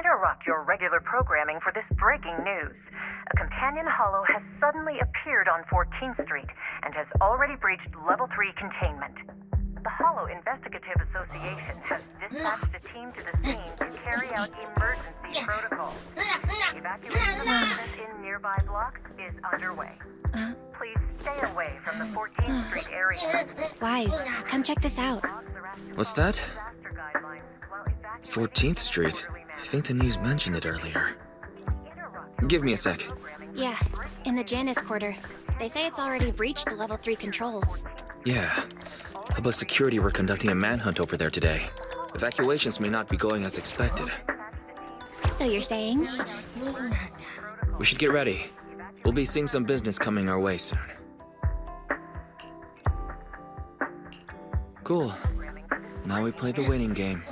interrupt your regular programming for this breaking news. A companion holo has suddenly appeared on 14th Street and has already breached Level 3 containment. The Holo Investigative Association has dispatched a team to the scene to carry out emergency protocols. Evacuation of residents in nearby blocks is underway. Please stay away from the 14th Street area. Wise, come check this out. What's that? 14th Street? I think the news mentioned it earlier. Give me a sec. Yeah, in the Janus quarter. They say it's already breached the Level 3 controls. Yeah. Public security were conducting a manhunt over there today. Evacuations may not be going as expected. So you're saying? We should get ready. We'll be seeing some business coming our way soon. Cool. Now we play the winning game.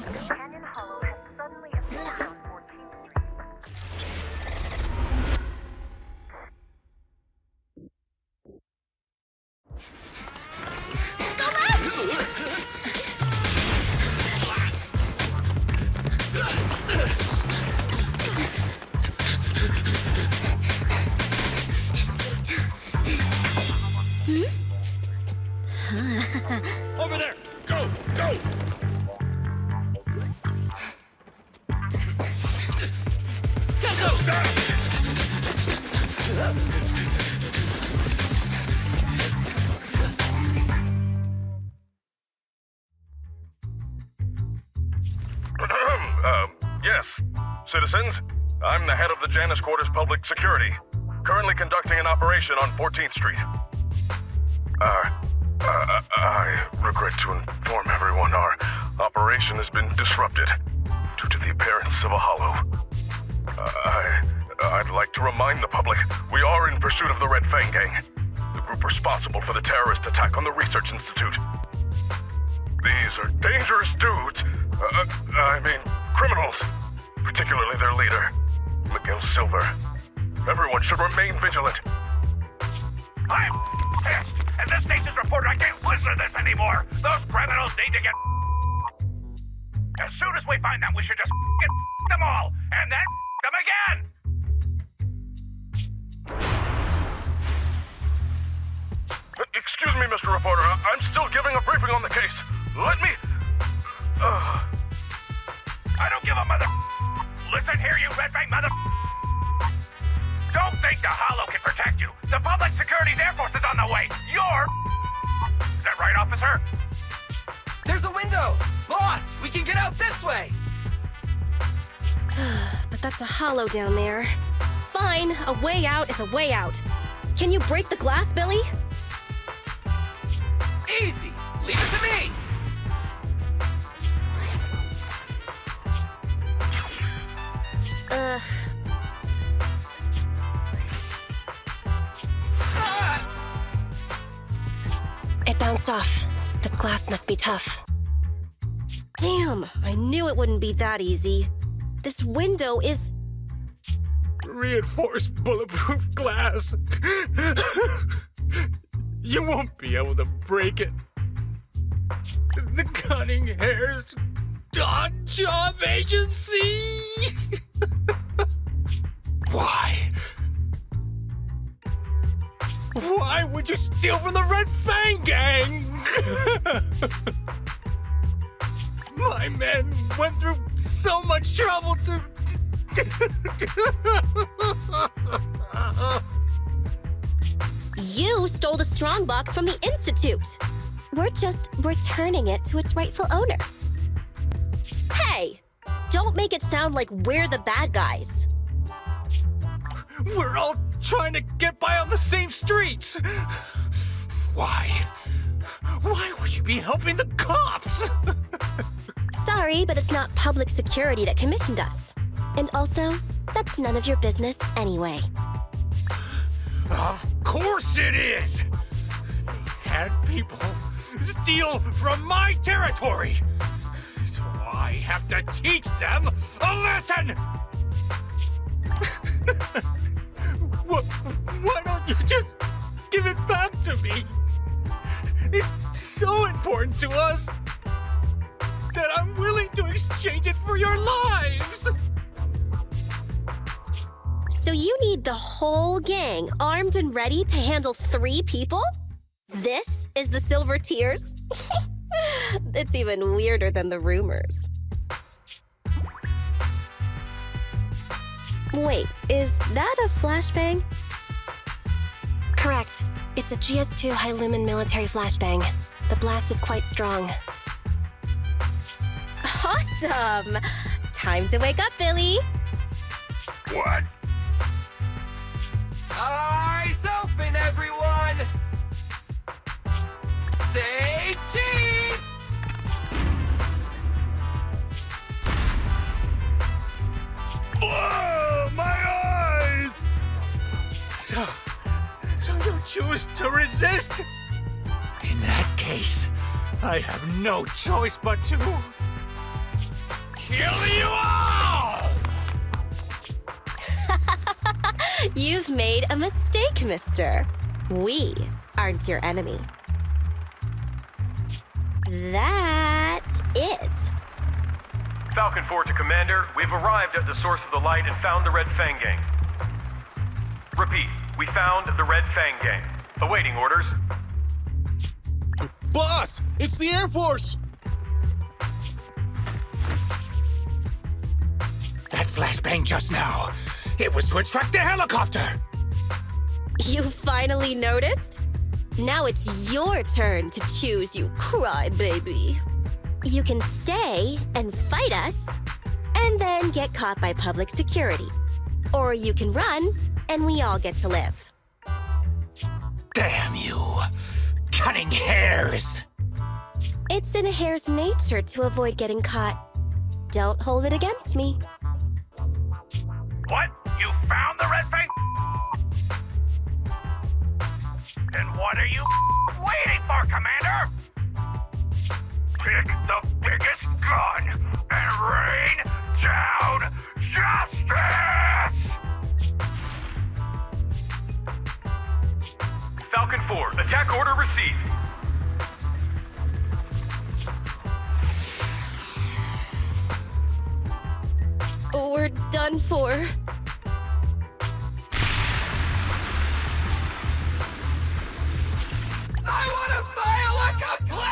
Over there! Go! Go! Yes. Citizens, I'm the head of the Janus Quarters Public Security, currently conducting an operation on 14th Street. I regret to inform everyone our operation has been disrupted due to the appearance of a holo. I'd like to remind the public we are in pursuit of the Red Fang Gang, the group responsible for the terrorist attack on the Research Institute. These are dangerous dudes. Criminals. Particularly their leader, Miguel Silver. Everyone should remain vigilant. I'm pissed! As this station's reporter, I can't listen to this anymore! Those criminals need to get... As soon as we find them, we should just get them all, and then them again! Excuse me, Mr. Reporter. I'm still giving a briefing on the case. Let me... I don't give a mother... Listen here, you Red Fang mother... Don't think the holo can protect you. The Public Security's Air Force is on the way. You're... Is that right, officer? There's a window! Boss, we can get out this way! But that's a holo down there. Fine, a way out is a way out. Can you break the glass, Billy? Easy! Leave it to me! It bounced off. This glass must be tough. Damn, I knew it wouldn't be that easy. This window is... Reinforced bulletproof glass. You won't be able to break it. The cunning hairs on job agency. Why? Why would you steal from the Red Fang Gang? My men went through so much trouble to... You stole the strongbox from the Institute. We're just returning it to its rightful owner. Hey! Don't make it sound like we're the bad guys. We're all trying to get by on the same streets. Why? Why would you be helping the cops? Sorry, but it's not public security that commissioned us. And also, that's none of your business anyway. Of course it is! They had people steal from my territory! So I have to teach them a lesson! Why don't you just give it back to me? It's so important to us that I'm willing to exchange it for your lives! So you need the whole gang armed and ready to handle 3 people? This is the Silver Tears? It's even weirder than the rumors. Wait, is that a flashbang? Correct. It's a GS2 high-lumen military flashbang. The blast is quite strong. Awesome! Time to wake up, Billy! What? Eyes open, everyone! Say cheese! Oh, my eyes! So you choose to resist? In that case, I have no choice but to kill you all! You've made a mistake, mister. We aren't your enemy. That is. Falcon 4 to Commander, we've arrived at the source of the light and found the Red Fang Gang. Repeat, we found the Red Fang Gang. Awaiting orders. Boss, it's the Air Force! That flashbang just now, it was to attract the helicopter! You finally noticed? Now it's your turn to choose, you crybaby. You can stay and fight us, and then get caught by public security. Or you can run, and we all get to live. Damn you! Cunning hares! It's in a hare's nature to avoid getting caught. Don't hold it against me. What? You found the Red Fang? Then what are you waiting for, Commander? Pick the biggest gun and rain down justice! Falcon 4, attack order received. We're done for. I want to file a complaint!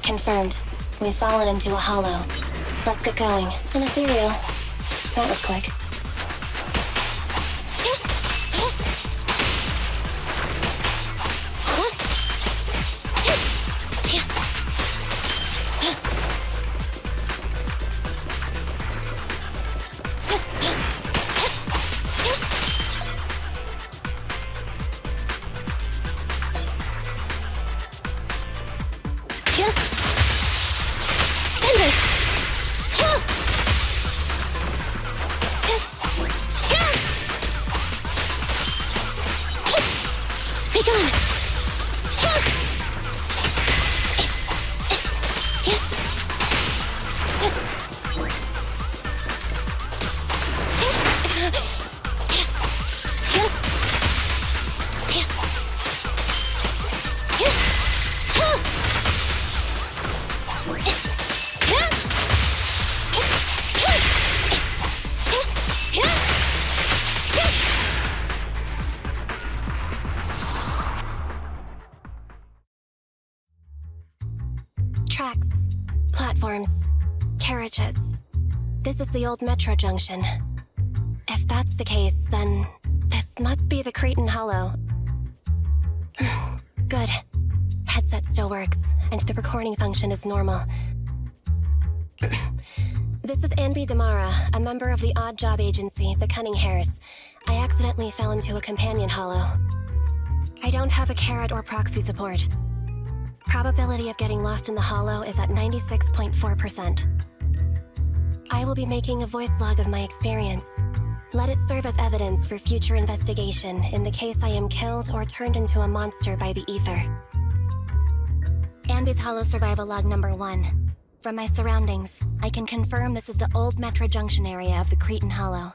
Confirmed. We've fallen into a hollow. Let's get going. An Ethereal. That was quick. Tracks, platforms, carriages. This is the old metro junction. If that's the case, then this must be the Cretan Hollow. Good. Headset still works, and the recording function is normal. This is Anby Damara, a member of the odd job agency, the Cunning Hares. I accidentally fell into a companion hollow. I don't have a carrot or proxy support. Probability of getting lost in the hollow is at 96.4%. I will be making a voice log of my experience. Let it serve as evidence for future investigation in the case I am killed or turned into a monster by the ether. Ambi's Hollow Survival Log number 1. From my surroundings, I can confirm this is the old Metro Junction area of the Cretan Hollow.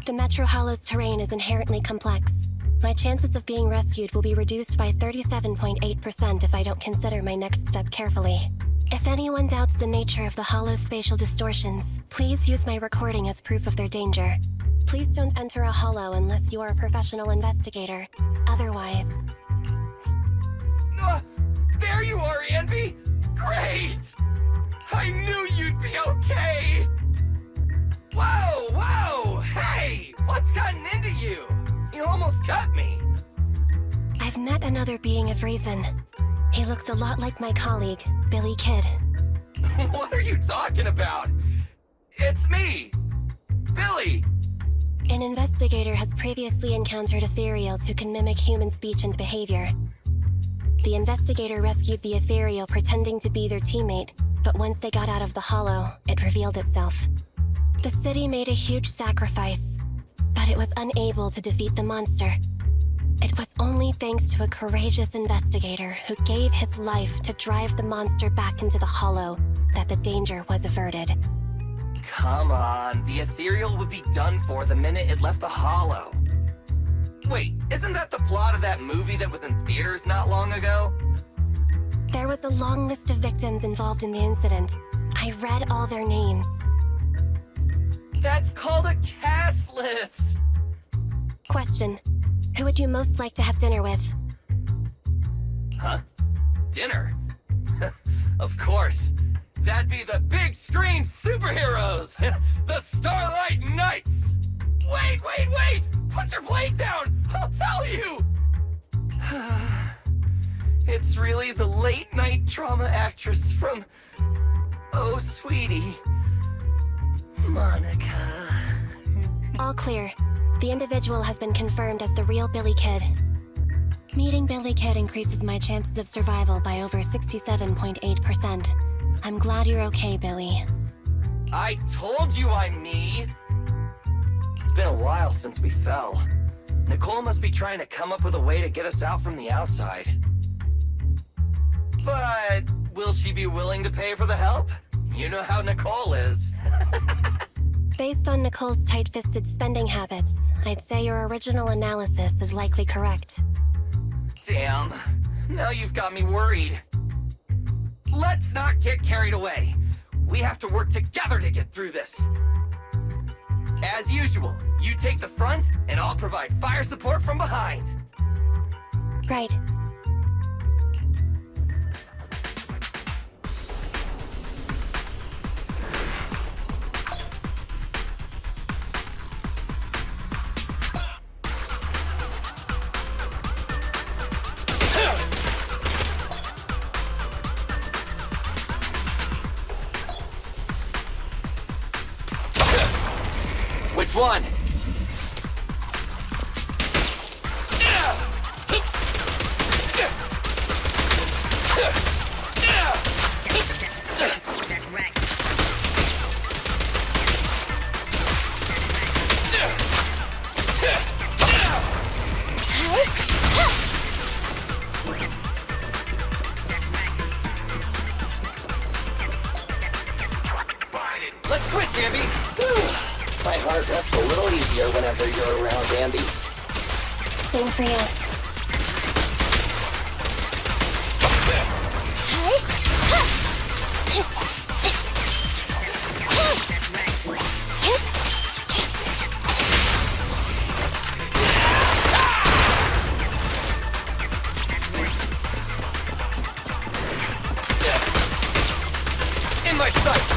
The Metro Hollow's terrain is inherently complex. My chances of being rescued will be reduced by 37.8% if I don't consider my next step carefully. If anyone doubts the nature of the Hollow's spatial distortions, please use my recording as proof of their danger. Please don't enter a Hollow unless you are a professional investigator. Otherwise... There you are, Ambi! Great! I knew you'd be okay! Whoa! Hey! What's gotten into you? You almost cut me! I've met another being of reason. He looks a lot like my colleague, Billy Kid. What are you talking about? It's me! Billy! An investigator has previously encountered Ethereals who can mimic human speech and behavior. The investigator rescued the Ethereal pretending to be their teammate, but once they got out of the Hollow, it revealed itself. The city made a huge sacrifice, but it was unable to defeat the monster. It was only thanks to a courageous investigator who gave his life to drive the monster back into the Hollow that the danger was averted. Come on, the Ethereal would be done for the minute it left the Hollow. Wait, isn't that the plot of that movie that was in theaters not long ago? There was a long list of victims involved in the incident. I read all their names. That's called a cast list! Question. Who would you most like to have dinner with? Huh? Dinner? Of course. That'd be the big screen superheroes! The Starlight Knights! Wait! Put your plate down! I'll tell you! It's really the late night drama actress from... Oh, sweetie. Monica. All clear. The individual has been confirmed as the real Billy Kid. Meeting Billy Kid increases my chances of survival by over 67.8%. I'm glad you're okay, Billy. I told you I'm me! It's been a while since we fell. Nicole must be trying to come up with a way to get us out from the outside. But will she be willing to pay for the help? You know how Nicole is. Based on Nicole's tight-fisted spending habits, I'd say your original analysis is likely correct. Damn. Now you've got me worried. Let's not get carried away. We have to work together to get through this. As usual, you take the front, and I'll provide fire support from behind. Right. Which one? Let's switch, Ambi! My heart rests a little easier whenever you're around, Ambi. Same for you. In my sights!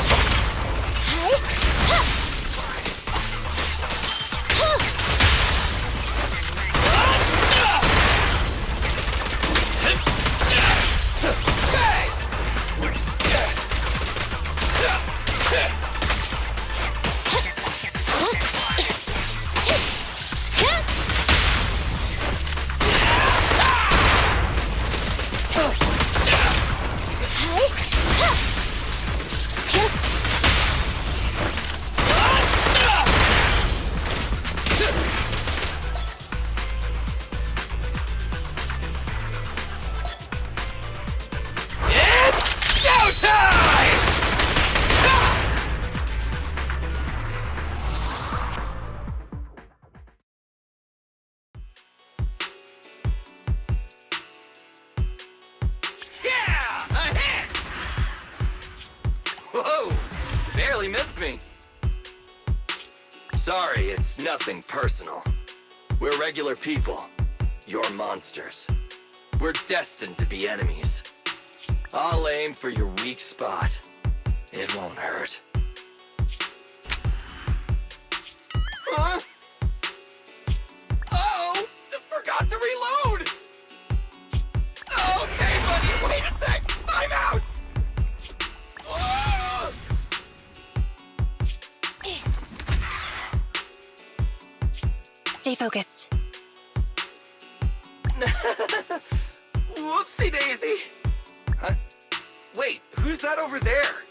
missed me. Sorry, it's nothing personal. We're regular people. You're monsters. We're destined to be enemies. I'll aim for your weak spot. It won't hurt. Huh? Oh! Forgot to reload! Okay, buddy, wait a sec! Time out! Oh! Stay focused. Whoopsie daisy! Huh? Wait, who's that over there?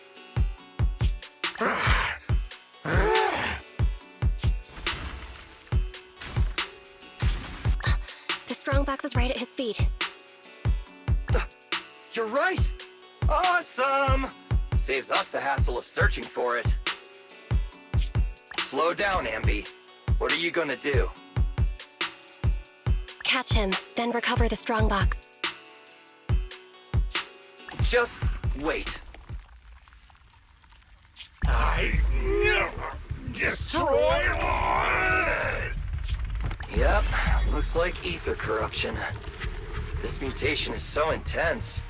The strongbox is right at his feet. You're right! Awesome! Saves us the hassle of searching for it. Slow down, Ambi. What are you gonna do? Catch him, then recover the strongbox. Just wait. I never destroy it! Yep, looks like ether corruption. This mutation is so intense.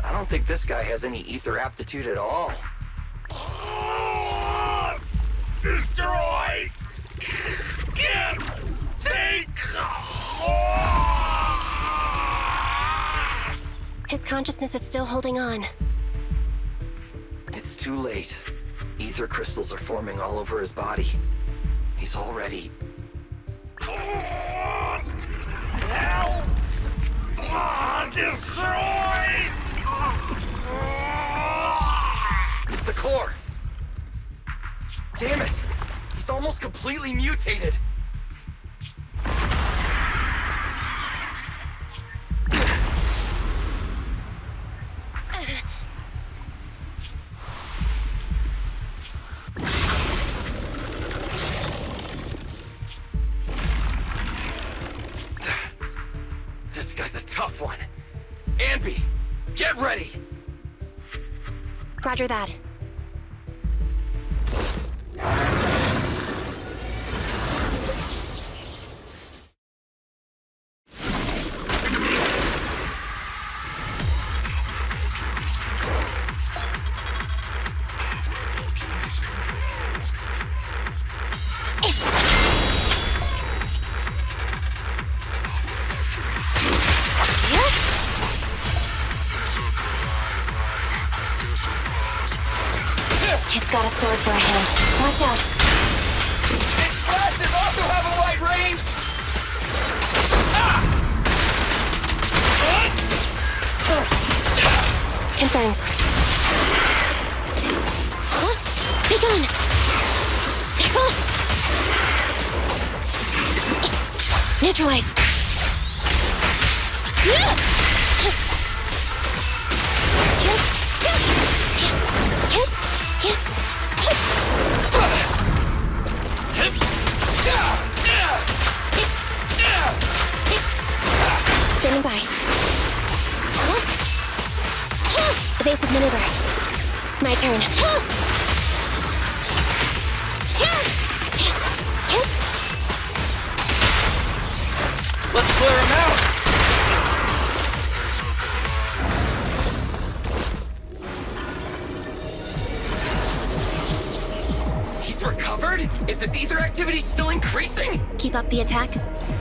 I don't think this guy has any ether aptitude at all. Destroy! Get! Take! His consciousness is still holding on. It's too late. Ether crystals are forming all over his body. He's already... Help! Destroy! It's the core! Damn it! He's almost completely mutated! This guy's a tough one. Ambi, get ready! Roger that. Kid's got a sword for a hand. Watch out. Its flashes also have a wide range! Confirmed. Huh? Be gone! Careful! Neutralize! Standing by. Evasive maneuver. My turn. Let's clear him out! He's recovered? Is this ether activity still increasing? Keep up the attack.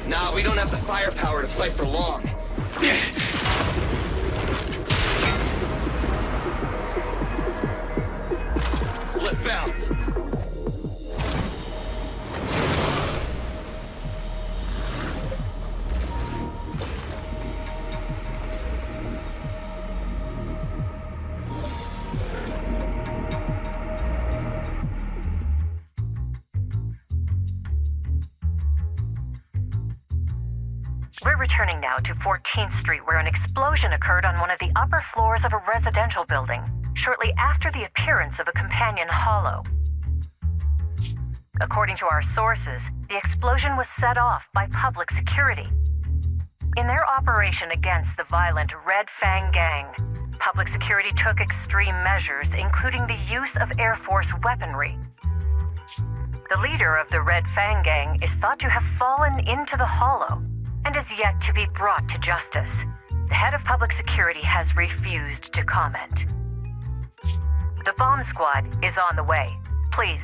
Nah, we don't have the firepower to fight for long. Let's bounce. We're returning now to 14th Street, where an explosion occurred on one of the upper floors of a residential building, shortly after the appearance of a companion hollow. According to our sources, the explosion was set off by public security. In their operation against the violent Red Fang Gang, public security took extreme measures, including the use of Air Force weaponry. The leader of the Red Fang Gang is thought to have fallen into the Hollow and is yet to be brought to justice. The head of public security has refused to comment. The bomb squad is on the way. Please,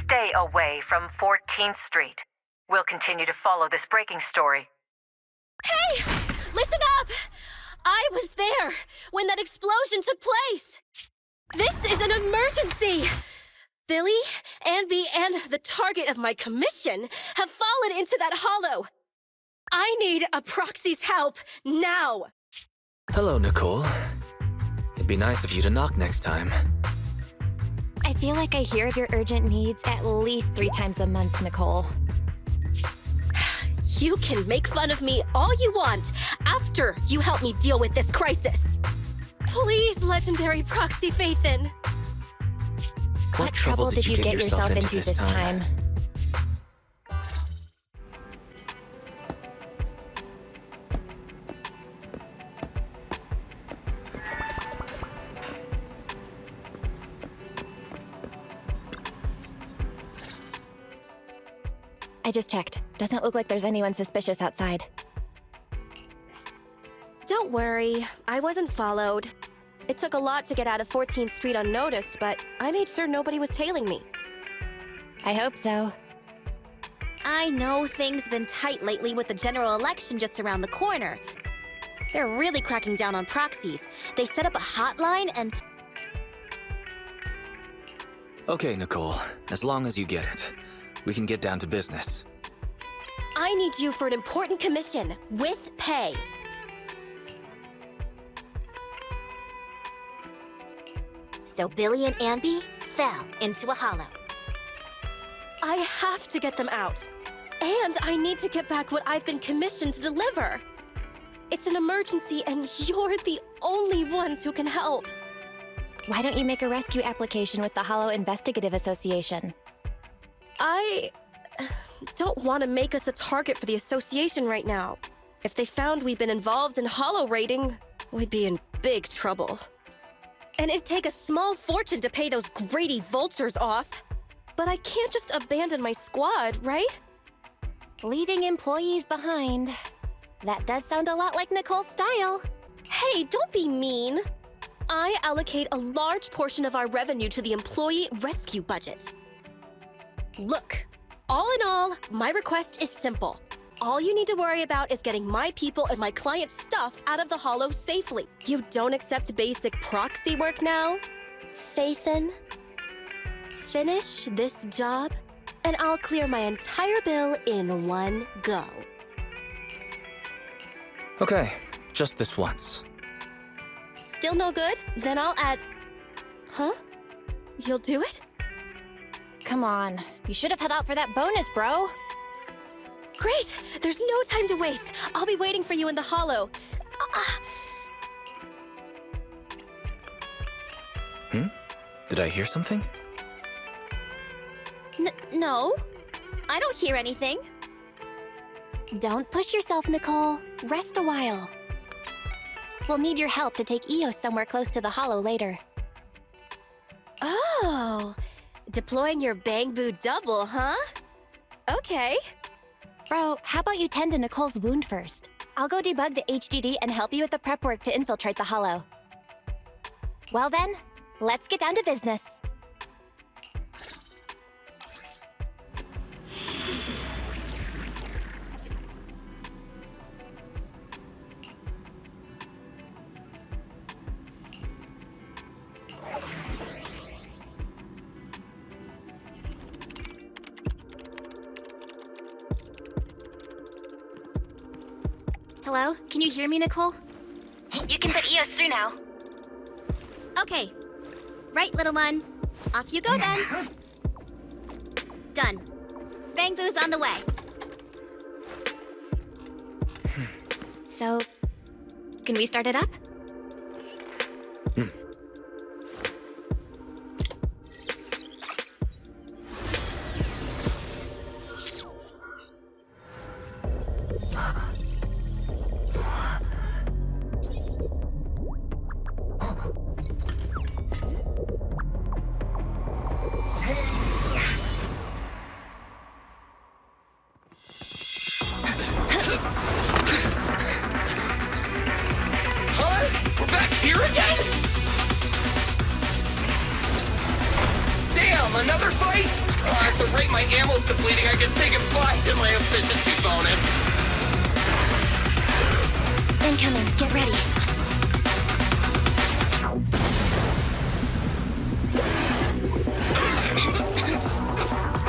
stay away from 14th Street. We'll continue to follow this breaking story. Hey! Listen up! I was there when that explosion took place! This is an emergency! Billy, Anby, and the target of my commission have fallen into that hollow! I need a Proxy's help, now! Hello, Nicole. It'd be nice of you to knock next time. I feel like I hear of your urgent needs at least 3 times a month, Nicole. You can make fun of me all you want after you help me deal with this crisis. Please, legendary Proxy Faithin. What trouble did you get yourself into this time? I just checked. Doesn't look like there's anyone suspicious outside. Don't worry, I wasn't followed. It took a lot to get out of 14th Street unnoticed, but I made sure nobody was tailing me. I hope so. I know things been tight lately with the general election just around the corner. They're really cracking down on proxies. They set up a hotline and... Okay, Nicole. As long as you get it. We can get down to business. I need you for an important commission, with pay. So Billy and Anby fell into a hollow. I have to get them out. And I need to get back what I've been commissioned to deliver. It's an emergency and you're the only ones who can help. Why don't you make a rescue application with the Hollow Investigative Association? I don't want to make us a target for the association right now. If they found we'd been involved in hollow raiding, we'd be in big trouble. And it'd take a small fortune to pay those greedy vultures off. But I can't just abandon my squad, right? Leaving employees behind. That does sound a lot like Nicole's style. Hey, don't be mean. I allocate a large portion of our revenue to the employee rescue budget. Look, all in all, my request is simple. All you need to worry about is getting my people and my clients' stuff out of the Hollow safely. You don't accept basic proxy work now? Faithin? Finish this job, and I'll clear my entire bill in one go. Okay, just this once. Still no good? Then I'll add... Huh? You'll do it? Come on, you should have held out for that bonus, bro. Great! There's no time to waste. I'll be waiting for you in the Hollow. Did I hear something? No. I don't hear anything. Don't push yourself, Nicole. Rest a while. We'll need your help to take EOS somewhere close to the Hollow later. Oh, deploying your Bang Boo double, huh? Okay. Bro, how about you tend to Nicole's wound first? I'll go debug the HDD and help you with the prep work to infiltrate the Hollow. Well then, let's get down to business. Hello? Can you hear me, Nicole? You can put EOS through now. Okay. Right, little one. Off you go then. Done. Bang Boo's on the way. So, can we start it up? here again? Damn, another fight? At the rate my ammo's depleting, I can say goodbye to my efficiency bonus. Incoming, get ready.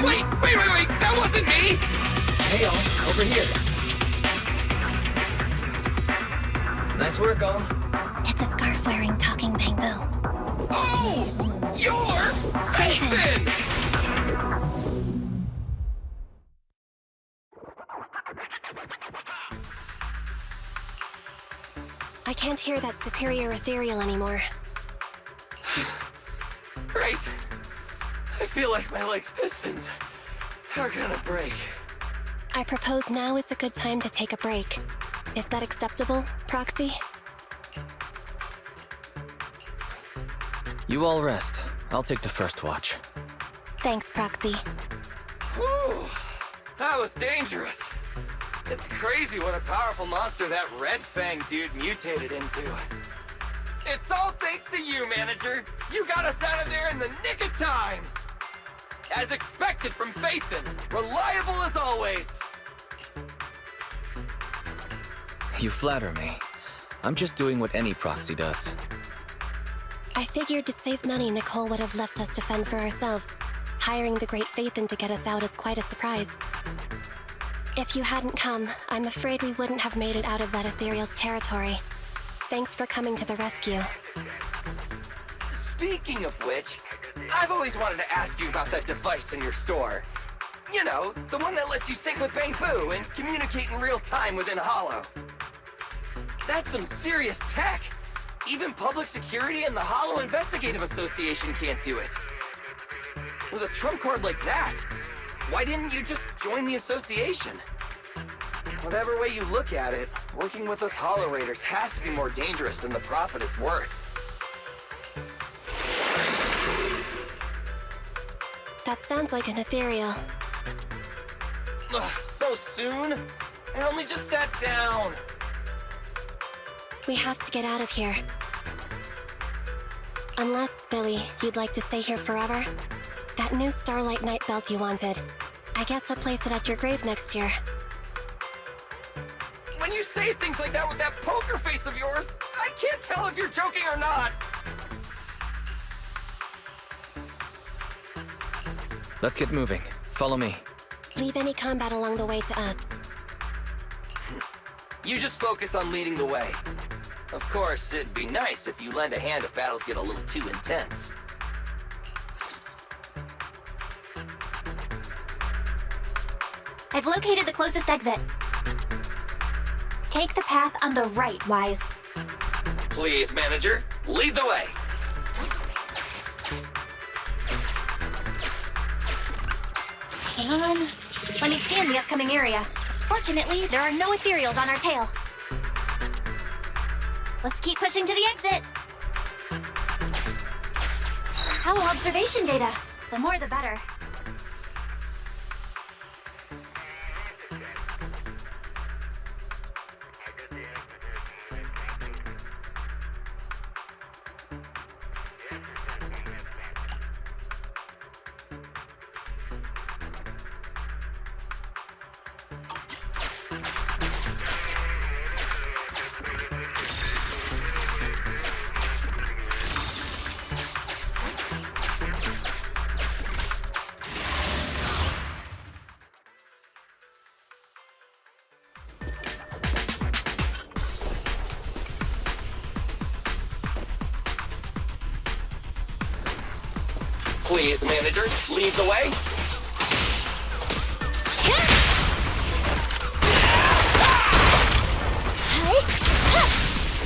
Wait, that wasn't me! Hey, all, over here. Nice work, all. It's a scarf-wearing talking bamboo. Oh! You're Phaethon! I can't hear that superior ethereal anymore. Great. I feel like my leg's pistons are gonna break. I propose now is a good time to take a break. Is that acceptable, Proxy? You all rest. I'll take the first watch. Thanks, Proxy. Whew. That was dangerous. It's crazy what a powerful monster that Red Fang dude mutated into. It's all thanks to you, Manager. You got us out of there in the nick of time. As expected from Phaethon, reliable as always. You flatter me. I'm just doing what any proxy does. I figured to save money, Nicole would have left us to fend for ourselves. Hiring the great Phaethon to get us out is quite a surprise. If you hadn't come, I'm afraid we wouldn't have made it out of that Ethereal's territory. Thanks for coming to the rescue. Speaking of which, I've always wanted to ask you about that device in your store. You know, the one that lets you sync with Bamboo and communicate in real time within Hollow. That's some serious tech. Even public security and the Hollow Investigative Association can't do it. With a trump card like that, why didn't you just join the association? Whatever way you look at it, working with us Hollow Raiders has to be more dangerous than the profit is worth. That sounds like an ethereal. Ugh, so soon? I only just sat down. We have to get out of here. Unless, Billy, you'd like to stay here forever? That new Starlight Night belt you wanted. I guess I'll place it at your grave next year. When you say things like that with that poker face of yours, I can't tell if you're joking or not. Let's get moving. Follow me. Leave any combat along the way to us. You just focus on leading the way. Of course, it'd be nice if you lend a hand if battles get a little too intense. I've located the closest exit. Take the path on the right, Wise. Please, Manager, lead the way. Hang on. Let me scan the upcoming area. Fortunately, there are no ethereals on our tail. Let's keep pushing to the exit. Hollow observation data. The more the better. Please, Manager, lead the way.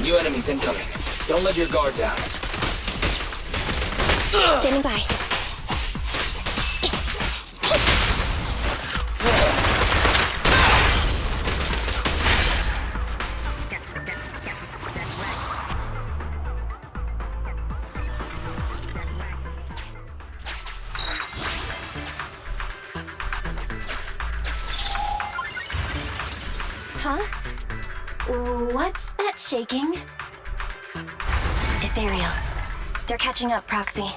New enemies incoming. Don't let your guard down. Standing by. Huh? What's that shaking? Ethereals. They're catching up, Proxy.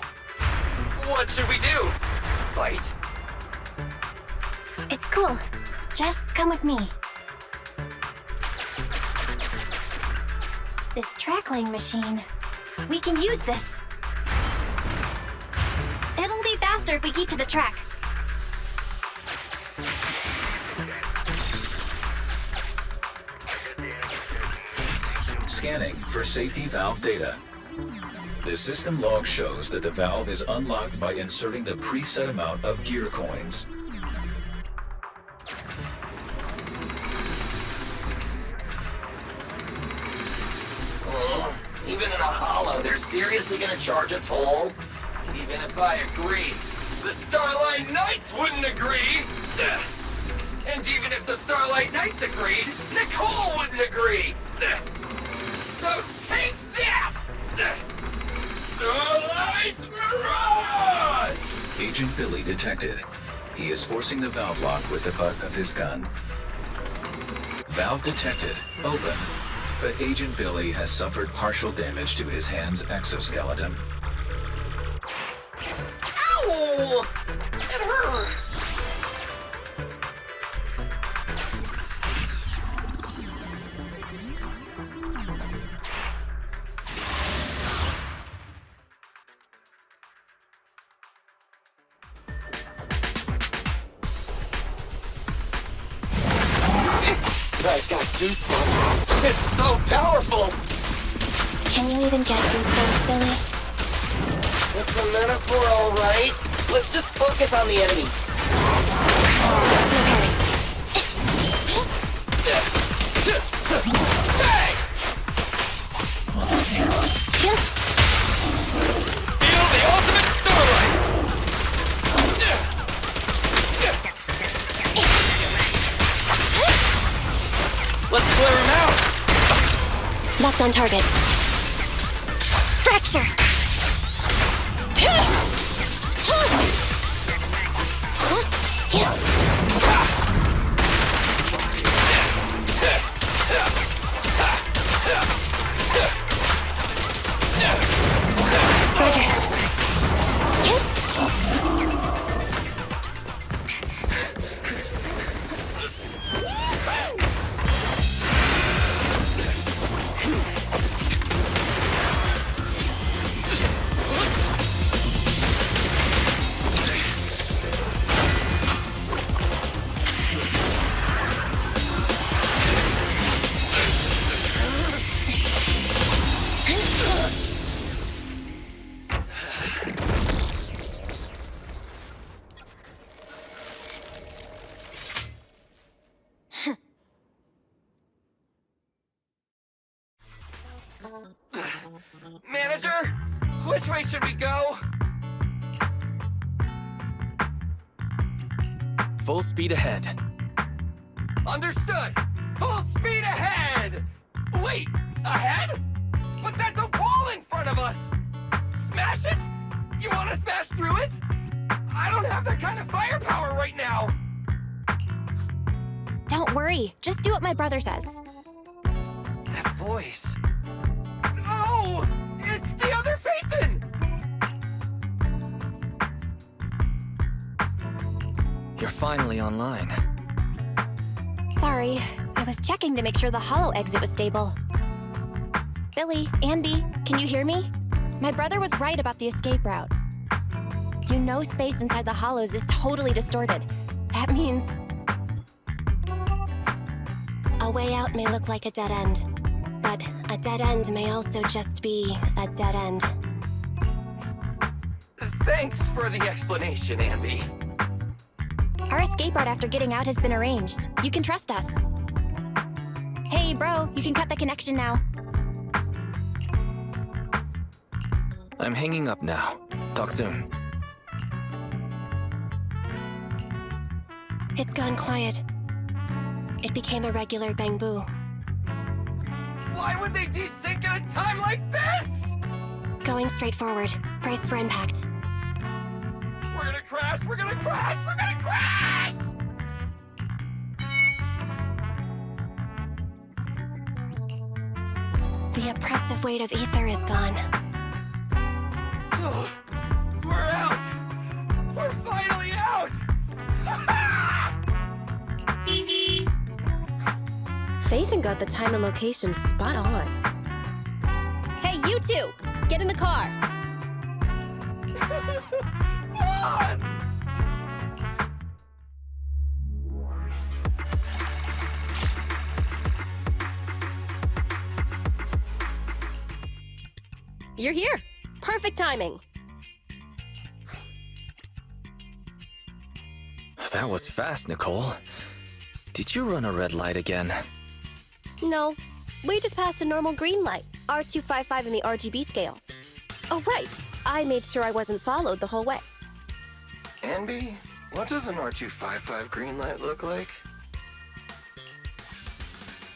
What should we do? Fight? It's cool. Just come with me. This trackling machine. We can use this. It'll be faster if we keep to the track. Scanning for safety valve data. The system log shows that the valve is unlocked by inserting the preset amount of gear coins. Even in a hollow, they're seriously gonna charge a toll? Even if I agree, the Starlight Knights wouldn't agree! And even if the Starlight Knights agreed, Nicole wouldn't agree! So take that! Starlight Mirage! Agent Billy detected. He is forcing the valve lock with the butt of his gun. Valve detected. Open. But Agent Billy has suffered partial damage to his hand's exoskeleton. Ow! It hurts! I've got goosebumps. It's so powerful! Can you even get goosebumps, Billy? It's a metaphor, all right. Let's just focus on the enemy. Feel the ultimate starlight! Let's clear him out! Locked on target. Fracture! Roger. Manager, which way should we go? Full speed ahead. Understood! Full speed ahead! Wait, ahead? But that's a wall in front of us! Smash it? You want to smash through it? I don't have that kind of firepower right now! Don't worry, just do what my brother says. That voice... Oh! It's the other Phaethon! You're finally online. Sorry, I was checking to make sure the hollow exit was stable. Billy, Anby, can you hear me? My brother was right about the escape route. You know space inside the hollows is totally distorted. That means... A way out may look like a dead end, but a dead end may also just be a dead end. Thanks for the explanation, Anby. Our escape route after getting out has been arranged. You can trust us. Hey, bro, you can cut the connection now. I'm hanging up now. Talk soon. It's gone quiet. It became a regular bang boo. Why would they desync at a time like this? Going straight forward. Brace for impact. We're gonna crash! We're gonna crash! We're gonna crash! The oppressive weight of ether is gone. Oh, we're out! We're finally out! Faithin got the time and location spot on. Hey, you two! Get in the car! Boss! You're here! Perfect timing! That was fast, Nicole. Did you run a red light again? No, we just passed a normal green light, R255 in the RGB scale. Oh right, I made sure I wasn't followed the whole way. Anby, what does an R255 green light look like?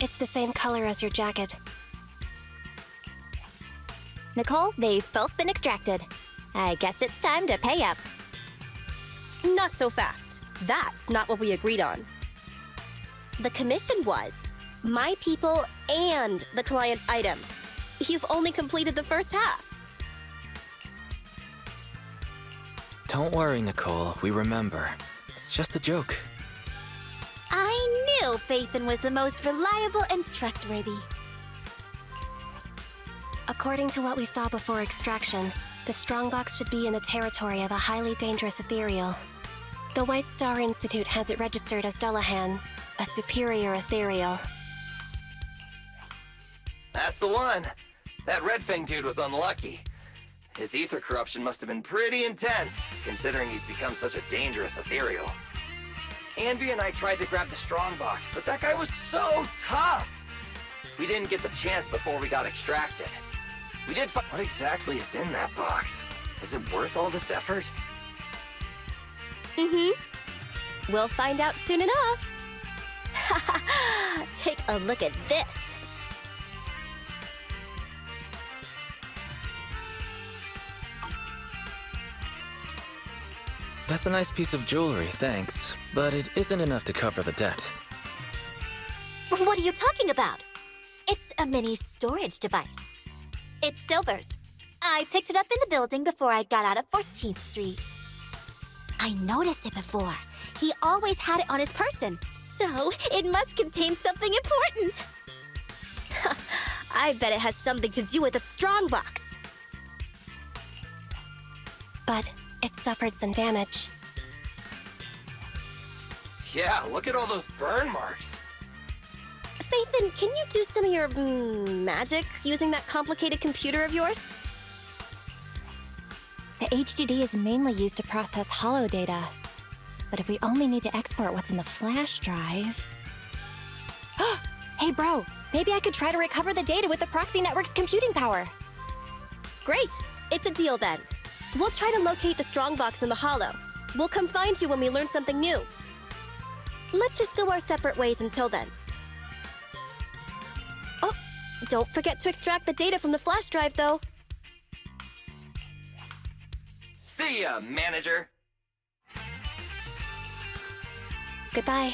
It's the same color as your jacket. Nicole, they've both been extracted. I guess it's time to pay up. Not so fast. That's not what we agreed on. The commission was my people and the client's item. You've only completed the first half. Don't worry, Nicole. We remember. It's just a joke. I knew Faithin was the most reliable and trustworthy. According to what we saw before extraction, the strongbox should be in the territory of a highly dangerous Ethereal. The White Star Institute has it registered as Dullahan, a superior Ethereal. That's the one. That Red Fang dude was unlucky. His ether corruption must have been pretty intense, considering he's become such a dangerous Ethereal. Anby and I tried to grab the strongbox, but that guy was so tough! We didn't get the chance before we got extracted. We did find... What exactly is in that box? Is it worth all this effort? Mm-hmm. We'll find out soon enough. Take a look at this. That's a nice piece of jewelry, thanks. But it isn't enough to cover the debt. What are you talking about? It's a mini storage device. It's Silver's. I picked it up in the building before I got out of 14th Street. I noticed it before. He always had it on his person, so it must contain something important. I bet it has something to do with the strongbox. But it suffered some damage. Yeah, look at all those burn marks. Faithin, can you do some of your magic using that complicated computer of yours? The HDD is mainly used to process holo data. But if we only need to export what's in the flash drive... Hey bro, maybe I could try to recover the data with the Proxy network's computing power. Great, it's a deal then. We'll try to locate the strongbox in the holo. We'll come find you when we learn something new. Let's just go our separate ways until then. Oh, don't forget to extract the data from the flash drive, though. See ya, manager. Goodbye.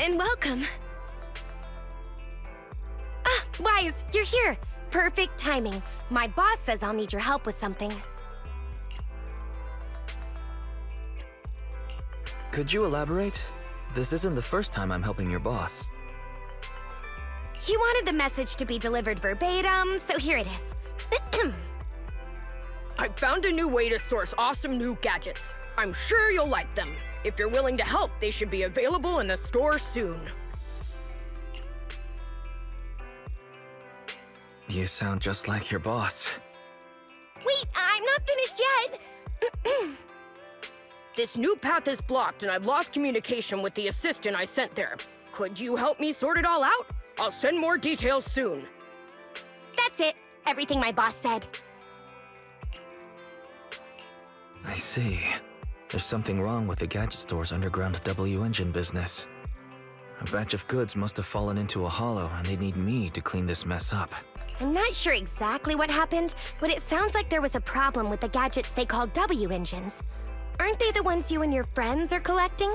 and welcome. Ah, Wise, you're here. Perfect timing. My boss says I'll need your help with something. Could you elaborate? This isn't the first time I'm helping your boss. He wanted the message to be delivered verbatim, so here it is. I found a new way to source awesome new gadgets. I'm sure you'll like them. If you're willing to help, they should be available in the store soon. You sound just like your boss. Wait, I'm not finished yet. This new path is blocked and I've lost communication with the assistant I sent there. Could you help me sort it all out? I'll send more details soon. That's it. Everything my boss said. I see. There's something wrong with the gadget store's underground W engine business. A batch of goods must have fallen into a hollow, and they need me to clean this mess up. I'm not sure exactly what happened, but it sounds like there was a problem with the gadgets they call W engines. Aren't they the ones you and your friends are collecting?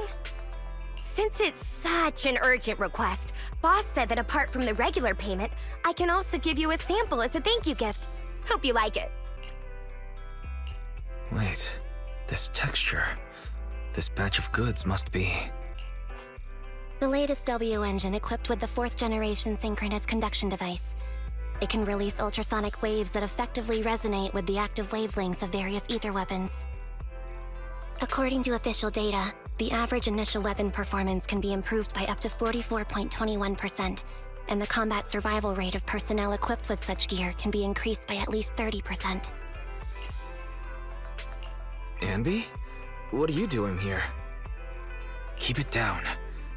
Since it's such an urgent request, Boss said that apart from the regular payment, I can also give you a sample as a thank you gift. Hope you like it. Wait, this texture. This batch of goods must be... The latest W engine equipped with the 4th generation synchronous conduction device. It can release ultrasonic waves that effectively resonate with the active wavelengths of various ether weapons. According to official data, the average initial weapon performance can be improved by up to 44.21%, and the combat survival rate of personnel equipped with such gear can be increased by at least 30%. Anby? What are you doing here? Keep it down.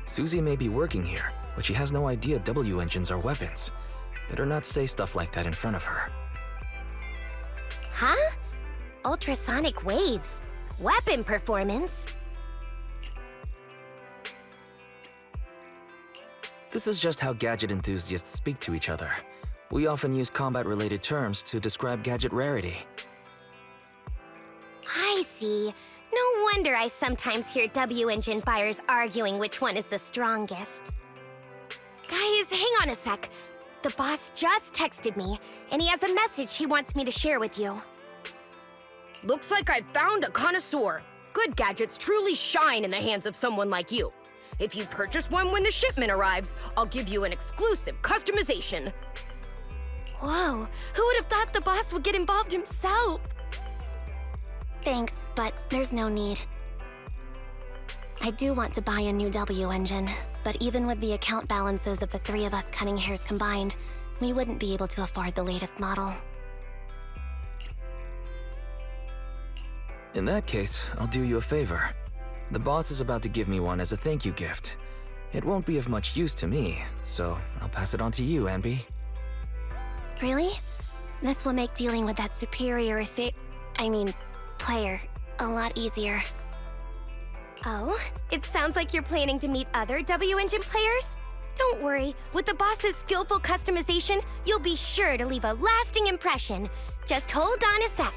Susie may be working here, but she has no idea W engines are weapons. Better not say stuff like that in front of her. Huh? Ultrasonic waves? Weapon performance? This is just how gadget enthusiasts speak to each other. We often use combat-related terms to describe gadget rarity. I see. No wonder I sometimes hear W engine buyers arguing which one is the strongest. Guys, hang on a sec. The boss just texted me, and he has a message he wants me to share with you. Looks like I found a connoisseur. Good gadgets truly shine in the hands of someone like you. If you purchase one when the shipment arrives, I'll give you an exclusive customization. Whoa, who would have thought the boss would get involved himself? Thanks, but there's no need. I do want to buy a new W engine, but even with the account balances of the 3 of us cutting hairs combined, we wouldn't be able to afford the latest model. In that case, I'll do you a favor. The boss is about to give me one as a thank you gift. It won't be of much use to me, so I'll pass it on to you, Anby. Really? This will make dealing with that superior player a lot easier. Oh, it sounds like you're planning to meet other W engine players? Don't worry, with the boss's skillful customization, you'll be sure to leave a lasting impression. Just hold on a sec.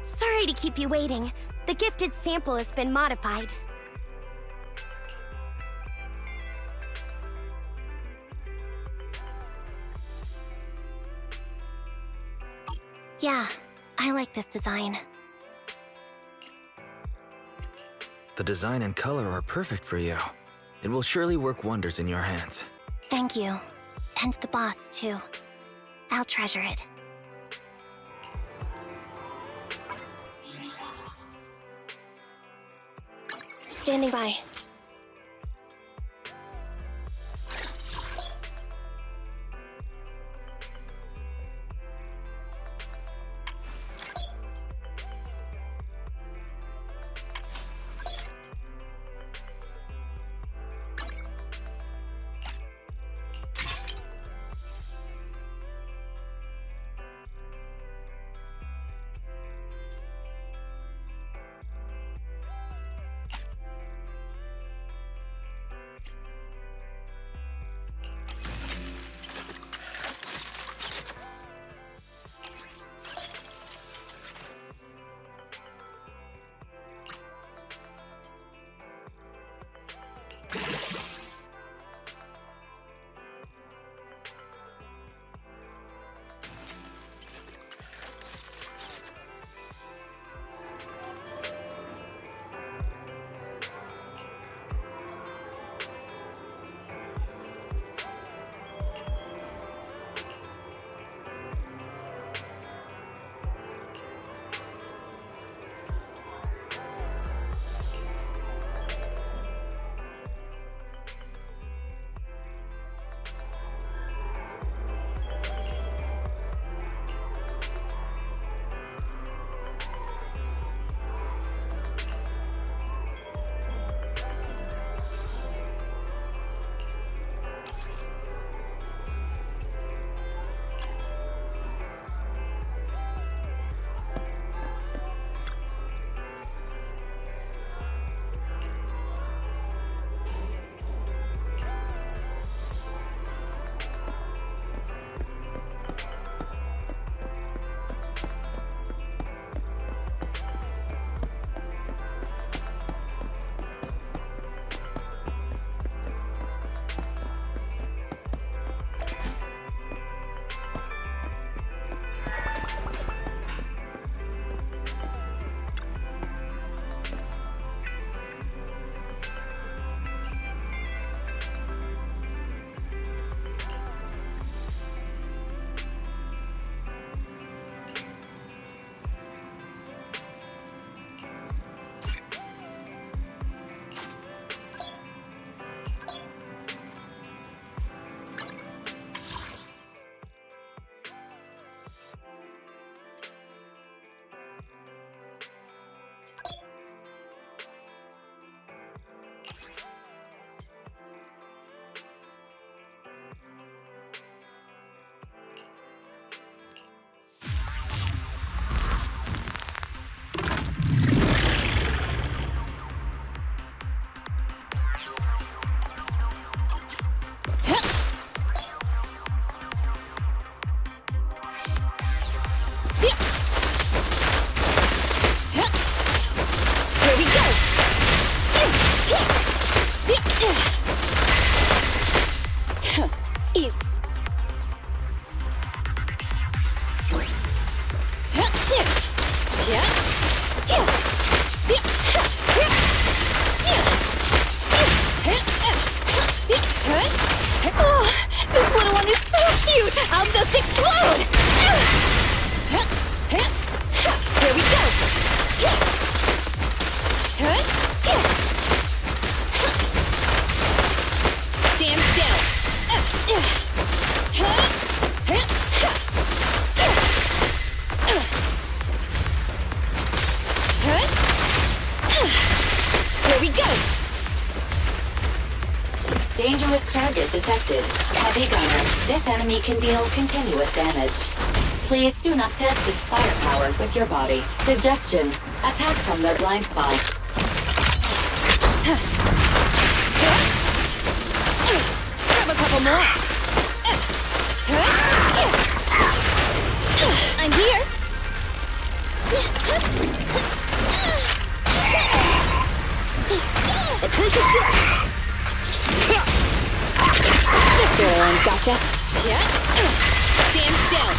Sorry to keep you waiting. The gifted sample has been modified. Yeah, I like this design. The design and color are perfect for you. It will surely work wonders in your hands. Thank you. And the boss, too. I'll treasure it. Standing by. Newest target detected. Heavy gunner. This enemy can deal continuous damage. Please do not test its firepower with your body. Suggestion: attack from their blind spot. Grab a couple more. I'm here. A crucial strike! This girl one's gotcha. Stand still.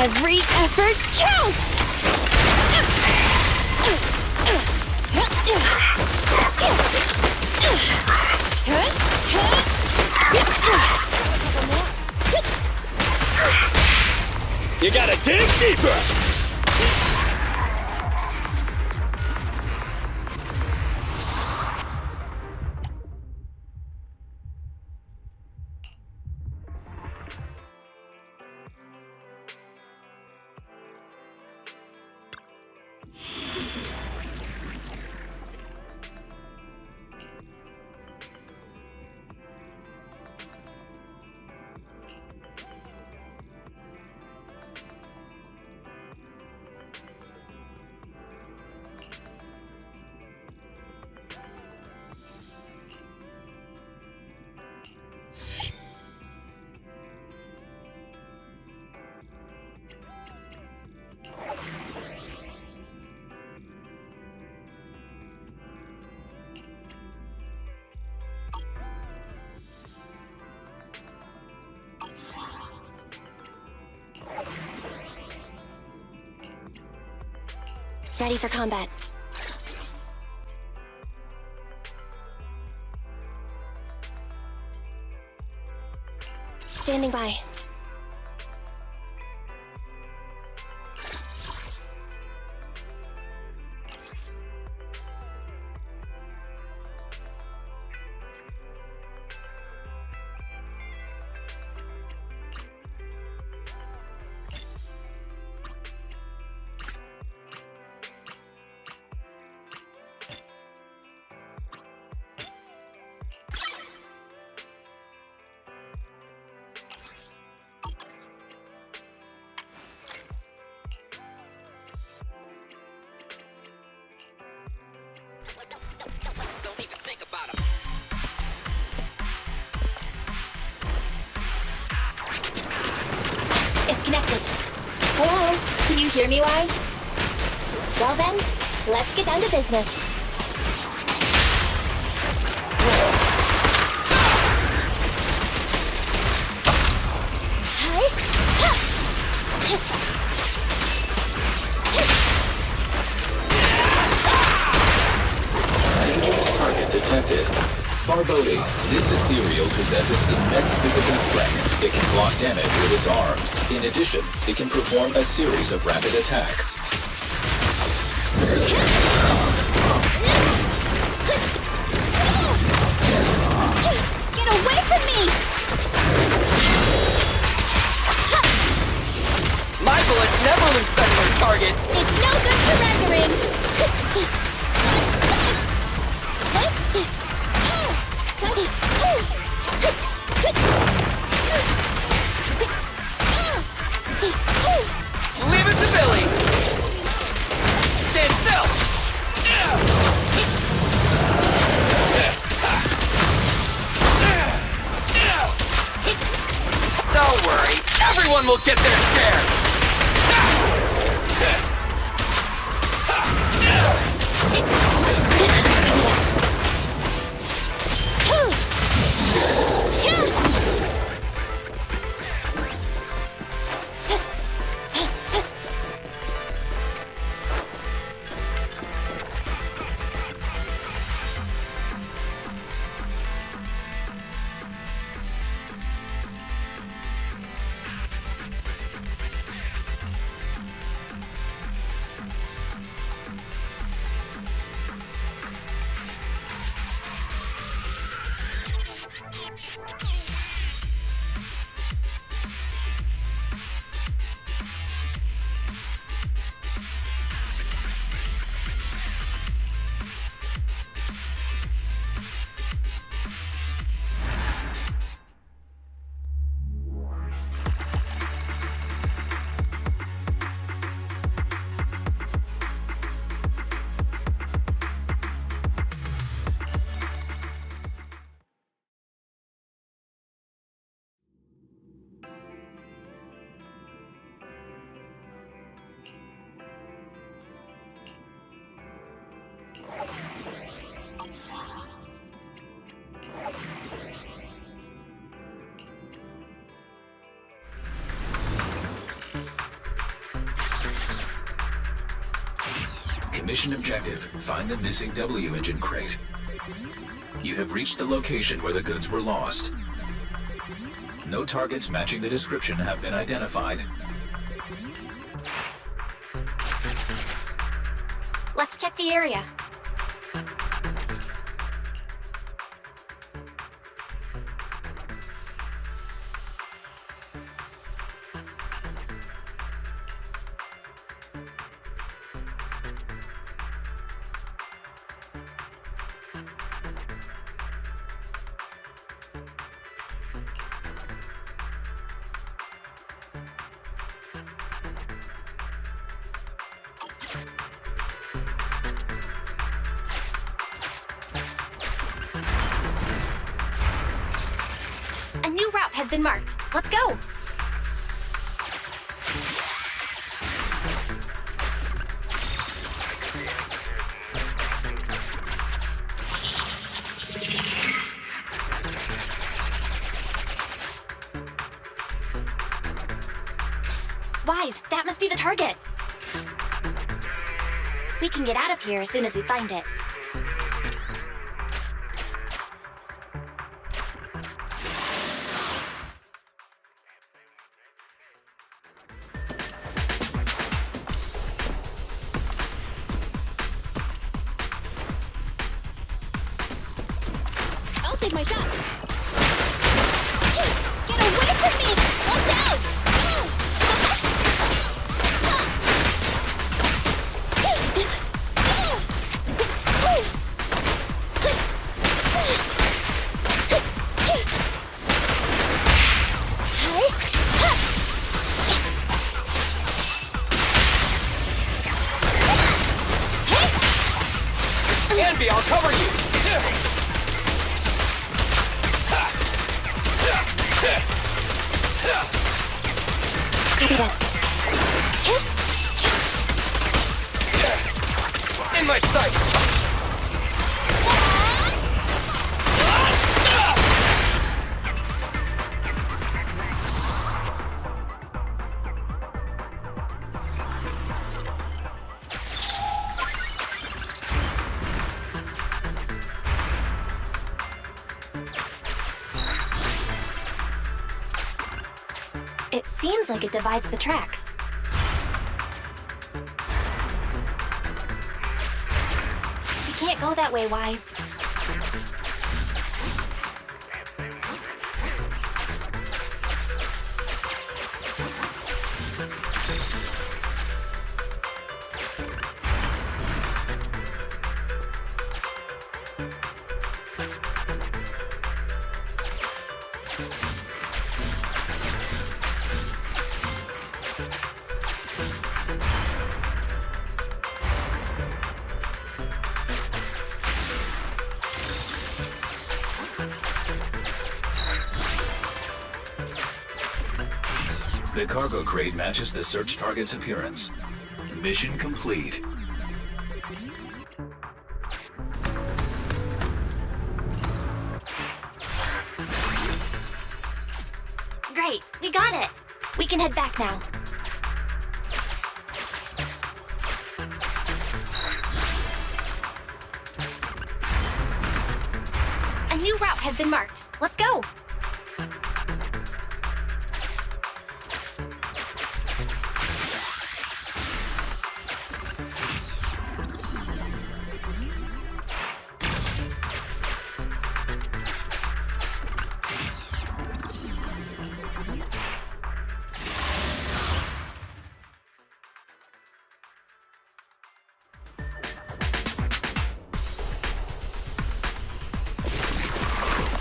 Every effort counts! You gotta dig deeper! Ready for combat. Standing by. Connected. Hello? Can you hear me, Wise? Well then, let's get down to business. Dangerous target detected. Foreboding, this Ethereal possesses immense physical strength. It can block damage with its arms. In addition, it can perform a series of rapid attacks. Get away from me! My bullets never lose sight of their target. It's no good surrendering! Leave it to Billy. Stand still. Don't worry, everyone will get their share. Mission objective, find the missing W engine crate. You have reached the location where the goods were lost. No targets matching the description have been identified. Let's check the area. A new route has been marked. Let's go! Wise, that must be the target. We can get out of here as soon as we find it. I'll save my shots. Get away from me! Watch out! Anby, I'll cover you! Copy that. In my sight! It seems like it divides the tracks. We can't go that way, Wise. The cargo crate matches the search target's appearance. Mission complete. Great, we got it. We can head back now. A new route has been marked. Let's go!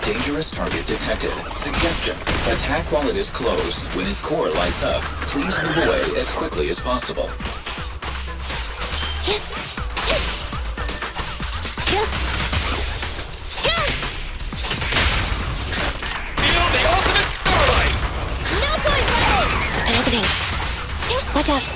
Dangerous target detected. Suggestion: attack while it is closed. When its core lights up, please move away as quickly as possible. Feel the ultimate starlight! No point, Belle! An opening. Watch out.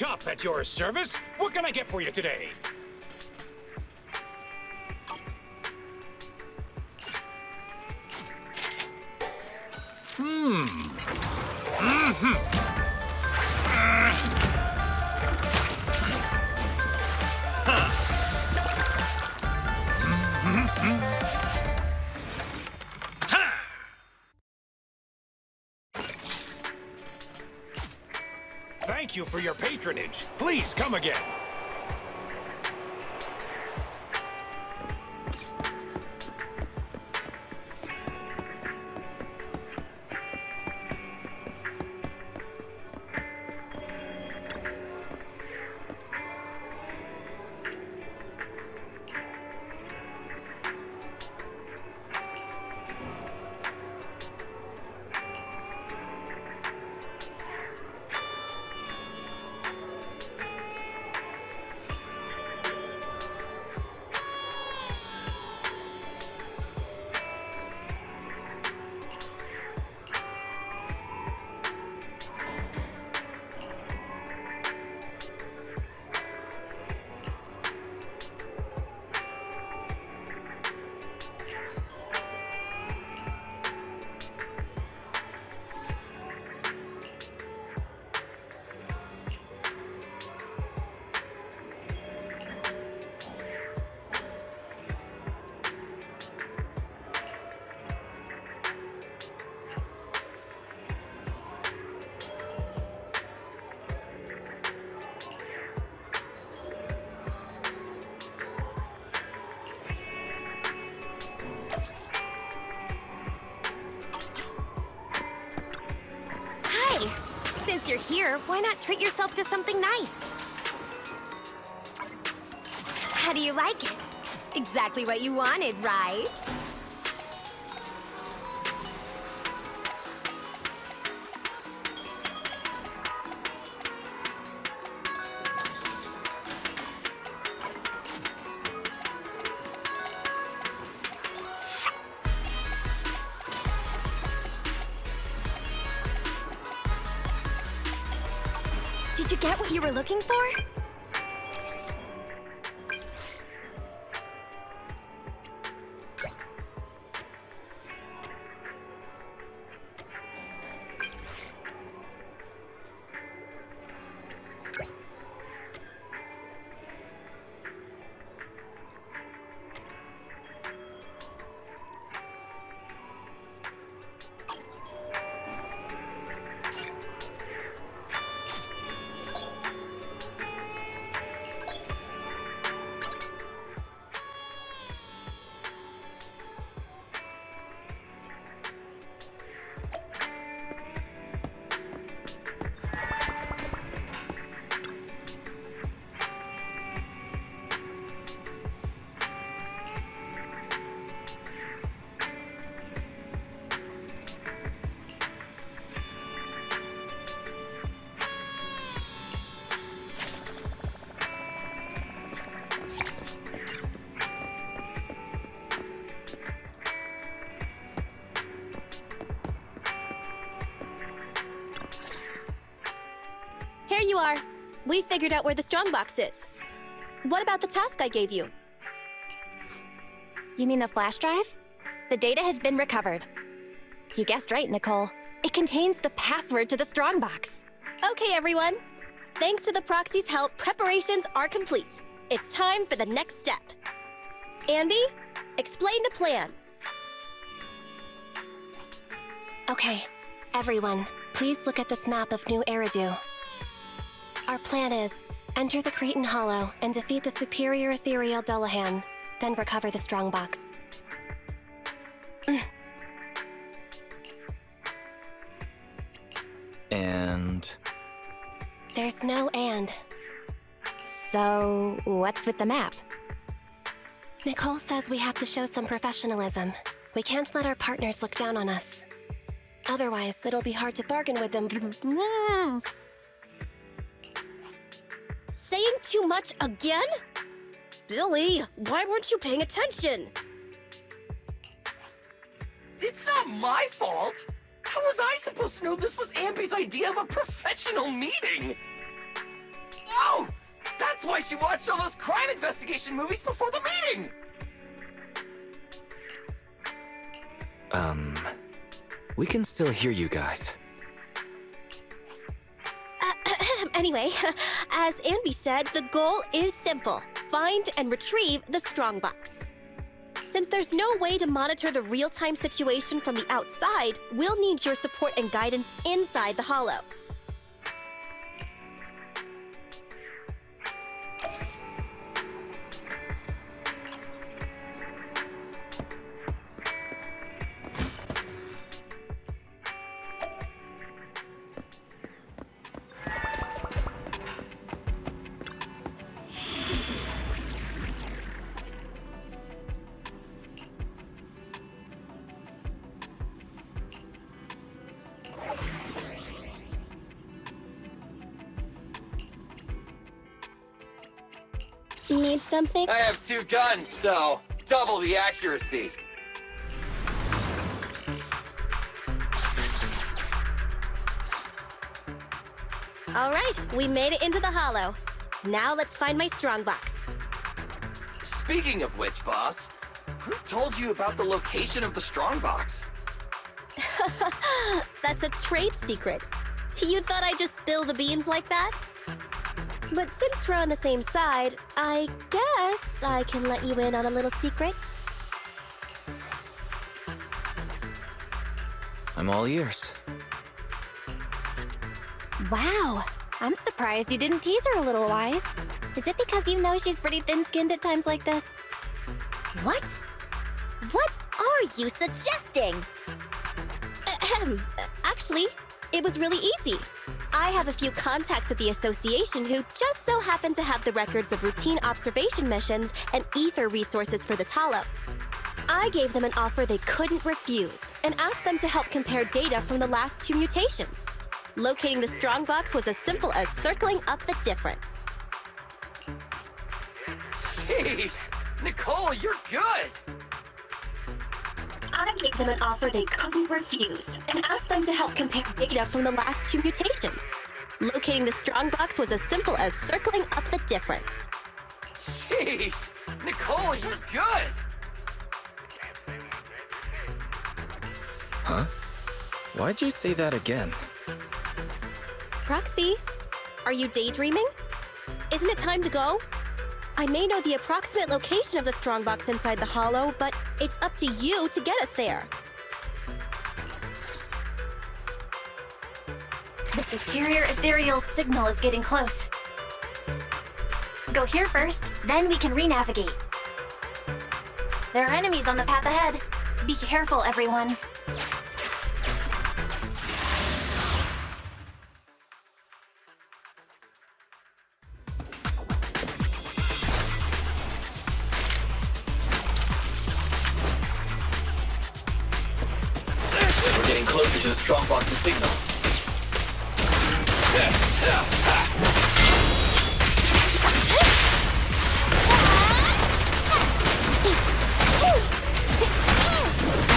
Chop at your service. What can I get for you today? Thank you for your patronage. Please come again. Since you're here, why not treat yourself to something nice? How do you like it? Exactly what you wanted, right? Did you get what you were looking for? Here you are. We figured out where the strongbox is. What about the task I gave you? You mean the flash drive? The data has been recovered. You guessed right, Nicole. It contains the password to the strongbox. Okay, everyone. Thanks to the Proxy's help, preparations are complete. It's time for the next step. Andy, explain the plan. Okay, everyone, please look at this map of New Eridu. Our plan is enter the Cretan Hollow and defeat the superior Ethereal Dullahan, then recover the strongbox. And... There's no and. So, what's with the map? Nicole says we have to show some professionalism. We can't let our partners look down on us. Otherwise, it'll be hard to bargain with them. Saying too much again? Billy, why weren't you paying attention? It's not my fault! How was I supposed to know this was Amby's idea of a professional meeting? Oh! That's why she watched all those crime investigation movies before the meeting! We can still hear you guys. Anyway, as Anby said, the goal is simple. Find and retrieve the strongbox. Since there's no way to monitor the real-time situation from the outside, we'll need your support and guidance inside the Hollow. Need something? I have 2 guns, so double the accuracy. All right, we made it into the Hollow. Now let's find my strongbox. Speaking of which, boss, who told you about the location of the strongbox? That's a trade secret. You thought I'd just spill the beans like that? But since we're on the same side, I guess I can let you in on a little secret. I'm all ears. Wow, I'm surprised you didn't tease her a little, Wise. Is it because you know she's pretty thin-skinned at times like this? What? What are you suggesting? Actually, it was really easy. I have a few contacts at the association who just so happen to have the records of routine observation missions and ether resources for this Hollow. I gave them an offer they couldn't refuse and asked them to help compare data from the last 2 mutations. Locating the strongbox was as simple as circling up the difference. Jeez, Nicole, you're good! I gave them an offer they couldn't refuse and asked them to help compare data from the last 2 mutations. Locating the strongbox was as simple as circling up the difference. Jeez, Nicole, you're good! Huh? Why'd you say that again? Proxy, are you daydreaming? Isn't it time to go? I may know the approximate location of the strongbox inside the Hollow, but it's up to you to get us there. The superior ethereal signal is getting close. Go here first, then we can re-navigate. There are enemies on the path ahead. Be careful, everyone. We're getting closer to the strongbox's signal.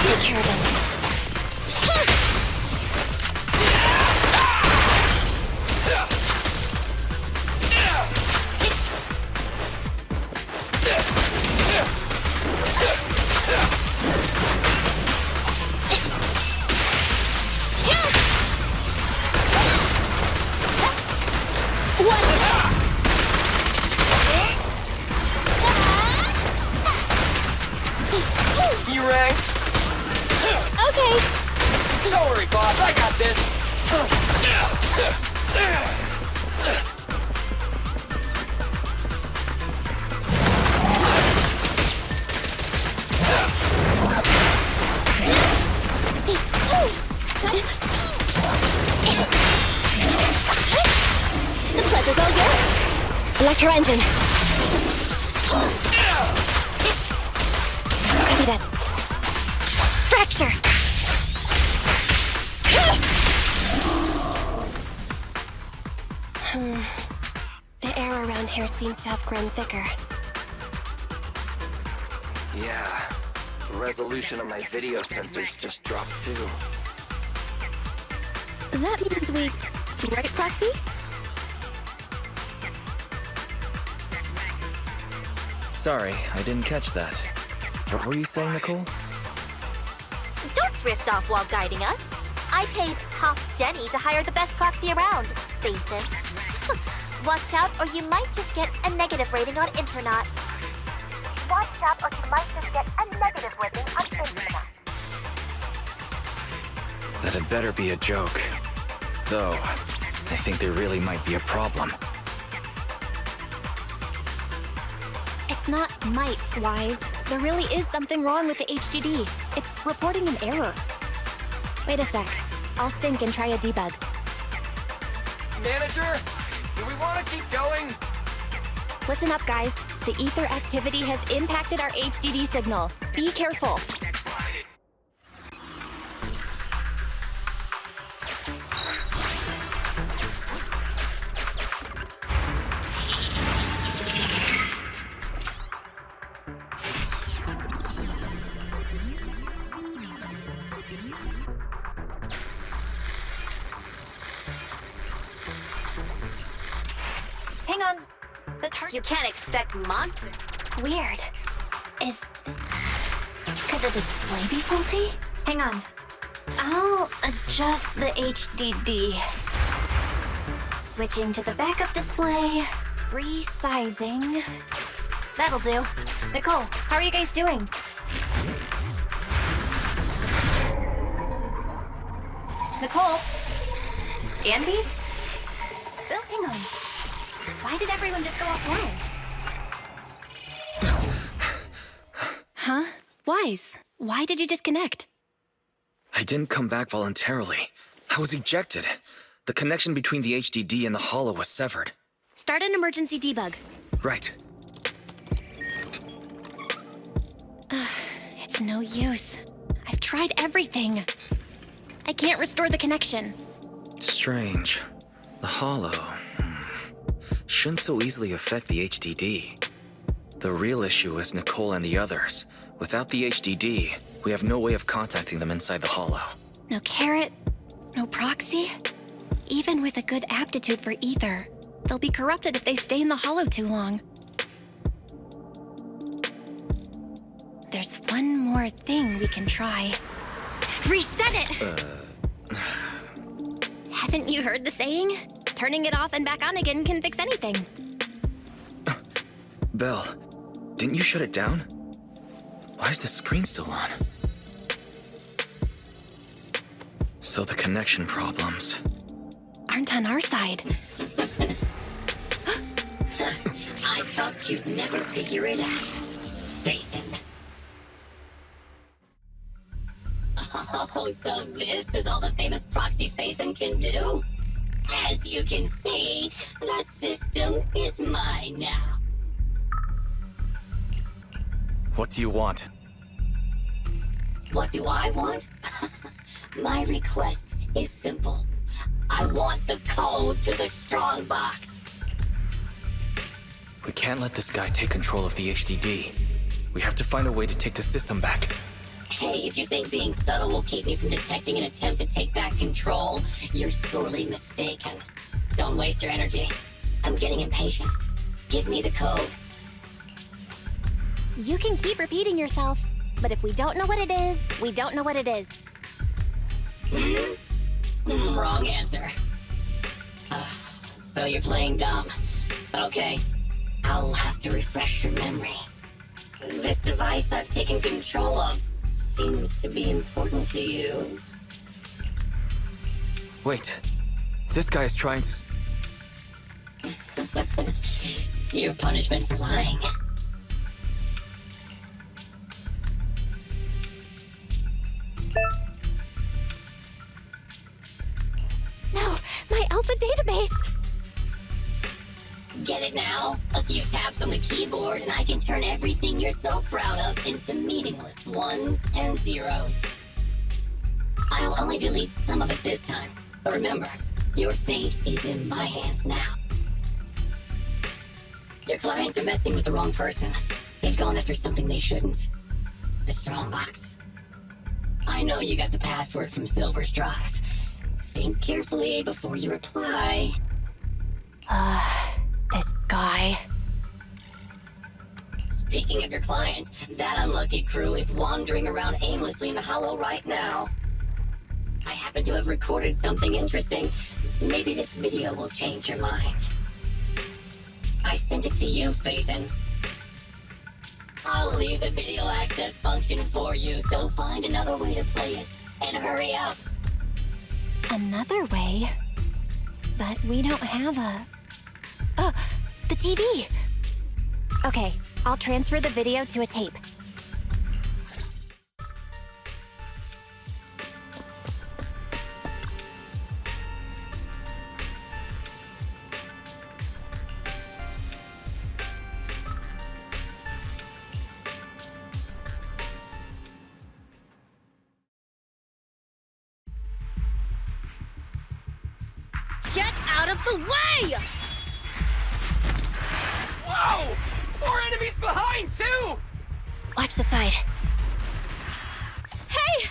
Take care of him. You rang? Okay. Don't worry, boss. I got this. The pleasure's all yours. Electro engine. Copy that. Fracture! The air around here seems to have grown thicker. Yeah, the resolution of my video sensors just dropped too. That means we... Right, Proxy? Sorry, I didn't catch that. What were you saying, Nicole? Don't drift off while guiding us. I paid Top Denny to hire the best proxy around, Phaethon. Watch out or you might just get a negative rating on Internet. Watch out or you might just get a negative rating on Internet. That had better be a joke. Though, I think there really might be a problem. It's not might, Wise. There really is something wrong with the HDD. It's reporting an error. Wait a sec. I'll sync and try a debug. Manager, do we want to keep going? Listen up, guys. The ether activity has impacted our HDD signal. Be careful. Hang on. The target. You can't expect monsters. Weird. Could the display be faulty? Hang on. I'll adjust the HDD. Switching to the backup display. Resizing. That'll do. Nicole, how are you guys doing? Nicole? Andy? Bill, hang on. Why did everyone just go offline? Huh? Wise, why did you disconnect? I didn't come back voluntarily. I was ejected. The connection between the HDD and the Hollow was severed. Start an emergency debug. Right. It's no use. I've tried everything. I can't restore the connection. Strange. The Hollow shouldn't so easily affect the HDD. The real issue is Nicole and the others. Without the HDD, we have no way of contacting them inside the Hollow. No carrot, no proxy. Even with a good aptitude for ether, they'll be corrupted if they stay in the Hollow too long. There's one more thing we can try. Reset it! Haven't you heard the saying? Turning it off and back on again can fix anything. Belle, didn't you shut it down? Why is the screen still on? So the connection problems aren't on our side. I thought you'd never figure it out, Phaethon. Oh, so this is all the famous Proxy Phaethon can do? As you can see, the system is mine now. What do you want? What do I want? My request is simple. I want the code to the strong box. We can't let this guy take control of the HDD. We have to find a way to take the system back. Hey, if you think being subtle will keep me from detecting an attempt to take back control, you're sorely mistaken. Don't waste your energy. I'm getting impatient. Give me the code. You can keep repeating yourself, but if we don't know what it is, we don't know what it is. Wrong answer. So you're playing dumb. Okay, I'll have to refresh your memory. This device I've taken control of seems to be important to you. Wait, this guy is trying to... Your punishment for lying. No, my alpha database! Get it now? A few taps on the keyboard and I can turn everything you're so proud of into meaningless ones and zeros. I'll only delete some of it this time, but remember, your fate is in my hands now. Your clients are messing with the wrong person. They've gone after something they shouldn't. The strongbox. I know you got the password from Silver's drive. Think carefully before you reply. This guy. Speaking of your clients, that unlucky crew is wandering around aimlessly in the Hollow right now. I happen to have recorded something interesting. Maybe this video will change your mind. I sent it to you, Phaethon. I'll leave the video access function for you, so find another way to play it, and hurry up. Another way? But we don't have a... Oh, the TV! Okay, I'll transfer the video to a tape. Get out of the way! Whoa! More enemies behind, too! Watch the side. Hey!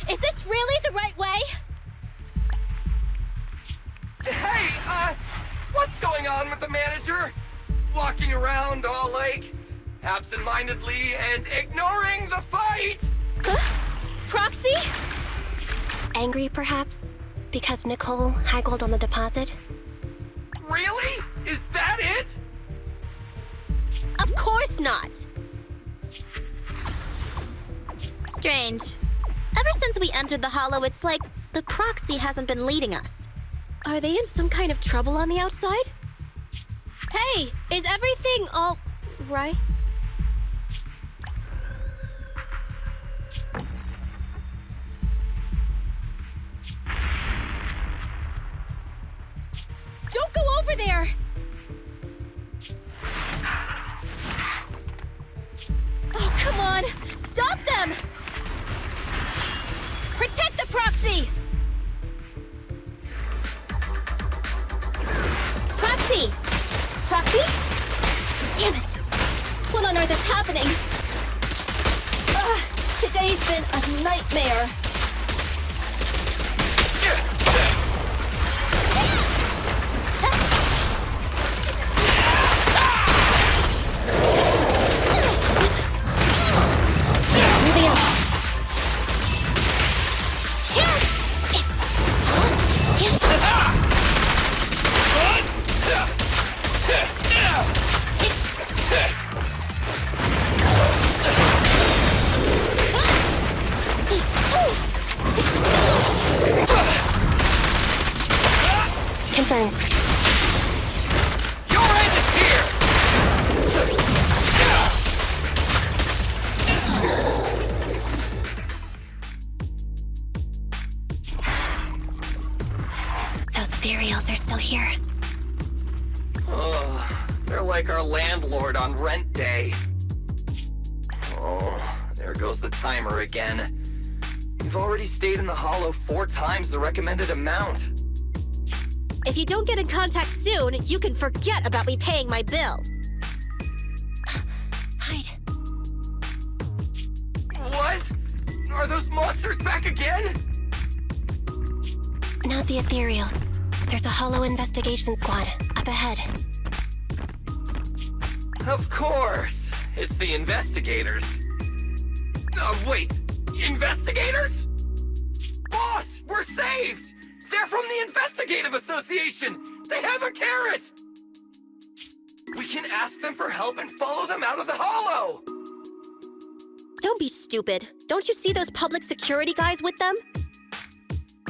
Is this really the right way? Hey, what's going on with the manager? Walking around all like, absent-mindedly and ignoring the fight! Huh? Proxy? Angry, perhaps? Because Nicole haggled on the deposit? Really? Is that it? Of course not! Strange. Ever since we entered the Hollow, it's like the Proxy hasn't been leading us. Are they in some kind of trouble on the outside? Hey, is everything all right? Don't go over there! Oh, come on! Stop them! Protect the Proxy! Proxy! Proxy? Damn it! What on earth is happening? Today's been a nightmare. Moving up. Confirmed. Your end is here! Those Ethereals are still here. Oh, they're like our landlord on rent day. Oh, there goes the timer again. You've already stayed in the Hollow 4 times the recommended amount. If you don't get in contact soon, you can forget about me paying my bill. Hide. What? Are those monsters back again? Not the Ethereals. There's a Hollow investigation squad up ahead. Of course. It's the investigators. Wait. Investigators? Boss, we're saved! They're from the Investigative Association! They have a carrot! We can ask them for help and follow them out of the Hollow! Don't be stupid. Don't you see those public security guys with them?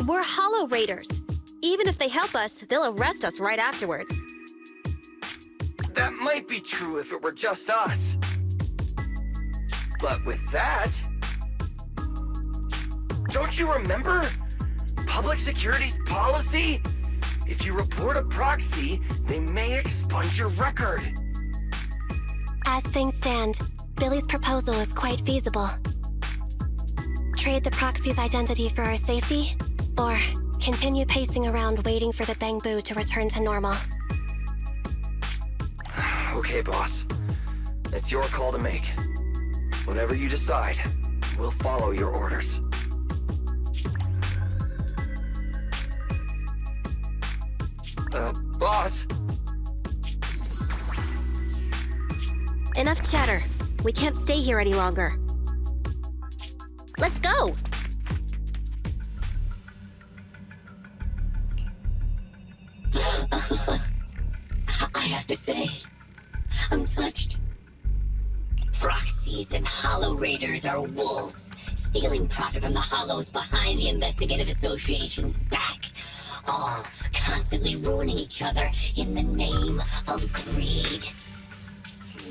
We're Hollow Raiders. Even if they help us, they'll arrest us right afterwards. That might be true if it were just us. But with that... Don't you remember? Public security's policy? If you report a proxy, they may expunge your record. As things stand, Billy's proposal is quite feasible. Trade the Proxy's identity for our safety, or continue pacing around waiting for the Bangbu to return to normal. Okay, boss. It's your call to make. Whatever you decide, we'll follow your orders. Boss? Enough chatter. We can't stay here any longer. Let's go! I have to say, I'm touched. Proxies and Hollow Raiders are wolves, stealing profit from the Hollows behind the Investigative Association's back, all constantly ruining each other in the name of greed.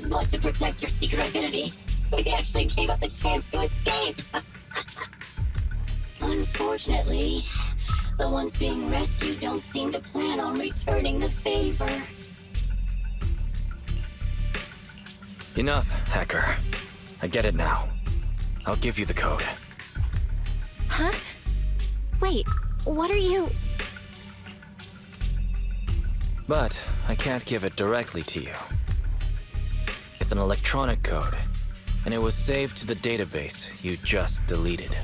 But to protect your secret identity, they actually gave up the chance to escape. Unfortunately, the ones being rescued don't seem to plan on returning the favor. Enough, hacker. I get it now. I'll give you the code. Huh? Wait, what are you... But I can't give it directly to you. It's an electronic code, and it was saved to the database you just deleted.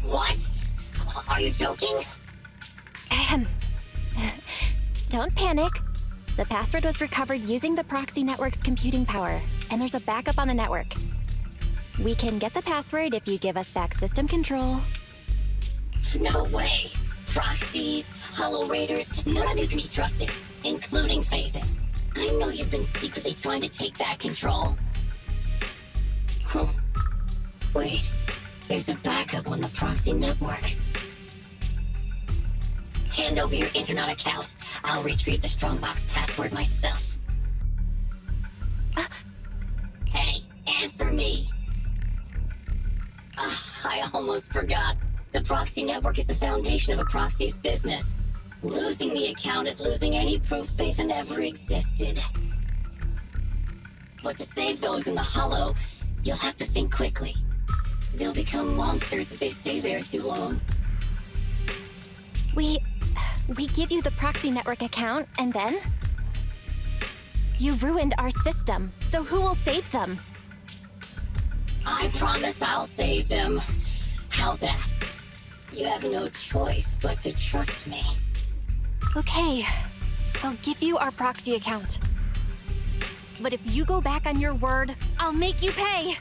What? Are you joking? Don't panic. The password was recovered using the Proxy network's computing power, and there's a backup on the network. We can get the password if you give us back system control. No way! Proxies, Hollow Raiders, none of you can be trusted, including Phaethon. I know you've been secretly trying to take back control. Huh. Wait, there's a backup on the Proxy network. Hand over your internet account. I'll retrieve the Strongbox password myself. Hey, answer me! I almost forgot. The Proxy network is the foundation of a Proxy's business. Losing the account is losing any proof Phaethon ever existed. But to save those in the Hollow, you'll have to think quickly. They'll become monsters if they stay there too long. We give you the Proxy network account, and then? You ruined our system, so who will save them? I promise I'll save them. How's that? You have no choice but to trust me. Okay, I'll give you our Proxy account. But if you go back on your word, I'll make you pay!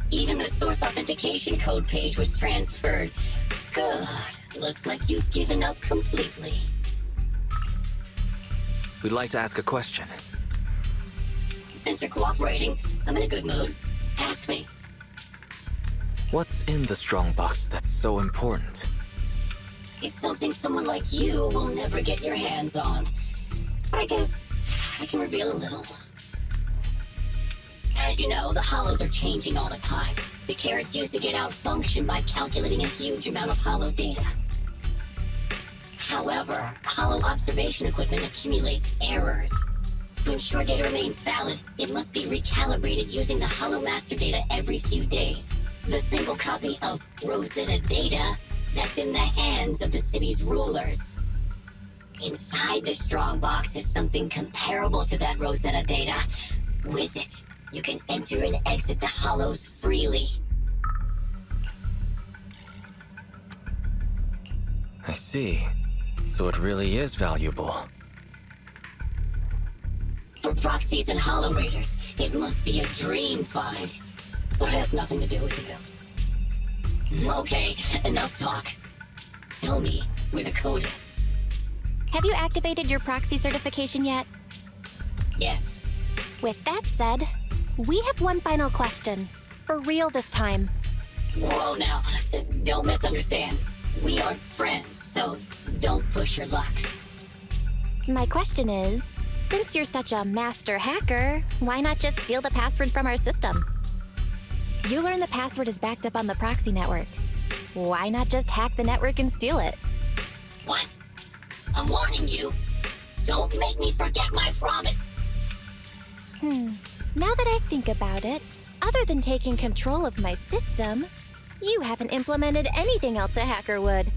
Even the source authentication code page was transferred. Good. Looks like you've given up completely. We'd like to ask a question. Since you're cooperating, I'm in a good mood. Ask me. What's in the Strongbox that's so important? It's something someone like you will never get your hands on. But I guess I can reveal a little. As you know, the Hollows are changing all the time. The carrots used to get out function by calculating a huge amount of Hollow data. However, Hollow observation equipment accumulates errors. To ensure data remains valid, it must be recalibrated using the Hollow master data every few days. The single copy of Rosetta data that's in the hands of the city's rulers. Inside the Strongbox is something comparable to that Rosetta data. With it, you can enter and exit the Hollows freely. I see. So it really is valuable. For Proxies and Hollow Raiders, it must be a dream find. But it has nothing to do with you. Okay, enough talk. Tell me where the code is. Have you activated your Proxy certification yet? Yes. With that said, we have one final question. For real this time. Whoa now, don't misunderstand. We aren't friends, so don't push your luck. My question is, since you're such a master hacker, why not just steal the password from our system? You learn the password is backed up on the Proxy network. Why not just hack the network and steal it? What? I'm warning you. Don't make me forget my promise. Now that I think about it, other than taking control of my system, you haven't implemented anything else a hacker would.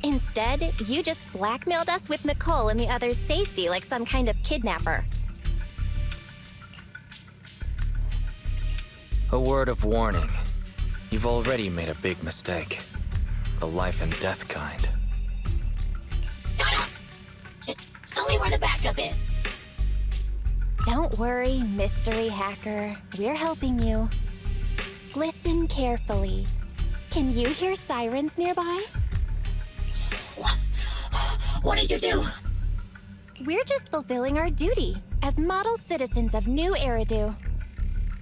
Instead, you just blackmailed us with Nicole and the others' safety like some kind of kidnapper. A word of warning. You've already made a big mistake. The life and death kind. Shut up! holdup is. Don't worry, mystery hacker. We're helping you. Listen carefully. Can you hear sirens nearby? What did you do? We're just fulfilling our duty as model citizens of New Eridu.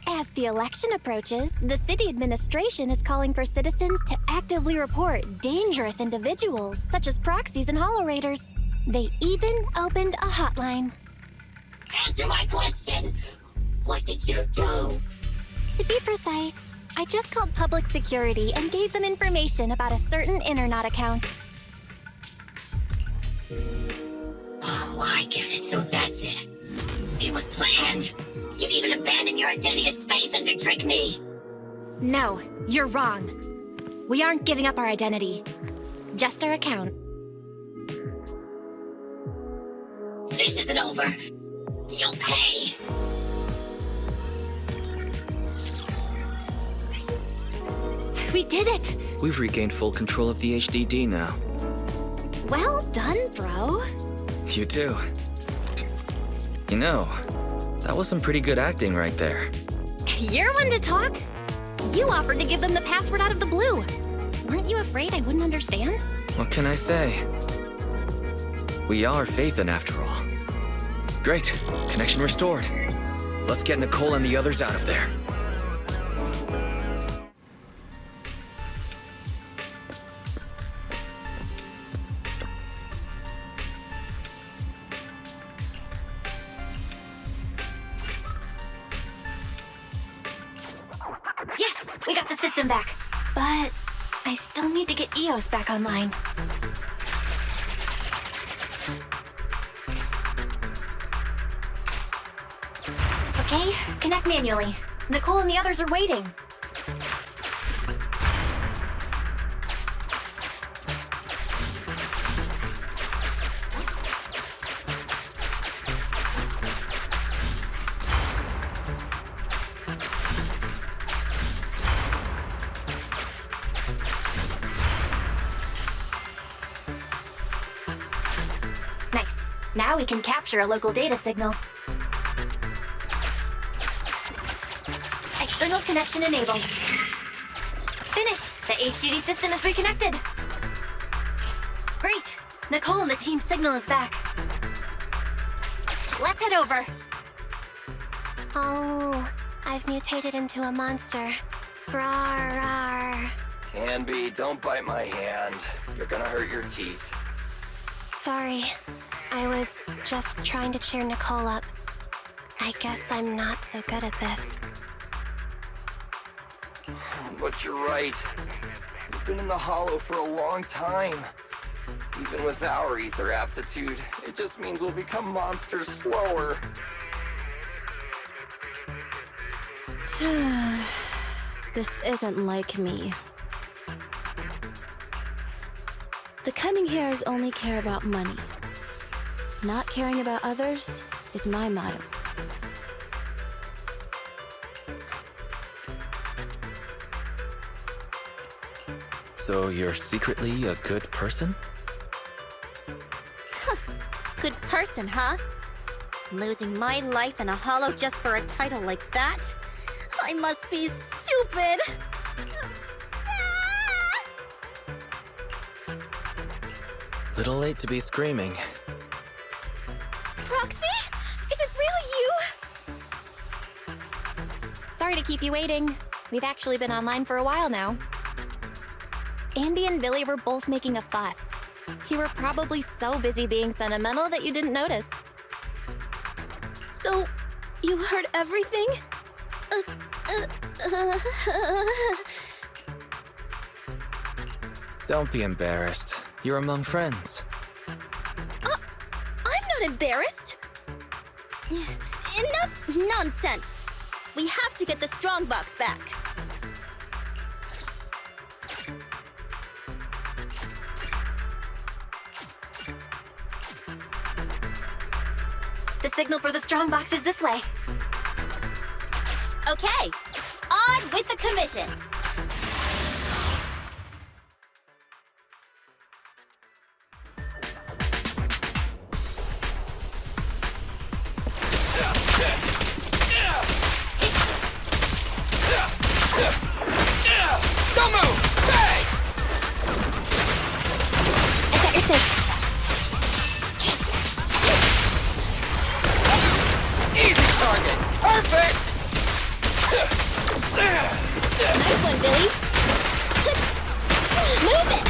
As the election approaches, the city administration is calling for citizens to actively report dangerous individuals such as proxies and holo raiders. They even opened a hotline. Answer my question! What did you do? To be precise, I just called public security and gave them information about a certain Internet account. Oh, I get it, so that's it. It was planned. You'd even abandon your identity as Phaethon to trick me. No, you're wrong. We aren't giving up our identity. Just our account. This isn't over. You'll pay. We did it! We've regained full control of the HDD now. Well done, bro. You too. You know, that was some pretty good acting right there. You're one to talk. You offered to give them the password out of the blue. Weren't you afraid I wouldn't understand? What can I say? We are Phaethon after all. Great, connection restored. Let's get Nicole and the others out of there. Yes, we got the system back. But I still need to get EOS back online. Okay, connect manually. Nicole and the others are waiting. Nice. Now we can capture a local data signal. External connection enabled. Finished! The HDD system is reconnected. Great! Nicole and the team's signal is back. Let's head over. Oh, I've mutated into a monster. Rawr, rawr. Hanby, don't bite my hand. You're gonna hurt your teeth. Sorry. I was just trying to cheer Nicole up. I guess I'm not so good at this. But you're right. We've been in the hollow for a long time. Even with our ether aptitude, it just means we'll become monsters slower. This isn't like me. The cunning hairs only care about money. Not caring about others is my motto. So you're secretly a good person? Good person, huh? Losing my life in a hollow just for a title like that? I must be stupid! Little late to be screaming. Proxy? Is it really you? Sorry to keep you waiting. We've actually been online for a while now. Andy and Billy were both making a fuss. You were probably so busy being sentimental that you didn't notice. So, you heard everything? Don't be embarrassed. You're among friends. I'm not embarrassed! Enough nonsense! We have to get the strongbox back. The signal for the strongbox is this way. Okay, on with the commission. Perfect! Nice one, Billy. Move it!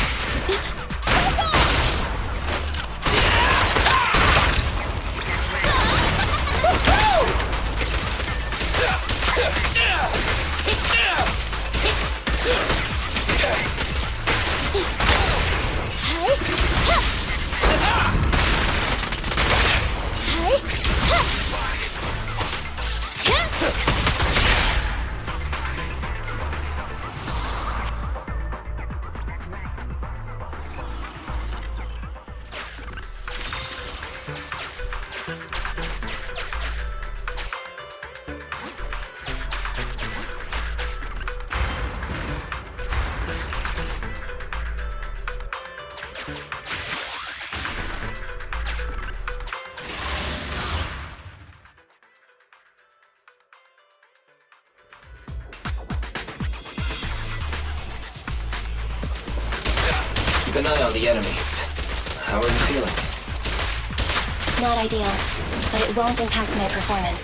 Keep an eye on the enemies. How are you feeling? Not ideal, but it won't impact my performance.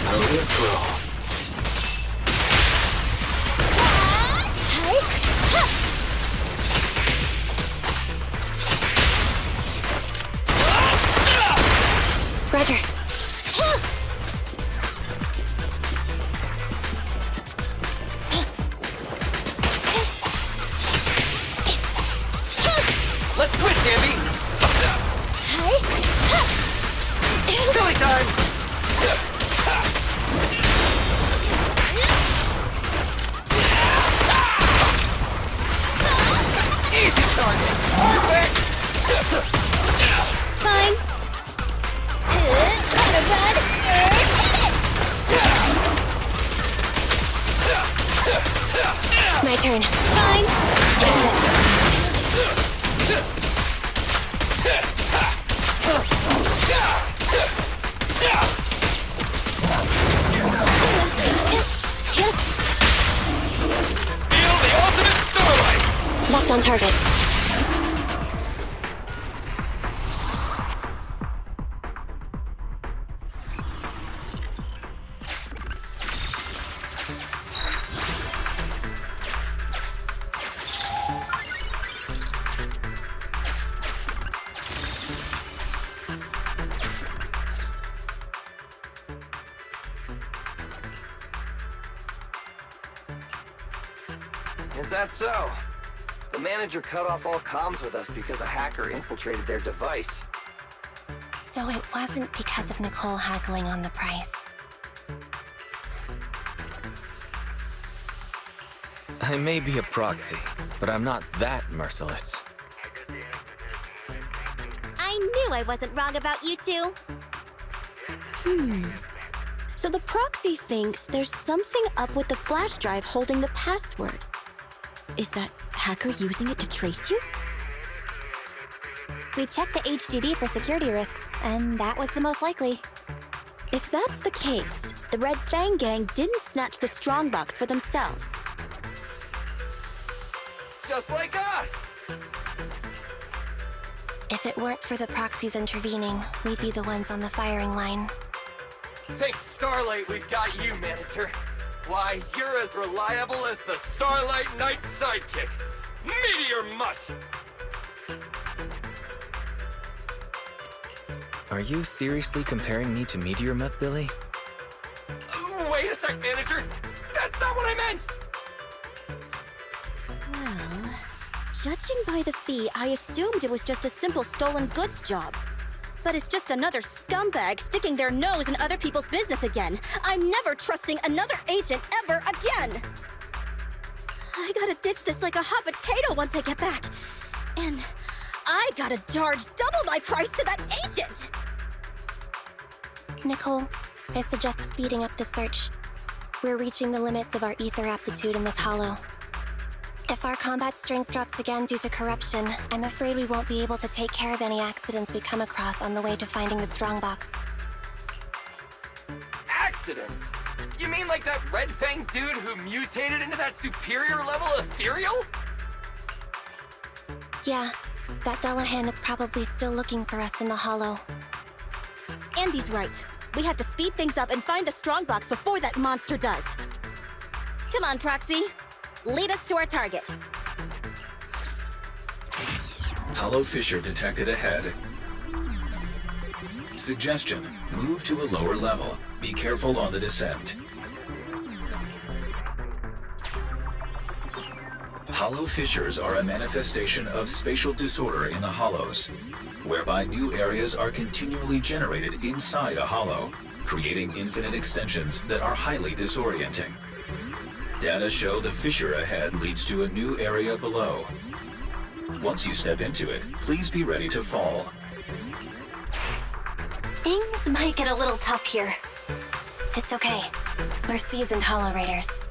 Only a pro. Roger. Let's switch, Andy! Billy time! Easy target! Perfect! Fine. Gotta run or My turn. Fine. Feel the ultimate starlight! Locked on target. Is that so? The manager cut off all comms with us because a hacker infiltrated their device. So it wasn't because of Nicole haggling on the price. I may be a proxy, but I'm not that merciless. I knew I wasn't wrong about you two. So the proxy thinks there's something up with the flash drive holding the password. Is that hacker using it to trace you? We checked the HDD for security risks, and that was the most likely. If that's the case, the Red Fang gang didn't snatch the strongbox for themselves. Just like us! If it weren't for the proxies intervening, we'd be the ones on the firing line. Thanks, Starlight, we've got you, manager. Why, you're as reliable as the Starlight Knight's sidekick, Meteor Mutt! Are you seriously comparing me to Meteor Mutt, Billy? Wait a sec, manager! That's not what I meant! Well, judging by the fee, I assumed it was just a simple stolen goods job. But it's just another scumbag sticking their nose in other people's business again. I'm never trusting another agent ever again! I gotta ditch this like a hot potato once I get back. And I gotta charge double my price to that agent! Nicole, I suggest speeding up the search. We're reaching the limits of our ether aptitude in this hollow. If our combat strength drops again due to corruption, I'm afraid we won't be able to take care of any accidents we come across on the way to finding the strongbox. Accidents? You mean like that Red Fang dude who mutated into that superior level Ethereal? Yeah, that Dullahan is probably still looking for us in the hollow. Andy's right. We have to speed things up and find the strongbox before that monster does. Come on, Proxy. Lead us to our target. Hollow fissure detected ahead. Suggestion: move to a lower level. Be careful on the descent. Hollow fissures are a manifestation of spatial disorder in the hollows, whereby new areas are continually generated inside a hollow, creating infinite extensions that are highly disorienting. Data show the fissure ahead leads to a new area below. Once you step into it, please be ready to fall. Things might get a little tough here. It's okay. We're seasoned Hollow Raiders.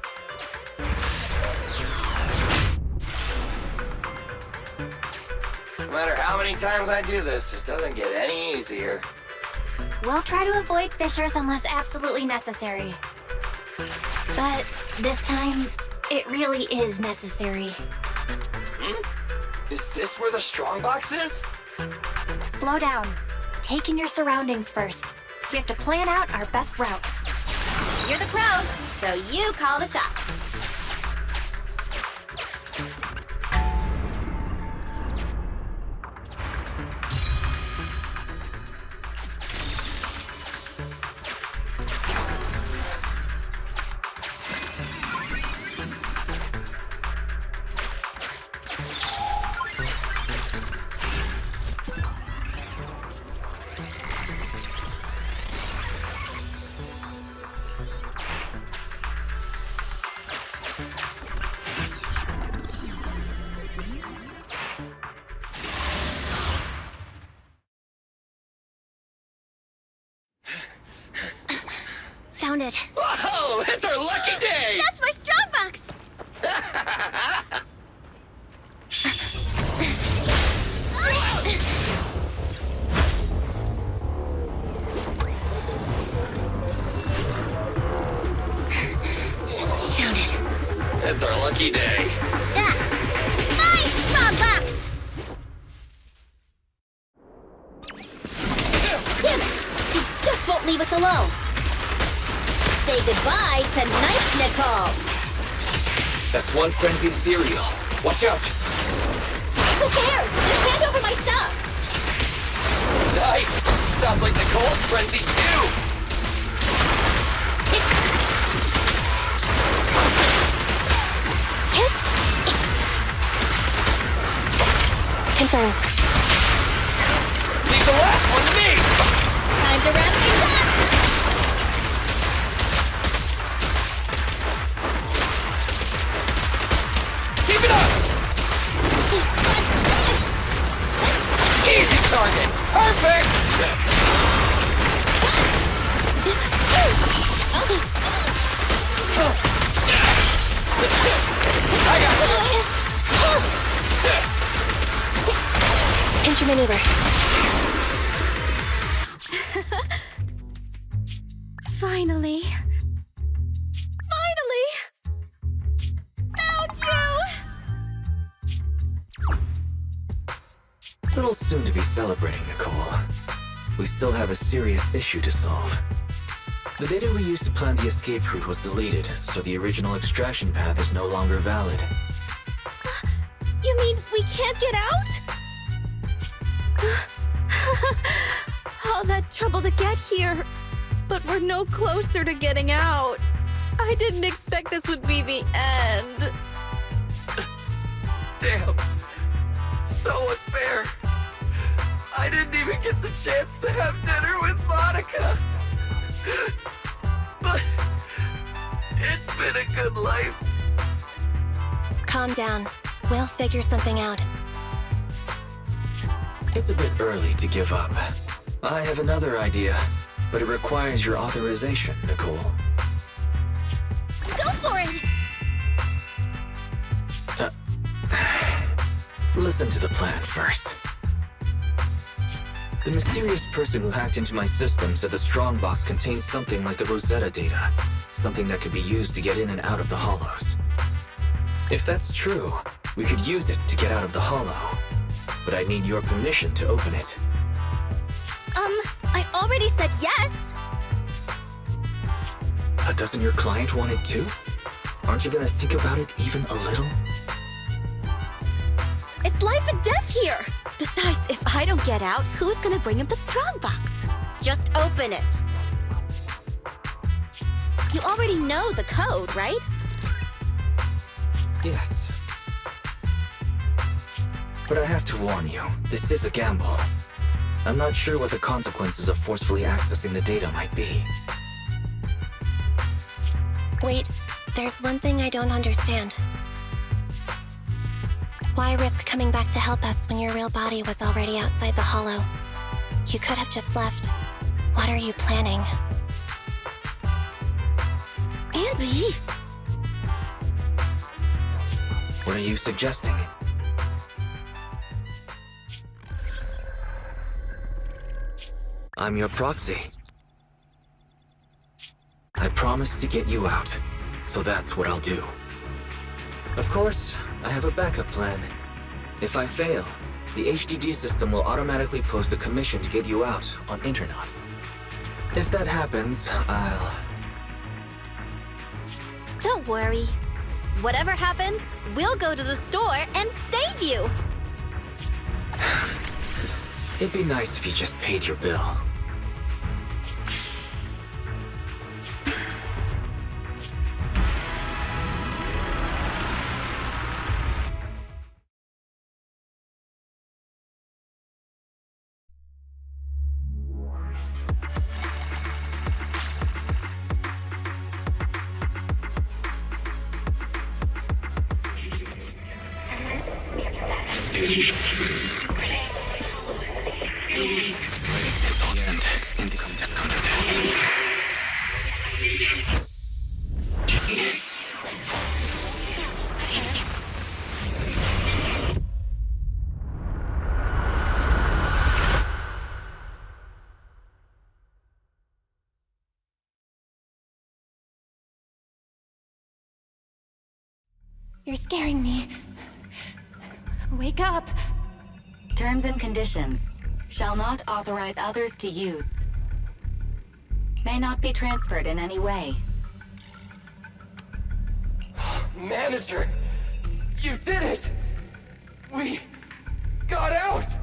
No matter how many times I do this, it doesn't get any easier. We'll try to avoid fissures unless absolutely necessary. But this time, it really is necessary. Is this where the strongbox is? Slow down. Take in your surroundings first. We have to plan out our best route. You're the pro, so you call the shots. Found it. Whoa! It's our lucky day! That's my strongbox! Found it. It's our lucky day. That's my strongbox! Damn it! He just won't leave us alone! Say goodbye to Nice Nicole! That's one frenzied Ethereal. Watch out! Who cares? Just hand over my stuff! Nice! Sounds like Nicole's frenzied too! Confirmed. Leave the last one to me! Time to wrap things up! Keep it up! Easy target! Perfect! I got it! Entry maneuver. Finally. Finally! Found you! Little soon to be celebrating, Nicole. We still have a serious issue to solve. The data we used to plan the escape route was deleted, so the original extraction path is no longer valid. You mean we can't get out? All that trouble to get here, but we're no closer to getting out. I didn't expect this would be the end. Damn. So unfair. I didn't even get the chance to have dinner with Monica. But it's been a good life. Calm down. We'll figure something out. It's a bit early to give up. I have another idea, but it requires your authorization, Nicole. Go for it! Listen to the plan first. The mysterious person who hacked into my system said the strongbox contains something like the Rosetta data, something that could be used to get in and out of the hollows. If that's true, we could use it to get out of the hollow, but I need your permission to open it. I already said yes. But doesn't your client want it too? Aren't you gonna think about it even a little? It's life and death here! Besides, if I don't get out, who's gonna bring him the strongbox? Just open it. You already know the code, right? Yes. But I have to warn you, this is a gamble. I'm not sure what the consequences of forcefully accessing the data might be. Wait, there's one thing I don't understand. Why risk coming back to help us when your real body was already outside the hollow? You could have just left. What are you planning? Andy! What are you suggesting? I'm your proxy. I promised to get you out, so that's what I'll do. Of course, I have a backup plan. If I fail, the HDD system will automatically post a commission to get you out on Internet. If that happens, I'll... Don't worry. Whatever happens, we'll go to the store and save you! It'd be nice if you just paid your bill. You're scaring me. Wake up! Terms and conditions. Shall not authorize others to use. May not be transferred in any way. Manager! You did it! We got out!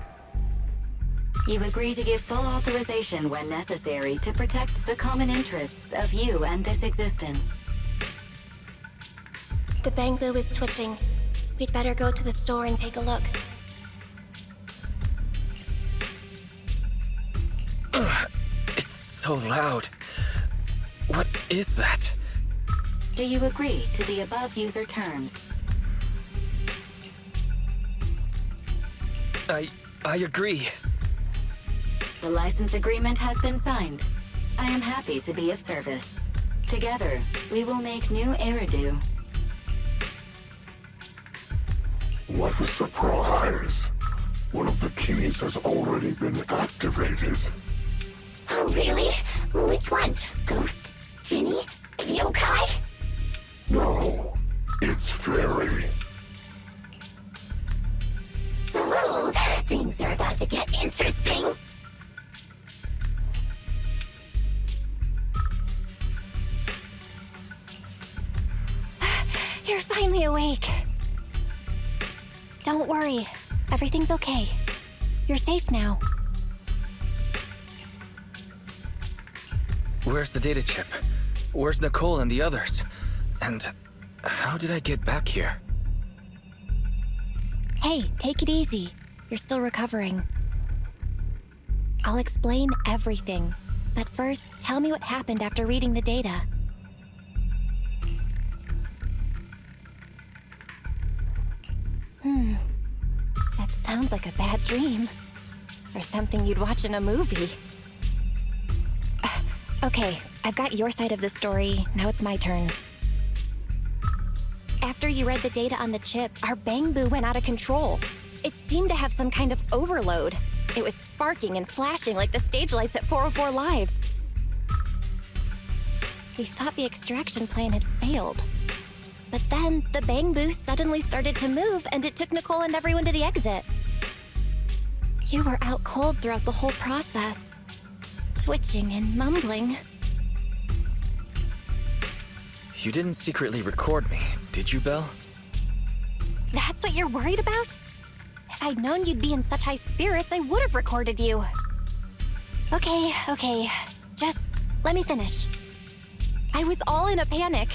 You agree to give full authorization when necessary to protect the common interests of you and this existence. The bamboo is twitching. We'd better go to the store and take a look. It's so loud. What is that? Do you agree to the above user terms? I agree. The license agreement has been signed. I am happy to be of service. Together, we will make new Eridu. What a surprise! One of the keys has already been activated. Oh, really? Which one? Ghost? Genie? Yokai? No, it's Fairy. Ooh, things are about to get interesting. You're finally awake. Don't worry. Everything's okay. You're safe now. Where's the data chip? Where's Nicole and the others? And how did I get back here? Hey, take it easy. You're still recovering. I'll explain everything. But first, tell me what happened after reading the data. That sounds like a bad dream. Or something you'd watch in a movie. Okay, I've got your side of the story. Now it's my turn. After you read the data on the chip, our bamboo went out of control. It seemed to have some kind of overload. It was sparking and flashing like the stage lights at 404 Live. We thought the extraction plan had failed. But then, the bamboo suddenly started to move, and it took Nicole and everyone to the exit. You were out cold throughout the whole process, twitching and mumbling. You didn't secretly record me, did you, Belle? That's what you're worried about? If I'd known you'd be in such high spirits, I would have recorded you. Okay. Just let me finish. I was all in a panic.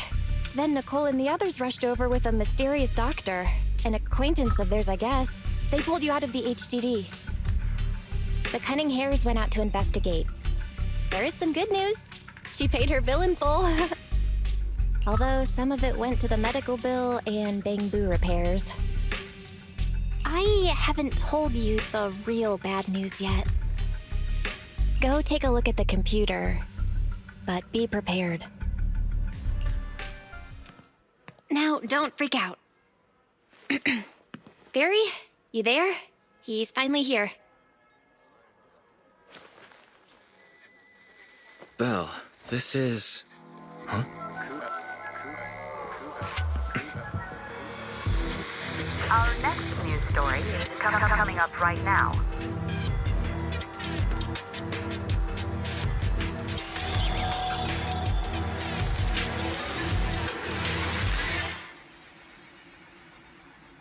Then Nicole and the others rushed over with a mysterious doctor. An acquaintance of theirs, I guess. They pulled you out of the HDD. The Cunning Hares went out to investigate. There is some good news. She paid her bill in full. Although some of it went to the medical bill and bamboo repairs. I haven't told you the real bad news yet. Go take a look at the computer, but be prepared. Now, don't freak out. Barry, you there? He's finally here. Belle, this is... Huh? Our next news story is coming up right now.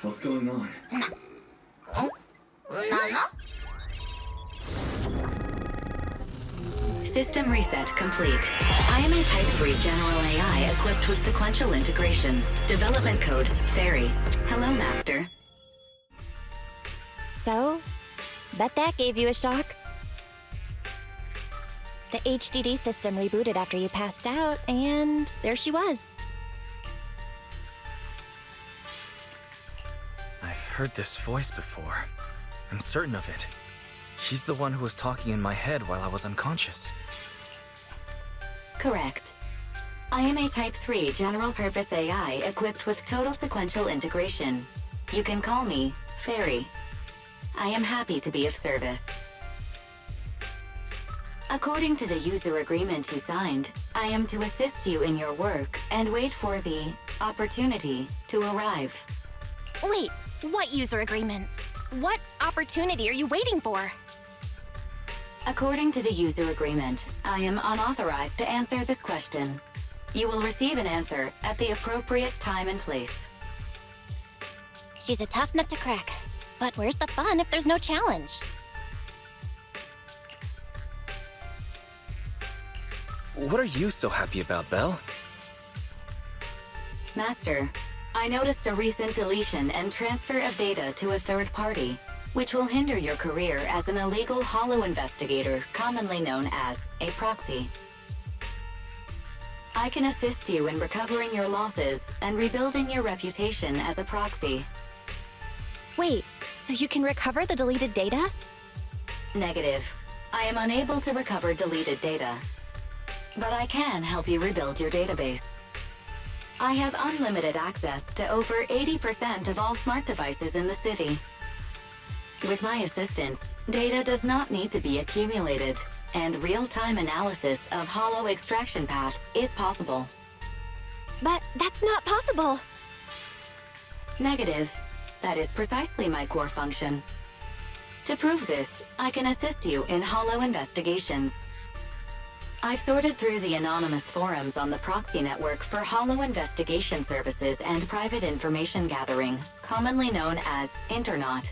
What's going on? System reset complete. I am a Type 3 General AI equipped with sequential integration. Development code, Fairy. Hello, Master. So, bet that gave you a shock. The HDD system rebooted after you passed out, and there she was. I've heard this voice before. I'm certain of it. She's the one who was talking in my head while I was unconscious. Correct. I am a Type 3 general-purpose AI equipped with total sequential integration. You can call me Fairy. I am happy to be of service. According to the user agreement you signed, I am to assist you in your work and wait for the opportunity to arrive. Wait, what user agreement? What opportunity are you waiting for? According to the user agreement, I am unauthorized to answer this question. You will receive an answer at the appropriate time and place. She's a tough nut to crack. But where's the fun if there's no challenge? What are you so happy about, Belle? Master, I noticed a recent deletion and transfer of data to a third party, which will hinder your career as an illegal holo investigator, commonly known as a proxy. I can assist you in recovering your losses and rebuilding your reputation as a proxy. Wait, so you can recover the deleted data? Negative. I am unable to recover deleted data. But I can help you rebuild your database. I have unlimited access to over 80% of all smart devices in the city. With my assistance, data does not need to be accumulated, and real-time analysis of holo extraction paths is possible. But that's not possible! Negative. That is precisely my core function. To prove this, I can assist you in holo investigations. I've sorted through the anonymous forums on the Proxy network for holo investigation services and private information gathering, commonly known as Internaut,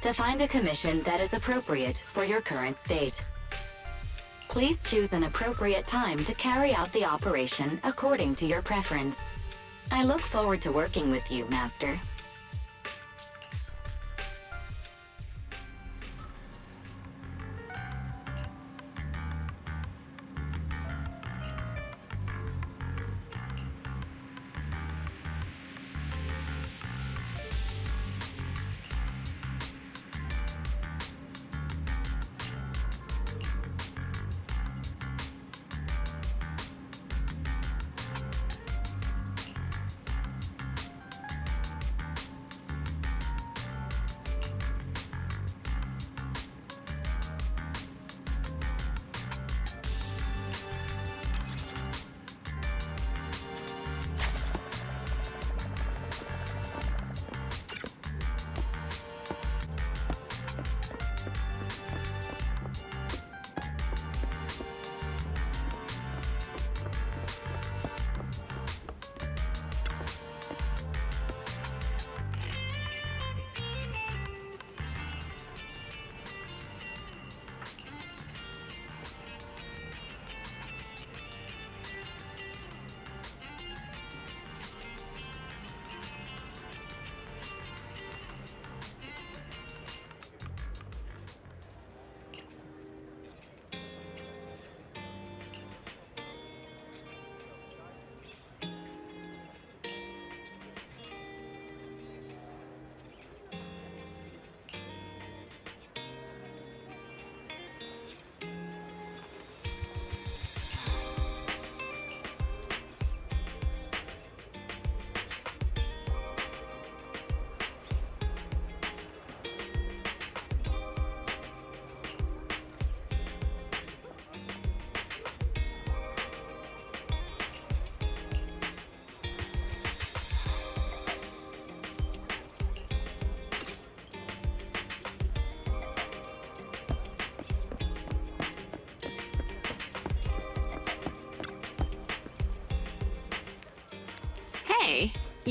to find a commission that is appropriate for your current state. Please choose an appropriate time to carry out the operation according to your preference. I look forward to working with you, Master.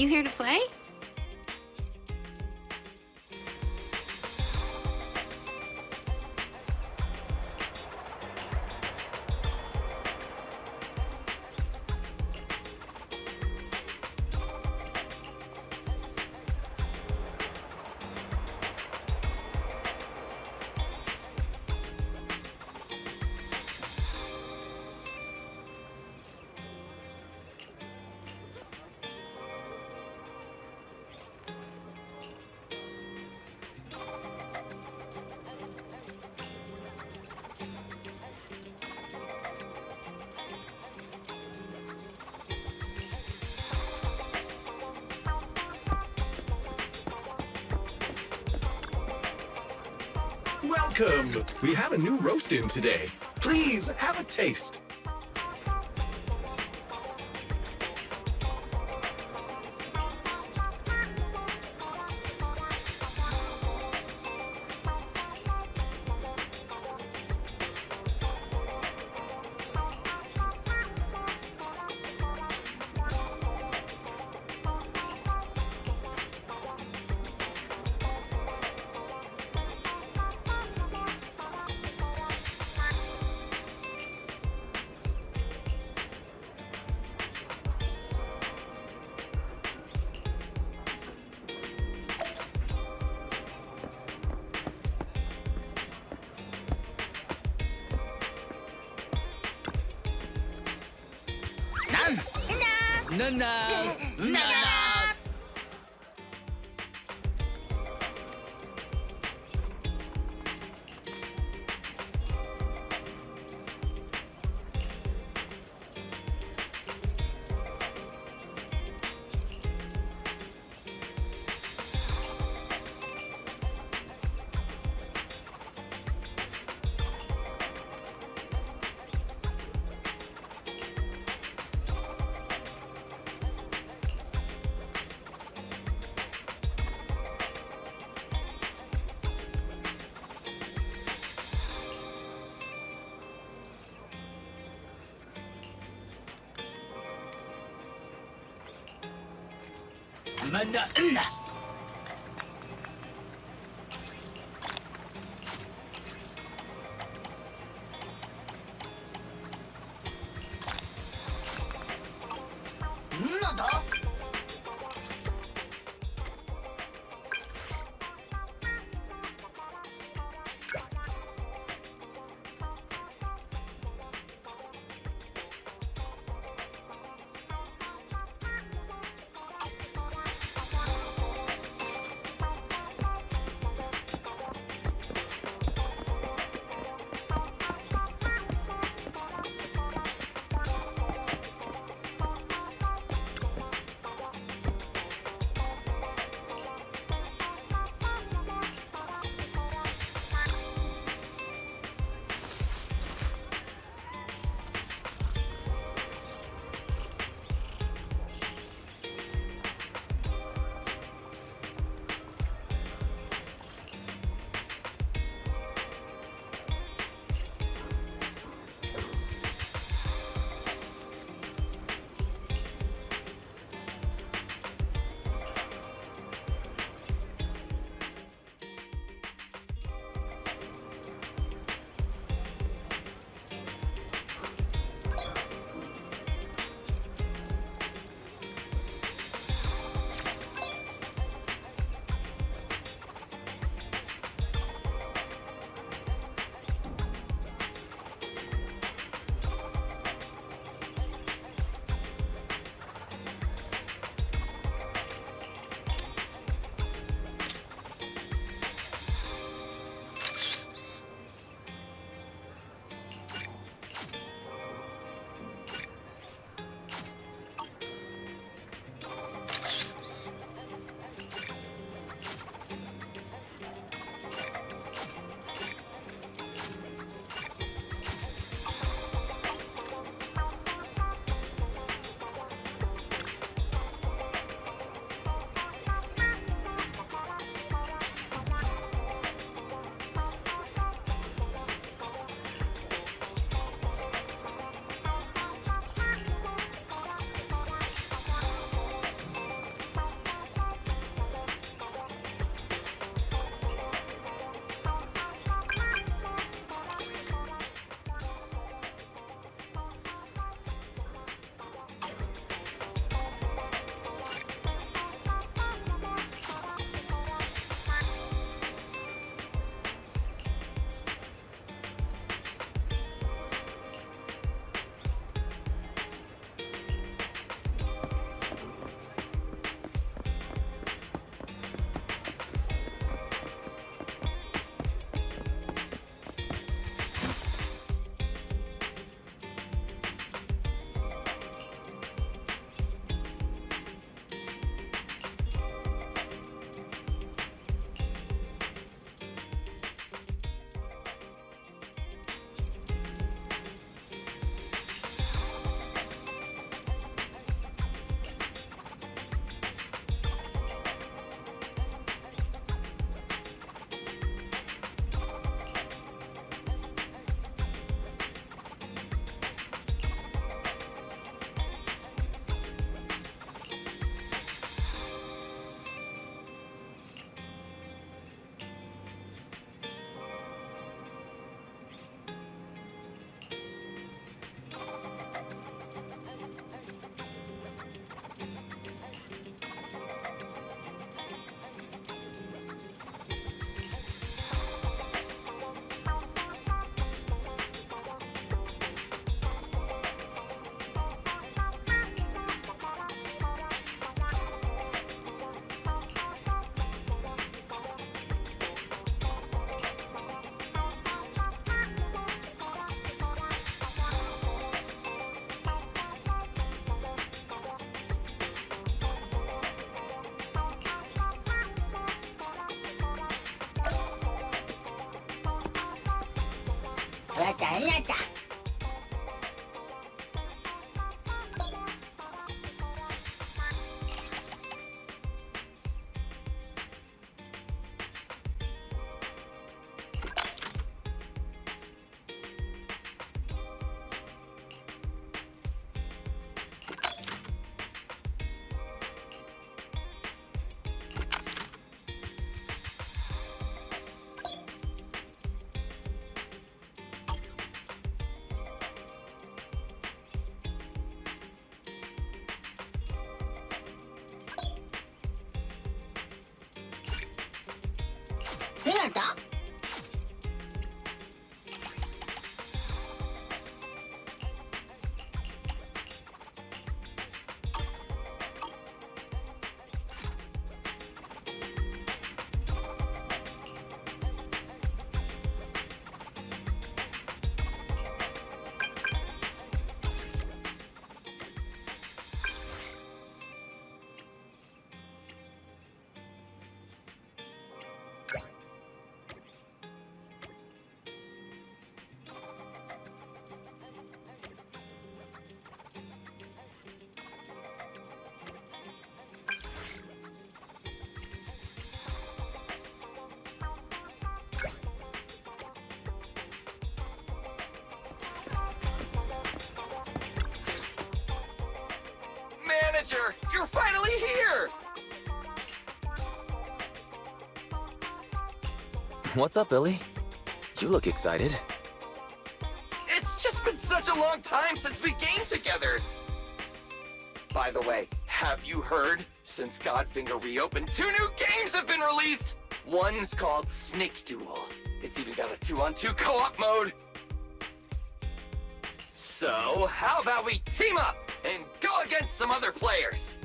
You here to play? Welcome! We have a new roast in today. Please have a taste. Manager, you're finally here! What's up, Billy? You look excited. It's just been such a long time since we gamed together! By the way, have you heard? Since Godfinger reopened, 2 new games have been released! One's called Snake Duel. It's even got a 2-on-2 co-op mode. So, how about we team up and go against some other players?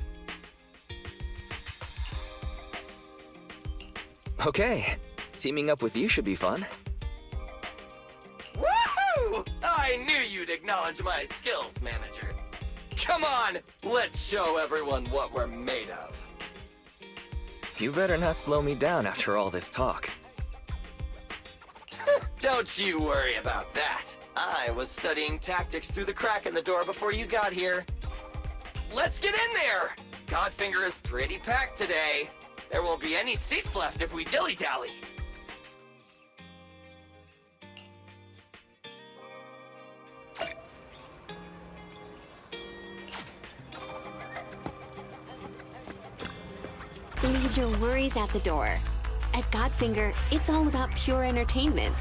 Okay, teaming up with you should be fun. Woohoo! I knew you'd acknowledge my skills, manager. Come on, let's show everyone what we're made of. You better not slow me down after all this talk. Don't you worry about that. I was studying tactics through the crack in the door before you got here. Let's get in there! Godfinger is pretty packed today. There won't be any seats left if we dilly-dally. Leave your worries at the door. At Godfinger, it's all about pure entertainment.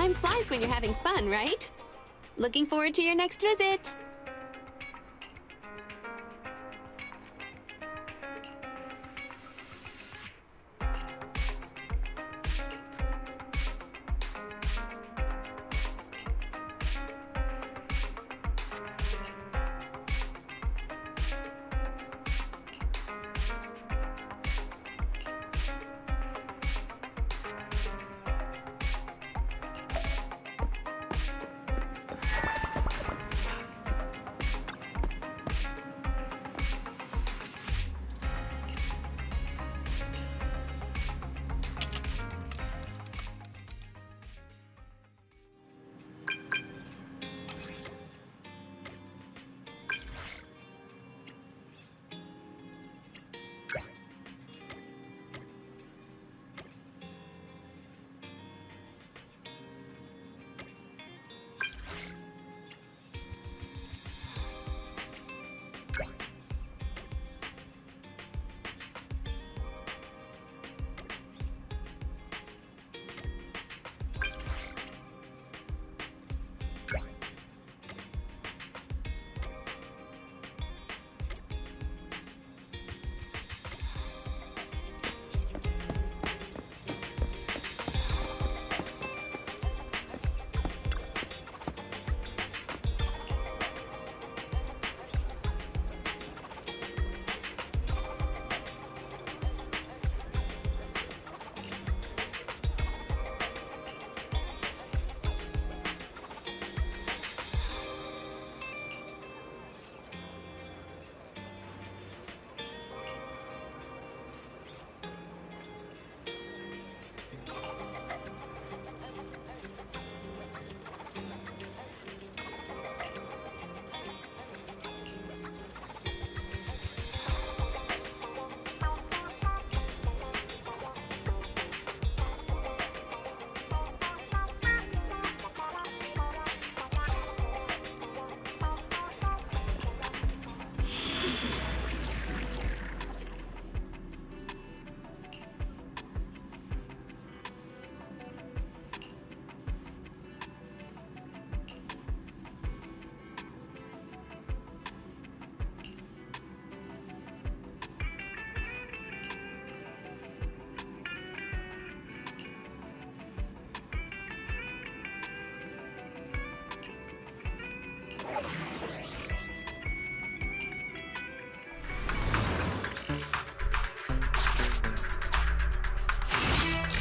Time flies when you're having fun, right? Looking forward to your next visit.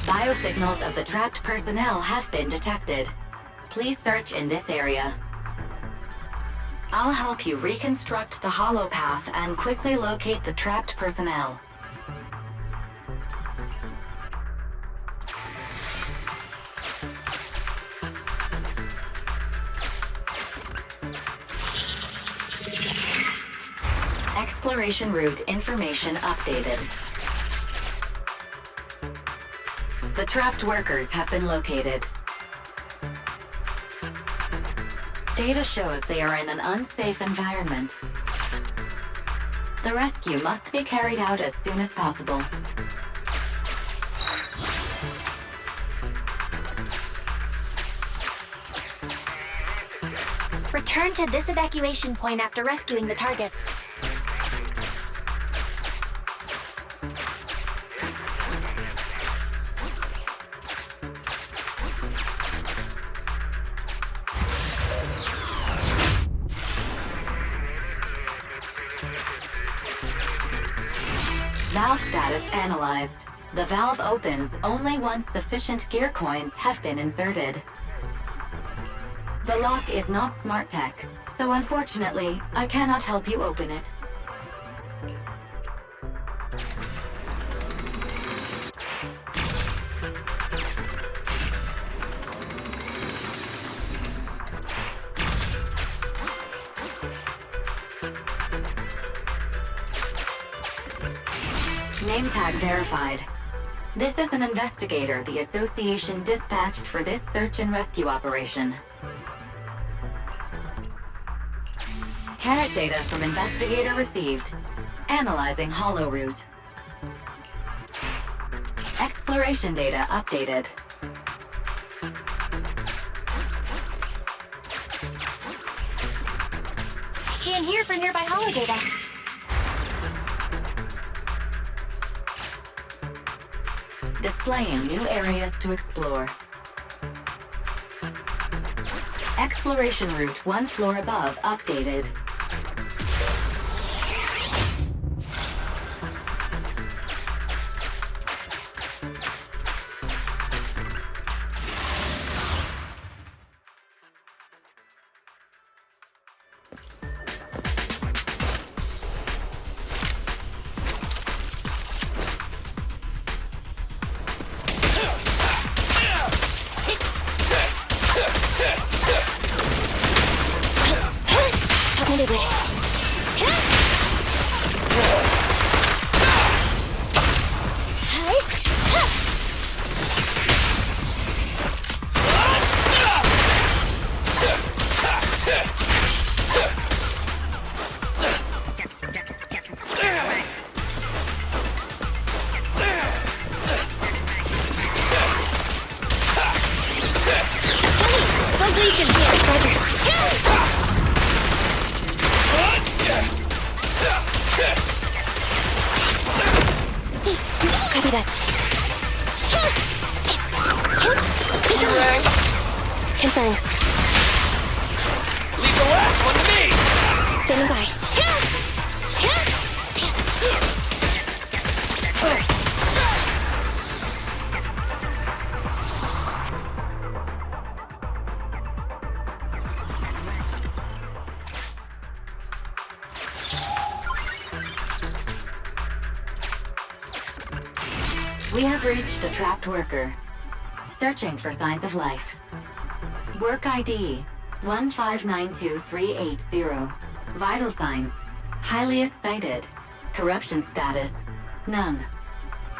Biosignals of the trapped personnel have been detected. Please search in this area. I'll help you reconstruct the hollow path and quickly locate the trapped personnel. Exploration route information updated. The trapped workers have been located. Data shows they are in an unsafe environment. The rescue must be carried out as soon as possible. Return to this evacuation point after rescuing the targets. Valve status analyzed. The valve opens only once sufficient gear coins have been inserted. The lock is not smart tech, so unfortunately, I cannot help you open it. Name tag verified. This is an investigator the Association dispatched for this search and rescue operation. Carrot data from investigator received. Analyzing hollow route. Exploration data updated. scan here for nearby holo data. Displaying new areas to explore. Exploration route 1 floor above updated. Confirmed. Leave the last one to me! Standing by. We have reached a trapped worker. Searching for signs of life. Work ID 1592380. Vital signs: highly excited. Corruption status: none.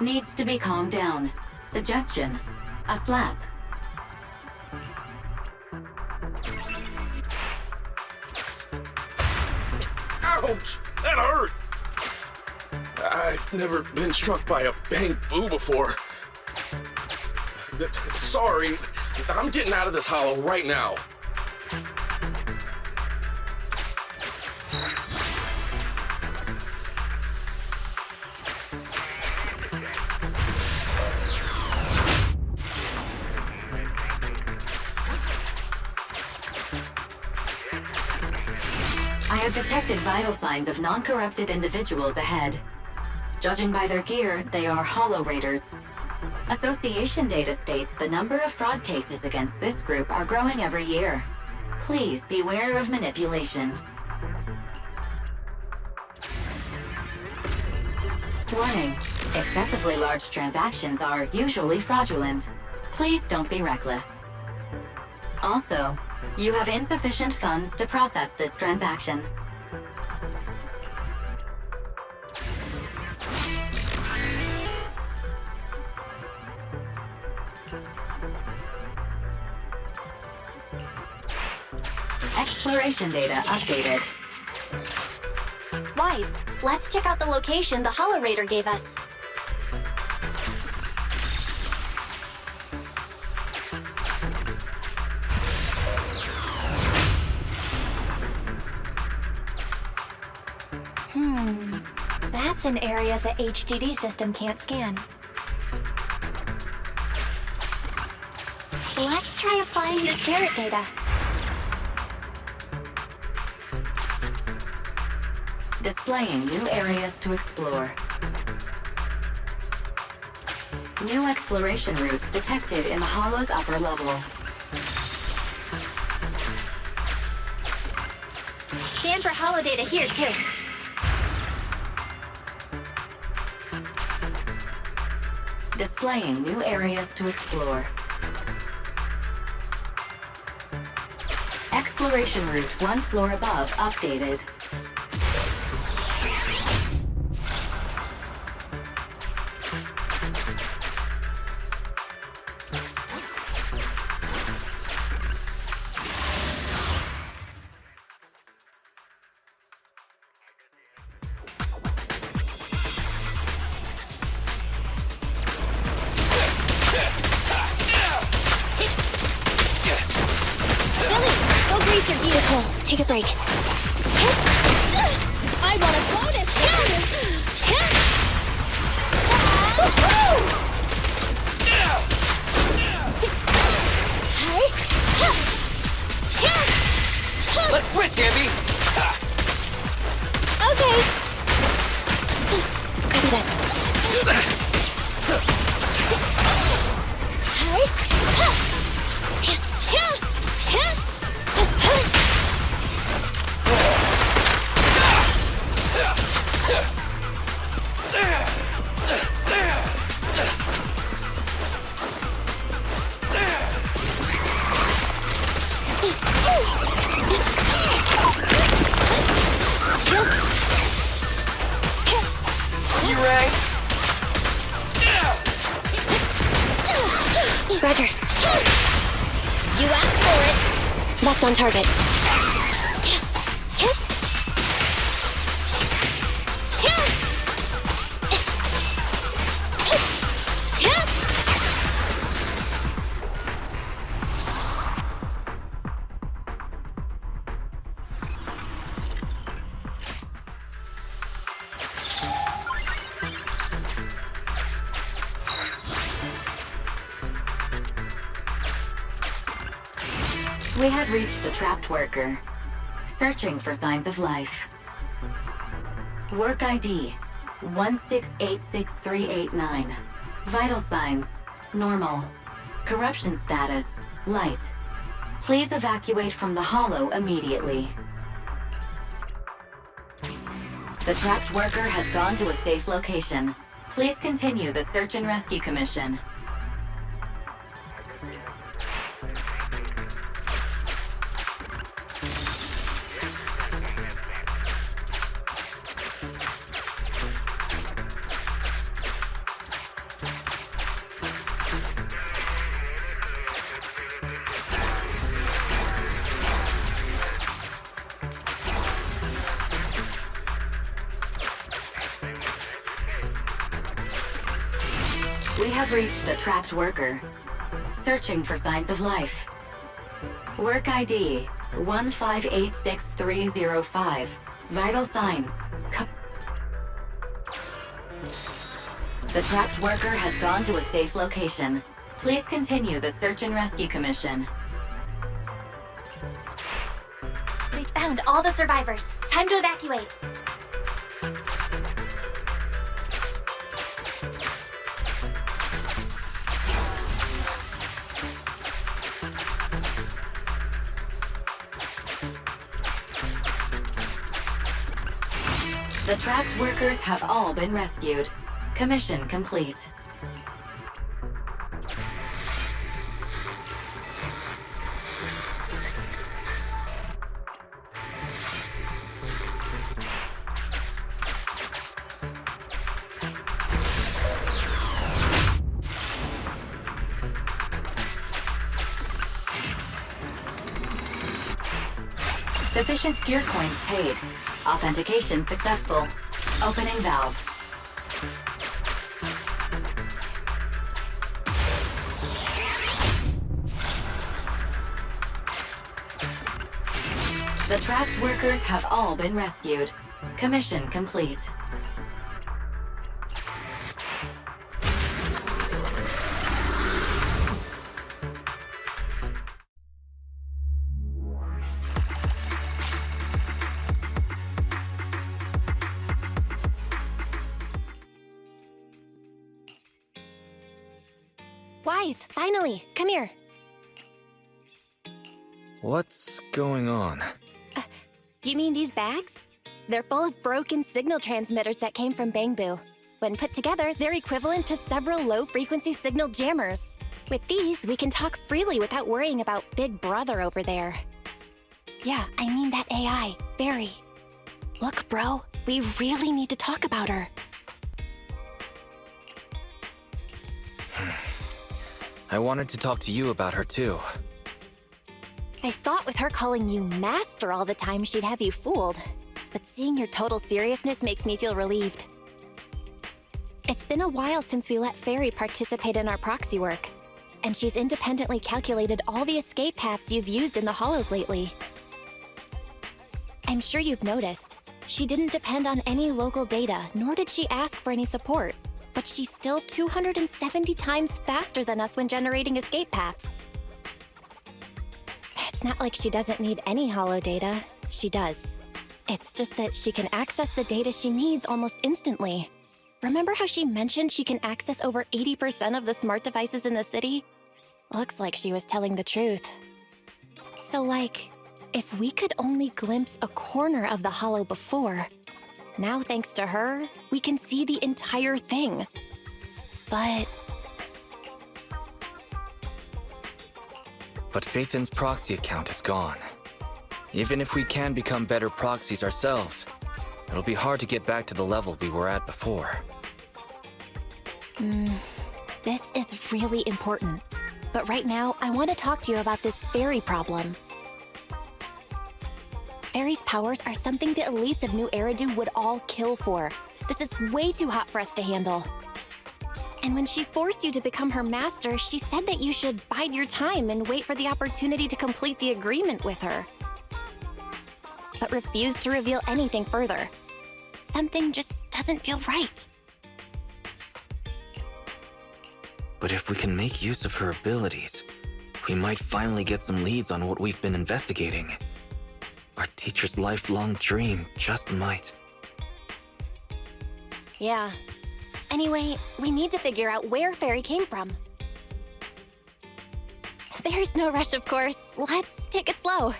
Needs to be calmed down. Suggestion: a slap. Ouch! That hurt! I've never been struck by a bang boo before. Sorry, I'm getting out of this hollow right now. I have detected vital signs of non-corrupted individuals ahead. Judging by their gear, they are Hollow Raiders. Association data states the number of fraud cases against this group are growing every year. Please beware of manipulation. Warning: excessively large transactions are usually fraudulent. Please don't be reckless. Also, you have insufficient funds to process this transaction. Exploration data updated. Wise, let's check out the location the Hollow Raider gave us. That's an area the HDD system can't scan. Let's try applying this carrot data. Displaying new areas to explore. New exploration routes detected in the Hollow's upper level. Scan for hollow data here, too. Displaying new areas to explore. Exploration route 1 floor above updated. Take a break. Ambi. Okay. Copy that. You rang? Roger. You asked for it. Left on target. We have reached a trapped worker. Searching for signs of life. Work ID 1686389. Vital signs normal. Corruption status light. Please evacuate from the hollow immediately. The trapped worker has gone to a safe location. Please continue the search and rescue commission. We have reached a trapped worker. Searching for signs of life. Work ID 1586305. Vital signs. The trapped worker has gone to a safe location. Please continue the search and rescue commission. We found all the survivors. Time to evacuate. The trapped workers have all been rescued. Commission complete. Sufficient gear coins paid. Authentication successful. Opening valve. The trapped workers have all been rescued. Commission complete. Wise, finally, come here. What's going on? You mean these bags? They're full of broken signal transmitters that came from Bangbu. When put together, they're equivalent to several low-frequency signal jammers. With these, we can talk freely without worrying about Big Brother over there. Yeah, I mean that AI, very. Look, bro, we really need to talk about her. I wanted to talk to you about her too. I thought with her calling you Master all the time, she'd have you fooled. But seeing your total seriousness makes me feel relieved. It's been a while since we let Fairy participate in our proxy work, and she's independently calculated all the escape paths you've used in the hollows lately. I'm sure you've noticed, she didn't depend on any local data, nor did she ask for any support. But she's still 270 times faster than us when generating escape paths. It's not like she doesn't need any hollow data. she does. It's just that she can access the data she needs almost instantly. Remember how she mentioned she can access over 80% of the smart devices in the city? Looks like she was telling the truth. So, like, if we could only glimpse a corner of the Hollow before, now thanks to her, we can see the entire thing. But Phaethan's proxy account is gone. Even if we can become better proxies ourselves, it'll be hard to get back to the level we were at before. This is really important. But right now, I want to talk to you about this fairy problem. Fairy's powers are something the elites of New Eridu would all kill for. This is way too hot for us to handle. And when she forced you to become her master, she said that you should bide your time and wait for the opportunity to complete the agreement with her. But refused to reveal anything further. Something just doesn't feel right. But if we can make use of her abilities, we might finally get some leads on what we've been investigating. Our teacher's lifelong dream just might. Yeah. Anyway, we need to figure out where Fairy came from. There's no rush, of course. Let's take it slow.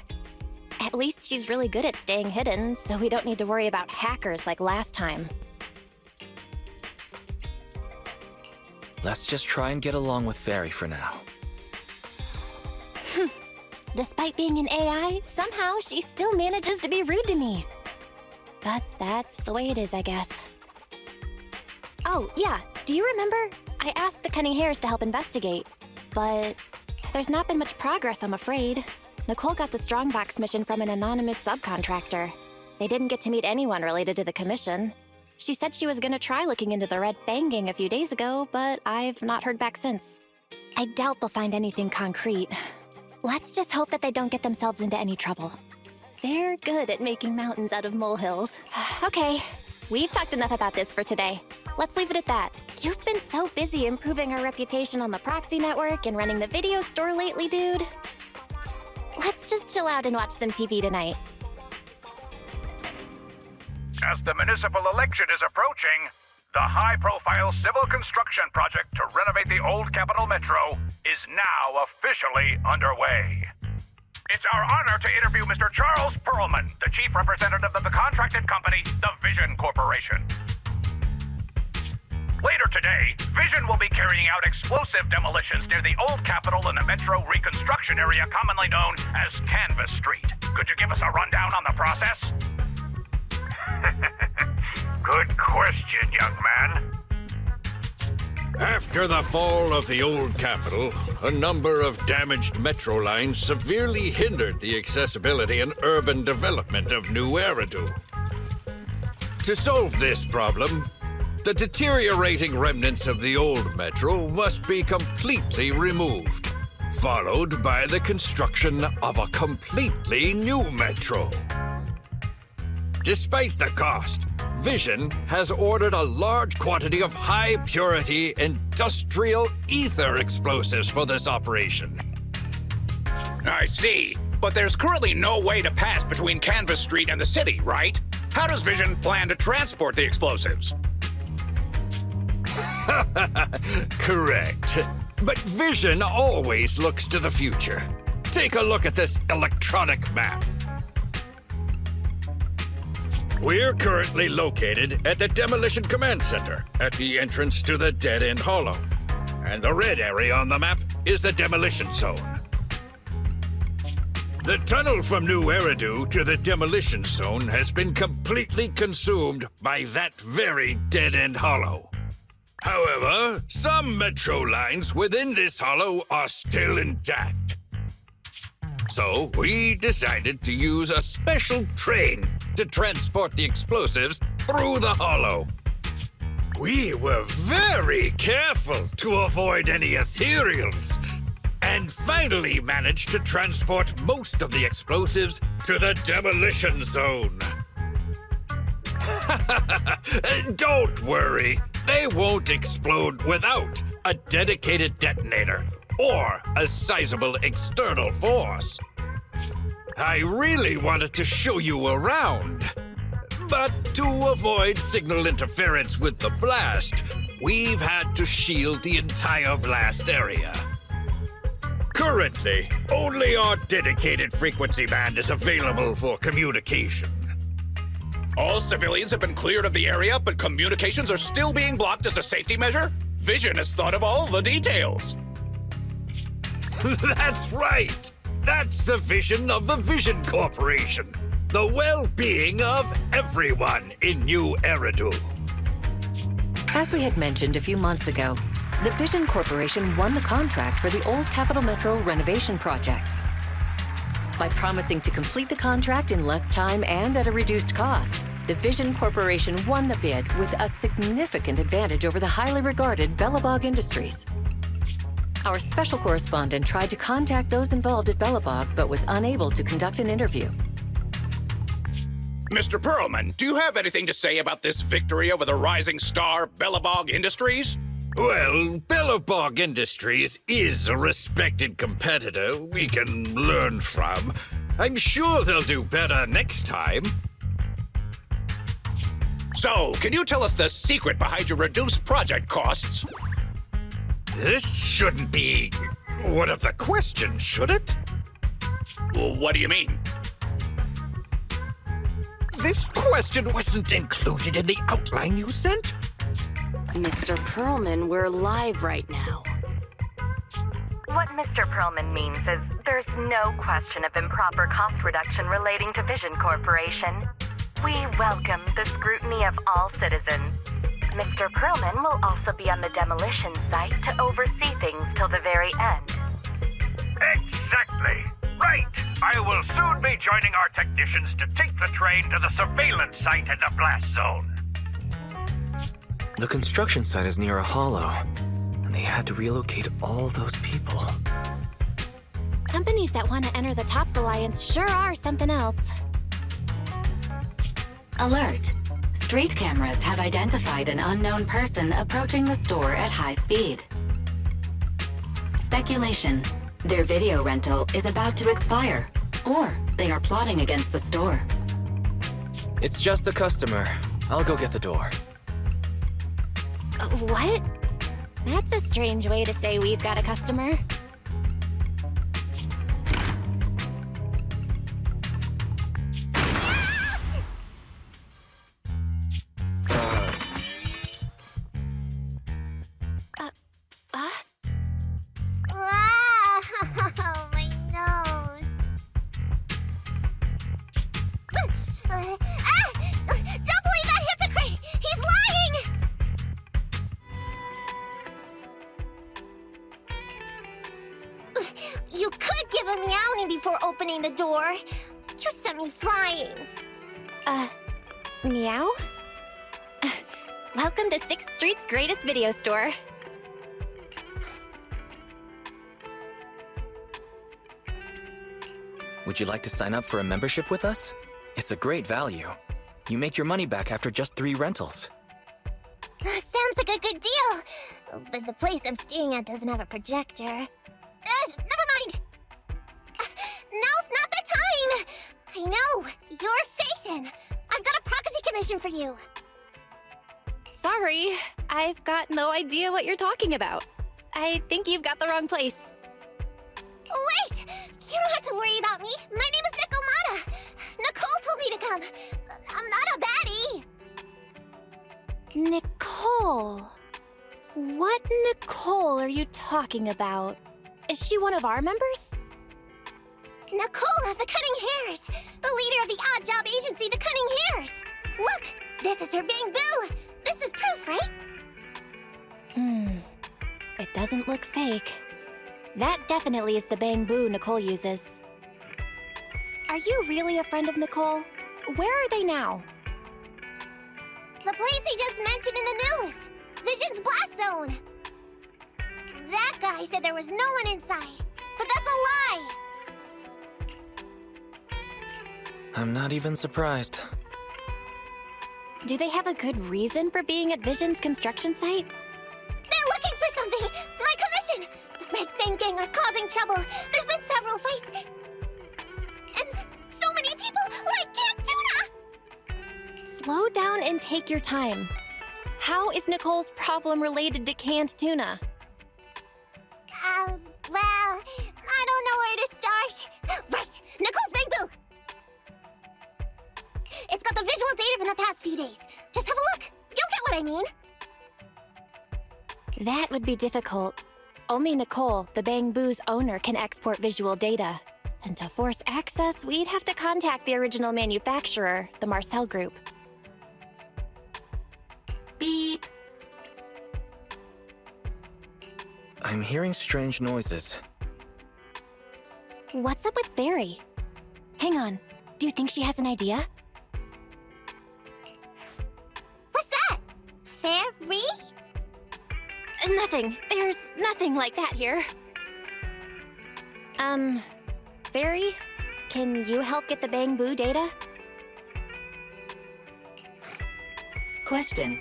At least she's really good at staying hidden, so we don't need to worry about hackers like last time. Let's just try and get along with Fairy for now. Despite being an AI, somehow she still manages to be rude to me. But that's the way it is, I guess. Oh, yeah, do you remember? I asked the Cunning Hares to help investigate, but there's not been much progress, I'm afraid. Nicole got the Strongbox mission from an anonymous subcontractor. They didn't get to meet anyone related to the commission. She said she was gonna try looking into the Red Fang gang a few days ago, but I've not heard back since. I doubt they'll find anything concrete. Let's just hope that they don't get themselves into any trouble. They're good at making mountains out of molehills. Okay, we've talked enough about this for today. Let's leave it at that. You've been so busy improving our reputation on the Proxy network and running the video store lately, dude. Let's just chill out and watch some TV tonight. As the municipal election is approaching, the high-profile civil construction project to renovate the old Capital Metro is now officially underway. It's our honor to interview Mr. Charles Perlman, the chief representative of the contracted company, the Vision Corporation. Later today, Vision will be carrying out explosive demolitions near the old Capitol in the Metro reconstruction area commonly known as Canvas Street. Could you give us a rundown on the process? Good question, young man. After the fall of the old Capitol, a number of damaged metro lines severely hindered the accessibility and urban development of New Eridu. To solve this problem, the deteriorating remnants of the old metro must be completely removed, followed by the construction of a completely new metro. Despite the cost, Vision has ordered a large quantity of high-purity industrial ether explosives for this operation. I see. But there's currently no way to pass between Canvas Street and the city, right? How does Vision plan to transport the explosives? Correct. But Vision always looks to the future. Take a look at this electronic map. We're currently located at the Demolition Command Center, at the entrance to the dead-end hollow. And the red area on the map is the Demolition Zone. The tunnel from New Eridu to the Demolition Zone has been completely consumed by that very dead-end hollow. However, some metro lines within this hollow are still intact. So we decided to use a special train to transport the explosives through the hollow. We were very careful to avoid any Ethereals, and finally managed to transport most of the explosives to the Demolition Zone. Don't worry, they won't explode without a dedicated detonator or a sizable external force. I really wanted to show you around. But to avoid signal interference with the blast, we've had to shield the entire blast area. Currently, only our dedicated frequency band is available for communication. All civilians have been cleared of the area, but communications are still being blocked as a safety measure? Vision has thought of all the details. That's right! That's the vision of the Vision Corporation. The well-being of everyone in New Eridu. As we had mentioned a few months ago, the Vision Corporation won the contract for the Old Capital Metro renovation project. By promising to complete the contract in less time and at a reduced cost, the Vision Corporation won the bid with a significant advantage over the highly regarded Bellabog Industries. Our special correspondent tried to contact those involved at Bellabog, but was unable to conduct an interview. Mr. Perlman, do you have anything to say about this victory over the rising star Bellabog Industries? Well, Bellabog Industries is a respected competitor we can learn from. I'm sure they'll do better next time. So, can you tell us the secret behind your reduced project costs? This shouldn't be one of the questions, should it? Well, what do you mean? This question wasn't included in the outline you sent? Mr. Perlman, we're live right now. What Mr. Perlman means is there's no question of improper cost reduction relating to Vision Corporation. We welcome the scrutiny of all citizens. Mr. Perlman will also be on the demolition site to oversee things till the very end. Exactly! Right! I will soon be joining our technicians to take the train to the surveillance site in the blast zone. The construction site is near a hollow, and they had to relocate all those people. Companies that want to enter the TOPS Alliance sure are something else. Alert! Street cameras have identified an unknown person approaching the store at high speed. Speculation. Their video rental is about to expire, or they are plotting against the store. It's just a customer. I'll go get the door. What? That's a strange way to say we've got a customer. Oh, my nose. Don't believe that hypocrite! He's lying! You could give a meowing before opening the door. You sent me flying. Meow? Welcome to 6th Street's greatest video store. Would you like to sign up for a membership with us? It's a great value. You make your money back after just 3 rentals. Sounds like a good deal. But the place I'm staying at doesn't have a projector. Never mind. Now's not the time. I know. You're Phaethon. I've got a proxy commission for you. Sorry, I've got no idea what you're talking about. I think you've got the wrong place. Wait! You don't have to worry about me. My name is Nikomata. Nicole told me to come. I'm not a baddie. Nicole. What Nicole are you talking about? Is she one of our members? Nicole of the Cunning Hairs. The leader of the odd job agency, the Cunning Hairs. Look, this is her Bang Boo. This is proof, right? It doesn't look fake. That definitely is the Bang Boo Nicole uses. Are you really a friend of Nicole? Where are they now? The place he just mentioned in the news. Vision's blast zone. That guy said there was no one inside. But that's a lie. I'm not even surprised. Do they have a good reason for being at Vision's construction site? They're looking for something! My commission! The Red Fang Gang are causing trouble. There's been several fights. And down and take your time. How is Nicole's problem related to canned tuna? Well, I don't know where to start. Right, Nicole's Bamboo! It's got the visual data from the past few days. Just have a look. You'll get what I mean. That would be difficult. Only Nicole, the Bamboo's owner, can export visual data. And to force access, we'd have to contact the original manufacturer, the Marcel Group. Beep. I'm hearing strange noises. What's up with Barry? Hang on. Do you think she has an idea? What's that? Fairy? Nothing. There's nothing like that here. Fairy? Can you help get the Bamboo data? Question.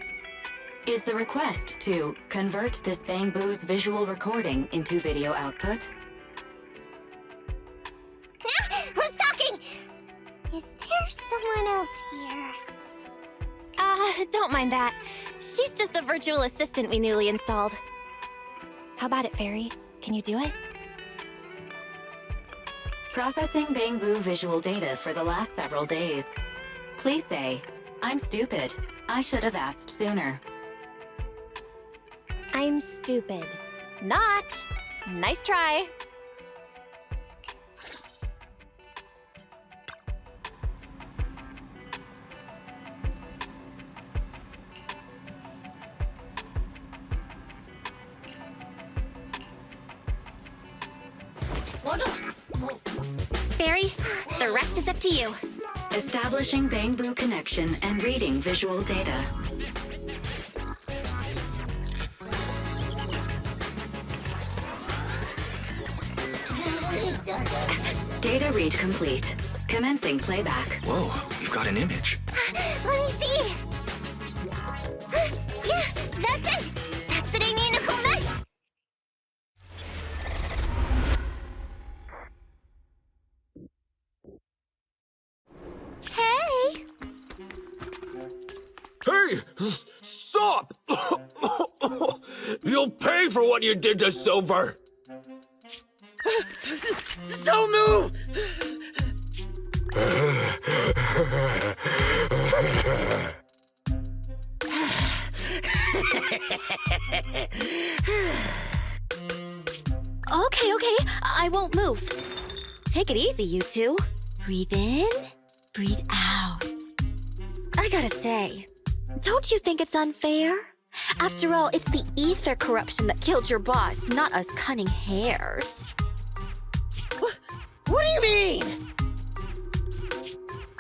Is the request to convert this Bamboo's visual recording into video output? Who's talking? Is there someone else here? Don't mind that. She's just a virtual assistant we newly installed. How about it, Fairy? Can you do it? Processing Bamboo visual data for the last several days. Please say, I'm stupid. I should have asked sooner. I'm stupid. Not. Nice try. Fairy, the rest is up to you. Establishing Bamboo connection and reading visual data. Data read complete. Commencing playback. Whoa, you've got an image. Let me see. Yeah, that's it. That's the day me and Nicole met. Hey! Hey! Stop! You'll pay for what you did to Silver! Don't move! Okay, I won't move. Take it easy, you two. Breathe in, breathe out. I gotta say, don't you think it's unfair? After all, it's the ether corruption that killed your boss, not us cunning hares. What do you mean?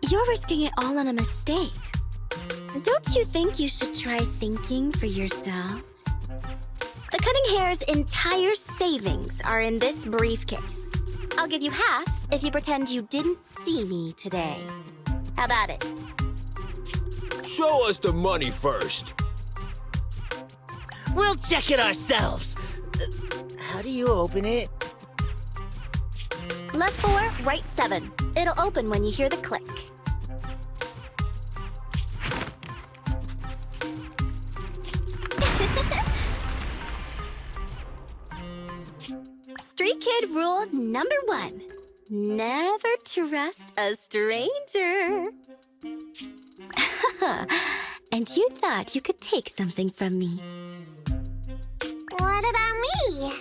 You're risking it all on a mistake. Don't you think you should try thinking for yourselves? The cunning hare's entire savings are in this briefcase. I'll give you half if you pretend you didn't see me today. How about it? Show us the money first. We'll check it ourselves. How do you open it? Left 4, right 7. It'll open when you hear the click. Street Kid rule number 1. Never trust a stranger. And you thought you could take something from me. What about me?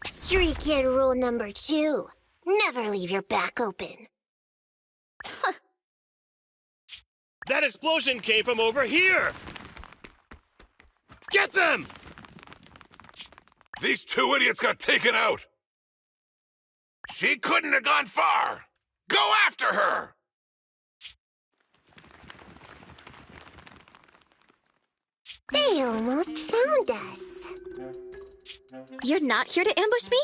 Street Kid rule number 2. Never leave your back open. That explosion came from over here! Get them! These two idiots got taken out! She couldn't have gone far! Go after her! They almost found us. You're not here to ambush me?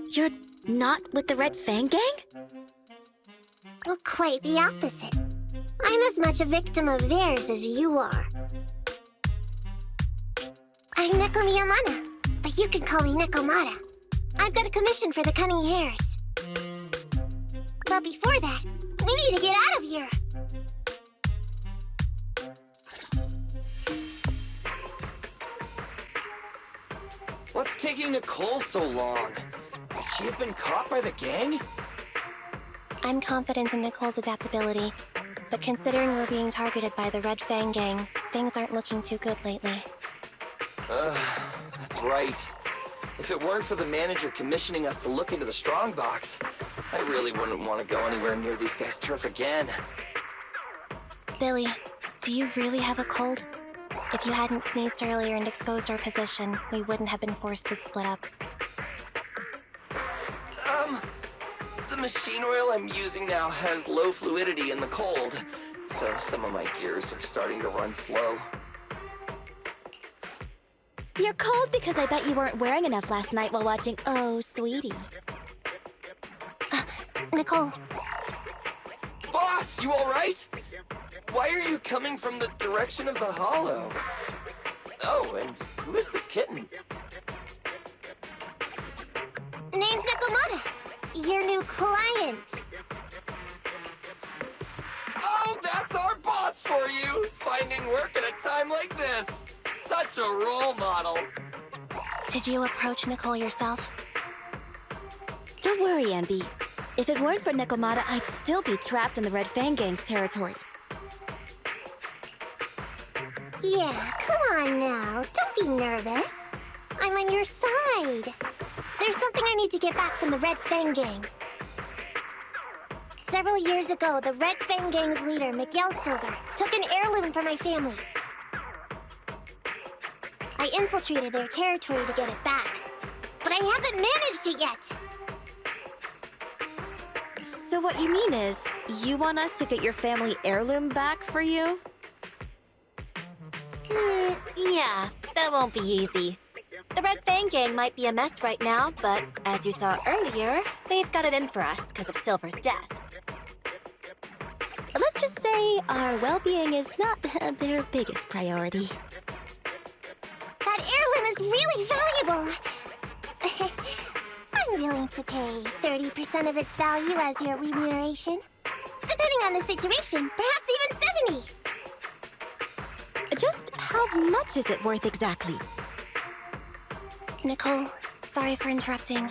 You're not with the Red Fang Gang? Well, quite the opposite. I'm as much a victim of theirs as you are. I'm Neko Miyamana, but you can call me Nekomata. I've got a commission for the cunning hares. But before that, we need to get out of here. What's taking Nicole so long? Could she have been caught by the gang? I'm confident in Nicole's adaptability, but considering we're being targeted by the Red Fang gang, things aren't looking too good lately. That's right. If it weren't for the manager commissioning us to look into the strongbox, I really wouldn't want to go anywhere near these guys' turf again. Billy, do you really have a cold? If you hadn't sneezed earlier and exposed our position, we wouldn't have been forced to split up. The machine oil I'm using now has low fluidity in the cold, so some of my gears are starting to run slow. You're cold because I bet you weren't wearing enough last night while watching Oh, Sweetie. Nicole. Boss, you alright? Why are you coming from the direction of the hollow? Oh, and who is this kitten? Name's Nekomata, your new client. Oh, that's our boss for you! Finding work at a time like this! Such a role model! Did you approach Nicole yourself? Don't worry, Anby. If it weren't for Nekomata, I'd still be trapped in the Red Fang gang's territory. Yeah, come on now. Don't be nervous. I'm on your side. There's something I need to get back from the Red Fang gang. Several years ago, the Red Fang gang's leader, Miguel Silver, took an heirloom from my family. I infiltrated their territory to get it back, but I haven't managed it yet. So what you mean is, you want us to get your family heirloom back for you? Yeah, that won't be easy. The Red Fang gang might be a mess right now, but as you saw earlier, they've got it in for us because of Silver's death. Let's just say our well-being is not their biggest priority. That heirloom is really valuable. I'm willing to pay 30% of its value as your remuneration. Depending on the situation, perhaps even 70%. Just how much is it worth exactly? Nicole, sorry for interrupting.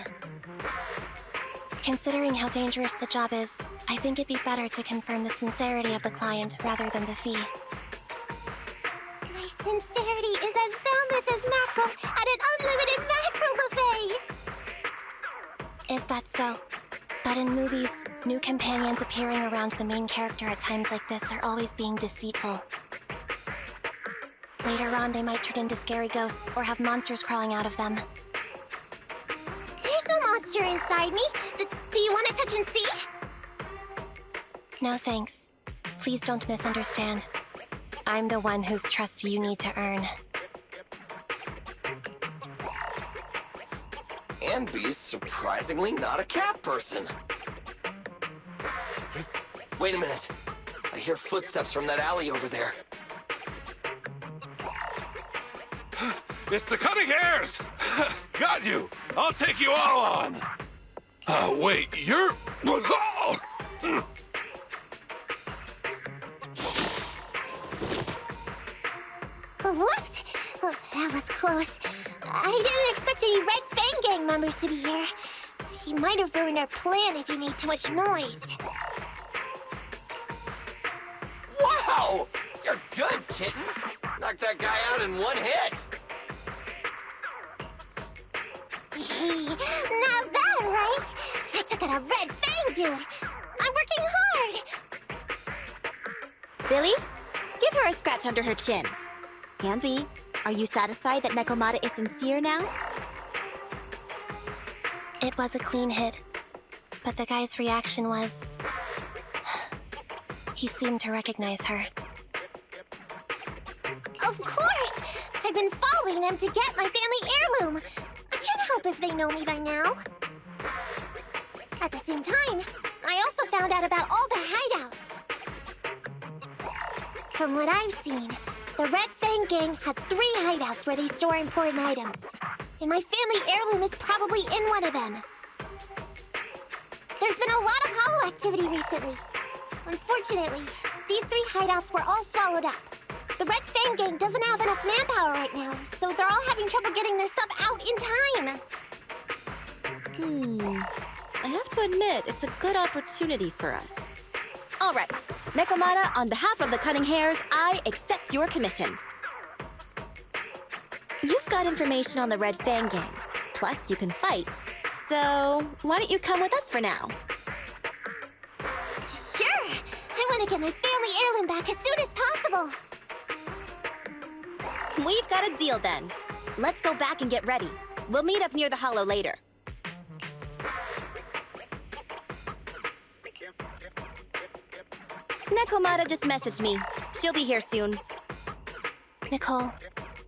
Considering how dangerous the job is, I think it'd be better to confirm the sincerity of the client rather than the fee. My sincerity is as boundless as mackerel at an unlimited mackerel buffet! Is that so? But in movies, new companions appearing around the main character at times like this are always being deceitful. Later on, they might turn into scary ghosts or have monsters crawling out of them. There's no monster inside me. Do you want to touch and see? No thanks. Please don't misunderstand. I'm the one whose trust you need to earn. Anby's surprisingly not a cat person. Wait a minute. I hear footsteps from that alley over there. It's the Cunning Hares! Got you! I'll take you all on! Wait, you're... Whoops! Oh, that was close. I didn't expect any Red Fang gang members to be here. He might have ruined our plan if he made too much noise. Wow! You're good, kitten! Knocked that guy out in one hit! Not bad, right? I took out a Red Fang dude. I'm working hard. Billy, give her a scratch under her chin. Anby, are you satisfied that Nekomata is sincere now? It was a clean hit, but the guy's reaction was... he seemed to recognize her. Of course! I've been following them to get my family heirloom. I can't help if they know me by now. At the same time, I also found out about all their hideouts. From what I've seen, the Red Fang gang has 3 hideouts where they store important items. And my family heirloom is probably in one of them. There's been a lot of hollow activity recently. Unfortunately, these 3 hideouts were all swallowed up. The Red Fang gang doesn't have enough manpower right now, so they're all having trouble getting their stuff out in time. I have to admit, it's a good opportunity for us. All right, Nekomata, on behalf of the Cunning Hares, I accept your commission. You've got information on the Red Fang gang, plus you can fight. So, why don't you come with us for now? Sure! I want to get my family heirloom back as soon as possible. We've got a deal then. Let's go back and get ready. We'll meet up near the hollow later. Nekomata just messaged me. She'll be here soon. Nicole,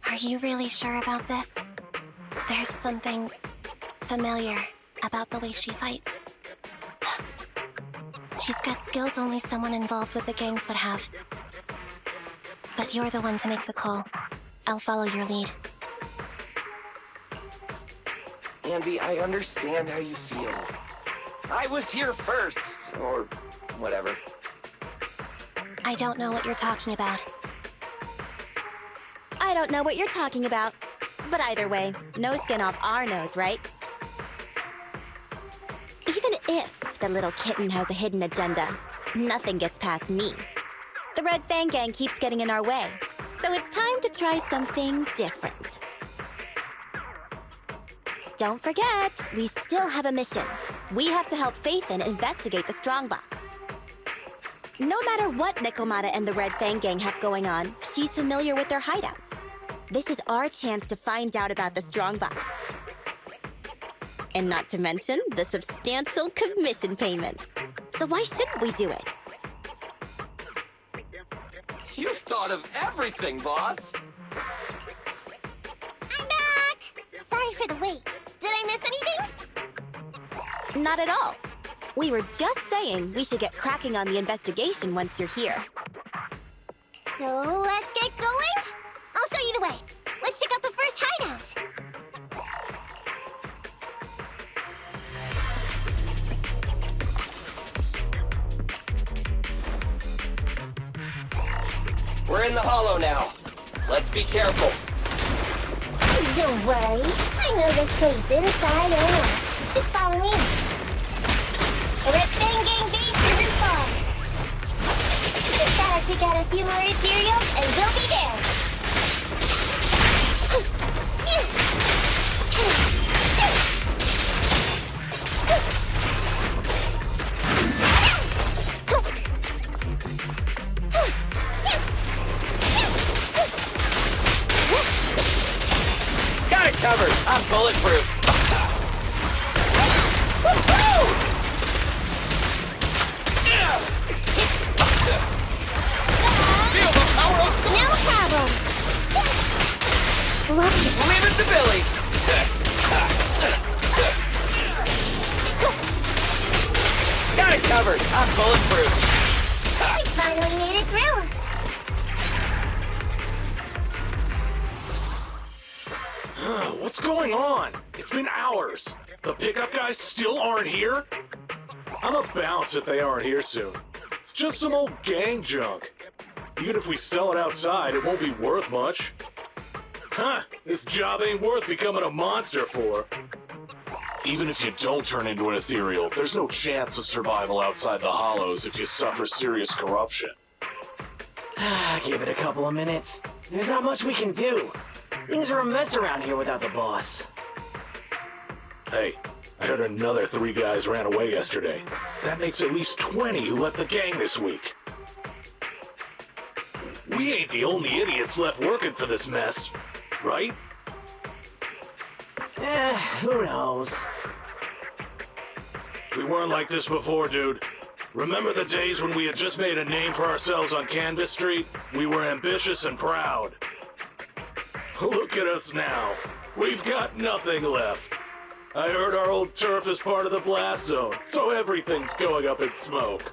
are you really sure about this? There's something familiar about the way she fights. She's got skills only someone involved with the gangs would have. But you're the one to make the call. I'll follow your lead. Anby, I understand how you feel. I was here first, or whatever. I don't know what you're talking about. I don't know what you're talking about. But either way, no skin off our nose, right? Even if the little kitten has a hidden agenda, nothing gets past me. The Red Fang gang keeps getting in our way, so it's time to try something different. Don't forget, we still have a mission. We have to help Faithin investigate the Strongbox. No matter what Nekomata and the Red Fang gang have going on, she's familiar with their hideouts. This is our chance to find out about the Strongbox. And not to mention the substantial commission payment. So why shouldn't we do it? You've thought of everything, boss! I'm back! Sorry for the wait. Did I miss anything? Not at all. We were just saying we should get cracking on the investigation once you're here. So let's get going? I'll show you the way. Let's check out the first hideout. We're in the hollow now. Let's be careful. Don't worry. I know this place inside and out. Just follow me. The Red Fang gang base isn't far. Just gotta take out a few more Ethereals and we'll be there. Got it covered. I'm bulletproof. Feel the power of storm. No problem. Look. Leave it to Billy. Got it covered. I'm bulletproof. I finally made it through. What's going on? It's been hours. The pickup guys still aren't here? I'm a bounce if they aren't here soon. It's just some old gang junk. Even if we sell it outside, it won't be worth much. Huh, this job ain't worth becoming a monster for. Even if you don't turn into an Ethereal, there's no chance of survival outside the Hollows if you suffer serious corruption. Give it a couple of minutes. There's not much we can do. Things are a mess around here without the boss. Hey, I heard another 3 guys ran away yesterday. That makes at least 20 who left the gang this week. We ain't the only idiots left working for this mess, right? Who knows? We weren't like this before, dude. Remember the days when we had just made a name for ourselves on Canvas Street? We were ambitious and proud. Look at us now. We've got nothing left. I heard our old turf is part of the blast zone, so everything's going up in smoke.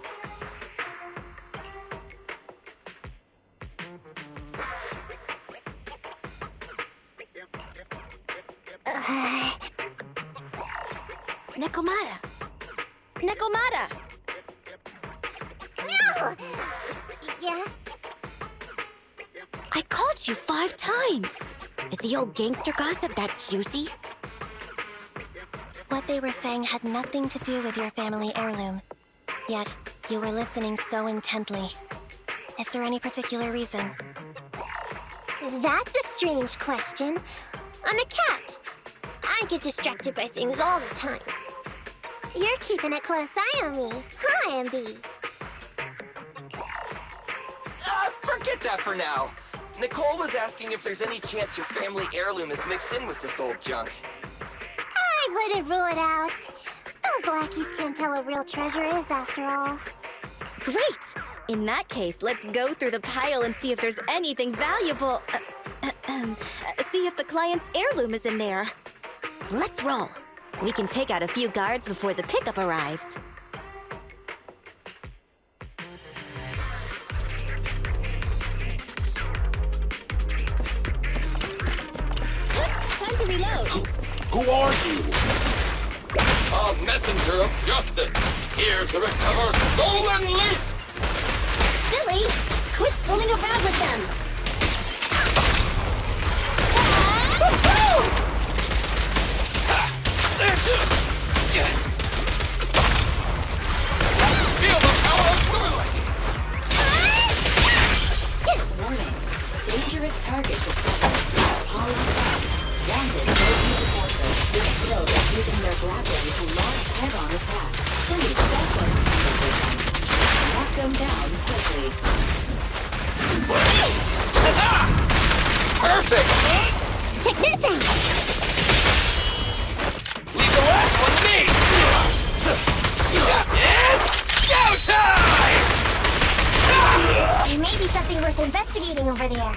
Nekomata, Nekomata! No! Yeah? I called you 5 times. Is the old gangster gossip that juicy? What they were saying had nothing to do with your family heirloom. Yet, you were listening so intently. Is there any particular reason? That's a strange question. I'm a cat. I get distracted by things all the time. You're keeping a close eye on me, huh, Ambi? Forget that for now. Nicole was asking if there's any chance your family heirloom is mixed in with this old junk. I wouldn't rule it out. Those lackeys can't tell what real treasure is, after all. Great! In that case, let's go through the pile and see if there's anything valuable. See if the client's heirloom is in there. Let's roll. We can take out a few guards before the pickup arrives. Time to reload. Who are you? A messenger of justice, here to recover stolen loot! Billy, quit fooling around with them! Feel the power of Starlight! Warning. Dangerous target discovered. Hollow wanted no forces. This skilled at using their grappling to launch head-on attacks. Please self-contained with them. Knock them down quickly. Perfect! Check this out! Leave the last one to me! It's showtime! There may be something worth investigating over there.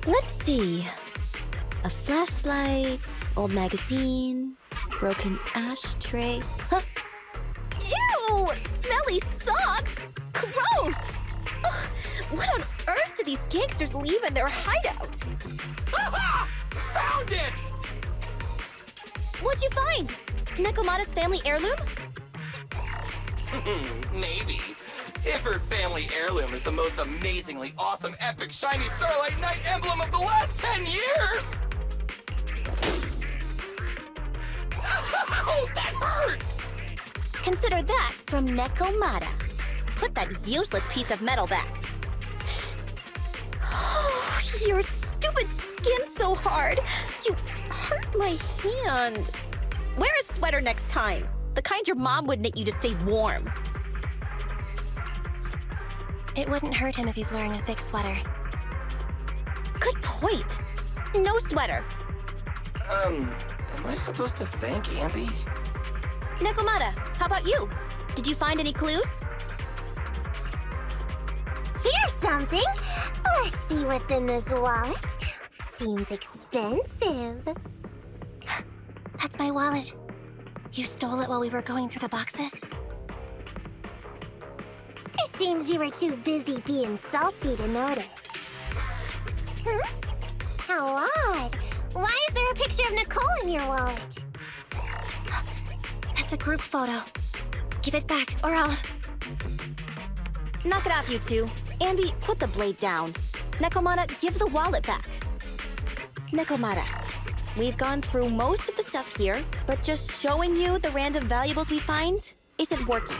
Let's see. A flashlight, old magazine, broken ashtray. Huh? Ew! Smelly socks! Gross! Ugh, what on earth do these gangsters leave in their hideout? Haha! Found it! What'd you find? Nekomata's family heirloom? Maybe. If her family heirloom is the most amazingly awesome, epic, shiny Starlight Knight emblem of the last 10 years! Oh, that hurt! Consider that from Nekomata. Put that useless piece of metal back. Oh, your stupid skin's so hard. You hurt my hand. Wear a sweater next time. The kind your mom would knit you to stay warm. It wouldn't hurt him if he's wearing a thick sweater. Good point. No sweater. Am I supposed to thank Ambi? Nekomata, how about you? Did you find any clues? Here's something! Let's see what's in this wallet. Seems expensive. That's my wallet. You stole it while we were going through the boxes? It seems you were too busy being salty to notice. How odd. Why is there a picture of Nicole in your wallet? That's a group photo. Give it back, or I'll... Knock it off, you two. Ambi, put the blade down. Nekomata, give the wallet back. Nekomata, we've gone through most of the stuff here, but just showing you the random valuables we find isn't working.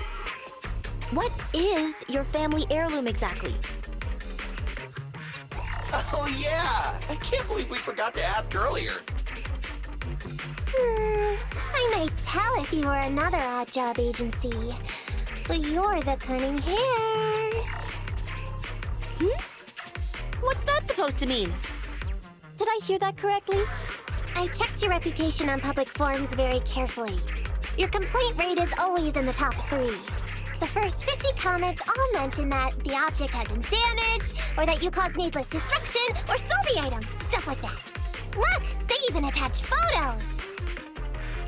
What is your family heirloom exactly? Oh yeah! I can't believe we forgot to ask earlier. I might tell if you were another odd job agency, but you're the cunning hairs. What's that supposed to mean? Did I hear that correctly? I checked your reputation on public forums very carefully. Your complaint rate is always in the top 3. The first 50 comments all mention that the object had been damaged, or that you caused needless destruction, or stole the item. Stuff like that. Look! They even attach photos!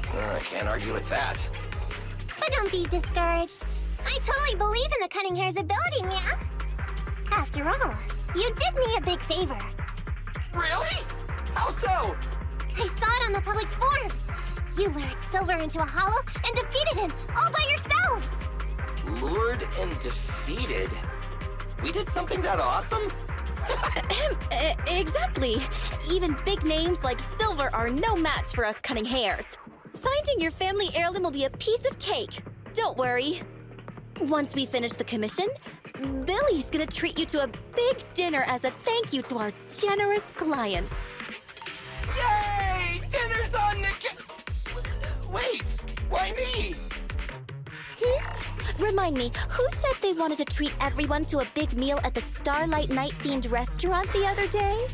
I can't argue with that. But don't be discouraged. I totally believe in the cunning hair's ability, Mia. After all, you did me a big favor. Really? How so? I saw it on the public forums. You lured Silver into a hollow and defeated him all by yourselves. Lured and defeated? We did something that awesome? Exactly. Even big names like Silver are no match for us cunning hares. Finding your family heirloom will be a piece of cake. Don't worry. Once we finish the commission, Billy's gonna treat you to a big dinner as a thank you to our generous client. Yay! Dinner's on the Wait, why me? Remind me, who said they wanted to treat everyone to a big meal at the Starlight Night-themed restaurant the other day?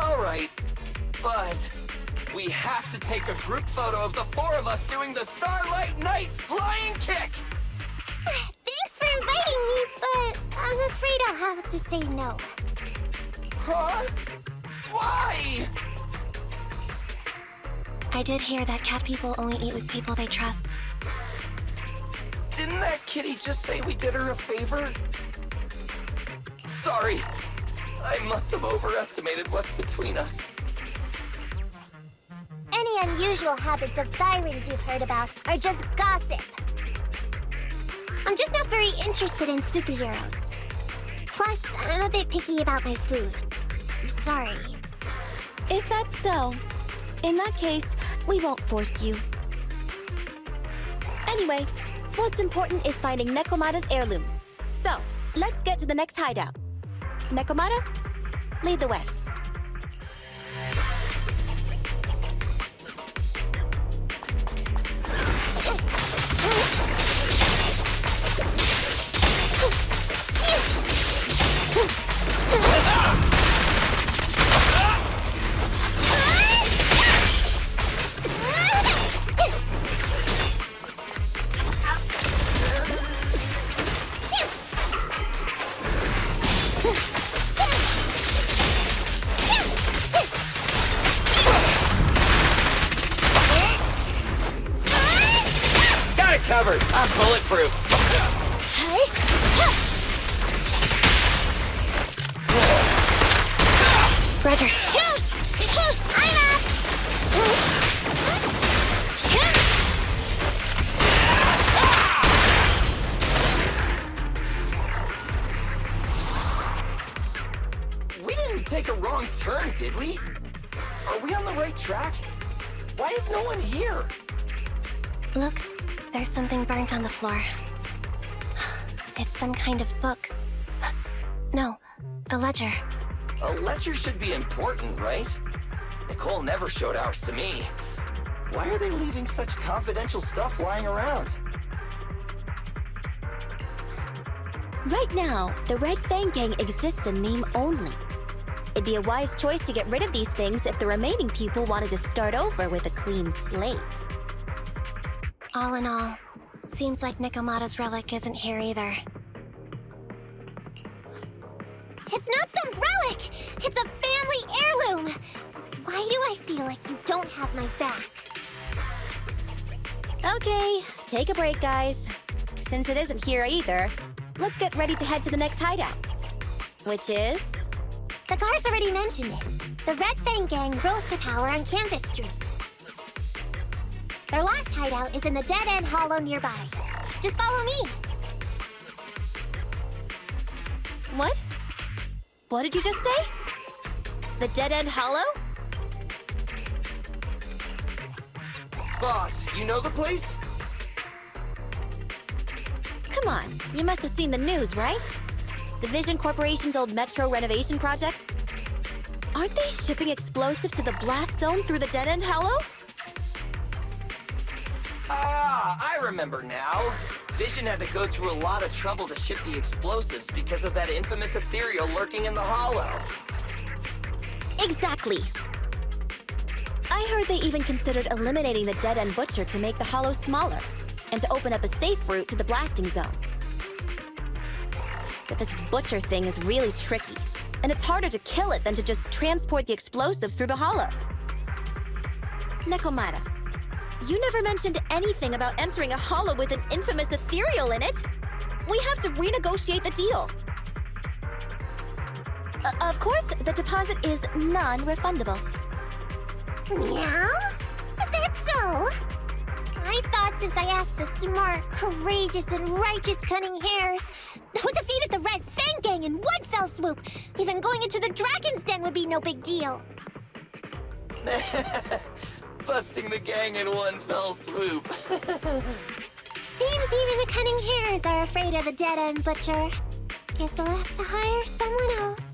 Alright. But we have to take a group photo of the four of us doing the Starlight Night flying kick! Thanks for inviting me, but I'm afraid I'll have to say no. Huh? Why? I did hear that cat people only eat with people they trust. Didn't that kitty just say we did her a favor? Sorry. I must have overestimated what's between us. Any unusual habits of Thyrans you've heard about are just gossip. I'm just not very interested in superheroes. Plus, I'm a bit picky about my food. I'm sorry. Is that so? In that case, we won't force you. Anyway, what's important is finding Nekomata's heirloom. So, let's get to the next hideout. Nekomata, lead the way. Covered. I'm bulletproof. Roger. I'm up! We didn't take a wrong turn, did we? Are we on the right track? Why is no one here? Look, there's something burnt on the floor. It's some kind of book. No, a ledger. A ledger should be important, right? Nicole never showed ours to me. Why are they leaving such confidential stuff lying around? Right now, the Red Fang Gang exists in name only. It'd be a wise choice to get rid of these things if the remaining people wanted to start over with a clean slate. All in all, seems like Nekomata's relic isn't here either. It's not some relic! It's a family heirloom! Why do I feel like you don't have my back? Okay, take a break, guys. Since it isn't here either, let's get ready to head to the next hideout. Which is? The guards already mentioned it. The Red Fang Gang rose to power on Canvas Street. Their last hideout is in the dead-end hollow nearby. Just follow me. What? What did you just say? The dead-end hollow? Boss, you know the place? Come on, you must have seen the news, right? The Vision Corporation's old metro renovation project? Aren't they shipping explosives to the blast zone through the dead-end hollow? Ah, I remember now. Vision had to go through a lot of trouble to ship the explosives because of that infamous Ethereal lurking in the hollow. Exactly. I heard they even considered eliminating the dead-end butcher to make the hollow smaller, and to open up a safe route to the blasting zone. But this butcher thing is really tricky, and it's harder to kill it than to just transport the explosives through the hollow. Nekomata, You never mentioned anything about entering a hollow with an infamous Ethereal in it. We have to renegotiate the deal. Of course, the deposit is non-refundable. Meow? Is that so? I thought since I asked the smart, courageous, and righteous Cunning Hares, who defeated the Red Fang Gang in one fell swoop, even going into the Dragon's Den would be no big deal. Busting the gang in one fell swoop. Seems even the Cunning Hares are afraid of the dead-end butcher. Guess I'll have to hire someone else.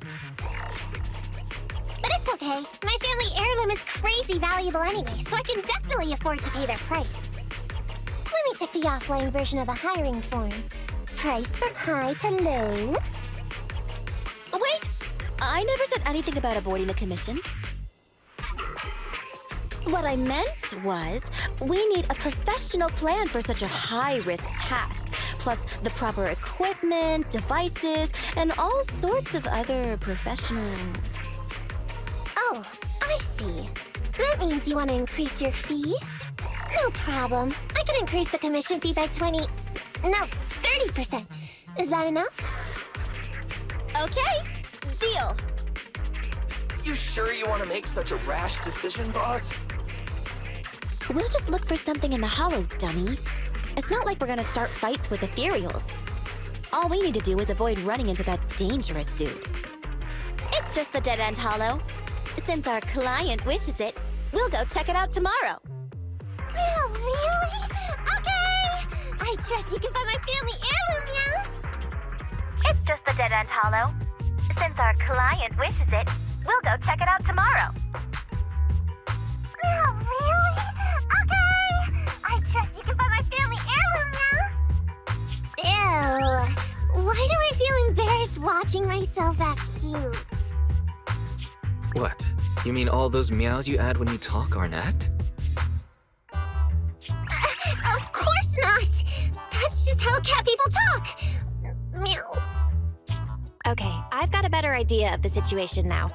But it's okay. My family heirloom is crazy valuable anyway, so I can definitely afford to pay their price. Let me check the offline version of the hiring form. Price from high to low. Wait! I never said anything about avoiding the commission. What I meant was, we need a professional plan for such a high-risk task, plus the proper equipment, devices, and all sorts of other professional... Oh, I see. That means you want to increase your fee? No problem. I can increase the commission fee by 30%. Is that enough? Okay, deal. You sure you want to make such a rash decision, boss? We'll just look for something in the hollow, dummy. It's not like we're gonna start fights with Ethereals. All we need to do is avoid running into that dangerous dude. It's just the dead-end hollow. Since our client wishes it, we'll go check it out tomorrow. Oh, really? Okay! I trust you can find my family heirloom, yeah? It's just the dead-end hollow. Since our client wishes it, we'll go check it out tomorrow. Oh, really? Okay! I trust you can find my family heirloom, yeah? Ew. Why do I feel embarrassed watching myself act cute? What? You mean all those meows you add when you talk are an act? Of course not! That's just how cat people talk! Meow. Okay, I've got a better idea of the situation now.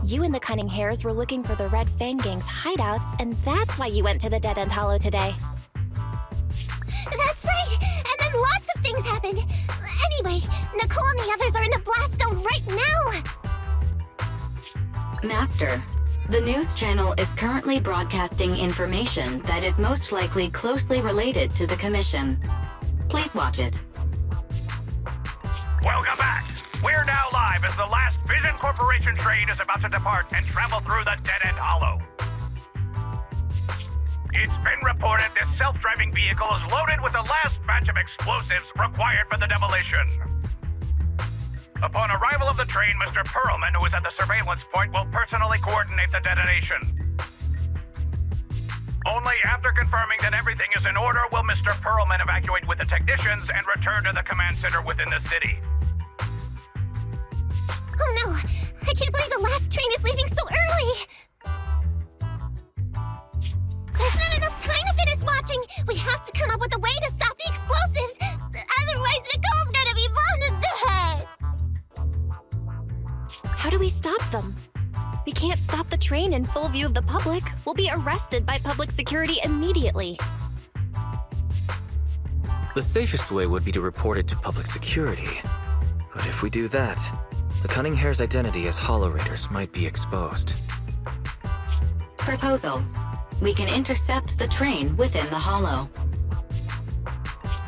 You and the Cunning Hares were looking for the Red Fang Gang's hideouts, and that's why you went to the Dead-End Hollow today. That's right! And then lots of things happened! Anyway, Nicole and the others are in the blast zone right now! Master, the news channel is currently broadcasting information that is most likely closely related to the commission. Please watch it. Welcome back. We're now live as the last Vision Corporation train is about to depart and travel through the Dead-End Hollow. It's been reported this self-driving vehicle is loaded with the last batch of explosives required for the demolition. Upon arrival of the train, Mr. Perlman, who is at the surveillance point, will personally coordinate the detonation. Only after confirming that everything is in order will Mr. Perlman evacuate with the technicians and return to the command center within the city. Oh no! I can't believe the last train is leaving so early! There's not enough time to finish watching! We have to come up with a way to stop the explosives! Otherwise, Nicole's gonna be blown to bits! How do we stop them? We can't stop the train in full view of the public. We'll be arrested by public security immediately. The safest way would be to report it to public security. But if we do that, the Cunning Hare's identity as Hollow Raiders might be exposed. Proposal. We can intercept the train within the hollow.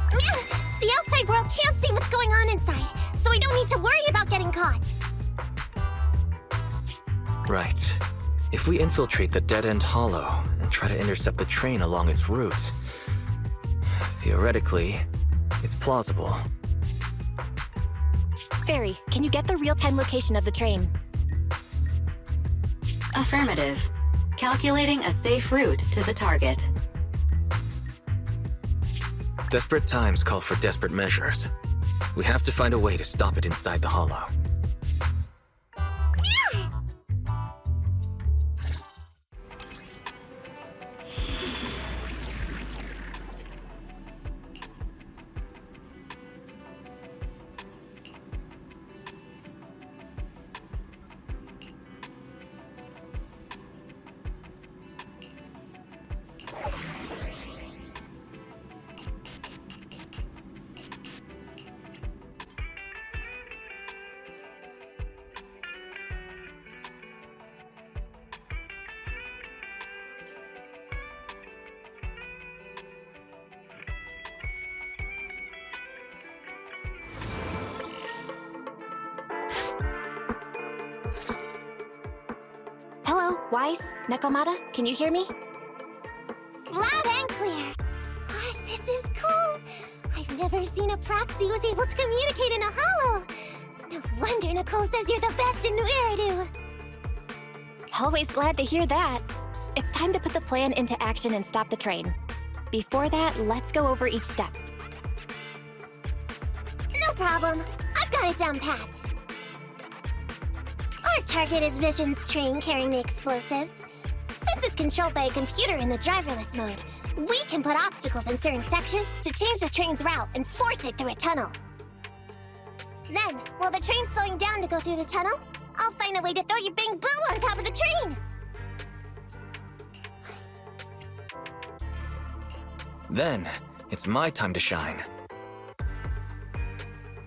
The outside world can't see what's going on inside, so we don't need to worry about getting caught. Right. If we infiltrate the dead-end hollow and try to intercept the train along its route, theoretically, it's plausible. Fairy, can you get the real-time location of the train? Affirmative. Calculating a safe route to the target. Desperate times call for desperate measures. We have to find a way to stop it inside the hollow. Wise? Nekomata? Can you hear me? Loud and clear. This is cool. I've never seen a proxy who's able to communicate in a holo. No wonder Nicole says you're the best in Nueridu. Always glad to hear that. It's time to put the plan into action and stop the train. Before that, let's go over each step. No problem. I've got it down pat. Our target is Vision's train carrying the explosives. Since it's controlled by a computer in the driverless mode, we can put obstacles in certain sections to change the train's route and force it through a tunnel. Then, while the train's slowing down to go through the tunnel, I'll find a way to throw your Bing Boo on top of the train! Then, it's my time to shine.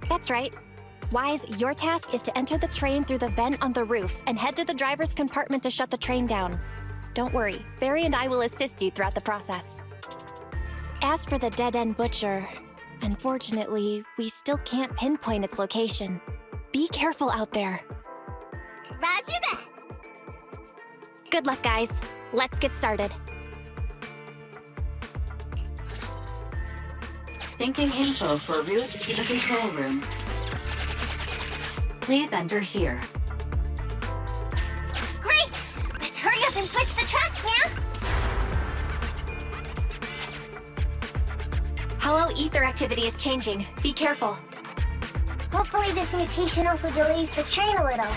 That's right. Wise, your task is to enter the train through the vent on the roof and head to the driver's compartment to shut the train down. Don't worry, Barry and I will assist you throughout the process. As for the dead-end butcher, unfortunately, we still can't pinpoint its location. Be careful out there. Roger that! Good luck, guys. Let's get started. Syncing info for route to the control room. Please enter here. Great! Let's hurry up and switch the tracks, man! Hollow ether activity is changing. Be careful. Hopefully this mutation also delays the train a little.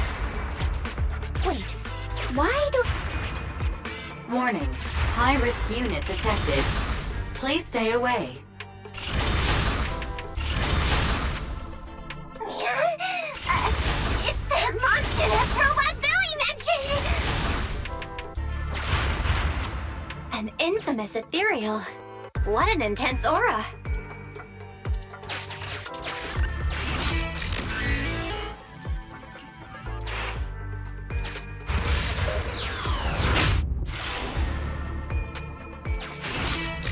Wait, why do... Warning, high-risk unit detected. Please stay away. It's that monster that Robot Billy mentioned! An infamous Ethereal. What an intense aura.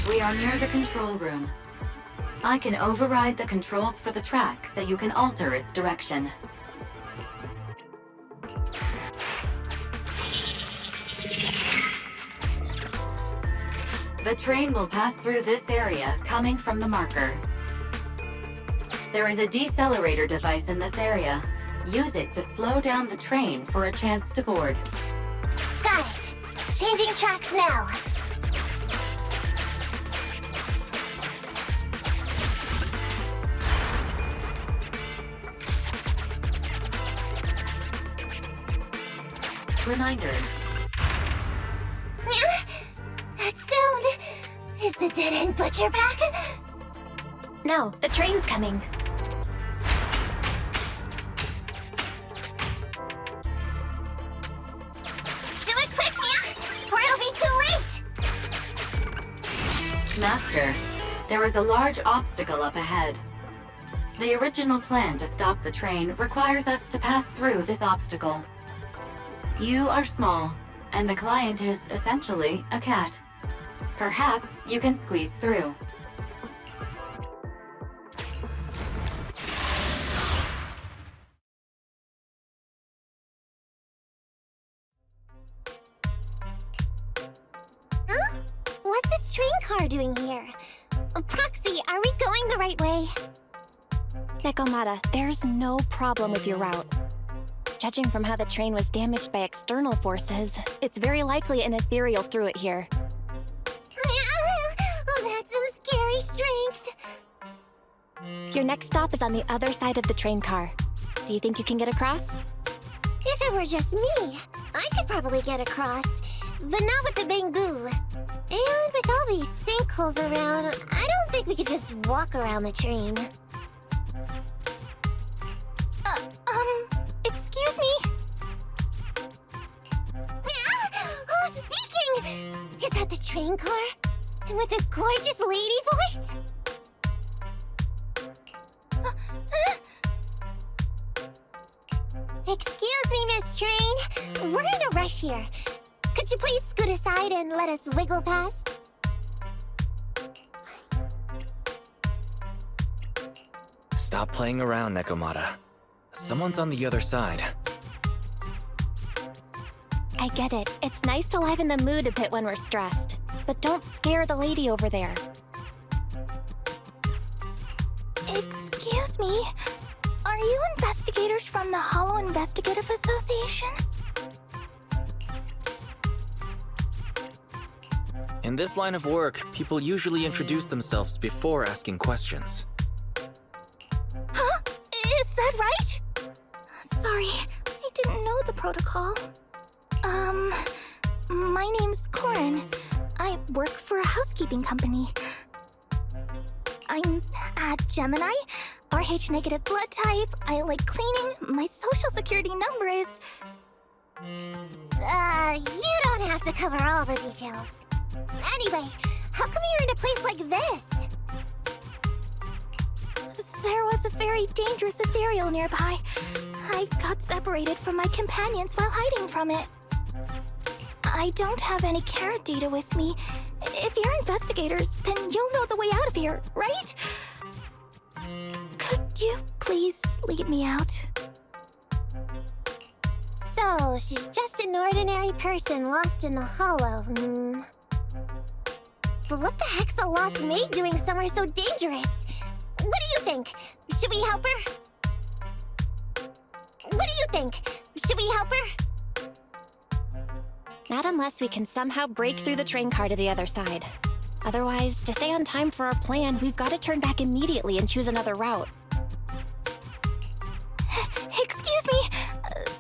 We are near the control room. I can override the controls for the track so you can alter its direction. The train will pass through this area, coming from the marker. There is a decelerator device in this area. Use it to slow down the train for a chance to board. Got it. Changing tracks now. Reminder. That sound... Is the dead-end butcher back? No, the train's coming. Do it quick, Mia! Or it'll be too late! Master, there is a large obstacle up ahead. The original plan to stop the train requires us to pass through this obstacle. You are small, and the client is essentially a cat. Perhaps you can squeeze through. Huh? What's this train car doing here? Proxy, are we going the right way? Nekomata, there's no problem with your route. Judging from how the train was damaged by external forces, it's very likely an Ethereal threw it here. Oh, that's some scary strength. Your next stop is on the other side of the train car. Do you think you can get across? If it were just me, I could probably get across, but not with the Bangu. And with all these sinkholes around, I don't think we could just walk around the train. Excuse me? Who's speaking? Is that the train car? And with a gorgeous lady voice? Excuse me, Miss Train. We're in a rush here. Could you please scoot aside and let us wiggle past? Stop playing around, Nekomata. Someone's on the other side. I I get it. It's nice to liven the mood a bit when we're stressed. But don't scare the lady over there. Excuse me. Are you investigators from the Hollow Investigative Association? In this line of work, people usually introduce themselves before asking questions. Huh? Is that right? Sorry, I didn't know the protocol. My name's Corin. I work for a housekeeping company. I'm a Gemini, RH negative blood type, I like cleaning, my social security number is... You don't have to cover all the details. Anyway, how come you're in a place like this? There was a very dangerous Ethereal nearby. I got separated from my companions while hiding from it. I don't have any carrot data with me. If you're investigators, then you'll know the way out of here, right? Could you please lead me out? So, she's just an ordinary person lost in the Hollow, But what the heck's a lost maid doing somewhere so dangerous? What do you think? Should we help her? What do you think? Should we help her? Not unless we can somehow break through the train car to the other side. Otherwise, to stay on time for our plan, we've got to turn back immediately and choose another route. Excuse me.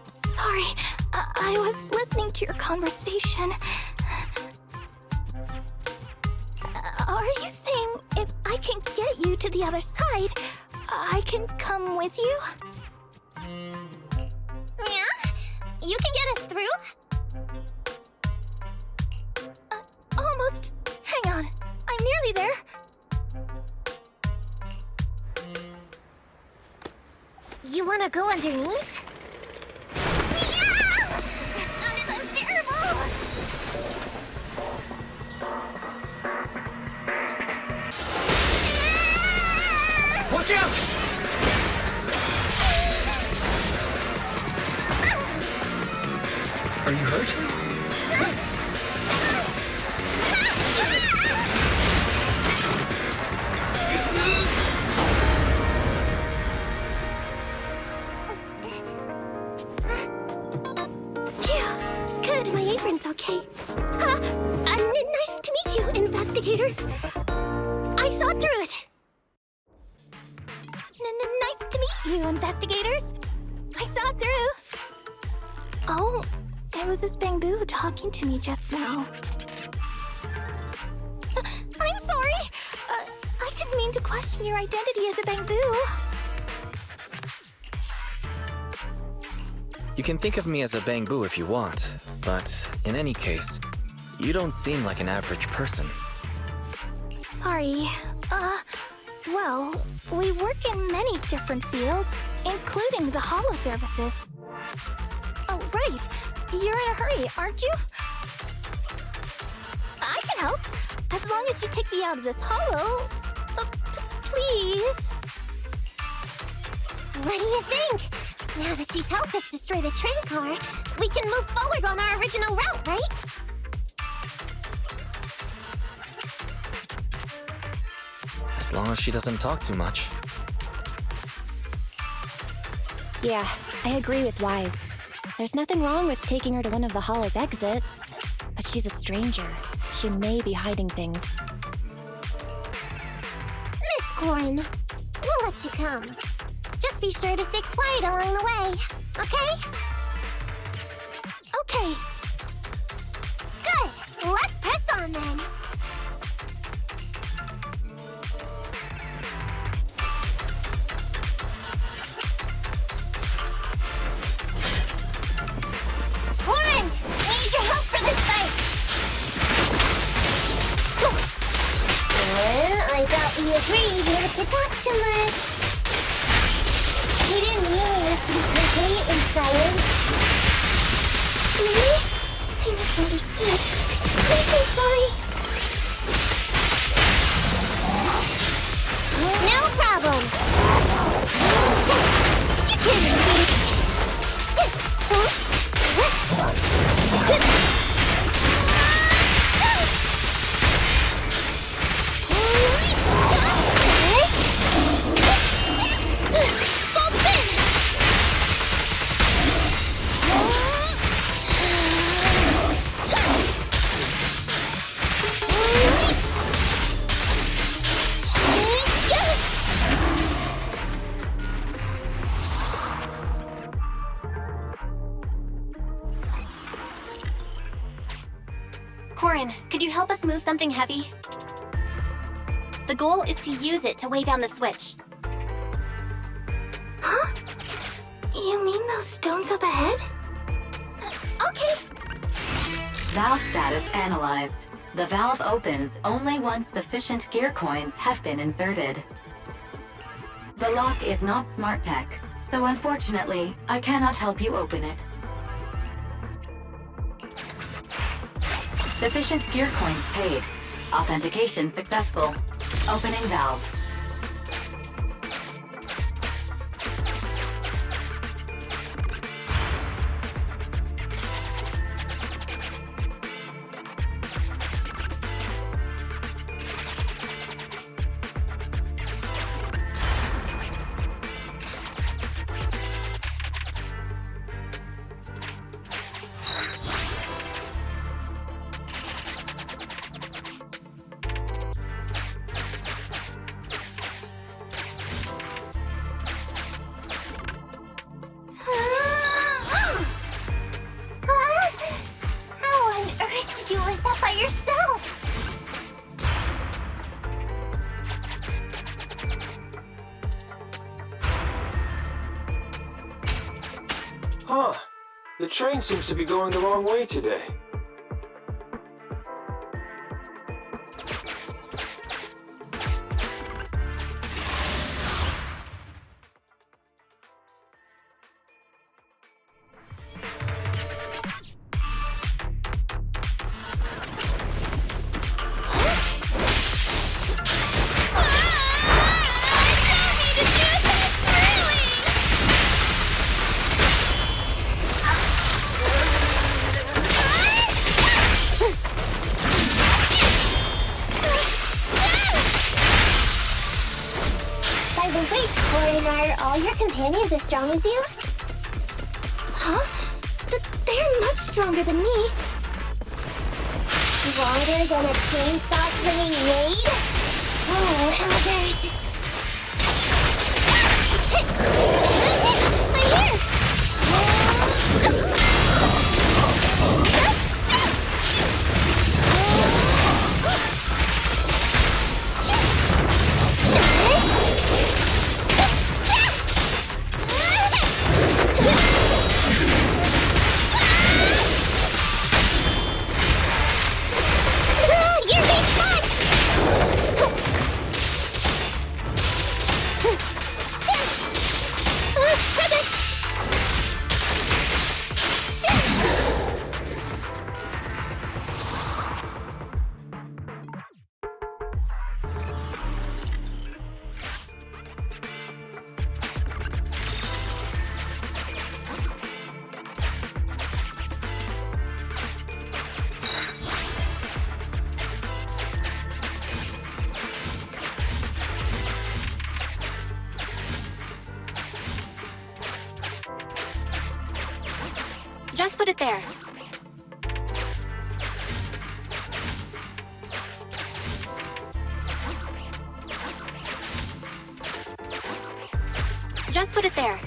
Sorry, I was listening to your conversation. Are you saying if I can get you to the other side, I can come with you? Yeah? You can get us through? Almost. Hang on. I'm nearly there. You wanna go underneath? Yeah! That sound is unbearable! Watch out! Are you hurt? Good, my apron's okay. Nice to meet you, investigators. I saw through it. Nice to meet you, investigators. I saw through. Oh, it was this Bamboo talking to me just now. I'm sorry. I didn't mean to question your identity as a Bamboo. You can think of me as a Bamboo if you want, but in any case, you don't seem like an average person. Sorry. Well, we work in many different fields, including the Hollow services. Oh, right. You're in a hurry, aren't you? I can help, as long as you take me out of this Hollow. Please. What do you think? Now that she's helped us destroy the train car, we can move forward on our original route, right? As long as she doesn't talk too much. Yeah, I agree with Wise. There's nothing wrong with taking her to one of the Hollow's exits. But she's a stranger. She may be hiding things. Miss Corin, we'll let you come. Just be sure to stay quiet along the way, okay? Okay. Good! Let's press on then! Corin! We need your help for this fight! And I thought we agreed not to talk too much. You didn't really have to be completely silent. Really? I misunderstood. I'm so sorry. No problem. You can't escape. Could you help us move something heavy? The goal is to use it to weigh down the switch. Huh? You mean those stones up ahead? Okay. Valve status analyzed. The valve opens only once sufficient gear coins have been inserted. The lock is not smart tech, so unfortunately, I cannot help you open it. Sufficient gear coins paid. Authentication successful. Opening valve. How on earth did you lift that by yourself? Huh. The train seems to be going the wrong way today. By the way, Corin, are all your companions as strong as you? Huh? They're much stronger than me. Stronger than a chainsaw swinging maid? Oh, elders. You're being fun! Just put it there. Just put it there.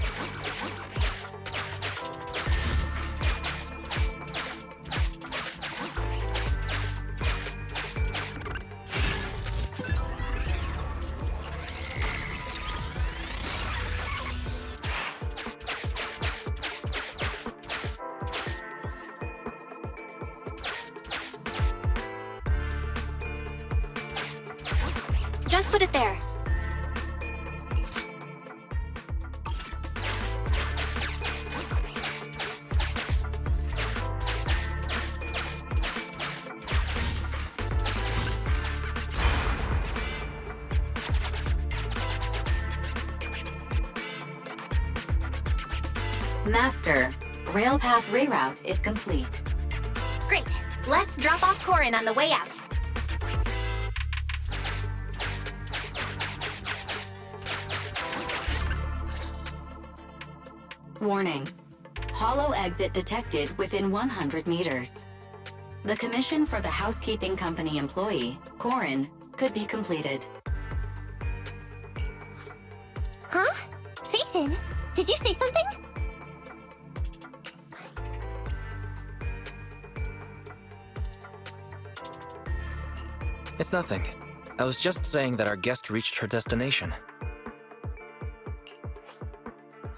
Just put it there. Master, railpath reroute is complete. Great. Let's drop off Corin on the way out. Warning. Hollow exit detected within 100 meters. The commission for the housekeeping company employee, Corin, could be completed. Huh? Faithin, did you say something? It's nothing. I was just saying that our guest reached her destination.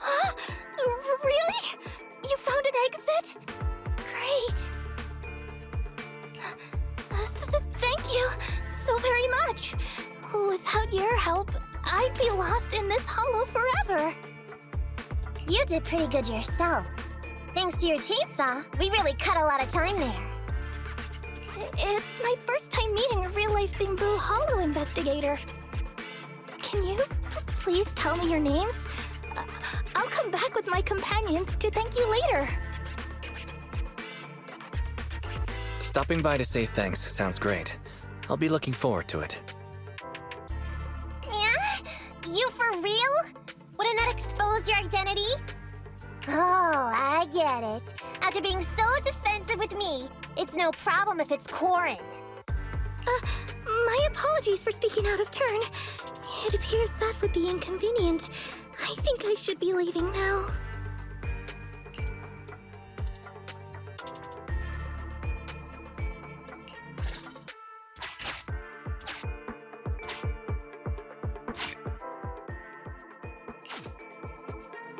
Huh? Really? You found an exit? Great. Thank you so very much. Without your help, I'd be lost in this hollow forever. You did pretty good yourself. Thanks to your chainsaw, we really cut a lot of time there. It's my first time meeting a real-life Bing-Boo Hollow investigator. Can you please tell me your names? I'll come back with my companions to thank you later. Stopping by to say thanks sounds great. I'll be looking forward to it. Yeah? You for real? Wouldn't that expose your identity? Oh, I get it. After being so defensive with me, it's no problem if it's Corin. My apologies for speaking out of turn. It appears that would be inconvenient. I think I should be leaving now.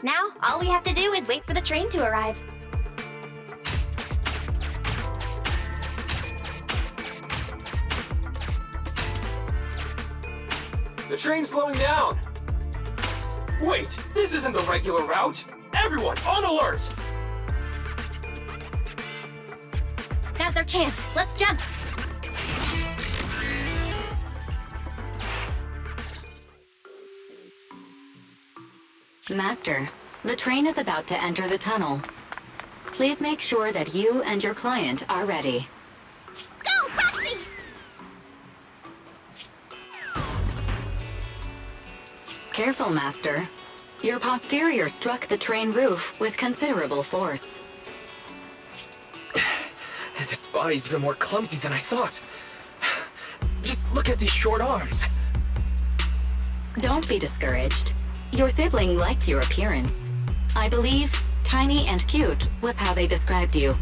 Now, all we have to do is wait for the train to arrive. The train's slowing down. Wait, this isn't the regular route. Everyone, on alert! Now's our chance. Let's jump. Master, the train is about to enter the tunnel. Please make sure that you and your client are ready. Go, Proxy! Careful, Master. Your posterior struck the train roof with considerable force. This body's even more clumsy than I thought. Just look at these short arms. Don't be discouraged. Your sibling liked your appearance. I believe tiny and cute was how they described you.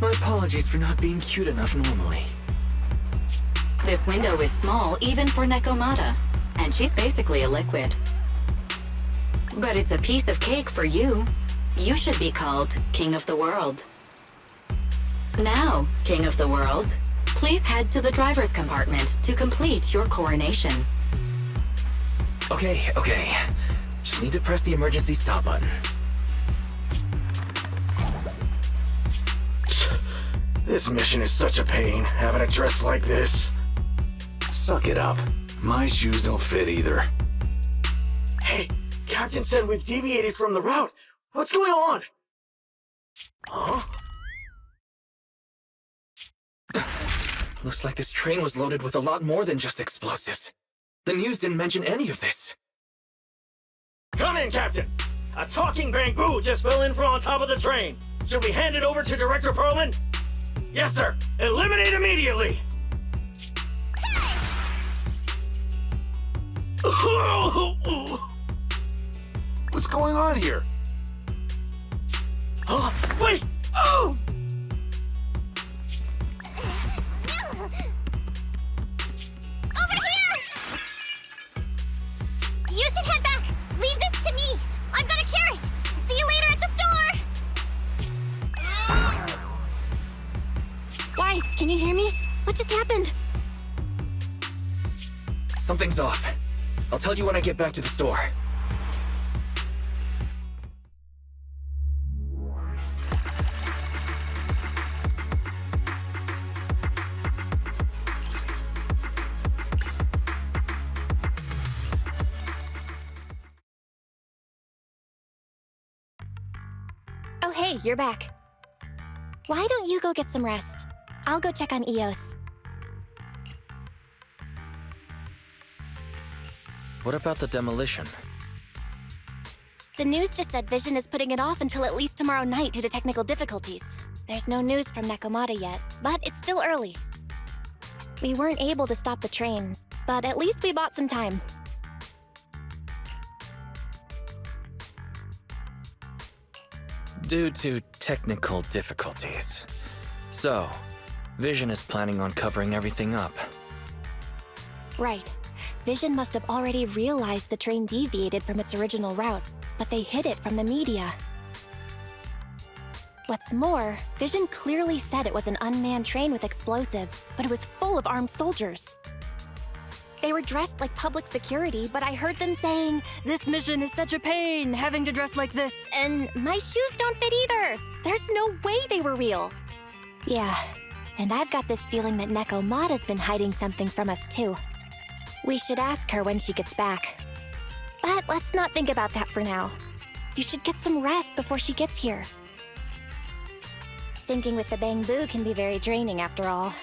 My apologies for not being cute enough normally. This window is small even for Nekomata, and she's basically a liquid. But it's a piece of cake for you. You should be called King of the World. Now, King of the World, please head to the driver's compartment to complete your coronation. Okay. Just need to press the emergency stop button. This mission is such a pain, having a dress like this. Suck it up. My shoes don't fit either. Hey, Captain said we've deviated from the route. What's going on? Huh? Looks like this train was loaded with a lot more than just explosives. The news didn't mention any of this. Come in, Captain! A talking bamboo just fell in from on top of the train. Should we hand it over to Director Perlman? Yes, sir. Eliminate immediately! What's going on here? Huh? Wait! Oh! Over here! You should head back. Leave this to me. I've got a carrot. See you later at the store. Wise, can you hear me? What just happened? Something's off. I'll tell you when I get back to the store. Oh, hey, you're back. Why don't you go get some rest? I'll go check on Eos. What about the demolition? The news just said Vision is putting it off until at least tomorrow night due to technical difficulties. There's no news from Nekomata yet, but it's still early. We weren't able to stop the train, but at least we bought some time. Due to technical difficulties. So, Vision is planning on covering everything up. Right. Vision must have already realized the train deviated from its original route, but they hid it from the media. What's more, Vision clearly said it was an unmanned train with explosives, but it was full of armed soldiers. They were dressed like public security, but I heard them saying, "This mission is such a pain, having to dress like this," and my shoes don't fit either. There's no way they were real. Yeah, and I've got this feeling that Nekomata's been hiding something from us too. We should ask her when she gets back. But let's not think about that for now. You should get some rest before she gets here. Syncing with the Bangbu can be very draining after all.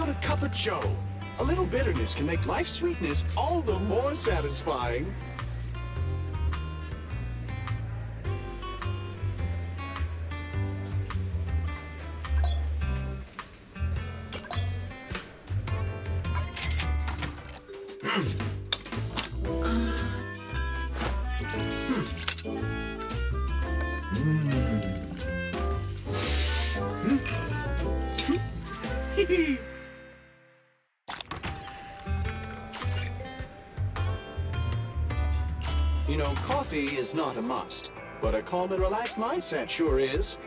about a cup of joe? A little bitterness can make life's sweetness all the more satisfying. You know, coffee is not a must, but a calm and relaxed mindset sure is.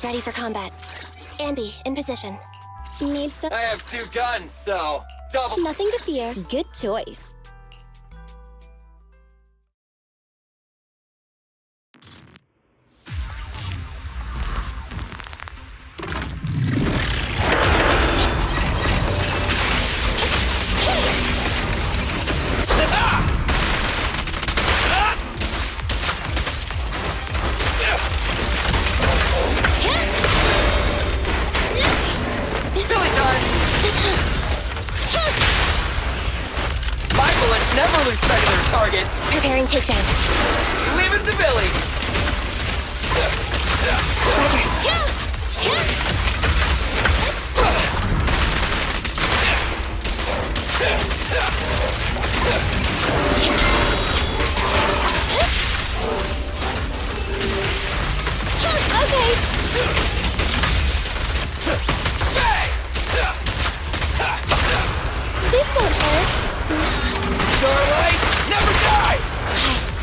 Ready for combat. Anby, in position. Need some. I have 2 guns, so double. Nothing to fear. Good choice. Never lose sight of their target. Preparing takedown. Leave it to Billy. Okay. This won't hurt. Starlight never dies!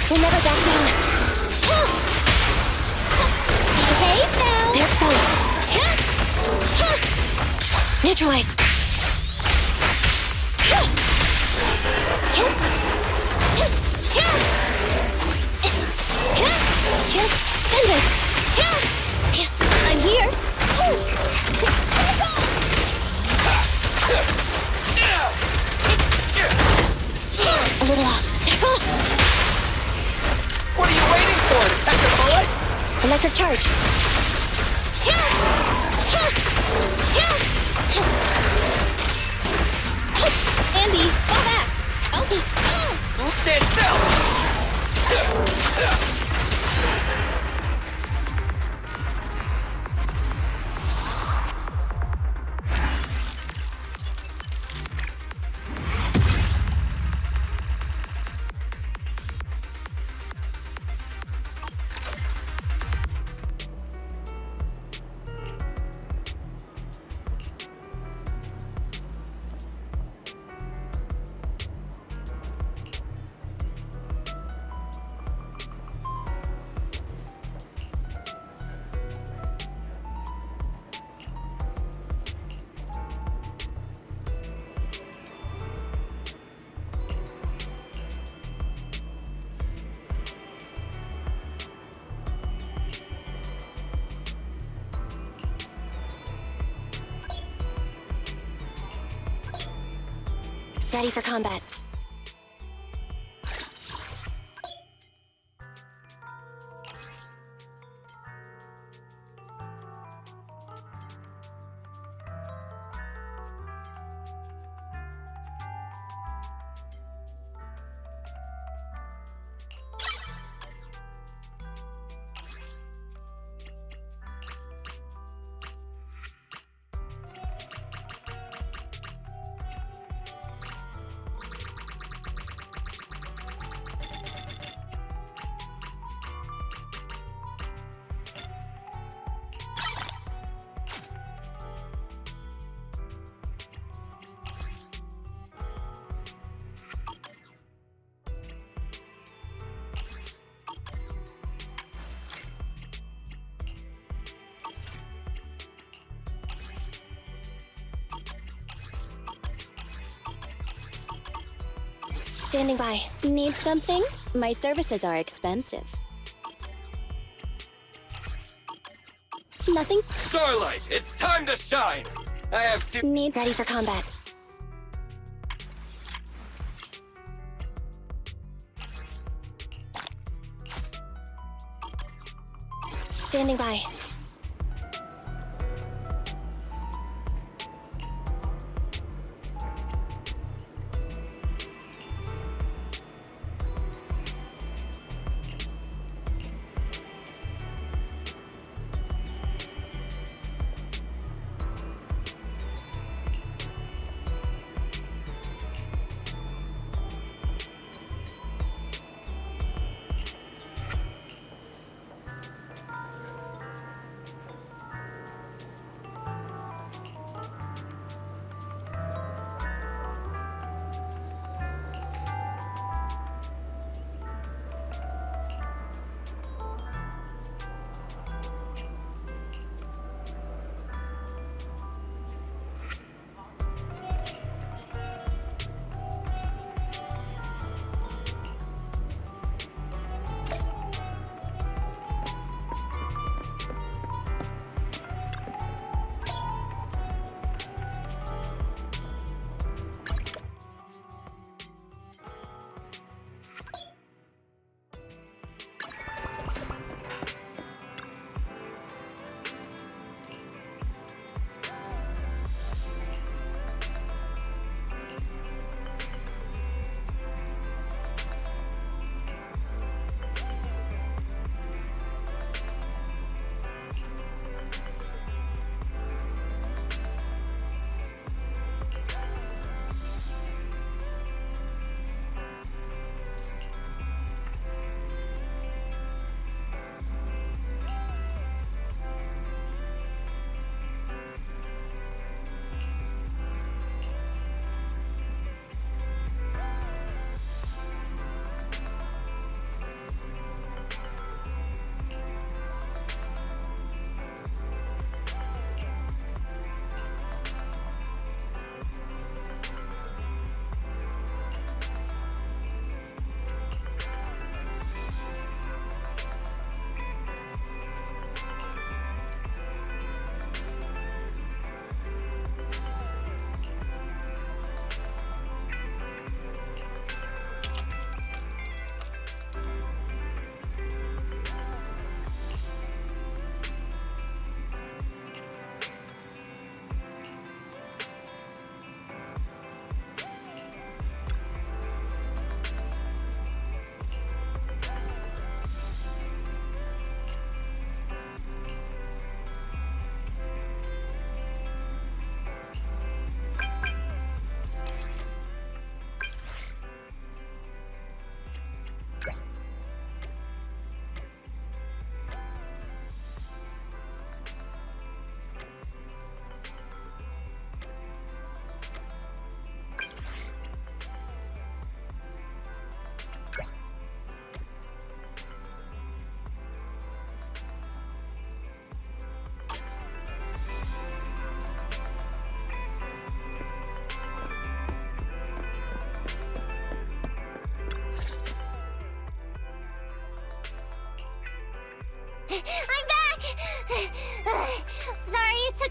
We'll never back down. Behave now! They're exposed. Neutralize. I'm here! little off. What are you waiting for? To catch a bullet? Electric charge. Andy, fall back! Stand still! Ready for combat. Standing by. Need something? My services are expensive. Nothing? Starlight, it's time to shine! I have to— Ready for combat. Standing by.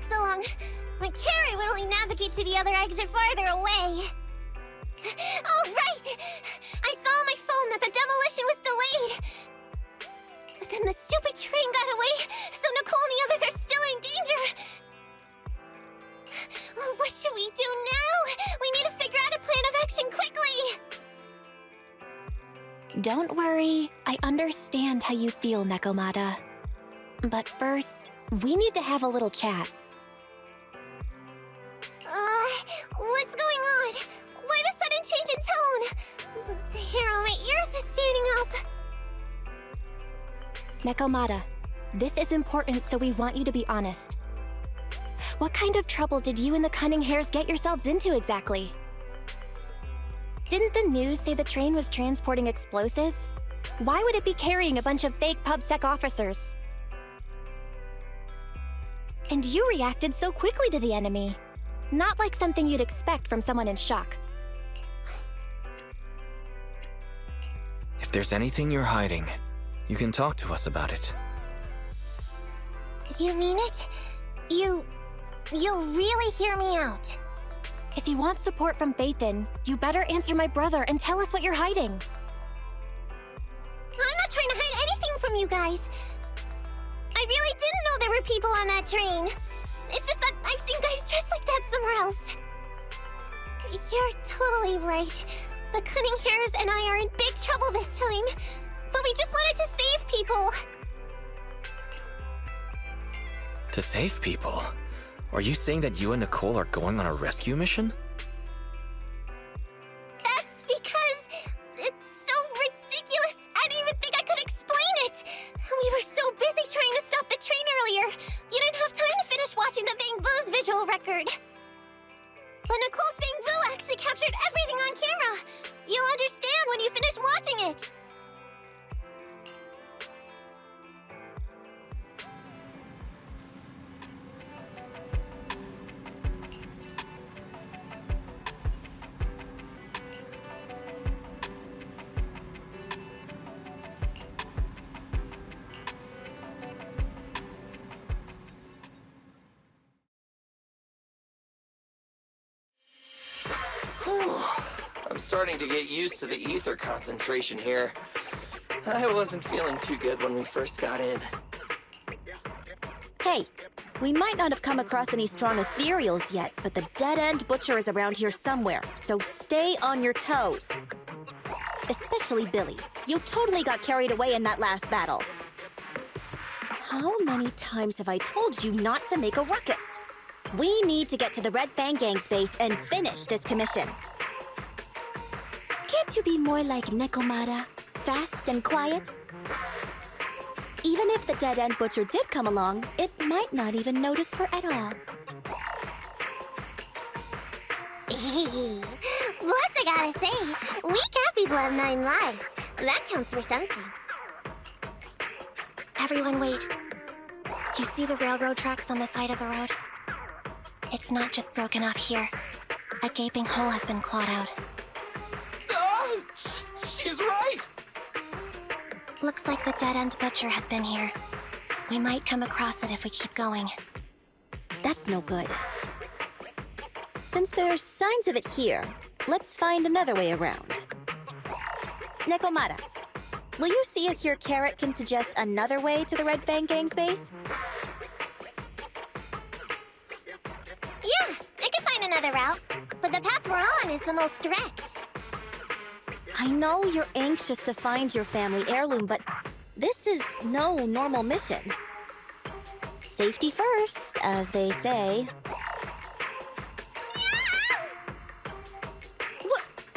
so long. My carry would only navigate to the other exit farther away. Oh, right! I saw on my phone that the demolition was delayed. But then the stupid train got away, so Nicole and the others are still in danger. Oh, what should we do now? We need to figure out a plan of action quickly! Don't worry, I understand how you feel, Nekomata. But first, we need to have a little chat. What's going on? Why the sudden change in tone? The hair on my ears is standing up. Nekomata, this is important, so we want you to be honest. What kind of trouble did you and the Cunning Hares get yourselves into exactly? Didn't the news say the train was transporting explosives? Why would it be carrying a bunch of fake PubSec officers? And you reacted so quickly to the enemy. Not like something you'd expect from someone in shock. If there's anything you're hiding, you can talk to us about it. You mean it? You'll really hear me out. If you want support from Phaethon, you better answer my brother and tell us what you're hiding. I'm not trying to hide anything from you guys. I really didn't know there were people on that train. It's just that I've seen guys dressed like that somewhere else. You're totally right. The Cunning Hares and I are in big trouble this time. But we just wanted to save people. To save people? Are you saying that you and Nicole are going on a rescue mission? That's because it's so ridiculous. I didn't even think I could explain it. We were so busy trying to stop the train earlier. You didn't have time to finish watching the Bang Boo's visual record. But Nicole's Bang Boo actually captured everything on camera. You'll understand when you finish watching it. I'm starting to get used to the ether concentration here. I wasn't feeling too good when we first got in. Hey, we might not have come across any strong ethereals yet, but the dead-end butcher is around here somewhere, so stay on your toes. Especially Billy. You totally got carried away in that last battle. How many times have I told you not to make a ruckus? We need to get to the Red Fang Gang's base and finish this commission. Can't you be more like Nekomata? Fast and quiet? Even if the dead-end butcher did come along, it might not even notice her at all. Plus, I gotta say, we cat people have 9 lives. That counts for something. Everyone wait. You see the railroad tracks on the side of the road? It's not just broken off here. A gaping hole has been clawed out. She's right! Looks like the dead-end butcher has been here. We might come across it if we keep going. That's no good. Since there's signs of it here, let's find another way around. Nekomata, will you see if your carrot can suggest another way to the Red Fang Gang's base? Yeah, I could find another route, but the path we're on is the most direct. I know you're anxious to find your family heirloom, but this is no normal mission. Safety first, as they say.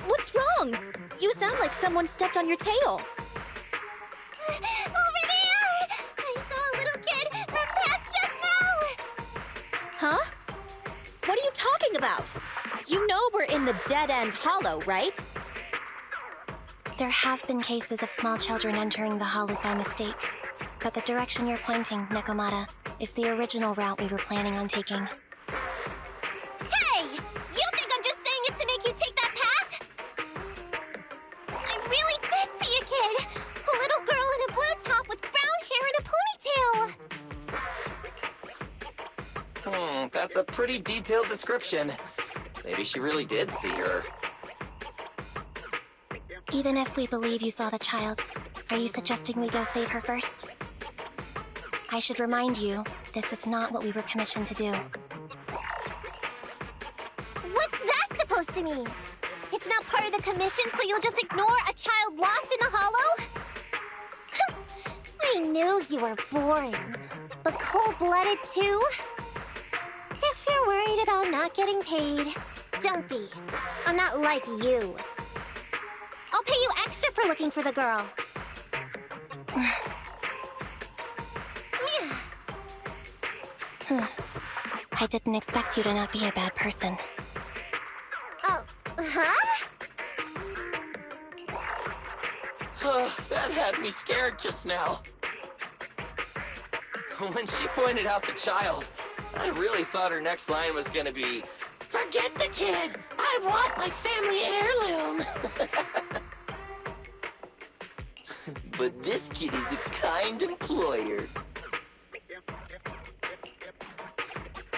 What's wrong? You sound like someone stepped on your tail. Over there! I saw a little kid run past just now! Huh? What are you talking about? You know we're in the dead-end hollow, right? There have been cases of small children entering the hollows by mistake, but the direction you're pointing, Nekomata, is the original route we were planning on taking. Hey! You think I'm just saying it to make you take that path? I really did see a kid! A little girl in a blue top with brown hair and a ponytail! That's a pretty detailed description. Maybe she really did see her. Even if we believe you saw the child, are you suggesting we go save her first? I should remind you, this is not what we were commissioned to do. What's that supposed to mean? It's not part of the commission, so you'll just ignore a child lost in the hollow? I knew you were boring, but cold-blooded too? If you're worried about not getting paid, don't be. I'm not like you. I'll pay you extra for looking for the girl. I didn't expect you to not be a bad person. Oh, huh? That had me scared just now. When she pointed out the child, I really thought her next line was gonna be, "Forget the kid! I want my family heirloom!" But this kid is a kind employer.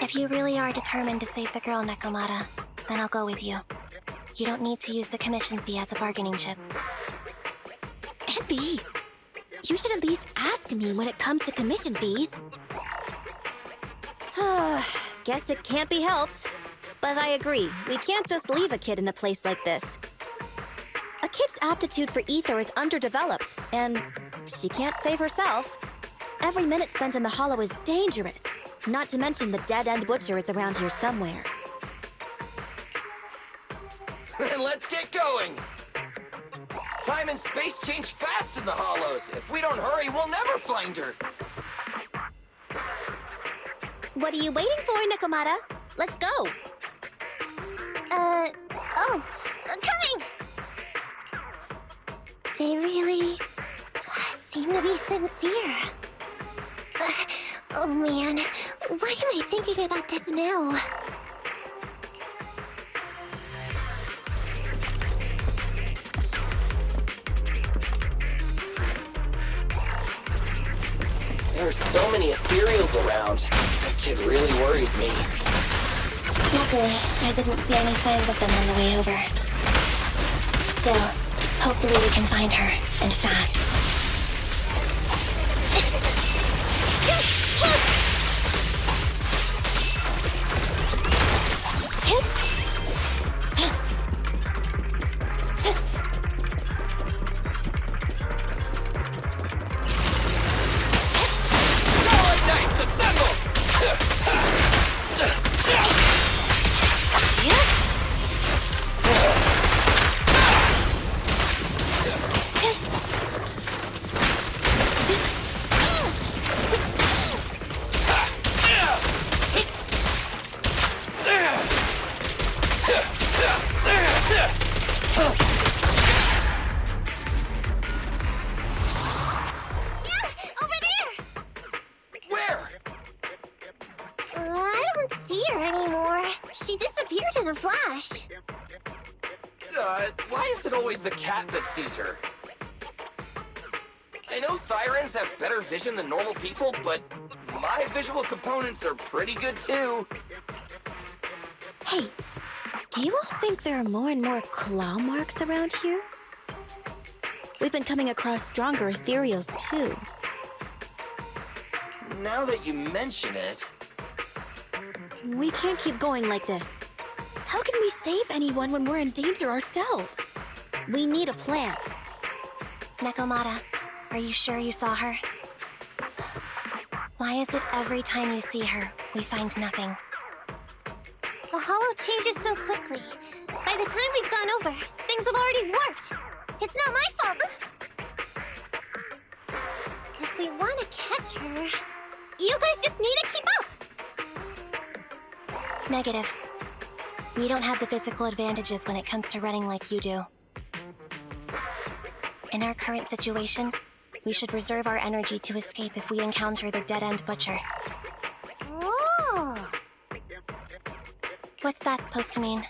If you really are determined to save the girl, Nekomata, then I'll go with you. You don't need to use the commission fee as a bargaining chip. Envy! You should at least ask me when it comes to commission fees. Guess it can't be helped. But I agree, we can't just leave a kid in a place like this. A kid's aptitude for ether is underdeveloped, and she can't save herself. Every minute spent in the hollow is dangerous, not to mention the dead-end butcher is around here somewhere. Then let's get going! Time and space change fast in the hollows. If we don't hurry, we'll never find her. What are you waiting for, Nekomata? Let's go! Coming! They really seem to be sincere. Oh man, why am I thinking about this now? There are so many Ethereals around. That kid really worries me. Luckily, I didn't see any signs of them on the way over. Still, hopefully we can find her, and fast. Why is it always the cat that sees her? I know Thyrans have better vision than normal people, but my visual components are pretty good too. Hey, do you all think there are more and more claw marks around here? We've been coming across stronger Ethereals too. Now that you mention it... We can't keep going like this. How can we save anyone when we're in danger ourselves? We need a plan. Nekomata, are you sure you saw her? Why is it every time you see her, we find nothing? The hollow changes so quickly. By the time we've gone over, things have already warped. It's not my fault. If we want to catch her, you guys just need to keep up. Negative. We don't have the physical advantages when it comes to running like you do. In our current situation, we should reserve our energy to escape if we encounter the dead-end butcher. Oh! What's that supposed to mean?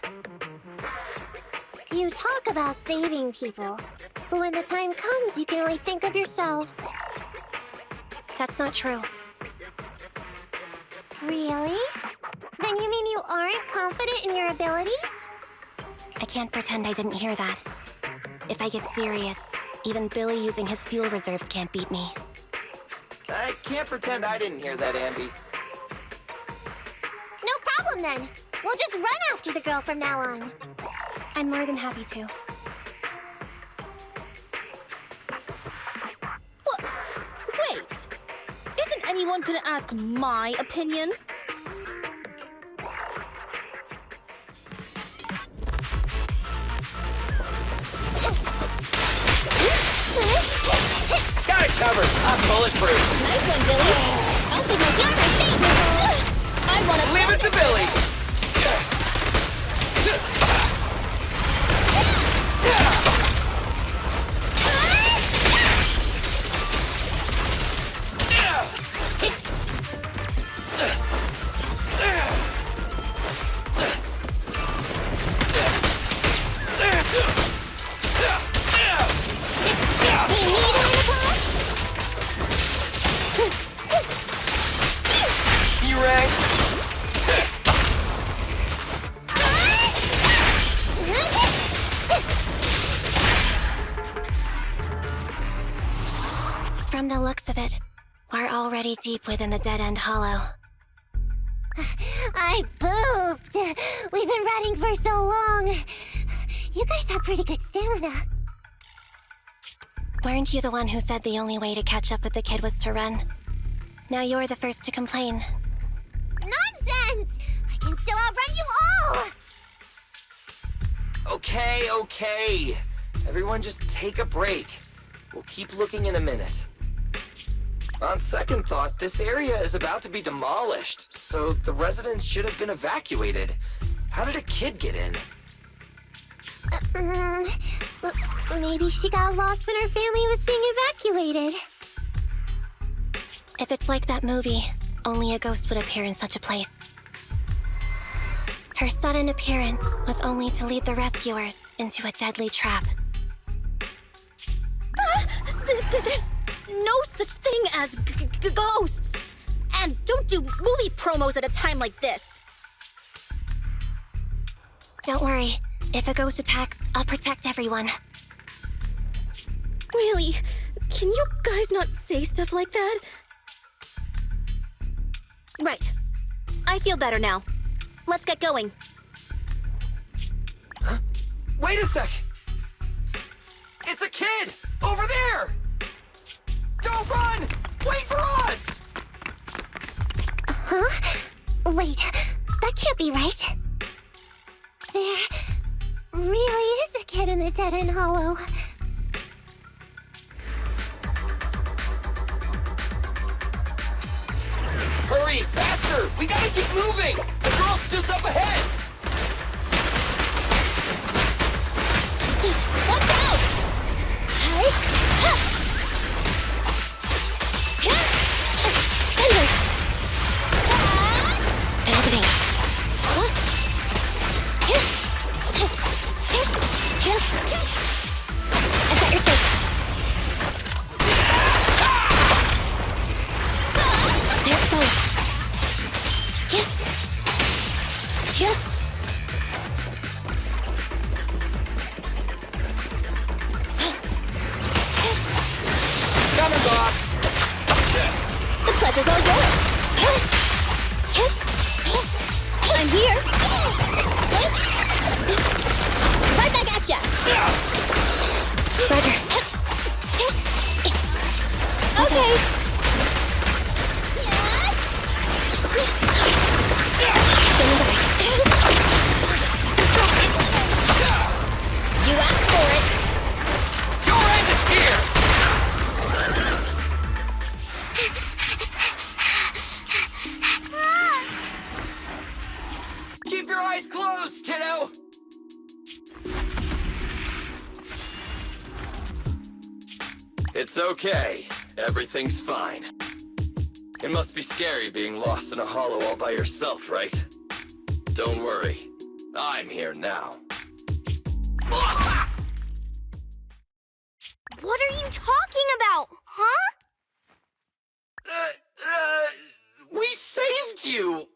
You talk about saving people, but when the time comes, you can only think of yourselves. That's not true. Really? Then Then you mean you aren't confident in your abilities? I can't pretend I didn't hear that. If I get serious, even Billy using his fuel reserves can't beat me. I can't pretend I didn't hear that, Ambi. No problem then. We'll just run after the girl from now on. I'm more than happy to. What? Wait! Isn't anyone gonna ask my opinion? Got it covered. I'm bulletproof. Nice one, Billy. I'll take my statement. I wanna leave it to Billy. You rang. From the looks of it, we're already deep within the dead-end hollow. I pooped. We've been running for so long. You guys have pretty good stamina. Weren't you the one who said the only way to catch up with the kid was to run? Now you're the first to complain. Nonsense! I can still outrun you all! Okay. Everyone just take a break. We'll keep looking in a minute. On second thought, this area is about to be demolished, so the residents should have been evacuated. How did a kid get in? Maybe she got lost when her family was being evacuated. If it's like that movie, only a ghost would appear in such a place. Her sudden appearance was only to lead the rescuers into a deadly trap. There's no such thing as ghosts! And don't do movie promos at a time like this! Don't worry. If a ghost attacks, I'll protect everyone. Really? Can you guys not say stuff like that? Right. I feel better now. Let's get going. Wait a sec! It's a kid! Over there! Don't run! Wait for us! Huh? Wait, that can't be right. There really is a kid in the dead-end hollow. Hurry, faster! We gotta keep moving! The girl's just up ahead! Watch out! I've got your safe. There's both. Coming, boss! The pleasure's all yours. I'm here. Right back at ya. Roger. Okay. Standing by. You asked for it. Your end is here! Keep your eyes closed, kiddo! It's okay. Everything's fine. It must be scary being lost in a hollow all by yourself, right? Don't worry. I'm here now. What are you talking about, huh? We saved you!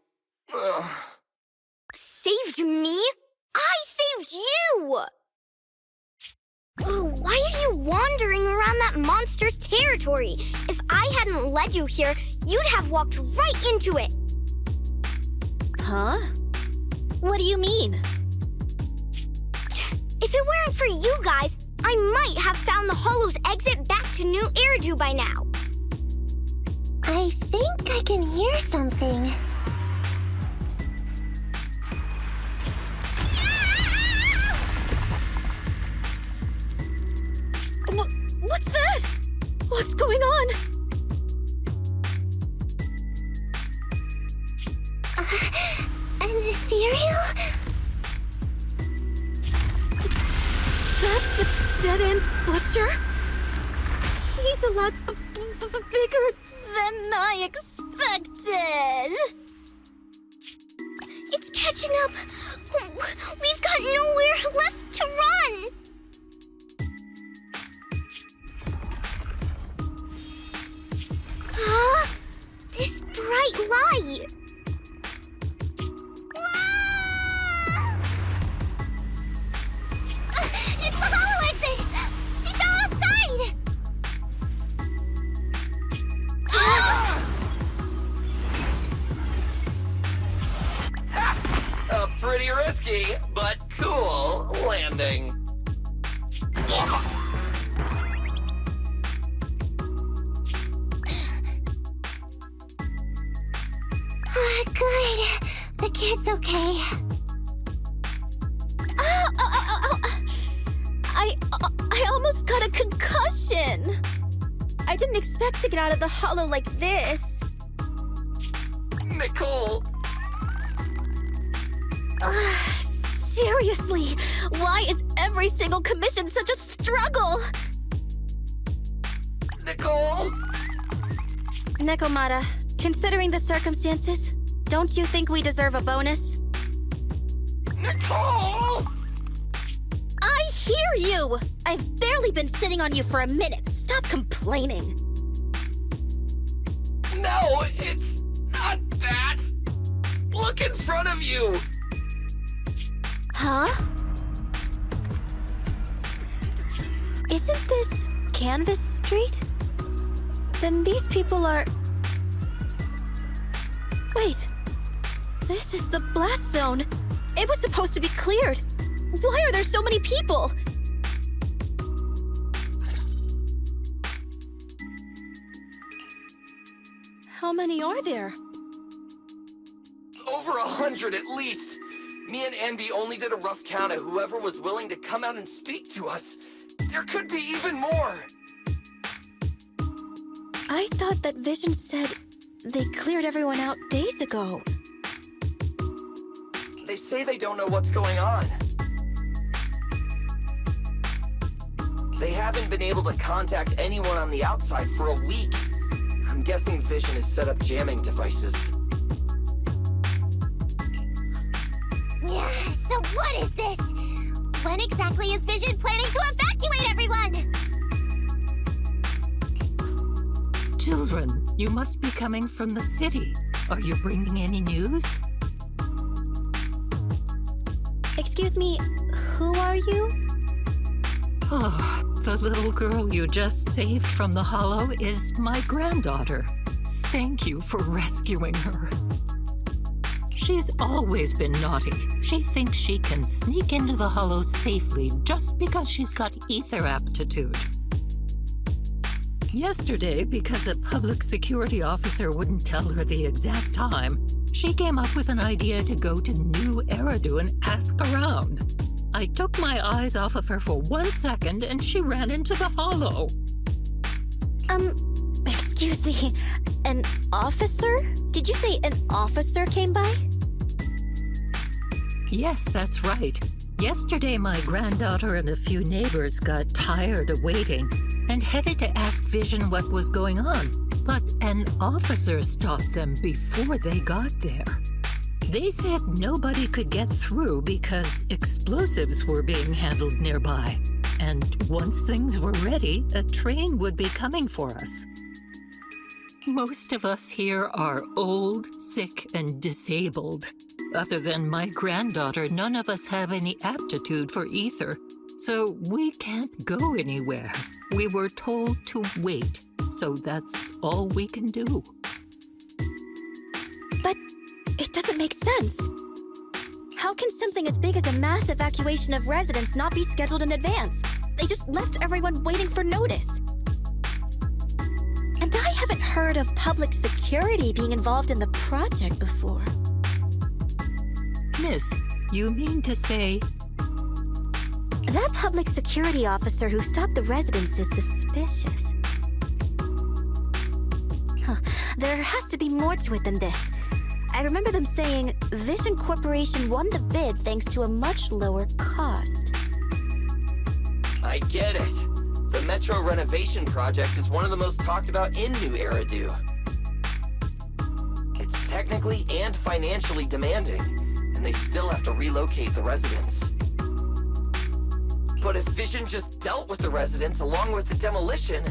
monster's territory. If I hadn't led you here, you'd have walked right into it. Huh? What do you mean? If it weren't for you guys, I might have found the Hollow's exit back to New Eridu by now. I think I can hear something. What's that? What's going on? An Ethereal? That's the dead-end butcher? He's a lot bigger than I expected. It's catching up. We've got nowhere left to run. Huh? This bright light. It's the hollow exit! She fell outside! A pretty risky, but cool landing. Good. The kid's okay. I almost got a concussion. I didn't expect to get out of the hollow like this. Nicole! Seriously, why is every single commission such a struggle? Nicole! Nekomata, considering the circumstances, don't you think we deserve a bonus? Nicole! I hear you! I've barely been sitting on you for a minute. Stop complaining. No, it's not that! Look in front of you! Huh? Isn't this Canvas Street? Then these people are... Wait. This is the blast zone. It was supposed to be cleared. Why are there so many people? How many are there? Over 100 at least. Me and Anby only did a rough count of whoever was willing to come out and speak to us. There could be even more. I thought that Vision said they cleared everyone out days ago. They say they don't know what's going on. They haven't been able to contact anyone on the outside for a week. I'm guessing Vision has set up jamming devices. Yeah, so what is this? When exactly is Vision planning to evacuate everyone? Children, you must be coming from the city. Are you bringing any news? Excuse me, who are you? Oh, the little girl you just saved from the hollow is my granddaughter. Thank you for rescuing her. She's always been naughty. She thinks she can sneak into the hollow safely just because she's got ether aptitude. Yesterday, because a public security officer wouldn't tell her the exact time, she came up with an idea to go to New Eridu and ask around. I took my eyes off of her for 1 second and she ran into the hollow. Excuse me, an officer? Did you say an officer came by? Yes, that's right. Yesterday, my granddaughter and a few neighbors got tired of waiting and headed to ask Vision what was going on. But an officer stopped them before they got there. They said nobody could get through because explosives were being handled nearby. And once things were ready, a train would be coming for us. Most of us here are old, sick, and disabled. Other than my granddaughter, none of us have any aptitude for ether. So we can't go anywhere. We were told to wait, so that's all we can do. But it doesn't make sense. How can something as big as a mass evacuation of residents not be scheduled in advance? They just left everyone waiting for notice. And I haven't heard of public security being involved in the project before. Miss, you mean to say... That public security officer who stopped the residents is suspicious. Huh. There has to be more to it than this. I remember them saying Vision Corporation won the bid thanks to a much lower cost. I get it. The Metro renovation project is one of the most talked about in New Eridu. It's technically and financially demanding, and they still have to relocate the residents. But if Vision just dealt with the residents along with the demolition,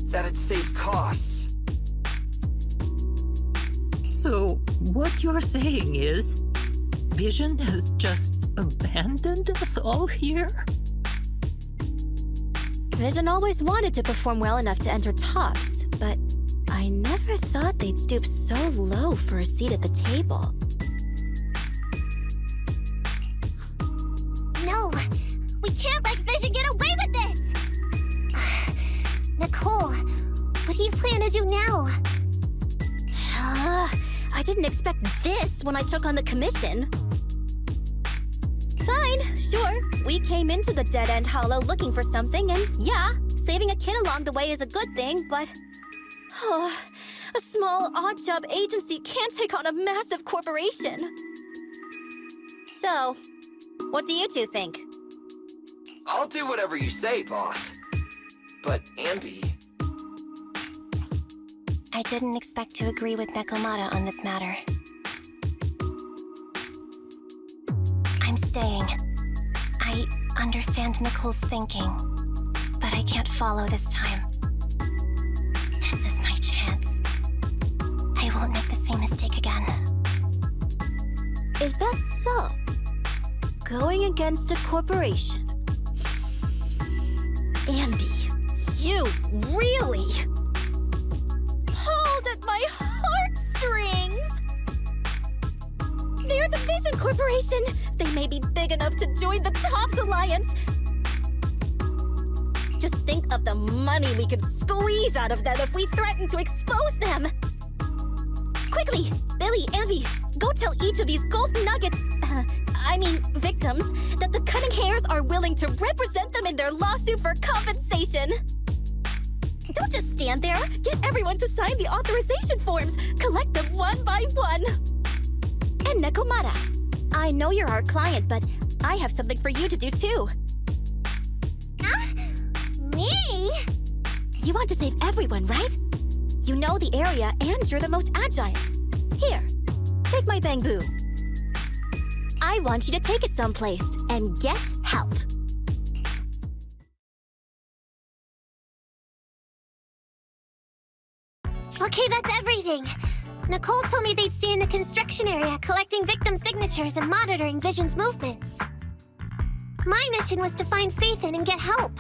that'd save costs. So, what you're saying is, Vision has just abandoned us all here? Vision always wanted to perform well enough to enter tops, but I never thought they'd stoop so low for a seat at the table. No! We can't let Vision get away with this! Nicole, what do you plan to do now? I didn't expect this when I took on the commission. Fine, sure. We came into the dead-end hollow looking for something, and yeah, saving a kid along the way is a good thing, but... a small, odd-job agency can't take on a massive corporation. So, what do you two think? I'll do whatever you say, boss. But, Ambi... I didn't expect to agree with Nekomata on this matter. I'm staying. I understand Nicole's thinking, but I can't follow this time. This is my chance. I won't make the same mistake again. Is that so? Going against a corporation? Ambi, you really... pulled at my heartstrings! They're the Vision Corporation! They may be big enough to join the Tops Alliance! Just think of the money we could squeeze out of them if we threaten to expose them! Quickly! Billy, Ambi, go tell each of these gold nuggets... victims, that the Cunning Hairs are willing to represent them in their lawsuit for compensation! Don't just stand there! Get everyone to sign the authorization forms! Collect them one by one! And Nekomata, I know you're our client, but I have something for you to do too. Me? You want to save everyone, right? You know the area and you're the most agile. Here, take my bamboo. I want you to take it someplace and get help. Okay, that's everything. Nicole told me they'd stay in the construction area, collecting victim signatures and monitoring Vision's movements. My mission was to find Faithin and get help.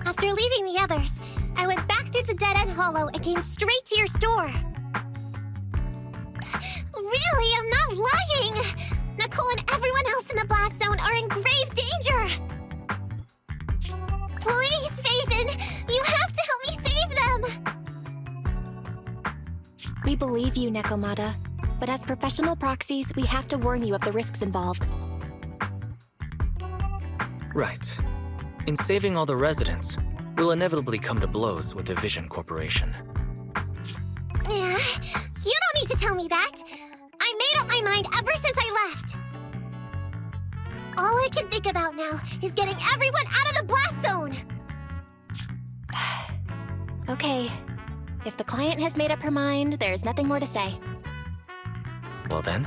After leaving the others, I went back through the dead-end hollow and came straight to your store. Really, I'm not lying! Nicole and everyone else in the blast zone are in grave danger! Please, Faithin! You have to help me save them! We believe you, Nekomata. But as professional proxies, we have to warn you of the risks involved. Right. In saving all the residents, we'll inevitably come to blows with the Vision Corporation. Yeah, you don't need to tell me that! I made up my mind ever since I left! All I can think about now is getting everyone out of the blast zone! Okay. If the client has made up her mind, there's nothing more to say. Well then,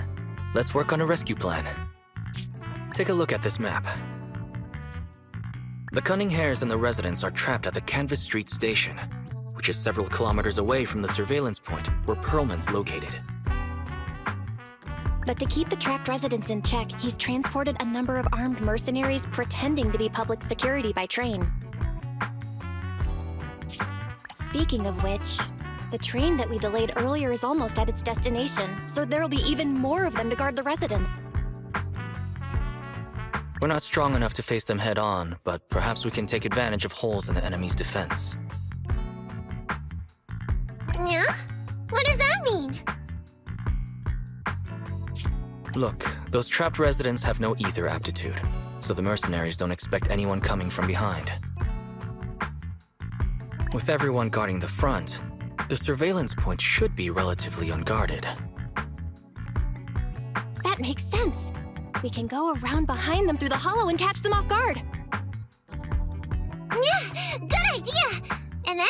let's work on a rescue plan. Take a look at this map. The Cunning Hairs and the residents are trapped at the Canvas Street station, which is several kilometers away from the surveillance point where Perlman's located. But to keep the trapped residents in check, he's transported a number of armed mercenaries pretending to be public security by train. Speaking of which, the train that we delayed earlier is almost at its destination, so there'll be even more of them to guard the residents. We're not strong enough to face them head-on, but perhaps we can take advantage of holes in the enemy's defense. Yeah? What does that mean? Look, those trapped residents have no ether aptitude, so the mercenaries don't expect anyone coming from behind. With everyone guarding the front, the surveillance point should be relatively unguarded. That makes sense. We can go around behind them through the hollow and catch them off guard. Yeah, good idea! And then?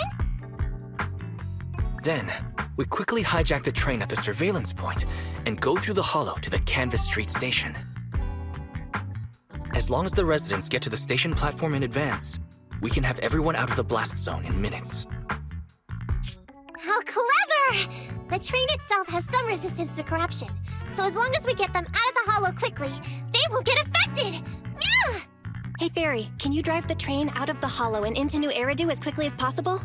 Then, we quickly hijack the train at the surveillance point and go through the hollow to the Canvas Street station. As long as the residents get to the station platform in advance, we can have everyone out of the blast zone in minutes. How clever! The train itself has some resistance to corruption, so as long as we get them out of the hollow quickly, they won't get affected! Yeah! Hey Fairy, can you drive the train out of the hollow and into New Eridu as quickly as possible?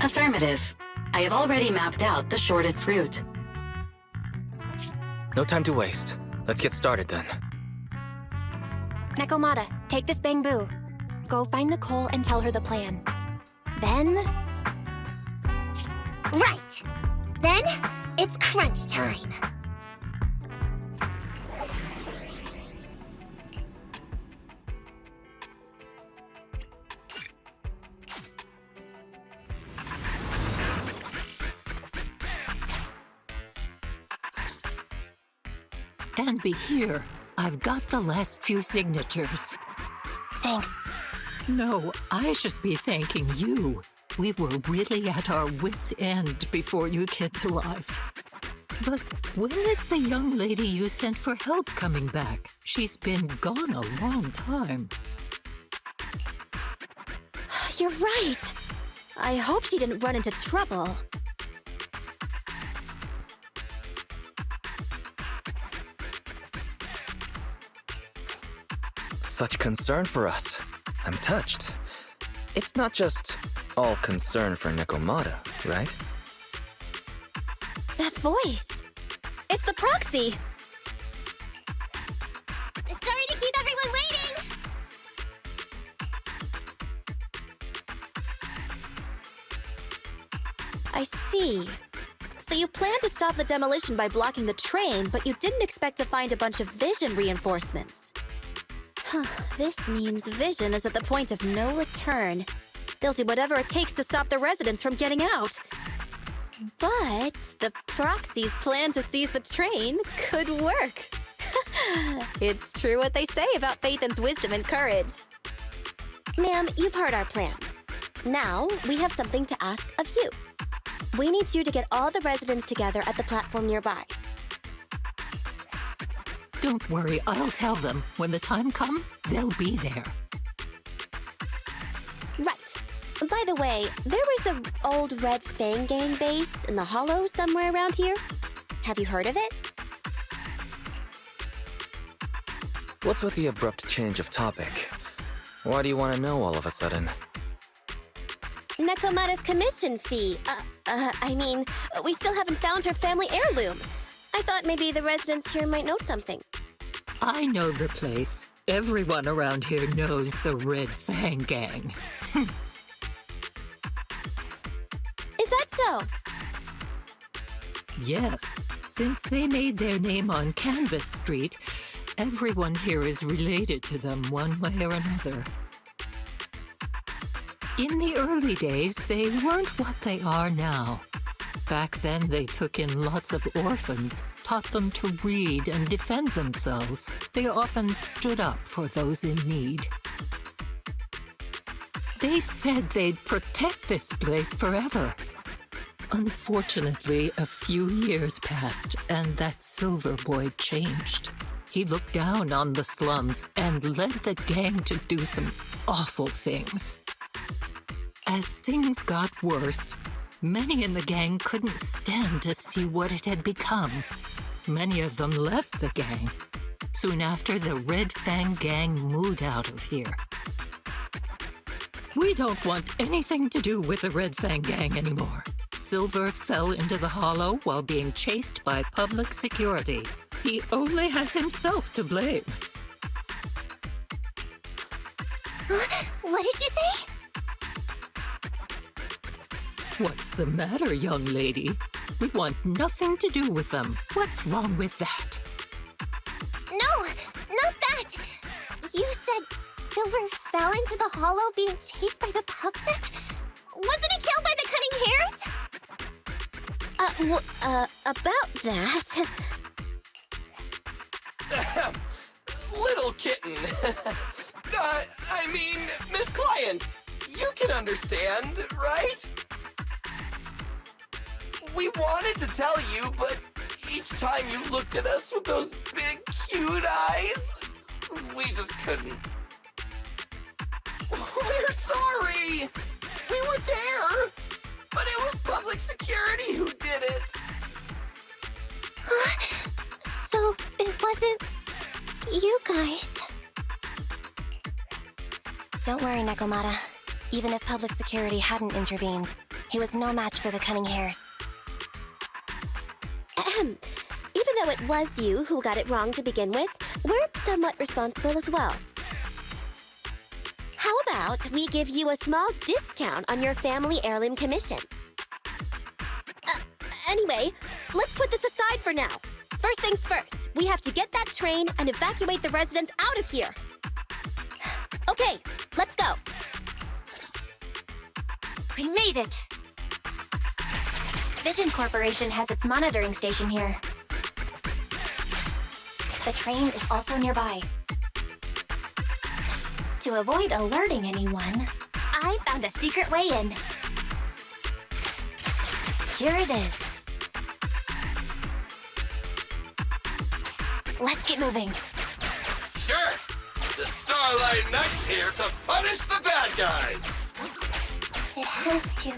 Affirmative. I have already mapped out the shortest route. No time to waste. Let's get started then. Nekomata, take this bamboo. Go find Nicole and tell her the plan. Then... Right! Then, it's crunch time. And be here. I've got the last few signatures. Thanks. No, I should be thanking you. We were really at our wits' end before you kids arrived. But when is the young lady you sent for help coming back? She's been gone a long time. You're right. I hope she didn't run into trouble. Such concern for us. I'm touched. It's not just all concern for Nekomata, right? That voice. It's the Proxy. Sorry to keep everyone waiting! I see. So you planned to stop the demolition by blocking the train, but you didn't expect to find a bunch of vision reinforcements. This means Vision is at the point of no return. They'll do whatever it takes to stop the residents from getting out. But the Proxy's plan to seize the train could work. It's true what they say about Phaethon's wisdom and courage. Ma'am, you've heard our plan. Now, we have something to ask of you. We need you to get all the residents together at the platform nearby. Don't worry, I'll tell them. When the time comes, they'll be there. Right. By the way, there was an old Red Fang Gang base in the Hollow somewhere around here. Have you heard of it? What's with the abrupt change of topic? Why do you want to know all of a sudden? Nekomata's commission fee. We still haven't found her family heirloom. I thought maybe the residents here might know something. I know the place. Everyone around here knows the Red Fang Gang. Is that so? Yes. Since they made their name on Canvas Street, everyone here is related to them one way or another. In the early days, they weren't what they are now. Back then, they took in lots of orphans, taught them to read and defend themselves. They often stood up for those in need. They said they'd protect this place forever. Unfortunately, a few years passed, and that Silver Boy changed. He looked down on the slums and led the gang to do some awful things. As things got worse, many in the gang couldn't stand to see what it had become. Many of them left the gang. Soon after, the Red Fang gang moved out of here. We don't want anything to do with the Red Fang gang anymore. Silver fell into the hollow while being chased by public security. He only has himself to blame. What did you say? What's the matter, young lady? We want nothing to do with them. What's wrong with that? No, not that! You said Silver fell into the hollow being chased by the public? Wasn't he killed by the cunning hairs? About that... Little kitten. I mean, Miss Client, you can understand, right? We wanted to tell you, but each time you looked at us with those big, cute eyes, we just couldn't. We're sorry! We were there, but it was public security who did it. So it wasn't you guys. Don't worry, Nekomata. Even if public security hadn't intervened, he was no match for the cunning hairs. Even though it was you who got it wrong to begin with, we're somewhat responsible as well. How about we give you a small discount on your family heirloom commission? Anyway, let's put this aside for now. First things first, we have to get that train and evacuate the residents out of here. Okay, let's go. We made it! Vision Corporation has its monitoring station here. The train is also nearby. To avoid alerting anyone, I found a secret way in. Here it is. Let's get moving. Sure! The Starlight Knight's here to punish the bad guys! It has to.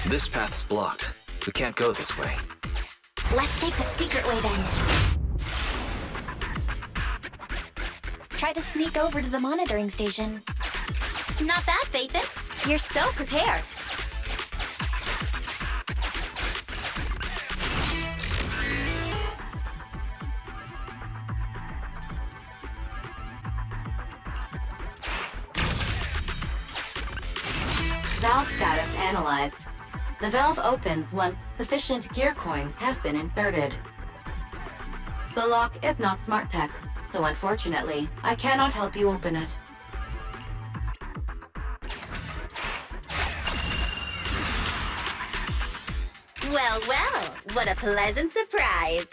This path's blocked. We can't go this way. Let's take the secret way then. Try to sneak over to the monitoring station. Not bad, Faithin. You're so prepared. Valve status analyzed. The valve opens once sufficient gear coins have been inserted. The lock is not smart tech, so unfortunately, I cannot help you open it. Well, well, what a pleasant surprise.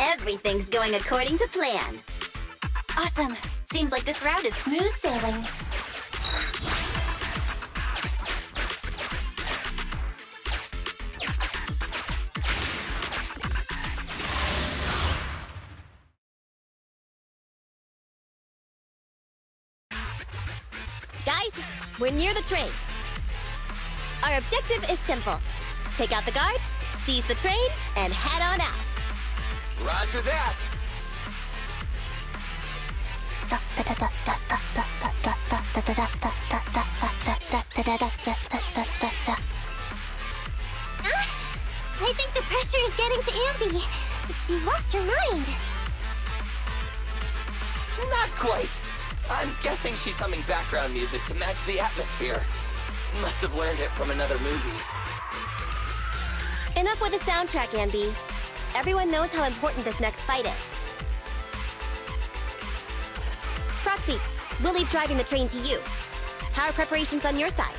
Everything's going according to plan. Awesome. Seems like this route is smooth sailing. Guys, we're near the train. Our objective is simple. Take out the guards, seize the train, and head on out. Roger that! I think the pressure is getting to Ambi. She's lost her mind. Not quite. I'm guessing she's humming background music to match the atmosphere. Must have learned it from another movie. Enough with the soundtrack, Ambi. Everyone knows how important this next fight is. Proxy, we'll leave driving the train to you. How are preparations on your side?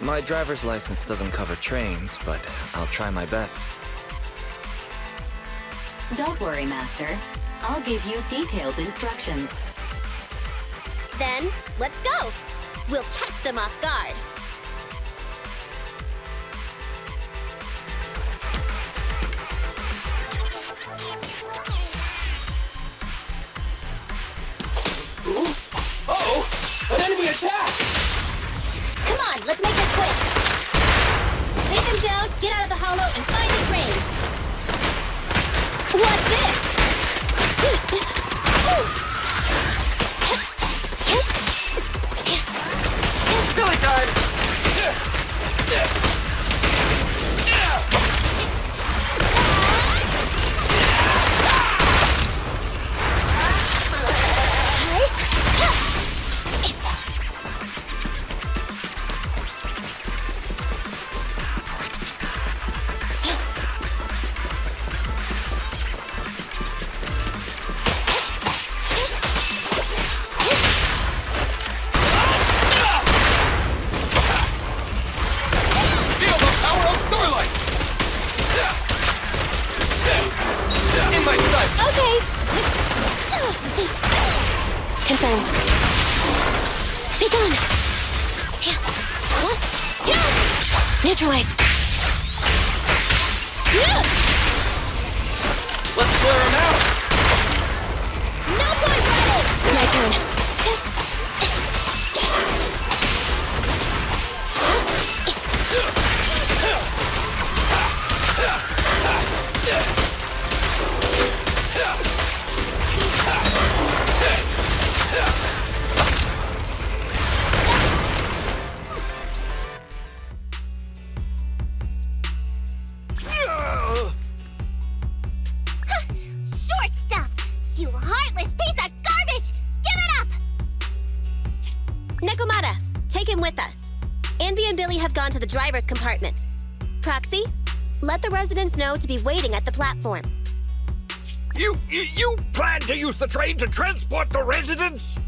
My driver's license doesn't cover trains, but I'll try my best. Don't worry, Master. I'll give you detailed instructions. Then, let's go! We'll catch them off guard. Uh-oh! An enemy attack! Come on, let's make this quick! Take them down, get out of the hollow, and find the train! What's this? Billy time! Confirmed. Be gone! Neutralize! Let's clear him out! No point, Rebel! My turn. Short stuff! You heartless piece of garbage! Give it up! Nekomata, take him with us. Anby and Billy have gone to the driver's compartment. Proxy, let the residents know to be waiting at the platform. You plan to use the train to transport the residents?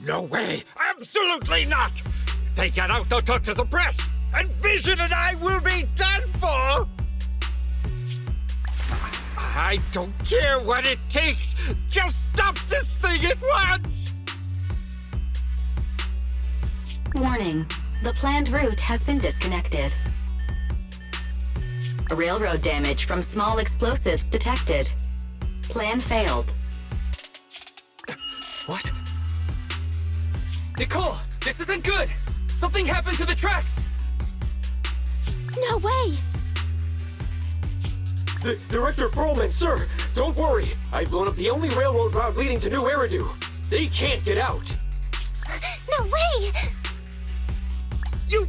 No way! Absolutely not! If they get out, they'll talk to the press, and Vision and I will be done for! I don't care what it takes! Just stop this thing at once! Warning. The planned route has been disconnected. Railroad damage from small explosives detected. Plan failed. What? Nicole, this isn't good! Something happened to the tracks! No way! Director Perlman, sir, don't worry. I've blown up the only railroad route leading to New Eridu. They can't get out. No way! You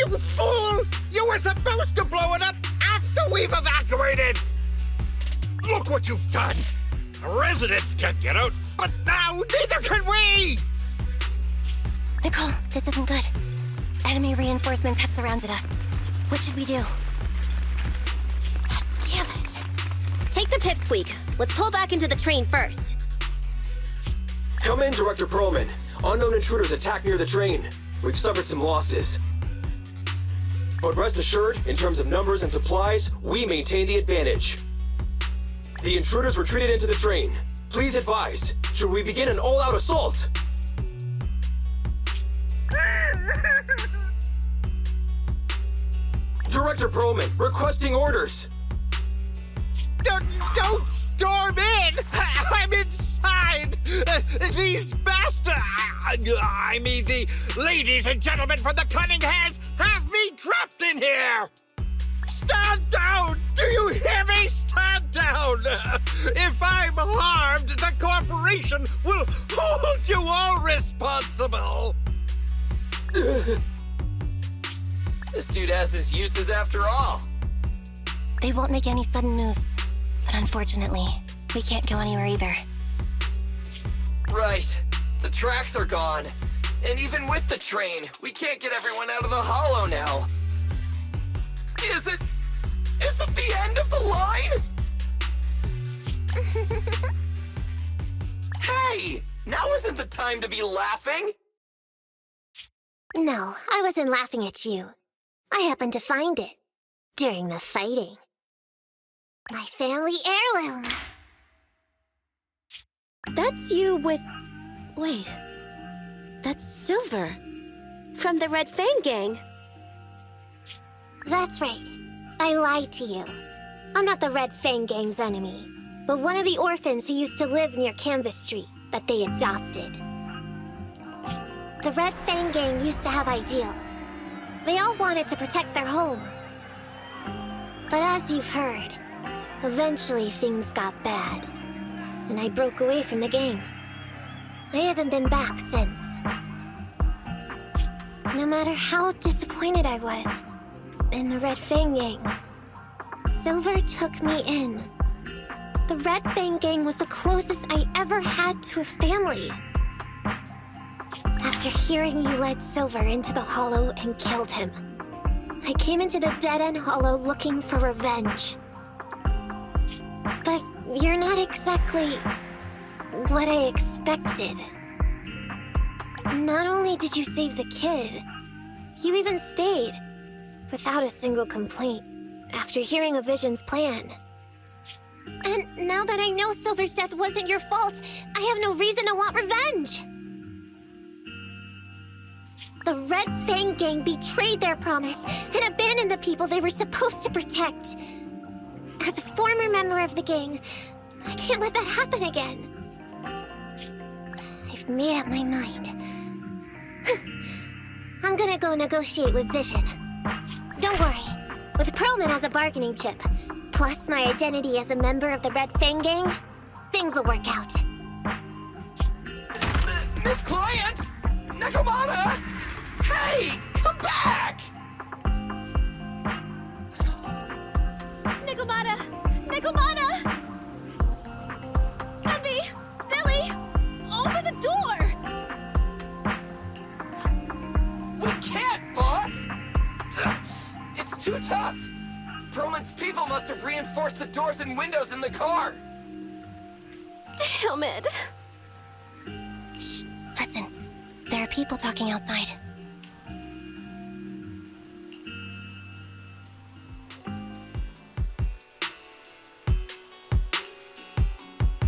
fool! You were supposed to blow it up after we've evacuated! Look what you've done! The residents can't get out, but now neither can we! Nicole, this isn't good. Enemy reinforcements have surrounded us. What should we do? Damn it. Take the pipsqueak. Let's pull back into the train first. Come in, Director Perlman. Unknown intruders attacked near the train. We've suffered some losses. But rest assured, in terms of numbers and supplies, we maintain the advantage. The intruders retreated into the train. Please advise, should we begin an all-out assault? Director Perlman, requesting orders. Don't storm in! I'm inside! These bastards! I mean, the ladies and gentlemen from the Cunning Hands have me trapped in here! Stand down! Do you hear me? Stand down! If I'm harmed, the corporation will hold you all responsible! This dude has his uses after all. They won't make any sudden moves. But unfortunately, we can't go anywhere either. Right. The tracks are gone. And even with the train, we can't get everyone out of the hollow now. Is it the end of the line? Hey! Now isn't the time to be laughing! No, I wasn't laughing at you. I happened to find it. During the fighting. My family heirloom. That's you with... Wait. That's Silver. From the Red Fang Gang. That's right. I lied to you. I'm not the Red Fang Gang's enemy, but one of the orphans who used to live near Canvas Street that they adopted. The Red Fang Gang used to have ideals. They all wanted to protect their home. But as you've heard, eventually things got bad, and I broke away from the gang. I haven't been back since. No matter how disappointed I was in the Red Fang Gang, Silver took me in. The Red Fang Gang was the closest I ever had to a family. After hearing you led Silver into the Hollow and killed him, I came into the dead-end Hollow looking for revenge. But you're not exactly what I expected. Not only did you save the kid, you even stayed, without a single complaint, after hearing a Vision's plan. And now that I know Silver's death wasn't your fault, I have no reason to want revenge! The Red Fang Gang betrayed their promise and abandoned the people they were supposed to protect. As a former member of the gang, I can't let that happen again. I've made up my mind. I'm gonna go negotiate with Vision. Don't worry. With Perlman as a bargaining chip, plus my identity as a member of the Red Fang Gang, things will work out. Miss Client! Nekomata! Hey! Come back! Nekomata! Nekomata! Envy! Billy! Open the door! We can't, boss! It's too tough! Perlman's people must have reinforced the doors and windows in the car! Damn it! Shh, listen. There are people talking outside.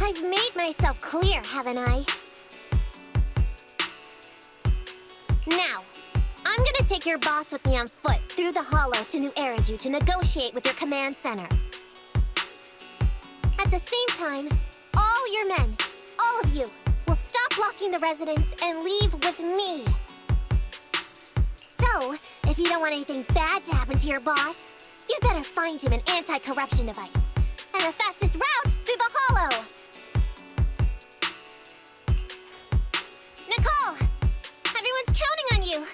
I've made myself clear, haven't I? Now, I'm gonna take your boss with me on foot through the Hollow to New Eridu to negotiate with your command center. At the same time, all your men, all of you, will stop blocking the residents and leave with me. So, if you don't want anything bad to happen to your boss, you'd better find him an anti-corruption device. And the fastest route through the Hollow! Nicole! Everyone's counting on you!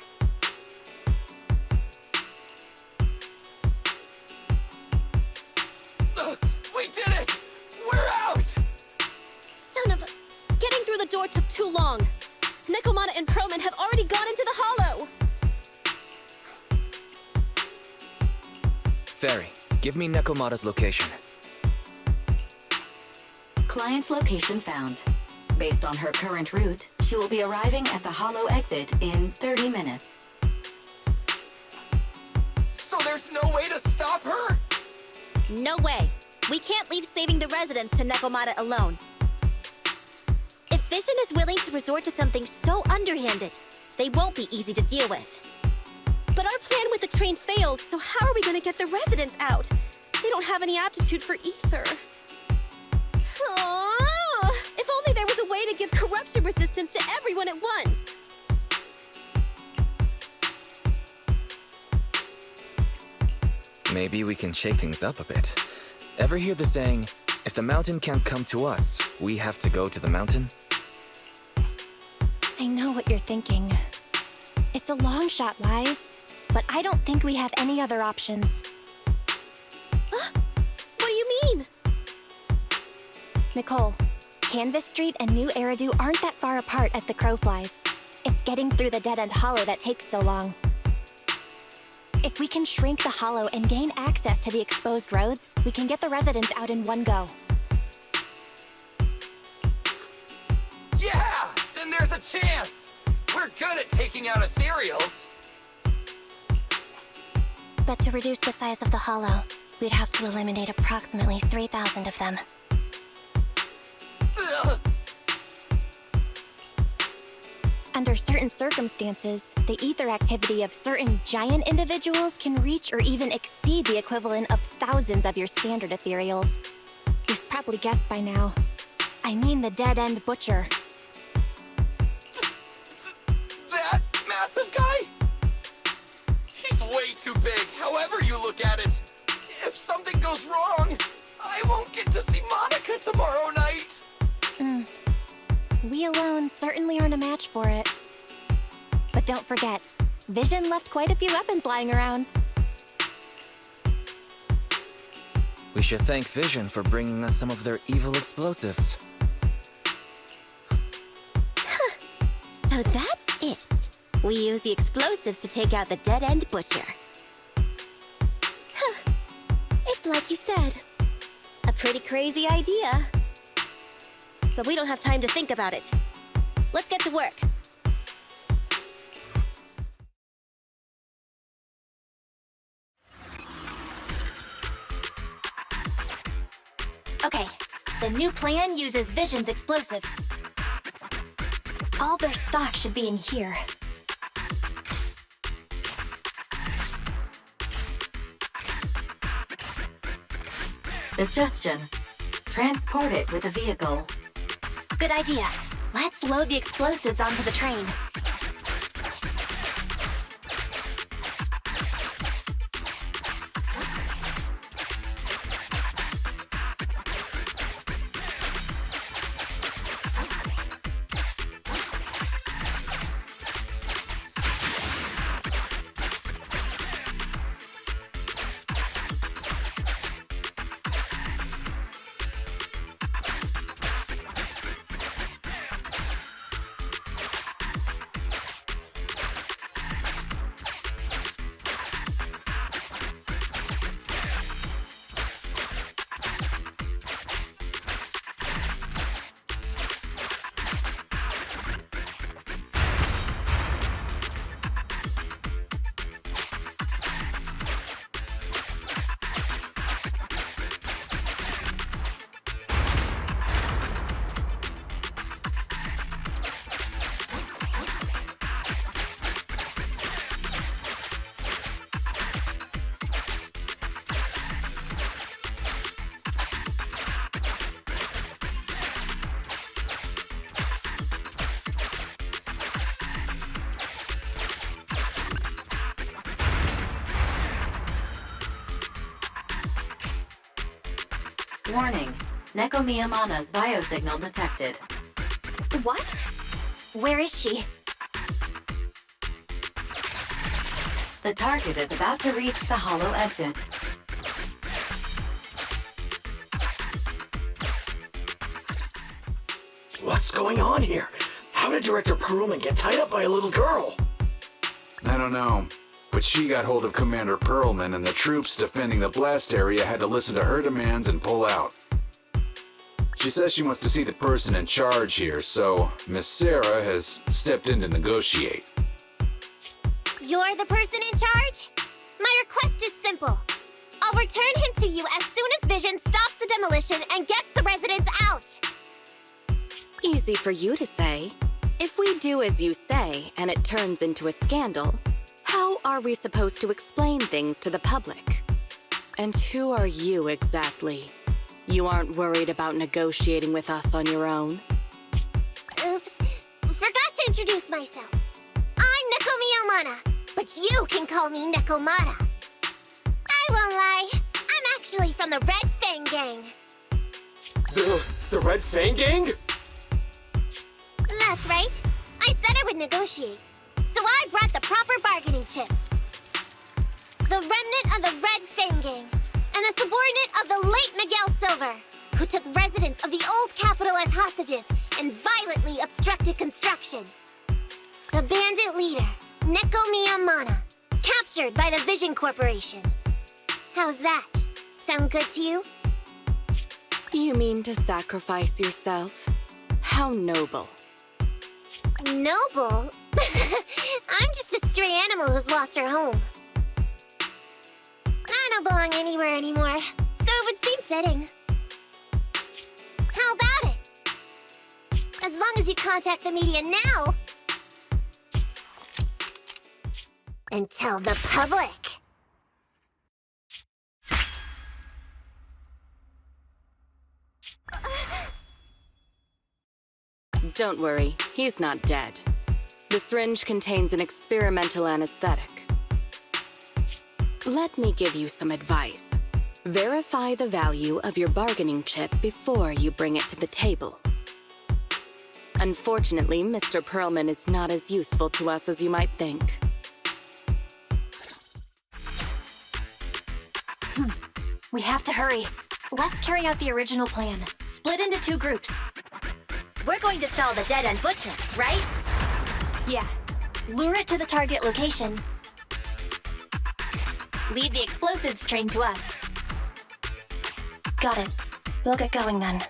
We did it! We're out! Son of a... Getting through the door took too long. Nekomata and Perlman have already gone into the Hollow! Fairy, give me Nekomata's location. Client location found. Based on her current route, she will be arriving at the Hollow exit in 30 minutes. So there's no way to stop her? No way. We can't leave saving the residents to Nekomata alone. If Vision is willing to resort to something so underhanded, they won't be easy to deal with. But our plan with the train failed, so how are we going to get the residents out? They don't have any aptitude for ether. Aww. If only there was a way to give corruption resistance to everyone at once! Maybe we can shake things up a bit. Ever hear the saying, if the mountain can't come to us, we have to go to the mountain? I know what you're thinking. It's a long shot, Wise, but I don't think we have any other options. Huh? What do you mean? Nicole, Canvas Street and New Eridu aren't that far apart as the crow flies. It's getting through the dead-end Hollow that takes so long. If we can shrink the Hollow and gain access to the exposed roads, we can get the residents out in one go. Yeah! Then there's a chance! We're good at taking out Ethereals! But to reduce the size of the Hollow, We'd have to eliminate approximately 3,000 of them. Under certain circumstances, the ether activity of certain giant individuals can reach or even exceed the equivalent of thousands of your standard ethereals. You've probably guessed by now. I mean the dead-end butcher. That massive guy? He's way too big, however you look at it. If something goes wrong, I won't get to see Monica tomorrow night. We alone certainly aren't a match for it. But don't forget, Vision left quite a few weapons lying around. We should thank Vision for bringing us some of their evil explosives. So that's it. We use the explosives to take out the dead-end butcher. It's like you said. A pretty crazy idea. But we don't have time to think about it. Let's get to work. Okay, the new plan uses Vision's explosives. All their stock should be in here. Suggestion. Transport it with a vehicle. Good idea. Let's load the explosives onto the train. Warning. Neko Miyamana's biosignal detected. What? Where is she? The target is about to reach the hollow exit. What's going on here? How did Director Perlman get tied up by a little girl? I don't know, but she got hold of Commander Perlman, and the troops defending the blast area had to listen to her demands and pull out. She says she wants to see the person in charge here, so Miss Sarah has stepped in to negotiate. You're the person in charge? My request is simple. I'll return him to you as soon as Vision stops the demolition and gets the residents out. Easy for you to say. If we do as you say and it turns into a scandal, how are we supposed to explain things to the public? And who are you exactly? You aren't worried about negotiating with us on your own? Oops. Forgot to introduce myself. I'm Neko Miyamana, but you can call me Nekomata. I won't lie. I'm actually from the Red Fang Gang. The Red Fang Gang? That's right. I said I would negotiate. So I brought the proper bargaining chips. The remnant of the Red Fang Gang, and a subordinate of the late Miguel Silver, who took residents of the old capital as hostages and violently obstructed construction. The bandit leader, Neko Miyamana, captured by the Vision Corporation. How's that? Sound good to you? You mean to sacrifice yourself? How noble. Noble? I'm just a stray animal who's lost her home. I don't belong anywhere anymore, so it would seem fitting. How about it? As long as you contact the media now. And tell the public. Don't worry, he's not dead. The syringe contains an experimental anesthetic. Let me give you some advice. Verify the value of your bargaining chip before you bring it to the table. Unfortunately, Mr. Perlman is not as useful to us as you might think. We have to hurry. Let's carry out the original plan. Split into 2 groups. We're going to stall the dead-end butcher, right? Yeah. Lure it to the target location. Leave the explosives train to us. Got it. We'll get going then.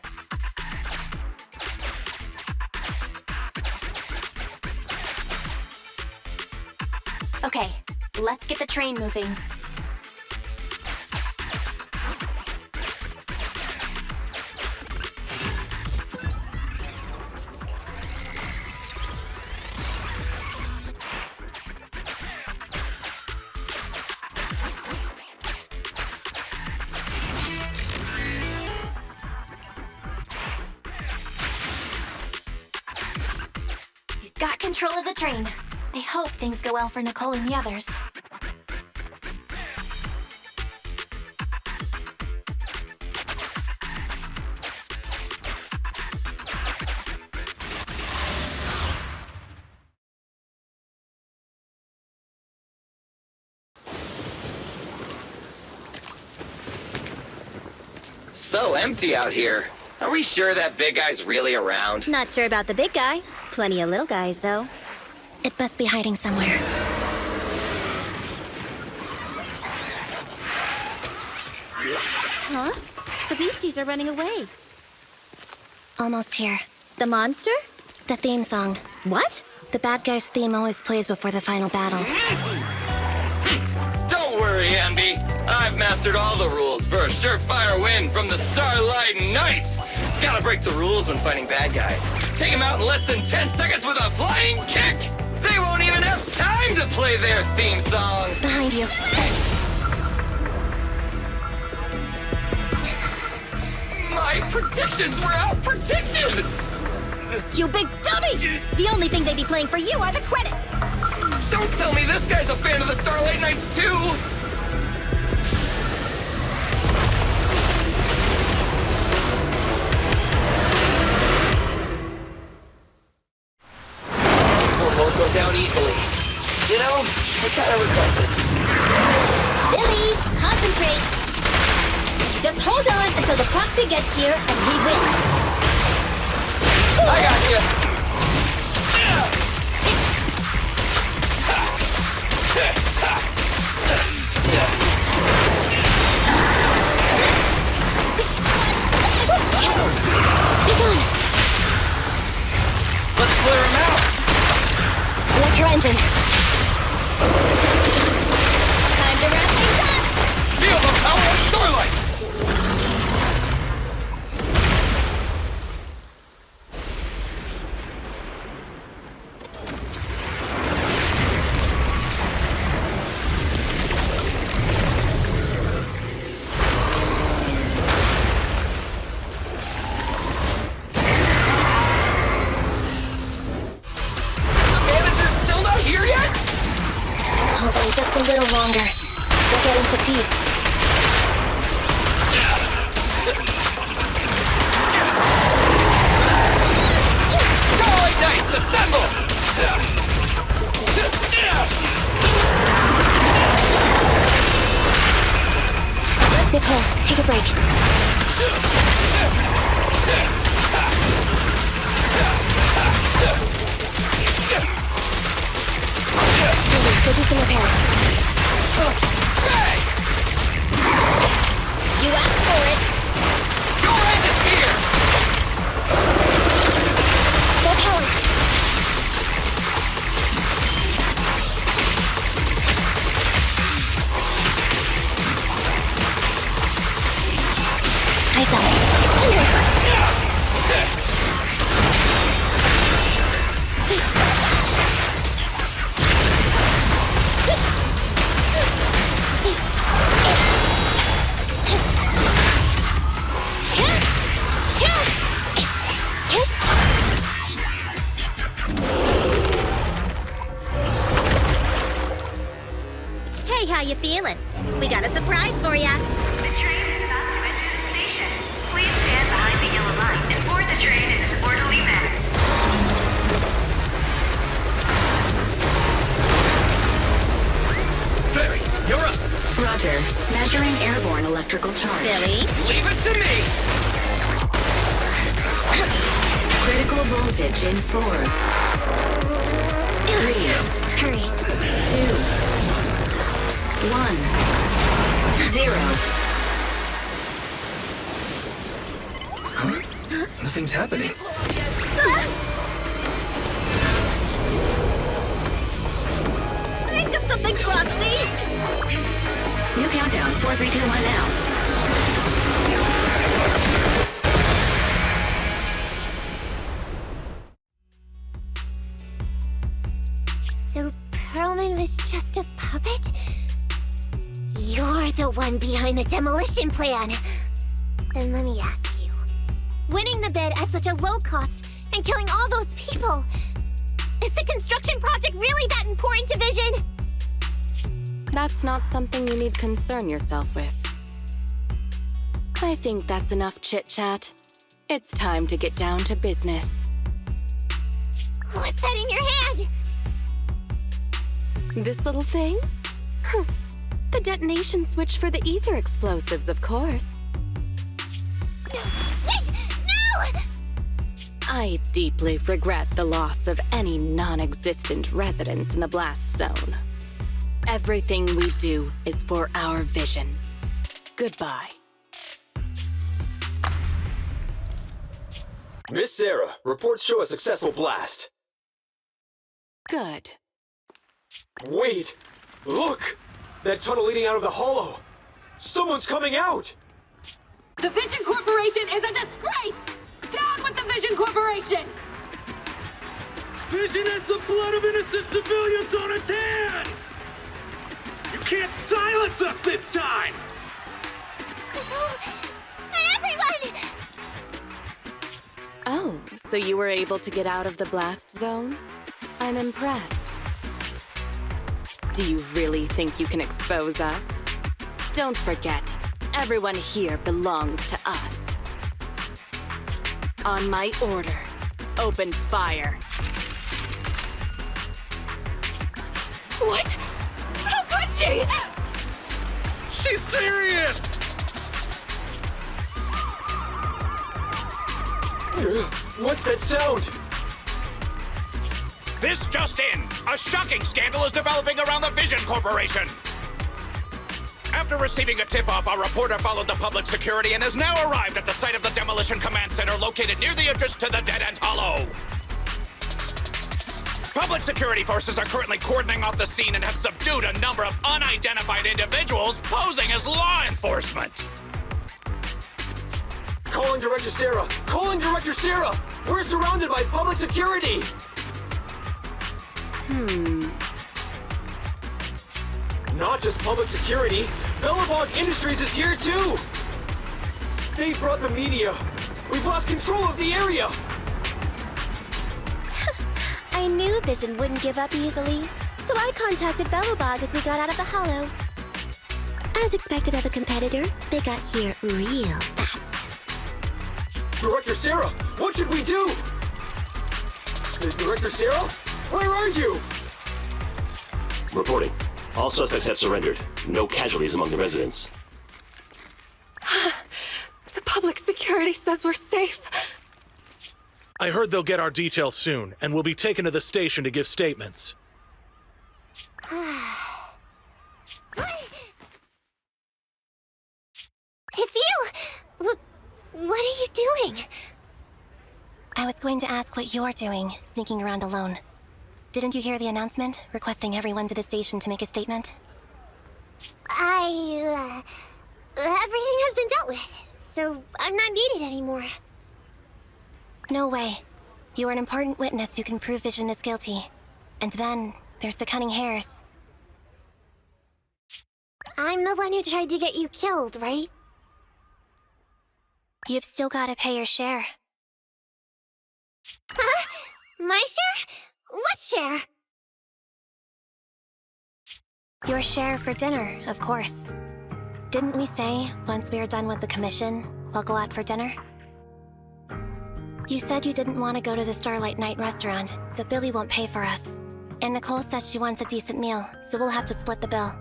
Okay, let's get the train moving. Got control of the train. I hope things go well for Nicole and the others. So empty out here. Are we sure that big guy's really around? Not sure about the big guy. Plenty of little guys, though. It must be hiding somewhere. Huh? The beasties are running away. Almost here. The monster? The theme song. What? The bad guy's theme always plays before the final battle. Don't worry, Ambi. I've mastered all the rules for a surefire win from the Starlight Knights. Gotta break the rules when fighting bad guys. Take them out in less than 10 seconds with a flying kick. They won't even have time to play their theme song. Behind you. My predictions were out-predicted! You big dummy! The only thing they'd be playing for you are the credits! Don't tell me this guy's a fan of the Starlight Knights, too! This one won't go down easily. You know, I kind of regret this. Billy, concentrate! Just hold on until the Proxy gets here and we win. I got you! Be gone! Let's clear him out! Electro engine. Time to wrap things up! Feel the power of Starlight! Hold on just a little longer. We're getting fatigued. Starlight Knights, assemble! Nicole, take a break. Go do some repairs. You asked for it. Your end is here! Full power. area. The train is about to enter the station. Please stand behind the yellow line and board the train in an orderly manner. Fairy, you're up. Roger. Measuring airborne electrical charge. Billy? Leave it to me! Critical voltage in 4, 3, Hurry. 2, 1, 0. Nothing's happening. Think of something, Proxy! New countdown. 4, 3, 2, 1 now. So Perlman was just a puppet? You're the one behind the demolition plan. Then let me ask you. Winning the bid at such a low cost and killing all those people. Is the construction project really that important to Vision? That's not something you need concern yourself with. I think that's enough chit-chat. It's time to get down to business. What's that in your hand? This little thing? The detonation switch for the ether explosives, of course. Wait! No! I deeply regret the loss of any non-existent residents in the blast zone. Everything we do is for our vision. Goodbye. Miss Sarah, reports show a successful blast. Good. Wait! Look! That tunnel leading out of the hollow! Someone's coming out! The Vision Corporation is a disgrace! Down with the Vision Corporation! Vision has the blood of innocent civilians on its hands! You can't silence us this time! And everyone! Oh, so you were able to get out of the blast zone? I'm impressed. Do you really think you can expose us? Don't forget, everyone here belongs to us. On my order, open fire. What? How could she? She's serious! What's that sound? This just in! A shocking scandal is developing around the Vision Corporation! After receiving a tip-off, our reporter followed the public security and has now arrived at the site of the Demolition Command Center located near the entrance to the dead-end hollow. Public security forces are currently cordoning off the scene and have subdued a number of unidentified individuals posing as law enforcement. Calling Director Sarah! Calling Director Sarah! We're surrounded by public security! Not just public security, Bellabog Industries is here too! They brought the media! We've lost control of the area! I knew Vision wouldn't give up easily, so I contacted Bellabog as we got out of the hollow. As expected of a competitor, they got here real fast. Director Sarah, what should we do? Director Sarah? Where are you? Reporting. All suspects have surrendered. No casualties among the residents. The public security says we're safe. I heard they'll get our details soon, and we'll be taken to the station to give statements. It's you! What are you doing? I was going to ask what you're doing, sneaking around alone. Didn't you hear the announcement, requesting everyone to the station to make a statement? Everything has been dealt with, so I'm not needed anymore. No way. You are an important witness who can prove Vision is guilty. And then, there's the cunning hares. I'm the one who tried to get you killed, right? You've still gotta pay your share. Huh? My share? What share? Your share for dinner, of course. Didn't we say, once we are done with the commission, we'll go out for dinner? You said you didn't want to go to the Starlight Night restaurant, so Billy won't pay for us. And Nicole says she wants a decent meal, so we'll have to split the bill.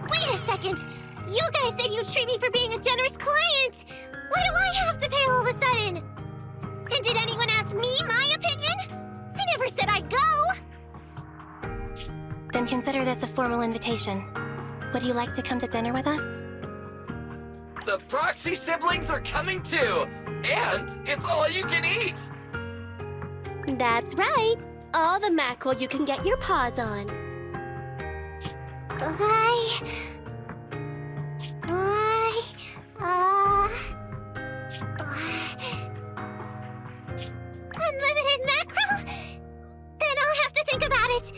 Wait a second! You guys said you'd treat me for being a generous client! Why do I have to pay all of a sudden? And did anyone ask me my opinion? I never said I'd go! Then consider this a formal invitation. Would you like to come to dinner with us? The Proxy siblings are coming too! And it's all you can eat! That's right. All the mackerel you can get your paws on. Unlimited mackerel? Then I'll have to think about it.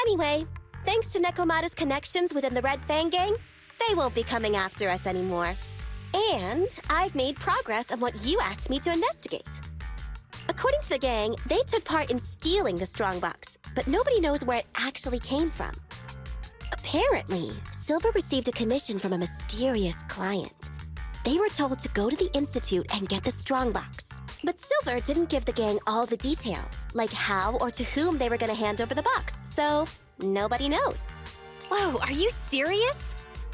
Anyway, thanks to Nekomata's connections within the Red Fang gang, they won't be coming after us anymore. And I've made progress on what you asked me to investigate. According to the gang, they took part in stealing the strongbox, but nobody knows where it actually came from. Apparently, Silver received a commission from a mysterious client. They were told to go to the Institute and get the strongbox. But Silver didn't give the gang all the details, like how or to whom they were going to hand over the box, so nobody knows. Whoa, are you serious?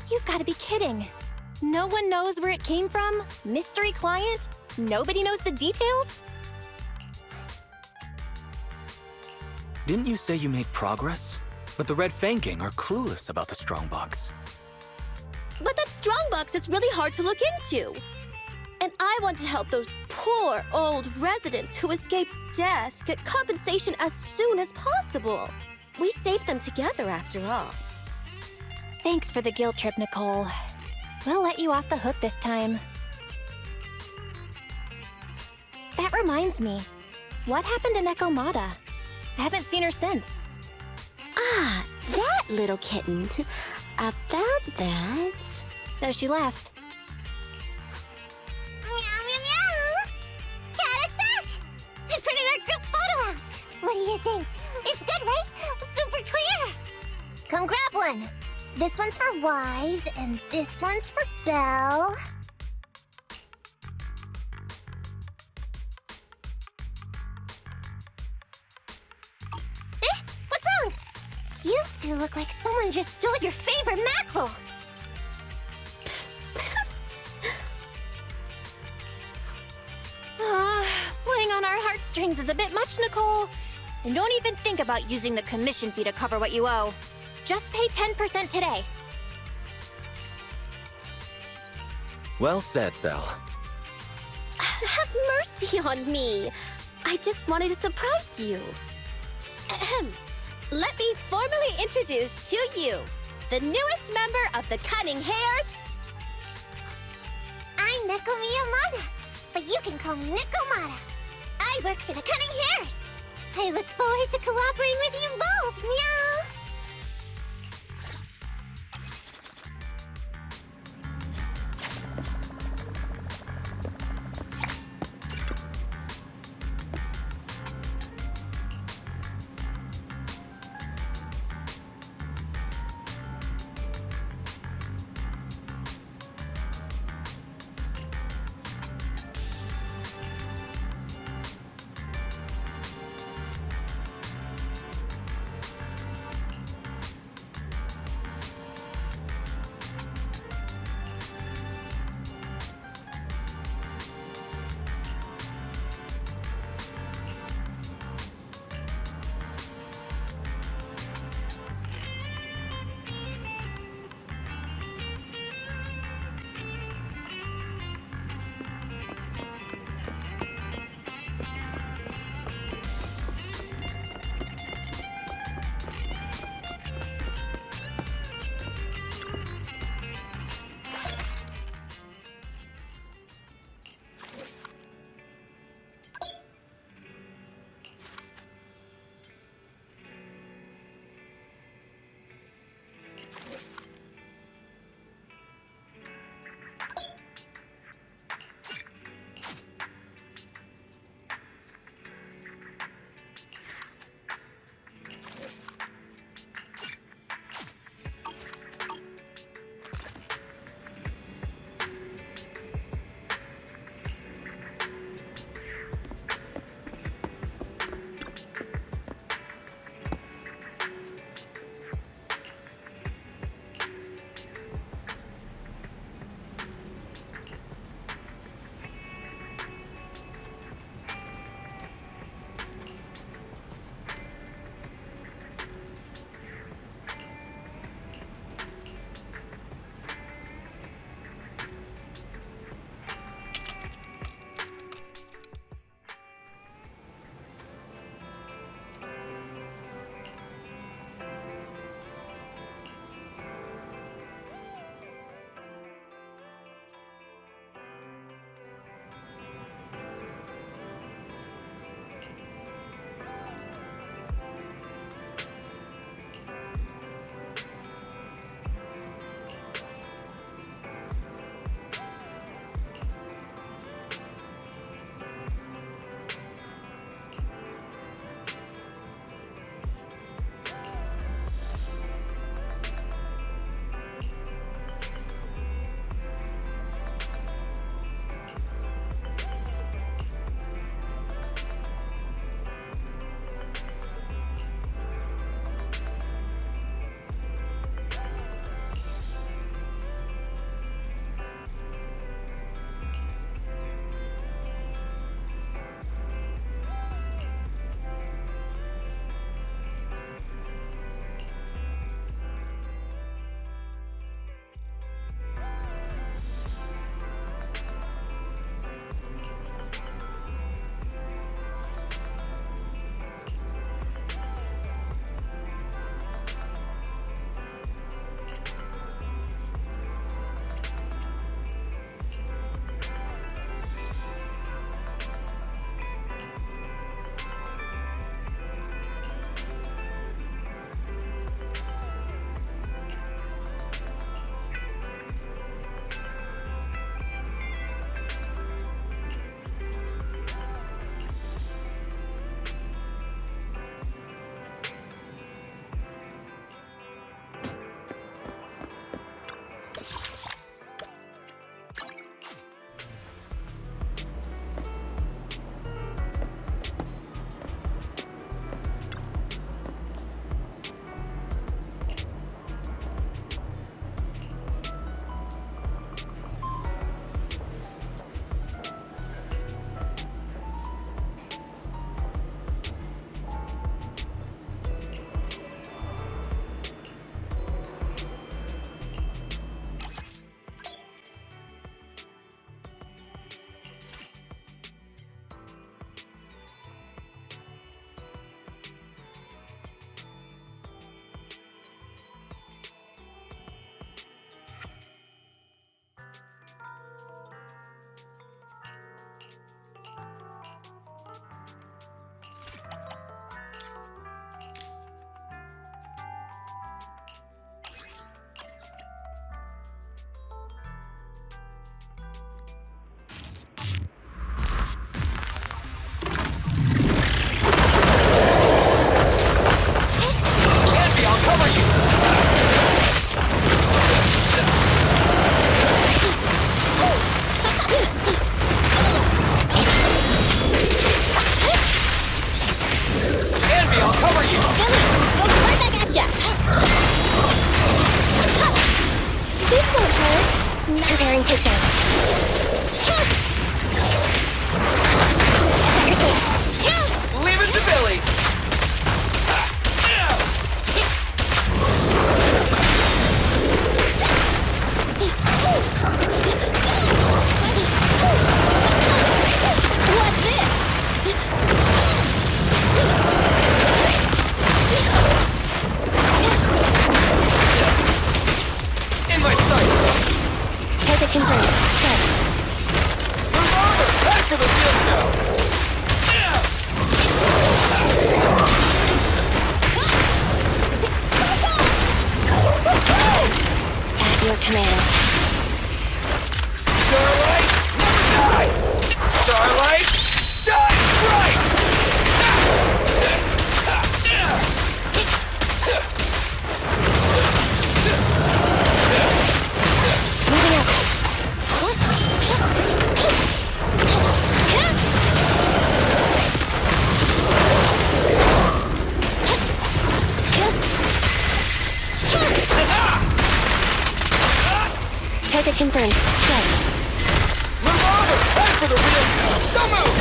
You've got to be kidding. No one knows where it came from? Mystery client? Nobody knows the details? Didn't you say you made progress? But the Red Fang gang are clueless about the strongbox. But that strongbox is really hard to look into. And I want to help those poor old residents who escaped death get compensation as soon as possible. We saved them together after all. Thanks for the guilt trip, Nicole. We'll let you off the hook this time. That reminds me. What happened to Nekomata? I haven't seen her since. Ah, that little kitten. About that... So she left. Meow, meow, meow! Cat attack! I printed our group photo out! What do you think? It's good, right? Super clear! Come grab one! This one's for Wise, and this one's for Belle. What's wrong? You two look like someone just stole your favorite mackerel! Playing on our heartstrings is a bit much, Nicole. And don't even think about using the commission fee to cover what you owe. Just pay 10% today. Well said, Belle. Have mercy on me. I just wanted to surprise you. Ahem. Let me formally introduce to you the newest member of the Cunning Hares. I'm Neko Miyamada, but you can call me Nekomata. I work for the Cunning Hares. I look forward to cooperating with you both, meow! confirmed. Good. Move over! Head for the real show! At your command. Starlight never dies! Starlight shines bright! Moving up. Target confirmed. Good. Move over! Head for the real show! Don't move!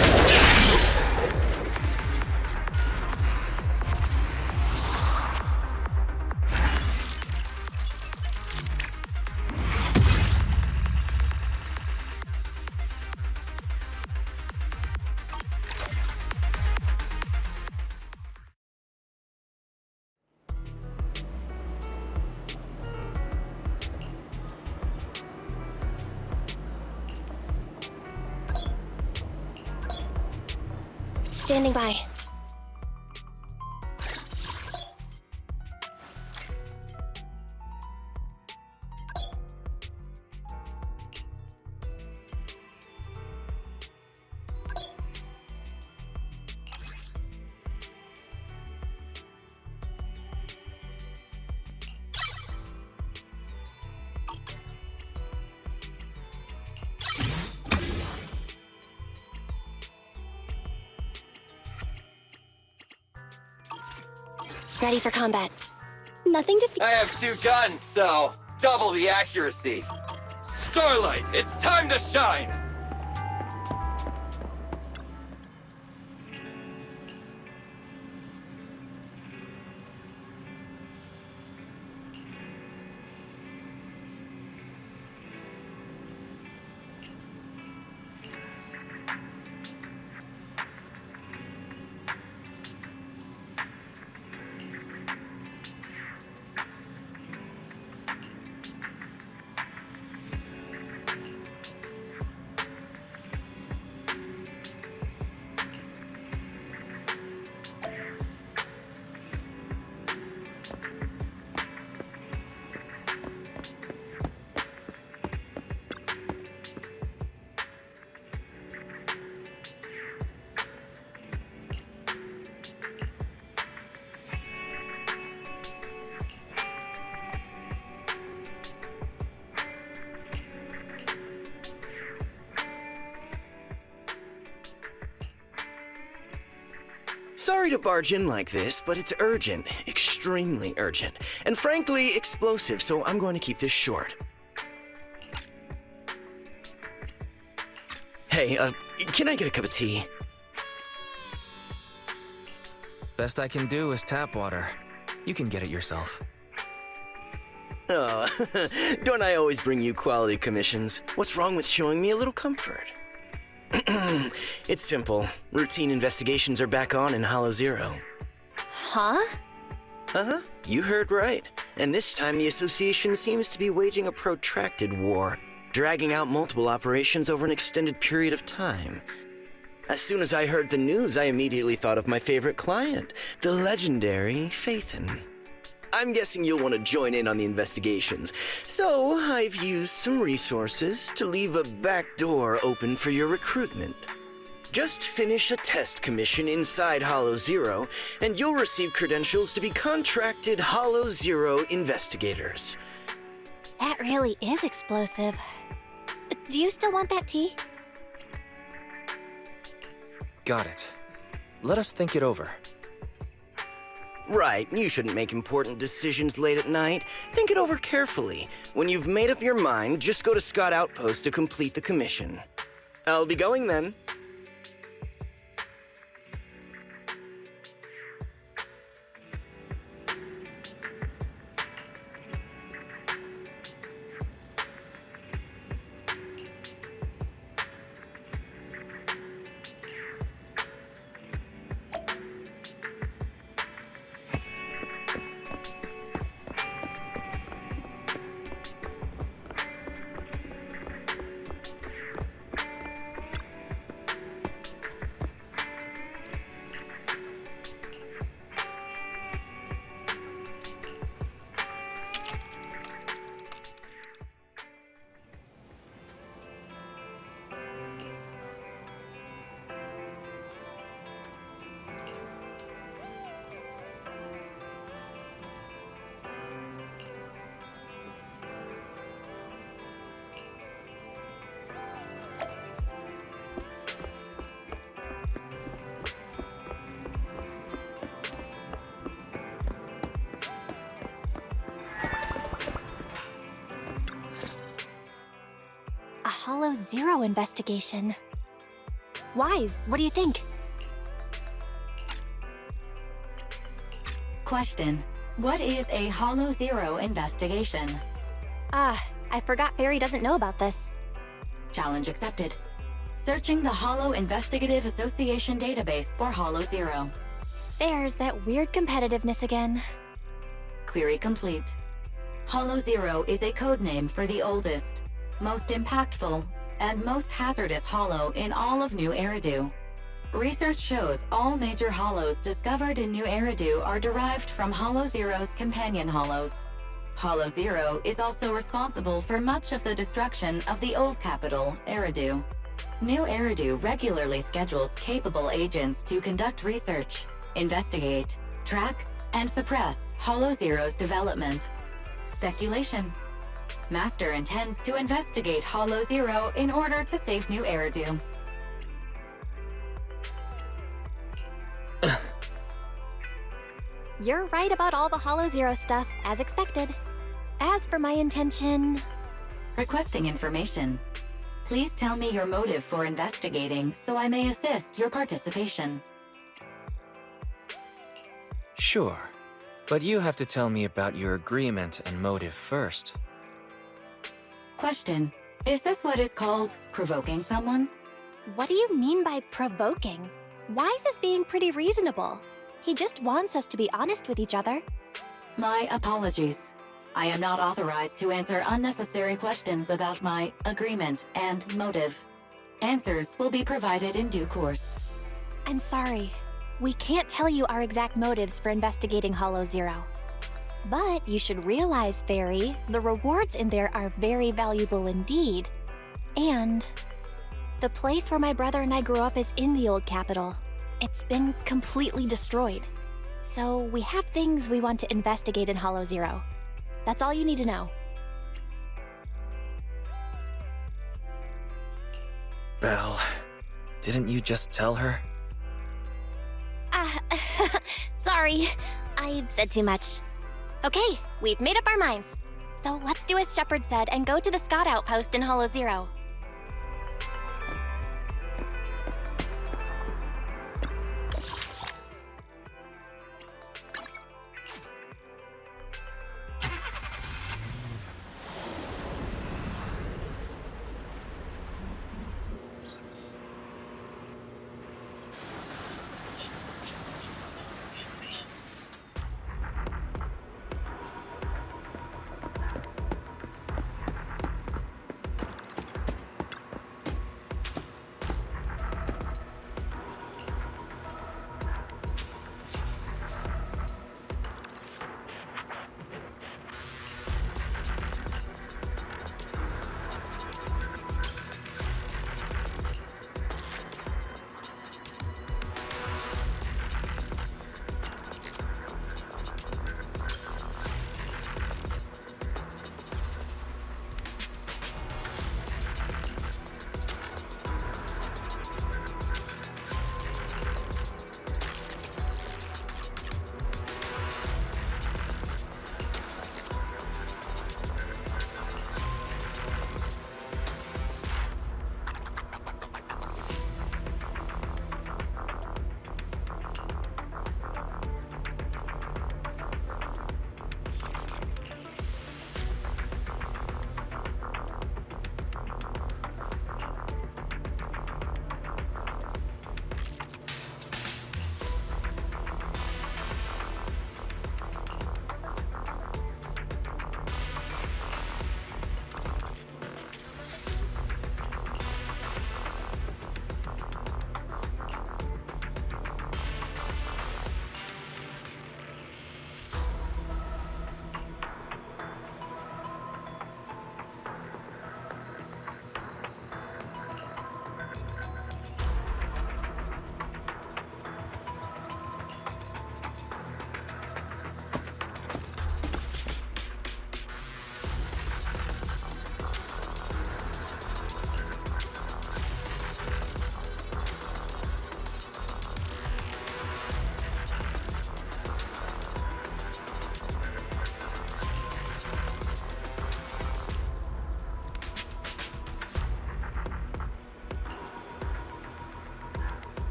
Standing by. Ready for combat. Nothing to I have 2 guns, so double the accuracy. Starlight, it's time to shine! Sorry to barge in like this, but it's urgent. Extremely urgent. And frankly, explosive, so I'm going to keep this short. Hey, can I get a cup of tea? Best I can do is tap water. You can get it yourself. Oh, don't I always bring you quality commissions? What's wrong with showing me a little comfort? It's simple. Routine investigations are back on in Hollow Zero. Huh? Uh-huh. You heard right. And this time the Association seems to be waging a protracted war, dragging out multiple operations over an extended period of time. As soon as I heard the news, I immediately thought of my favorite client, the legendary Phaethon. I'm guessing you'll want to join in on the investigations, so I've used some resources to leave a back door open for your recruitment. Just finish a test commission inside Hollow Zero, and you'll receive credentials to be contracted Hollow Zero investigators. That really is explosive. Do you still want that tea? Got it. Let us think it over. Right, you shouldn't make important decisions late at night. Think it over carefully. When you've made up your mind, just go to Scott Outpost to complete the commission. I'll be going then. Zero investigation. Wise, what do you think? Question. What is a Hollow Zero investigation? I forgot Fairy doesn't know about this. Challenge accepted. Searching the Hollow Investigative Association database for Hollow Zero. There's that weird competitiveness again. Query complete. Hollow Zero is a codename for the oldest, most impactful, and most hazardous hollow in all of New Eridu. Research shows all major hollows discovered in New Eridu are derived from Hollow Zero's companion hollows. Hollow Zero is also responsible for much of the destruction of the old capital, Eridu. New Eridu regularly schedules capable agents to conduct research, investigate, track, and suppress Hollow Zero's development. Speculation. Master intends to investigate Hollow Zero in order to save New Eridu. You're right about all the Hollow Zero stuff, as expected. As for my intention... Requesting information. Please tell me your motive for investigating so I may assist your participation. Sure, but you have to tell me about your agreement and motive first. Question. Is this what is called provoking someone? What do you mean by provoking? Wise is being pretty reasonable. He just wants us to be honest with each other. My apologies. I am not authorized to answer unnecessary questions about my agreement and motive. Answers will be provided in due course. I'm sorry. We can't tell you our exact motives for investigating Hollow Zero. But you should realize, Fairy, the rewards in there are very valuable indeed. And the place where my brother and I grew up is in the old capital. It's been completely destroyed. So we have things we want to investigate in Hollow Zero. That's all you need to know. Belle, didn't you just tell her? Sorry. I've said too much. Okay, we've made up our minds. So let's do as Shepard said and go to the Scott outpost in Hollow Zero.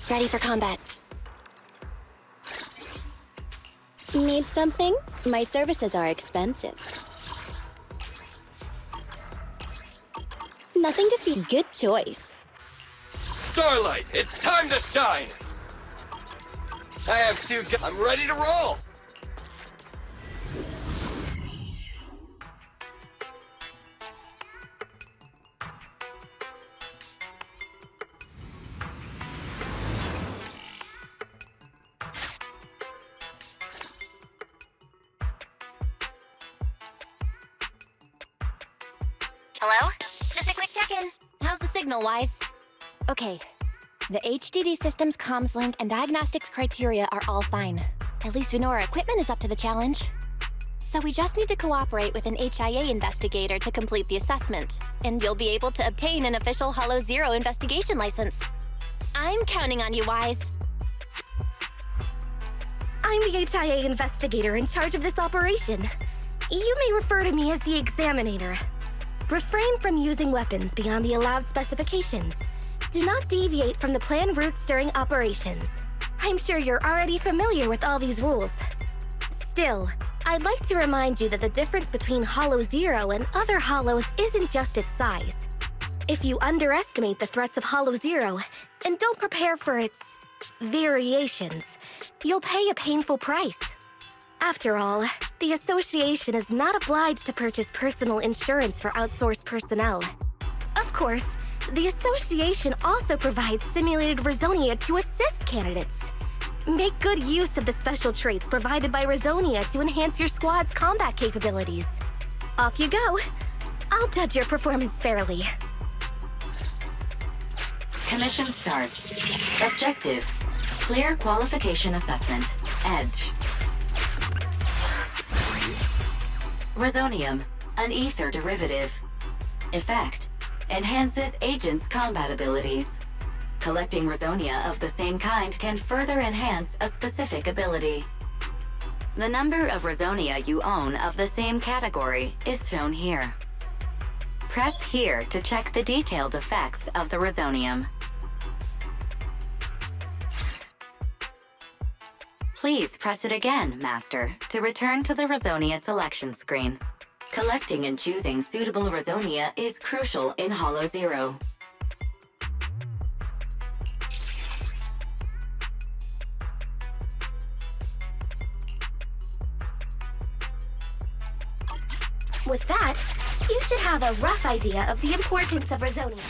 Ready for combat. Need something? My services are expensive. Nothing to feed. Good choice. Starlight, it's time to shine! I have two guns. I'm ready to roll! Hello? Just a quick check-in. How's the signal, Wise? Okay. The HDD system's comms link and diagnostics criteria are all fine. At least we know our equipment is up to the challenge. So we just need to cooperate with an HIA investigator to complete the assessment, and you'll be able to obtain an official Holo Zero investigation license. I'm counting on you, Wise. I'm the HIA investigator in charge of this operation. You may refer to me as the Examinator. Refrain from using weapons beyond the allowed specifications. Do not deviate from the planned routes during operations. I'm sure you're already familiar with all these rules. Still, I'd like to remind you that the difference between Holo Zero and other Holos isn't just its size. If you underestimate the threats of Holo Zero and don't prepare for its variations, you'll pay a painful price. After all, the Association is not obliged to purchase personal insurance for outsourced personnel. Of course, the Association also provides simulated Rezonia to assist candidates. Make good use of the special traits provided by Rezonia to enhance your squad's combat capabilities. Off you go. I'll judge your performance fairly. Commission start. Objective: clear qualification assessment. Edge. Rezonium, an ether derivative. Effect: enhances agents' combat abilities. Collecting Rezonia of the same kind can further enhance a specific ability. The number of Rezonia you own of the same category is shown here. Press here to check the detailed effects of the Rezonium. Please press it again, Master, to return to the Rezonia selection screen. Collecting and choosing suitable Rezonia is crucial in Holo Zero. With that, you should have a rough idea of the importance of Rezonia.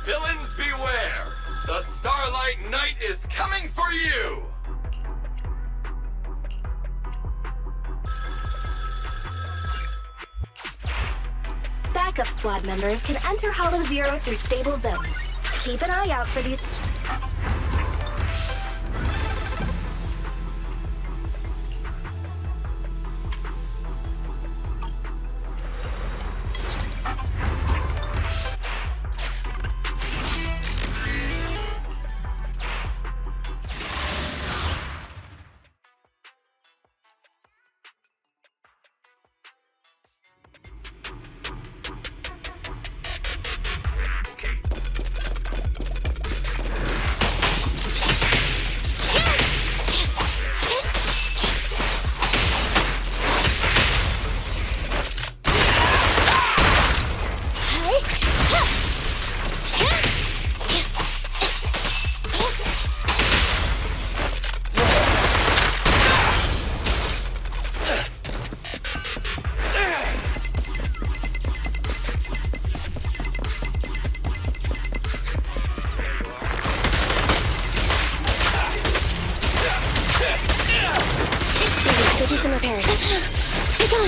Villains beware! The Starlight Knight is coming for you! Backup squad members can enter Holo Zero through stable zones. Keep an eye out for these.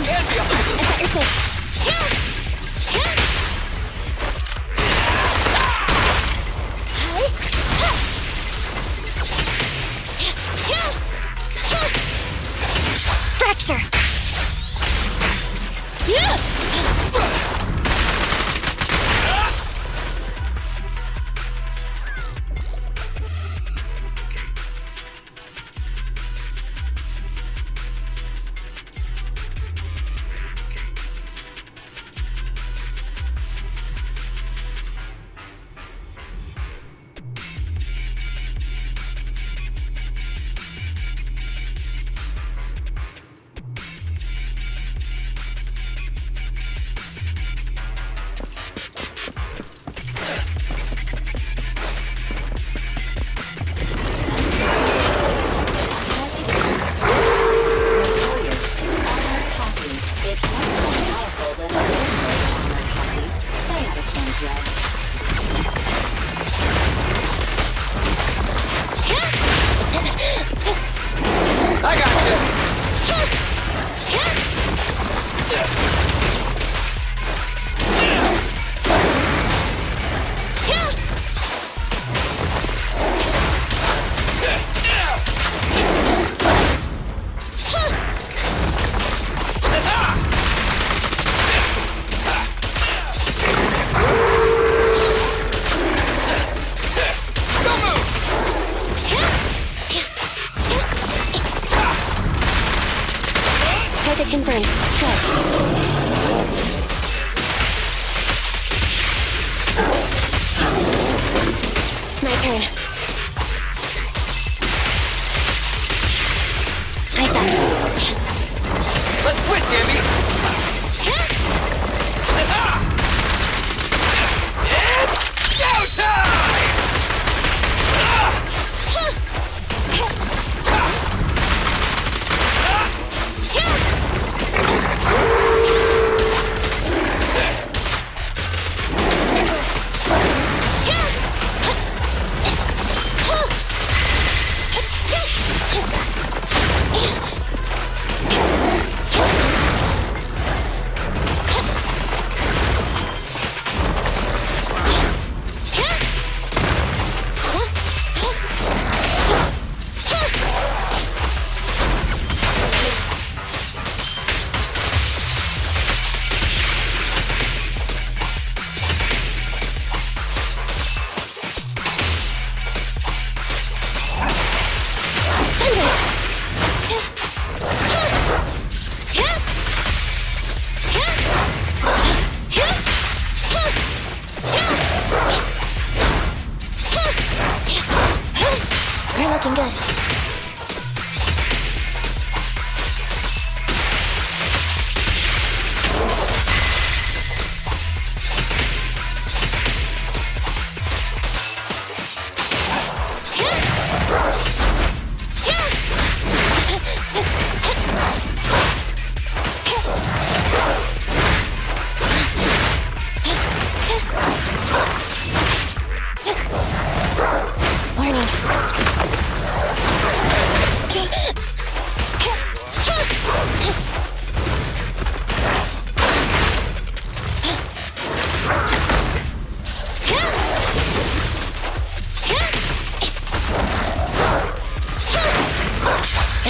on. I thought you're safe. Fracture. Confirmed. Go. My turn. Eyes up. Let's switch, Andy! It's showtime! We're looking good. Warning.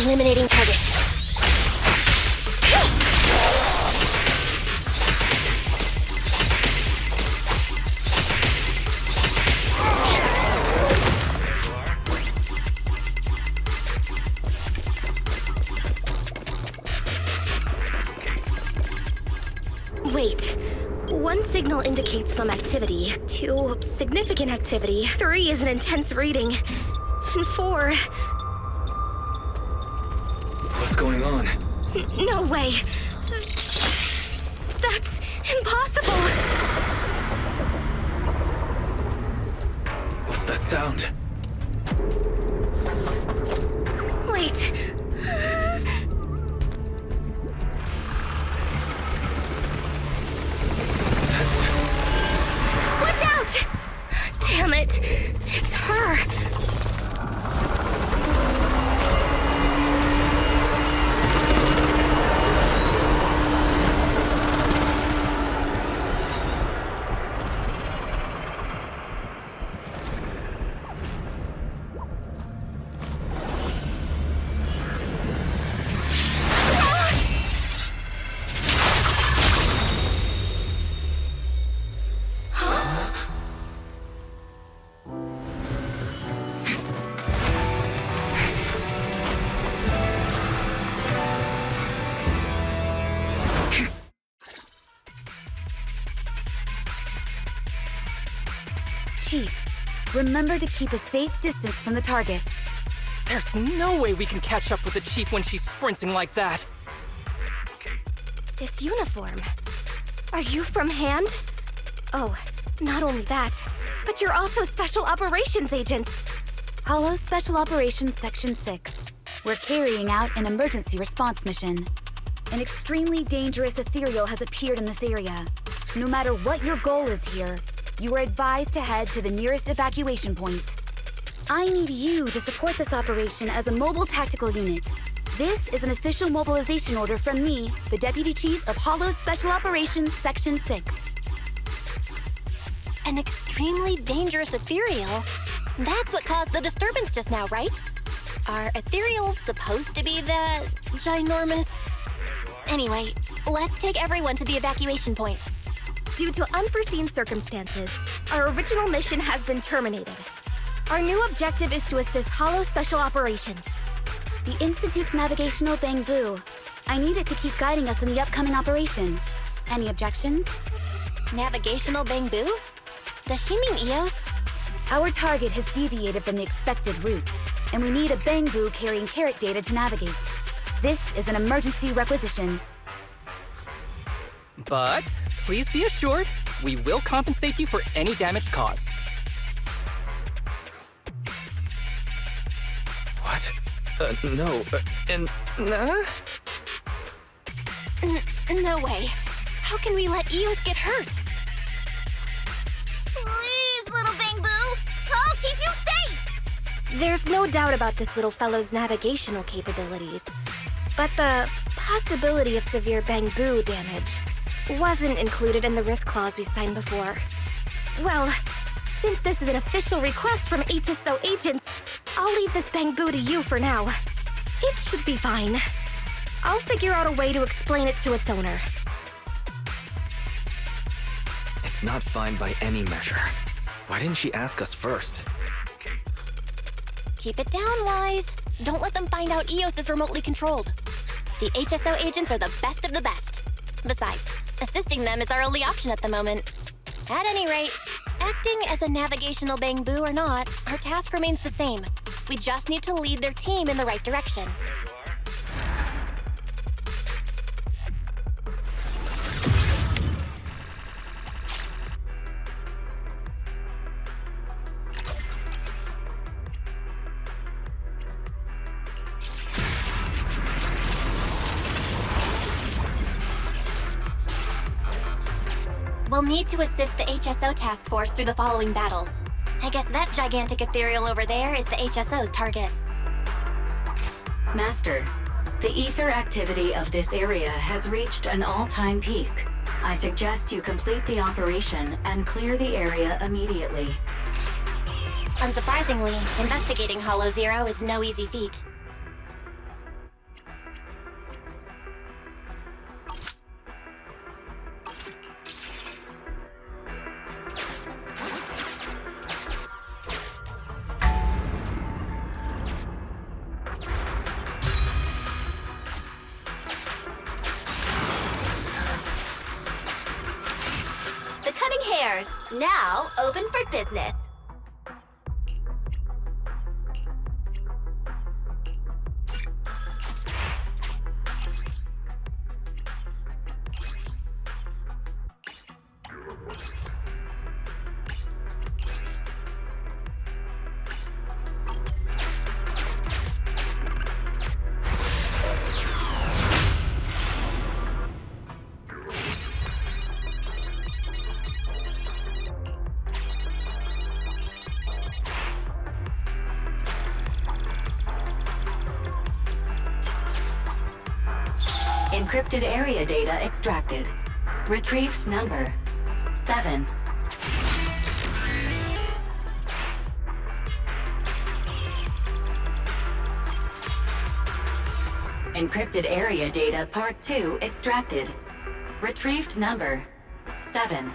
Eliminating target. Wait. 1 signal indicates some activity. 2, significant activity. 3 is an intense reading. And 4... What's going on? No way. That's impossible. What's that sound? Wait. That's... Watch out! Damn it. It's her. Remember to keep a safe distance from the target. There's no way we can catch up with the Chief when she's sprinting like that. This uniform. Are you from Hand? Oh, not only that, but you're also Special Operations agents. Hollow Special Operations Section 6. We're carrying out an emergency response mission. An extremely dangerous Ethereal has appeared in this area. No matter what your goal is here, you are advised to head to the nearest evacuation point. I need you to support this operation as a mobile tactical unit. This is an official mobilization order from me, the Deputy Chief of Hollow Special Operations Section 6. An extremely dangerous Ethereal? That's what caused the disturbance just now, right? Are Ethereals supposed to be that ginormous? Anyway, let's take everyone to the evacuation point. Due to unforeseen circumstances, our original mission has been terminated. Our new objective is to assist Hollow Special Operations. The Institute's navigational Bamboo. I need it to keep guiding us in the upcoming operation. Any objections? Navigational Bamboo? Does she mean EOS? Our target has deviated from the expected route, and we need a Bamboo carrying carrot data to navigate. This is an emergency requisition. But please be assured, we will compensate you for any damage caused. What? No, No way. How can we let EOS get hurt? Please, little Bamboo! I'll keep you safe! There's no doubt about this little fellow's navigational capabilities, but the possibility of severe Bamboo damage wasn't included in the risk clause we signed before. Well, since this is an official request from HSO agents, I'll leave this Bamboo to you for now. It should be fine. I'll figure out a way to explain it to its owner. it's not fine by any measure. Why didn't she ask us first? Keep it down, Wise. Don't let them find out EOS is remotely controlled. The HSO agents are the best of the best. Besides, assisting them is our only option at the moment. At any rate, acting as a navigational Bamboo or not, our task remains the same. We just need to lead their team in the right direction. We'll need to assist the HSO task force through the following battles. I guess that gigantic ethereal over there is the HSO's target. Master, the ether activity of this area has reached an all-time peak. I suggest you complete the operation and clear the area immediately. Unsurprisingly, investigating Hollow Zero is no easy feat. Now, open for business. Encrypted area data extracted. Retrieved number 7. Encrypted area data part 2 extracted. Retrieved number 7.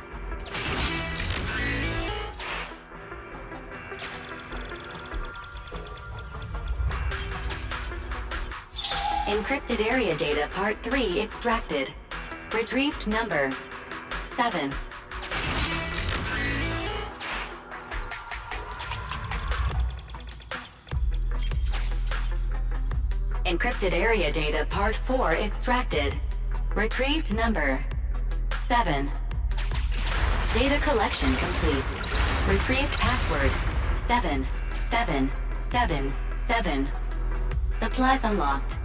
Encrypted area data part 3 extracted. Retrieved number 7. Encrypted area data part 4 extracted. Retrieved number 7. Data collection complete. Retrieved password 7777. Supplies unlocked.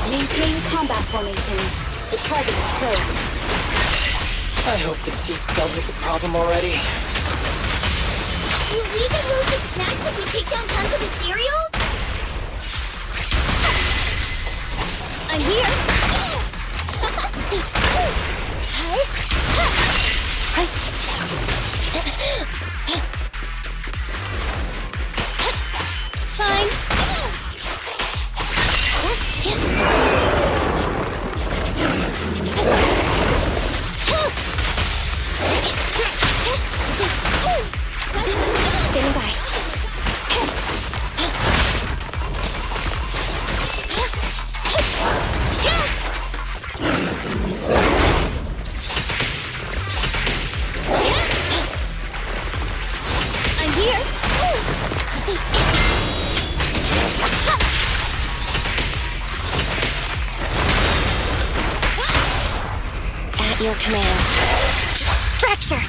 Maintain combat formation. The target is close. I hope the thief dealt with the problem already. Will we get loads of snacks if we take down tons of Ethereals? I'm here! Fine. Standing by. I'm here! At your command. Fracture!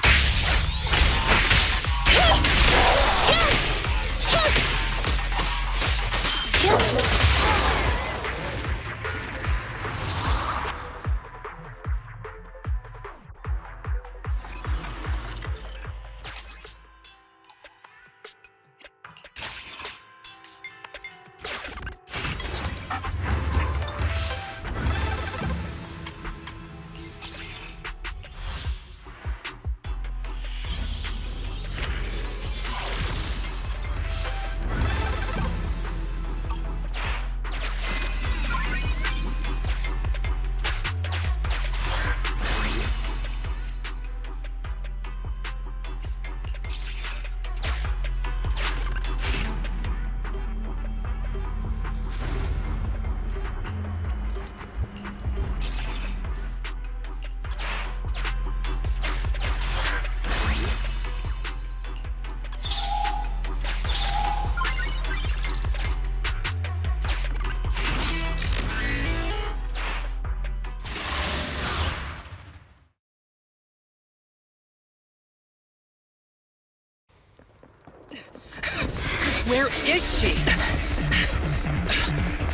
Where is she?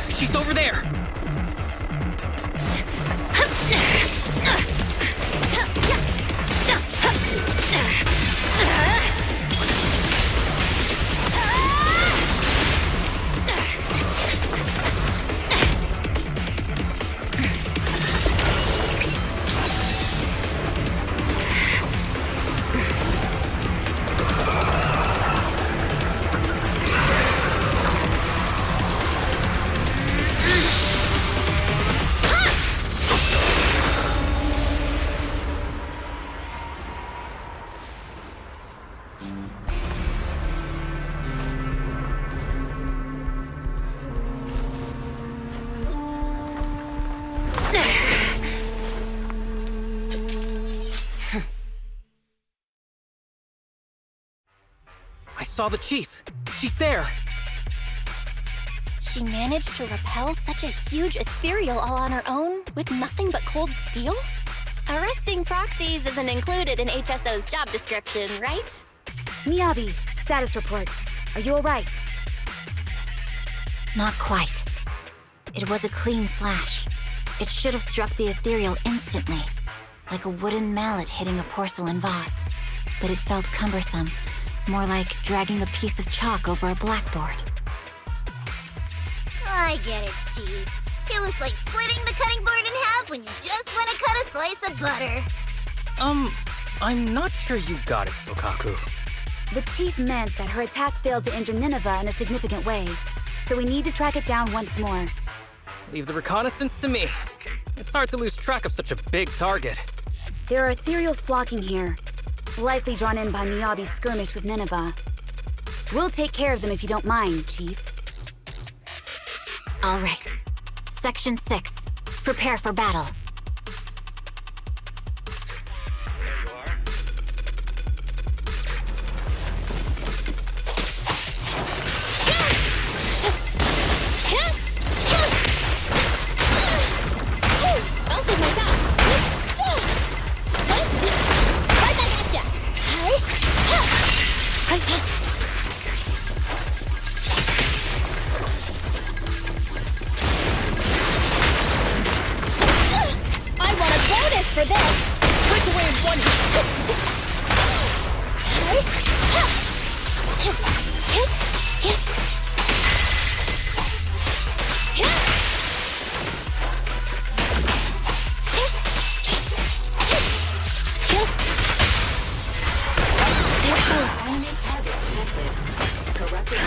She's over there! saw the chief. She's there. She managed to repel such a huge ethereal all on her own with nothing but cold steel? Arresting proxies isn't included in HSO's job description, right? Miyabi, status report. Are you alright? Not quite. It was a clean slash. It should have struck the ethereal instantly, like a wooden mallet hitting a porcelain vase. But it felt cumbersome, more like dragging a piece of chalk over a blackboard. I get it, Chief. It was like splitting the cutting board in half when you just want to cut a slice of butter. I'm not sure you got it, Sokaku. The chief meant that her attack failed to injure Nineveh in a significant way, so we need to track it down once more. Leave the reconnaissance to me. It's hard to lose track of such a big target. There are ethereals flocking here, likely drawn in by Miyabi's skirmish with Nineveh. We'll take care of them if you don't mind, Chief. All right. Section 6. Prepare for battle. For this! Break away in one Enemy target detected. Corrupted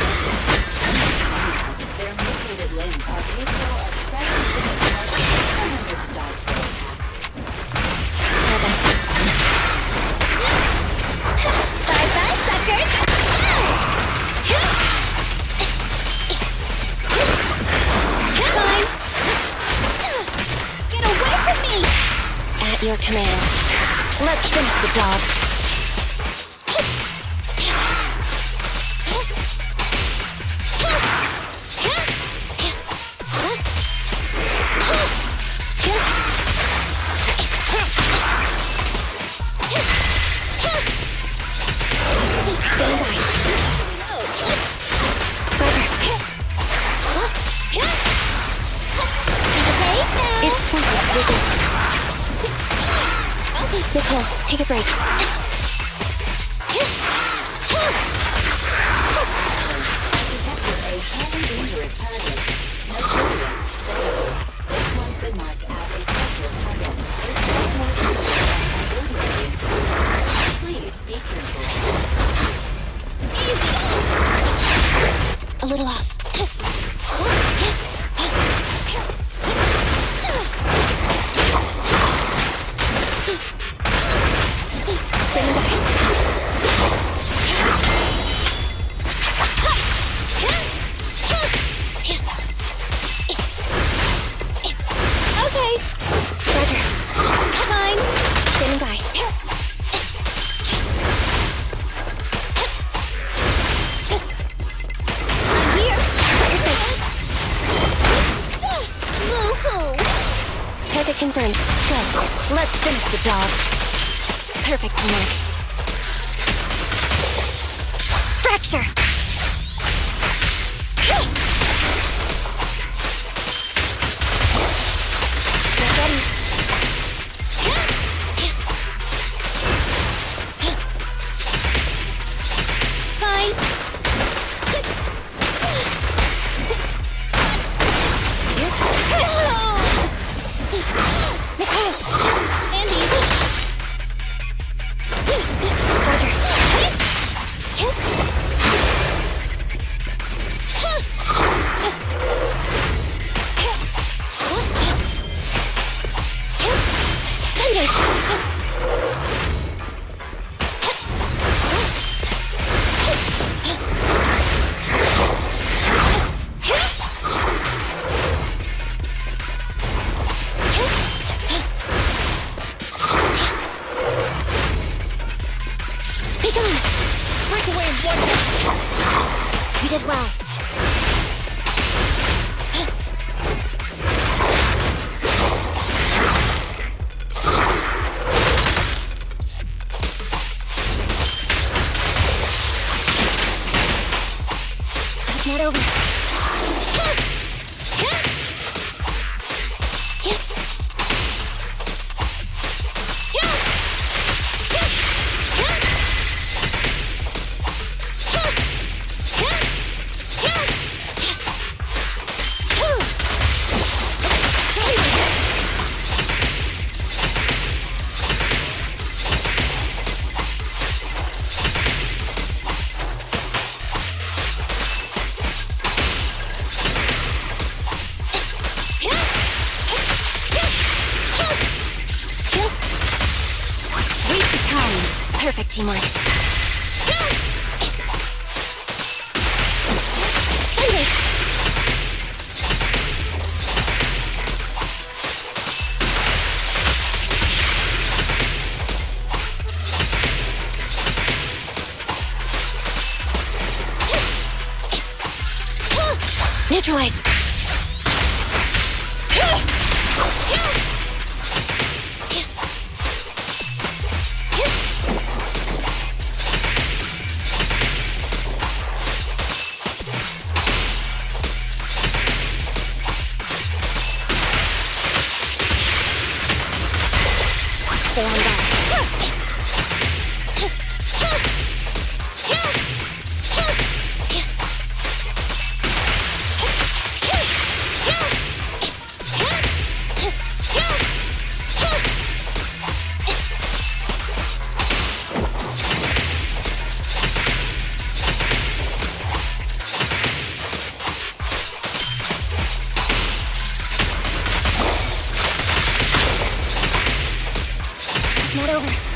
their mutated limbs are capable of shredding living targets. Remember to dodge their attacks. Bye-bye, suckers! Fine. Get away from me! At your command. Let's finish the job. Nicole, take a break. Dangerous target. Notorious. This one's been marked as a special target. It's more dangerous. Please be careful. A little off. Confirmed. Good. Let's finish the job. Perfect teamwork. Fracture! Get ready. Fine. Andy! Roger. over. Perfect teamwork. Neutralize. Not over.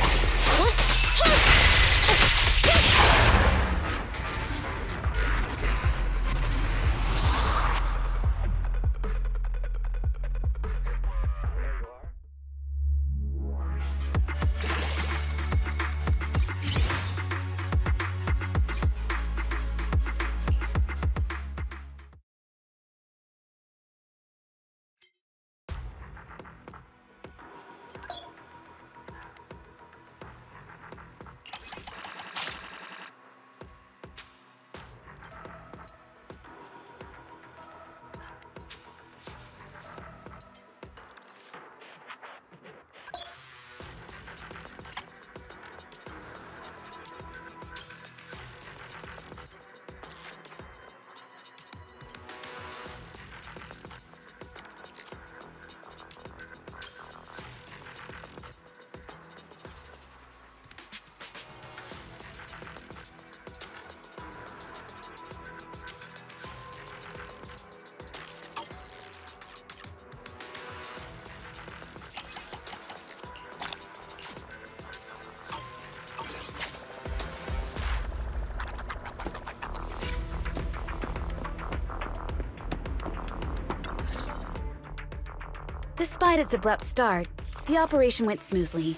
Despite its abrupt start, the operation went smoothly.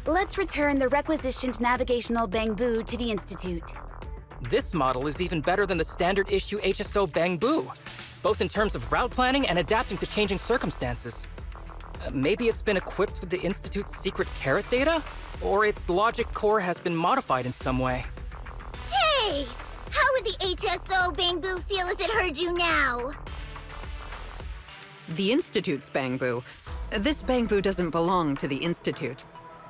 Let's return the requisitioned navigational Bangbu to the Institute. This model is even better than the standard issue HSO Bangbu, both in terms of route planning and adapting to changing circumstances. Maybe it's been equipped with the Institute's secret carrot data? Or its logic core has been modified in some way. Hey! How would the HSO Bangbu feel if it heard you now? The Institute's Bangbu. This Bangbu doesn't belong to the Institute.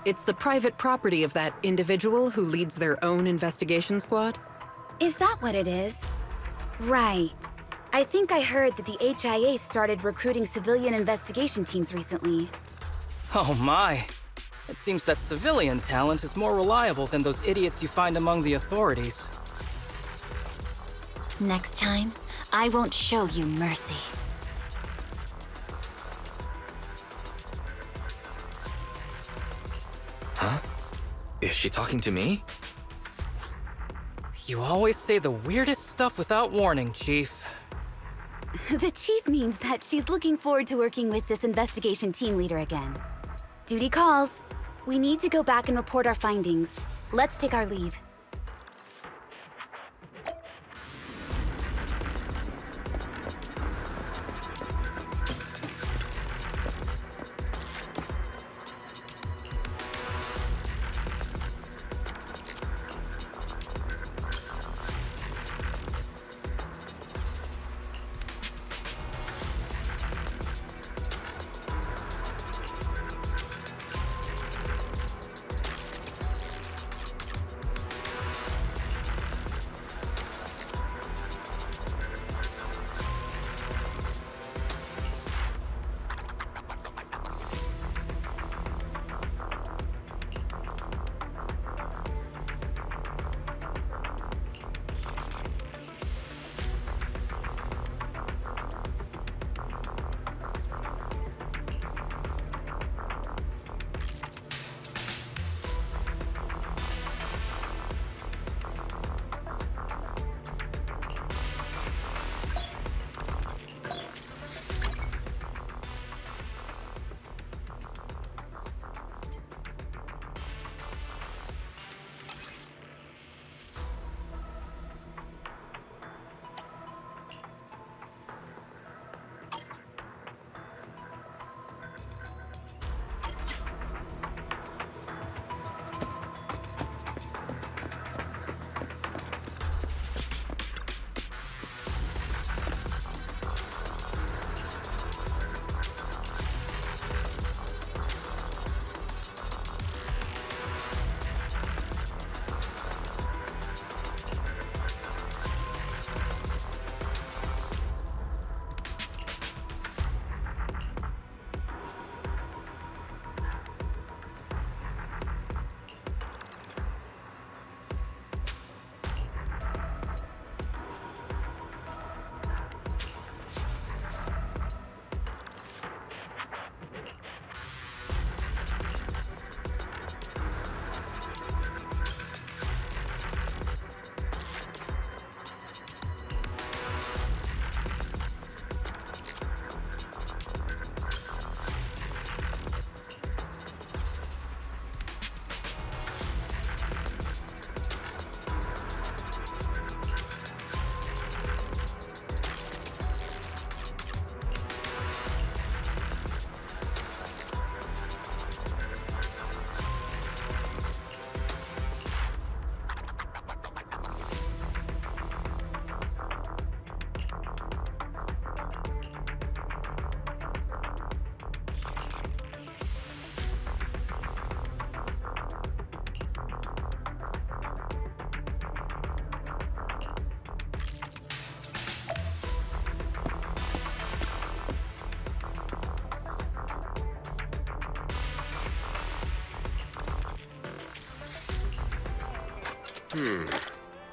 It's the private property of that individual who leads their own investigation squad. Is that what it is? Right. I think I heard that the HIA started recruiting civilian investigation teams recently. Oh my. It seems that civilian talent is more reliable than those idiots you find among the authorities. Next time, I won't show you mercy. Huh? Is she talking to me? You always say the weirdest stuff without warning, Chief. The Chief means that she's looking forward to working with this investigation team leader again. Duty calls. We need to go back and report our findings. Let's take our leave.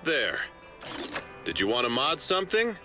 There. Did you want to mod something?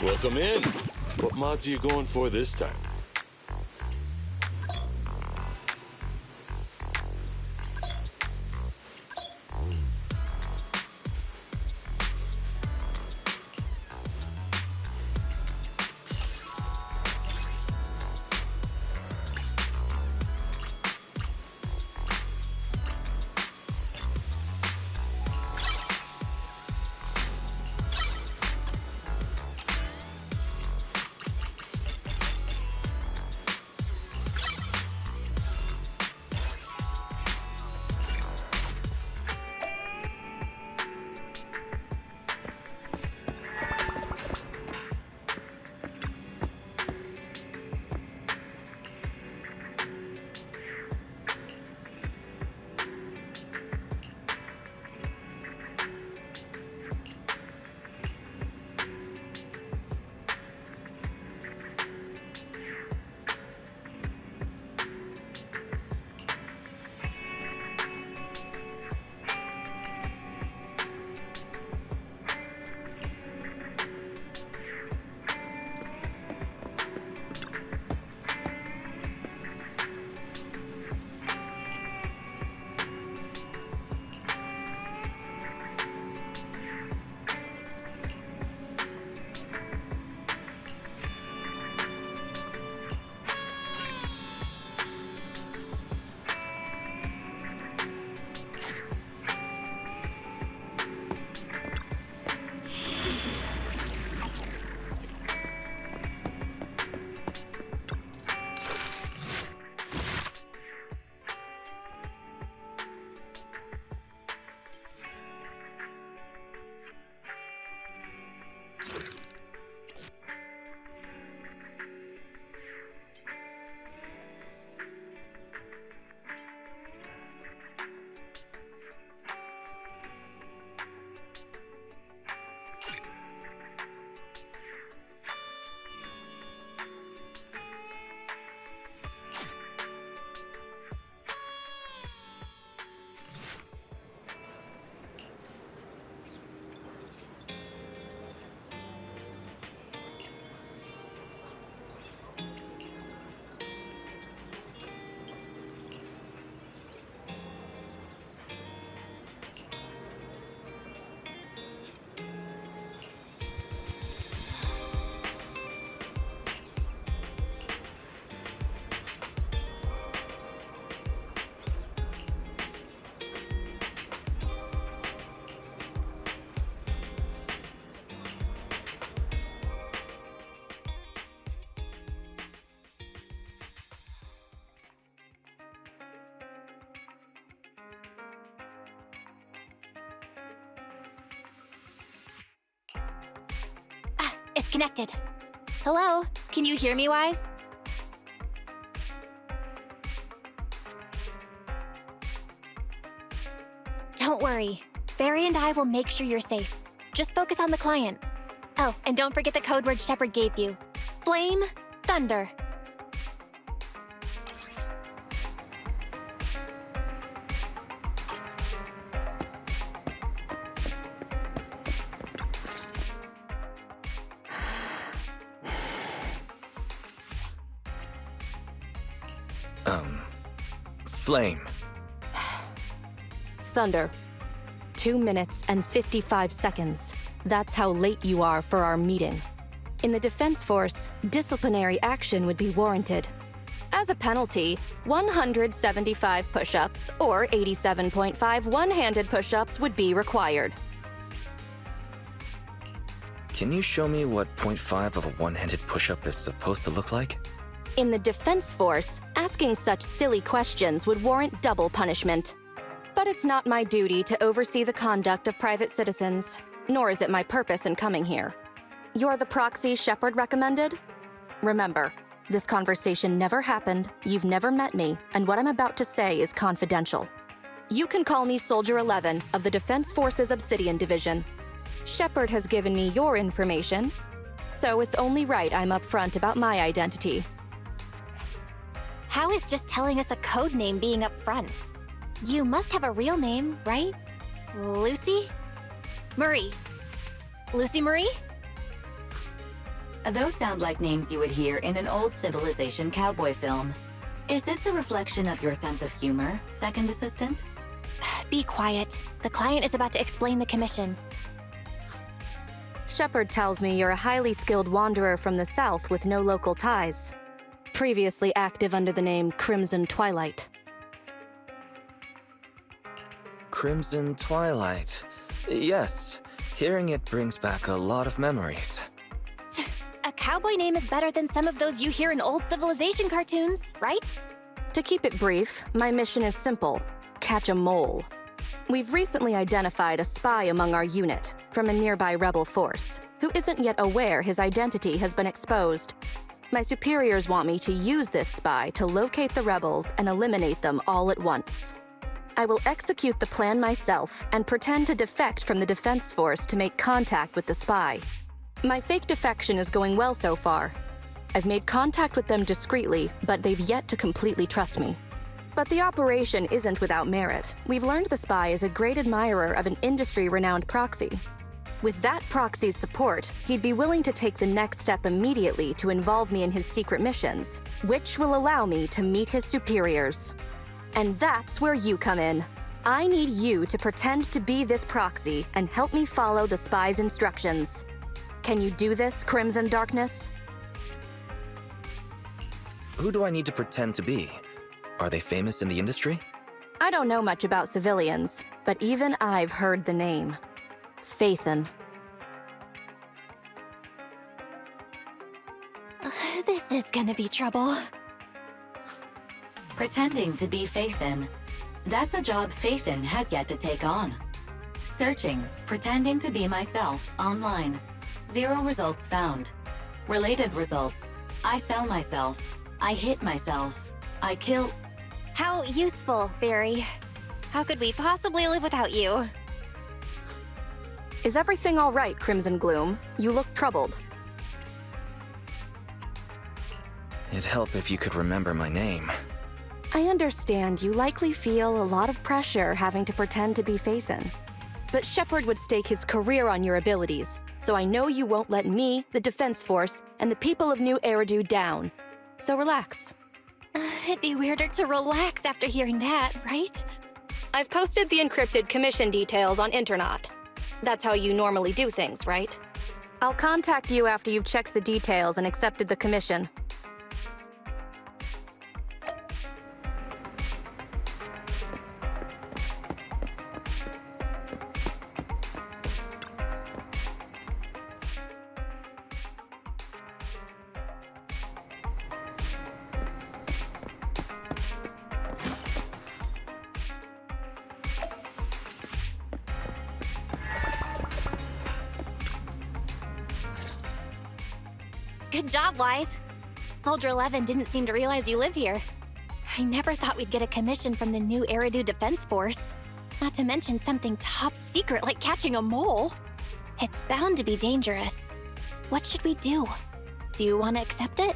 Welcome in. What mods are you going for this time? It's connected. Hello? Can you hear me, Wise? Don't worry. Barry and I will make sure you're safe. Just focus on the client. Oh, and don't forget the code word Shepard gave you. Flame, thunder. Flame. Thunder. 2 minutes and 55 seconds. That's how late you are for our meeting. In the Defense Force, disciplinary action would be warranted. As a penalty, 175 push-ups or 87.5 one-handed push-ups would be required. Can you show me what 0.5 of a one-handed push-up is supposed to look like? In the Defense Force, asking such silly questions would warrant double punishment. But it's not my duty to oversee the conduct of private citizens, nor is it my purpose in coming here. You're the proxy Shepard recommended? Remember, this conversation never happened, you've never met me, and what I'm about to say is confidential. You can call me Soldier 11 of the Defense Force's Obsidian Division. Shepard has given me your information, so it's only right I'm upfront about my identity. How is just telling us a code name being upfront? You must have a real name, right? Lucy? Marie. Lucy Marie? Those sound like names you would hear in an old civilization cowboy film. Is this a reflection of your sense of humor, Second Assistant? Be quiet. The client is about to explain the commission. Shepard tells me you're a highly skilled wanderer from the south with no local ties. Previously active under the name Crimson Twilight. Crimson Twilight. Yes, hearing it brings back a lot of memories. A cowboy name is better than some of those you hear in old civilization cartoons, right? To keep it brief, my mission is simple: catch a mole. We've recently identified a spy among our unit from a nearby rebel force, who isn't yet aware his identity has been exposed. My superiors want me to use this spy to locate the rebels and eliminate them all at once. I will execute the plan myself and pretend to defect from the Defense Force to make contact with the spy. My fake defection is going well so far. I've made contact with them discreetly, but they've yet to completely trust me. But the operation isn't without merit. We've learned the spy is a great admirer of an industry-renowned proxy. With that proxy's support, he'd be willing to take the next step immediately to involve me in his secret missions, which will allow me to meet his superiors. And that's where you come in. I need you to pretend to be this proxy and help me follow the spy's instructions. Can you do this, Crimson Darkness? Who do I need to pretend to be? Are they famous in the industry? I don't know much about civilians, but even I've heard the name. Phaethon. This is gonna be trouble. Pretending to be Phaethon. That's a job Phaethon has yet to take on. Searching, pretending to be myself, online. 0 results found. Related results. I sell myself. I hit myself. I kill... How useful, Barry. How could we possibly live without you? Is everything all right, Crimson Gloom? You look troubled. It'd help if you could remember my name. I understand you likely feel a lot of pressure having to pretend to be Phaethon. But Shepard would stake his career on your abilities, so I know you won't let me, the Defense Force, and the people of New Eridu down. So relax. It'd be weirder to relax after hearing that, right? I've posted the encrypted commission details on Internet. That's how you normally do things, right? I'll contact you after you've checked the details and accepted the commission. Good job, Wise. Soldier 11 didn't seem to realize you live here. I never thought we'd get a commission from the New Eridu Defense Force. Not to mention something top secret like catching a mole. It's bound to be dangerous. What should we do? Do you want to accept it?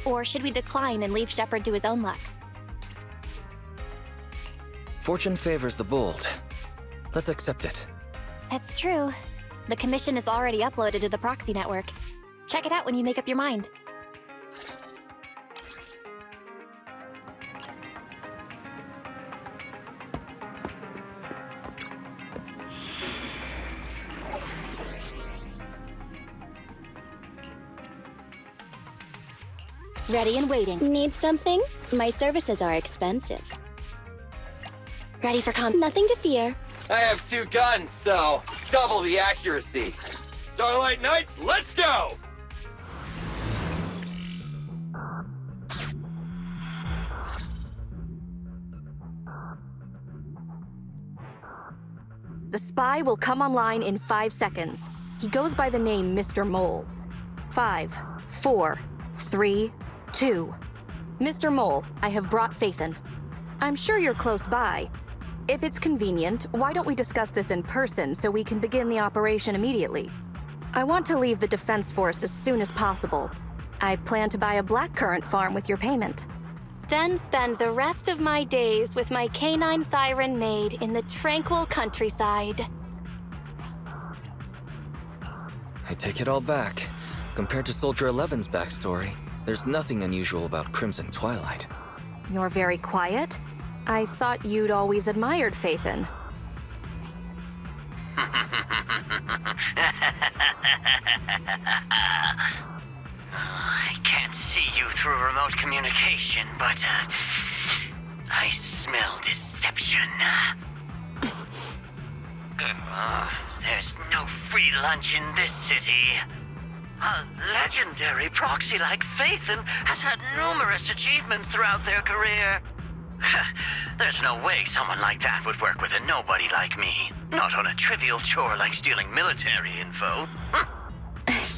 Or should we decline and leave Shepard to his own luck? Fortune favors the bold. Let's accept it. That's true. The commission is already uploaded to the Proxy network. Check it out when you make up your mind. Ready and waiting. Need something? My services are expensive. Ready for nothing to fear. I have 2 guns, so double the accuracy. Starlight Knights, let's go! The spy will come online in 5 seconds. He goes by the name Mr. Mole. 5, 4, 3, 2. Mr. Mole, I have brought Phaethon. I'm sure you're close by. If it's convenient, why don't we discuss this in person so we can begin the operation immediately? I want to leave the Defense Force as soon as possible. I plan to buy a blackcurrant farm with your payment. Then spend the rest of my days with my canine Thyron maid in the tranquil countryside. I take it all back. Compared to Soldier 11's backstory, there's nothing unusual about Crimson Twilight. You're very quiet. I thought you'd always admired Phaethon. I can't see you through remote communication, but I smell deception. There's no free lunch in this city. A legendary proxy like Phaethon has had numerous achievements throughout their career. There's no way someone like that would work with a nobody like me. Not on a trivial chore like stealing military info.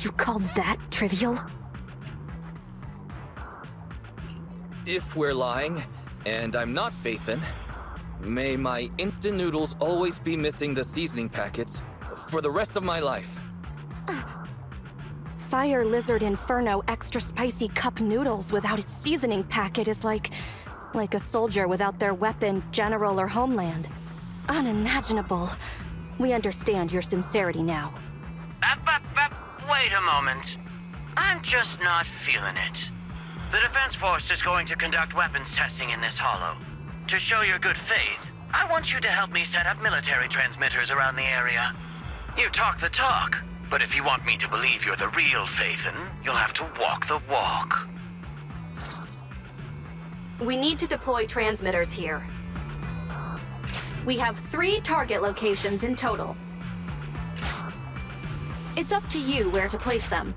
You call that trivial? If we're lying, and I'm not Phaethon, may my instant noodles always be missing the seasoning packets for the rest of my life. Fire Lizard Inferno extra spicy cup noodles without its seasoning packet is like a soldier without their weapon, general, or homeland. Unimaginable. We understand your sincerity now. Wait a moment. I'm just not feeling it. The Defense Force is going to conduct weapons testing in this hollow. To show your good faith, I want you to help me set up military transmitters around the area. You talk the talk, but if you want me to believe you're the real Phaethon, you'll have to walk the walk. We need to deploy transmitters here. We have 3 target locations in total. It's up to you where to place them.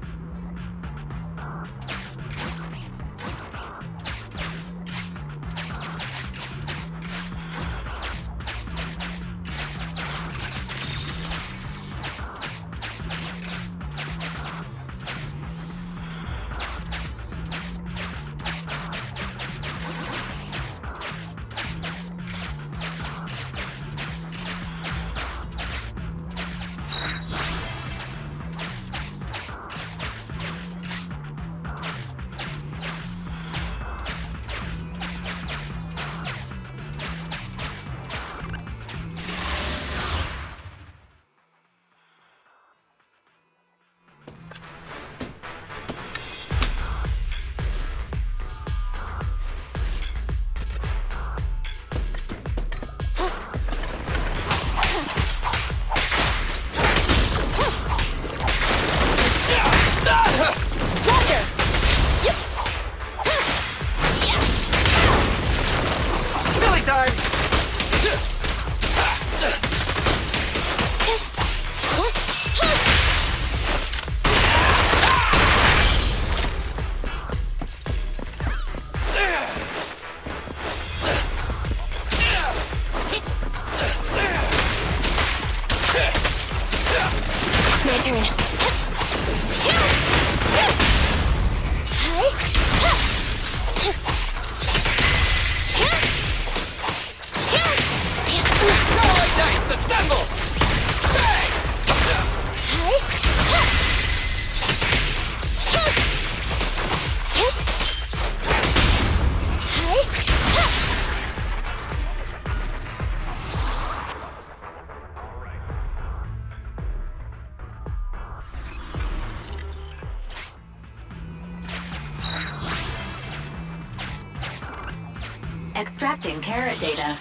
Extracting carrot data.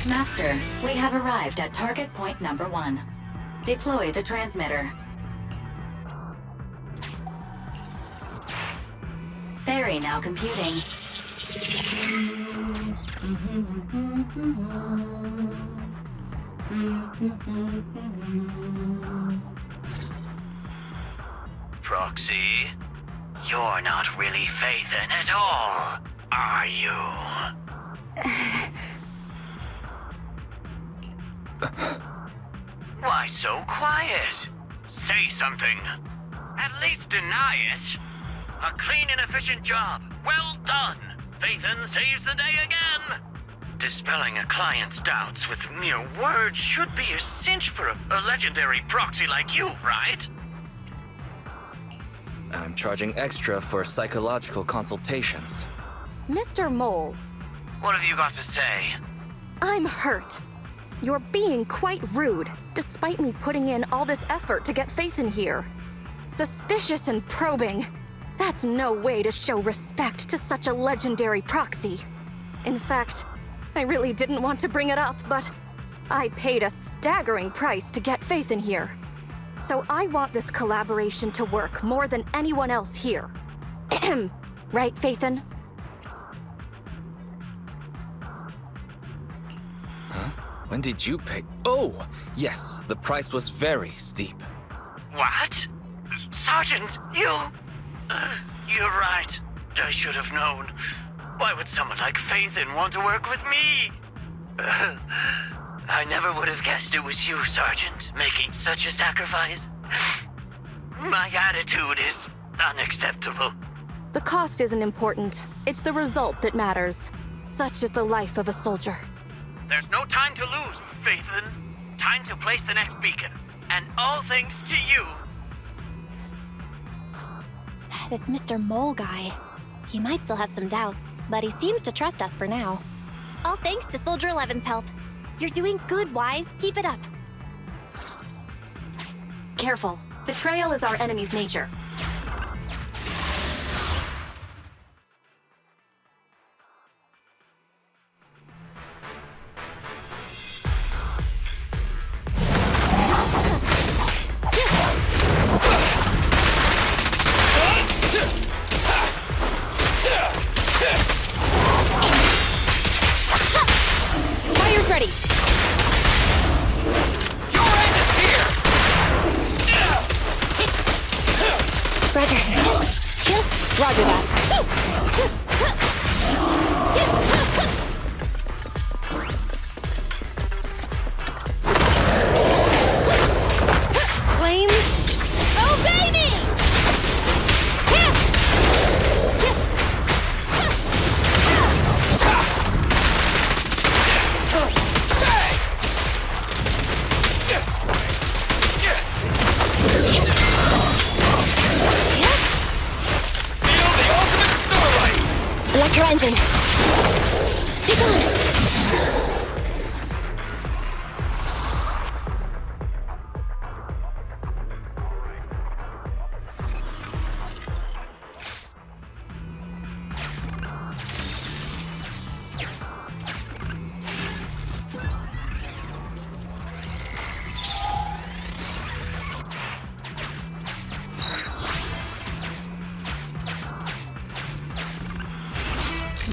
Master, we have arrived at target point number 1. Deploy the transmitter. Ferry now computing. Proxy, you're not really Phaethon at all, are you? Why so quiet? Say something. At least deny it. A clean and efficient job. Well done. Phaethon saves the day again. Dispelling a client's doubts with mere words should be a cinch for a legendary proxy like you, right? I'm charging extra for psychological consultations. Mr. Mole. What have you got to say? I'm hurt. You're being quite rude, despite me putting in all this effort to get Phaethon here. Suspicious and probing. That's no way to show respect to such a legendary proxy. In fact, I really didn't want to bring it up, but I paid a staggering price to get Phaethon here. So I want this collaboration to work more than anyone else here. Right, Phaethon? Huh? When did you pay? Oh, yes, the price was very steep. What? Sergeant, you... you're right. I should have known. Why would someone like Phaethon want to work with me? I never would have guessed it was you, Sergeant, making such a sacrifice. My attitude is unacceptable. The cost isn't important. It's the result that matters. Such is the life of a soldier. There's no time to lose, Phaethon. Time to place the next beacon. And all thanks to you. This Mr. Mole guy. He might still have some doubts, but he seems to trust us for now. All thanks to Soldier 11's help. You're doing good, Wise. Keep it up. Careful. Betrayal is our enemy's nature. Fire's ready! Your end is here! Roger. Kill? Roger that. Flame. Oh, baby! Electro engine. Be gone!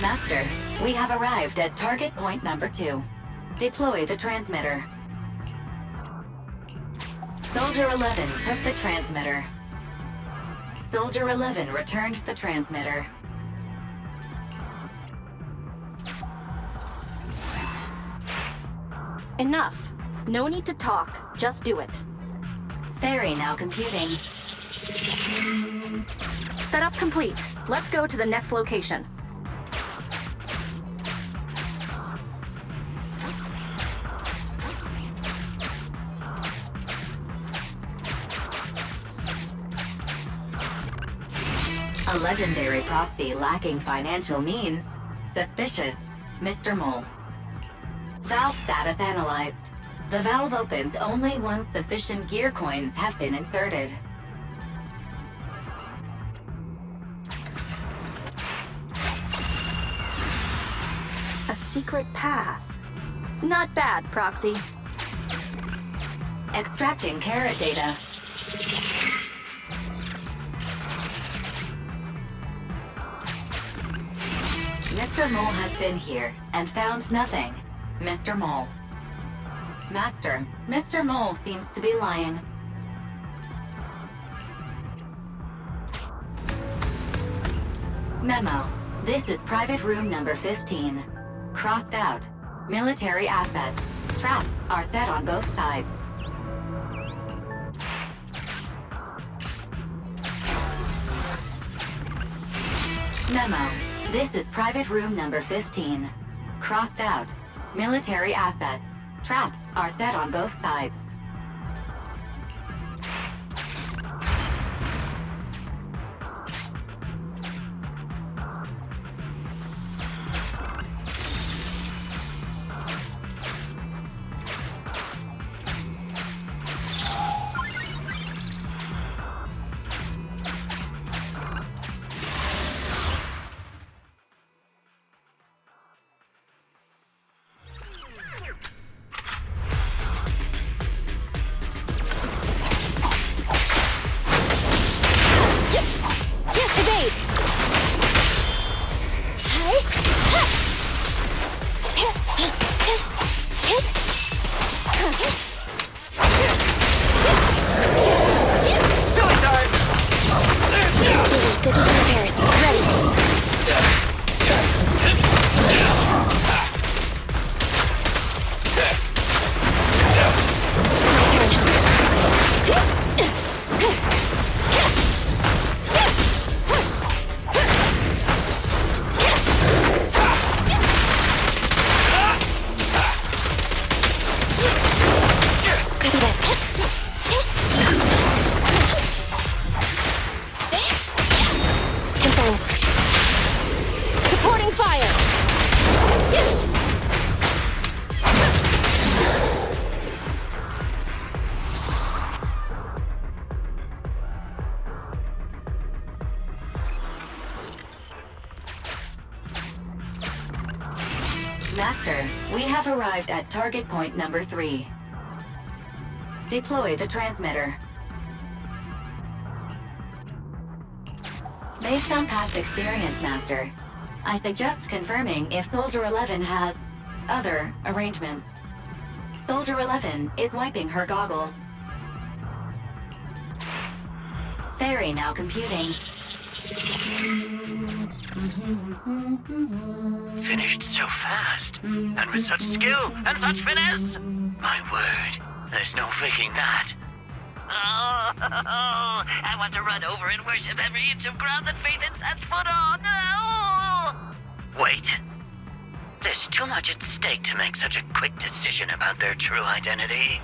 Master, we have arrived at target point number 2. Deploy the transmitter. Soldier 11 took the transmitter. Soldier 11 returned the transmitter. Enough. No need to talk. Just do it. Ferry now computing. Setup complete. Let's go to the next location. A legendary proxy lacking financial means. Suspicious. Mr. Mole. Valve status analyzed. The valve opens only once sufficient gear coins have been inserted. A secret path. Not bad, Proxy. Extracting carrot data. Mr. Mole has been here and found nothing. Mr. Mole. Master, Mr. Mole seems to be lying. Memo. This is private room number 15. Crossed out. Military assets. Traps are set on both sides. Memo. This is private room number 15. Crossed out. Military assets. Traps are set on both sides. Master, we have arrived at target point number 3. Deploy the transmitter. Based on past experience, Master, I suggest confirming if Soldier 11 has other arrangements. Soldier 11 is wiping her goggles. Fairy now computing. Finished so fast, and with such skill and such finesse. My word, there's no faking that. Oh, I want to run over and worship every inch of ground that Faithin sets foot on. Oh. Wait. There's too much at stake to make such a quick decision about their true identity.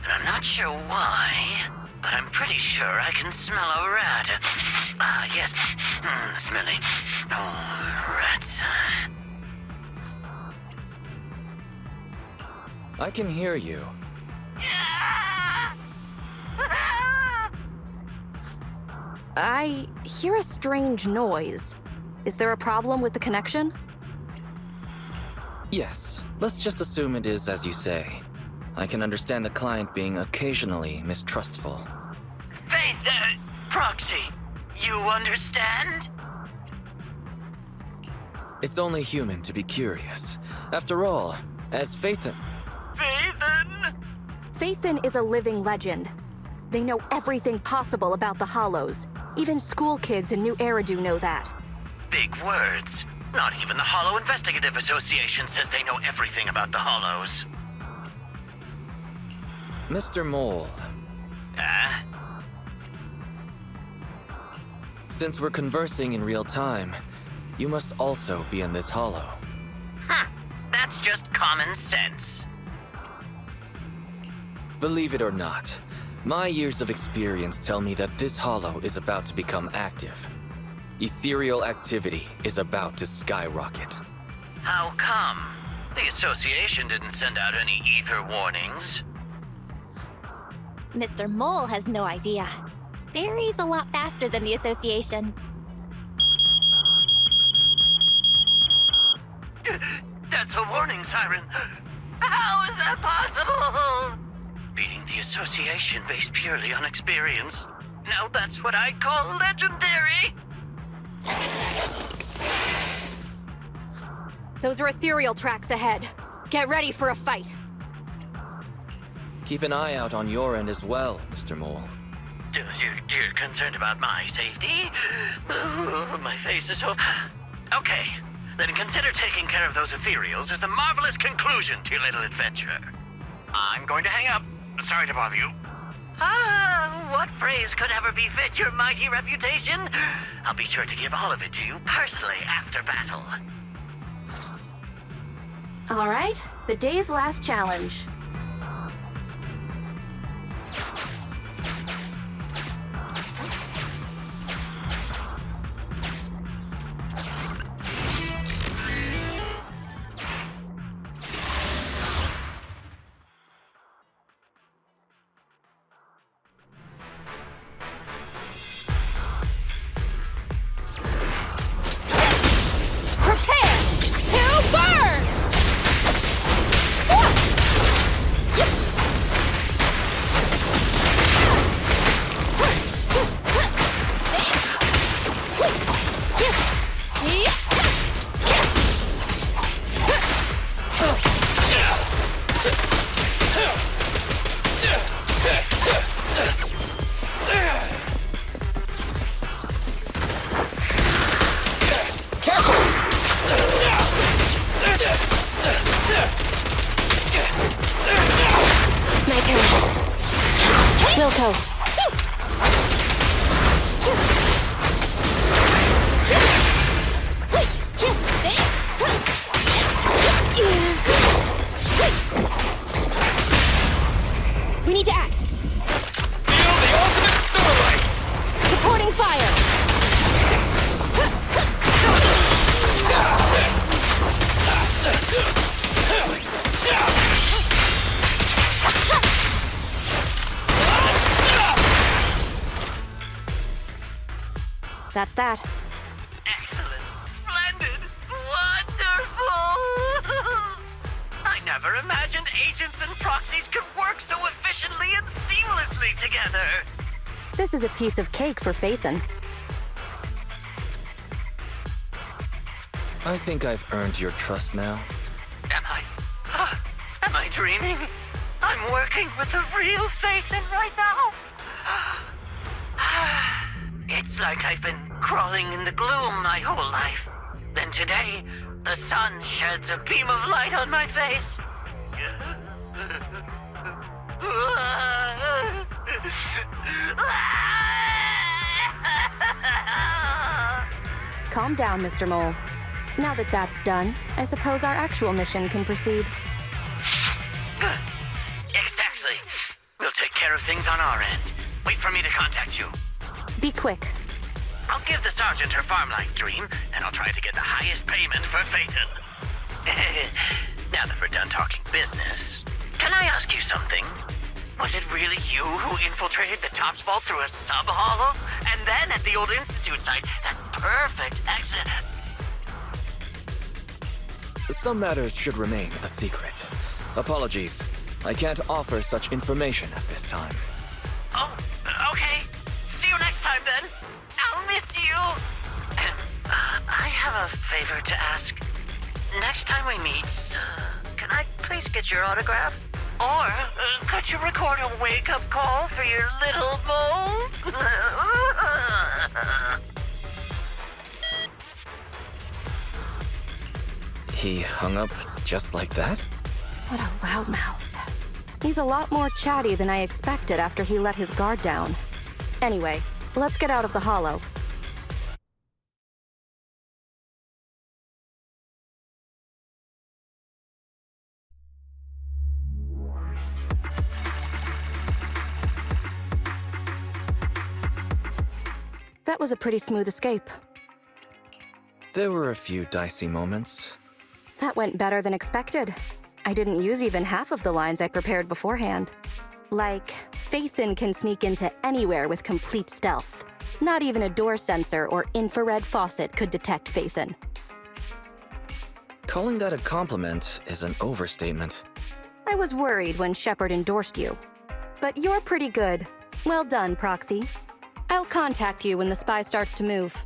And I'm not sure why, but I'm pretty sure I can smell a rat. Ah, yes. Smelly. Oh, rats. I can hear you. I hear a strange noise. Is there a problem with the connection? Yes, let's just assume it is as you say. I can understand the client being occasionally mistrustful. Faith, Proxy, you understand? It's only human to be curious. After all, as Faithin... Faithin? Faithin is a living legend. They know everything possible about the Hollows. Even school kids in New Eridu know that. Big words. Not even the Hollow Investigative Association says they know everything about the Hollows. Mr. Mole. Since we're conversing in real time, you must also be in this hollow. That's just common sense. Believe it or not, my years of experience tell me that this hollow is about to become active. Ethereal activity is about to skyrocket. How come? The Association didn't send out any ether warnings. Mr. Mole has no idea. Fairy's a lot faster than the Association. That's a warning siren. How is that possible? Beating the association based purely on experience. Now that's what I'd call legendary. Those are Ethereal tracks ahead. Get ready for a fight. Keep an eye out on your end as well, Mr. Mole. You're concerned about my safety? My face is so... Okay, then consider taking care of those Ethereals as the marvelous conclusion to your little adventure. I'm going to hang up. Sorry to bother you. What phrase could ever befit your mighty reputation? I'll be sure to give all of it to you personally after battle. All right, the day's last challenge. We need to act. Feel the ultimate starlight! Supporting fire. That's that. Excellent. Splendid. Wonderful. I never imagined agents and proxies could work so efficiently and seamlessly together. This is a piece of cake for Phaethon. I think I've earned your trust now. Am I dreaming? I'm working with the real Phaethon right now. It's like I've been crawling in the gloom my whole life. Then today, the sun sheds a beam of light on my face. Calm down, Mr. Mole. Now that that's done, I suppose our actual mission can proceed. Exactly. We'll take care of things on our end. Wait for me to contact you. Be quick. I'll give the sergeant her farm life dream, and I'll try to get the highest payment for Phaethon. Now that we're done talking business, can I ask you something? Was it really you who infiltrated the Tops Vault through a sub-hollow? And then at the old Institute site, that perfect exit... Some matters should remain a secret. Apologies. I can't offer such information at this time. Oh, okay. See you next time then. I'll miss you. I have a favor to ask. Next time we meet, can I please get your autograph? Or could you record a wake-up call for your little Mole? He hung up just like that? What a loudmouth. He's a lot more chatty than I expected after he let his guard down. Anyway, let's get out of the hollow. That was a pretty smooth escape. There were a few dicey moments. That went better than expected. I didn't use even half of the lines I prepared beforehand. Like, Phaethon can sneak into anywhere with complete stealth. Not even a door sensor or infrared faucet could detect Phaethon. Calling that a compliment is an overstatement. I was worried when Shepard endorsed you. But you're pretty good. Well done, Proxy. I'll contact you when the spy starts to move.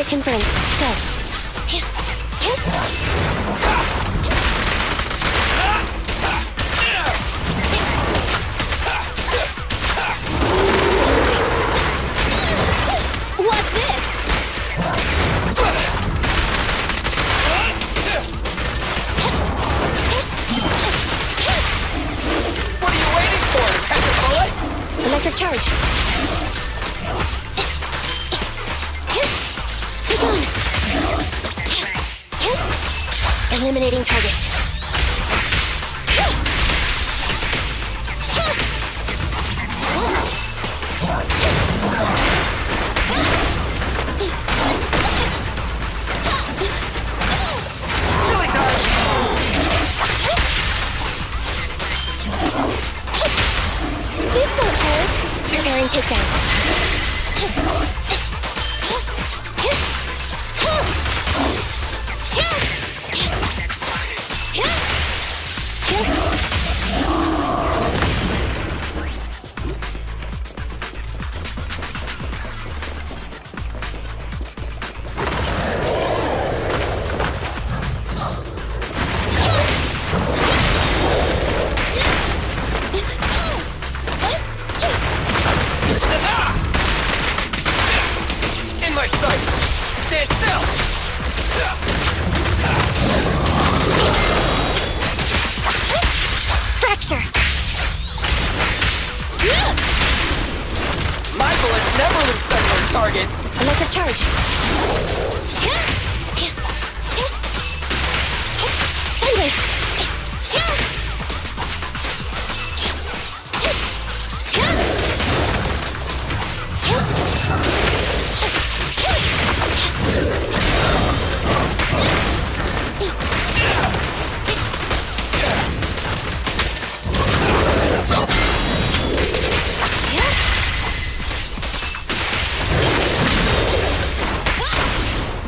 Target confirmed. Go. What's this? What are you waiting for? To catch a bullet? Electric charge. Be gone. Eliminating target. Really done. This won't hurt. Preparing takedown. In my sight. Stand still. Fracture. My bullets never lose sight of their target. Electric charge. Thunder.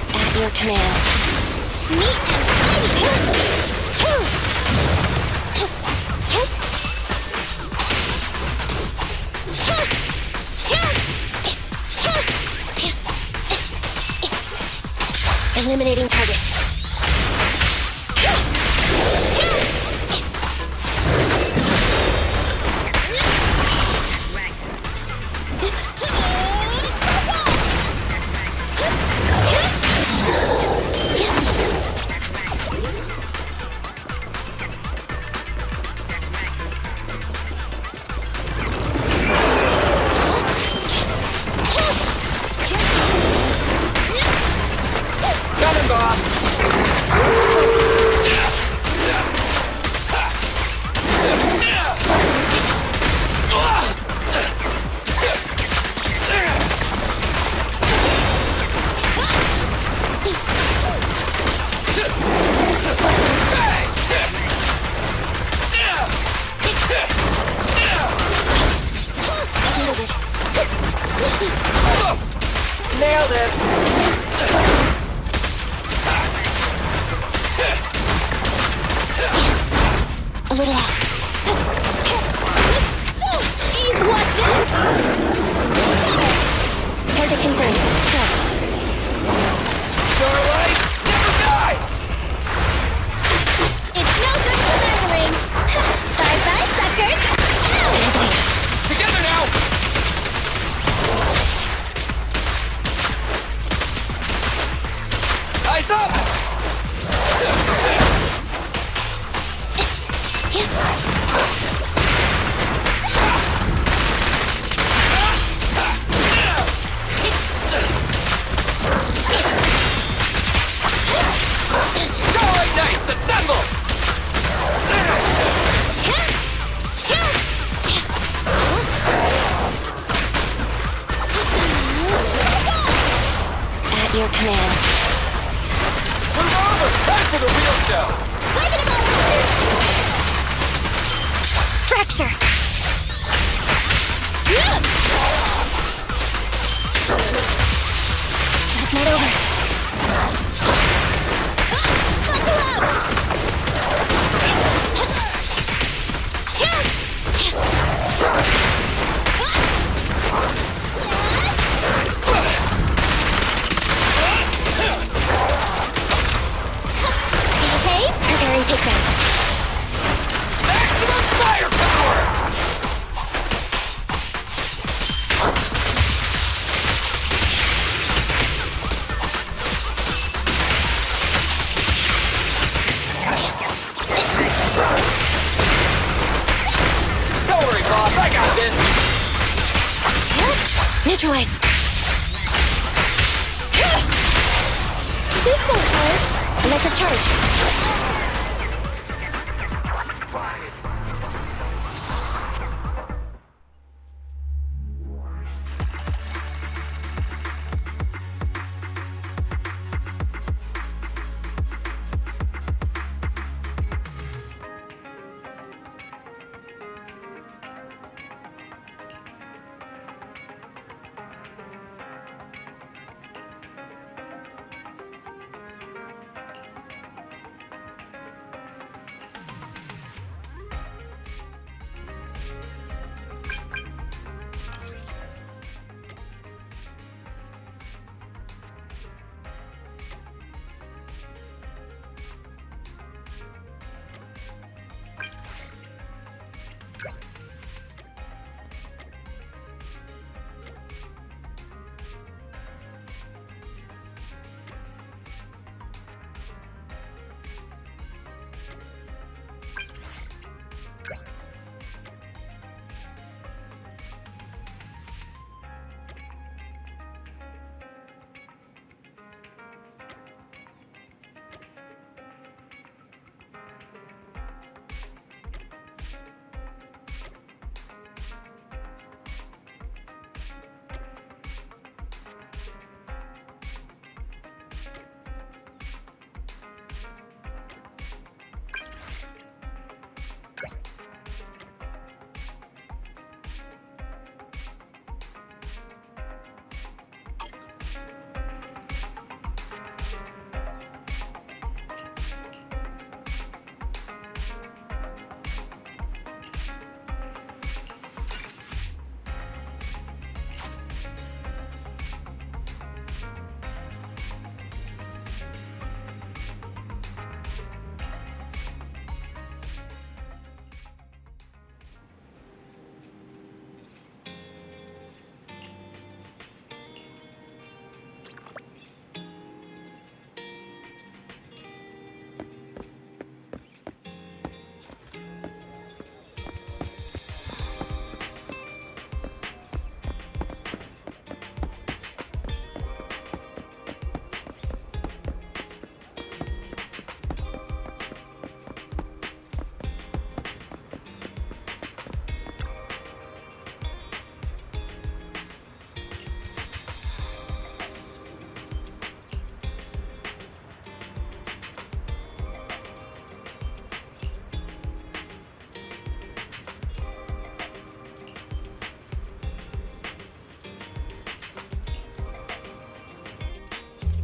At your command. Meet and eliminating target. Coming, boss. Nailed it. A little off. Ease, what's this? Target confirmed. Go. Starlight never dies. It's no good remembering. Bye-bye, suckers. Together now. Eyes up. Starlight Knights, assemble! At your command. Move over! Time for the real show! Fracture. That's not over. this! Neutralize! This won't hurt! Electric charge!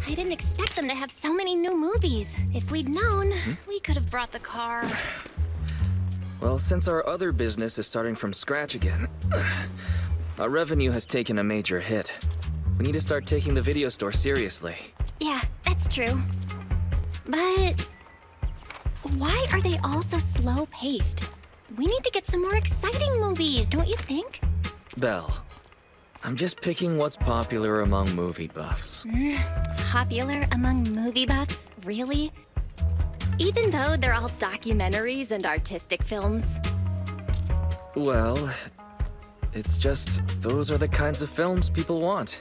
I didn't expect them to have so many new movies. If we'd known, we could have brought the car. Well, since our other business is starting from scratch again, our revenue has taken a major hit. We need to start taking the video store seriously. Yeah, that's true. But why are they all so slow-paced? We need to get some more exciting movies, don't you think? Belle, I'm just picking what's popular among movie buffs. Popular among movie buffs? Really? Even though they're all documentaries and artistic films? Well, it's just those are the kinds of films people want.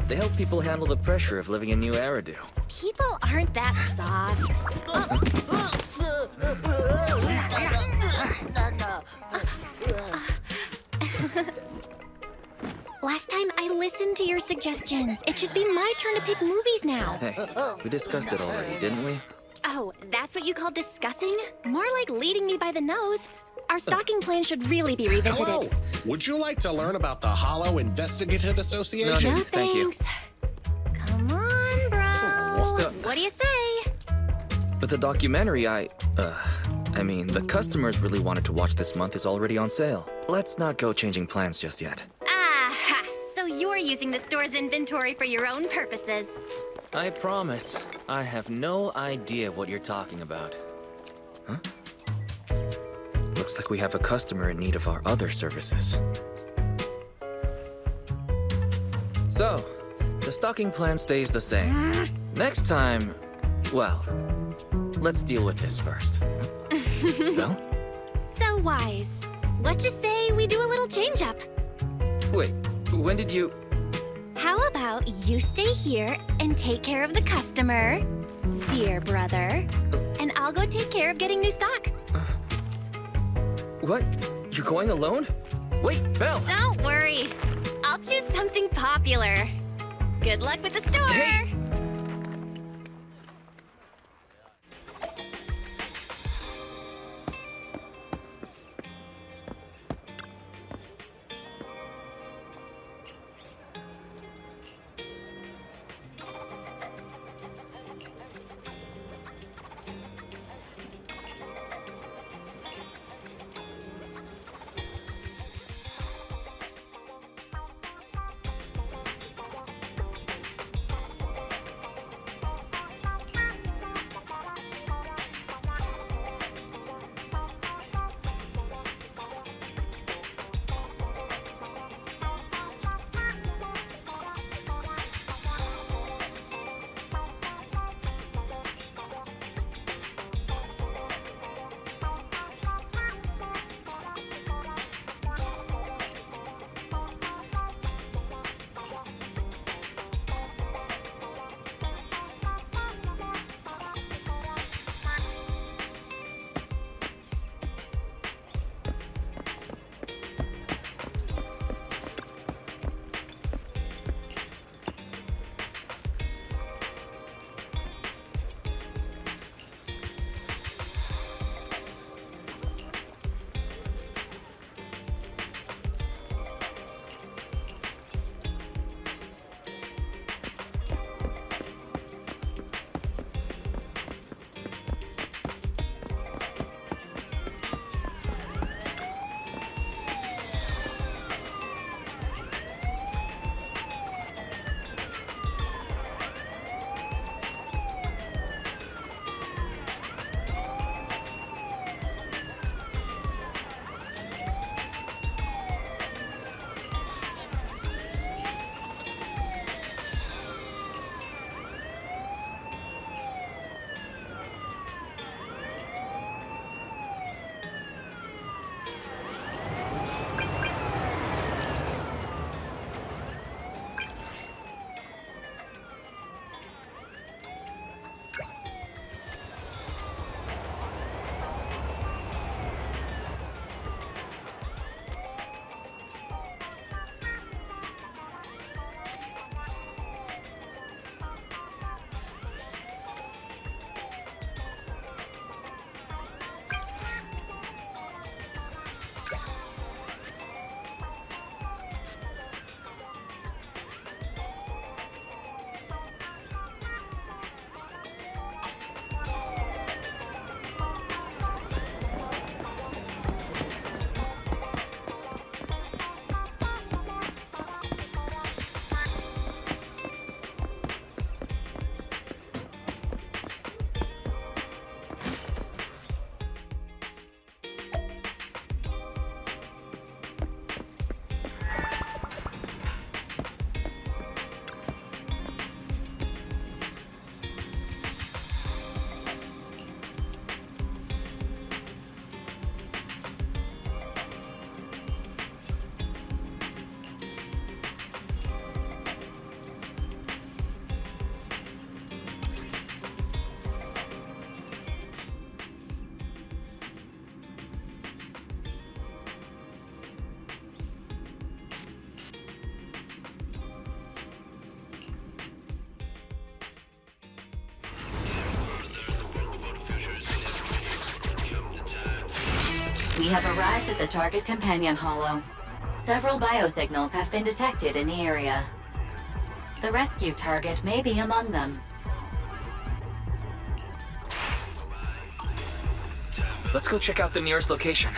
They help people handle the pressure of living in New Eridu. People aren't that soft. Last time I listened to your suggestions. It should be my turn to pick movies now. Hey, we discussed it already, didn't we? Oh, that's what you call discussing? More like leading me by the nose. Our stocking plan should really be revisited. Hello! Would you like to learn about the Hollow Investigative Association? No, thanks. Come on, bro. What do you say? But the documentary the customers really wanted to watch this month is already on sale. Let's not go changing plans just yet. Ah, so you're using the store's inventory for your own purposes. I promise, I have no idea what you're talking about. Huh? Looks like we have a customer in need of our other services. So, the stocking plan stays the same. Next time, well, let's deal with this first. Belle? So wise. What you say we do a little change-up? Wait, when did you... How about you stay here and take care of the customer, dear brother, and I'll go take care of getting new stock. What? You're going alone? Wait, Belle! Don't worry. I'll choose something popular. Good luck with the store! Hey! We have arrived at the target companion hollow. Several biosignals have been detected in the area. The rescue target may be among them. Let's go check out the nearest location.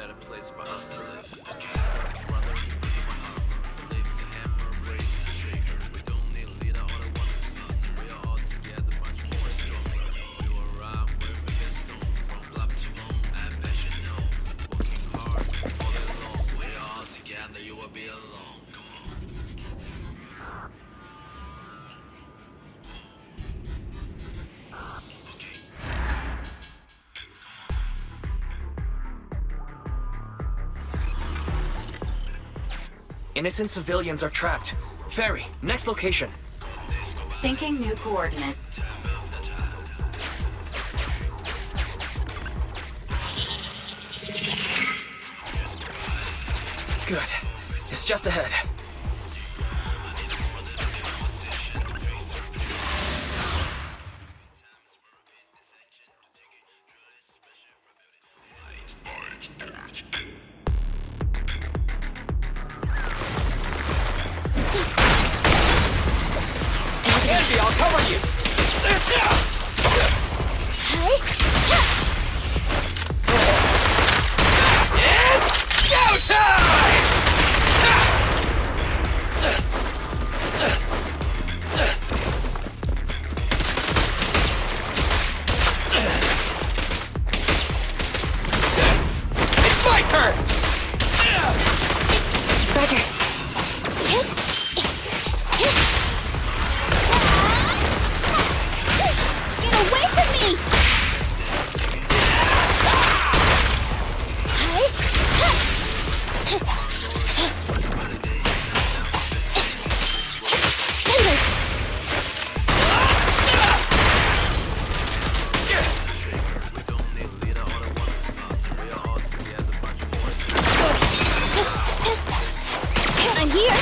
better place for us to live. Sister, brother, lives a hammer, raise the trigger. We don't need a leader or a one. We are all together, much more stronger. We will ride where we get known. From club to bone, I bet you know. Working hard all day long. We are all together, you will be alone. Come on. Innocent civilians are trapped. Ferry, next location. Syncing new coordinates. Good. It's just ahead. Andy, I'll cover you! It's showtime! It's my turn! Roger. Get away from me! I'm here.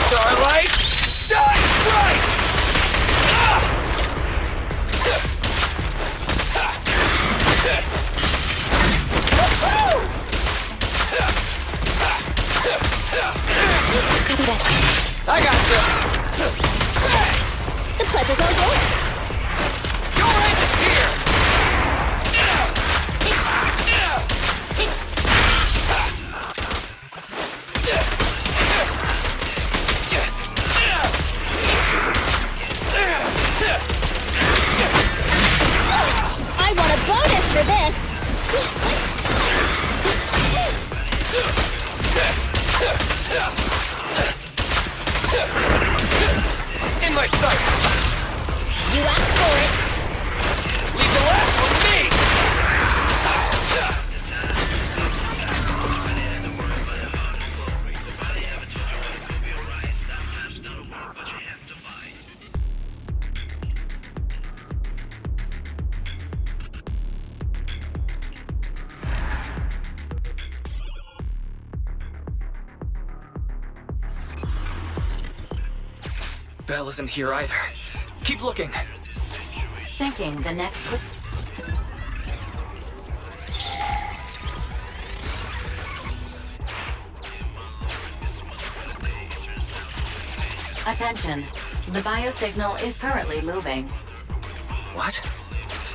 Starlight, shine bright! Copy that. I got you! The pleasure's all yours. Your end is here! I want a bonus for this! In my sight! You asked for it! Leave the last one to me! Belle isn't here either. Keep looking. Syncing the next. Attention. The biosignal is currently moving. What?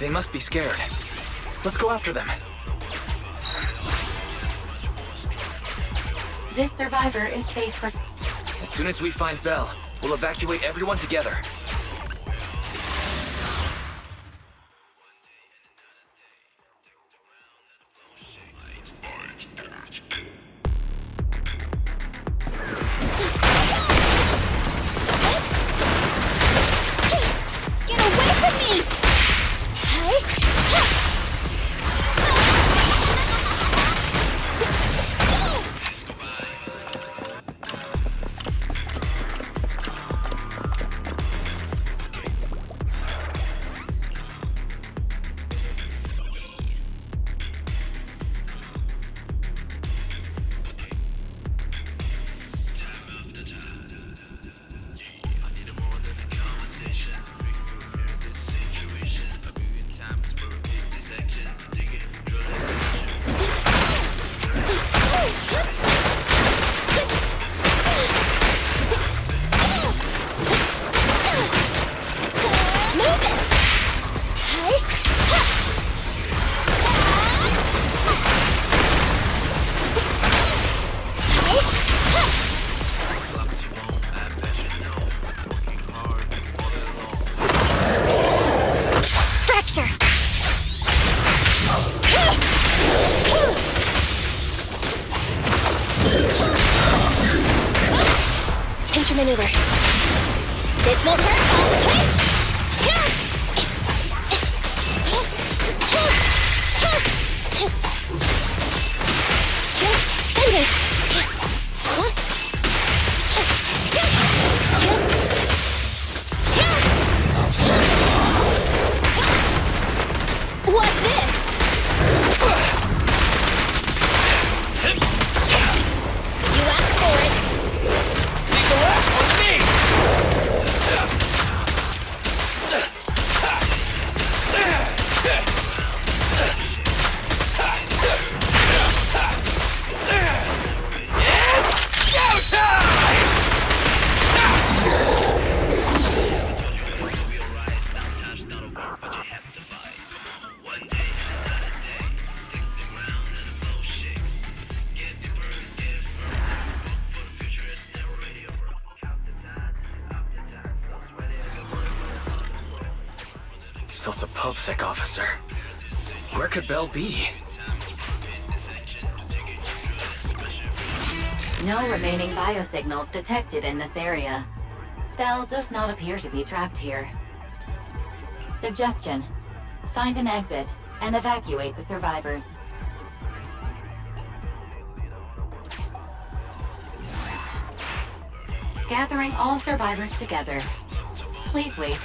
They must be scared. Let's go after them. This survivor is safe for. As soon as we find Belle, we'll evacuate everyone together. Get away from me! maneuver. This won't hurt. What's this? You asked for it. Leave the last one to me! It's go time! So it's a PubSec officer. Where could Belle be? No remaining biosignals detected in this area. Belle does not appear to be trapped here. Suggestion: find an exit and evacuate the survivors. Gathering all survivors together. Please wait.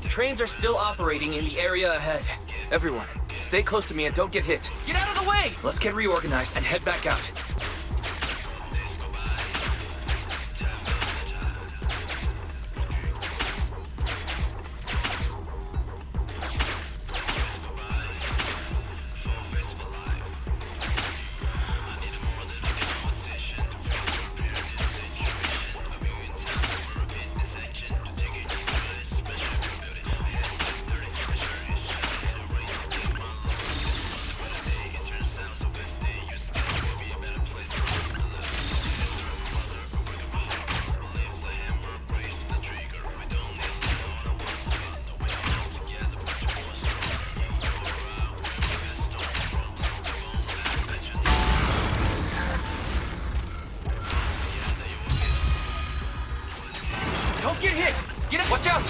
Trains are still operating in the area ahead. Everyone, stay close to me and don't get hit. Get out of the way! Let's get reorganized and head back out. Don't get hit! Get it! Watch out!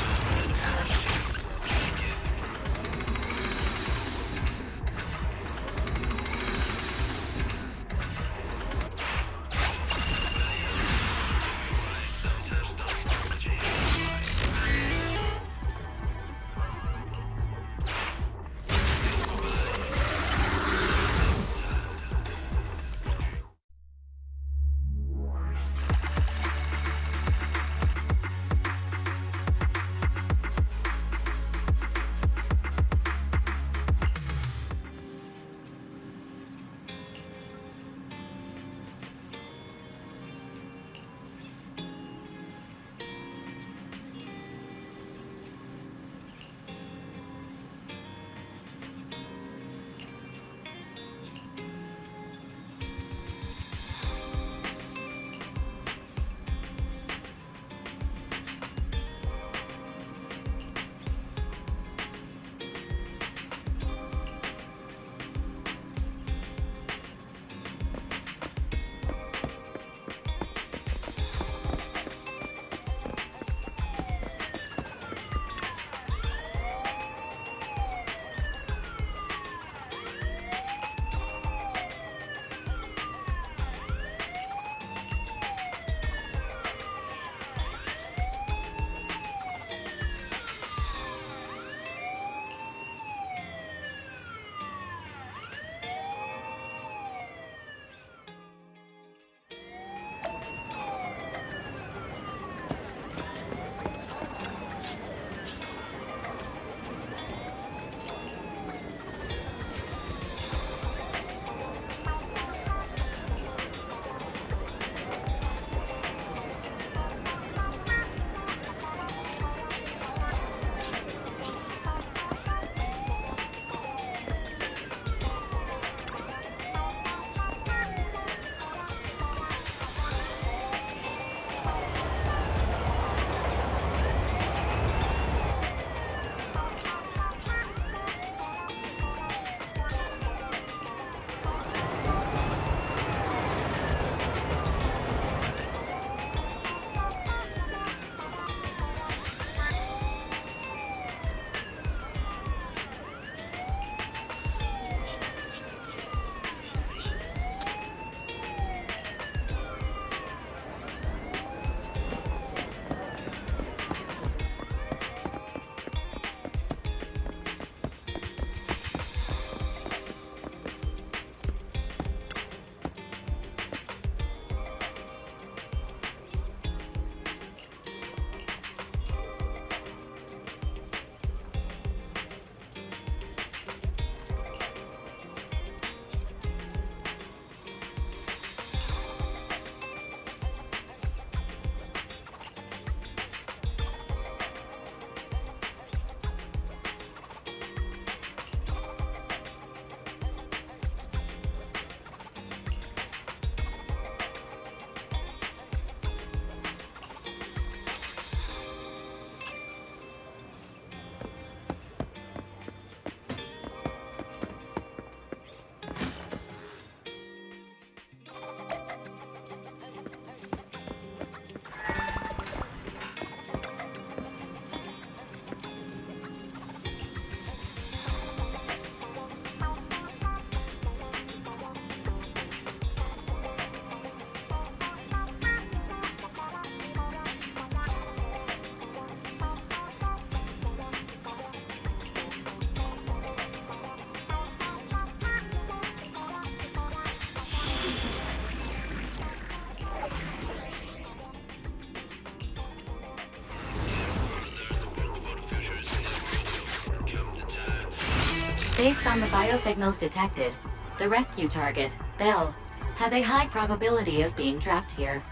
Based on the biosignals detected, the rescue target, Belle, has a high probability of being trapped here.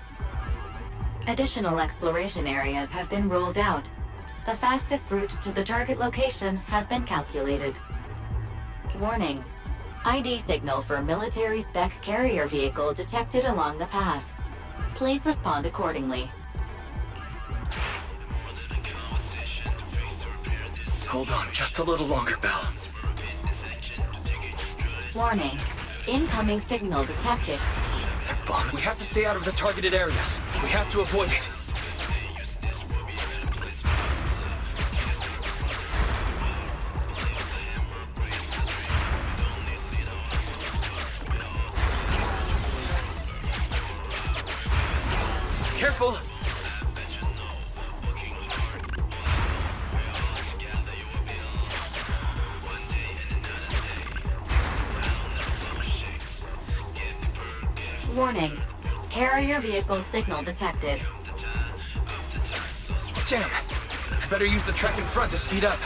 Additional exploration areas have been ruled out. The fastest route to the target location has been calculated. Warning. ID signal for military spec carrier vehicle detected along the path. Please respond accordingly. Hold on just a little longer, Belle. Warning. Incoming signal detected. They're bombed. We have to stay out of the targeted areas. We have to avoid it. Careful! Warning. Carrier vehicle signal detected. Damn! I better use the track in front to speed up.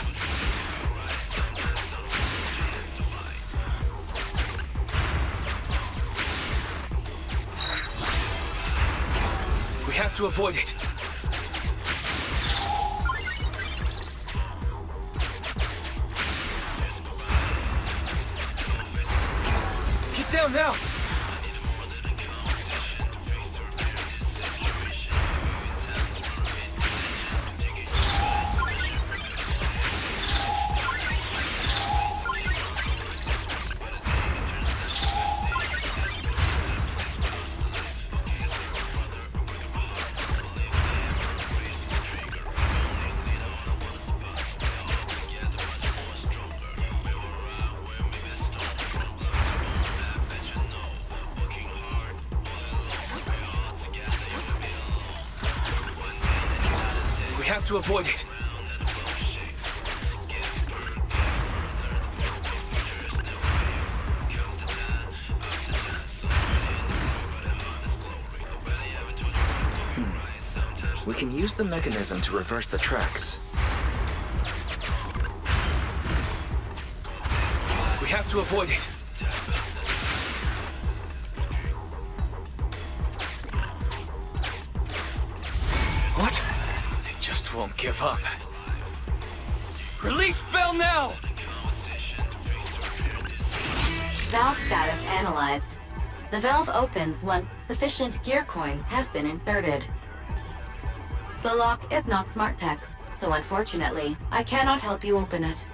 We have to avoid it. Get down now! We have to avoid it. We can use the mechanism to reverse the tracks. We have to avoid it. What? They just won't give up. Release Belle now! Valve status analyzed. The valve opens once sufficient gear coins have been inserted. The lock is not smart tech, so unfortunately, I cannot help you open it.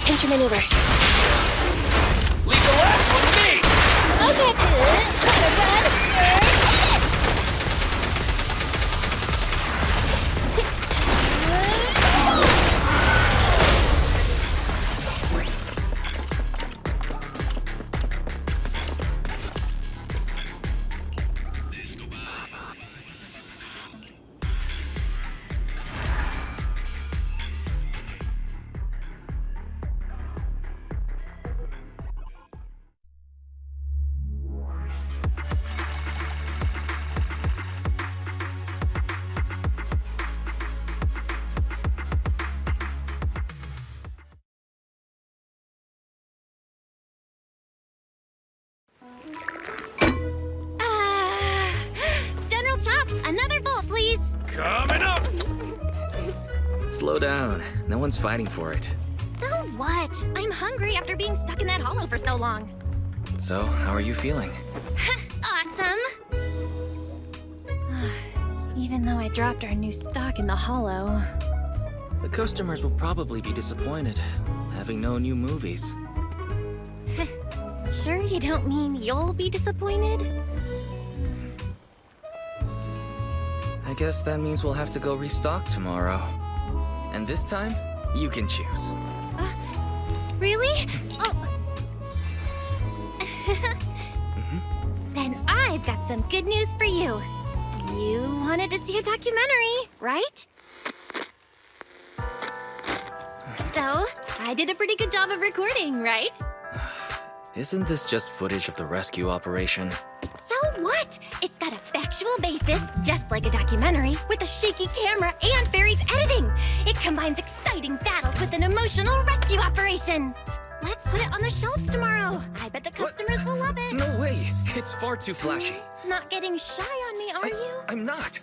Intermaneuver. Leave the last one to me! General Chop, another bowl, please. Coming up! Slow down. No one's fighting for it. So what? I'm hungry after being stuck in that hollow for so long. So, how are you feeling? Awesome! Even though I dropped our new stock in the hollow. The customers will probably be disappointed, having no new movies. Sure you don't mean you'll be disappointed? I guess that means we'll have to go restock tomorrow. And this time, you can choose. Really? Oh. Then I've got some good news for you. You wanted to see a documentary, right? So, I did a pretty good job of recording, right? Isn't this just footage of the rescue operation? So what? It's got a factual basis, just like a documentary, with a shaky camera and Barry's editing. It combines exciting battles with an emotional rescue operation. Let's put it on the shelves tomorrow. I bet the customers will love it. No way! It's far too flashy. Not getting shy on me, are you? I'm not!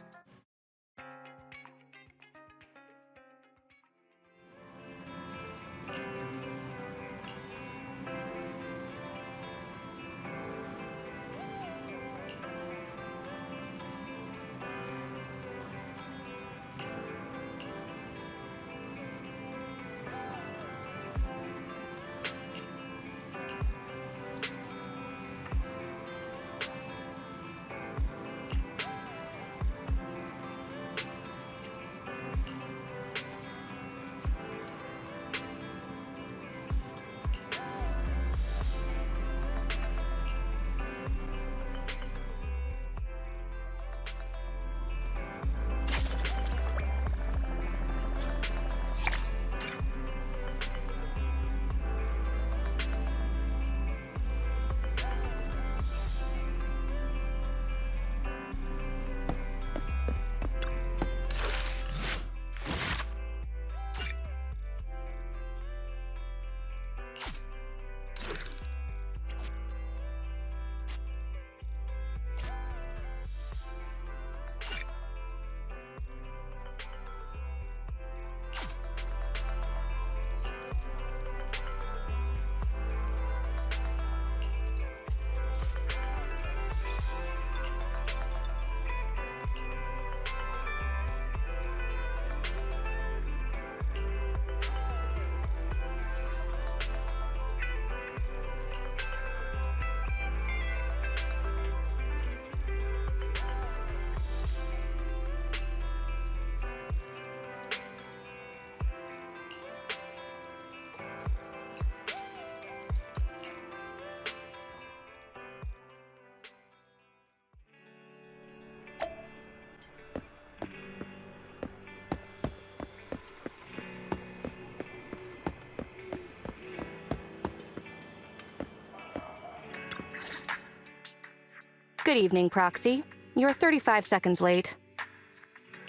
Good evening, Proxy. You're 35 seconds late.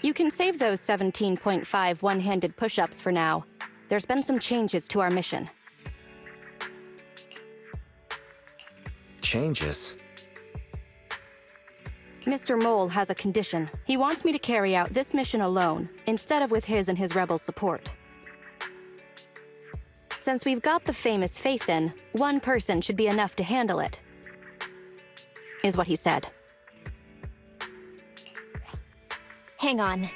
You can save those 17.5 one-handed push-ups for now. There's been some changes to our mission. Changes? Mr. Mole has a condition. He wants me to carry out this mission alone, instead of with his and his rebel support. Since we've got the famous Faithin, one person should be enough to handle it. Is what he said. Hang on.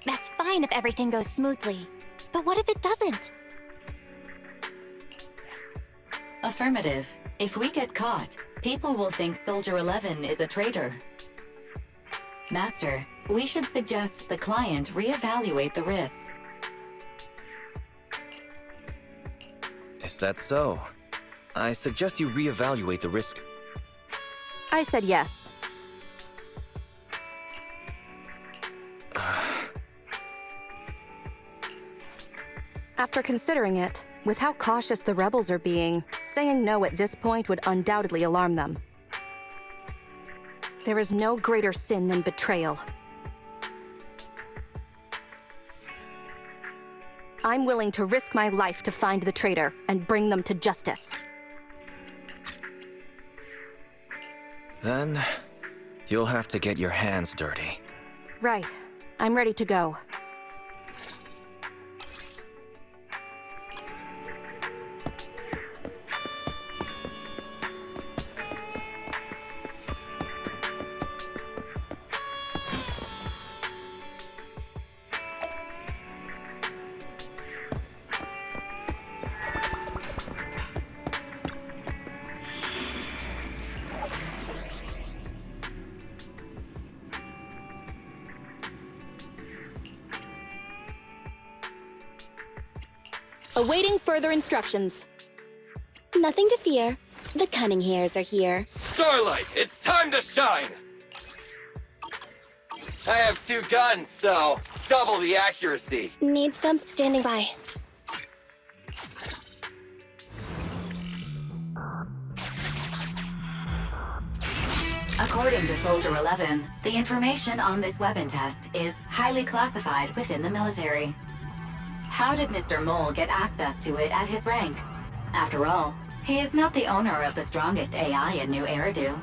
That's fine if everything goes smoothly. But what if it doesn't? Affirmative. If we get caught, people will think Soldier 11 is a traitor. Master, we should suggest the client reevaluate the risk. Is that so? I suggest you reevaluate the risk. I said yes. After considering it, with how cautious the rebels are being, saying no at this point would undoubtedly alarm them. There is no greater sin than betrayal. I'm willing to risk my life to find the traitor and bring them to justice. Then, you'll have to get your hands dirty. Right. I'm ready to go. Awaiting further instructions. Nothing to fear. The cunning hairs are here. Starlight, it's time to shine! I have 2 guns, so double the accuracy. Need some? Standing by. According to Soldier 11, the information on this weapon test is highly classified within the military. How did Mr. Mole get access to it at his rank? After all, he is not the owner of the strongest AI in New Eridu.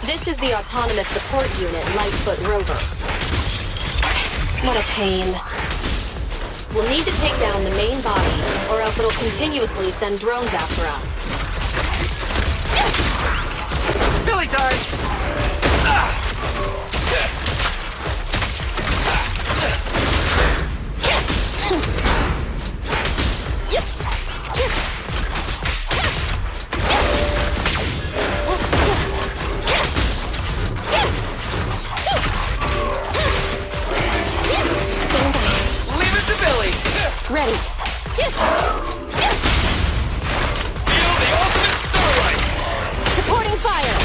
This is the Autonomous Support Unit, Lightfoot Rover. What a pain. We'll need to take down the main body, or else it'll continuously send drones after us. Billy time! Ready. Feel the ultimate starlight! Supporting fire!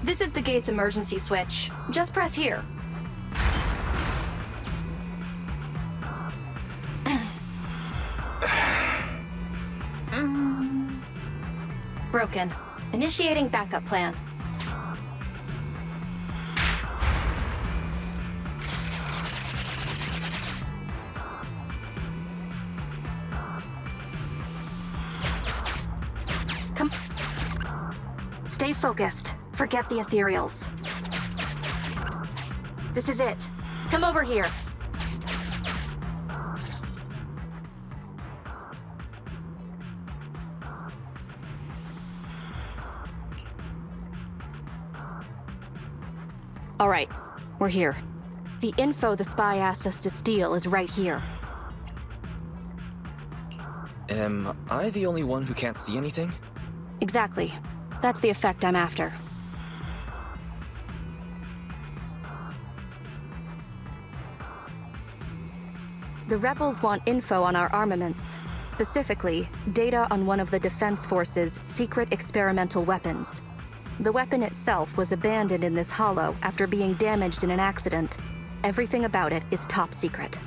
This is the gate's emergency switch. Just press here. Broken. Initiating backup plan. Come. Stay focused. Forget the Ethereals. This is it. Come over here. All right, we're here. The info the spy asked us to steal is right here. Am I the only one who can't see anything? Exactly. That's the effect I'm after. The rebels want info on our armaments. Specifically, data on one of the Defense Force's secret experimental weapons. The weapon itself was abandoned in this hollow after being damaged in an accident. Everything about it is top secret.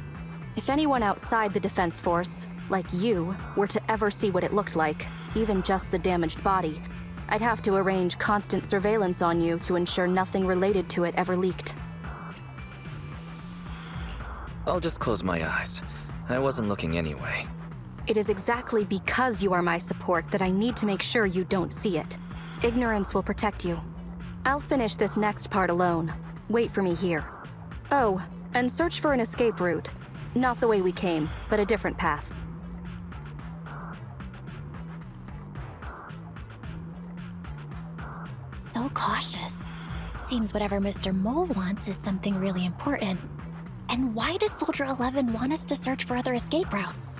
If anyone outside the Defense Force, like you, were to ever see what it looked like, even just the damaged body, I'd have to arrange constant surveillance on you to ensure nothing related to it ever leaked. I'll just close my eyes. I wasn't looking anyway. It is exactly because you are my support that I need to make sure you don't see it. Ignorance will protect you. I'll finish this next part alone. Wait for me here. Oh, and search for an escape route. Not the way we came, but a different path. So cautious. Seems whatever Mr. Mole wants is something really important. And why does Soldier 11 want us to search for other escape routes?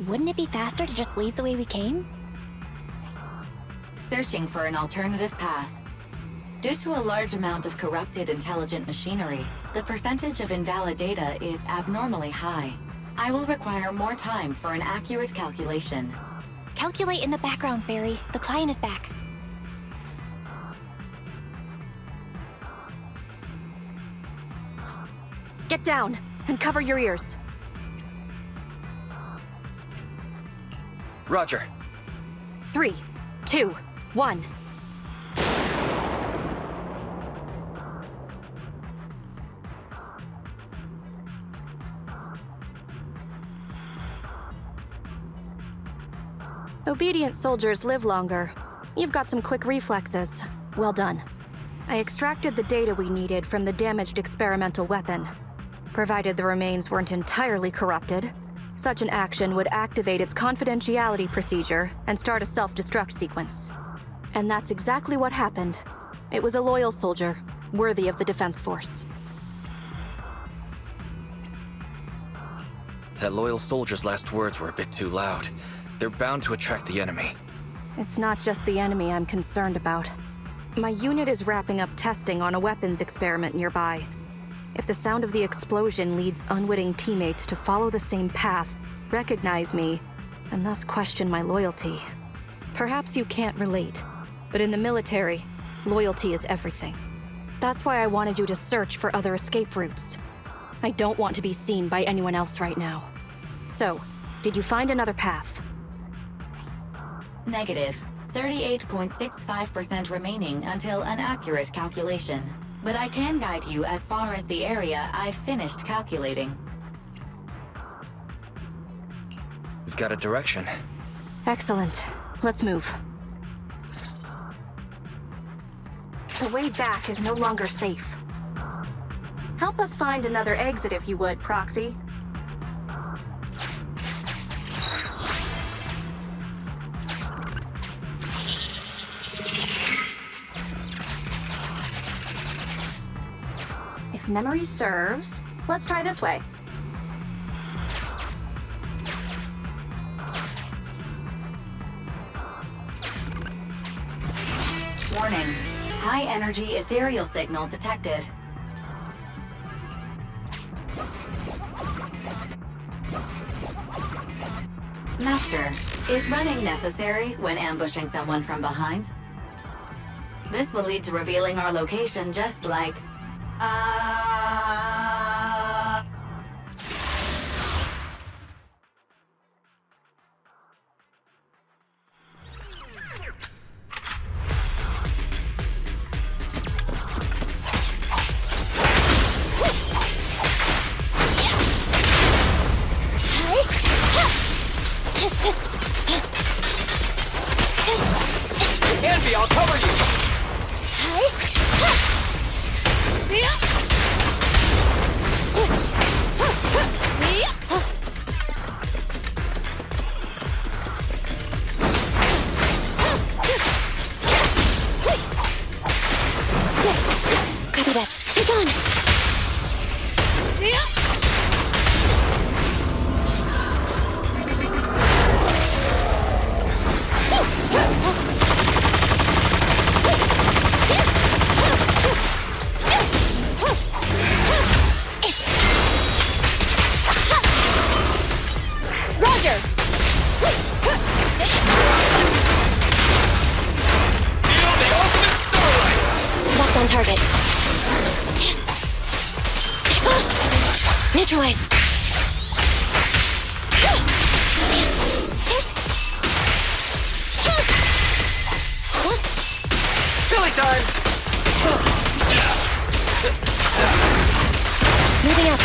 Wouldn't it be faster to just leave the way we came? Searching for an alternative path. Due to a large amount of corrupted intelligent machinery, the percentage of invalid data is abnormally high. I will require more time for an accurate calculation. Calculate in the background, Fairy. The client is back. Get down and cover your ears. Roger. 3, 2, 1. Obedient soldiers live longer. You've got some quick reflexes. Well done. I extracted the data we needed from the damaged experimental weapon. Provided the remains weren't entirely corrupted, such an action would activate its confidentiality procedure and start a self-destruct sequence. And that's exactly what happened. It was a loyal soldier, worthy of the Defense Force. That loyal soldier's last words were a bit too loud. They're bound to attract the enemy. It's not just the enemy I'm concerned about. My unit is wrapping up testing on a weapons experiment nearby. If the sound of the explosion leads unwitting teammates to follow the same path, recognize me, and thus question my loyalty. Perhaps you can't relate, but in the military, loyalty is everything. That's why I wanted you to search for other escape routes. I don't want to be seen by anyone else right now. So, did you find another path? Negative. 38.65% remaining until an accurate calculation. But I can guide you as far as the area I've finished calculating. We've got a direction. Excellent. Let's move. The way back is no longer safe. Help us find another exit if you would, Proxy. If memory serves, let's try this way. Warning. High energy ethereal signal detected. Master, is running necessary when ambushing someone from behind? This will lead to revealing our location just like... Envy, I'll cover you! Copy that. Take on! Neutralize. Billy time! Moving up.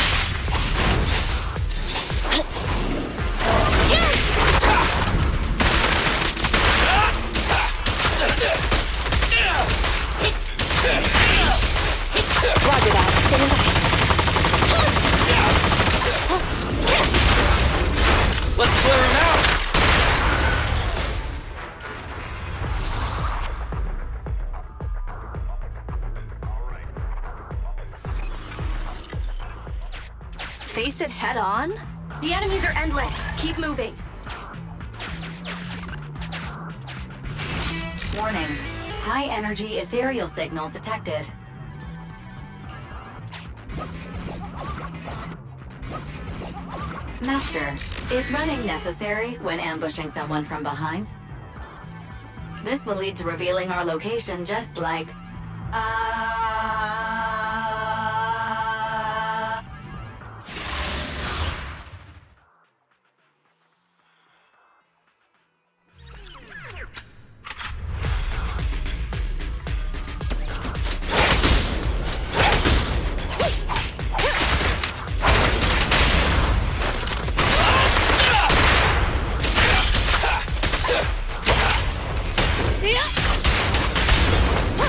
Roger that. Standing by. Let's clear him out! Face it head on? The enemies are endless. Keep moving. Warning. High energy ethereal signal detected. Master, is running necessary when ambushing someone from behind? This will lead to revealing our location just like...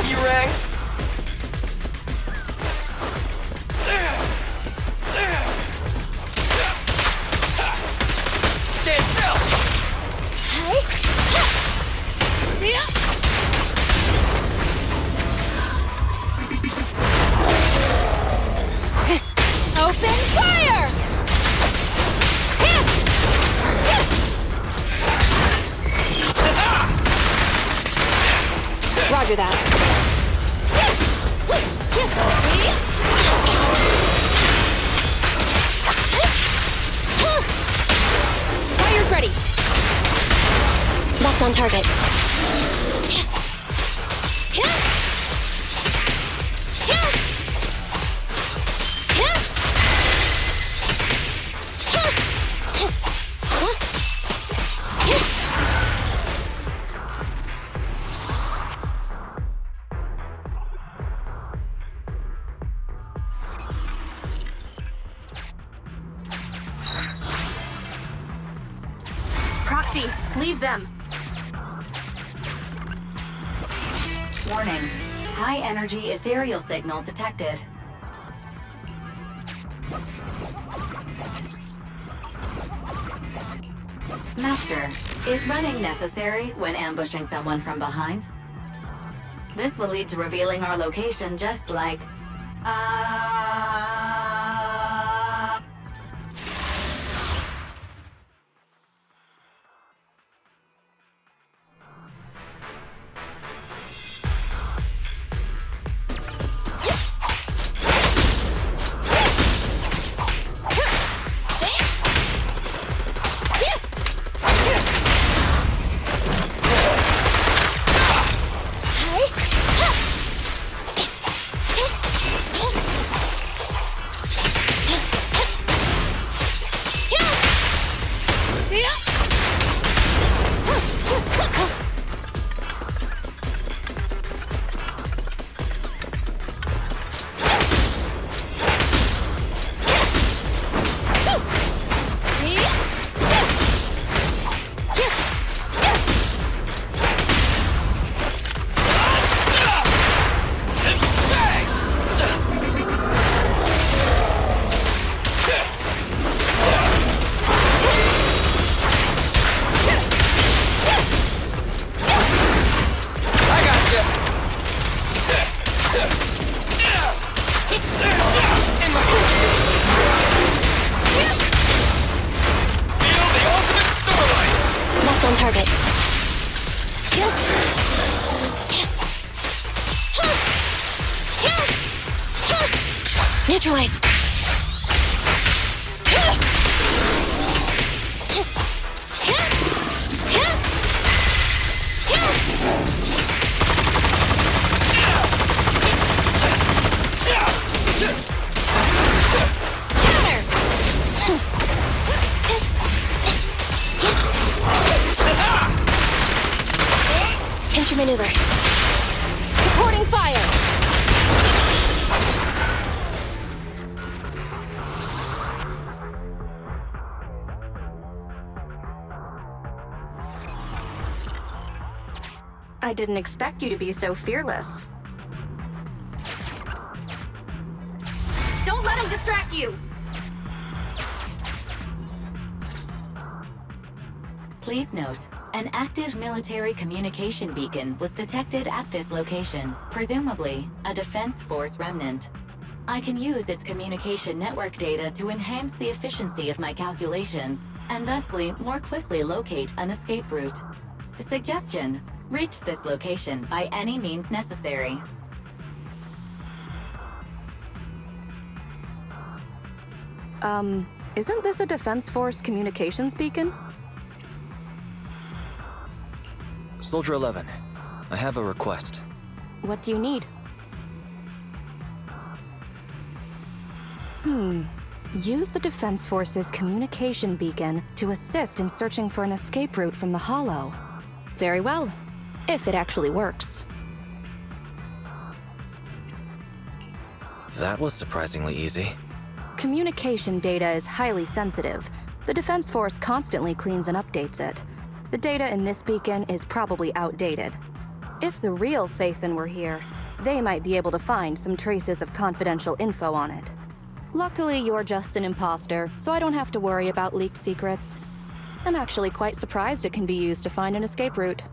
You rang? Stand still! Open fire! Roger that. Fire's ready. Locked on target. Proxy, leave them. Warning. High energy ethereal signal detected. Master, is running necessary when ambushing someone from behind? This will lead to revealing our location just like... Neutralize. Counter. maneuver. Supporting fire! I didn't expect you to be so fearless. Don't let him distract you! Please note, an active military communication beacon was detected at this location, presumably a Defense Force remnant. I can use its communication network data to enhance the efficiency of my calculations, and thusly more quickly locate an escape route. Suggestion: reach this location by any means necessary. Isn't this a Defense Force communications beacon? Soldier 11, I have a request. What do you need? Use the Defense Force's communication beacon to assist in searching for an escape route from the Hollow. Very well, if it actually works. That was surprisingly easy. Communication data is highly sensitive. The Defense Force constantly cleans and updates it. The data in this beacon is probably outdated. If the real Phaethon were here, they might be able to find some traces of confidential info on it. Luckily, you're just an imposter, so I don't have to worry about leaked secrets. I'm actually quite surprised it can be used to find an escape route.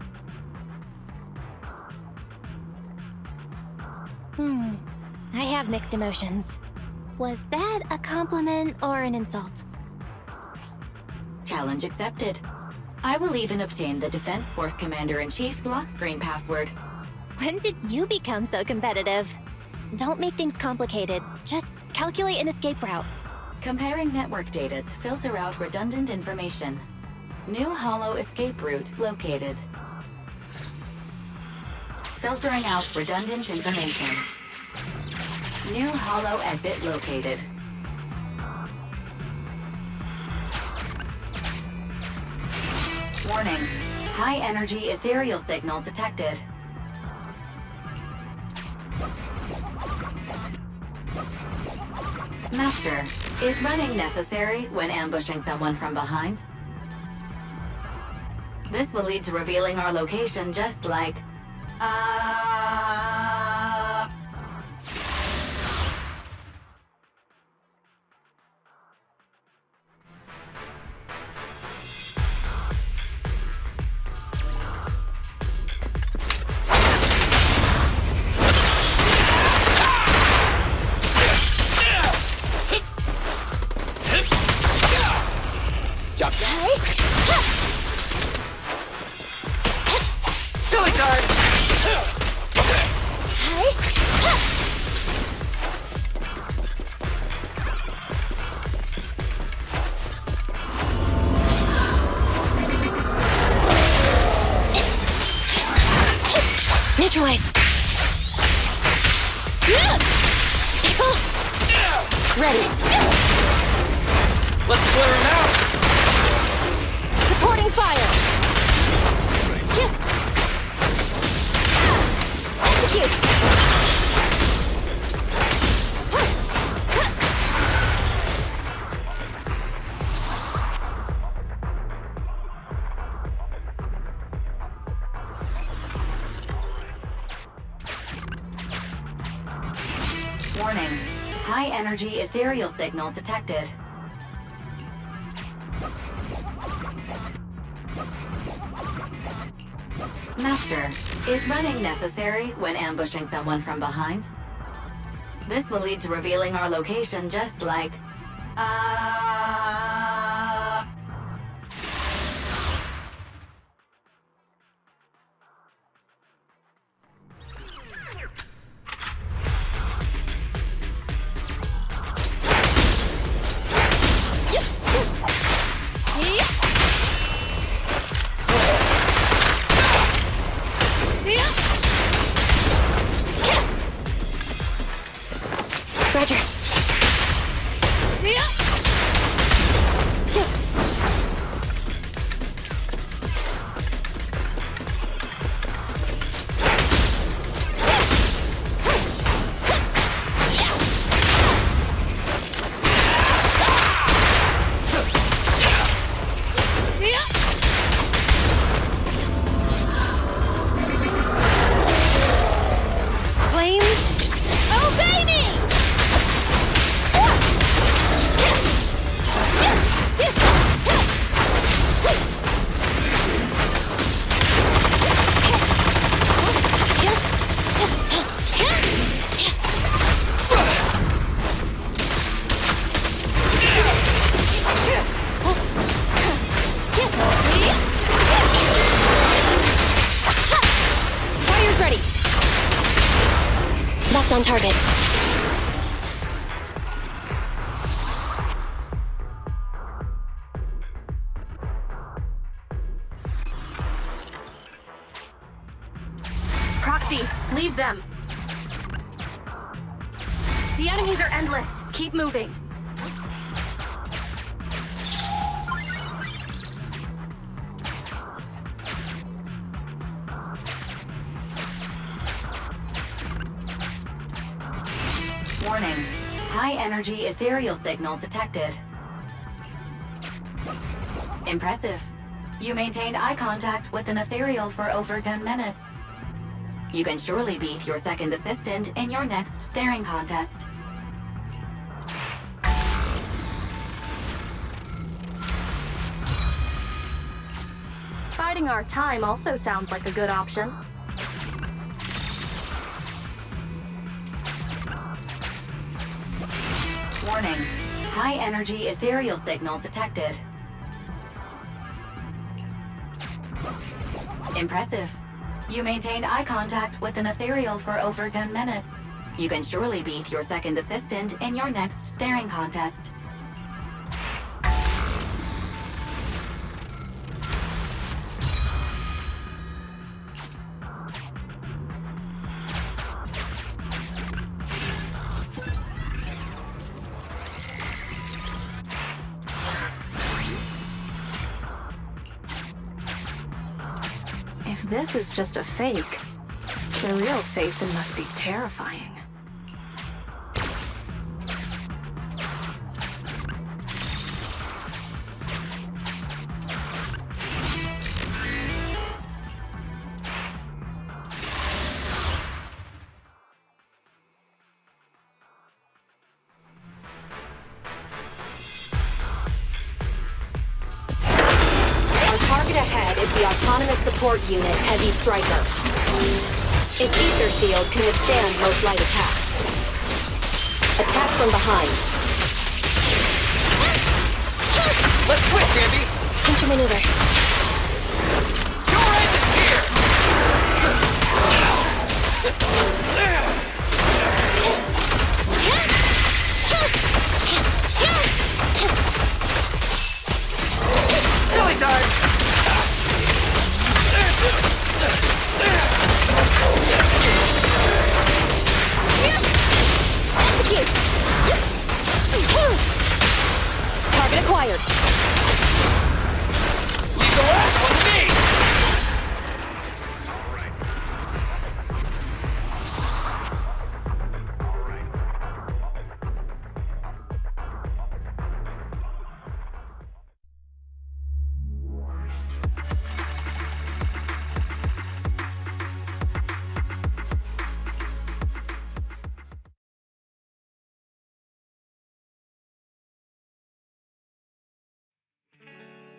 I have mixed emotions. Was that a compliment or an insult? Challenge accepted. I will even obtain the Defense Force Commander-in-Chief's lock screen password. When did you become so competitive? Don't make things complicated. Just calculate an escape route. Comparing network data to filter out redundant information. New Hollow escape route located. Filtering out redundant information. New Hollow exit located. Warning. High energy ethereal signal detected. Master, is running necessary when ambushing someone from behind? This will lead to revealing our location just like... Billy time! Neutralize! Ready! Let's clear him out! Supporting fire! Execute! Warning. High energy ethereal signal detected. Master, is running necessary when ambushing someone from behind? This will lead to revealing our location just like... Roger. Almost on target. Proxy, leave them. The enemies are endless. Keep moving. Warning. High-energy ethereal signal detected. Impressive. You maintained eye contact with an ethereal for over 10 minutes. You can surely beat your second assistant in your next staring contest. Biding our time also sounds like a good option. Warning. High-energy ethereal signal detected. Impressive. You maintained eye contact with an ethereal for over 10 minutes. You can surely beat your second assistant in your next staring contest. If this is just a fake, the real Phaethon must be terrifying. Target ahead is the Autonomous Support Unit Heavy Striker. Its ether shield can withstand most light attacks. Attack from behind. Let's switch, Andy! Countermaneuver. Your end is here! Really time! Target acquired. Leave the last one to me!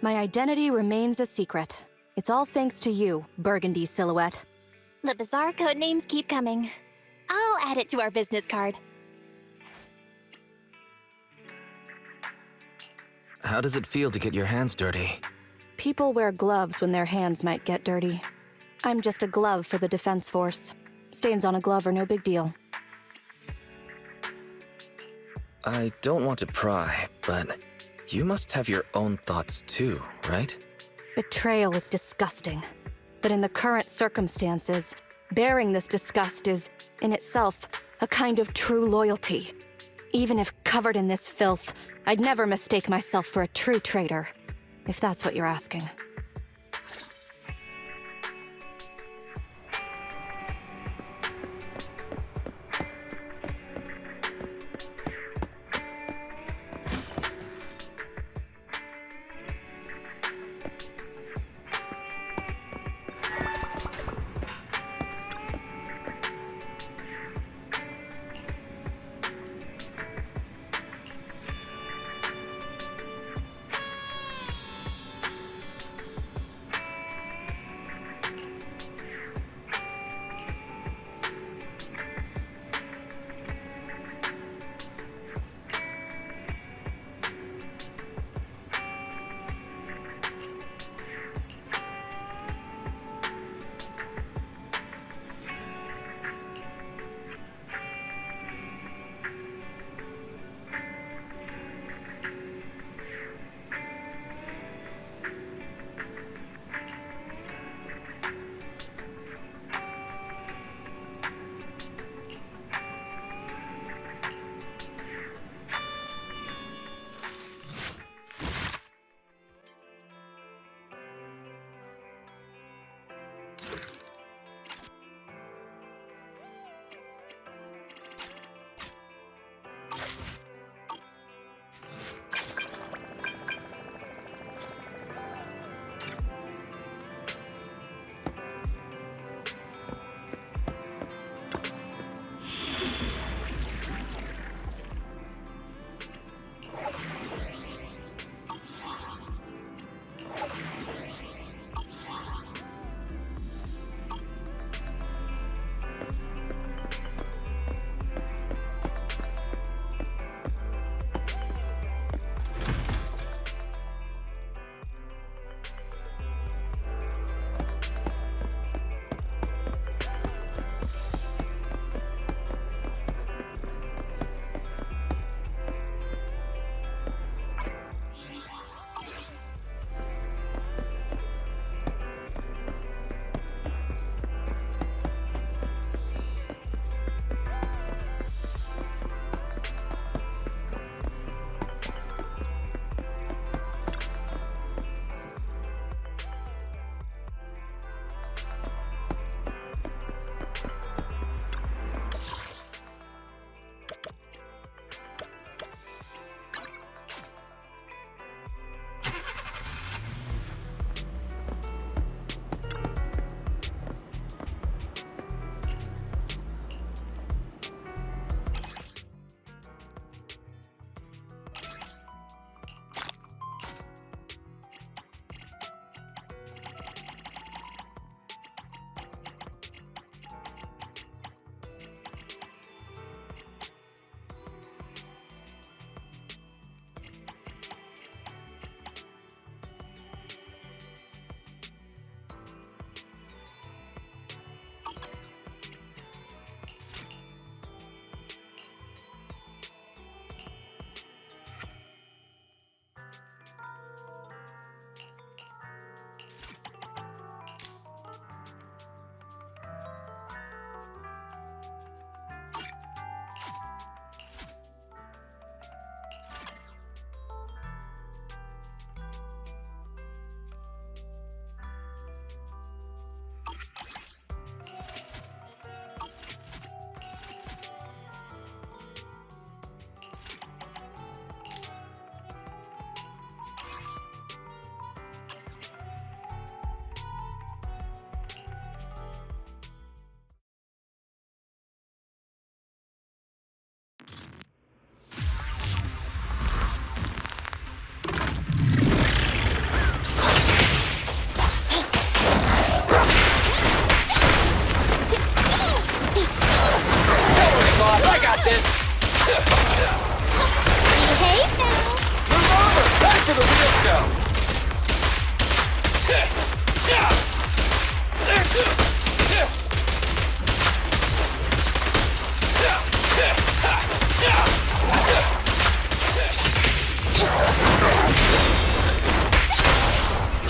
My identity remains a secret. It's all thanks to you, Burgundy Silhouette. The bizarre code names keep coming. I'll add it to our business card. How does it feel to get your hands dirty? People wear gloves when their hands might get dirty. I'm just a glove for the Defense Force. Stains on a glove are no big deal. I don't want to pry, but you must have your own thoughts too, right? Betrayal is disgusting. But in the current circumstances, bearing this disgust is, in itself, a kind of true loyalty. Even if covered in this filth, I'd never mistake myself for a true traitor, if that's what you're asking.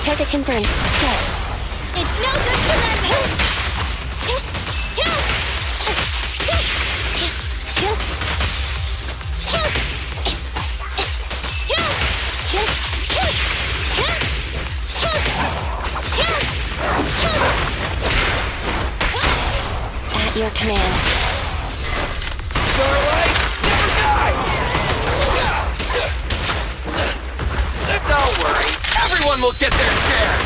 Target confirmed. Go. It's no good surrendering! At your command. Starlight never dies! Don't worry, everyone will get their share!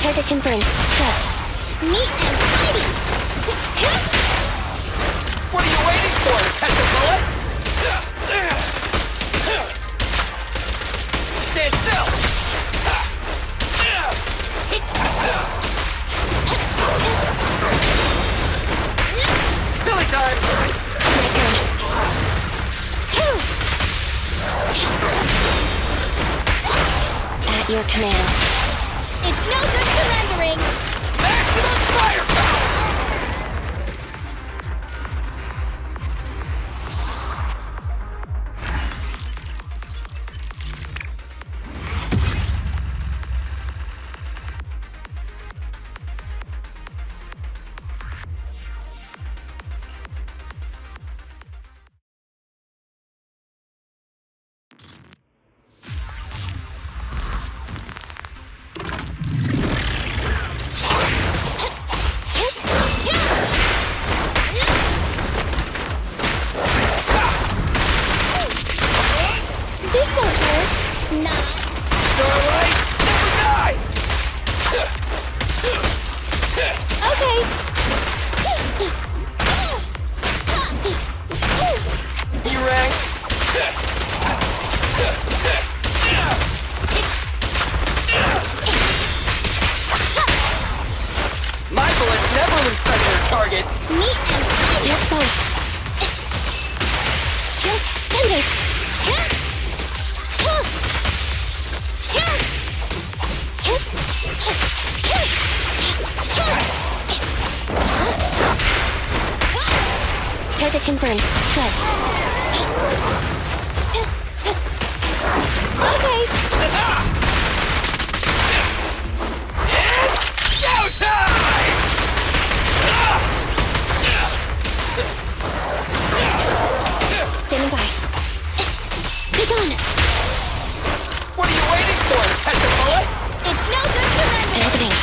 Target confirmed. Go. Neat and tidy! What are you waiting for, to catch a bullet? Stand still! Billy time! My turn. At your command. It's no good surrendering! Maximum firepower! This won't hurt. Nah. Starlight never dies! Okay. E-rank! My bullets never lose sight of their target! Neat and tidy! Get close. Thunder! Target confirmed. Go. Okay. Showtime! Standing by. Be gone. What are you waiting for, to catch a bullet? It's no good surrendering! Opening.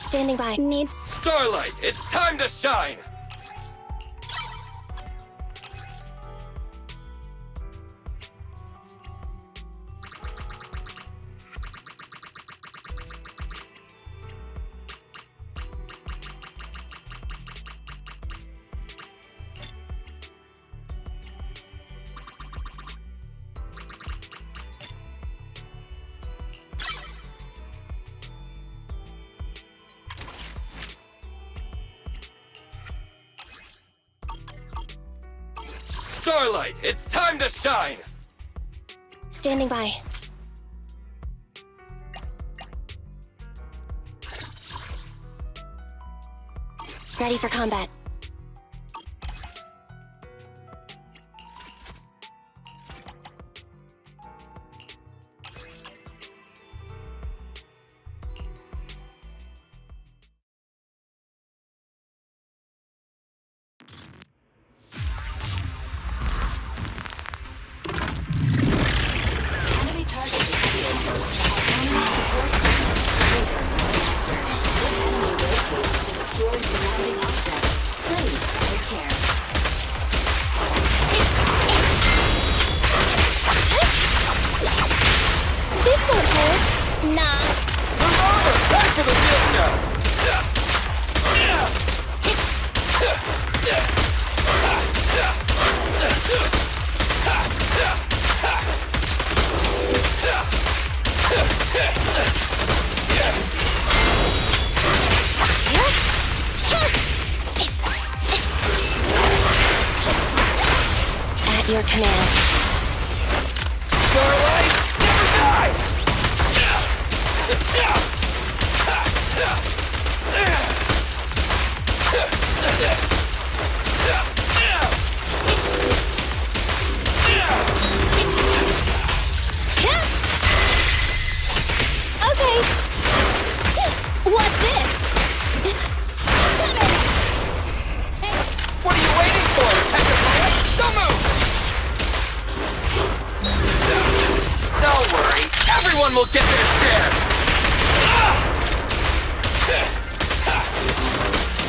Standing by. Starlight, it's time to shine! Starlight, it's time to shine! Standing by. Ready for combat. This won't hurt. Nah. Move over! Time for the real show! At your command. Starlight, never die! Okay. What's this? What are you waiting for? Don't move! Don't worry, everyone will get their share!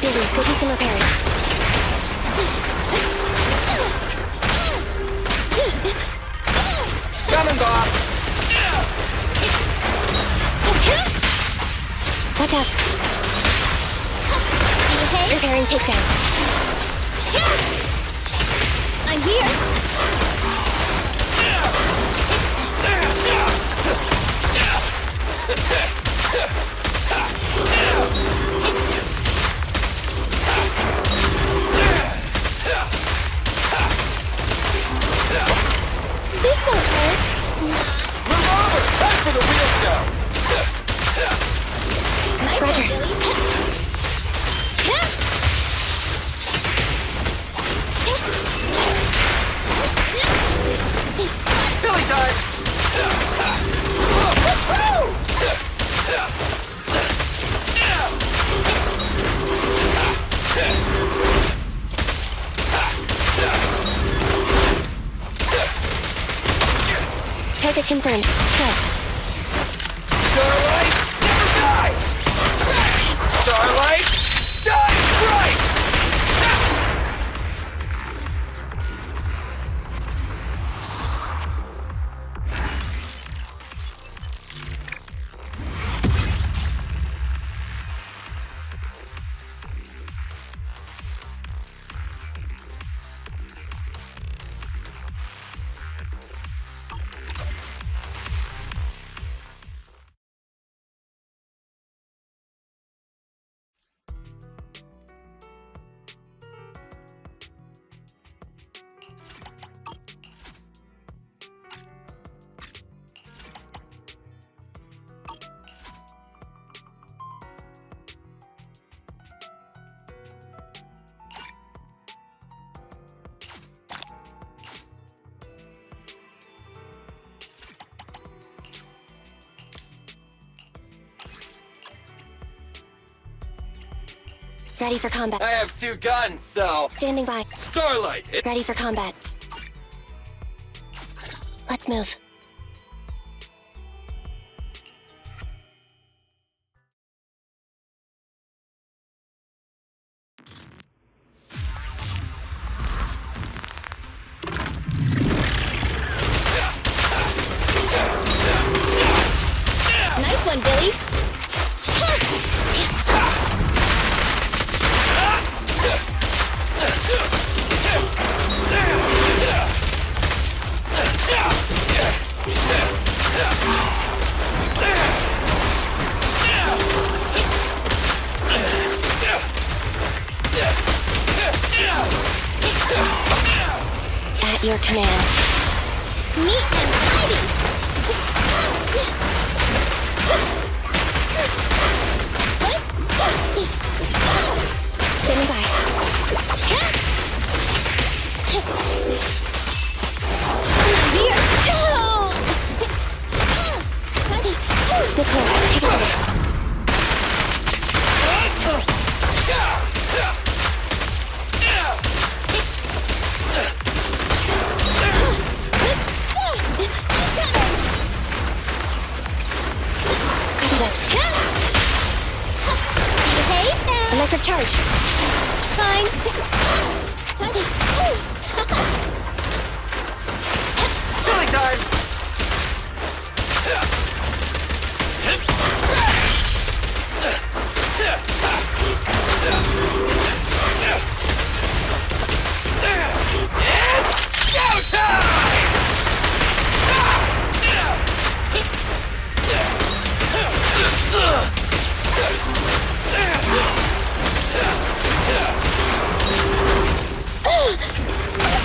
Busy, go do some repairs. Coming, boss! Watch out. Repairing takedown. I'm here. This won't hurt. Move over! Time for the real show! Nice Roger. one, Billy. Silly time! Target confirmed. Go. Starlight, never die! Starlight, shine bright! Ready for combat. I have 2 guns, so... Standing by. Starlight, Ready for combat. Let's move. At your command. Neat and tidy! Standing by. Here! This way, take it away. Behave now! Electric charge. Fine. Tidy. Killing time! It's showtime!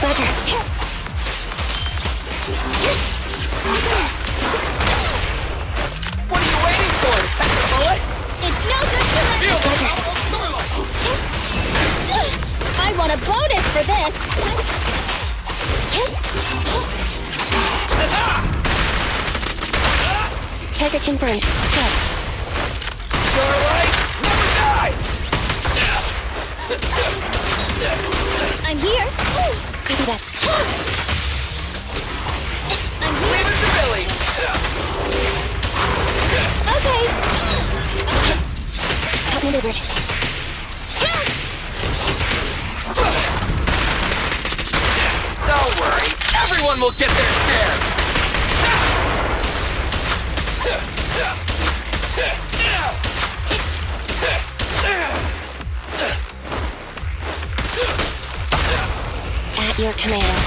Roger. What are you waiting for? Catch a bullet? It's no good to run. Feel the probable starlight! I want a bonus for this. Target confirmed. Go. Starlight never dies! I'm here. Copy that. I'm here. Leave it to Billy! Okay. Outmaneuvered. Don't worry, everyone will get their share! At your command.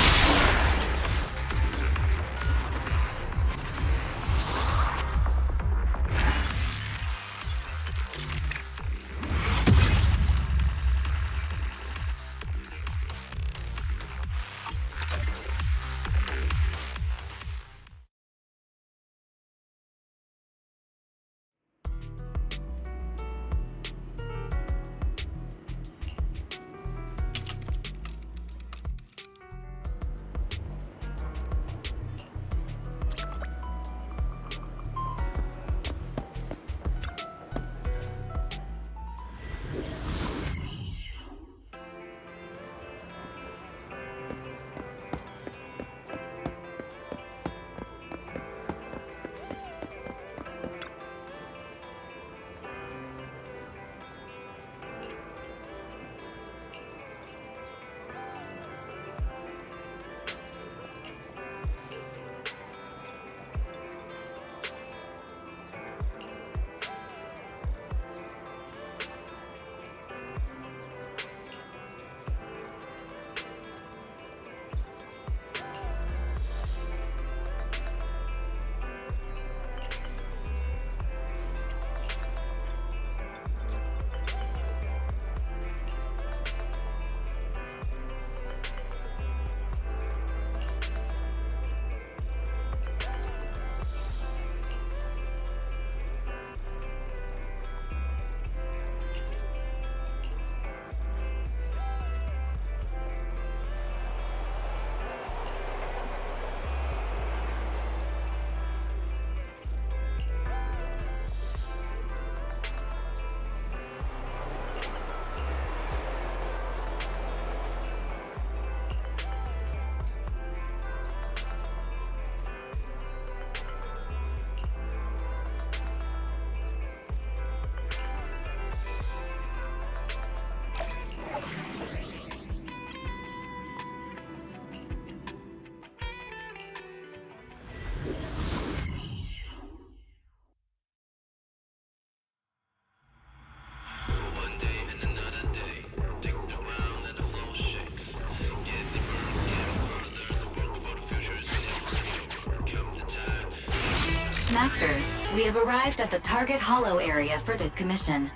Master, we have arrived at the target hollow area for this commission.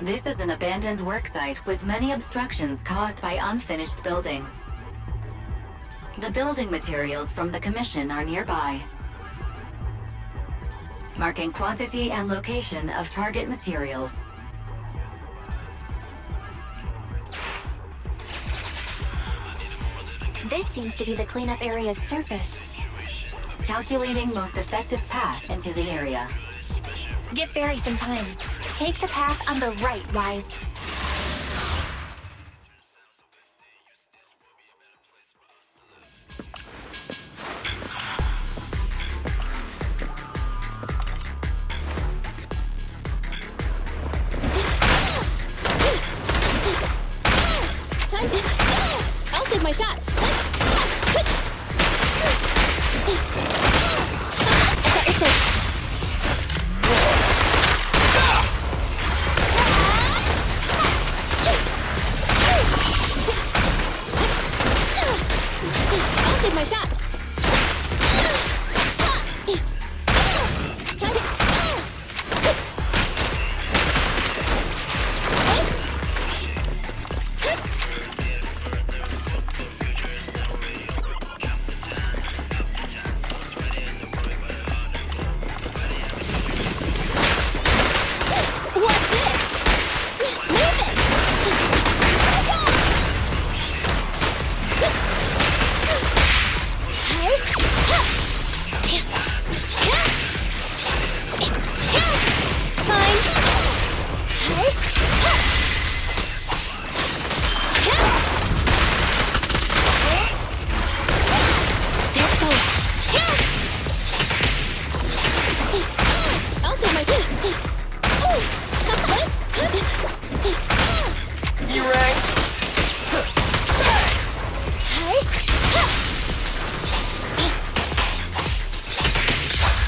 This is an abandoned worksite with many obstructions caused by unfinished buildings. The building materials from the commission are nearby. Marking quantity and location of target materials. This seems to be the cleanup area's surface. Calculating most effective path into the area. Give Barry some time. Take the path on the right, Wise. Time to... I'll save my shots. I'll save my shots.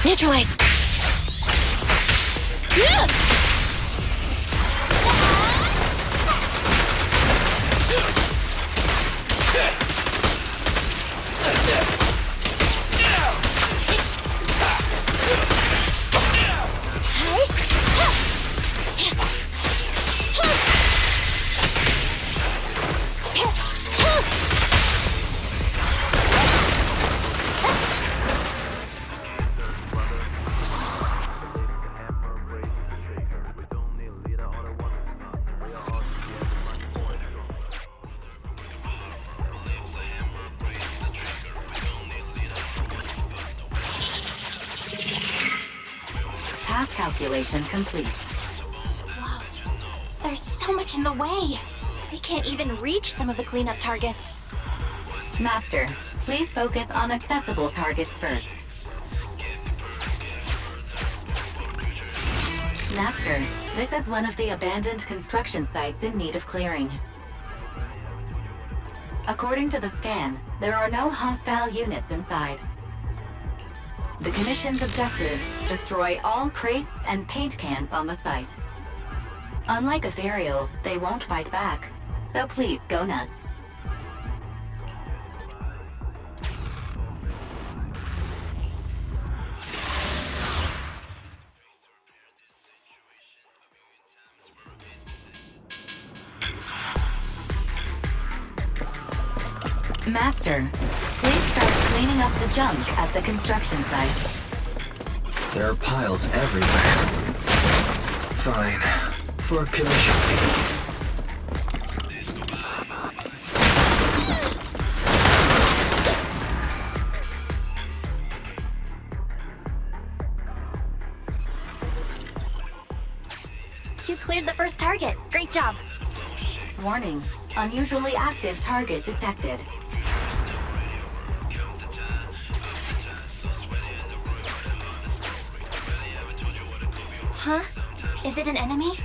Neutralize! Path calculation complete. Whoa. There's so much in the way. We can't even reach some of the cleanup targets. Master, please focus on accessible targets first. Master, this is one of the abandoned construction sites in need of clearing. According to the scan, there are no hostile units inside. The Commission's objective, destroy all crates and paint cans on the site. Unlike Ethereals, they won't fight back, so please go nuts. Master, please start cleaning up the junk at the construction site. There are piles everywhere. Fine. For commission fee. You cleared the first target. Great job. Warning, unusually active target detected. Huh? Is it an enemy?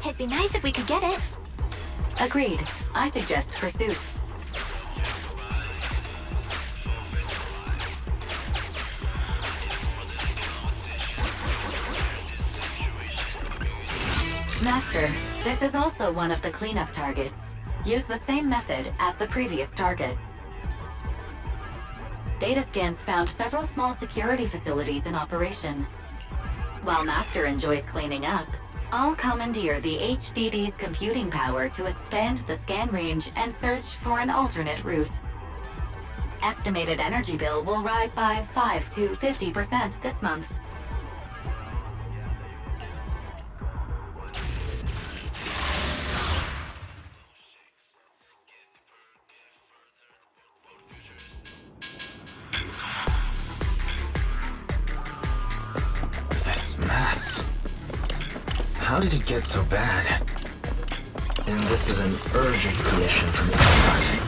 It'd be nice if we could get it. Agreed. I suggest pursuit. Master, this is also one of the cleanup targets. Use the same method as the previous target. Data scans found several small security facilities in operation. While Master enjoys cleaning up, I'll commandeer the HDD's computing power to expand the scan range and search for an alternate route. Estimated energy bill will rise by 5 to 50% this month. This mess. How did it get so bad? And this is an urgent commission from Epcot.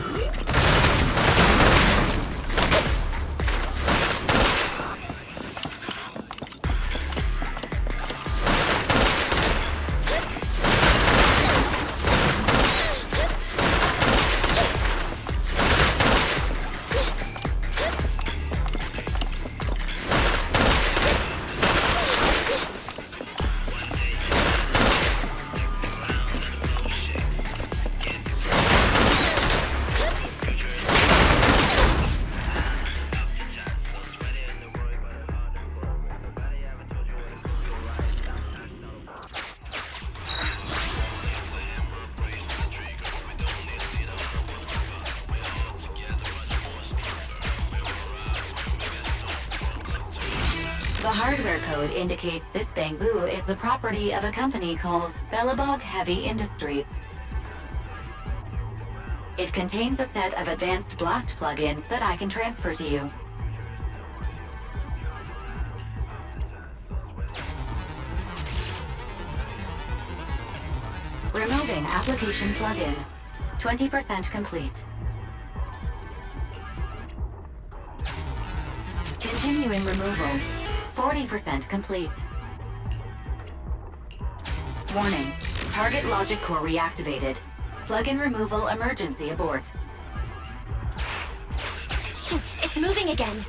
The hardware code indicates this bamboo is the property of a company called Belle Heavy Industries. It contains a set of advanced blast plugins that I can transfer to you. Removing application plugin. 20% complete. Continuing removal. 40% complete. Warning. Target logic core reactivated. Plugin removal emergency abort. Shoot, it's moving again.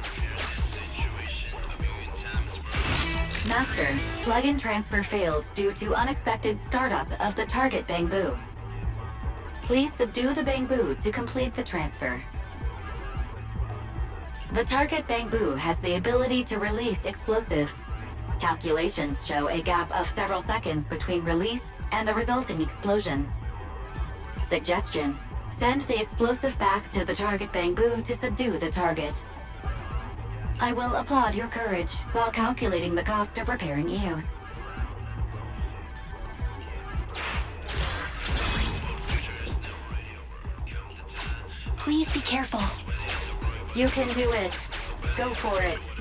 Master, plugin transfer failed due to unexpected startup of the target bamboo. Please subdue the bamboo to complete the transfer. The target bamboo has the ability to release explosives. Calculations show a gap of several seconds between release and the resulting explosion. Suggestion: send the explosive back to the target bamboo to subdue the target. I will applaud your courage while calculating the cost of repairing EOS. Please be careful. You can do it. Go for it.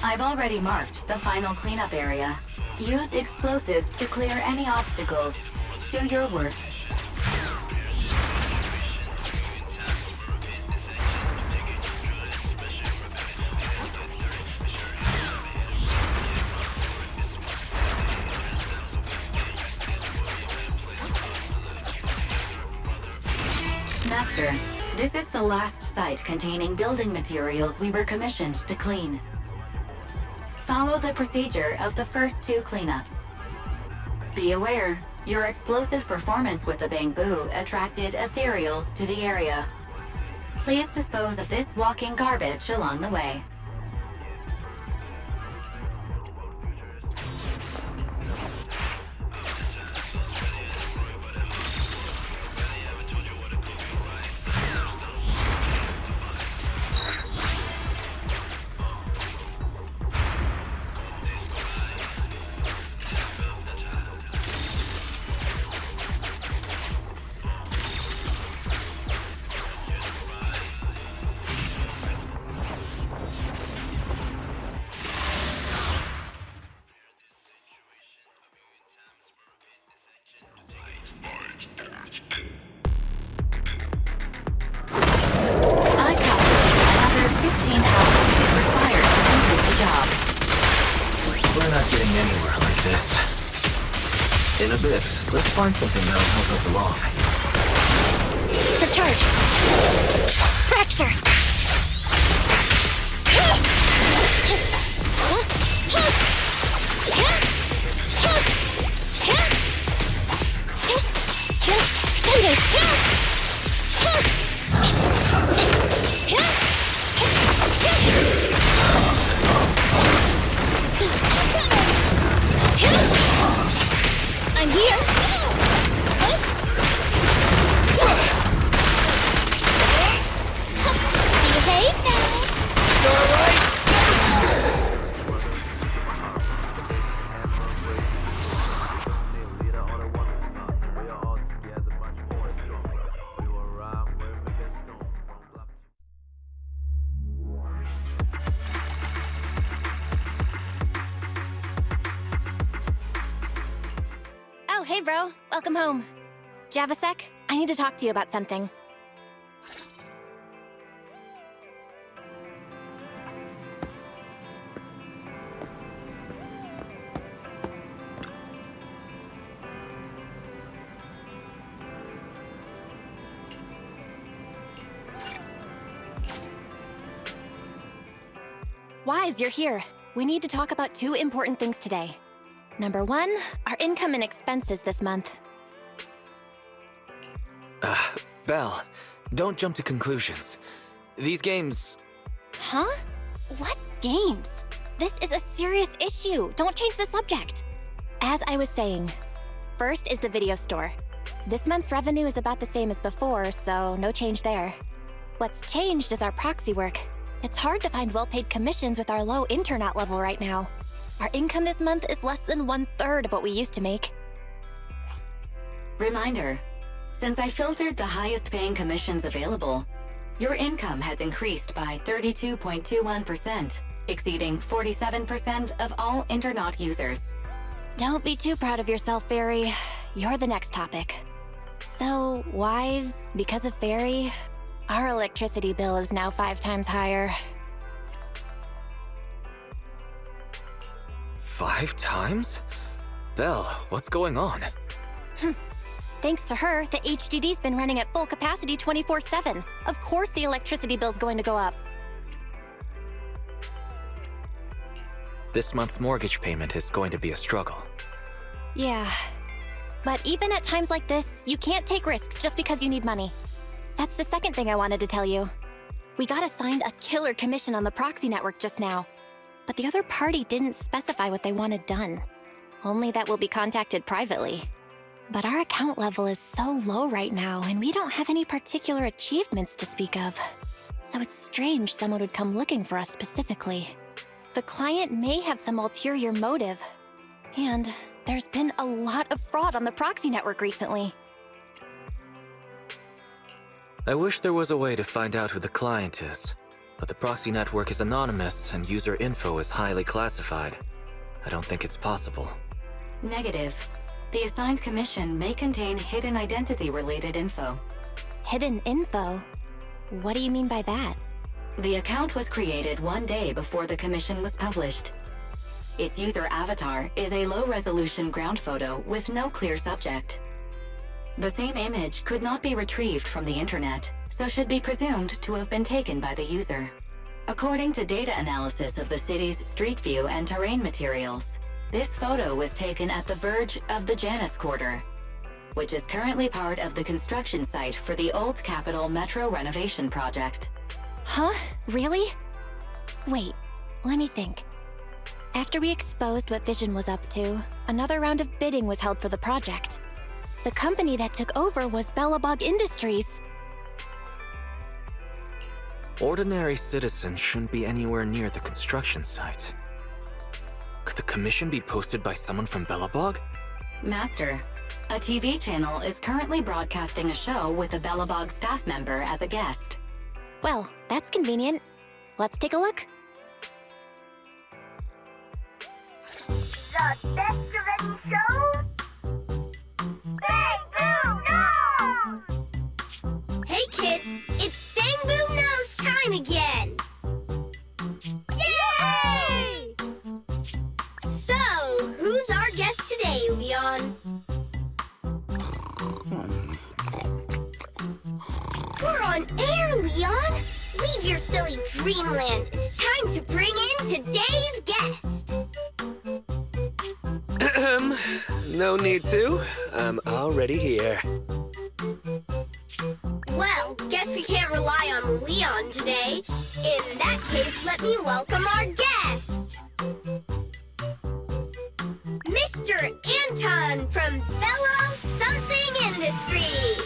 I've already marked the final cleanup area. Use explosives to clear any obstacles. Do your worst. Master, this is the last site containing building materials we were commissioned to clean. Follow the procedure of the first two cleanups. Be aware, Your explosive performance with the bamboo attracted Ethereals to the area. Please dispose of this walking garbage along the way. In a bit, let's find something that'll help us along. Quick charge! Fracture! I'm here! Behave now! Alright! Oh, hey bro. Welcome home. Do you have a sec? I need to talk to you about something. Wise, you're here. We need to talk about two important things today. Number one, our income and expenses this month. Belle, don't jump to conclusions. These games... Huh? What games? This is a serious issue. Don't change the subject. As I was saying, first is the video store. This month's revenue is about the same as before, so no change there. What's changed is our proxy work. It's hard to find well-paid commissions with our low internet level right now. Our income this month is less than 1/3 of what we used to make. Reminder, since I filtered the highest paying commissions available, your income has increased by 32.21%, exceeding 47% of all internet users. Don't be too proud of yourself, Fairy. You're the next topic. So, Wise, because of Fairy, our electricity bill is now 5 times higher. 5 times? Belle, what's going on? Thanks to her, the HDD's been running at full capacity 24/7. Of course the electricity bill's going to go up. This month's mortgage payment is going to be a struggle. Yeah. But even at times like this, you can't take risks just because you need money. That's the second thing I wanted to tell you. We got assigned a killer commission on the Proxy network just now. But the other party didn't specify what they wanted done. Only that we'll be contacted privately. But our account level is so low right now, and we don't have any particular achievements to speak of. So it's strange someone would come looking for us specifically. The client may have some ulterior motive. And there's been a lot of fraud on the Proxy network recently. I wish there was a way to find out who the client is. But the Proxy network is anonymous and user info is highly classified. I don't think it's possible. Negative. The assigned commission may contain hidden identity-related info. Hidden info? What do you mean by that? The account was created 1 day before the commission was published. Its user avatar is a low-resolution ground photo with no clear subject. The same image could not be retrieved from the internet, so should be presumed to have been taken by the user. According to data analysis of the city's street view and terrain materials, this photo was taken at the verge of the Janus Quarter, which is currently part of the construction site for the Old Capitol Metro renovation project. Huh? Really? Wait, let me think. After we exposed what Vision was up to, another round of bidding was held for the project. The company that took over was Bellabog Industries. Ordinary citizens shouldn't be anywhere near the construction site. Could the commission be posted by someone from Bellabog? Master, a TV channel is currently broadcasting a show with a Bellabog staff member as a guest. Well, that's convenient. Let's take a look. The best of any show? Bang Boom Nose! Hey kids, it's Bang Boom Nose time again! Yay! So, who's our guest today, Leon? We're on air, Leon! Leave your silly dreamland. It's time to bring in today's guest. No need to. I'm already here. Well, guess we can't rely on Leon today. In that case, let me welcome our guest. Mr. Anton from Belle Something Industries.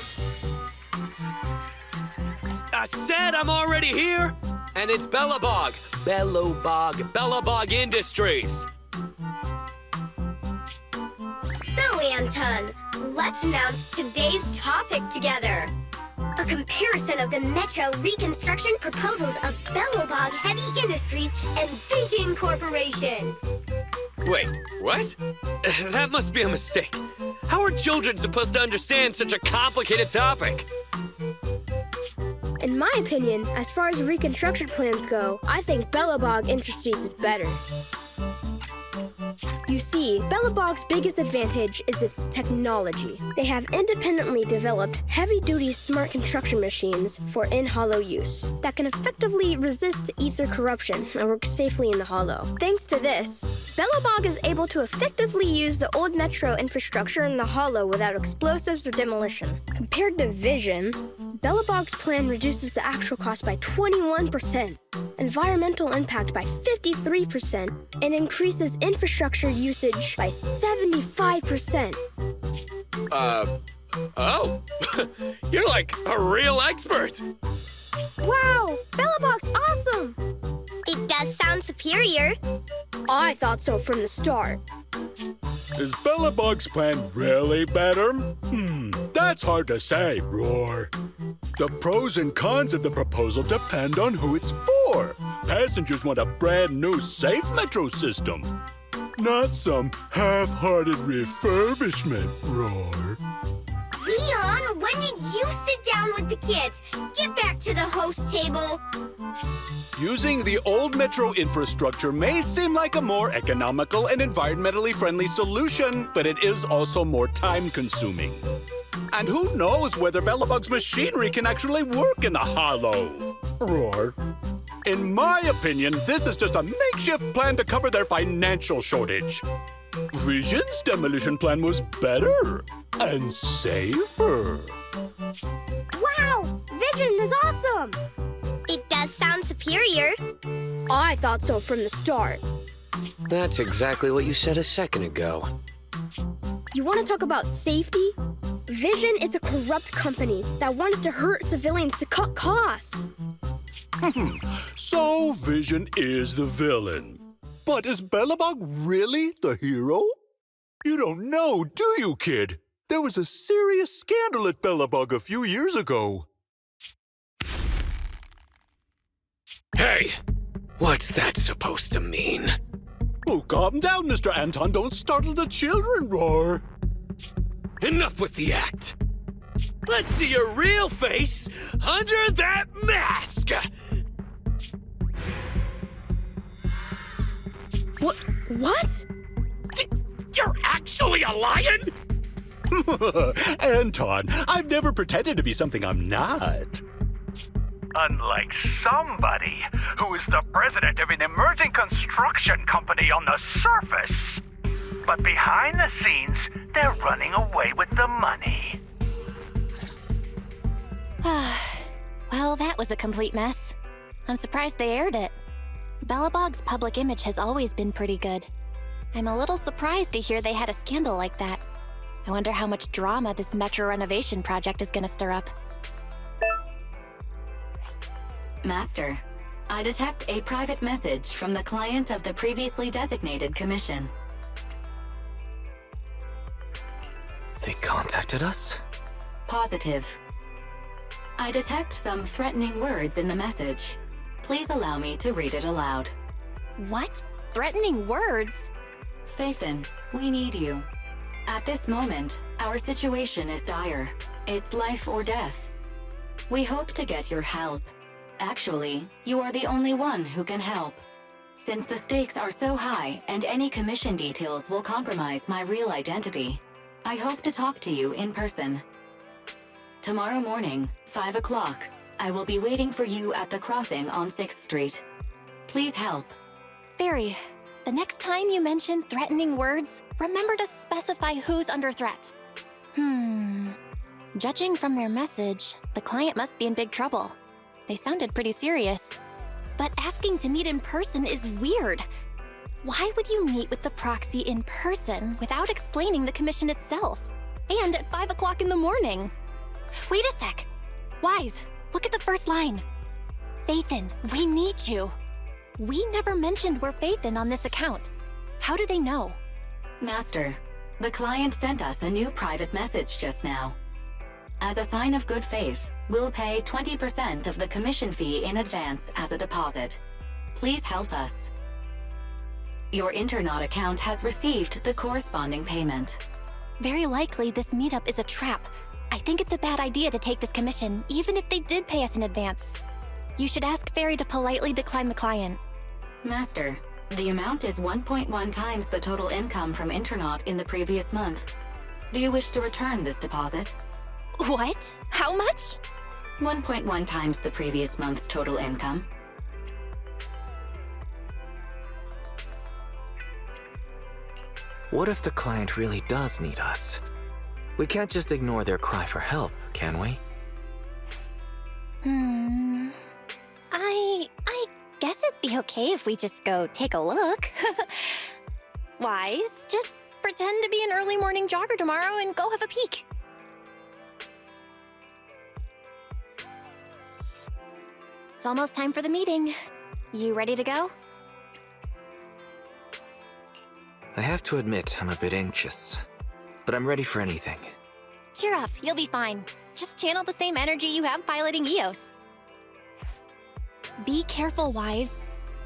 I said I'm already here, and it's Bellabog. Bellabog Industries. So, Anton, let's announce today's topic together. A comparison of the Metro reconstruction proposals of Bellabog Heavy Industries and Vision Corporation. Wait, what? That must be a mistake. How are children supposed to understand such a complicated topic? In my opinion, as far as reconstruction plans go, I think Bellabog Industries is better. You see, Bellabog's biggest advantage is its technology. They have independently developed heavy-duty smart construction machines for in-hollow use that can effectively resist ether corruption and work safely in the hollow. Thanks to this, Bellabog is able to effectively use the old metro infrastructure in the hollow without explosives or demolition. Compared to Vision, Bellabog's plan reduces the actual cost by 21%, environmental impact by 53%, and increases infrastructure usage by 75%. Oh. You're like a real expert. Wow, Bellabog's awesome! It does sound superior. I thought so from the start. Is Bellabog's plan really better? That's hard to say, Roar. The pros and cons of the proposal depend on who it's for. Passengers want a brand new safe metro system, not some half-hearted refurbishment, Roar. Leon, when did you sit down with the kids? Get back to the host table. Using the old metro infrastructure may seem like a more economical and environmentally friendly solution, but it is also more time-consuming. And who knows whether Bellabog's machinery can actually work in the hollow? Roar. In my opinion, this is just a makeshift plan to cover their financial shortage. Vision's demolition plan was better and safer. Wow! Vision is awesome! It does sound superior. I thought so from the start. That's exactly what you said a second ago. You want to talk about safety? Vision is a corrupt company that wanted to hurt civilians to cut costs. So Vision is the villain. But is Bellabog really the hero? You don't know, do you, kid? There was a serious scandal at Bellabog a few years ago. Hey, what's that supposed to mean? Oh, calm down, Mr. Anton. Don't startle the children, Roar. Enough with the act. Let's see your real face under that mask! What? You're actually a lion? Anton, I've never pretended to be something I'm not. Unlike somebody who is the president of an emerging construction company on the surface. But behind the scenes, they're running away with the money. Well, that was a complete mess. I'm surprised they aired it. Bellabog's public image has always been pretty good. I'm a little surprised to hear they had a scandal like that. I wonder how much drama this metro renovation project is gonna stir up. Master, I detect a private message from the client of the previously designated commission. They contacted us? Positive. I detect some threatening words in the message. Please allow me to read it aloud. What? Threatening words? Phaethon, we need you. At this moment, our situation is dire. It's life or death. We hope to get your help. Actually, you are the only one who can help. Since the stakes are so high and any commission details will compromise my real identity, I hope to talk to you in person. Tomorrow morning, 5 o'clock, I will be waiting for you at the crossing on 6th Street. Please help. Fairy, the next time you mention threatening words, remember to specify who's under threat. Judging from their message, the client must be in big trouble. They sounded pretty serious. But asking to meet in person is weird. Why would you meet with the Proxy in person without explaining the commission itself? And at 5 o'clock in the morning? Wait a sec. Wise, look at the first line. Phaethon, we need you. We never mentioned we're Phaethon on this account. How do they know? Master, the client sent us a new private message just now. As a sign of good faith, we'll pay 20% of the commission fee in advance as a deposit. Please help us. Your Internaut account has received the corresponding payment. Very likely this meetup is a trap. I think it's a bad idea to take this commission, even if they did pay us in advance. You should ask Fairy to politely decline the client. Master, the amount is 1.1 times the total income from Internaut in the previous month. Do you wish to return this deposit? What? How much? 1.1 times the previous month's total income. What if the client really does need us? We can't just ignore their cry for help, can we? I guess it'd be okay if we just go take a look. Wise, just pretend to be an early morning jogger tomorrow and go have a peek. It's almost time for the meeting. You ready to go? I have to admit, I'm a bit anxious. But I'm ready for anything. Cheer up, you'll be fine. Just channel the same energy you have piloting EOS. Be careful, Wise.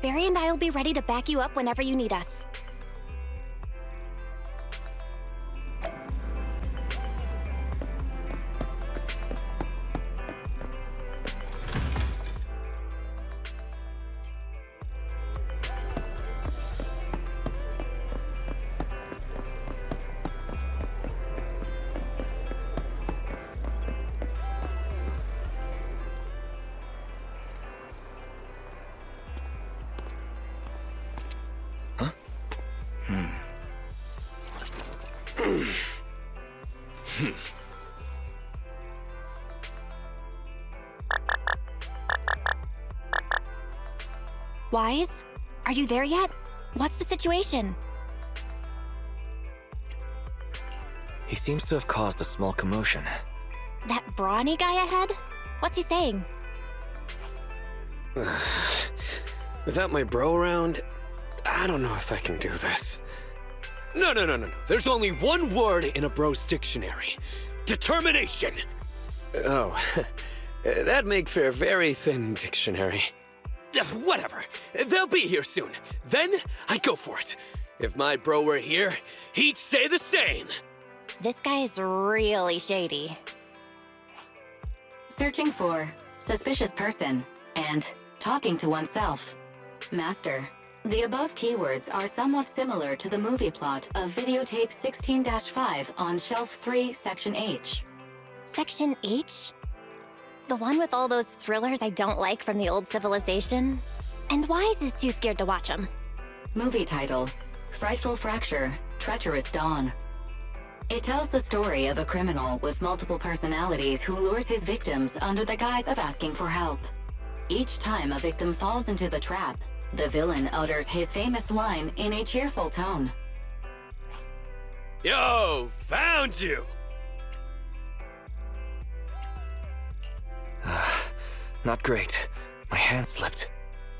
Barry and I will be ready to back you up whenever you need us. Wise? Are you there yet? What's the situation? He seems to have caused a small commotion. That brawny guy ahead? What's he saying? Without my bro around, I don't know if I can do this. No. There's only one word in a bro's dictionary. Determination! Oh, that'd make for a very thin dictionary. Whatever. They'll be here soon. Then, I'd go for it. If my bro were here, he'd say the same. This guy is really shady. Searching for suspicious person and talking to oneself. Master, the above keywords are somewhat similar to the movie plot of videotape 16-5 on Shelf 3, Section H. Section H? The one with all those thrillers I don't like from the old civilization? And Wise is too scared to watch them. Movie title, Frightful Fracture, Treacherous Dawn. It tells the story of a criminal with multiple personalities who lures his victims under the guise of asking for help. Each time a victim falls into the trap, the villain utters his famous line in a cheerful tone. Yo, found you! Not great. My hand slipped.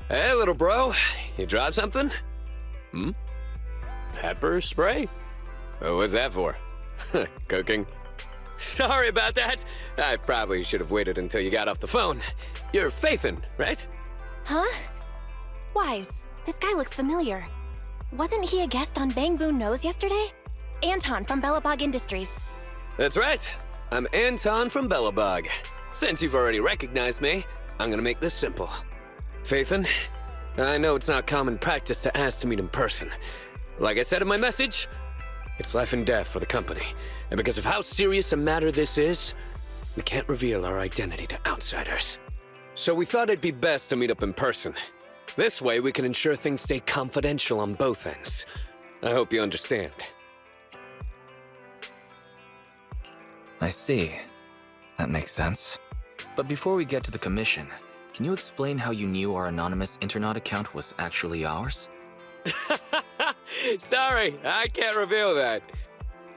Hey, little bro. You dropped something? Pepper spray? What's that for? Cooking? Sorry about that. I probably should have waited until you got off the phone. You're Faithin, right? Huh? Wise, this guy looks familiar. Wasn't he a guest on Bang Boon Nose yesterday? Anton from Bellabog Industries. That's right. I'm Anton from Bellabog. Since you've already recognized me, I'm gonna make this simple. Faithin, I know it's not common practice to ask to meet in person. Like I said in my message, it's life and death for the company. And because of how serious a matter this is, we can't reveal our identity to outsiders. So we thought it'd be best to meet up in person. This way we can ensure things stay confidential on both ends. I hope you understand. I see. That makes sense. But before we get to the commission, can you explain how you knew our anonymous Internet account was actually ours? Sorry, I can't reveal that.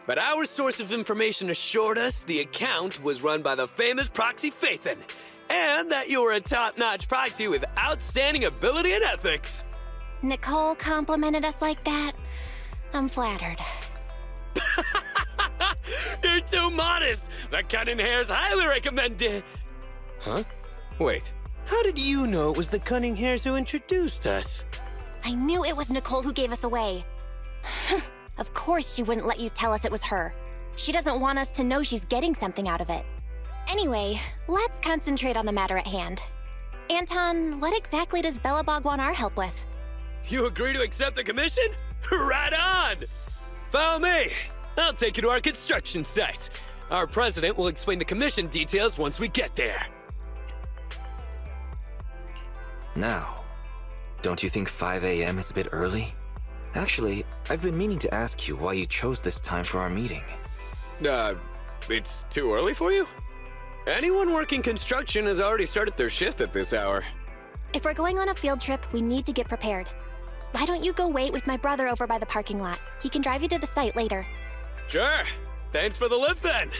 But our source of information assured us the account was run by the famous Proxy Faithin, and that you were a top-notch proxy with outstanding ability and ethics. Nicole complimented us like that? I'm flattered. You're too modest! The cunning hair's highly recommended. Huh? Wait, how did you know it was the cunning hairs who introduced us? I knew it was Nicole who gave us away. Of course she wouldn't let you tell us it was her. She doesn't want us to know she's getting something out of it. Anyway, let's concentrate on the matter at hand. Anton, what exactly does Bellabog want our help with? You agree to accept the commission? Right on! Follow me. I'll take you to our construction site. Our president will explain the commission details once we get there. Now, don't you think 5 a.m. is a bit early? Actually, I've been meaning to ask you why you chose this time for our meeting. It's too early for you? Anyone working construction has already started their shift at this hour. If we're going on a field trip, we need to get prepared. Why don't you go wait with my brother over by the parking lot? He can drive you to the site later. Sure. Thanks for the lift then.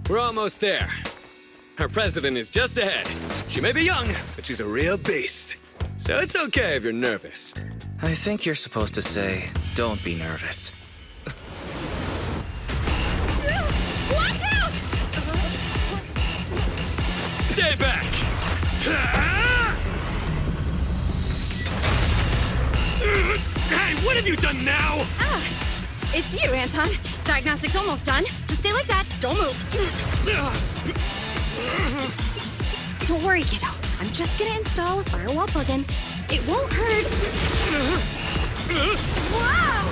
We're almost there. Our president is just ahead. She may be young, but she's a real beast. So it's okay if you're nervous. I think you're supposed to say, don't be nervous. Watch out! Stay back! Hey, what have you done now? It's you, Anton. Diagnostic's almost done. Just stay like that. Don't move. Don't worry, kiddo. I'm just gonna install a firewall plugin. It won't hurt. Wow!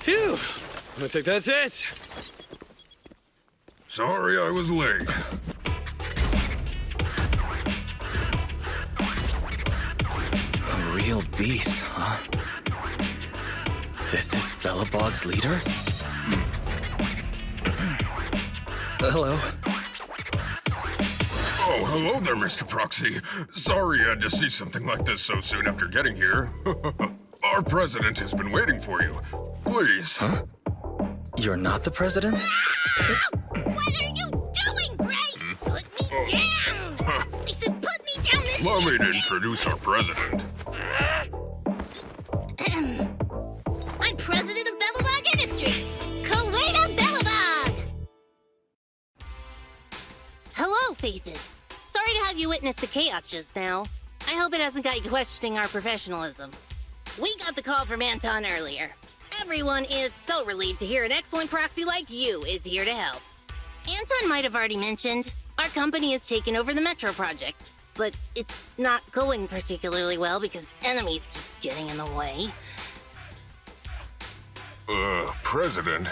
Phew! Looks like that's it. Sorry I was late. A real beast, huh? This is Bellabog's leader? Hello. Oh, hello there, Mr. Proxy. Sorry you had to see something like this so soon after getting here. Our president has been waiting for you. Please. Huh? You're not the president? What are you doing, Grace? Put me down! I said put me down this Allow me to introduce our president. I'm president of Bellabog Industries, Kuwaita Bellabog! Hello, Faithin. Sorry to have you witness the chaos just now. I hope it hasn't got you questioning our professionalism. We got the call from Anton earlier. Everyone is so relieved to hear an excellent proxy like you is here to help. Anton might have already mentioned, our company has taken over the Metro project, but it's not going particularly well because enemies keep getting in the way. President,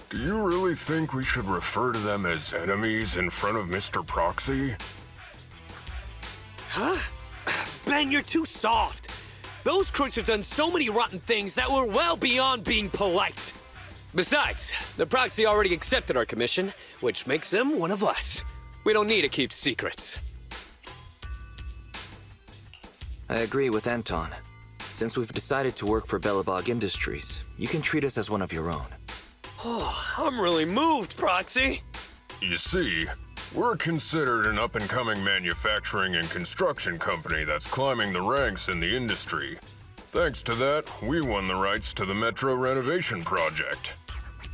do you really think we should refer to them as enemies in front of Mr. Proxy? Huh? Ben, you're too soft. Those crooks have done so many rotten things that were well beyond being polite. Besides, the Proxy already accepted our commission, which makes them one of us. We don't need to keep secrets. I agree with Anton. Since we've decided to work for Bellabog Industries, you can treat us as one of your own. Oh, I'm really moved, Proxy. You see, we're considered an up-and-coming manufacturing and construction company that's climbing the ranks in the industry. Thanks to that, we won the rights to the Metro renovation project.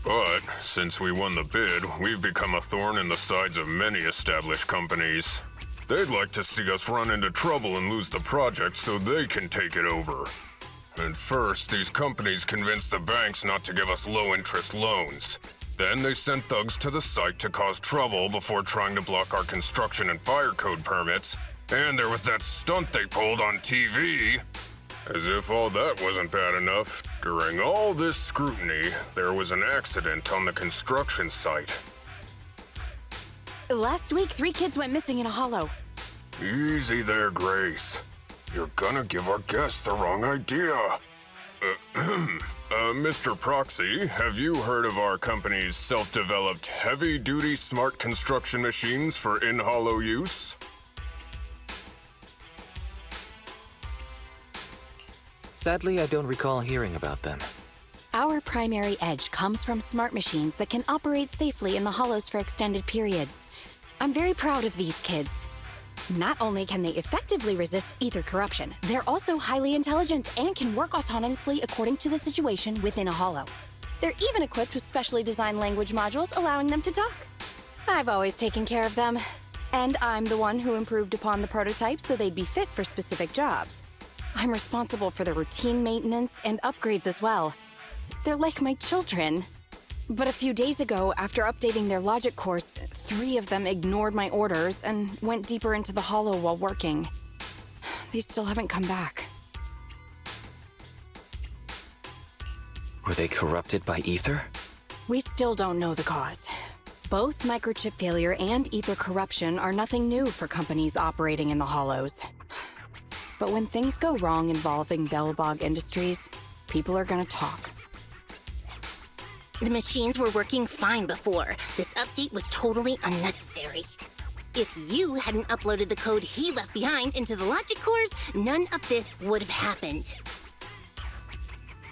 But since we won the bid, we've become a thorn in the sides of many established companies. They'd like to see us run into trouble and lose the project so they can take it over. And first, these companies convinced the banks not to give us low-interest loans. Then they sent thugs to the site to cause trouble before trying to block our construction and fire code permits. And there was that stunt they pulled on TV. As if all that wasn't bad enough, during all this scrutiny, there was an accident on the construction site. Last week, 3 kids went missing in a hollow. Easy there, Grace. You're gonna give our guests the wrong idea. Mr. Proxy, have you heard of our company's self-developed heavy-duty smart construction machines for in-hollow use? Sadly, I don't recall hearing about them. Our primary edge comes from smart machines that can operate safely in the hollows for extended periods. I'm very proud of these kids. Not only can they effectively resist ether corruption, they're also highly intelligent and can work autonomously according to the situation within a hollow. They're even equipped with specially designed language modules allowing them to talk. I've always taken care of them, and I'm the one who improved upon the prototypes so they'd be fit for specific jobs. I'm responsible for the routine maintenance and upgrades as well. They're like my children. But a few days ago, after updating their logic course, 3 of them ignored my orders and went deeper into the hollow while working. They still haven't come back. Were they corrupted by ether? We still don't know the cause. Both microchip failure and ether corruption are nothing new for companies operating in the hollows. But when things go wrong involving Bellabog Industries, people are gonna talk. The machines were working fine before. This update was totally unnecessary. If you hadn't uploaded the code he left behind into the logic cores, none of this would have happened.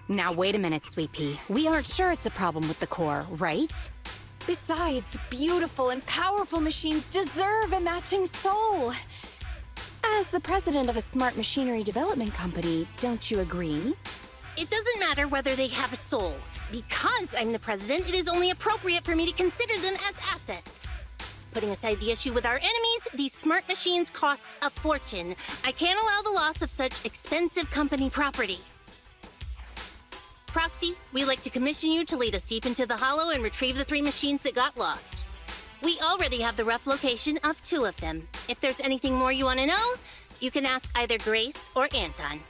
Now wait a minute, Sweet Pea. We aren't sure it's a problem with the core, right? Besides, beautiful and powerful machines deserve a matching soul. As the president of a smart machinery development company, don't you agree? It doesn't matter whether they have a soul. Because I'm the president, it is only appropriate for me to consider them as assets. Putting aside the issue with our enemies, these smart machines cost a fortune. I can't allow the loss of such expensive company property. Proxy, we'd like to commission you to lead us deep into the hollow and retrieve the 3 machines that got lost. We already have the rough location of 2 of them. If there's anything more you want to know, you can ask either Grace or Anton.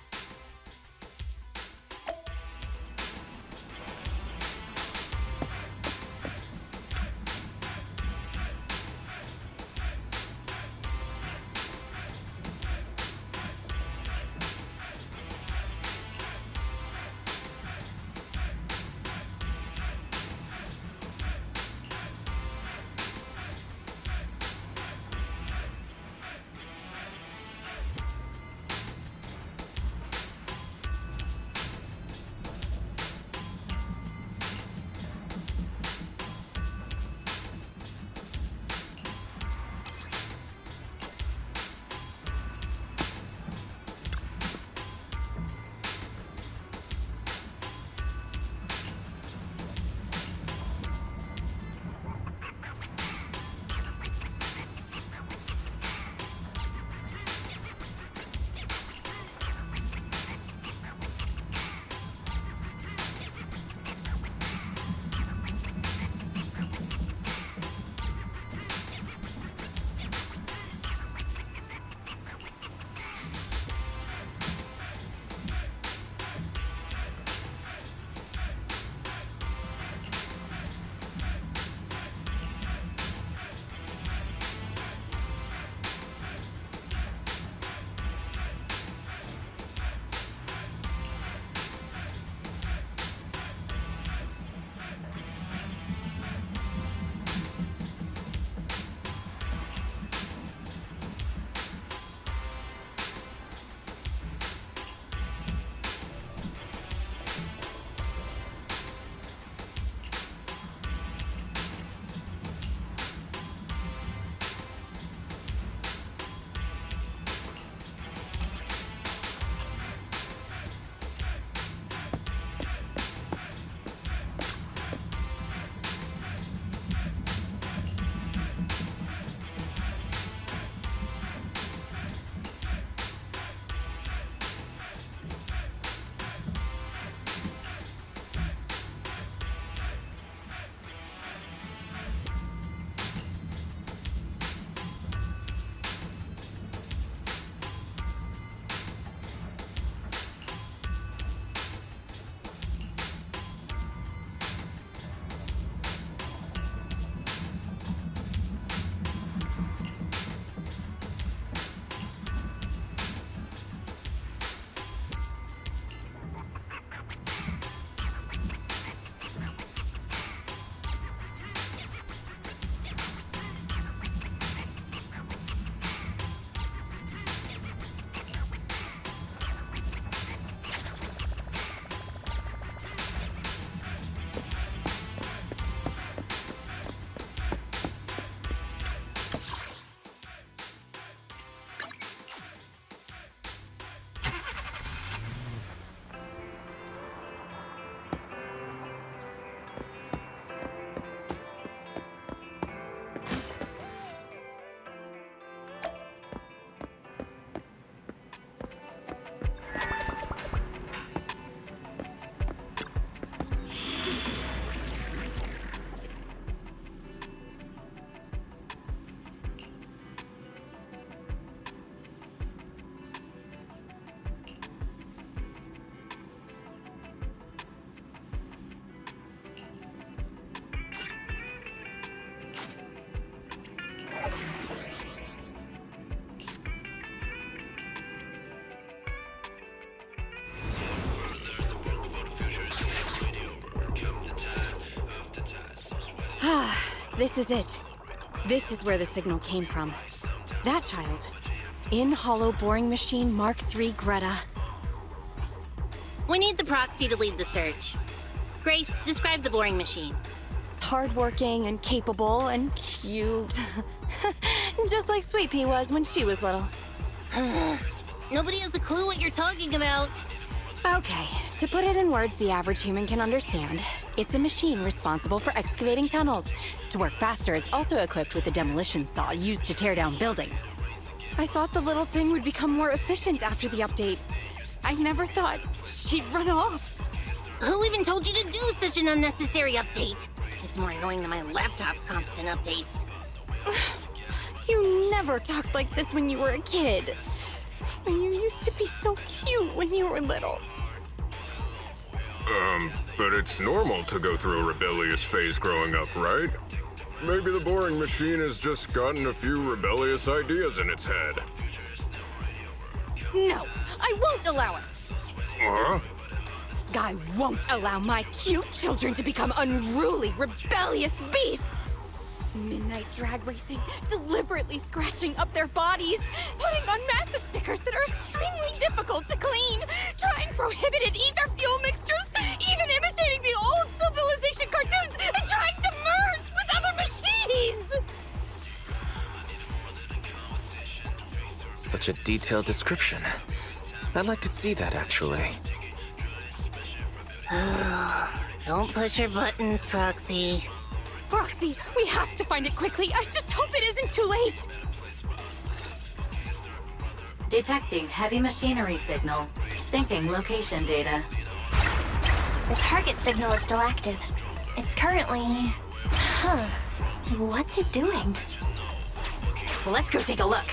This is it. This is where the signal came from. That child. In hollow boring machine Mark III Greta. We need the proxy to lead the search. Grace, describe the boring machine. Hardworking and capable and cute. Just like Sweet Pea was when she was little. Nobody has a clue what you're talking about. Okay, to put it in words the average human can understand, it's a machine responsible for excavating tunnels. To work faster, it's also equipped with a demolition saw used to tear down buildings. I thought the little thing would become more efficient after the update. I never thought she'd run off. Who even told you to do such an unnecessary update? It's more annoying than my laptop's constant updates. You never talked like this when you were a kid. You used to be so cute when you were little. But it's normal to go through a rebellious phase growing up, right? Maybe the boring machine has just gotten a few rebellious ideas in its head. No, I won't allow it. Huh? I won't allow my cute children to become unruly, rebellious beasts! Midnight drag racing, deliberately scratching up their bodies, putting on massive stickers that are extremely difficult to clean, trying prohibited ether fuel mixtures, even imitating the old Civilization cartoons, and trying to merge with other machines! Such a detailed description. I'd like to see that, actually. Don't push your buttons, Proxy. Proxy, we have to find it quickly. I just hope it isn't too late. Detecting heavy machinery signal. Syncing location data. The target signal is still active. It's currently... What's it doing? Well, let's go take a look.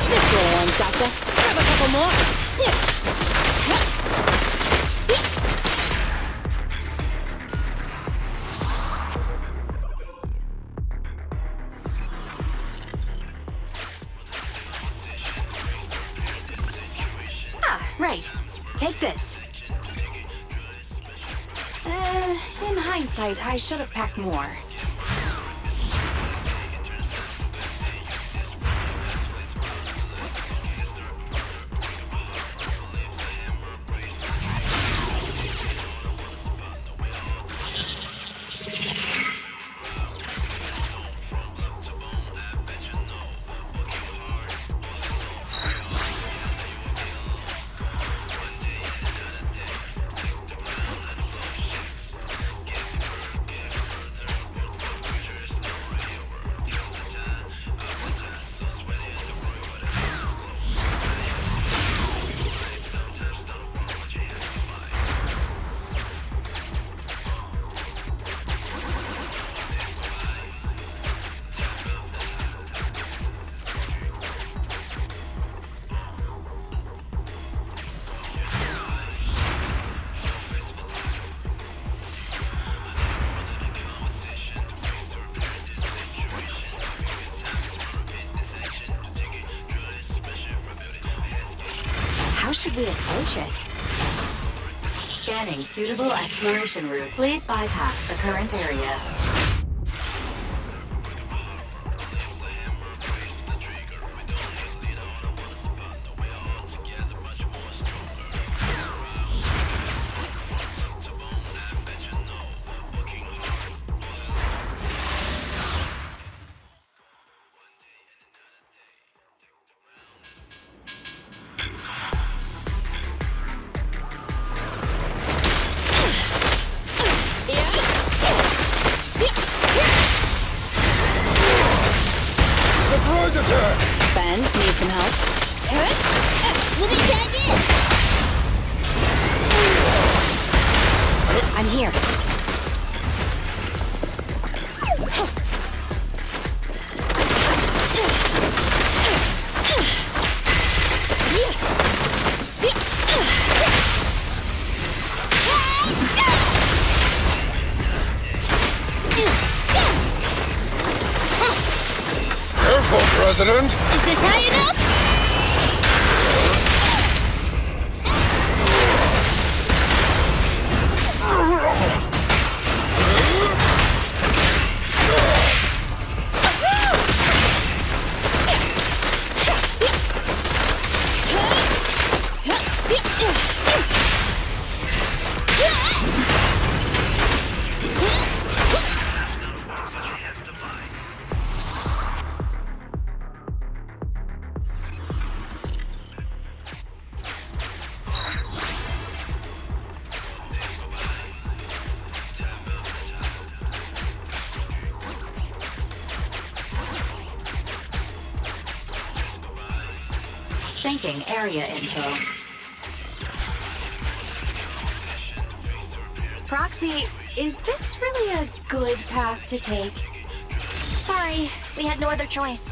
This little one's gotcha. Grab a couple more. Right. Take this. In hindsight, I should have packed more. How should we approach it? Scanning suitable exploration route. Please bypass the current area. Ben, need some help? Let me tag in! I'm here. Careful, President! Is this high enough? Syncing area info. Proxy, is this really a good path to take? Sorry, we had no other choice.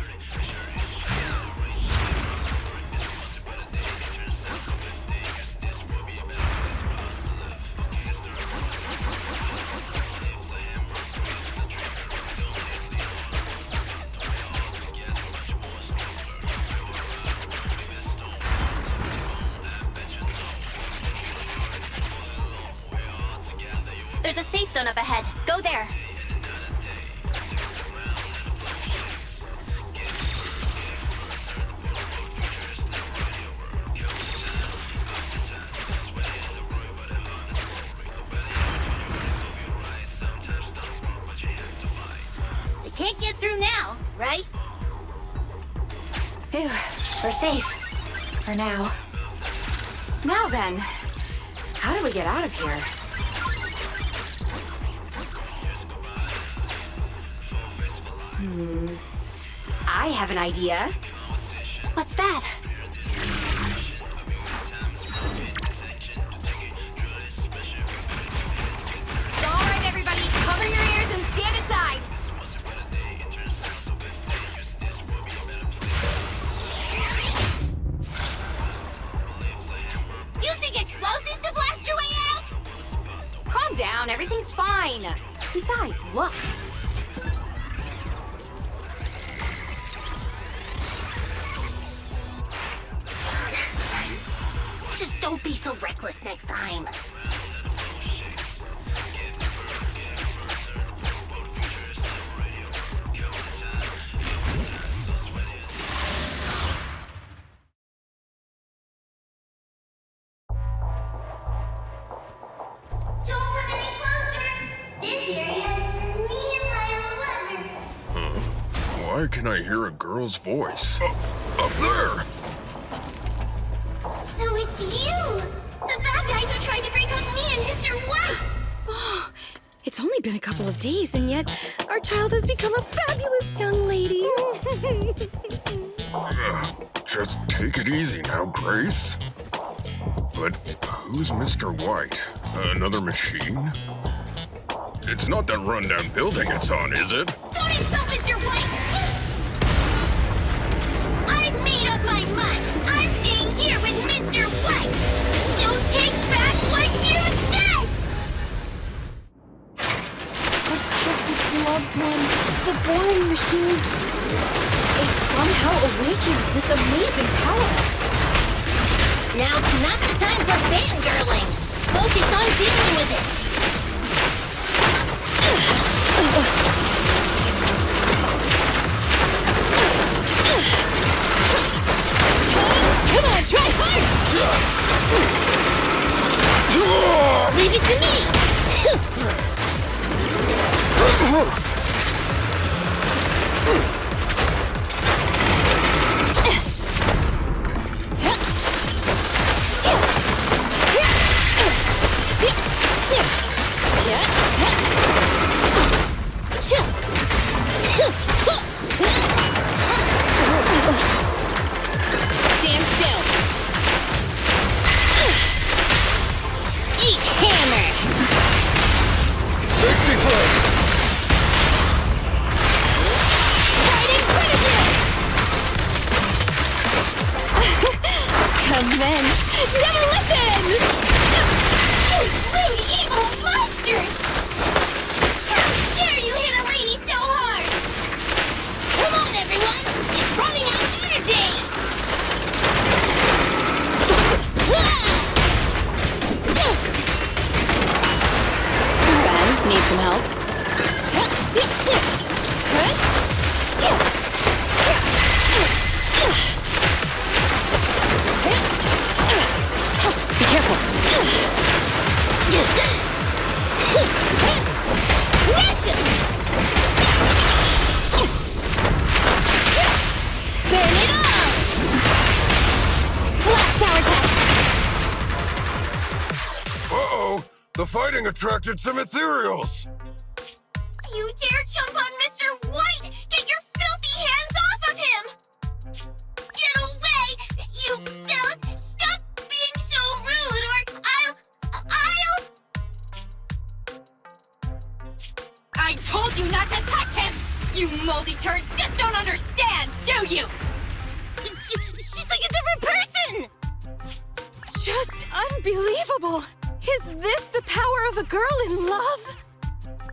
There's a safe zone up ahead. Go there. They can't get through now, right? Phew, we're safe. For now. Now then, how do we get out of here? I have an idea. What's that? All right, everybody, cover your ears and stand aside. Everything's fine. Besides, look. Just don't be so reckless next time. Why can I hear a girl's voice? Up there! So it's you! The bad guys are trying to break up me and Mr. White! Oh, it's only been a couple of days, and yet our child has become a fabulous young lady. Just take it easy now, Grace. But who's Mr. White? Another machine? It's not that rundown building it's on, is it? Don't insult Mr. White! I've made up my mind! I'm staying here with Mr. White! So take back what you said! Protect its loved one, the boring machine. It somehow awakens this amazing power. Now's not the time for fangirling! Focus on dealing with it! Come on, try hard! Leave it to me! Stand still. Eat hammer. Safety first! Right in front of you. Commence demolition! You really evil monsters! How dare you hit a lady so hard! Come on, everyone! It's running out of energy! Ben, need some help? Be careful. Ration! Burn it off! Blast power test! Uh-oh! The fighting attracted some Ethereals! You dare jump on Mr. White! Get your filthy hands off of him! Get away! You filth! Stop being so rude or I'll... I told you not to touch him! You moldy turds just don't understand, do you? She's like a different person! Just unbelievable! Is this the power of a girl in love?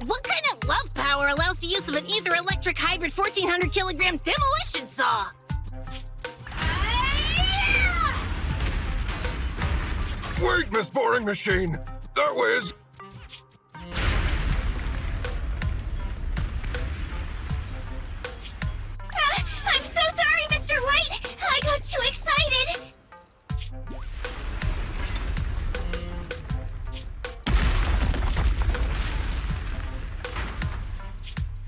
What kind of love power allows the use of an ether-electric hybrid 1,400 kilogram demolition saw? Wait, Miss Boring Machine! That was... I'm so sorry, Mr. White! I got too excited!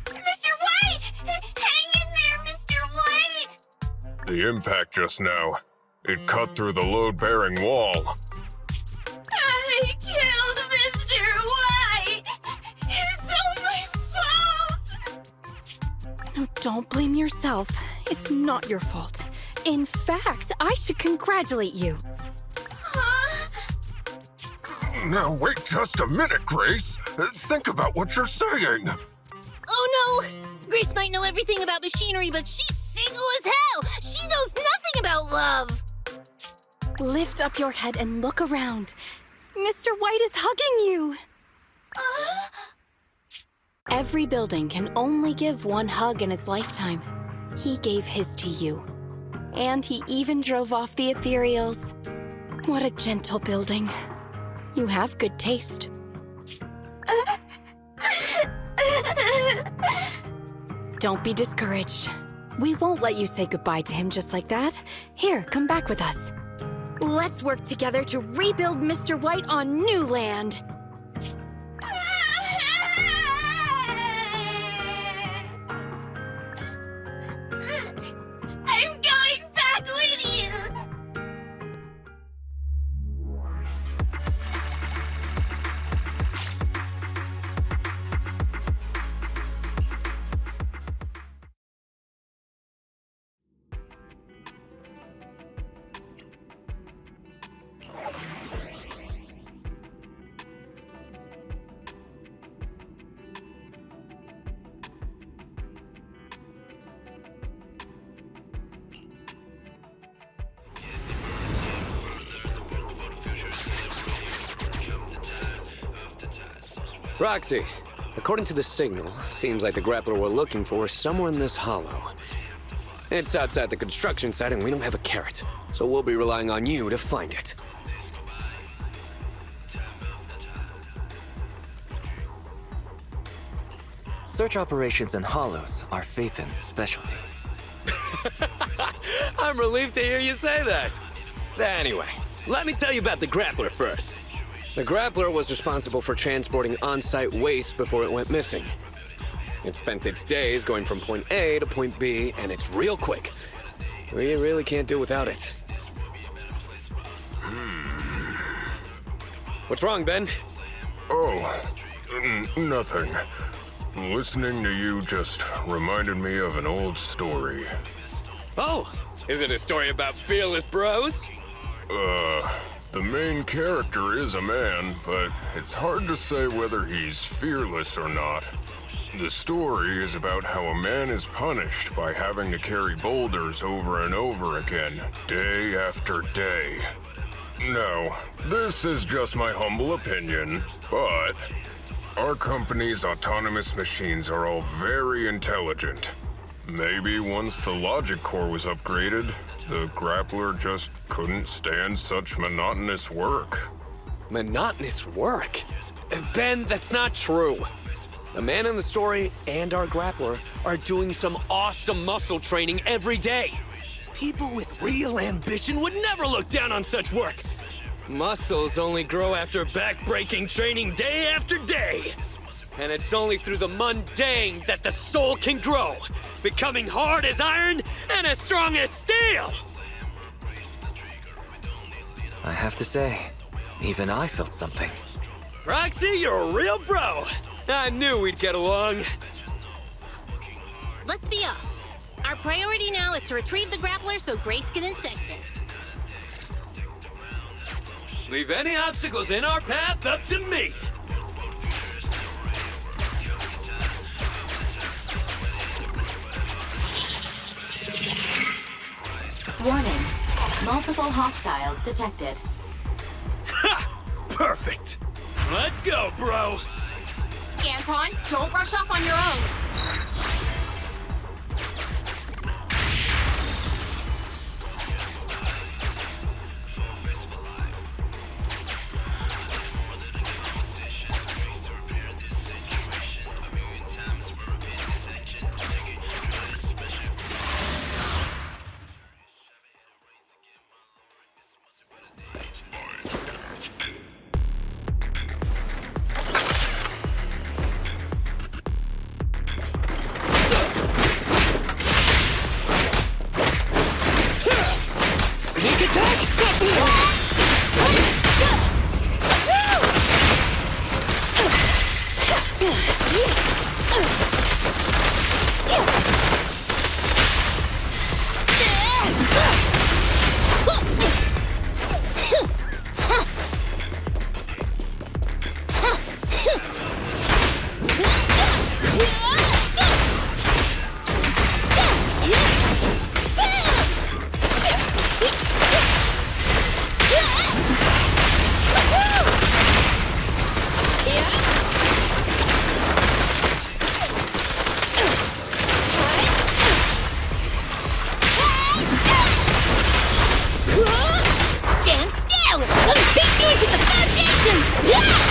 Mr. White! Hang in there, Mr. White! The impact just now. It cut through the load-bearing wall. I killed Mr. White! It's all my fault! No, don't blame yourself. It's not your fault. In fact, I should congratulate you. Now, wait just a minute, Grace. Think about what you're saying. Oh no! Grace might know everything about machinery, but she's single as hell! She knows nothing about love! Lift up your head and look around. Mr. White is hugging you. Every building can only give one hug in its lifetime. He gave his to you. And he even drove off the Ethereals. What a gentle building. You have good taste. Don't be discouraged. We won't let you say goodbye to him just like that. Here, come back with us. Let's work together to rebuild Mr. White on new land. I'm going back with you! Proxy, according to the signal, seems like the grappler we're looking for is somewhere in this hollow. It's outside the construction site and we don't have a carrot, so we'll be relying on you to find it. Search operations in hollows are Faithin's specialty. I'm relieved to hear you say that. Anyway, let me tell you about the grappler first. The grappler was responsible for transporting on-site waste before it went missing. It spent its days going from point A to point B, and it's real quick. We really can't do without it. What's wrong, Ben? Oh, nothing. Listening to you just reminded me of an old story. Oh, is it a story about fearless bros? The main character is a man, but it's hard to say whether he's fearless or not. The story is about how a man is punished by having to carry boulders over and over again, day after day. No, this is just my humble opinion, but our company's autonomous machines are all very intelligent. Maybe once the logic core was upgraded, the grappler just couldn't stand such monotonous work. Monotonous work? Ben, that's not true. The man in the story and our grappler are doing some awesome muscle training every day. People with real ambition would never look down on such work. Muscles only grow after back-breaking training day after day. And it's only through the mundane that the soul can grow, becoming hard as iron and as strong as steel! I have to say, even I felt something. Proxy, you're a real bro! I knew we'd get along. Let's be off. Our priority now is to retrieve the grappler so Grace can inspect it. Leave any obstacles in our path up to me! Warning. Multiple hostiles detected. Ha! Perfect! Let's go, bro! Anton, don't rush off on your own. go! Let me beat you into the foundations! Yeah!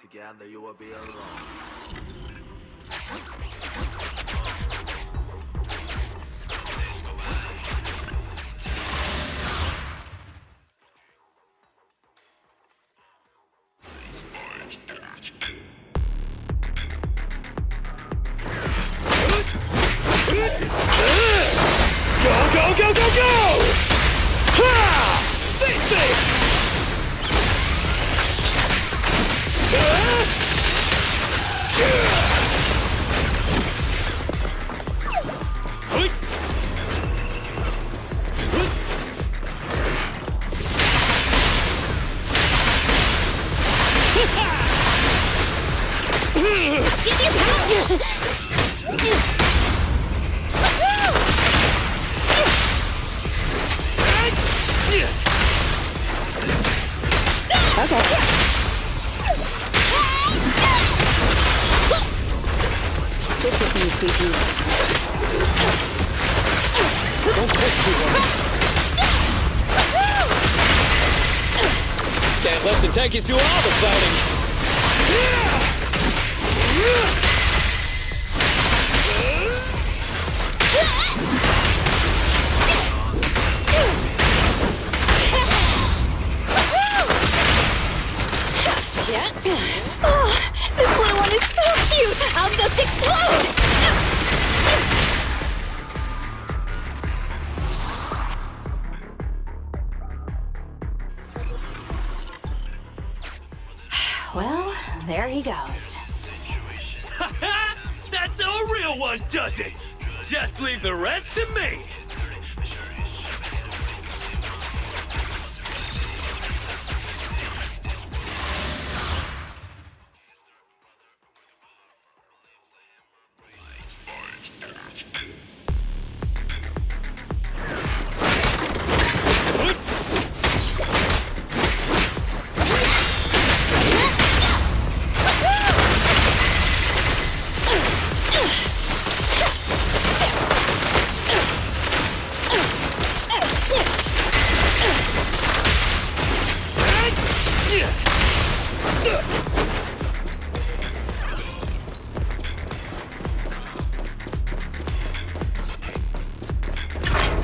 Together you will be alone. Go! Ha! Face it! Can't let the tankies do all the fighting. Oh, this little one is so cute! I'll just explode! Well, there he goes. That's how a real one does it! Just leave the rest to me!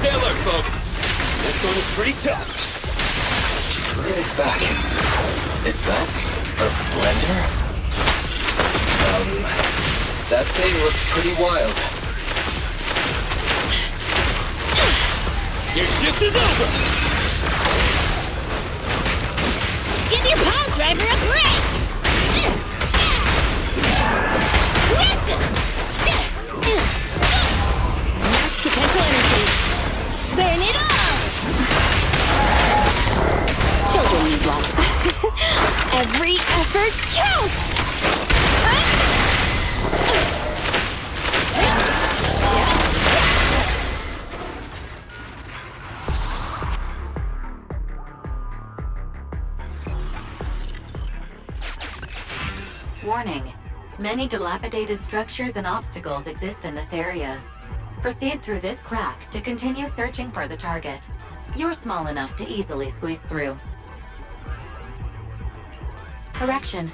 Stay alert, folks. This one is pretty tough. Look at its back. Is that a blender? That thing looks pretty wild. Your shift is over! Give your pile driver a break! Russian! Max potential energy! Burn it all! This counts! Warning. Many dilapidated structures and obstacles exist in this area. Proceed through this crack to continue searching for the target. You're small enough to easily squeeze through. Correction.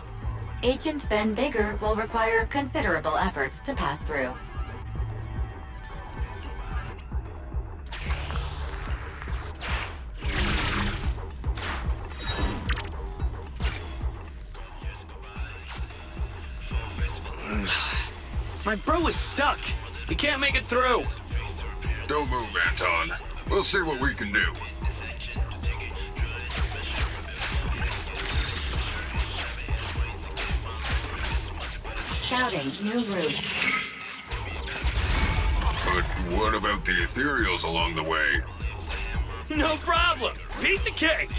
Agent Ben Bigger will require considerable effort to pass through. My bro is stuck. He can't make it through. Don't move, Anton. We'll see what we can do. Scouting new route. But what about the Ethereals along the way? No problem. Piece of cake.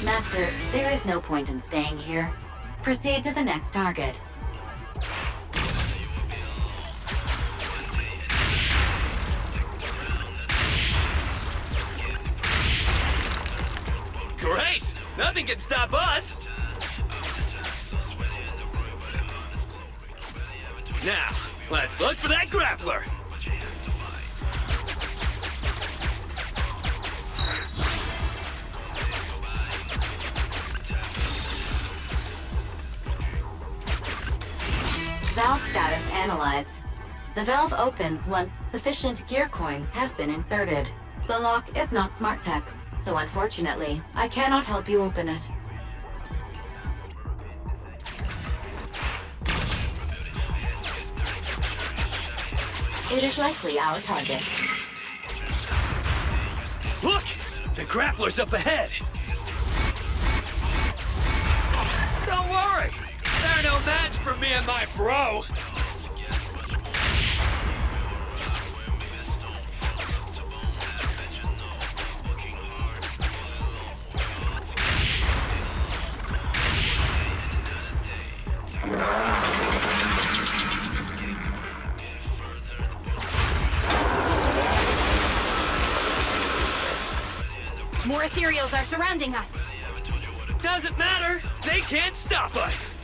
Master, there is no point in staying here. Proceed to the next target. Great! Nothing can stop us! Now, let's look for that grappler! Valve status analyzed. The valve opens once sufficient gear coins have been inserted. The lock is not smart tech, so unfortunately, I cannot help you open it. It is likely our target. Look! The grappler's up ahead! Don't worry! They're no match for me and my bro! More Ethereals are surrounding us. Doesn't matter! They can't stop us!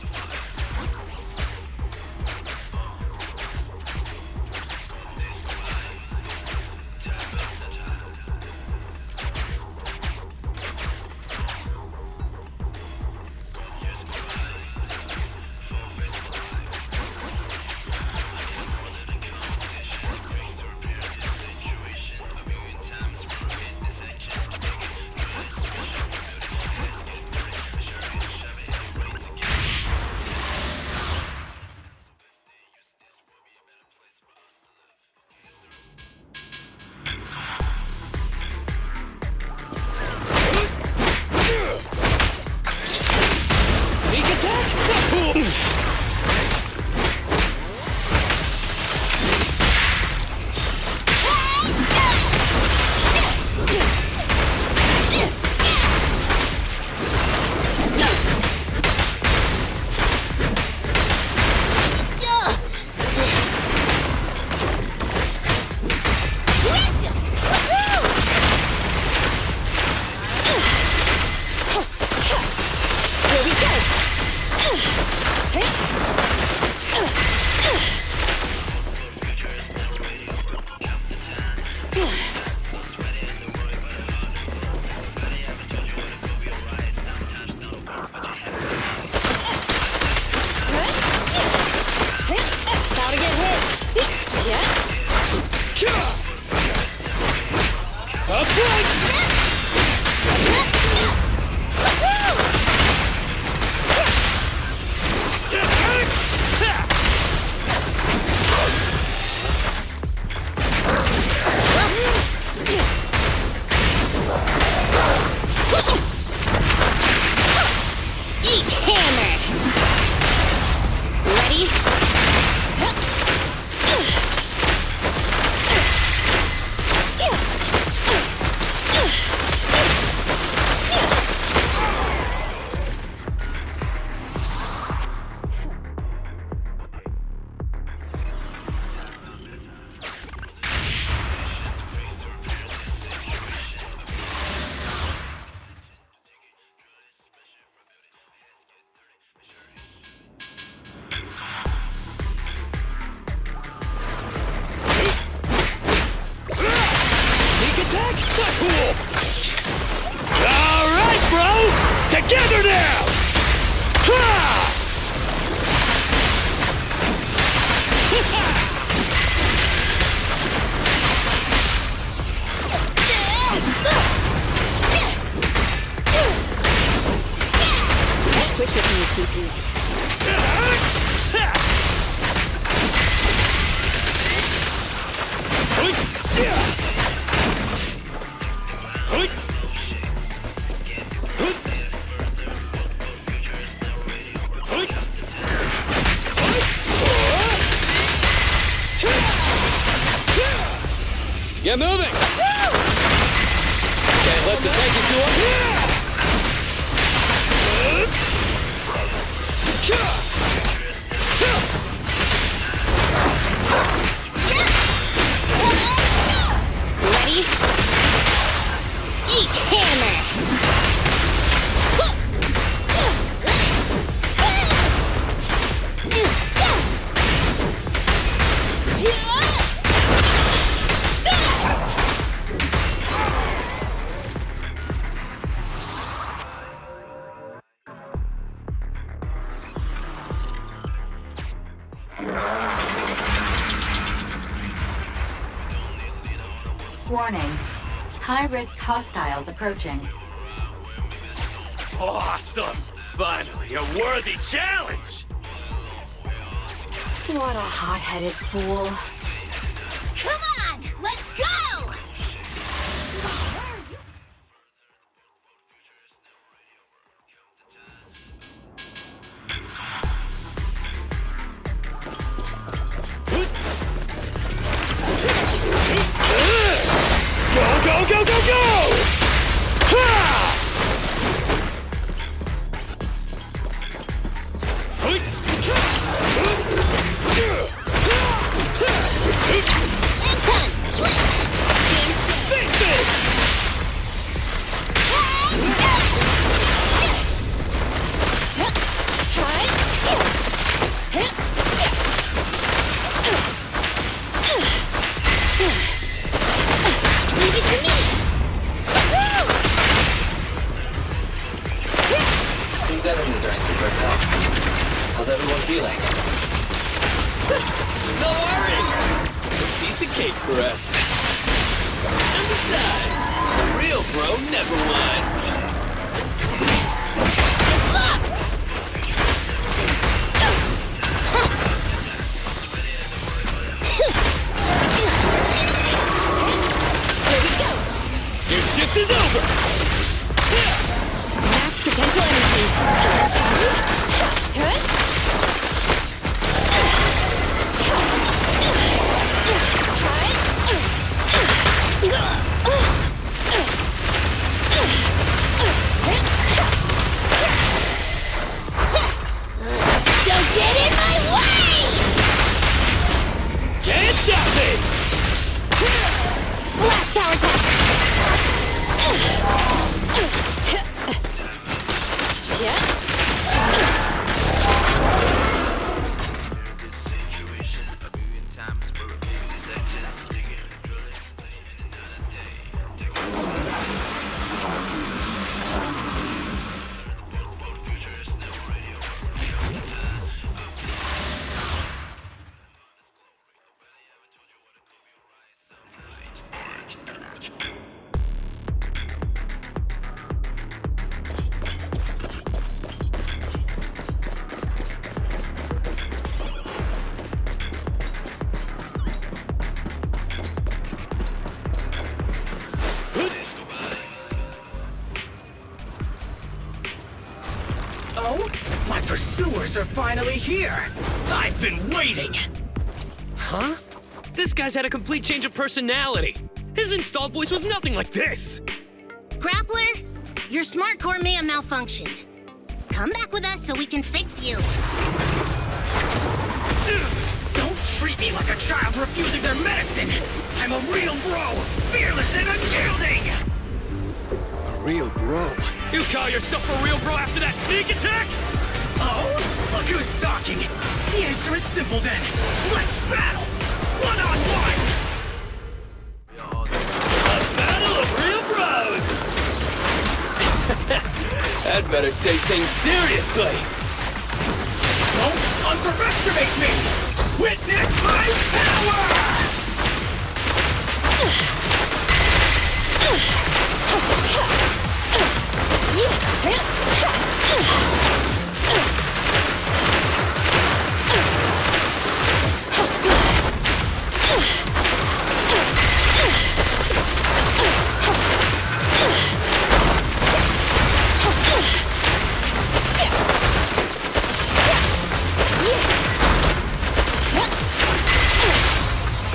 Get moving! Can't let the tank get too up. Ready? Eat hammer! Warning. High-risk hostiles approaching. Awesome! Finally, a worthy challenge! What a hot-headed fool. Come on! Let's go! Go, go, go, go, go! Ha! Anton, switch! Leave it to me! These enemies are super tough. How's everyone feeling? No worry! A piece of cake for us. And besides, a real bro never whines. Here we go! Your shift is over! Max potential energy. Don't get in my way! Can't stop me! Blast power attack! Oh? My pursuers are finally here! I've been waiting! Huh? This guy's had a complete change of personality! His installed voice was nothing like this! Grappler, your smart core may have malfunctioned. Come back with us so we can fix you. Don't treat me like a child refusing their medicine! I'm a real bro! Fearless and unyielding! A real bro? You call yourself a real bro after that sneak attack? Oh? Look who's talking! The answer is simple then! Let's battle! One-on-one! A battle of real bros! I'd better take things seriously! Don't underestimate me! Witness my power!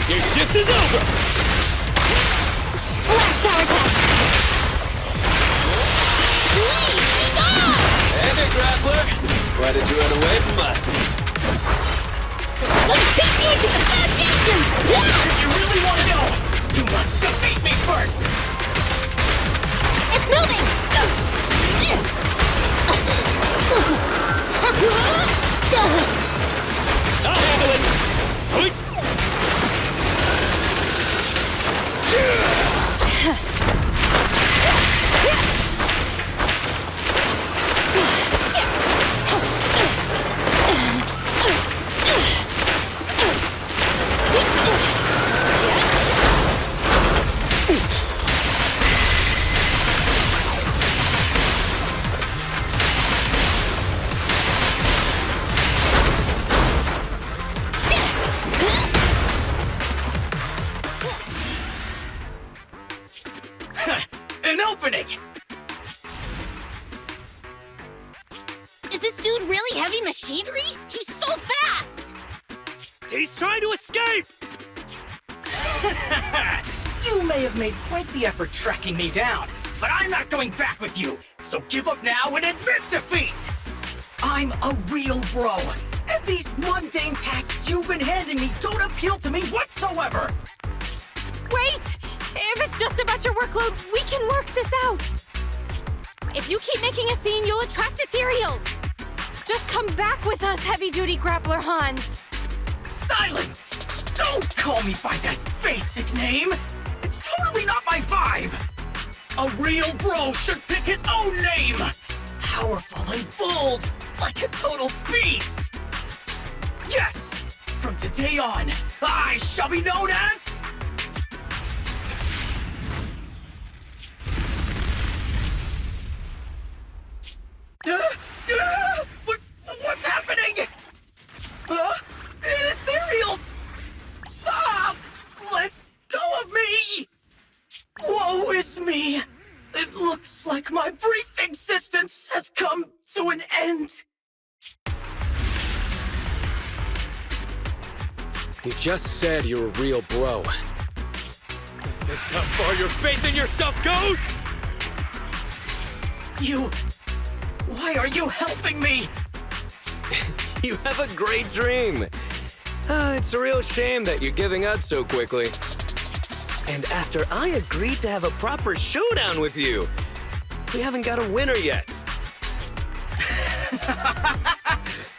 Your shift is over! Try to do it away from us. Let me beat you into the foundations! If you really want to know, you must defeat me first! It's moving! I'll handle it! An opening! Is this dude really heavy machinery? He's so fast! He's trying to escape! You may have made quite the effort tracking me down, but I'm not going back with you, so give up now and admit defeat! I'm a real bro, and these mundane tasks you've been handing me don't appeal to me whatsoever! Wait! If it's just about your workload, we can work this out! If you keep making a scene, you'll attract Ethereals! Just come back with us, heavy-duty grappler Hans! Silence! Don't call me by that basic name! It's totally not my vibe! A real bro should pick his own name! Powerful and bold, like a total beast! Yes! From today on, I shall be known as... What's happening? Ethereals! Stop! Let go of me! Woe is me! It looks like my brief existence has come to an end. You just said you're a real bro. Is this how far your faith in yourself goes? Why are you helping me? You have a great dream. It's a real shame that you're giving up so quickly. And after I agreed to have a proper showdown with you, we haven't got a winner yet.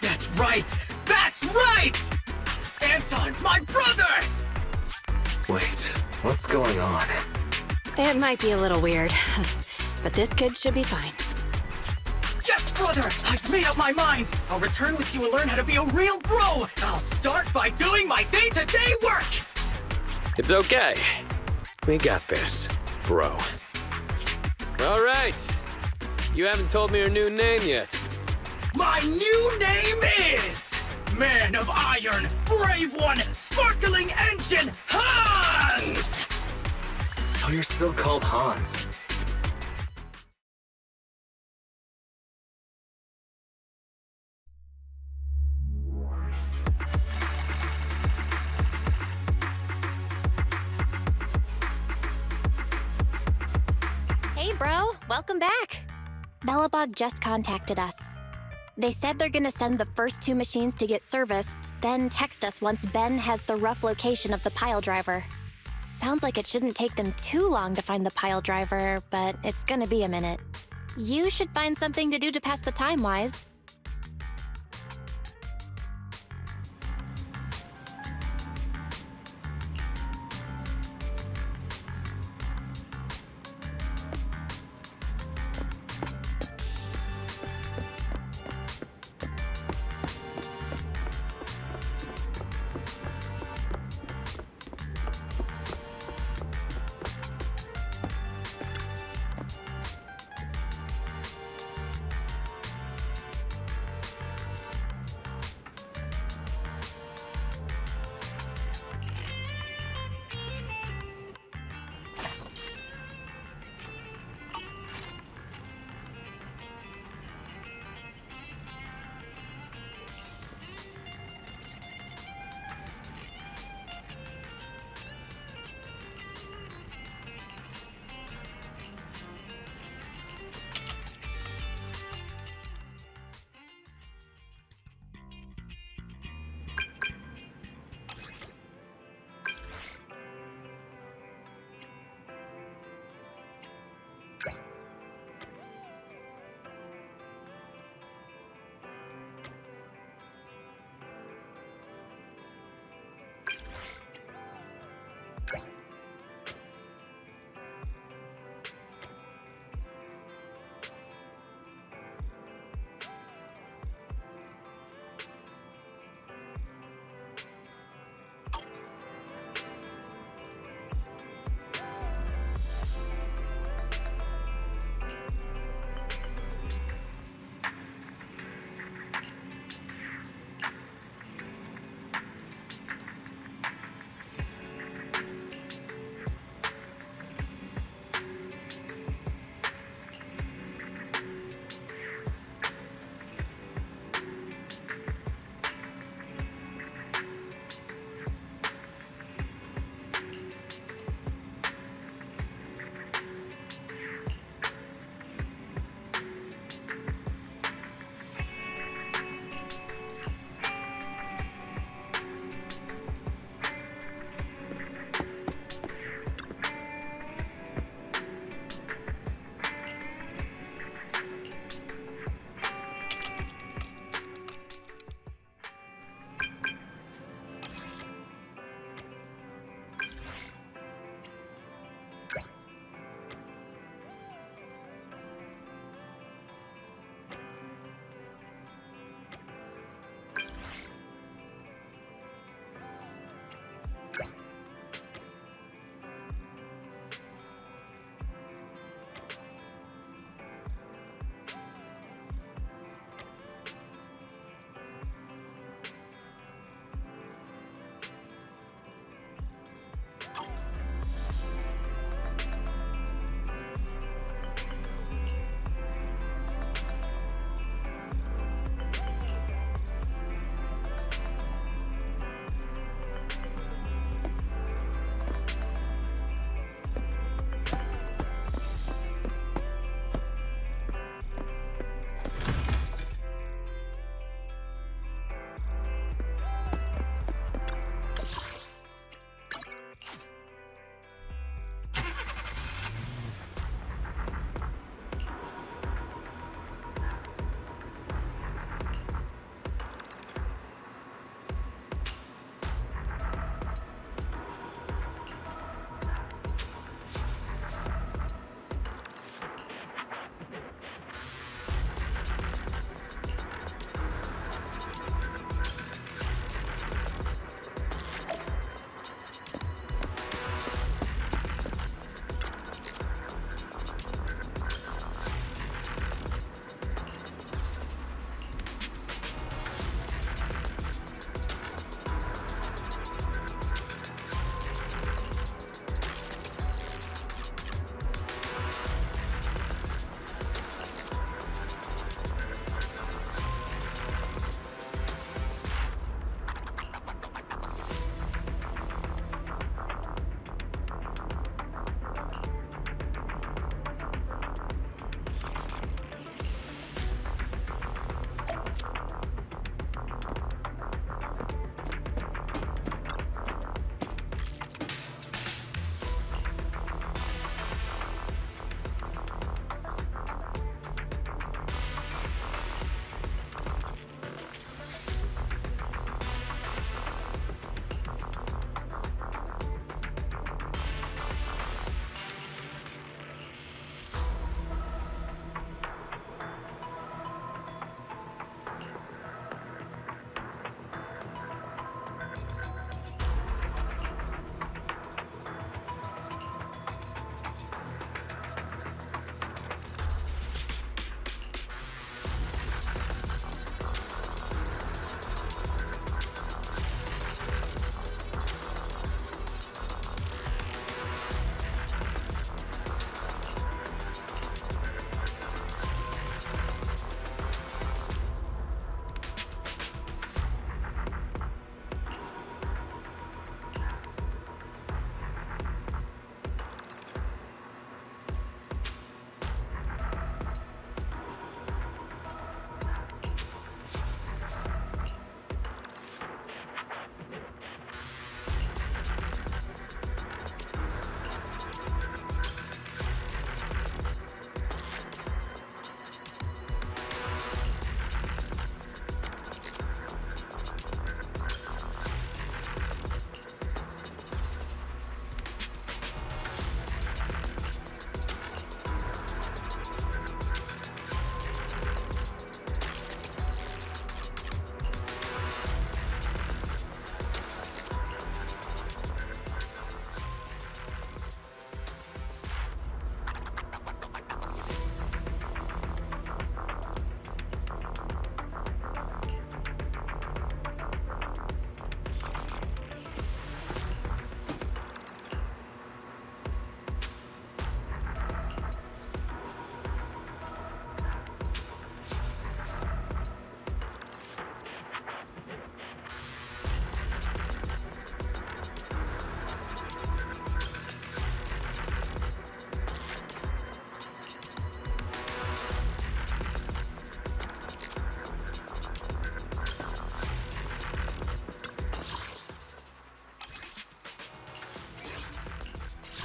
That's right! That's right! Anton, my brother! Wait, what's going on? It might be a little weird, but this kid should be fine. Yes, brother! I've made up my mind! I'll return with you and learn how to be a real bro! I'll start by doing my day-to-day work! It's okay. We got this, bro. All right. You haven't told me your new name yet. My new name is... Man of Iron, Brave One, Sparkling Engine, Hans! So you're still called Hans. Hey, bro. Welcome back. Bellabog just contacted us. They said they're gonna send the first 2 machines to get serviced, then text us once Ben has the rough location of the pile driver. Sounds like it shouldn't take them too long to find the pile driver, but it's gonna be a minute. You should find something to do to pass the time, Wise.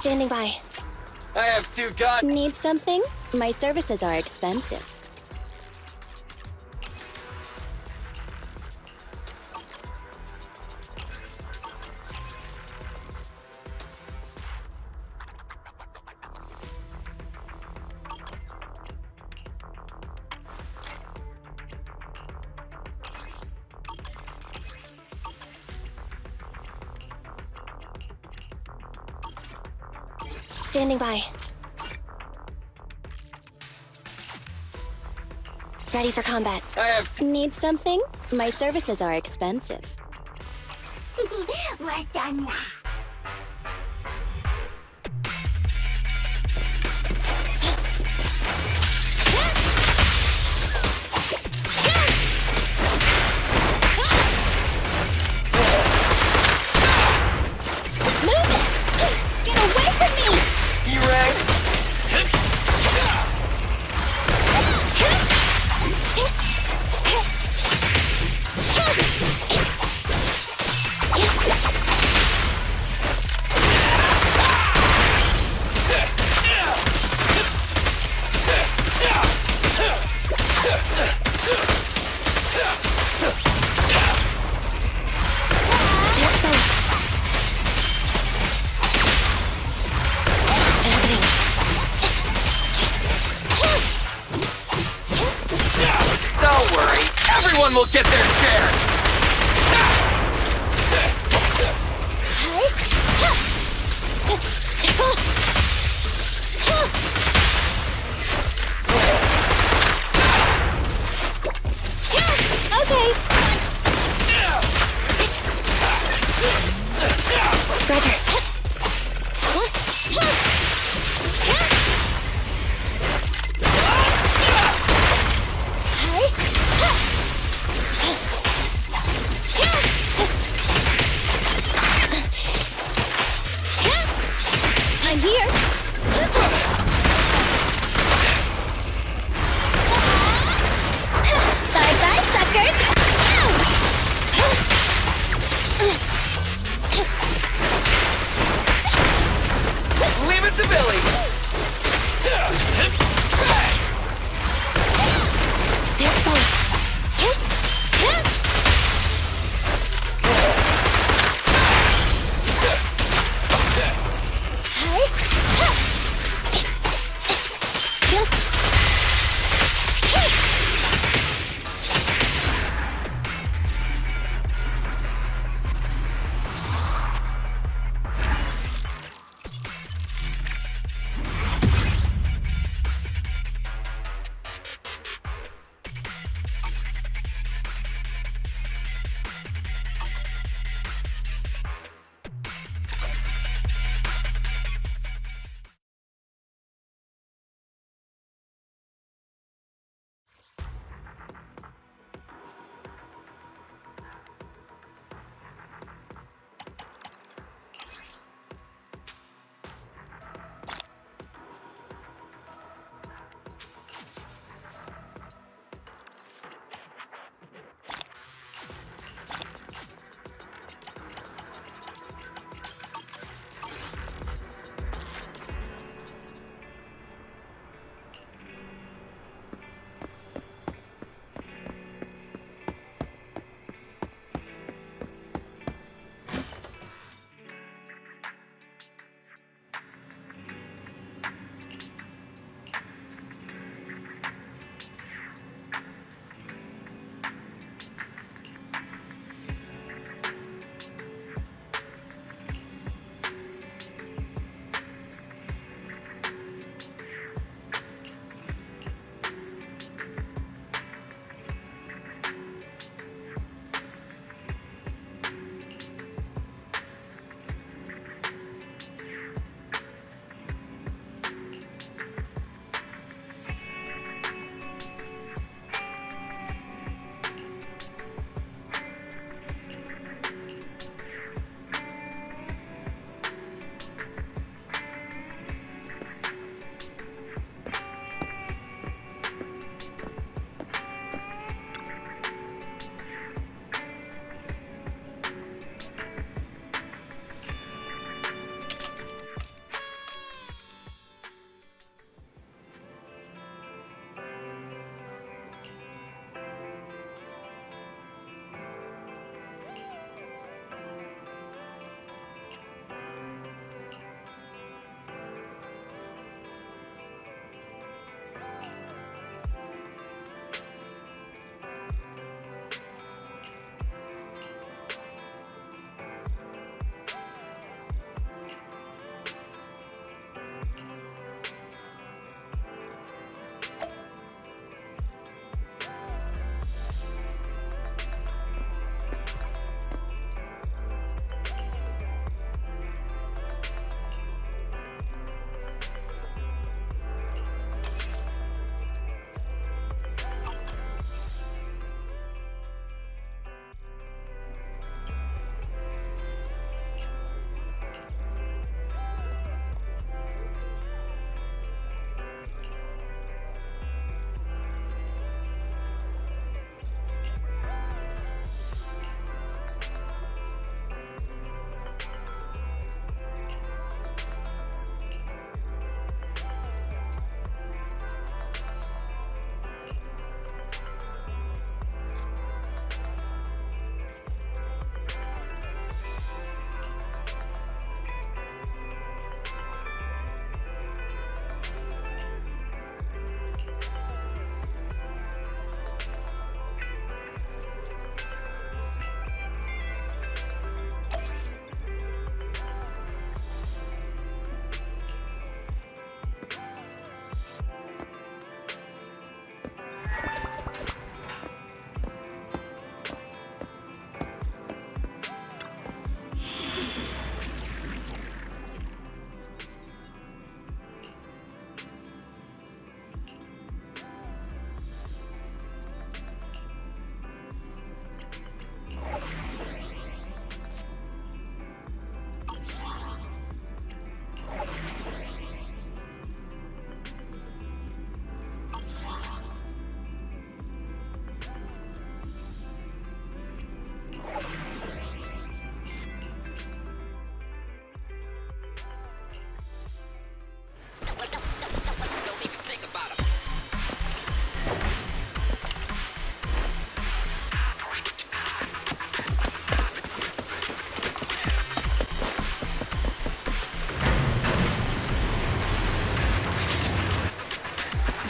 Standing by. I have 2 guns. Need something? My services are expensive. Standing by. Ready for combat. I have Need something? My services are expensive. We're done now. Don't worry, everyone will get their share. Okay. Roger.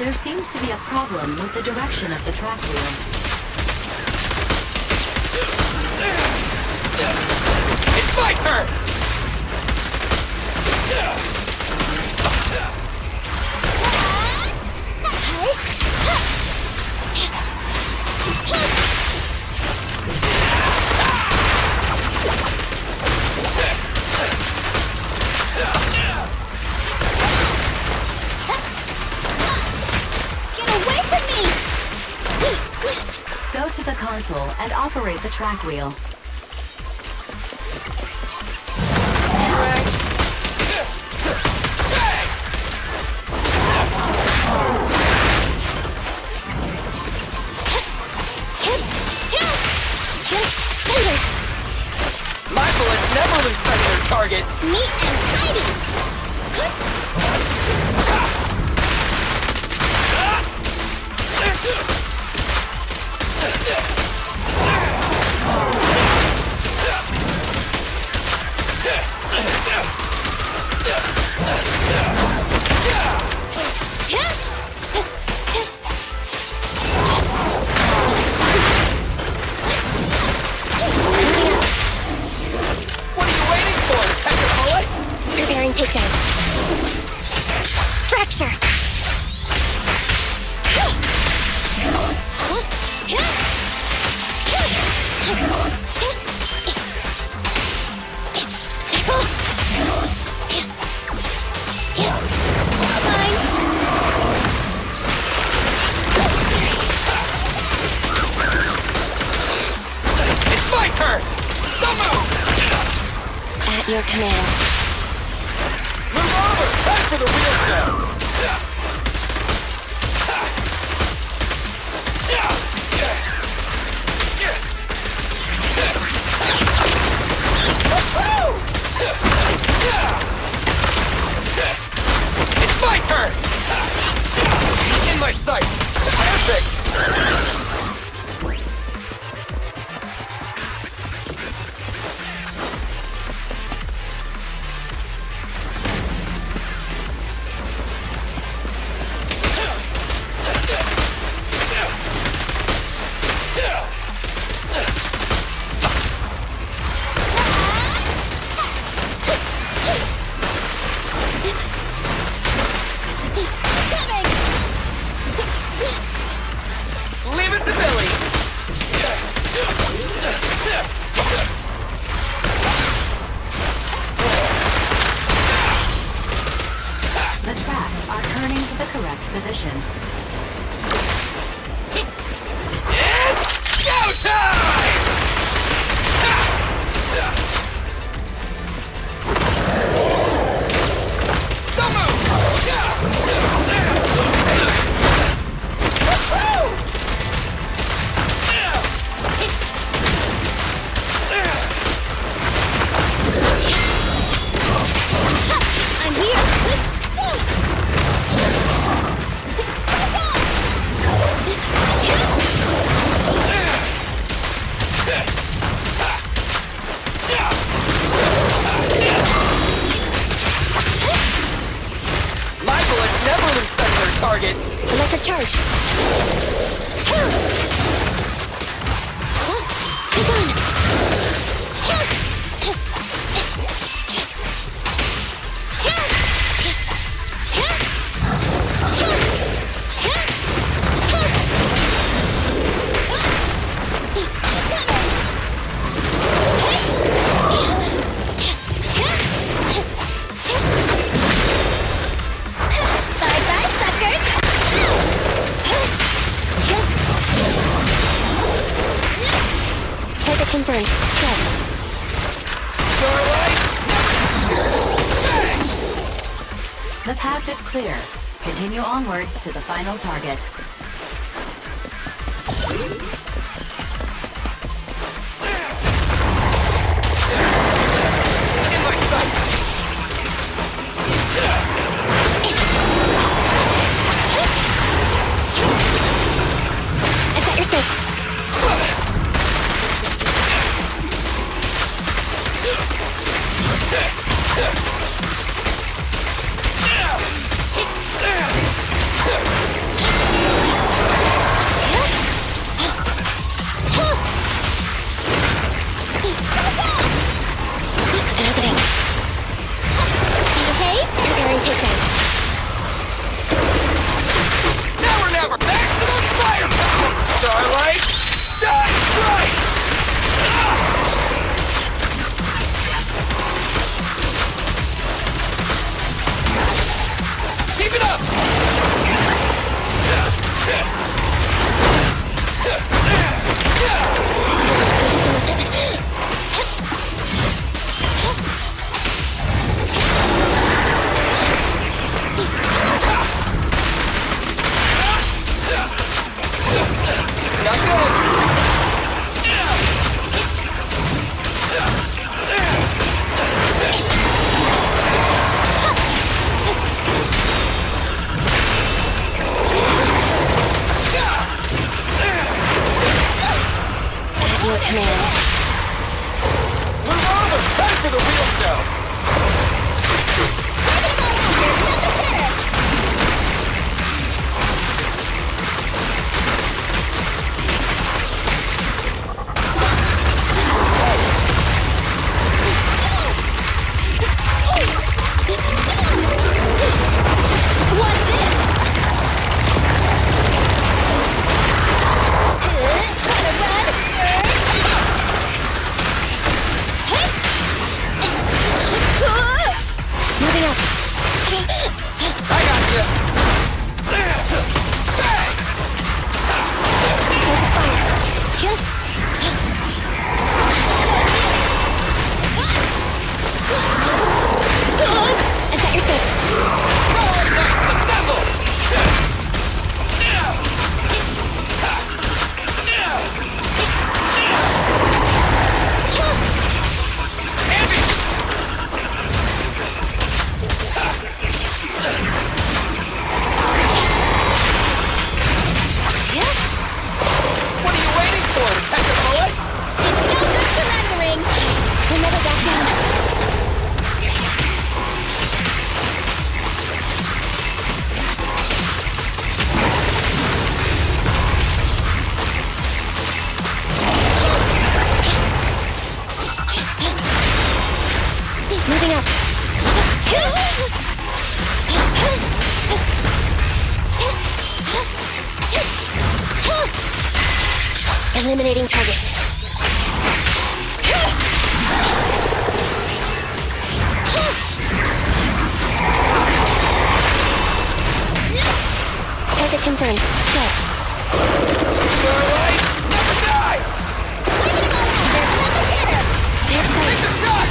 There seems to be a problem with the direction of the track wheel. It's my turn! Get away from me! Go to the console and operate the track wheel. My bullets never lose sight of their target. Neat and tidy! What are you waiting for? Catch a bullet? Preparing takedown. Fracture! It's my turn! Don't move! At your command. Move over! Time for the real show! It's my turn! In my sight! Perfect! Leave it to Billy! The tracks are turning to the correct position. It's showtime! Don't I'm here! My bullets never lose sight of their target. Electric charge. Be gone. Bye-bye, suckers! Target confirmed. Go. The path is clear. Continue onwards to the final target. In my sight! I've got your six. the real show. Moving up. I got you. Focus fire. Kill. I've got your six. Rolling Knights, assemble! What are you waiting for? To catch a bullet? It's no good surrendering. We'll never back down. Moving up. Eliminating target. Target confirmed. Go. Your light never dies! Take the shot!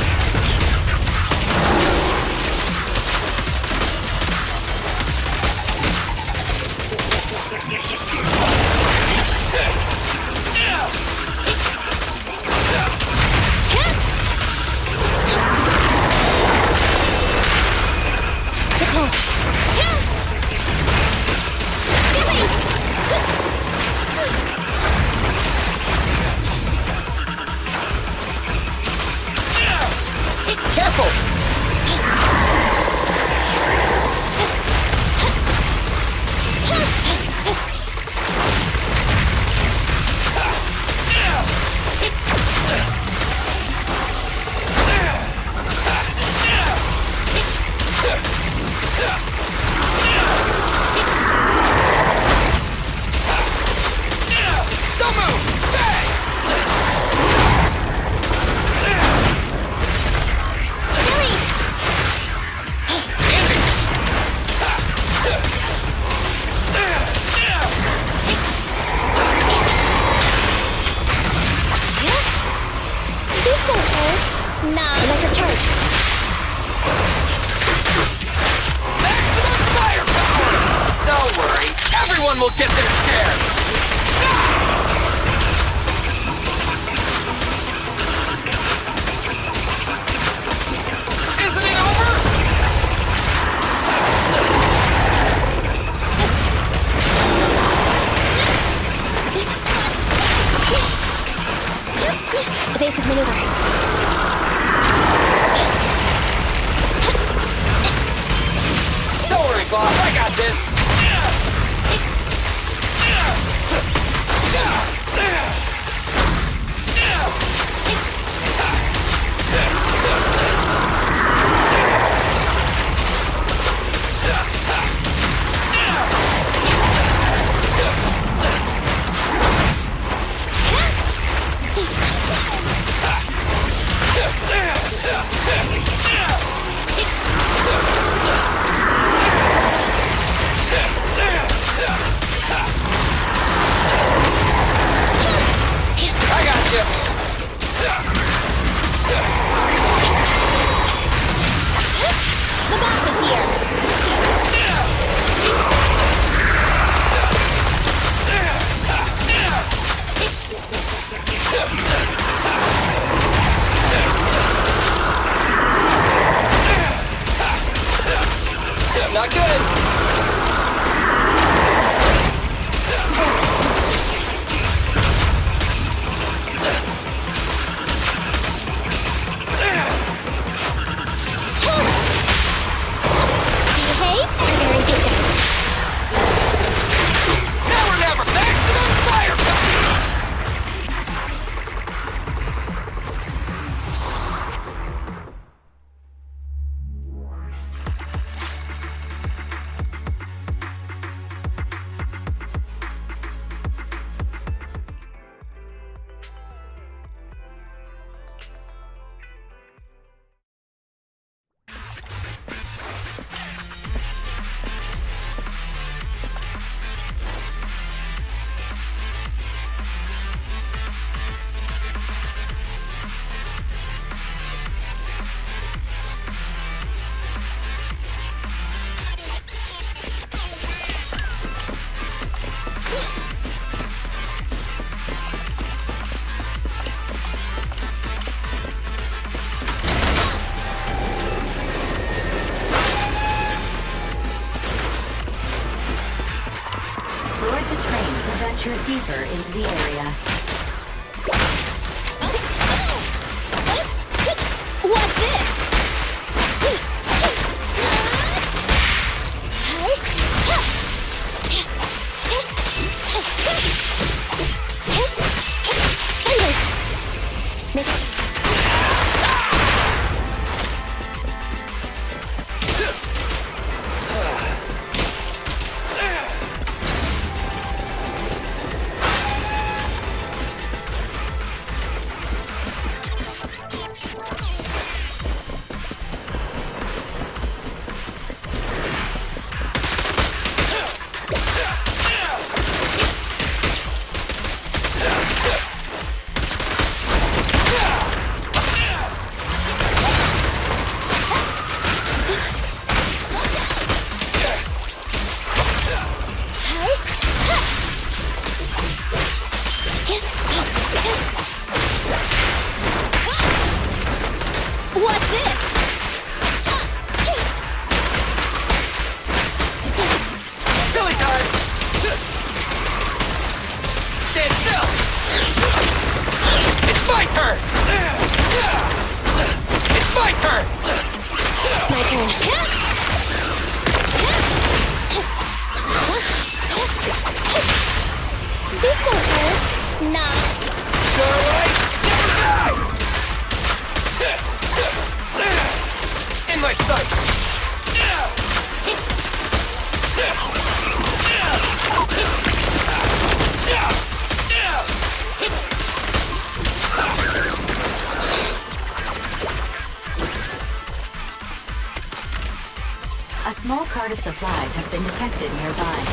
Careful! Don't move! Stay! These won't hurt. Nah. Electric charge. Maximum firepower! Don't worry, everyone will get their share! Isn't it over? Evasive maneuver. Don't worry, boss, I got this! deeper into the area. What's this? A small cart of supplies has been detected nearby.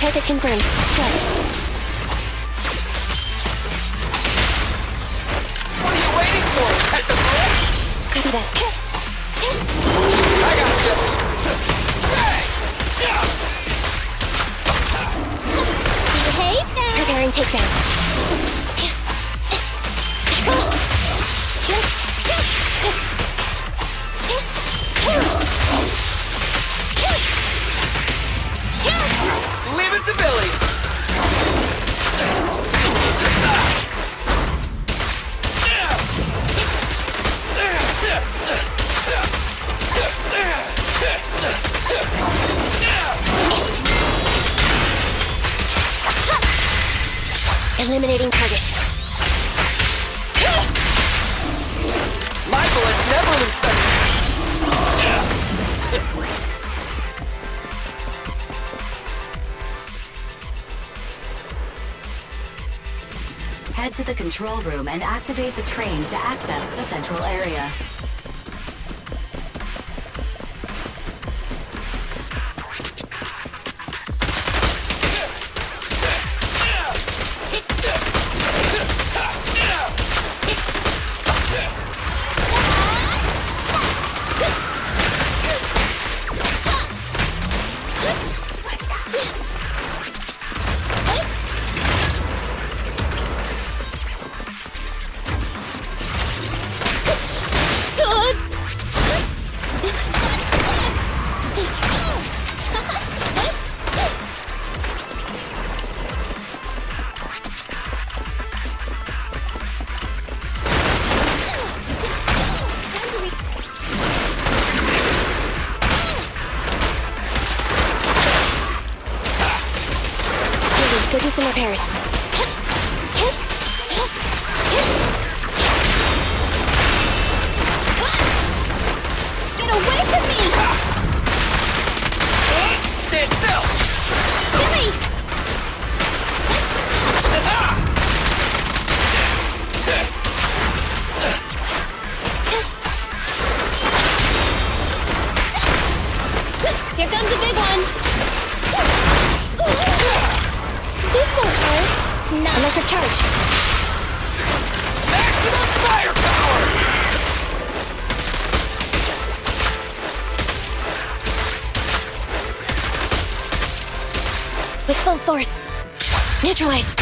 Target confirmed. Good. What are you waiting for? Copy that. I got you. Behave now. Preparing takedown. Leave it to Billy. Eliminating target. My bullets never lose sight. Head to the control room and activate the train to access the central area. some repairs. Get away from me! Stand still! Billy! Here comes a big one! This won't hurt. No. Electric charge. Maximum firepower! With full force. Neutralize.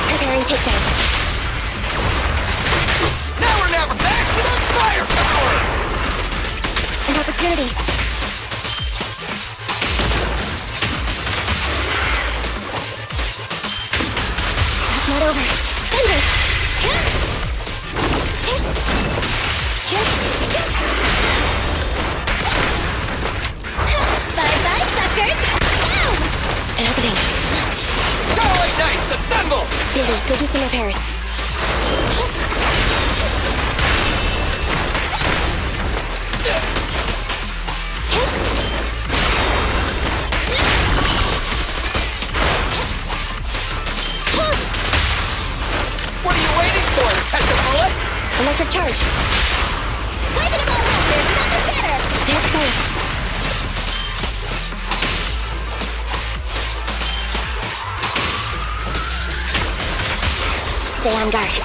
Preparing takedown. Now or never! Maximum firepower! An opportunity. That's not over. Thunder! Bye-bye, suckers! Boom! Happening. Starlight Knights, assemble! Billy, go do some repairs. What are you waiting for? To catch a bullet? Electric charge. Waving them all out, there's nothing better! That's close. Stay on guard.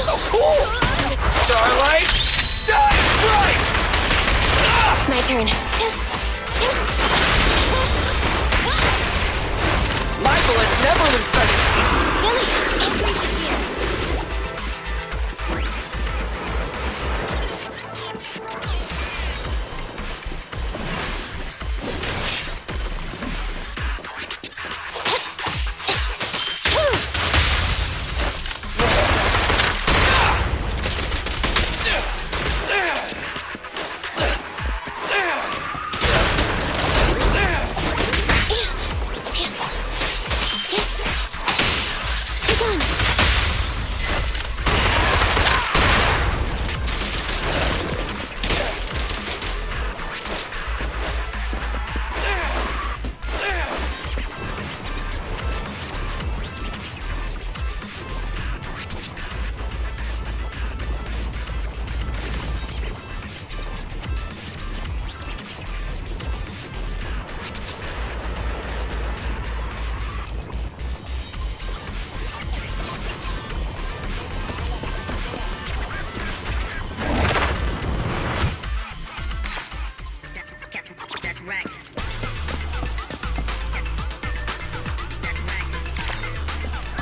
So cool! Starlight, shine bright! My turn. My bullets never lose sight of speed. Billy, increase the gear!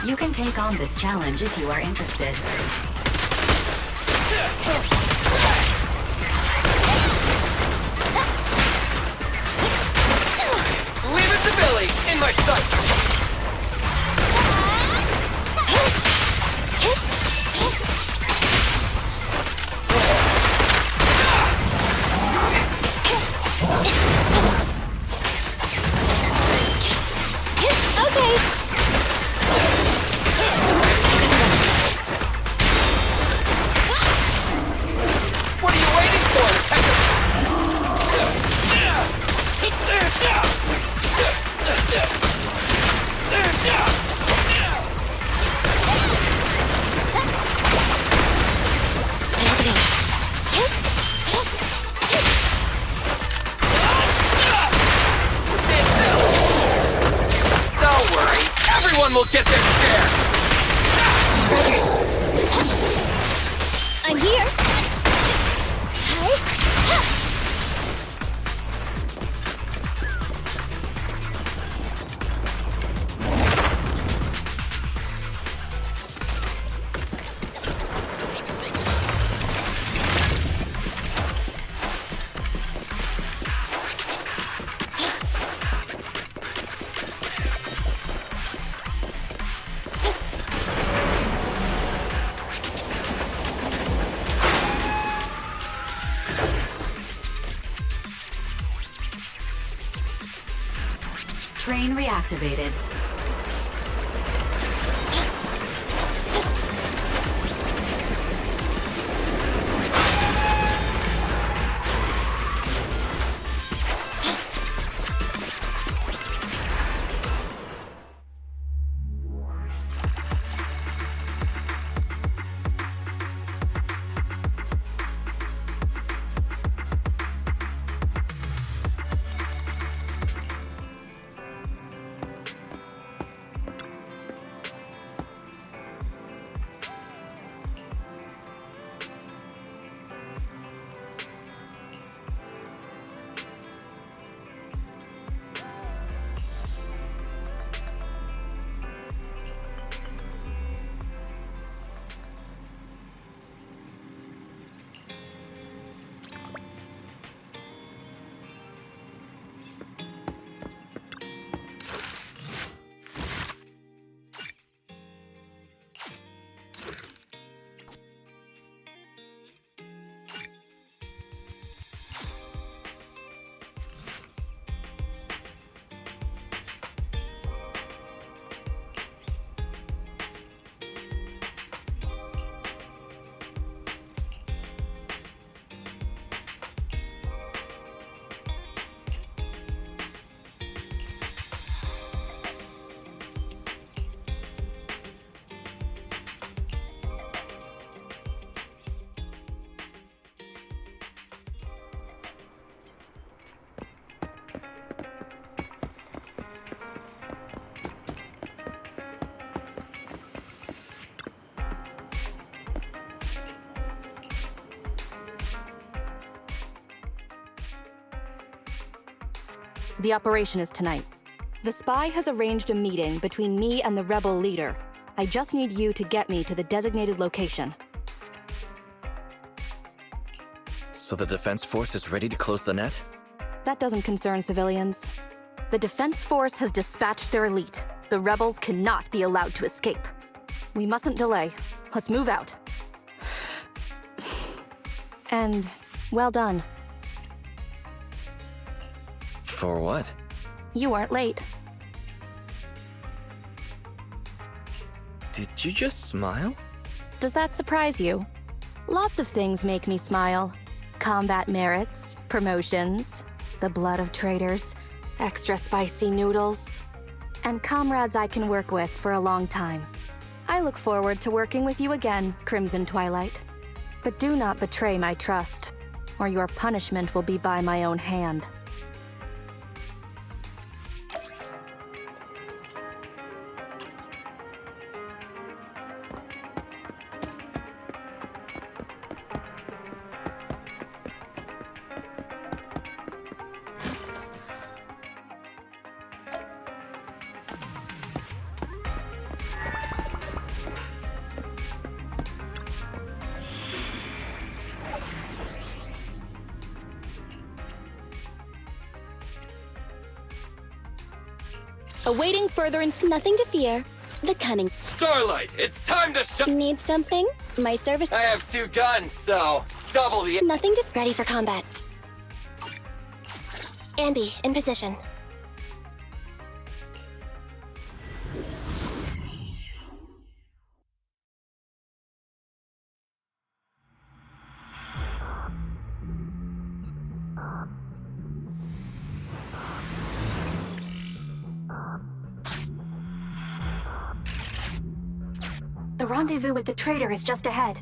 You can take on this challenge if you are interested. Leave it to Billy, in my sights! What are you waiting for? I'm here. Train reactivated. The operation is tonight. The spy has arranged a meeting between me and the rebel leader. I just need you to get me to the designated location. So the defense force is ready to close the net? That doesn't concern civilians. The defense force has dispatched their elite. The rebels cannot be allowed to escape. We mustn't delay. Let's move out. And well done. For what? You weren't late. Did you just smile? Does that surprise you? Lots of things make me smile. Combat merits, promotions, the blood of traitors, extra spicy noodles, and comrades I can work with for a long time. I look forward to working with you again, Crimson Twilight. But do not betray my trust, or your punishment will be by my own hand. Awaiting further Nothing to fear. The cunning. Starlight, it's time to shut. Need something? My service. I have 2 guns, so double the. Nothing to. Ready for combat. Anby, in position. The rendezvous with the traitor is just ahead.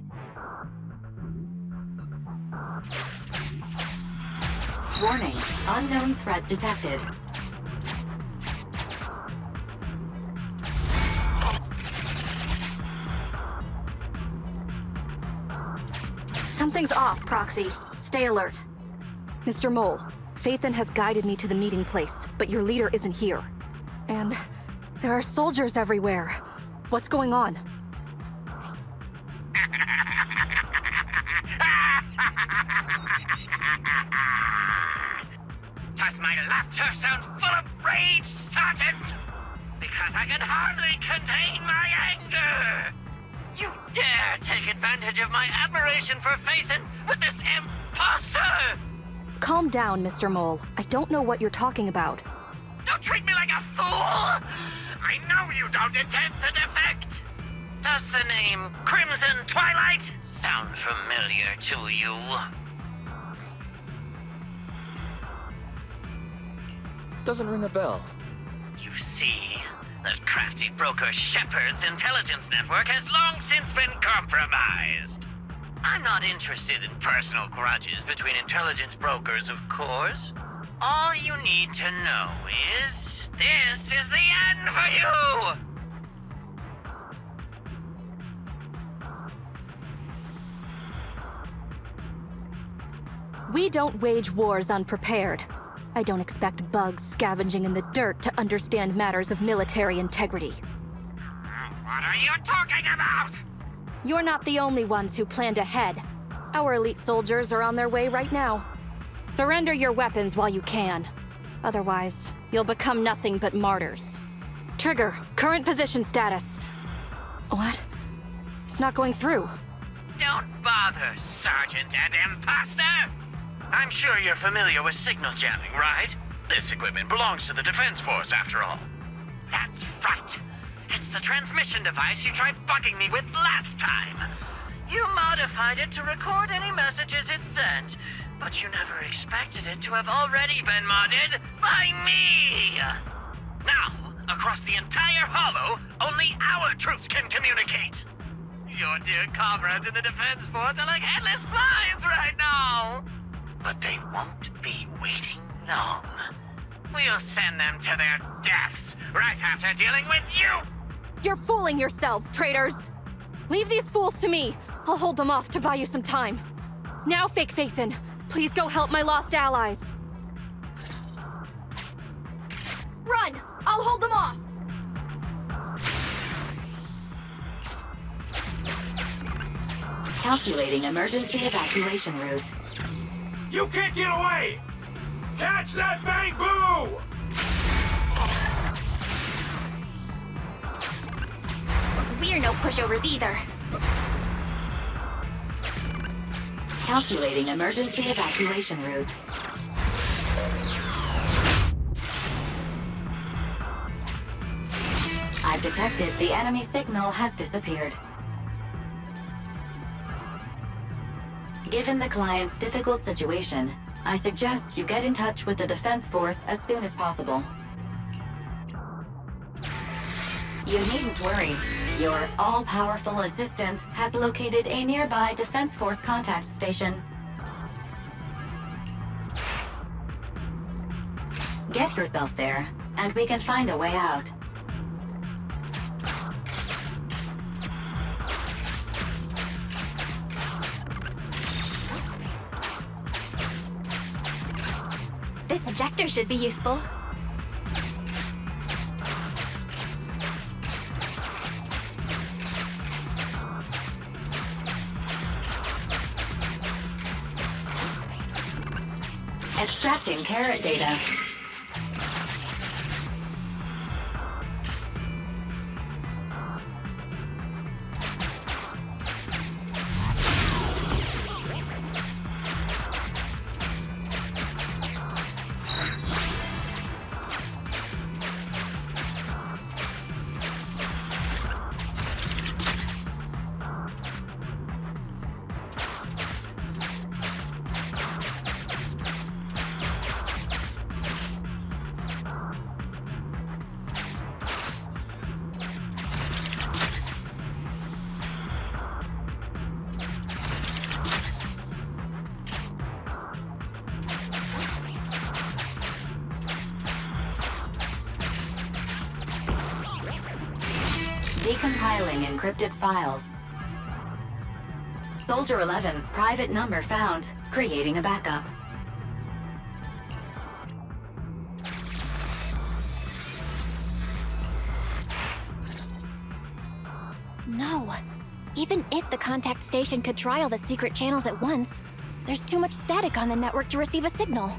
Warning, unknown threat detected. Something's off, Proxy. Stay alert. Mr. Mole, Phaethon has guided me to the meeting place, but your leader isn't here. And there are soldiers everywhere. What's going on? Does my laughter sound full of rage, Sergeant? Because I can hardly contain my anger! You dare take advantage of my admiration for Phaethon with this imposter! Calm down, Mr. Mole. I don't know what you're talking about. Don't treat me like a fool! I know you don't intend to defect! Does the name Crimson Twilight sound familiar to you? Doesn't ring a bell. You see, that crafty broker Shepard's intelligence network has long since been compromised. I'm not interested in personal grudges between intelligence brokers, of course. All you need to know is, this is the end for you! We don't wage wars unprepared. I don't expect bugs scavenging in the dirt to understand matters of military integrity. What are you talking about? You're not the only ones who planned ahead. Our elite soldiers are on their way right now. Surrender your weapons while you can. Otherwise, you'll become nothing but martyrs. Trigger, current position status. What? It's not going through. Don't bother, Sergeant and Imposter! I'm sure you're familiar with signal jamming, right? This equipment belongs to the Defense Force, after all. That's right. It's the transmission device you tried bugging me with last time. You modified it to record any messages it sent, but you never expected it to have already been modded by me! Now, across the entire Hollow, only our troops can communicate! Your dear comrades in the Defense Force are like headless flies right now! But they won't be waiting long. We'll send them to their deaths right after dealing with you! You're fooling yourselves, traitors! Leave these fools to me. I'll hold them off to buy you some time. Now, Fake Phaethon, please go help my lost allies. Run! I'll hold them off! Calculating emergency evacuation route. You can't get away! Catch that bamboo! We're no pushovers either. Calculating emergency evacuation route. I've detected the enemy signal has disappeared. Given the client's difficult situation, I suggest you get in touch with the Defense Force as soon as possible. You needn't worry. Your all-powerful assistant has located a nearby Defense Force contact station. Get yourself there, and we can find a way out. This ejector should be useful. Extracting carrot data. Decompiling encrypted files. Soldier 11's private number found, creating a backup. No. Even if the contact station could try all the secret channels at once, there's too much static on the network to receive a signal.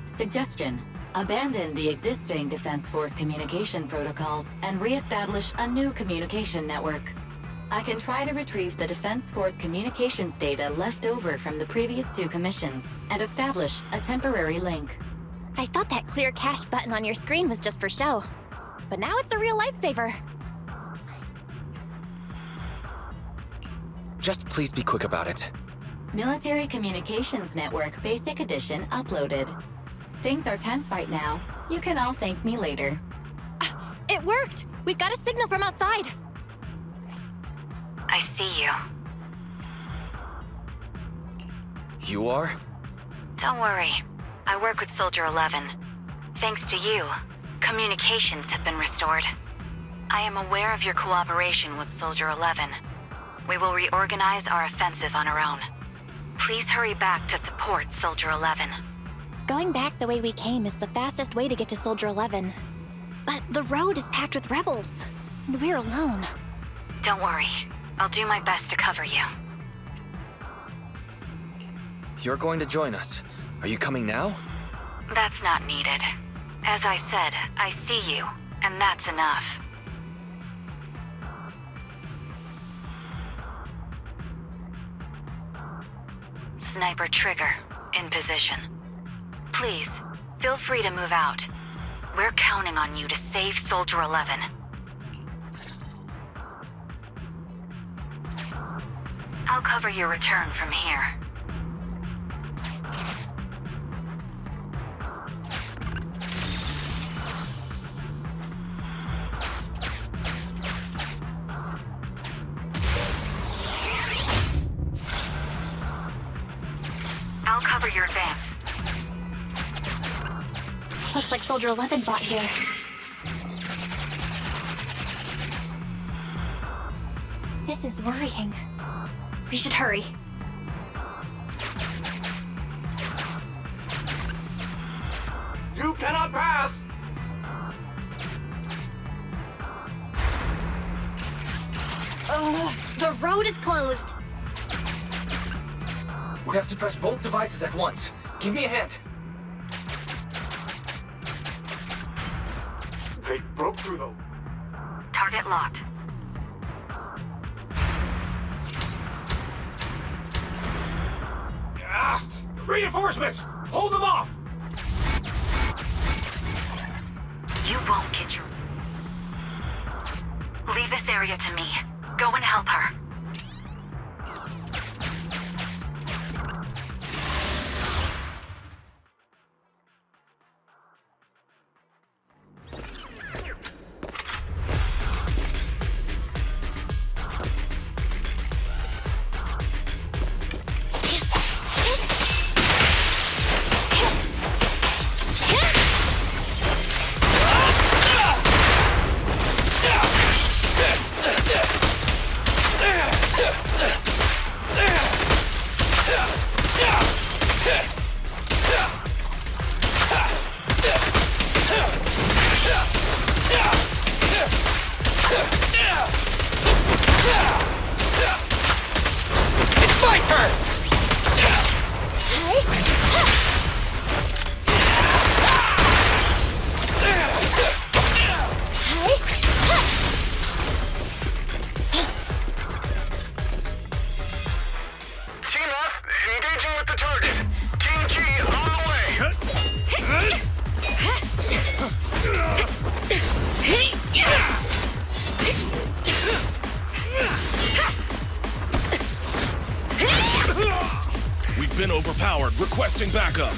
Suggestion: abandon the existing Defense Force communication protocols and re-establish a new communication network. I can try to retrieve the Defense Force communications data left over from the previous 2 commissions and establish a temporary link. I thought that clear cache button on your screen was just for show, but now it's a real lifesaver. Just please be quick about it. Military Communications Network Basic Edition uploaded. Things are tense right now. You can all thank me later. It worked! We've got a signal from outside! I see you. You are? Don't worry. I work with Soldier 11. Thanks to you, communications have been restored. I am aware of your cooperation with Soldier 11. We will reorganize our offensive on our own. Please hurry back to support Soldier 11. Going back the way we came is the fastest way to get to Soldier 11. But the road is packed with rebels, and we're alone. Don't worry. I'll do my best to cover you. You're going to join us. Are you coming now? That's not needed. As I said, I see you, and that's enough. Sniper trigger, in position. Please, feel free to move out. We're counting on you to save Soldier 11. I'll cover your return from here. I'll cover your advance. Looks like Soldier 11 bought here. This is worrying. We should hurry. You cannot pass! The road is closed. We have to press both devices at once. Give me a hand. They broke through the... Target locked. Reinforcements! Hold them off! You won't get your... Leave this area to me. Go and help her. We've been overpowered. Requesting backup.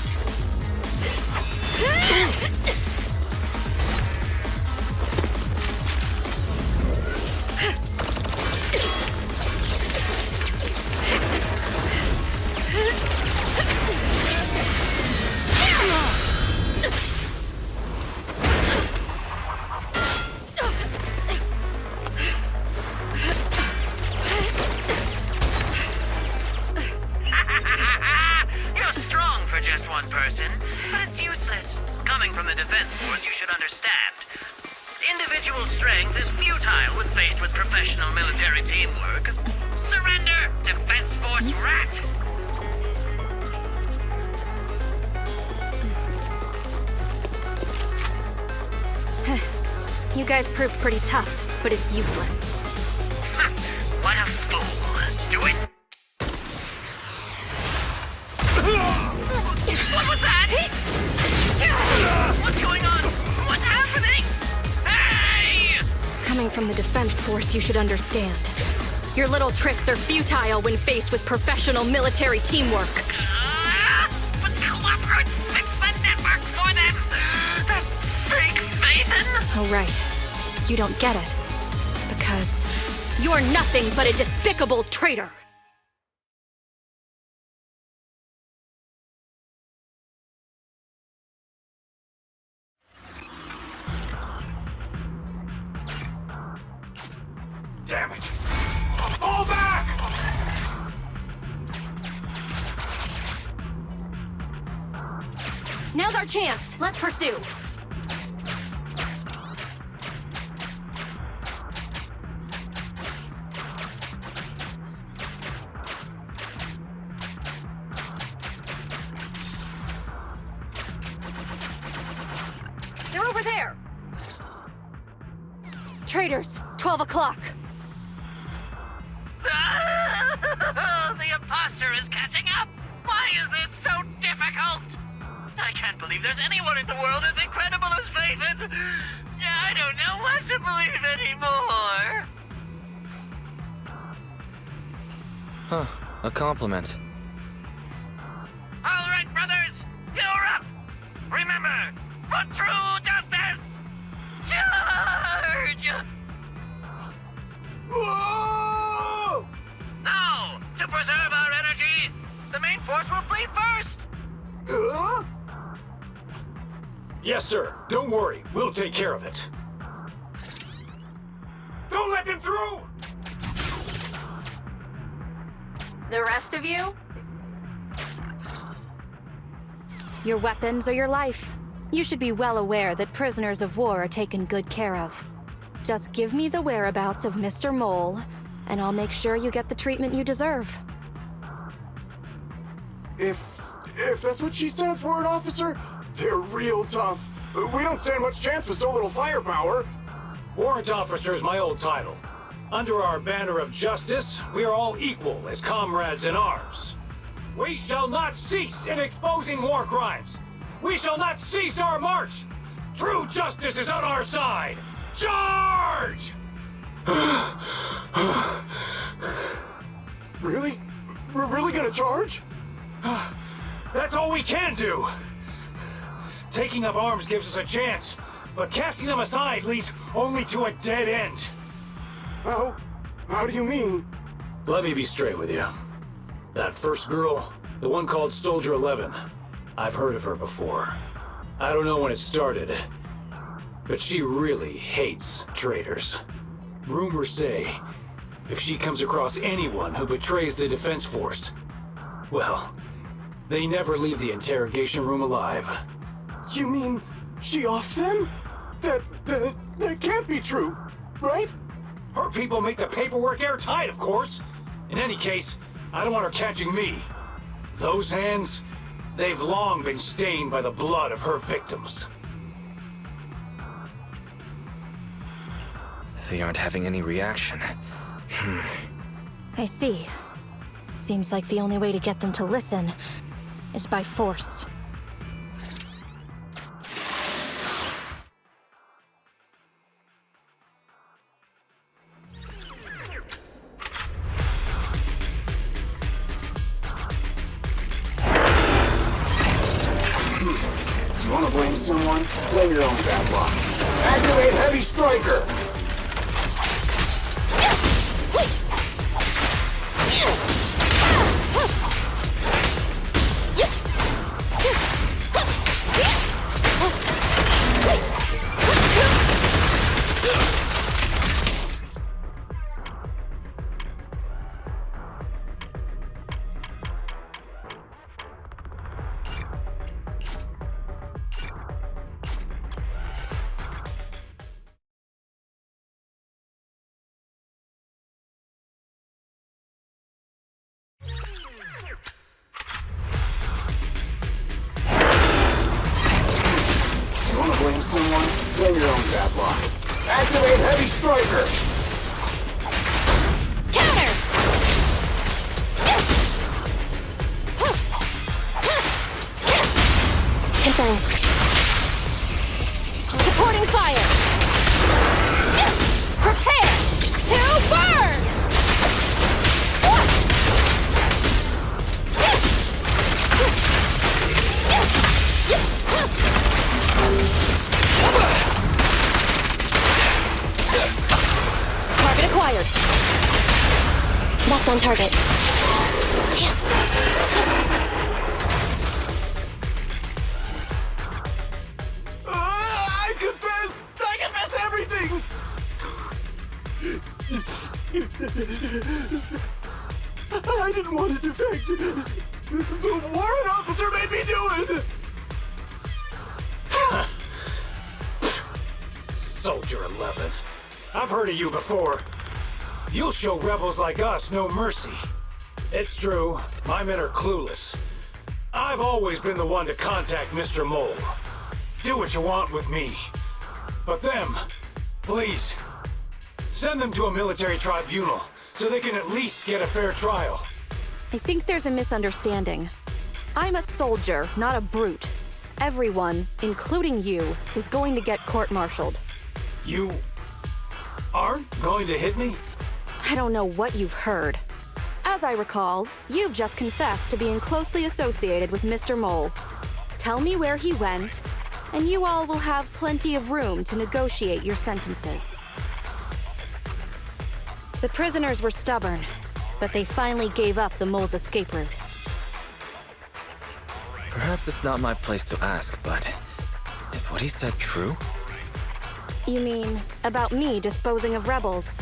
strength is futile when faced with professional military teamwork. Surrender, Defense Force rat! You guys proved pretty tough, but it's useless. What a fool. Do it! What was that? What's going on? What's happening? Hey! Coming from the Defense Force, you should understand. Your little tricks are futile when faced with professional military teamwork. But cooperate, fix the network for them! That fake Phaethon? Oh, right. You don't get it. Because you're nothing but a despicable traitor! Damn it! Fall back! Now's our chance. Let's pursue. They're over there. Traitors, 12 o'clock. The imposter is catching up! Why is this so difficult? I can't believe there's anyone in the world as incredible as Phaethon! I don't know what to believe anymore! Huh, a compliment. Alright, brothers! You're up! Remember, for true justice! Charge! Whoa! Now, to preserve our energy, the main force will flee first! Yes, sir. Don't worry. We'll take care of it. Don't let them through! The rest of you? Your weapons are your life. You should be well aware that prisoners of war are taken good care of. Just give me the whereabouts of Mr. Mole, and I'll make sure you get the treatment you deserve. If that's what she says, Warrant Officer, they're real tough. We don't stand much chance with so little firepower. Warrant Officer is my old title. Under our banner of justice, we are all equal as comrades in arms. We shall not cease in exposing war crimes. We shall not cease our march. True justice is on our side. Charge! Really? We're really gonna charge? That's all we can do. Taking up arms gives us a chance, but casting them aside leads only to a dead end. How do you mean? Let me be straight with you. That first girl, the one called Soldier 11, I've heard of her before. I don't know when it started, but she really hates traitors. Rumors say, if she comes across anyone who betrays the Defense Force, well, they never leave the interrogation room alive. You mean she offed them? That can't be true, right? Her people make the paperwork airtight, of course. In any case, I don't want her catching me. Those hands, they've long been stained by the blood of her victims. They aren't having any reaction. I see. Seems like the only way to get them to listen is by force. You wanna blame someone? Blame your own bad luck. Activate Heavy Striker! Berserker! Counter! Confirmed. Supporting fire! Prepare to burn! Target acquired. Locked on target. I confess! I confess everything! I didn't want to defect. The warrant officer made me do it! Soldier 11. I've heard of you before. You'll show rebels like us no mercy. It's true, my men are clueless. I've always been the one to contact Mr. Mole. Do what you want with me. But them, please, send them to a military tribunal so they can at least get a fair trial. I think there's a misunderstanding. I'm a soldier, not a brute. Everyone, including you, is going to get court-martialed. You aren't going to hit me? I don't know what you've heard. As I recall, you've just confessed to being closely associated with Mr. Mole. Tell me where he went, and you all will have plenty of room to negotiate your sentences. The prisoners were stubborn, but they finally gave up the Mole's escape route. Perhaps it's not my place to ask, but is what he said true? You mean, about me disposing of rebels?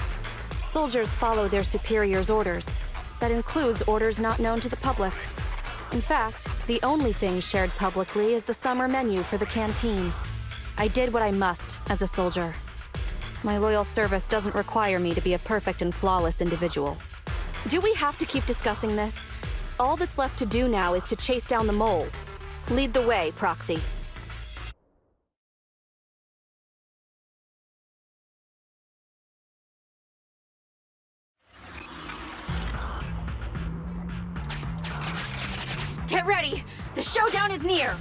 Soldiers follow their superiors' orders. That includes orders not known to the public. In fact, the only thing shared publicly is the summer menu for the canteen. I did what I must as a soldier. My loyal service doesn't require me to be a perfect and flawless individual. Do we have to keep discussing this? All that's left to do now is to chase down the Mole. Lead the way, Proxy. Get ready! The showdown is near!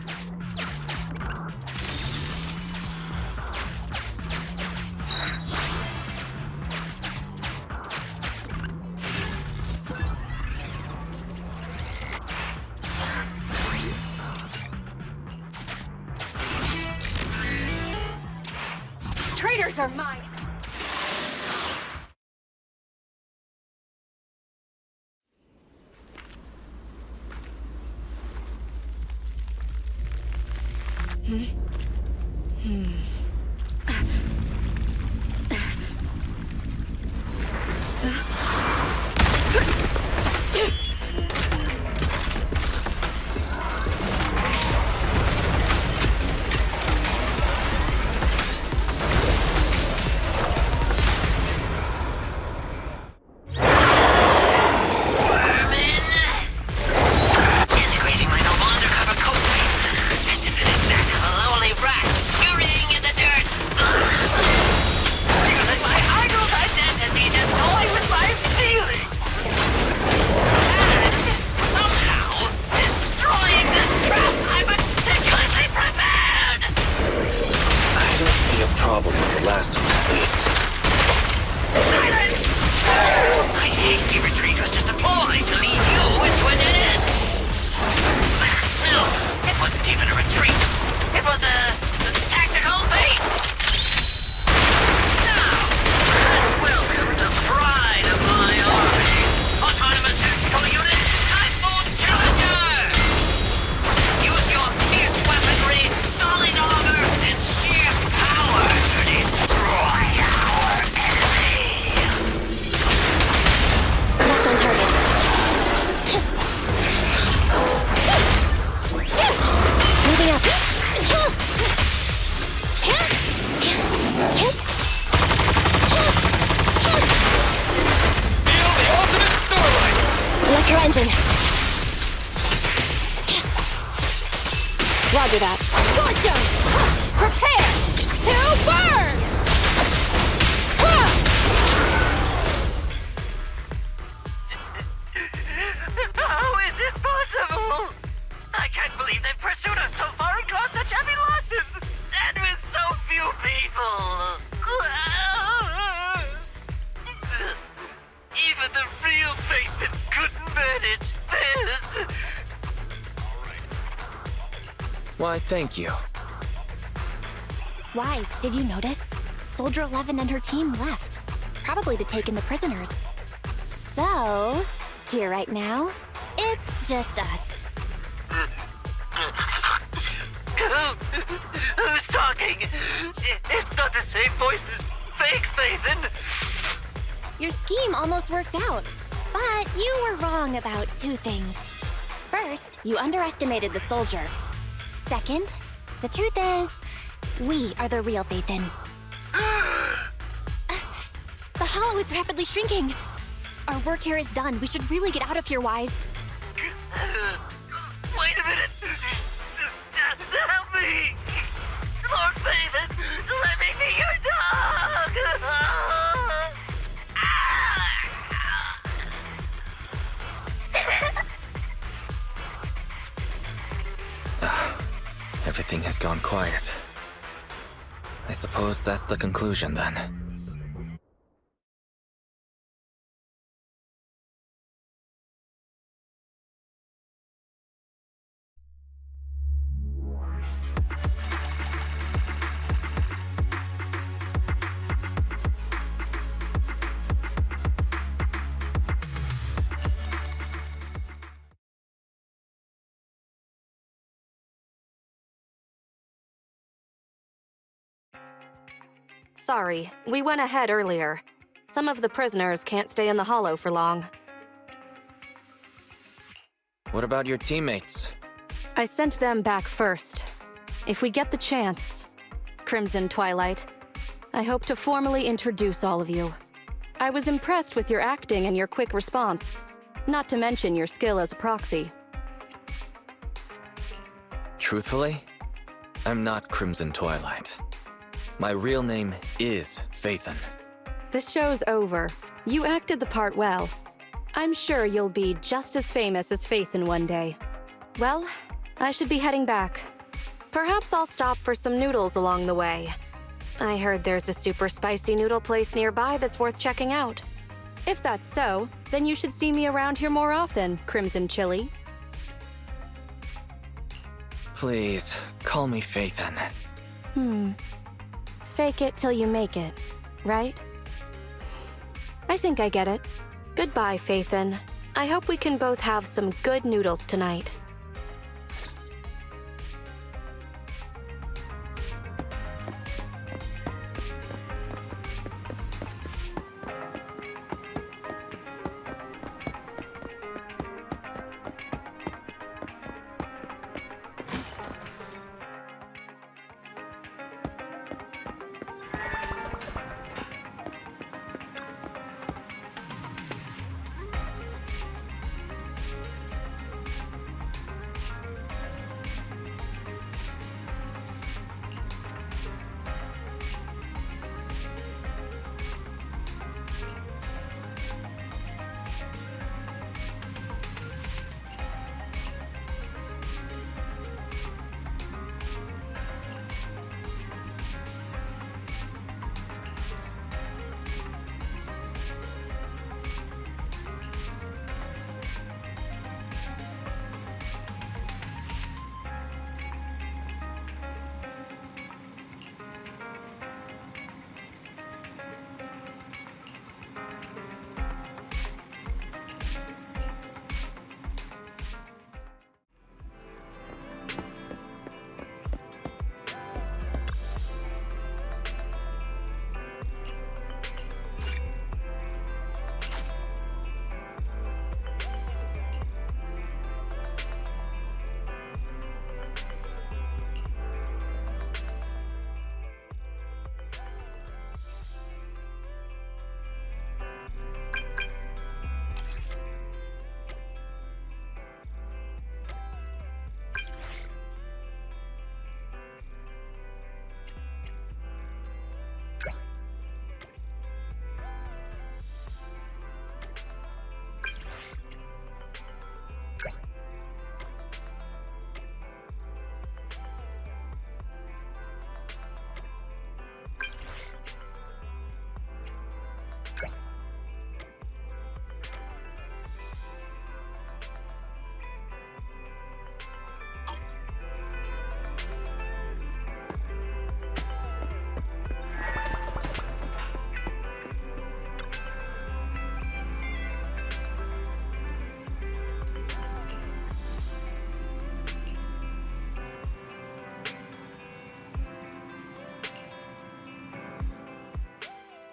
Traitors are mine! Problem with the last one, at least. Silence! My hasty retreat was just a ploy to lead you into a dead end. No, it wasn't even a retreat. It was a tactical bait. Now, let's welcome the pride of my army, autonomous tactical unit, Typhoon Challenger. Use your fierce weaponry, solid armor, and sheer power to destroy our enemy. Locked on target. Moving up. Feel the ultimate starlight! Electro engine. Roger that. Scorch 'em! Prepare to burn! knew Phaethon couldn't manage this! Why, thank you. Wise, did you notice? Soldier 11 and her team left. Probably to take in the prisoners. So, here right now, it's just us. Who's talking? It's not the same voice as fake Phaethon! Your scheme almost worked out, but you were wrong about two things. First, you underestimated the soldier. Second, the truth is, we are the real Phaethon. The hollow is rapidly shrinking. Our work here is done. We should really get out of here, Wise. Wait a minute! Help me! Lord Phaethon, let me be your dog! Everything has gone quiet. I suppose that's the conclusion then. Sorry, we went ahead earlier. Some of the prisoners can't stay in the hollow for long. What about your teammates? I sent them back first. If we get the chance, Crimson Twilight, I hope to formally introduce all of you. I was impressed with your acting and your quick response, not to mention your skill as a proxy. Truthfully, I'm not Crimson Twilight. My real name is Phaethon. This show's over. You acted the part well. I'm sure you'll be just as famous as Phaethon one day. Well, I should be heading back. Perhaps I'll stop for some noodles along the way. I heard there's a super spicy noodle place nearby that's worth checking out. If that's so, then you should see me around here more often, Crimson Chili. Please, call me Phaethon. Fake it till you make it, right? I think I get it. Goodbye, Phaethon. I hope we can both have some good noodles tonight.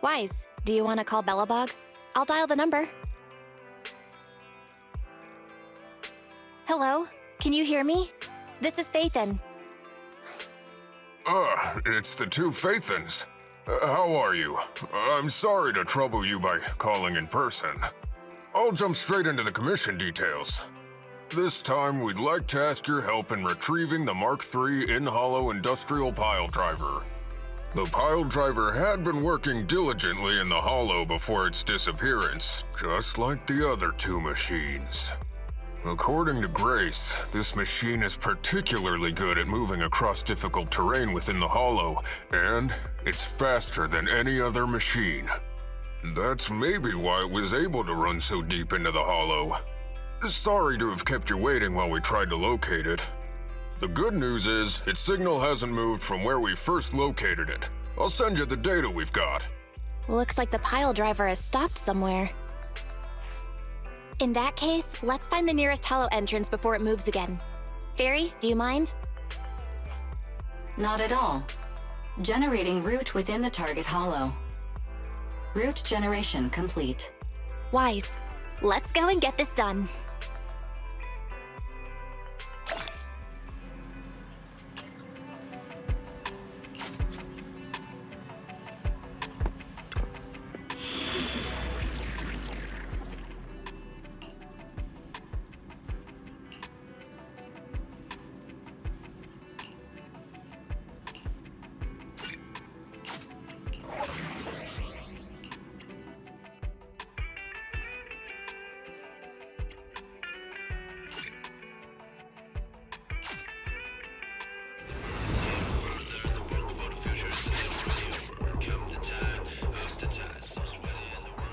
Wise, do you want to call Bellabog? I'll dial the number. Hello? Can you hear me? This is Faithin. It's the two Faithins. How are you? I'm sorry to trouble you by calling in person. I'll jump straight into the commission details. This time, we'd like to ask your help in retrieving the Mark III in-hollow industrial pile driver. The pile driver had been working diligently in the hollow before its disappearance, just like the other two machines. According to Grace, this machine is particularly good at moving across difficult terrain within the hollow, and it's faster than any other machine. That's maybe why it was able to run so deep into the hollow. Sorry to have kept you waiting while we tried to locate it. The good news is, its signal hasn't moved from where we first located it. I'll send you the data we've got. Looks like the pile driver has stopped somewhere. In that case, let's find the nearest hollow entrance before it moves again. Fairy, do you mind? Not at all. Generating route within the target hollow. Route generation complete. Wise, let's go and get this done.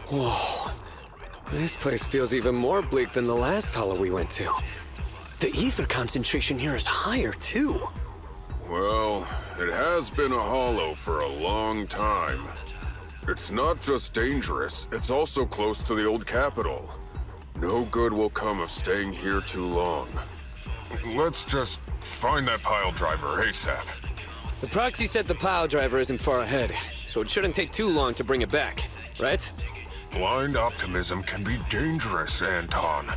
Whoa. This place feels even more bleak than the last hollow we went to. The ether concentration here is higher, too. Well, it has been a hollow for a long time. It's not just dangerous, it's also close to the old capital. No good will come of staying here too long. Let's just find that pile driver ASAP. The Proxy said the pile driver isn't far ahead, so it shouldn't take too long to bring it back, right? Blind optimism can be dangerous, Anton.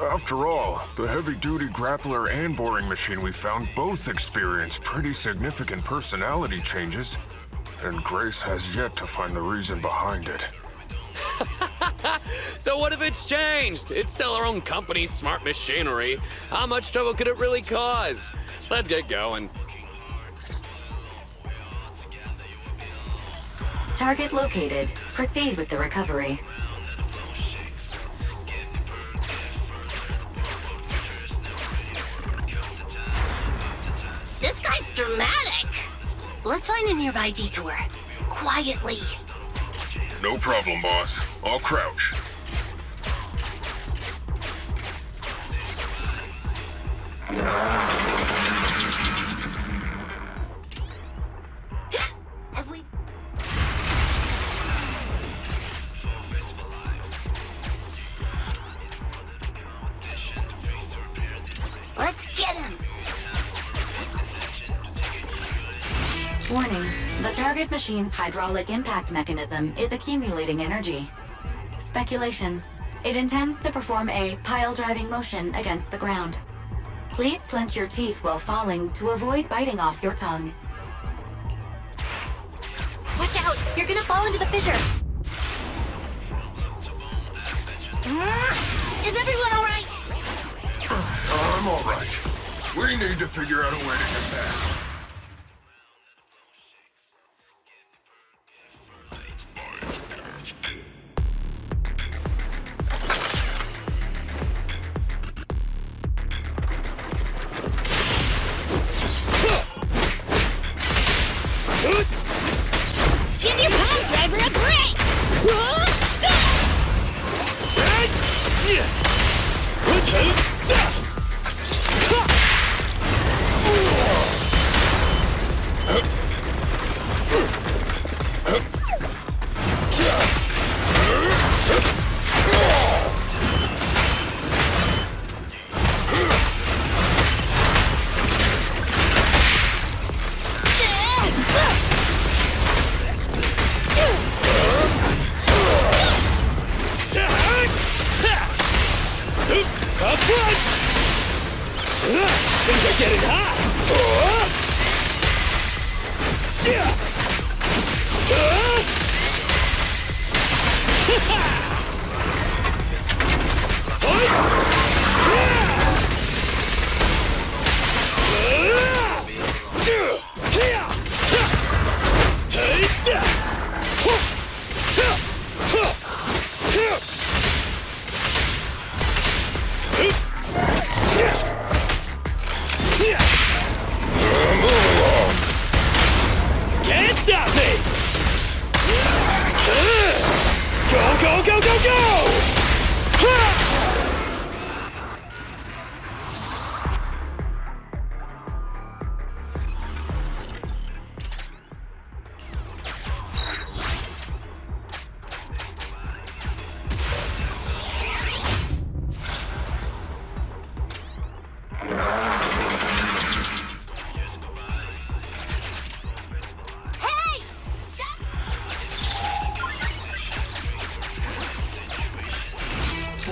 After all, the heavy-duty grappler and boring machine we found both experienced pretty significant personality changes, and Grace has yet to find the reason behind it. So what if it's changed? It's still our own company's smart machinery. How much trouble could it really cause? Let's get going. Target located. Proceed with the recovery. This guy's dramatic. Let's find a nearby detour. Quietly. No problem, boss. I'll crouch. Have we... Let's get him! Warning, the target machine's hydraulic impact mechanism is accumulating energy. Speculation. It intends to perform a pile-driving motion against the ground. Please clench your teeth while falling to avoid biting off your tongue. Watch out! You're gonna fall into the fissure! Is everyone alright? I'm alright. We need to figure out a way to get back. Give your pile driver a break!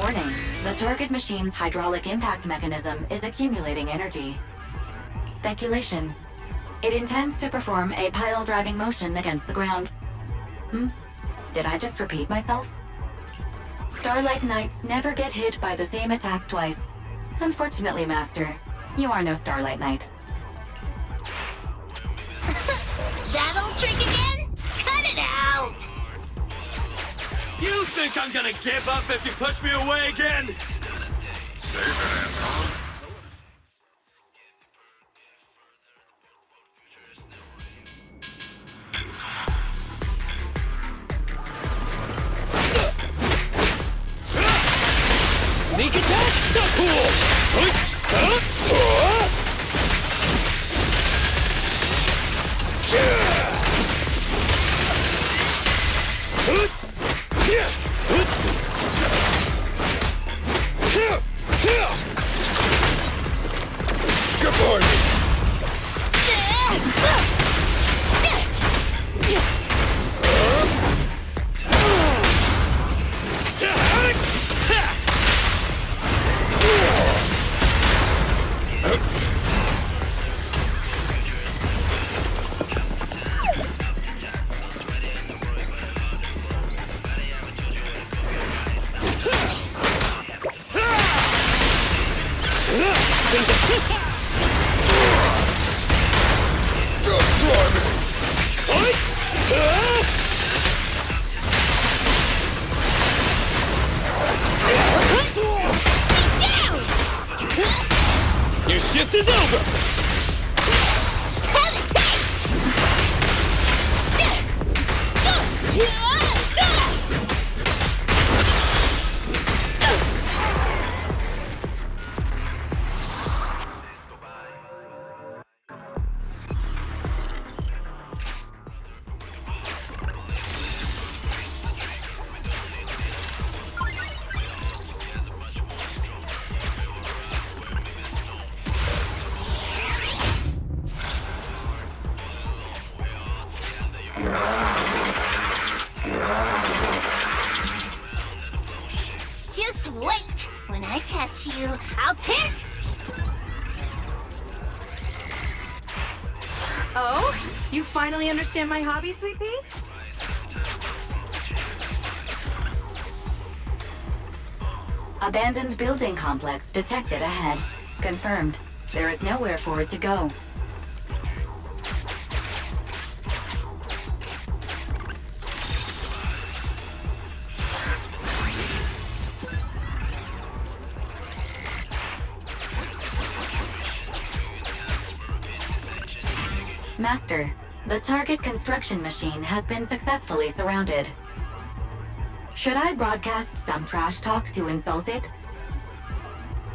Warning, the target machine's hydraulic impact mechanism is accumulating energy. Speculation. It intends to perform a pile-driving motion against the ground. Did I just repeat myself? Starlight Knights never get hit by the same attack twice. Unfortunately, Master, you are no Starlight Knight. That old trick again? Cut it out! You think I'm gonna give up if you push me away again? Save it, Anton. Sneak attack? Not cool! Good boy! Your shift is over! Have a taste! Just wait! When I catch you, I'll tear... Oh? You finally understand my hobby, Sweet Pea? Abandoned building complex detected ahead. Confirmed. There is nowhere for it to go. Master, the target construction machine has been successfully surrounded. Should I broadcast some trash talk to insult it?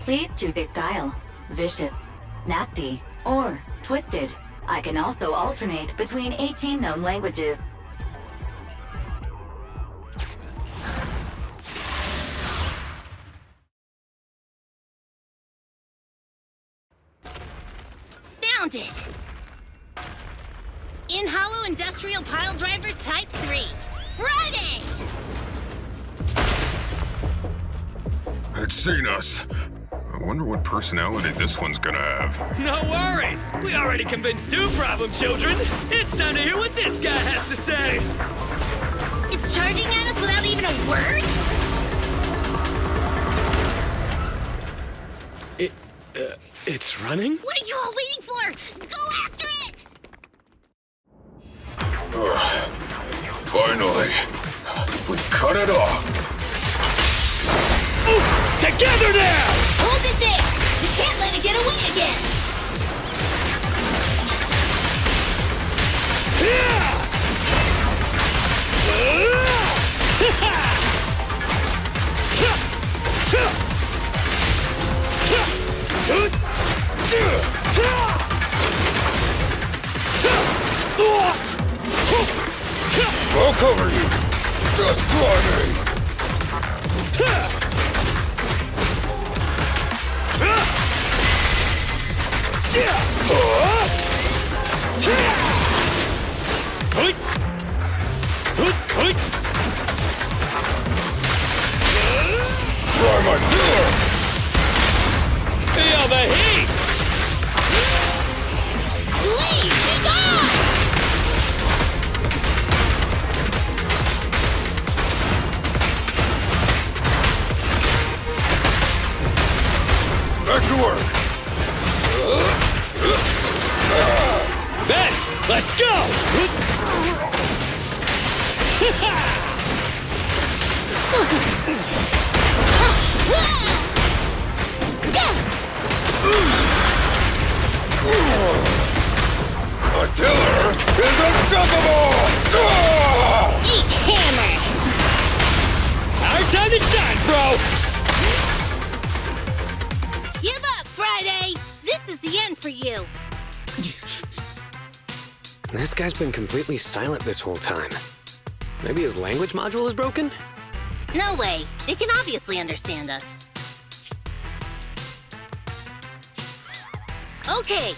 Please choose a style. Vicious, nasty, or twisted. I can also alternate between 18 known languages. Found it! In-hollow industrial pile driver type 3. Friday! It's seen us. I wonder what personality this one's gonna have. No worries! We already convinced two problem children! It's time to hear what this guy has to say! It's charging at us without even a word? It's running? What are you all waiting for? Go after it! Finally, we cut it off. Together now! Hold it there! You can't let it get away again! I'll cover you. Just try me. Try work! Ben, let's go! The killer is unstoppable! Eat hammer! Our time to shine, bro! Give up, Friday! This is the end for you! This guy's been completely silent this whole time. Maybe his language module is broken? No way! It can obviously understand us. Okay,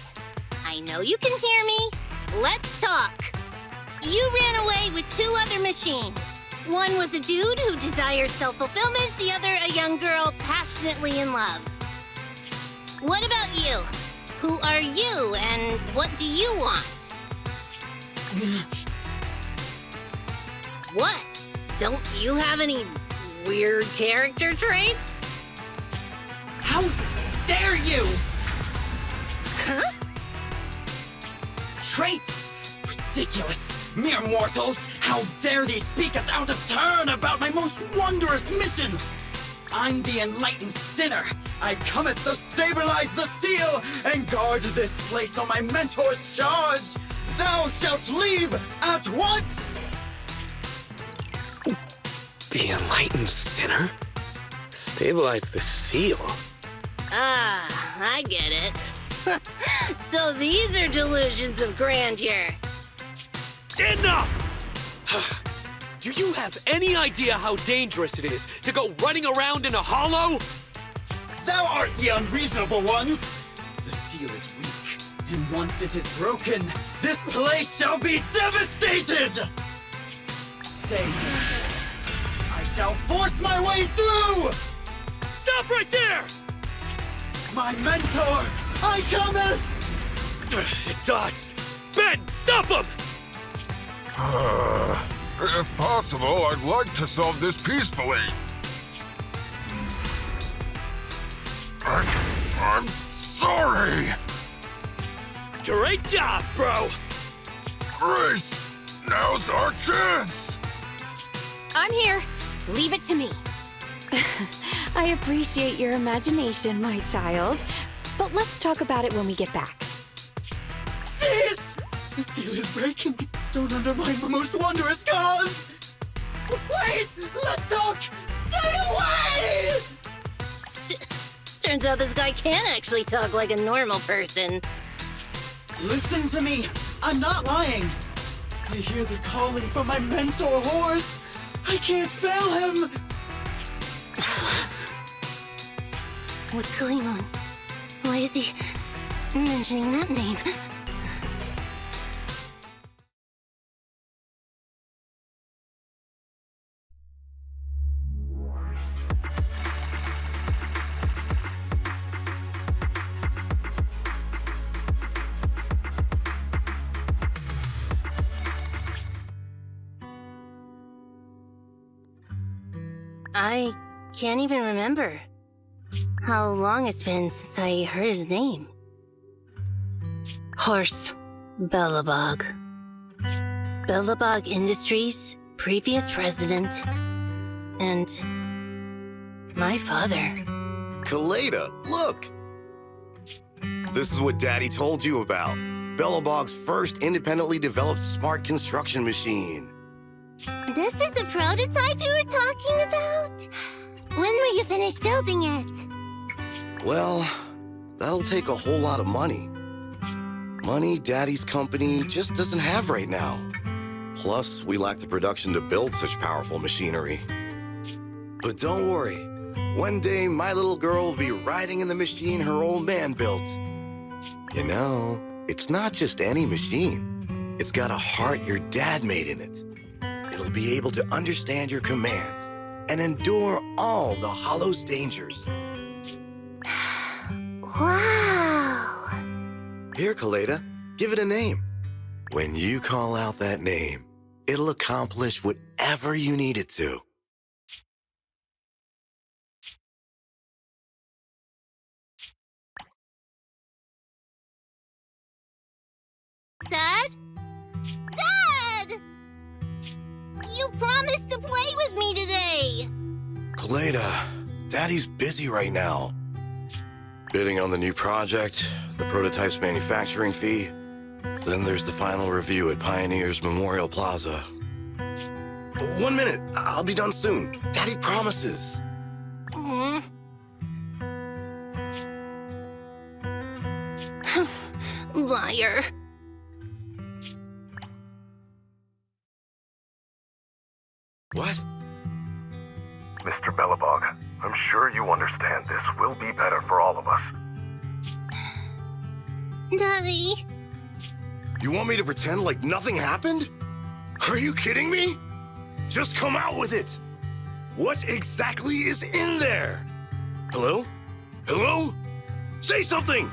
I know you can hear me. Let's talk. You ran away with 2 other machines. One was a dude who desires self-fulfillment, the other a young girl passionately in love. What about you? Who are you, and what do you want? What? Don't you have any weird character traits? How dare you! Huh? Traits? Ridiculous! Mere mortals! How dare thee speak us out of turn about my most wondrous mission! I'm the enlightened sinner! I cometh to stabilize the seal and guard this place on my mentor's charge! Thou shalt leave at once! The enlightened sinner? Stabilize the seal? Ah, I get it. So these are delusions of grandeur. Enough! Do you have any idea how dangerous it is to go running around in a hollow? Thou art the unreasonable ones! The seal is weak, and once it is broken, this place shall be devastated! Say, I shall force my way through! Stop right there! My mentor, I cometh! It dodged! Ben, stop him! If possible, I'd like to solve this peacefully. I'm sorry! Great job, bro! Grace, now's our chance! I'm here. Leave it to me. I appreciate your imagination, my child. But let's talk about it when we get back. Sis! The seal is breaking. Don't undermine my most wondrous cause! Wait! Let's talk! Stay away! Turns out this guy can actually talk like a normal person. Listen to me! I'm not lying! I hear the calling from my mentor horse! I can't fail him! What's going on? Why is he mentioning that name? I can't even remember how long it's been since I heard his name. Horse Bellabog. Bellabog Industries, previous president, and my father. Kaleda, look! This is what Daddy told you about. Bellabog's first independently developed smart construction machine. This is the prototype you were talking about? When will you finish building it? Well, that'll take a whole lot of money. Money Daddy's company just doesn't have right now. Plus, we lack the production to build such powerful machinery. But don't worry. One day, my little girl will be riding in the machine her old man built. You know, it's not just any machine. It's got a heart your dad made in it. It'll be able to understand your commands and endure all the Hollow's dangers. Wow! Here, Kaleda, give it a name. When you call out that name, it'll accomplish whatever you need it to. promised to play with me today! Kaleda, Daddy's busy right now. Bidding on the new project, the prototype's manufacturing fee, then there's the final review at Pioneer's Memorial Plaza. 1 minute, I'll be done soon. Daddy promises. Liar. What? Mr. Belobog, I'm sure you understand this will be better for all of us. Daddy. You want me to pretend like nothing happened? Are you kidding me? Just come out with it! What exactly is in there? Hello? Hello? Say something!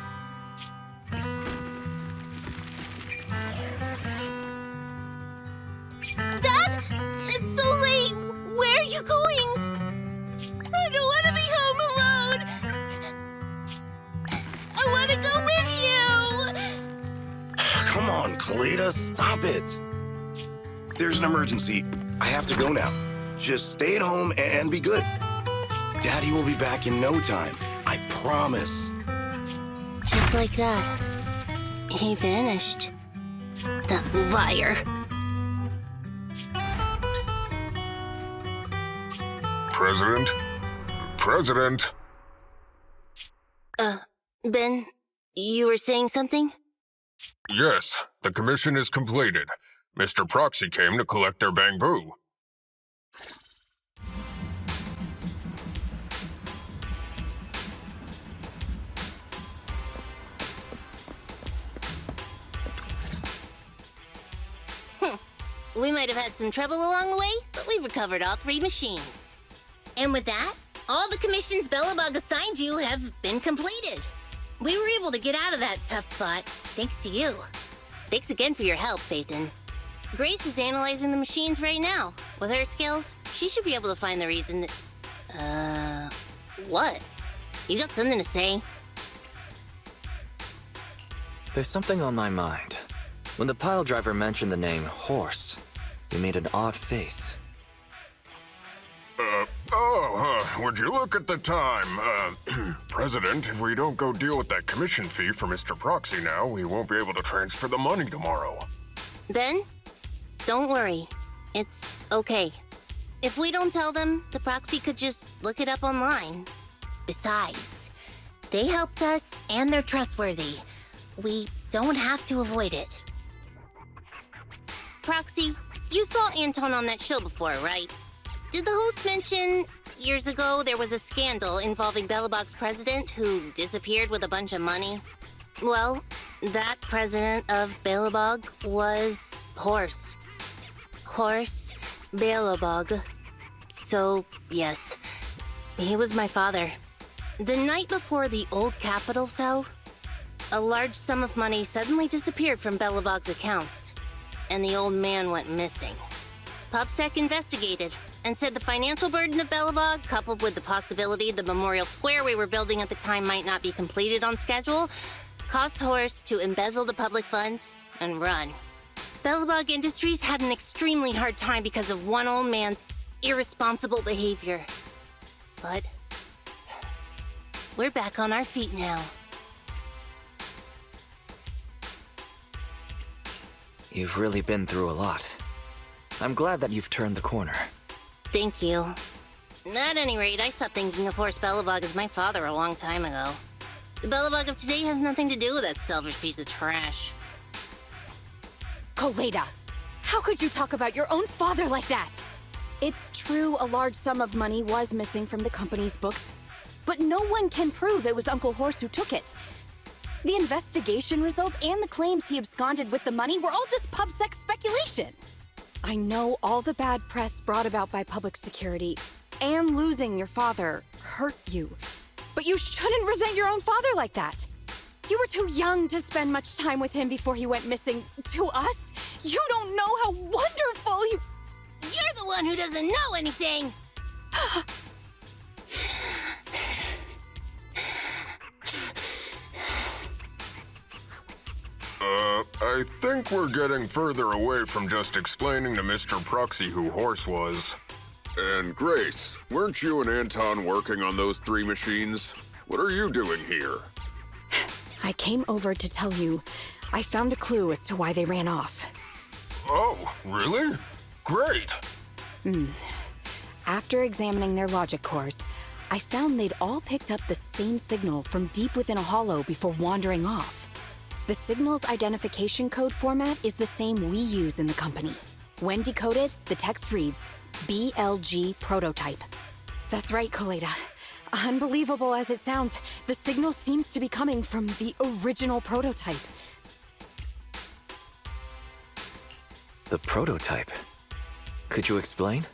Dad? It's so late! Where are you going? I don't want to be home alone! I want to go with you! Come on, Kaleda, stop it. There's an emergency. I have to go now. Just stay at home and be good. Daddy will be back in no time. I promise. Just like that, he vanished. That liar. President? President? Ben, you were saying something? Yes, the commission is completed. Mr. Proxy came to collect their bamboo. We might have had some trouble along the way, but we've recovered all 3 machines. And with that, all the commissions Belobog assigned you have been completed. We were able to get out of that tough spot, thanks to you. Thanks again for your help, Phaethon. Grace is analyzing the machines right now. With her skills, she should be able to find the reason that... What? You got something to say? There's something on my mind. When the pile driver mentioned the name Horse, he made an odd face. Would you look at the time? President, if we don't go deal with that commission fee for Mr. Proxy now, we won't be able to transfer the money tomorrow. Ben, don't worry. It's okay. If we don't tell them, the Proxy could just look it up online. Besides, they helped us and they're trustworthy. We don't have to avoid it. Proxy, you saw Anton on that show before, right? Did the host mention years ago there was a scandal involving Belobog's president who disappeared with a bunch of money? Well, that president of Belobog was Horse. Horse Belobog. So, yes, he was my father. The night before the old capital fell, a large sum of money suddenly disappeared from Belobog's accounts, and the old man went missing. PubSec investigated and said the financial burden of Belobog, coupled with the possibility the memorial square we were building at the time might not be completed on schedule, caused Horse to embezzle the public funds and run. Belobog Industries had an extremely hard time because of one old man's irresponsible behavior. But we're back on our feet now. You've really been through a lot. I'm glad that you've turned the corner. Thank you. At any rate, I stopped thinking of Horse Belobog as my father a long time ago. The Belobog of today has nothing to do with that selfish piece of trash. Kaleda, how could you talk about your own father like that? It's true a large sum of money was missing from the company's books, but no one can prove it was Uncle Horse who took it. The investigation results and the claims he absconded with the money were all just PubSec speculation. I know all the bad press brought about by public security and losing your father hurt you, but you shouldn't resent your own father like that. You were too young to spend much time with him before he went missing. To us, you don't know how wonderful he... You're the one who doesn't know anything! I think we're getting further away from just explaining to Mr. Proxy who Horse was. And Grace, weren't you and Anton working on those 3 machines? What are you doing here? I came over to tell you I found a clue as to why they ran off. Oh, really? Great! After examining their logic cores, I found they'd all picked up the same signal from deep within a hollow before wandering off. The signal's identification code format is the same we use in the company. When decoded, the text reads, BLG prototype. That's right, Coleta. Unbelievable as it sounds, the signal seems to be coming from the original prototype. The prototype? Could you explain?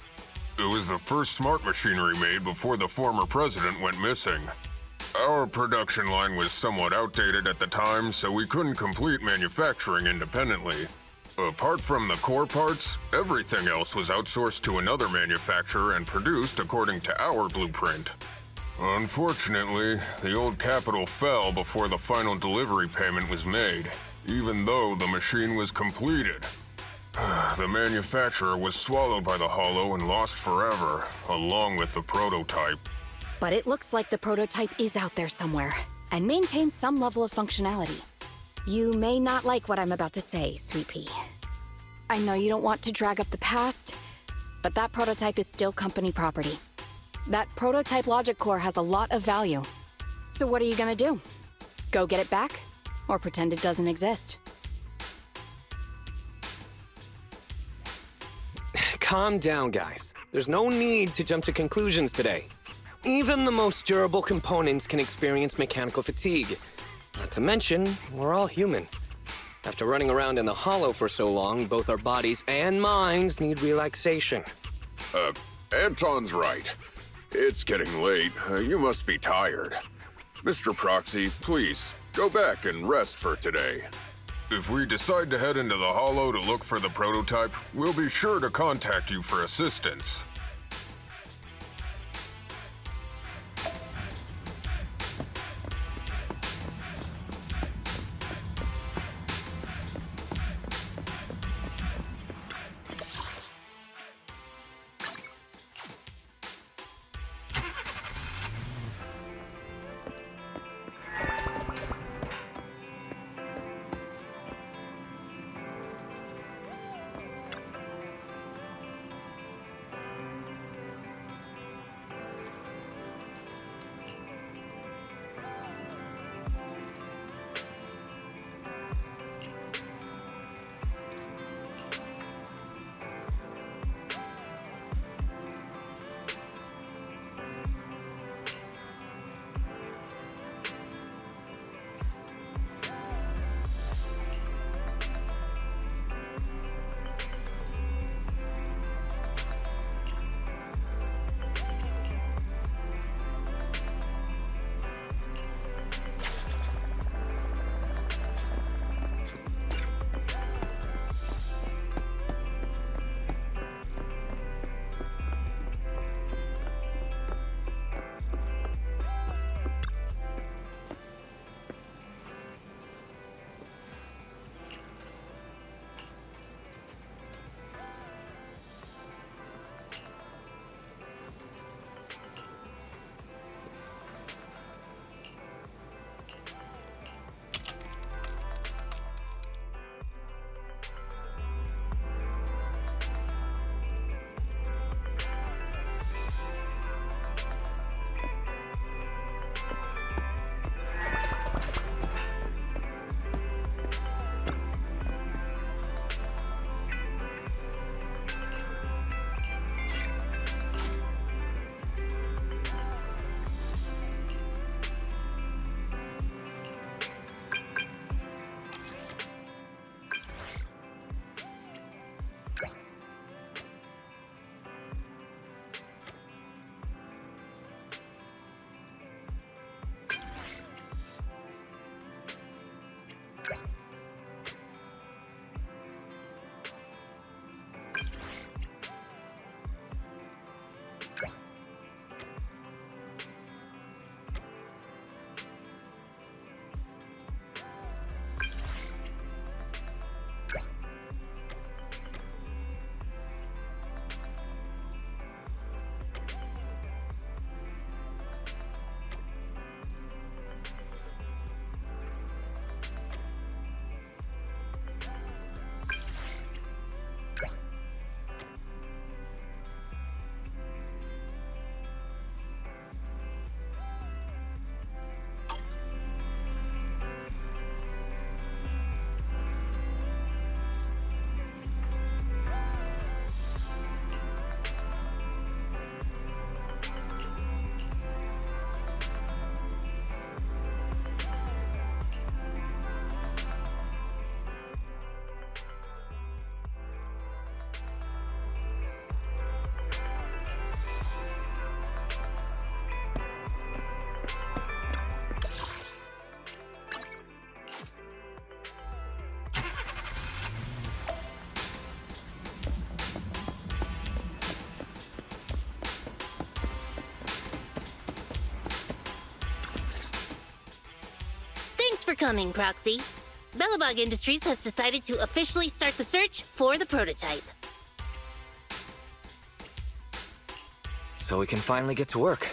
It was the first smart machinery made before the former president went missing. Our production line was somewhat outdated at the time, so we couldn't complete manufacturing independently. Apart from the core parts, everything else was outsourced to another manufacturer and produced according to our blueprint. Unfortunately, the old capital fell before the final delivery payment was made, even though the machine was completed. The manufacturer was swallowed by the Hollow and lost forever, along with the prototype. But it looks like the prototype is out there somewhere, and maintains some level of functionality. You may not like what I'm about to say, Sweet Pea. I know you don't want to drag up the past, but that prototype is still company property. That prototype logic core has a lot of value. So what are you gonna do? Go get it back? Or pretend it doesn't exist? Calm down, guys. There's no need to jump to conclusions today. Even the most durable components can experience mechanical fatigue. Not to mention, we're all human. After running around in the Hollow for so long, both our bodies and minds need relaxation. Anton's right. It's getting late. You must be tired. Mr. Proxy, please, go back and rest for today. If we decide to head into the Hollow to look for the prototype, we'll be sure to contact you for assistance. for coming, Proxy. Bellebog Industries has decided to officially start the search for the prototype. So we can finally get to work.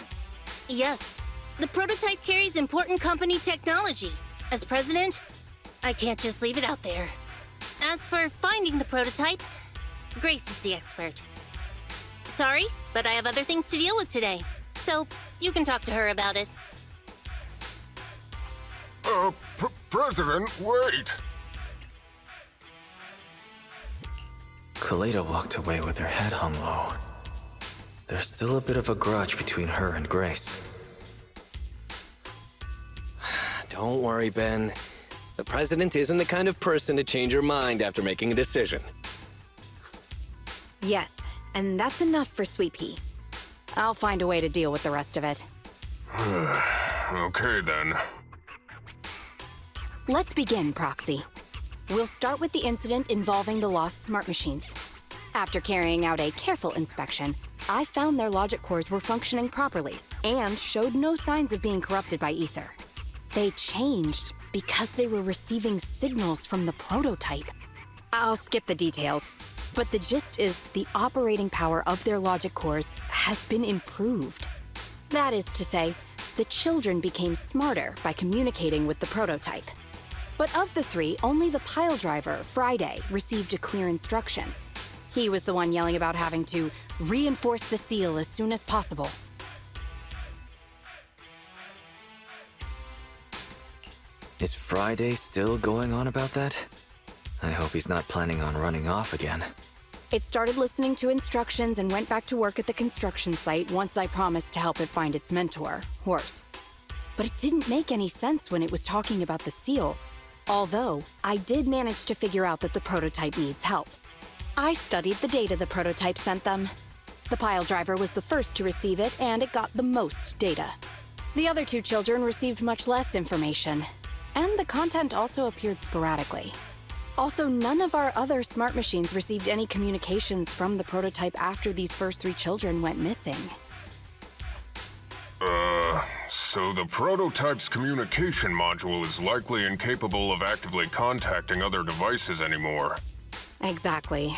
Yes. The prototype carries important company technology. As president, I can't just leave it out there. As for finding the prototype, Grace is the expert. Sorry, but I have other things to deal with today. So, you can talk to her about it. President, wait! Kaleda walked away with her head hung low. There's still a bit of a grudge between her and Grace. Don't worry, Ben. The president isn't the kind of person to change her mind after making a decision. Yes, and that's enough for Sweet Pea. I'll find a way to deal with the rest of it. Okay, then. Let's begin, Proxy. We'll start with the incident involving the lost smart machines. After carrying out a careful inspection, I found their logic cores were functioning properly and showed no signs of being corrupted by ether. They changed because they were receiving signals from the prototype. I'll skip the details, but the gist is the operating power of their logic cores has been improved. That is to say, the children became smarter by communicating with the prototype. But of the three, only the pile driver, Friday, received a clear instruction. He was the one yelling about having to reinforce the seal as soon as possible. Is Friday still going on about that? I hope he's not planning on running off again. It started listening to instructions and went back to work at the construction site once I promised to help it find its mentor, Horse. But it didn't make any sense when it was talking about the seal. Although, I did manage to figure out that the prototype needs help. I studied the data the prototype sent them. The pile driver was the first to receive it, and it got the most data. The other two children received much less information, and the content also appeared sporadically. Also, none of our other smart machines received any communications from the prototype after these first three children went missing. So the prototype's communication module is likely incapable of actively contacting other devices anymore. Exactly.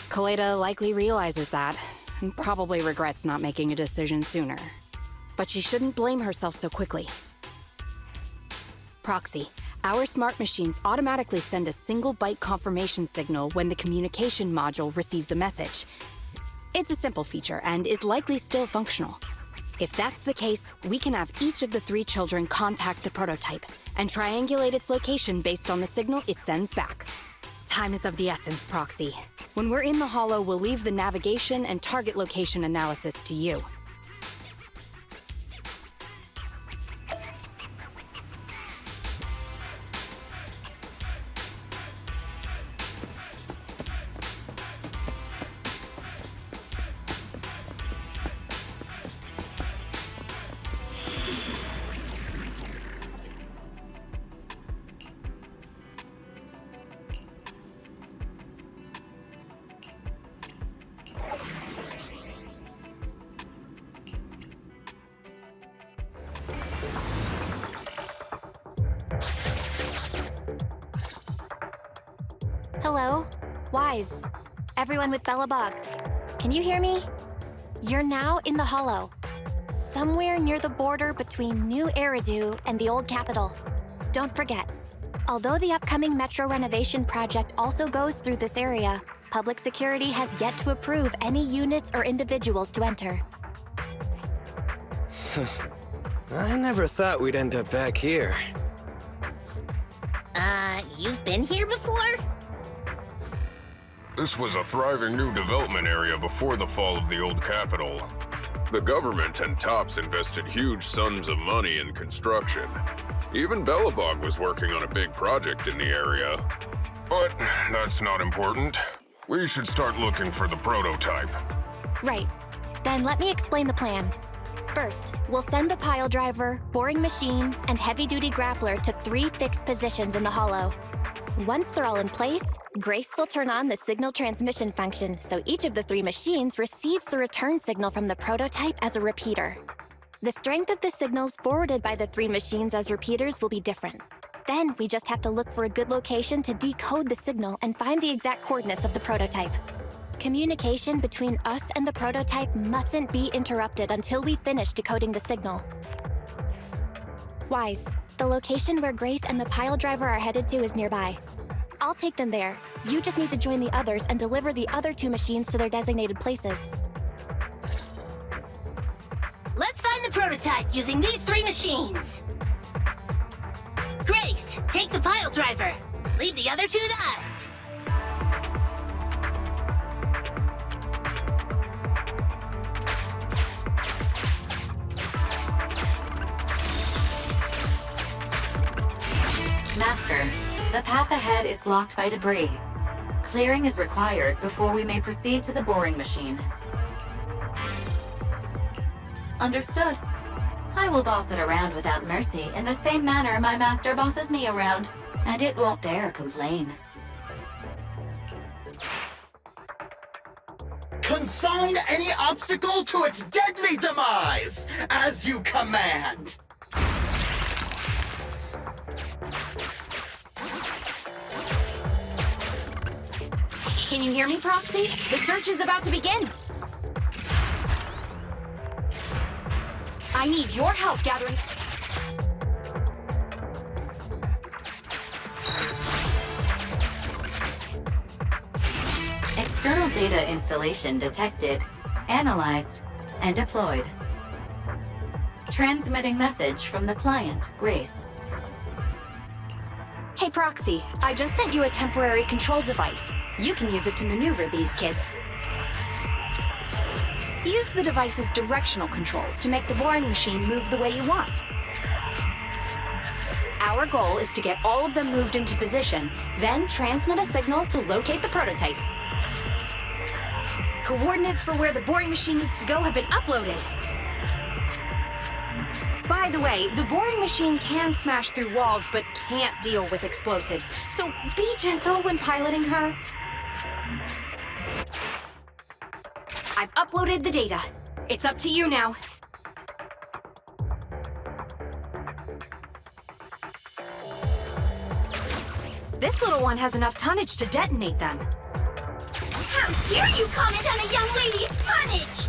Kaleda likely realizes that, and probably regrets not making a decision sooner. But she shouldn't blame herself so quickly. Proxy, our smart machines automatically send a single byte confirmation signal when the communication module receives a message. It's a simple feature and is likely still functional. If that's the case, we can have each of the three children contact the prototype and triangulate its location based on the signal it sends back. Time is of the essence, Proxy. When we're in the Hollow, we'll leave the navigation and target location analysis to you. Hello? Wise. Everyone with Bellebog. Can you hear me? You're now in the Hollow. Somewhere near the border between New Eridu and the Old Capital. Don't forget, although the upcoming metro renovation project also goes through this area, public security has yet to approve any units or individuals to enter. I never thought we'd end up back here. You've been here before? This was a thriving new development area before the fall of the old capital. The government and Tops invested huge sums of money in construction. Even Bellebog was working on a big project in the area. But that's not important. We should start looking for the prototype. Right. Then let me explain the plan. First, we'll send the pile driver, boring machine, and heavy-duty grappler to 3 fixed positions in the Hollow. Once they're all in place, Grace will turn on the signal transmission function, so each of the 3 machines receives the return signal from the prototype as a repeater. The strength of the signals forwarded by the 3 machines as repeaters will be different. Then we just have to look for a good location to decode the signal and find the exact coordinates of the prototype. Communication between us and the prototype mustn't be interrupted until we finish decoding the signal. Wise, the location where Grace and the pile driver are headed to is nearby. I'll take them there. You just need to join the others and deliver the other 2 machines to their designated places. Let's find the prototype using these 3 machines. Grace, take the pile driver. Leave the other 2 to us. Master, the path ahead is blocked by debris. Clearing is required before we may proceed to the boring machine. Understood. I will boss it around without mercy in the same manner my master bosses me around, and it won't dare complain. Consign any obstacle to its deadly demise, as you command. Can you hear me, Proxy? The search is about to begin. I need your help gathering... External data installation detected, analyzed, and deployed. Transmitting message from the client, Grace. Hey, Proxy, I just sent you a temporary control device. You can use it to maneuver these kids. Use the device's directional controls to make the boring machine move the way you want. Our goal is to get all of them moved into position, then transmit a signal to locate the prototype. Coordinates for where the boring machine needs to go have been uploaded. By the way, the boring machine can smash through walls, but can't deal with explosives, so be gentle when piloting her. I've uploaded the data. It's up to you now. This little one has enough tonnage to detonate them. How dare you comment on a young lady's tonnage!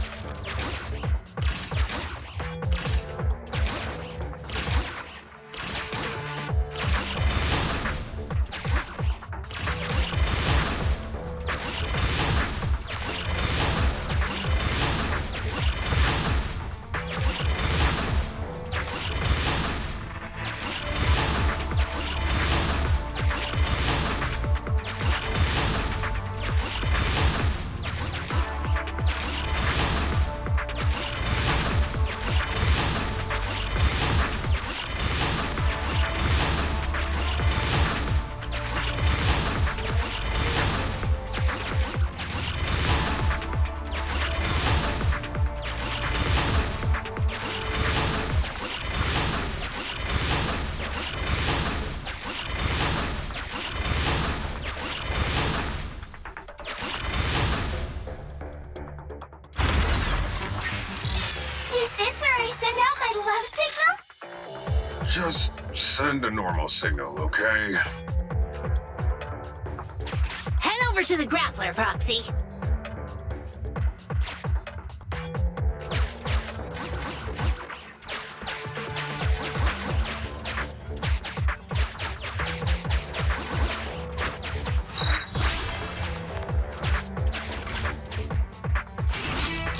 Just send a normal signal, okay? Head over to the grappler, Proxy.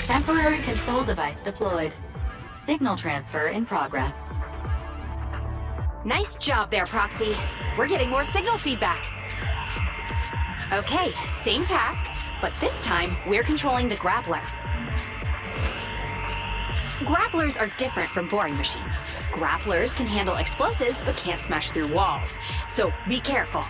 Temporary control device deployed. Signal transfer in progress. Nice job there, Proxy. We're getting more signal feedback. Okay, same task, but this time we're controlling the grappler. Grapplers are different from boring machines. Grapplers can handle explosives but can't smash through walls, so be careful.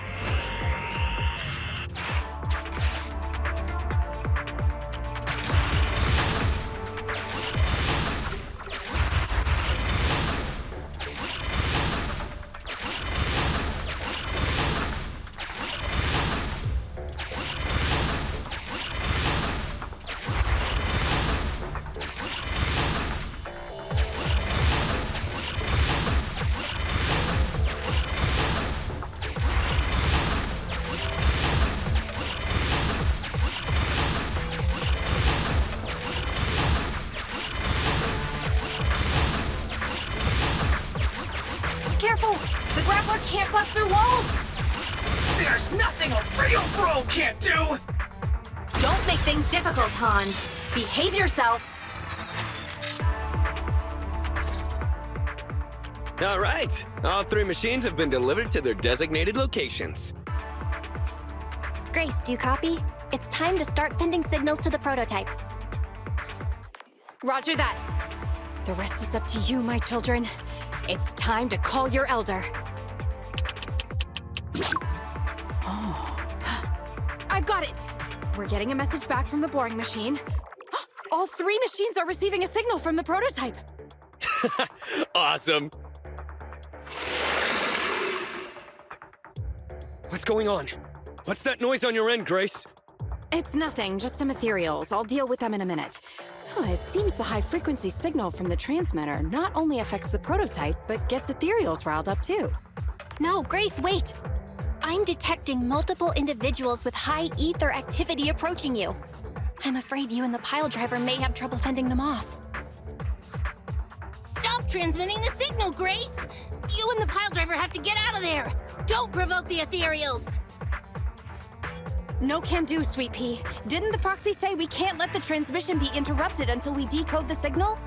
Careful! The grappler can't bust through walls! There's nothing a real bro can't do! Don't make things difficult, Hans. Behave yourself. All right. All 3 machines have been delivered to their designated locations. Grace, do you copy? It's time to start sending signals to the prototype. Roger that. The rest is up to you, my children. It's time to call your elder. Oh. I've got it! We're getting a message back from the boring machine. All 3 machines are receiving a signal from the prototype. Awesome. What's going on? What's that noise on your end, Grace? It's nothing, just some ethereals. I'll deal with them in a minute. It seems the high-frequency signal from the transmitter not only affects the prototype, but gets ethereals riled up too. No, Grace, wait! I'm detecting multiple individuals with high ether activity approaching you. I'm afraid you and the pile driver may have trouble fending them off. Stop transmitting the signal, Grace! You and the pile driver have to get out of there! Don't provoke the ethereals! No can do, Sweet Pea. Didn't the proxy say we can't let the transmission be interrupted until we decode the signal?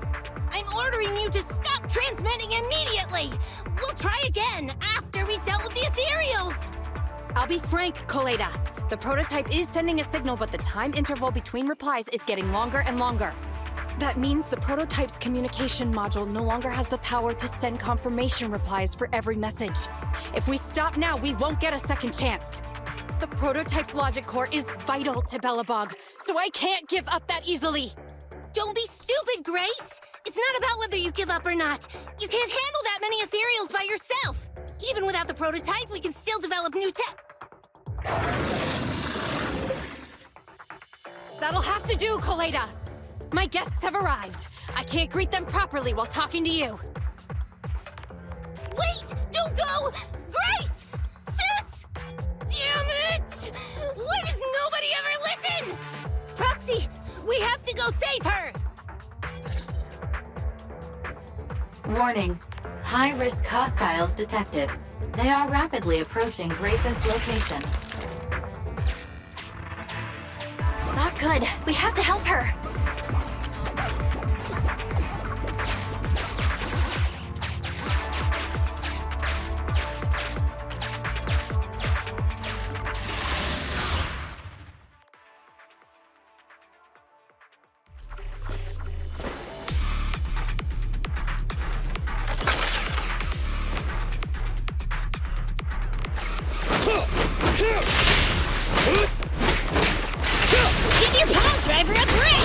I'm ordering you to stop transmitting immediately! We'll try again after we've dealt with the ethereals! I'll be frank, Koleda. The prototype is sending a signal, but the time interval between replies is getting longer and longer. That means the prototype's communication module no longer has the power to send confirmation replies for every message. If we stop now, we won't get a second chance. The prototype's logic core is vital to Belobog, so I can't give up that easily. Don't be stupid, Grace! It's not about whether you give up or not. You can't handle that many ethereals by yourself. Even without the prototype, we can still develop new tech. That'll have to do, Koleda. My guests have arrived. I can't greet them properly while talking to you. Wait! Don't go! Grace! Sis! Damn it! Why does nobody ever listen? Proxy, we have to go save her! Warning. High-risk hostiles detected. They are rapidly approaching Grace's location. Not good. We have to help her. Give your pile driver a break!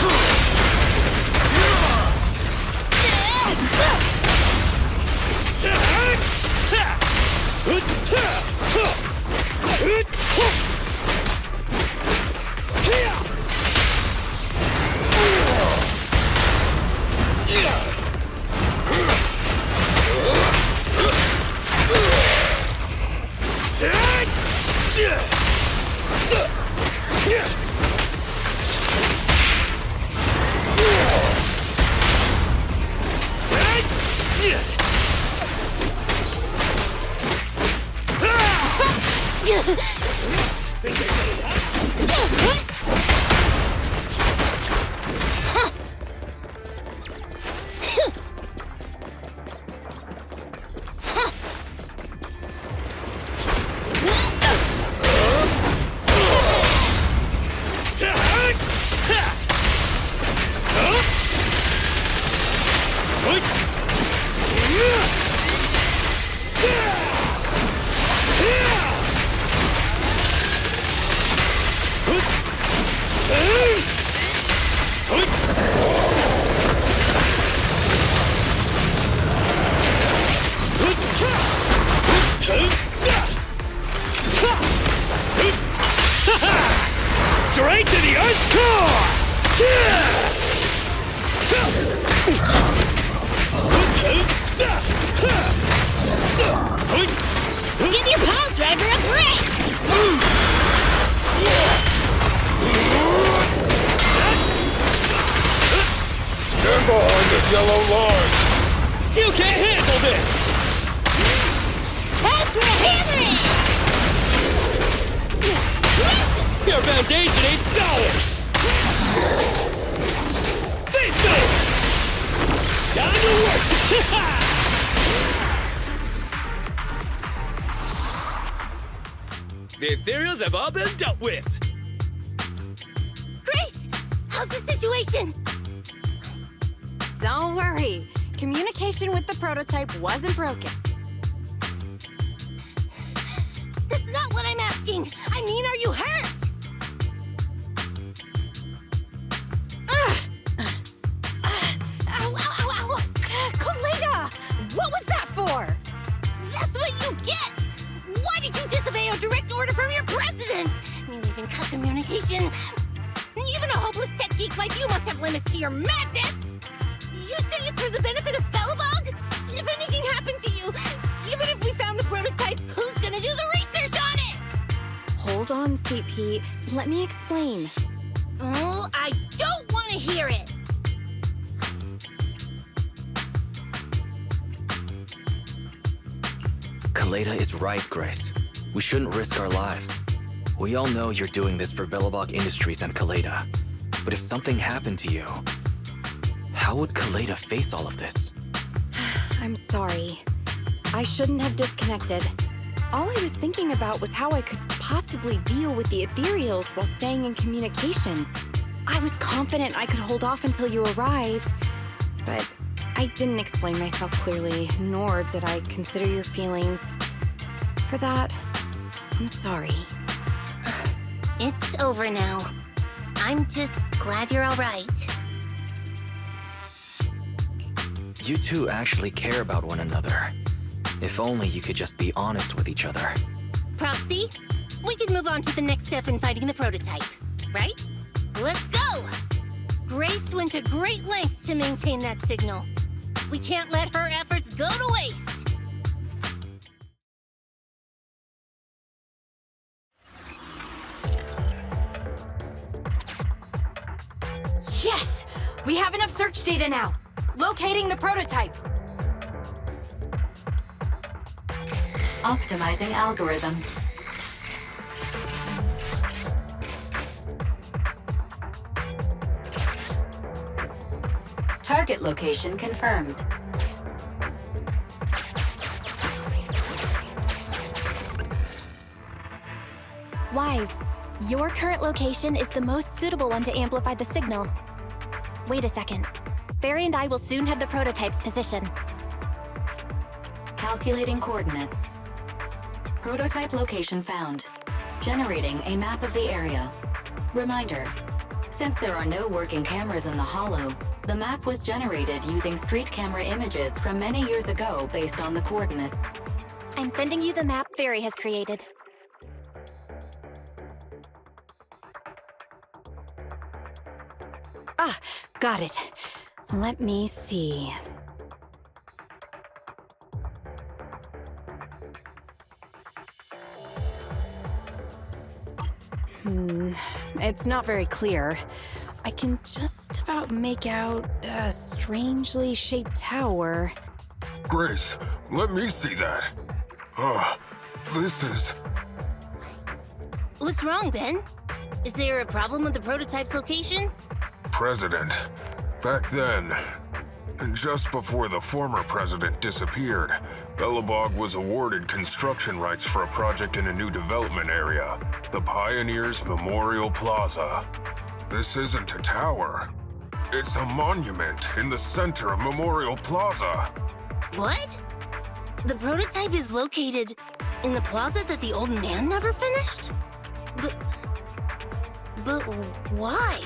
Straight to the Earth's core! Give your pile driver a break! Stand behind the yellow line! You can't handle this! Your foundation ain't solid! Face it! Time to work! The Ethereals have all been dealt with! Grace! How's the situation? Don't worry. Communication with the prototype wasn't broken. That's not what I'm asking! I mean, are you hurt? Ow, ow, ow, ow! Koleda! What was that for? That's what you get! Why did you disobey a direct order from your president? You even cut communication. Even a hopeless tech geek like you must have limits to your madness! You say it's for the benefit of Bellebog? If anything happened to you, even if we found the prototype, who's gonna do the research on it? Hold on, Sweet Pea. Let me explain. Oh, I don't want to hear it! Koleda is right, Grace. We shouldn't risk our lives. We all know you're doing this for Bellebog Industries and Koleda. But if something happened to you, how would Koleda face all of this? I'm sorry. I shouldn't have disconnected. All I was thinking about was how I could possibly deal with the Ethereals while staying in communication. I was confident I could hold off until you arrived, but I didn't explain myself clearly, nor did I consider your feelings. For that, I'm sorry. It's over now. I'm just glad you're all right. You two actually care about one another. If only you could just be honest with each other. Proxy, we can move on to the next step in fighting the prototype, right? Let's go! Grace went to great lengths to maintain that signal. We can't let her efforts go to waste! Yes! We have enough search data now. Locating the prototype. Optimizing algorithm. Target location confirmed. Wise, your current location is the most suitable one to amplify the signal. Wait a second. Barry and I will soon have the prototype's position. Calculating coordinates. Prototype location found. Generating a map of the area. Reminder, since there are no working cameras in the Hollow, the map was generated using street camera images from many years ago based on the coordinates. I'm sending you the map Barry has created. Ah, got it. Let me see. It's not very clear. I can just about make out a strangely shaped tower. Grace, let me see that. This is... What's wrong, Ben? Is there a problem with the prototype's location? President. Back then, and just before the former president disappeared, Bellebog was awarded construction rights for a project in a new development area, the Pioneers Memorial Plaza. This isn't a tower. It's a monument in the center of Memorial Plaza. What? The prototype is located in the plaza that the old man never finished? But why?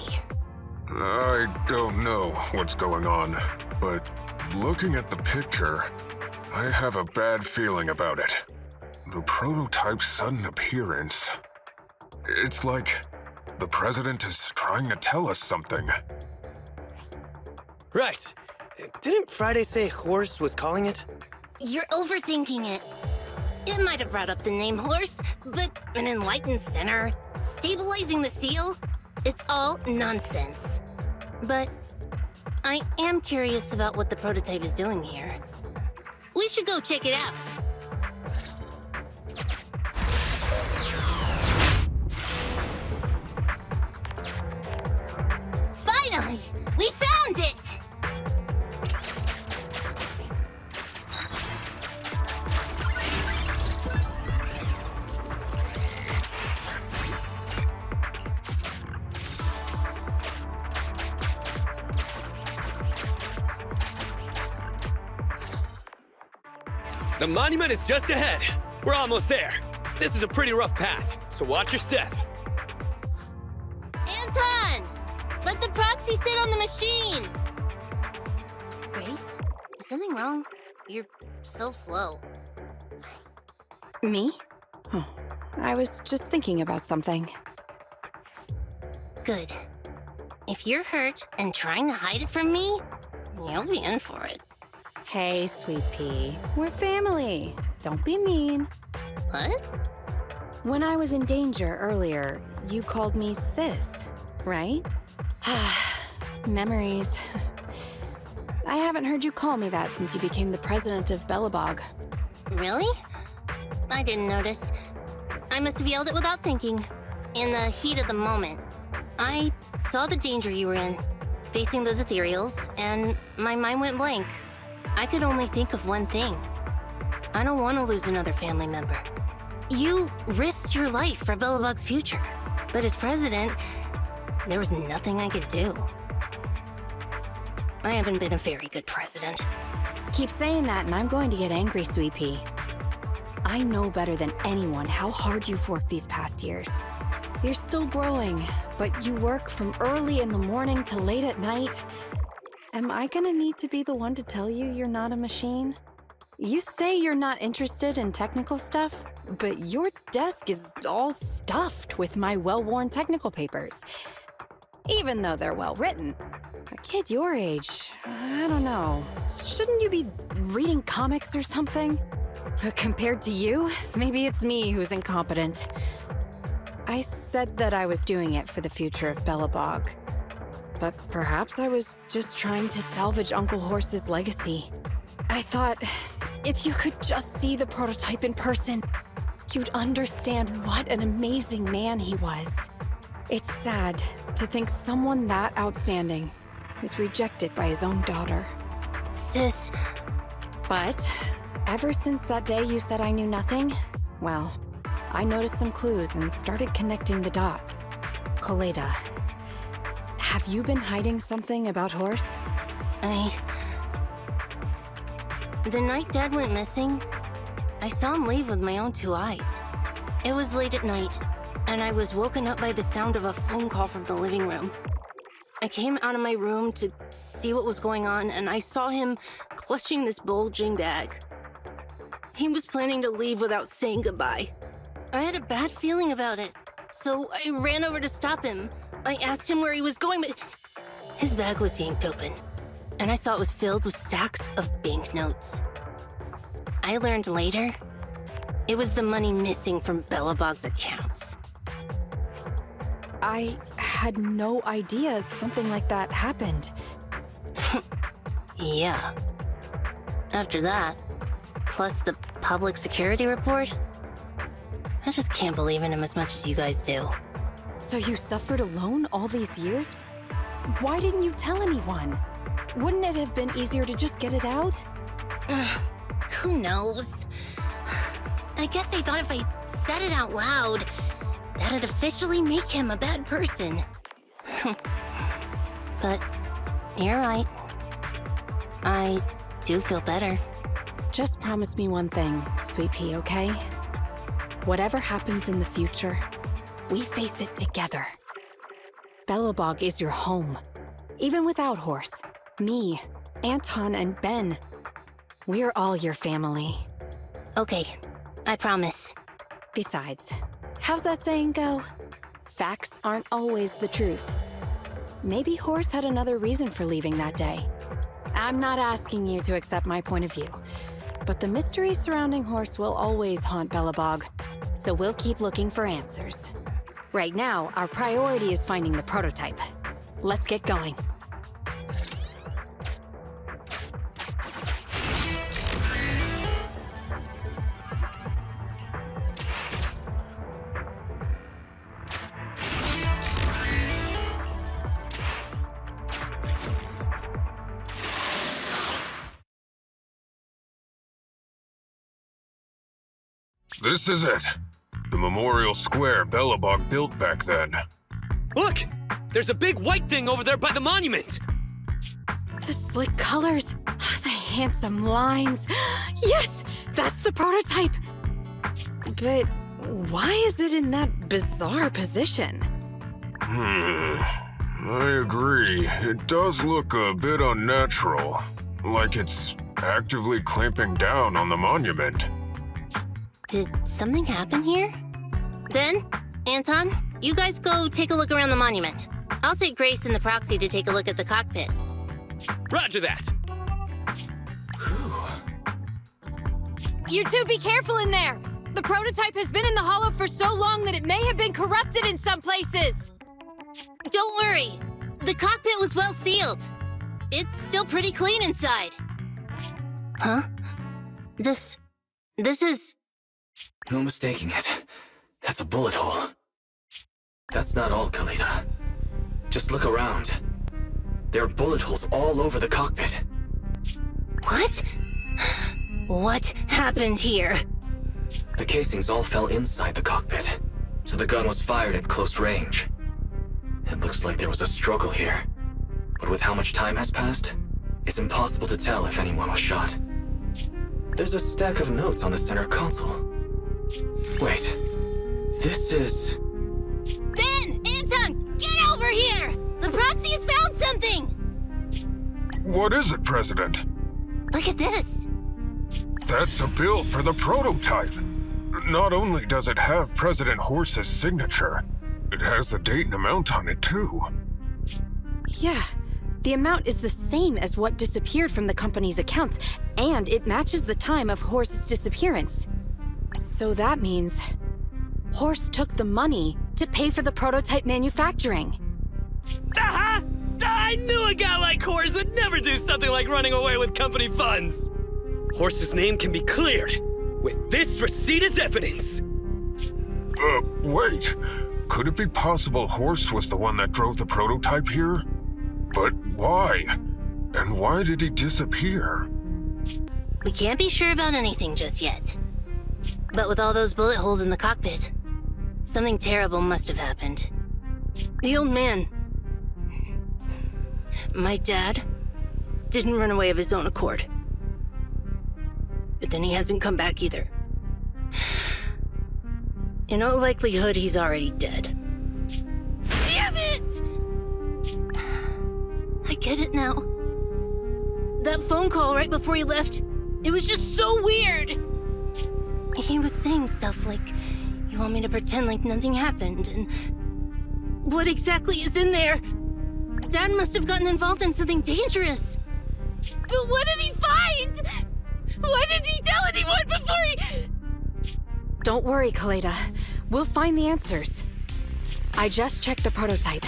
I don't know what's going on, but looking at the picture, I have a bad feeling about it. The prototype's sudden appearance. It's like the president is trying to tell us something. Right. Didn't Friday say Horse was calling it? You're overthinking it. It might have brought up the name Horse, but an enlightened center, stabilizing the seal, it's all nonsense. But I am curious about what the prototype is doing here. We should go check it out. Finally! We found it! The monument is just ahead. We're almost there. This is a pretty rough path, so watch your step. Anton! Let the proxy sit on the machine! Grace? Is something wrong? You're so slow. Me? Oh, I was just thinking about something. Good. If you're hurt and trying to hide it from me, you'll be in for it. Hey, Sweet Pea. We're family. Don't be mean. What? When I was in danger earlier, you called me sis, right? Memories. I haven't heard you call me that since you became the president of Bellabog. Really? I didn't notice. I must have yelled it without thinking. In the heat of the moment. I saw the danger you were in, facing those Ethereals, and my mind went blank. I could only think of one thing. I don't want to lose another family member. You risked your life for Bellabog's future, but as president, there was nothing I could do. I haven't been a very good president. Keep saying that and I'm going to get angry, Sweet Pea. I know better than anyone how hard you've worked these past years. You're still growing, but you work from early in the morning to late at night. Am I gonna need to be the one to tell you you're not a machine? You say you're not interested in technical stuff, but your desk is all stuffed with my well-worn technical papers. Even though they're well-written. A kid your age, I don't know. Shouldn't you be reading comics or something? Compared to you, maybe it's me who's incompetent. I said that I was doing it for the future of Bellabog. But perhaps I was just trying to salvage Uncle Horse's legacy. I thought, if you could just see the prototype in person, you'd understand what an amazing man he was. It's sad to think someone that outstanding is rejected by his own daughter. Sis. But ever since that day you said I knew nothing, well, I noticed some clues and started connecting the dots. Coleda, have you been hiding something about Horse? The night Dad went missing, I saw him leave with my own two eyes. It was late at night, and I was woken up by the sound of a phone call from the living room. I came out of my room to see what was going on, and I saw him clutching this bulging bag. He was planning to leave without saying goodbye. I had a bad feeling about it, so I ran over to stop him. I asked him where he was going, but his bag was yanked open, and I saw it was filled with stacks of banknotes. I learned later, it was the money missing from Bellabog's accounts. I had no idea something like that happened. Yeah. After that, plus the public security report, I just can't believe in him as much as you guys do. So you suffered alone all these years? Why didn't you tell anyone? Wouldn't it have been easier to just get it out? Who knows? I guess I thought if I said it out loud, that'd officially make him a bad person. But you're right. I do feel better. Just promise me one thing, Sweet Pea, okay? Whatever happens in the future, we face it together. Bellabog is your home. Even without Horse, me, Anton, and Ben, we're all your family. Okay, I promise. Besides, how's that saying go? Facts aren't always the truth. Maybe Horse had another reason for leaving that day. I'm not asking you to accept my point of view, but the mystery surrounding Horse will always haunt Bellabog, so we'll keep looking for answers. Right now, our priority is finding the prototype. Let's get going. This is it. The memorial square Belobog built back then. Look! There's a big white thing over there by the monument! The slick colors, the handsome lines. Yes, that's the prototype. But why is it in that bizarre position? I agree. It does look a bit unnatural. Like it's actively clamping down on the monument. Did something happen here? Ben? Anton? You guys go take a look around the monument. I'll take Grace and the Proxy to take a look at the cockpit. Roger that! You two be careful in there! The prototype has been in the hollow for so long that it may have been corrupted in some places! Don't worry. The cockpit was well sealed. It's still pretty clean inside. Huh? This is... No mistaking it. That's a bullet hole. That's not all, Khalida. Just look around. There are bullet holes all over the cockpit. What? What happened here? The casings all fell inside the cockpit, so the gun was fired at close range. It looks like there was a struggle here. But with how much time has passed, it's impossible to tell if anyone was shot. There's a stack of notes on the center console. Wait, this is... Ben! Anton! Get over here! The Proxy has found something! What is it, President? Look at this. That's a bill for the prototype. Not only does it have President Horse's signature, it has the date and amount on it, too. Yeah, the amount is the same as what disappeared from the company's accounts, and it matches the time of Horse's disappearance. So that means Horse took the money to pay for the prototype manufacturing. Aha! I knew a guy like Horse would never do something like running away with company funds! Horse's name can be cleared with this receipt as evidence. Wait. Could it be possible Horse was the one that drove the prototype here? But why? And why did he disappear? We can't be sure about anything just yet. But with all those bullet holes in the cockpit, something terrible must have happened. The old man, my dad, didn't run away of his own accord. But then he hasn't come back either. In all likelihood, he's already dead. Damn it! I get it now. That phone call right before he left, it was just so weird. He was saying stuff like, you want me to pretend like nothing happened, and what exactly is in there? Dad must have gotten involved in something dangerous. But what did he find? Why didn't he tell anyone before he... Don't worry, Khalida. We'll find the answers. I just checked the prototype.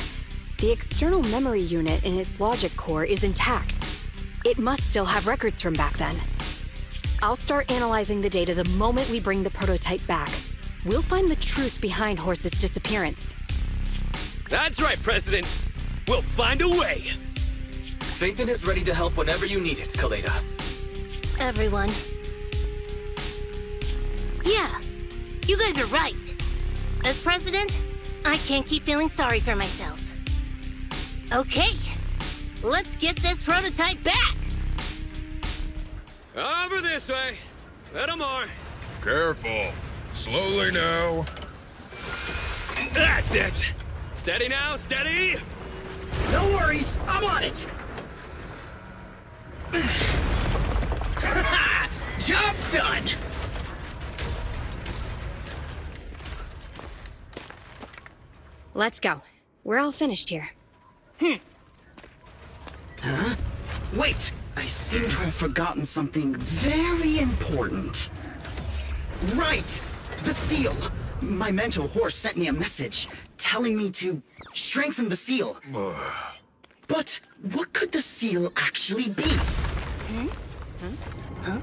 The external memory unit in its logic core is intact. It must still have records from back then. I'll start analyzing the data the moment we bring the prototype back. We'll find the truth behind Horse's disappearance. That's right, President. We'll find a way. Phaethon is ready to help whenever you need it, Khalida. Everyone. Yeah, you guys are right. As president, I can't keep feeling sorry for myself. Okay, let's get this prototype back! Over this way. Little more. Careful. Slowly now. That's it. Steady now, steady. No worries, I'm on it. Job done. Let's go. We're all finished here. Huh? Wait, I seem to have forgotten something very important. Right! The seal! My mentor Horse sent me a message telling me to strengthen the seal. But what could the seal actually be? Huh?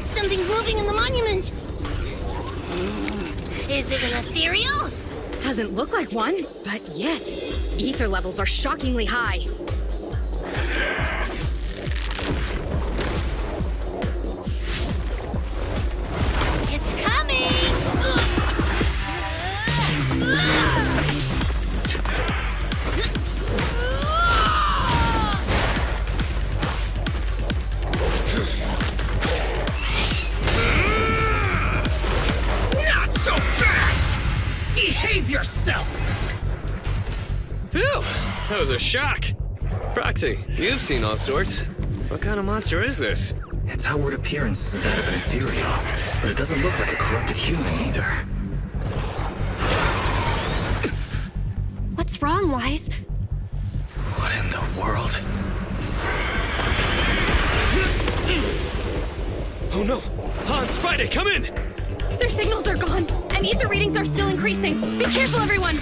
Something's moving in the monument! Is it an Ethereal? Doesn't look like one, but yet, ether levels are shockingly high. It's coming! Not so fast! Behave yourself! Phew, that was a shock. Proxy, you've seen all sorts. What kind of monster is this? Its outward appearance is that of an Ethereal, but it doesn't look like a corrupted human either. What's wrong, Wise? What in the world? Oh no! Hans, Friday, come in! Their signals are gone, and ether readings are still increasing. Be careful, everyone!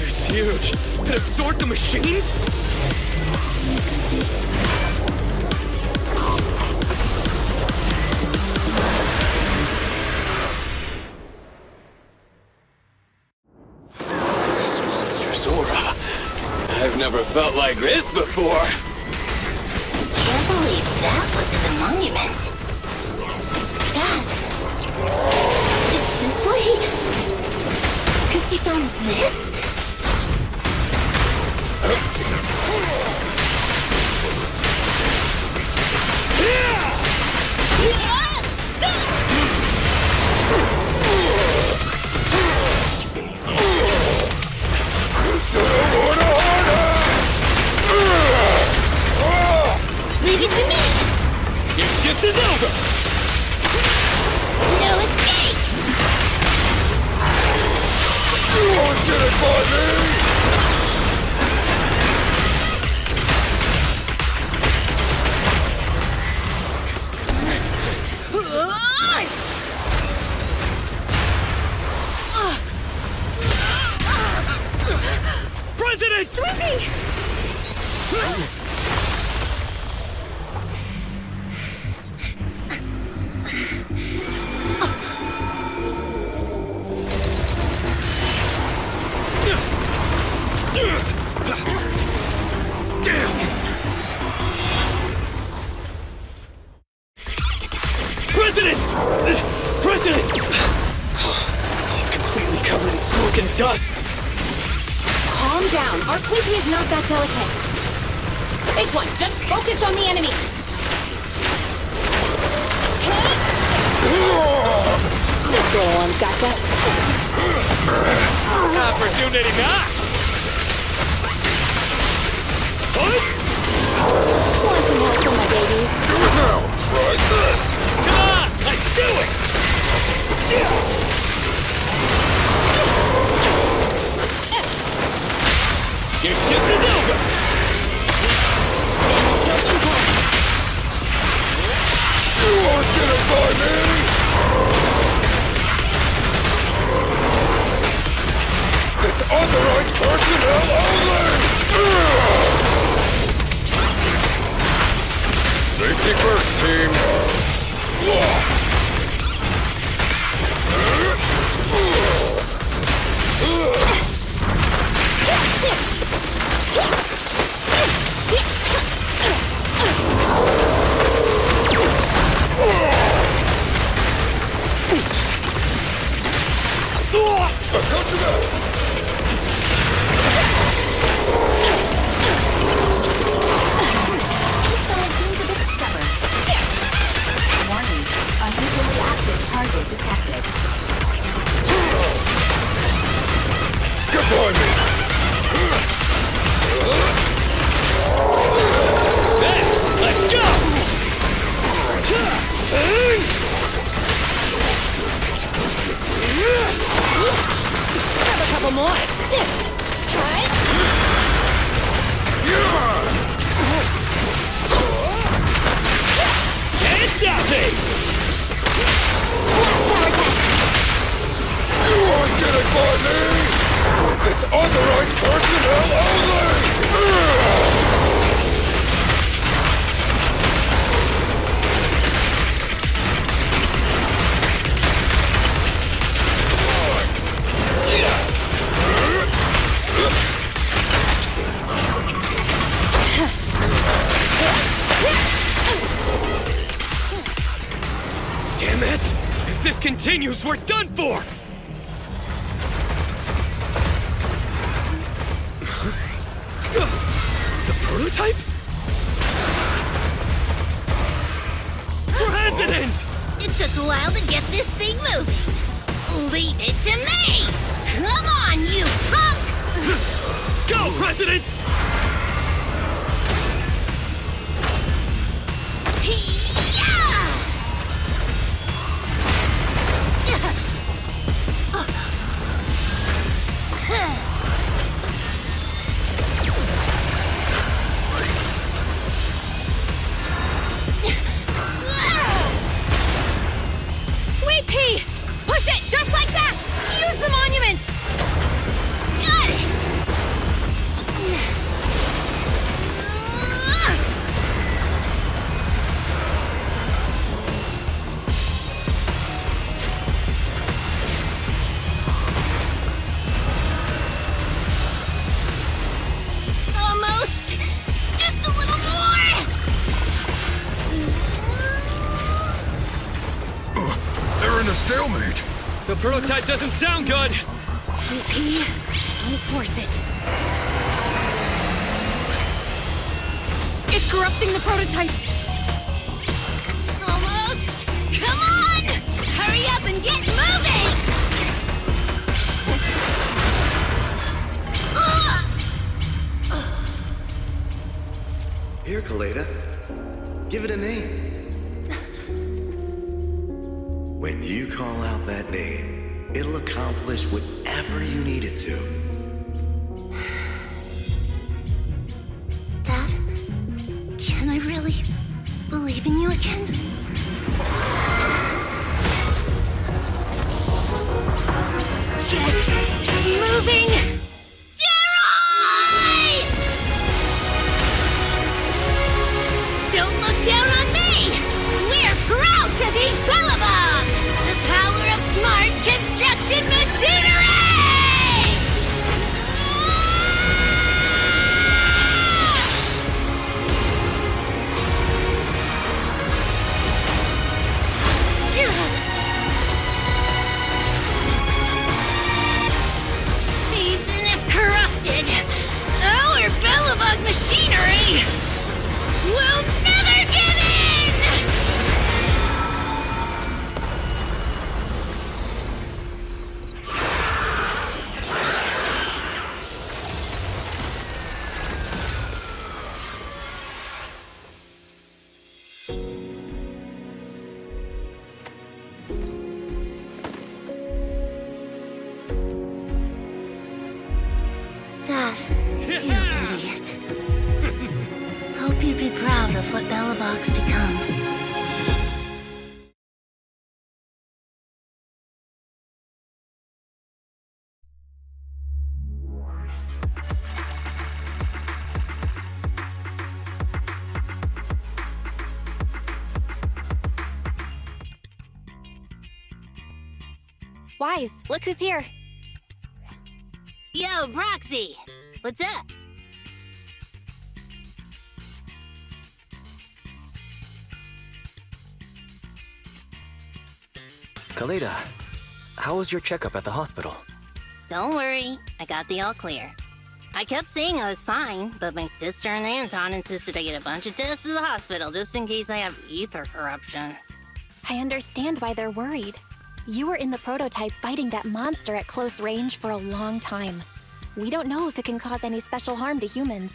It's huge. It absorbed the machines? This monster's aura. I've never felt like this before. Can't believe that was in the monument. Dad, is this why he... Because he found this? Leave it to me! Your shift is over! No escape! You won't get it by me! President! Sweepy! President! President! She's completely covered in smoke and dust. Calm down. Our Sweepy is not that delicate. Big one, just focus on the enemy. This little one's gotcha. Opportunity knocks! What? Want some help for my babies? Now, try this! Come on, let's do it! Your shift is over! Initial impulse. You won't get it by me! It's authorized personnel only! Safety first, team! I've got you now! This fellow seems a bit stubborn. Warning, unusually active target detected. Get by me! Then, let's go! Grab a couple more. Can't stop me! Power test. You won't get it by me! It's authorized personnel only! this continues, we're done for! The prototype? President! It took a while to get this thing moving. Leave it to me! Come on, you punk! Go, President! Sweet pea! Push it just like that! Use the monument! Got it! Almost! Just a little more! They're in a stalemate. The prototype doesn't sound good! Sweet pea, don't force it. It's corrupting the prototype. Almost! Come on! Hurry up and get moving! Here, Kaleda. Give it a name. When you call out that name, it'll accomplish whatever you need it to. Dad, can I really believe in you again? Get moving! Jerry! Don't look down on me! We're proud to be Bellabog! The power of smart construction machinery! Even if corrupted, our Bellabog machinery will never give in! Dad, you idiot. Hope you'd be proud of what Bellabog's become. Wise, look who's here. Yo, Proxy! What's up? Kaleda, how was your checkup at the hospital? Don't worry, I got the all clear. I kept saying I was fine, but my sister and Anton insisted I get a bunch of tests at the hospital just in case I have ether corruption. I understand why they're worried. You were in the prototype fighting that monster at close range for a long time. We don't know if it can cause any special harm to humans.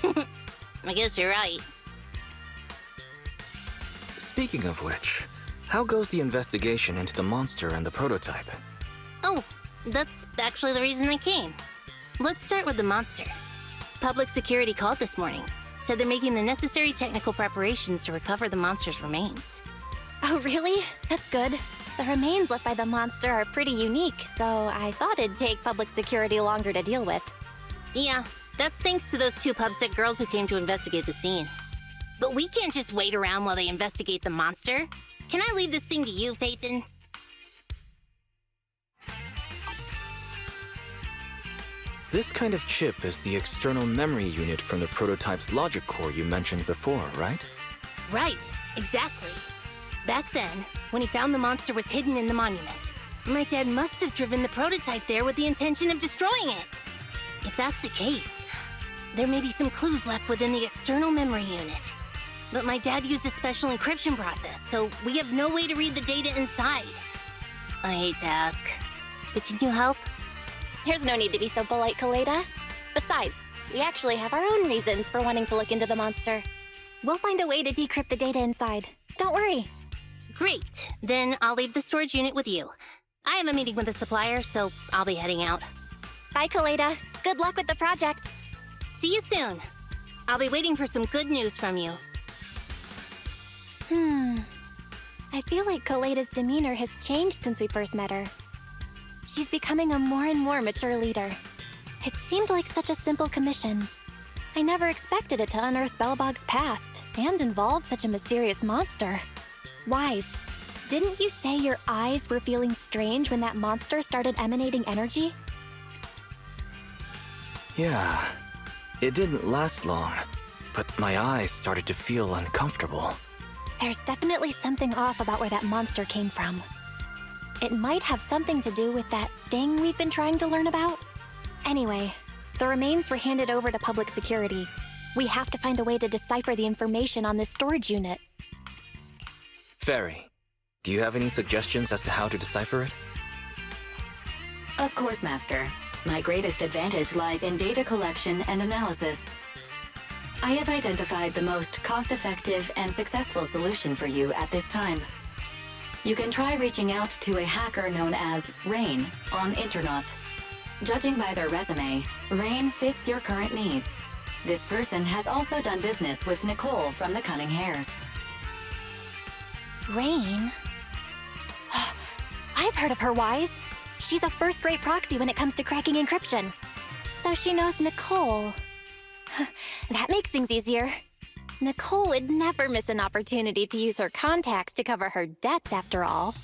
I guess you're right. Speaking of which, how goes the investigation into the monster and the prototype? Oh, that's actually the reason I came. Let's start with the monster. Public security called this morning. Said they're making the necessary technical preparations to recover the monster's remains. Oh, really? That's good. The remains left by the monster are pretty unique, so I thought it'd take public security longer to deal with. Yeah, that's thanks to those two pubsec girls who came to investigate the scene. But we can't just wait around while they investigate the monster. Can I leave this thing to you, Phaethon? This kind of chip is the external memory unit from the prototype's logic core you mentioned before, right? Right, exactly. Back then, when he found the monster was hidden in the monument, my dad must have driven the prototype there with the intention of destroying it. If that's the case, there may be some clues left within the external memory unit. But my dad used a special encryption process, so we have no way to read the data inside. I hate to ask, but can you help? There's no need to be so polite, Kaleda. Besides, we actually have our own reasons for wanting to look into the monster. We'll find a way to decrypt the data inside. Don't worry. Great. Then I'll leave the storage unit with you. I have a meeting with the supplier, so I'll be heading out. Bye, Kaleda. Good luck with the project. See you soon. I'll be waiting for some good news from you. I feel like Kaleda's demeanor has changed since we first met her. She's becoming a more and more mature leader. It seemed like such a simple commission. I never expected it to unearth Belobog's past and involve such a mysterious monster. Wise, didn't you say your eyes were feeling strange when that monster started emanating energy? Yeah, it didn't last long, but my eyes started to feel uncomfortable. There's definitely something off about where that monster came from. It might have something to do with that thing we've been trying to learn about. Anyway, the remains were handed over to public security. We have to find a way to decipher the information on this storage unit. Fairy, do you have any suggestions as to how to decipher it? Of course, Master. My greatest advantage lies in data collection and analysis. I have identified the most cost-effective and successful solution for you at this time. You can try reaching out to a hacker known as Rain on Internet. Judging by their resume, Rain fits your current needs. This person has also done business with Nicole from the Cunning Hares. Rain? I've heard of her, Wise. She's a first-rate proxy when it comes to cracking encryption. So she knows Nicole. That makes things easier. Nicole would never miss an opportunity to use her contacts to cover her debts, after all.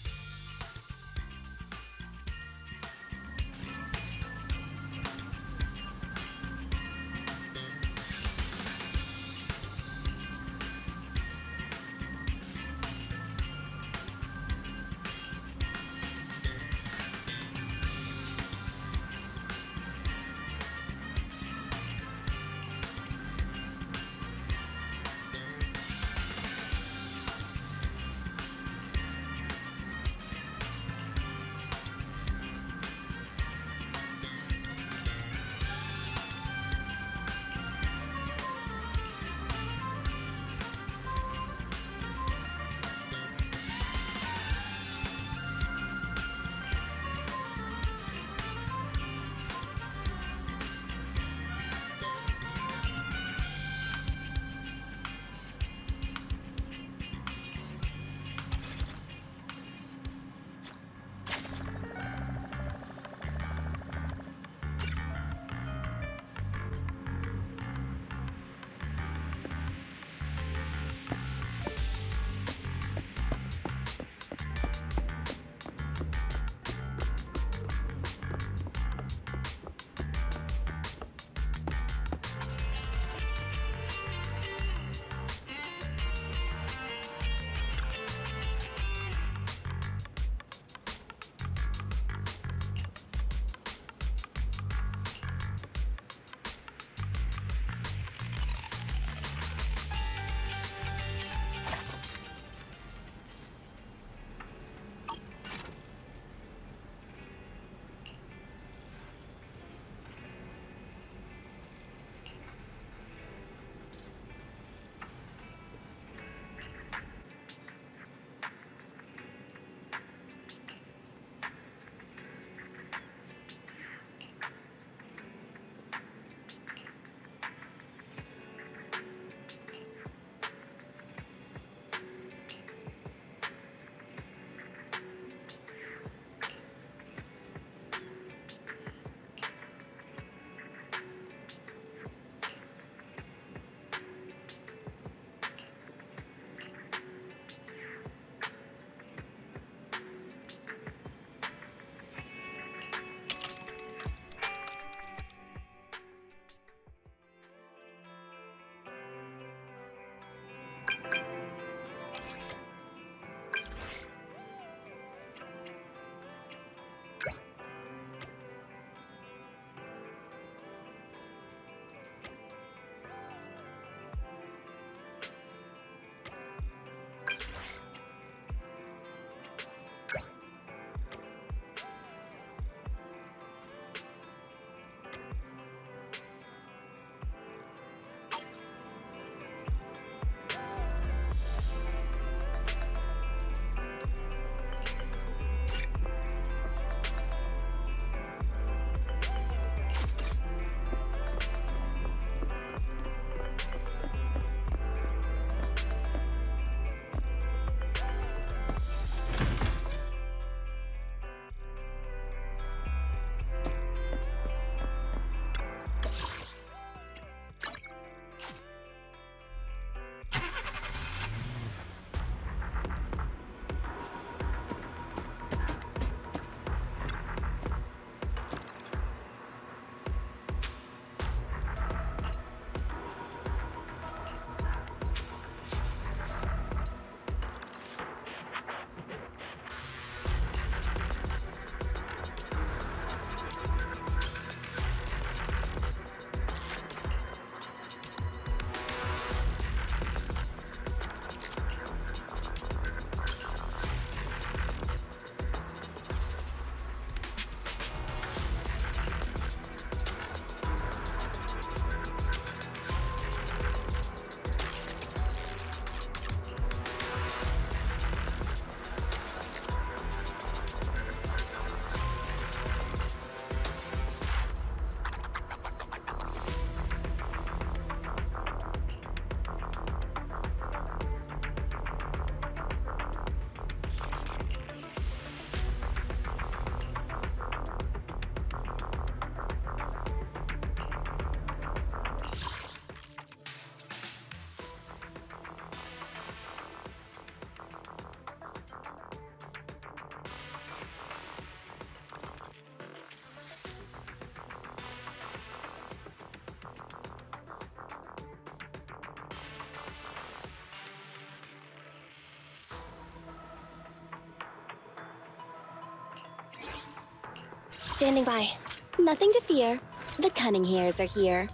Standing by. Nothing to fear. The cunning hairs are here.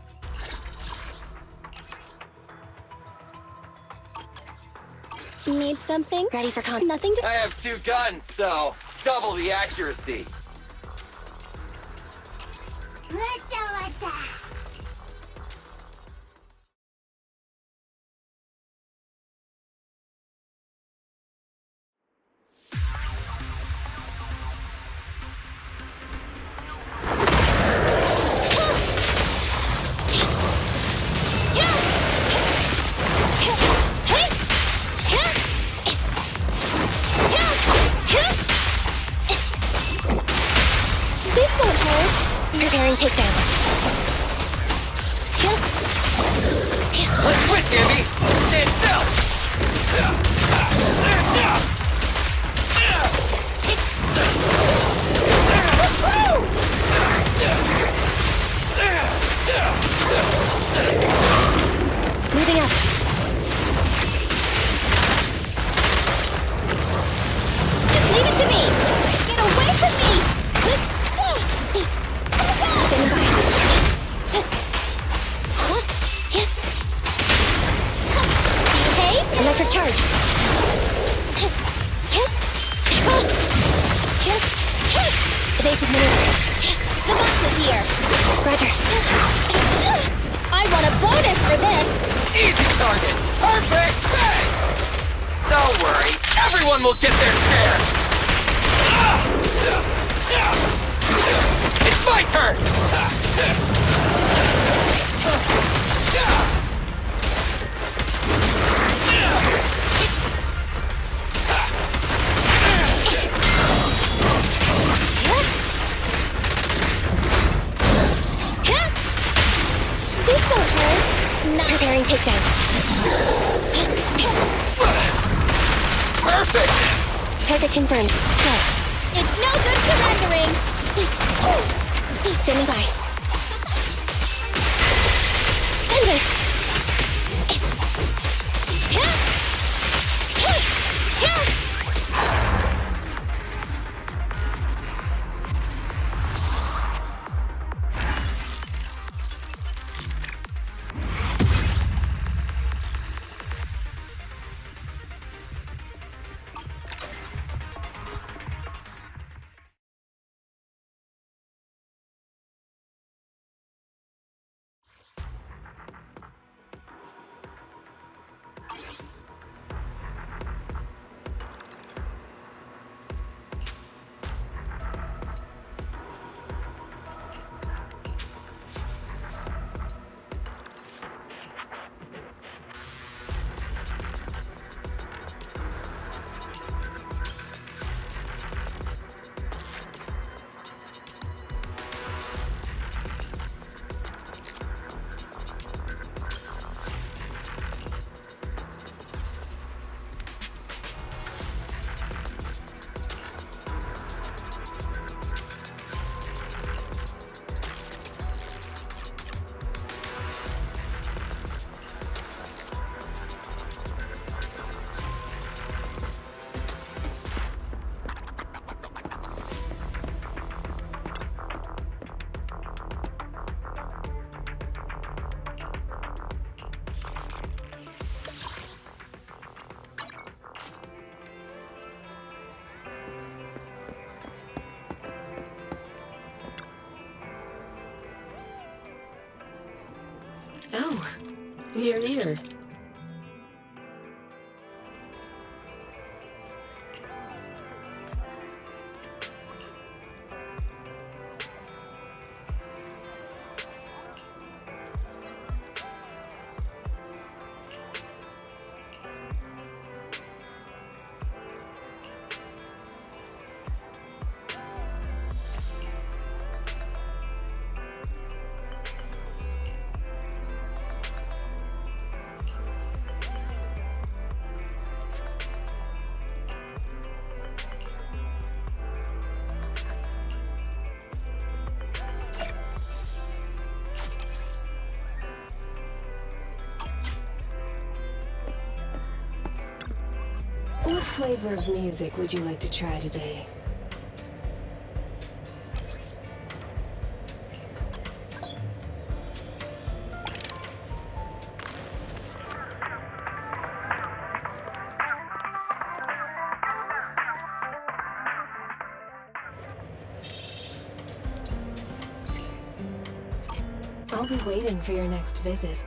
Need something? Ready for Nothing to— I have 2 guns, so double the accuracy. This won't hold. Preparing takedown. Let's switch, Andy! Stand still! Moving up. Just leave it to me! Get away from me! Standing by. Behave! Electric charge. Evasive maneuver. The box is here! Roger. I want a bonus for this! Easy target! Perfect! Bang! Don't worry, everyone will get their share! It's my turn! This won't hold. Preparing takedown. Perfect! Target confirmed. Go. It's no good surrendering! Standing by. Thunder! Oh, you're here. What flavor of music would you like to try today? I'll be waiting for your next visit.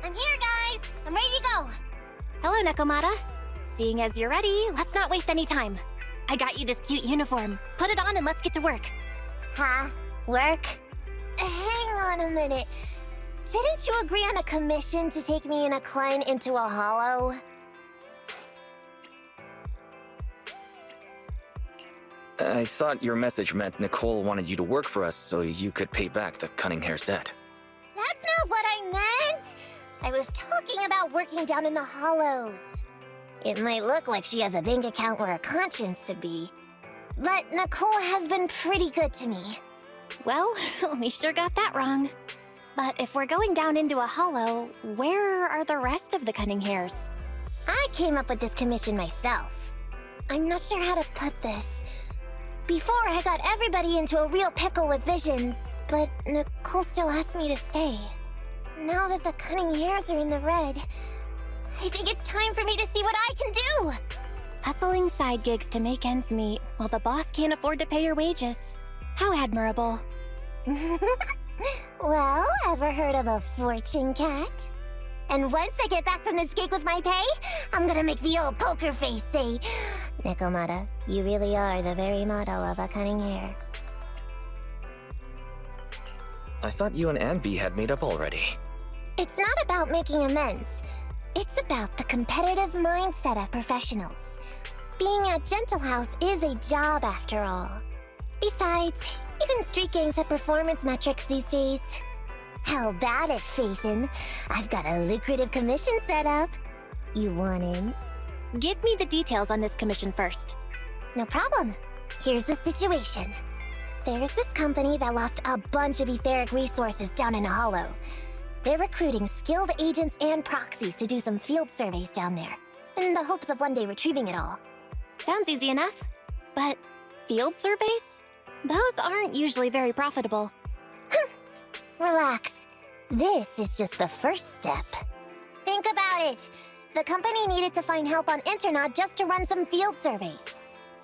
I'm here, guys! I'm ready to go! Hello, Nekomata. Seeing as you're ready, let's not waste any time. I got you this cute uniform. Put it on and let's get to work. Huh? Work? Hang on a minute. Didn't you agree on a commission to take me and a client into a hollow? I thought your message meant Nicole wanted you to work for us so you could pay back the Cunninghare's debt. That's not what I meant! I was talking about working down in the hollows. It might look like she has a bank account where her conscience should be, but Nicole has been pretty good to me. Well, we sure got that wrong. But if we're going down into a hollow, where are the rest of the Cunninghares? I came up with this commission myself. I'm not sure how to put this. Before, I got everybody into a real pickle with vision, but Nicole still asked me to stay. Now that the Cunninghares are in the red, I think it's time for me to see what I can do! Hustling side gigs to make ends meet, while the boss can't afford to pay your wages. How admirable. Well, ever heard of a fortune cat? And once I get back from this gig with my pay, I'm gonna make the old poker face say, Nekomata, you really are the very model of a Cunninghare. I thought you and Anby had made up already. It's not about making amends. It's about the competitive mindset of professionals. Being at Gentle House is a job after all. Besides, even street gangs have performance metrics these days. How about it, Faithin? I've got a lucrative commission set up. You want in? Give me the details on this commission first. No problem. Here's the situation. There's this company that lost a bunch of etheric resources down in a hollow. They're recruiting skilled agents and proxies to do some field surveys down there, in the hopes of one day retrieving it all. Sounds easy enough. But field surveys? Those aren't usually very profitable. Relax. This is just the first step. Think about it. The company needed to find help on Internaut just to run some field surveys.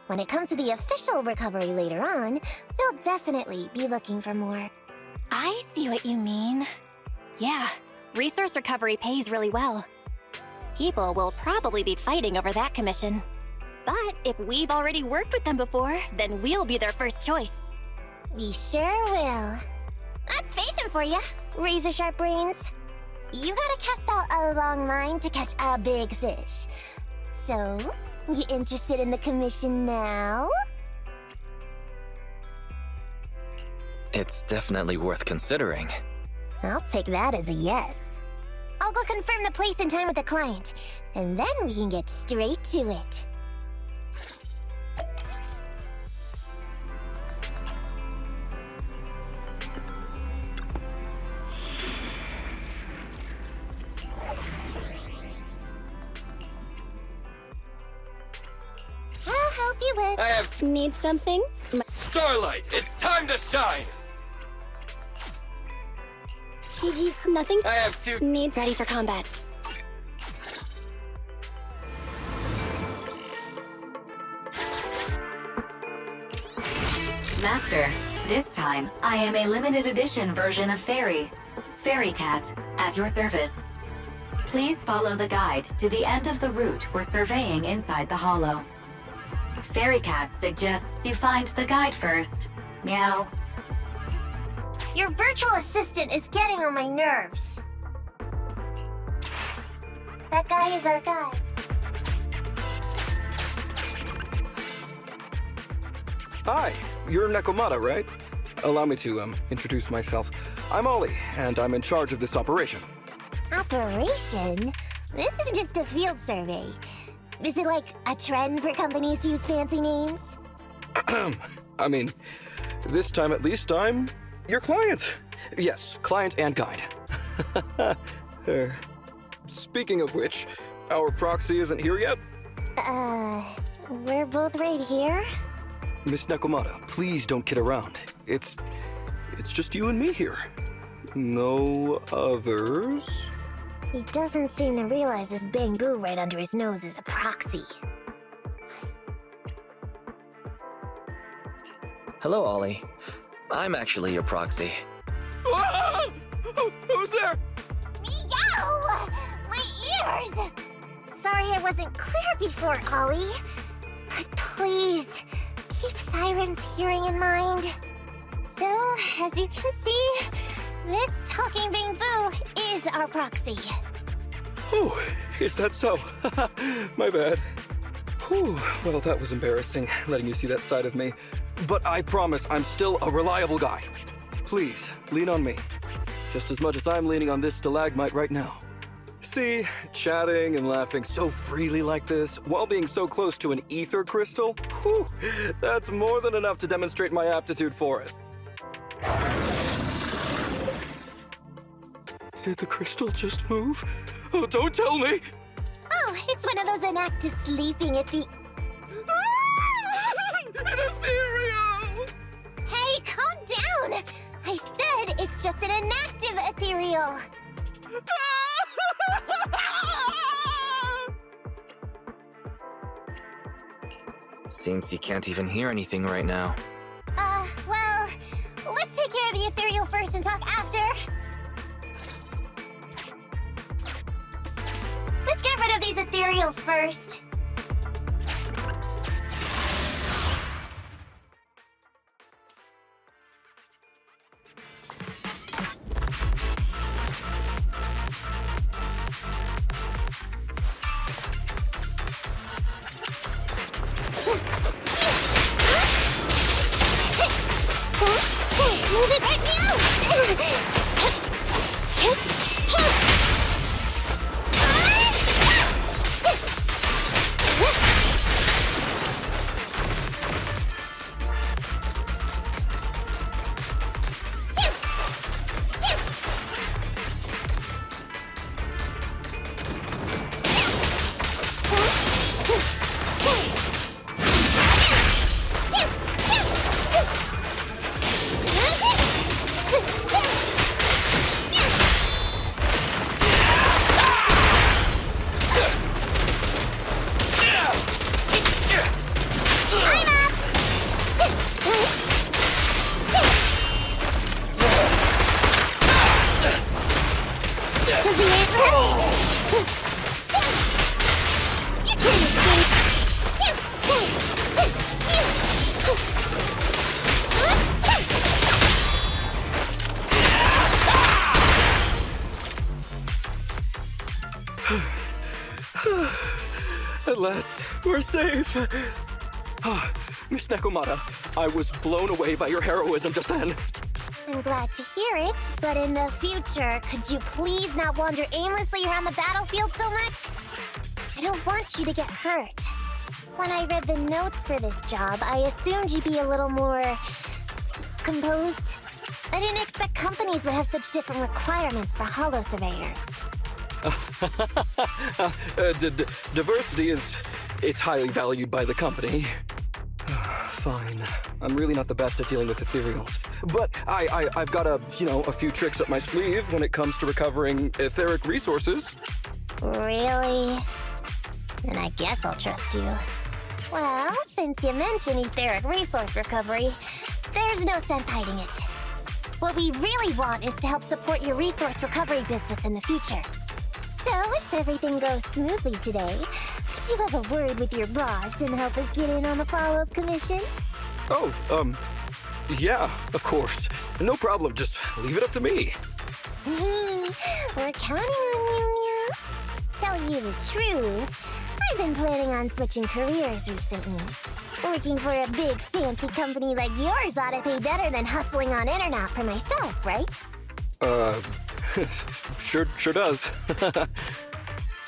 When it comes to the official recovery later on, they'll definitely be looking for more. I see what you mean. Yeah, resource recovery pays really well. People will probably be fighting over that commission. But if we've already worked with them before, then we'll be their first choice. We sure will. That's Phaethon for you, razor-sharp brains. You gotta cast out a long line to catch a big fish. So, you interested in the commission now? It's definitely worth considering. I'll take that as a yes. I'll go confirm the place and time with the client, and then we can get straight to it. I'll help you with... I have... Need something? Starlight, it's time to shine! Did you... Nothing? I have to... Need... Ready for combat. Master, this time, I am a limited edition version of Fairy. Fairy Cat, at your service. Please follow the guide to the end of the route we're surveying inside the hollow. Fairy Cat suggests you find the guide first. Meow. Your virtual assistant is getting on my nerves. That guy is our guy. Hi, you're Nekomata, right? Allow me to, introduce myself. I'm Ollie, and I'm in charge of this operation. Operation? This is just a field survey. Is it like a trend for companies to use fancy names? I mean, this time at least I'm your client. Yes, client and guide. Speaking of which, our proxy isn't here yet? We're both right here? Miss Nekomata, please don't kid around. It's just you and me here. No others? He doesn't seem to realize this bamboo right under his nose is a proxy. Hello, Ollie. I'm actually your proxy. Who's there? Meow! My ears! Sorry I wasn't clear before, Ollie. But please, keep Thyron's hearing in mind. So, as you can see, this talking bamboo is our proxy. Oh, is that so? My bad. Whew, well, that was embarrassing, letting you see that side of me. But I promise I'm still a reliable guy. Please, lean on me. Just as much as I'm leaning on this stalagmite right now. See, chatting and laughing so freely like this, while being so close to an ether crystal, whew, that's more than enough to demonstrate my aptitude for it. Did the crystal just move? Oh, don't tell me! Oh, it's one of those inactive sleeping at the... An ethereal! Hey, calm down! I said it's just an inactive ethereal. Seems you can't even hear anything right now. Well, let's take care of the ethereal first and talk after. Let's get rid of these ethereals first. Move it right now! You can't escape! At last, we're safe. Miss Nekomata, I was blown away by your heroism just then. I'm glad to hear it, but in the future, could you please not wander aimlessly around the battlefield so much? I don't want you to get hurt. When I read the notes for this job, I assumed you'd be a little more... composed. I didn't expect companies would have such different requirements for holo surveyors. Diversity it's highly valued by the company. Fine. I'm really not the best at dealing with ethereals. But I've got a few tricks up my sleeve when it comes to recovering etheric resources. Really? Then I guess I'll trust you. Well, since you mentioned etheric resource recovery, there's no sense hiding it. What we really want is to help support your resource recovery business in the future. So, if everything goes smoothly today, could you have a word with your boss and help us get in on the follow-up commission? Oh, yeah, of course. No problem, just leave it up to me. We're counting on you, Mia. Tell you the truth, I've been planning on switching careers recently. Working for a big, fancy company like yours ought to pay better than hustling on internet for myself, right? Sure does.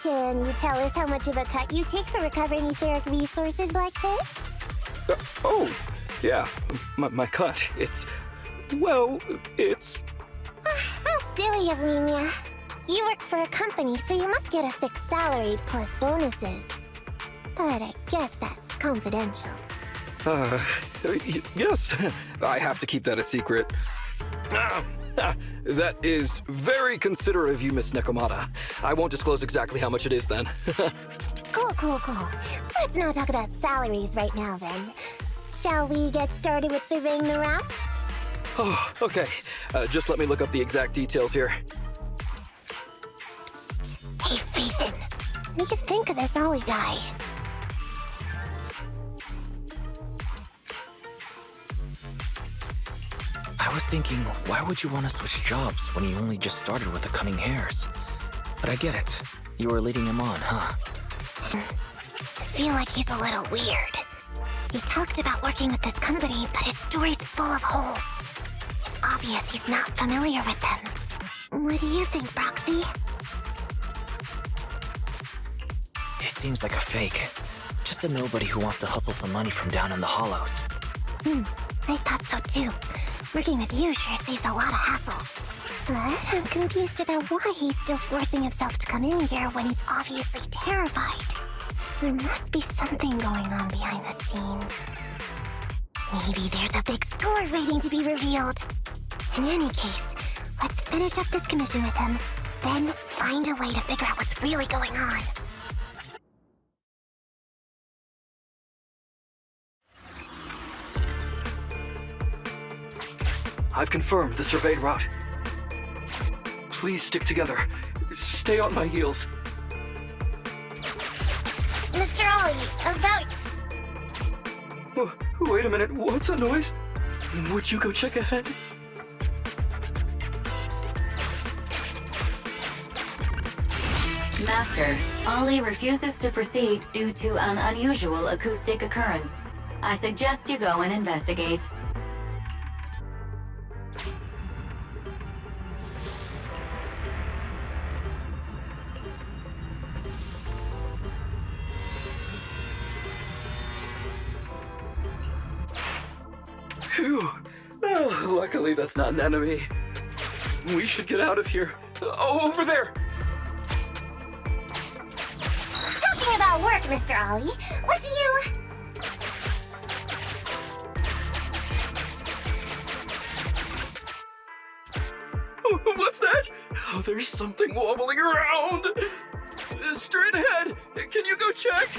Can you tell us how much of a cut you take for recovering etheric resources like this? Oh, yeah, my cut, it's... How silly of me, Mia. You work for a company, so you must get a fixed salary plus bonuses. But I guess that's confidential. Yes, I have to keep that a secret. That is very considerate of you, Miss Nekomata. I won't disclose exactly how much it is then. Cool. Let's not talk about salaries right now then. Shall we get started with surveying the route? Oh, okay. Just let me look up the exact details here. Psst. Hey, Phaethon. What do you think of this Ollie guy? I was thinking, why would you want to switch jobs when you only just started with the cunning hairs? But I get it. You were leading him on, huh? I feel like he's a little weird. He talked about working with this company, but his story's full of holes. It's obvious he's not familiar with them. What do you think, Proxy? He seems like a fake. Just a nobody who wants to hustle some money from down in the hollows. I thought so too. Working with you sure saves a lot of hassle. But I'm confused about why he's still forcing himself to come in here when he's obviously terrified. There must be something going on behind the scenes. Maybe there's a big score waiting to be revealed. In any case, let's finish up this commission with him, then find a way to figure out what's really going on. I've confirmed the surveyed route. Please stick together. Stay on my heels. Mr. Ollie, about... Oh, wait a minute, what's that noise? Would you go check ahead? Master, Ollie refuses to proceed due to an unusual acoustic occurrence. I suggest you go and investigate. Phew. Oh, luckily that's not an enemy. We should get out of here. Oh, over there! Talking about work, Mr. Ollie, what do you... Oh, what's that? Oh, there's something wobbling around! Straight ahead! Can you go check?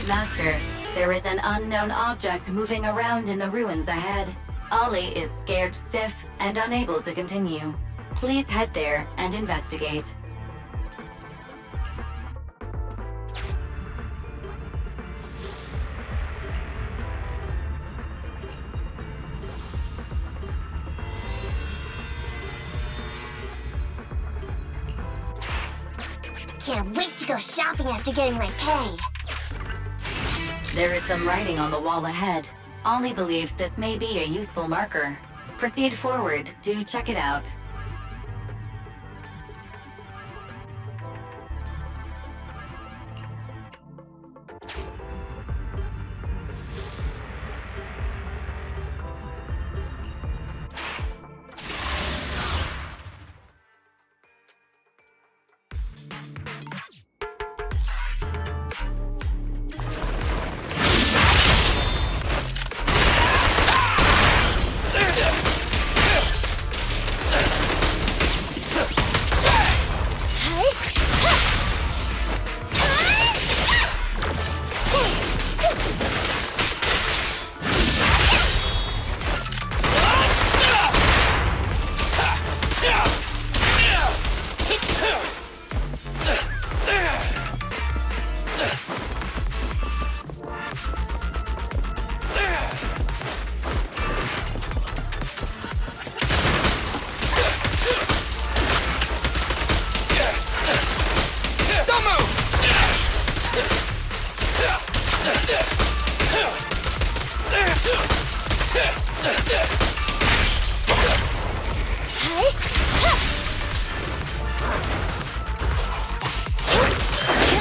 Master, there is an unknown object moving around in the ruins ahead. Ollie is scared stiff and unable to continue. Please head there and investigate. Can't wait to go shopping after getting my pay. There is some writing on the wall ahead. Ollie believes this may be a useful marker. Proceed forward to check it out.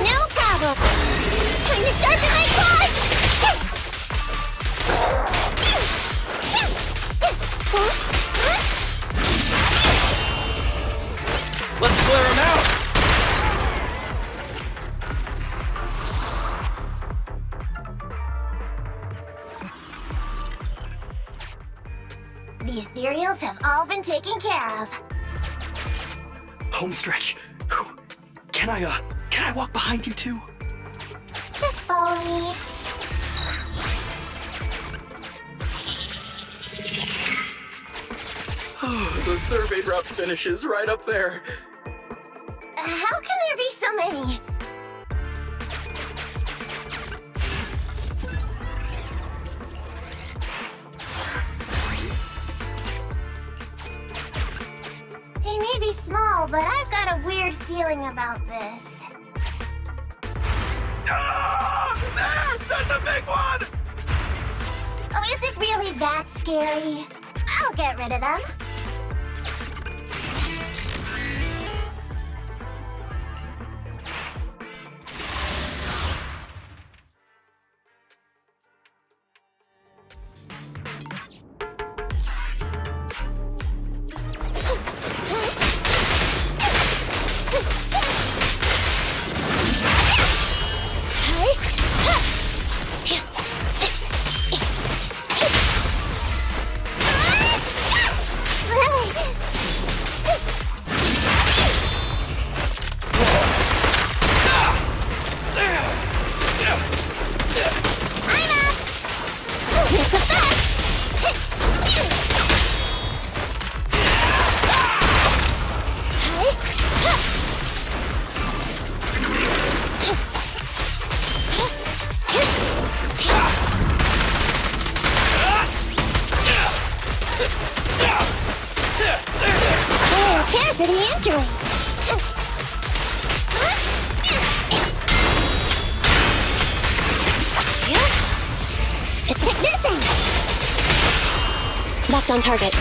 No problem! Time to sharpen my claws! Let's clear him out! The Ethereals have all been taken care of. Home stretch. Can I walk behind you too? Just follow me. Oh, the survey route finishes right up there. How can there be so many? They may be small, but I've got a weird feeling about this. There! That's a big one! Oh, is it really that scary? I'll get rid of them. Care for the injury. It's technicity. Left on target.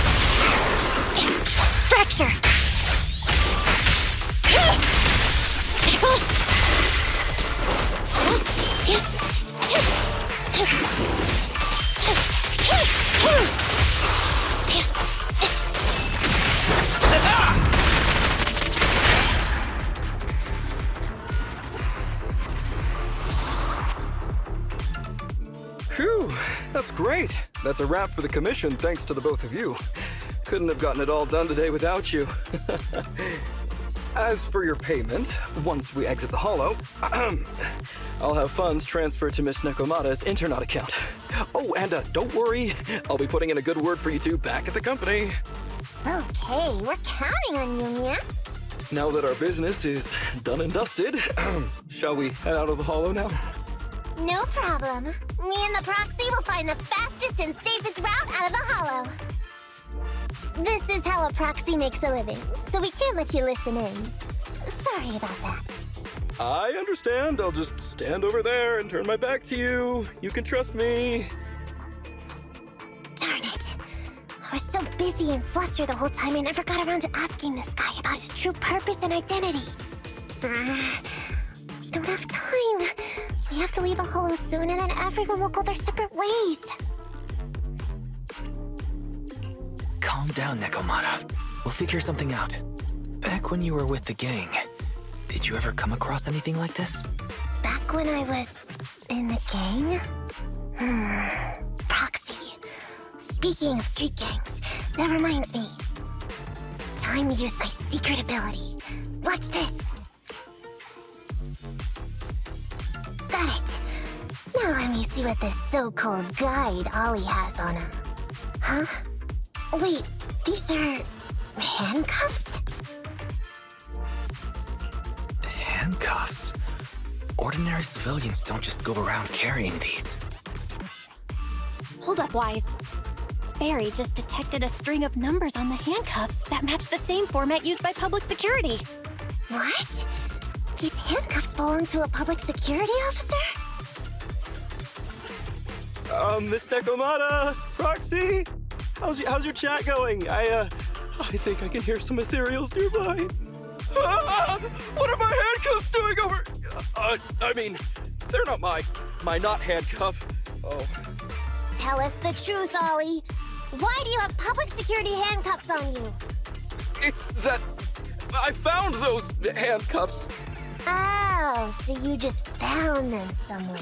Fracture. Phew, that's great. That's a wrap for the commission thanks to the both of you. Couldn't have gotten it all done today without you. As for your payment, once we exit the Hollow, I'll have funds transferred to Miss Nekomata's Internet account. Oh, and don't worry, I'll be putting in a good word for you two back at the company. Okay, we're counting on you, Mia. Now that our business is done and dusted, shall we head out of the Hollow now? No problem. Me and the Proxy will find the fastest and safest route out of the Hollow. This is how a Proxy makes a living, so we can't let you listen in. Sorry about that. I understand. I'll just stand over there and turn my back to you. You can trust me. Darn it. I was so busy and flustered the whole time I never got around to asking this guy about his true purpose and identity. We don't have time. We have to leave a Hollow soon and then everyone will go their separate ways. Calm down, Nekomata. We'll figure something out. Back when you were with the gang, did you ever come across anything like this? Back when I was in the gang? Proxy. Speaking of street gangs, that reminds me. It's time to use my secret ability. Watch this. Got it. Now let me see what this so-called guide Ollie has on him. Huh? Wait, these are handcuffs? Handcuffs? Ordinary civilians don't just go around carrying these. Hold up, Wise. Barry just detected a string of numbers on the handcuffs that match the same format used by public security. What? These handcuffs belong to a public security officer? Miss Nekomata, Proxy, how's your chat going? I think I can hear some ethereals nearby. What are my handcuffs doing over? I mean, they're not my not handcuff. Oh. Tell us the truth, Ollie. Why do you have public security handcuffs on you? It's that I found those handcuffs. Oh, so you just found them somewhere.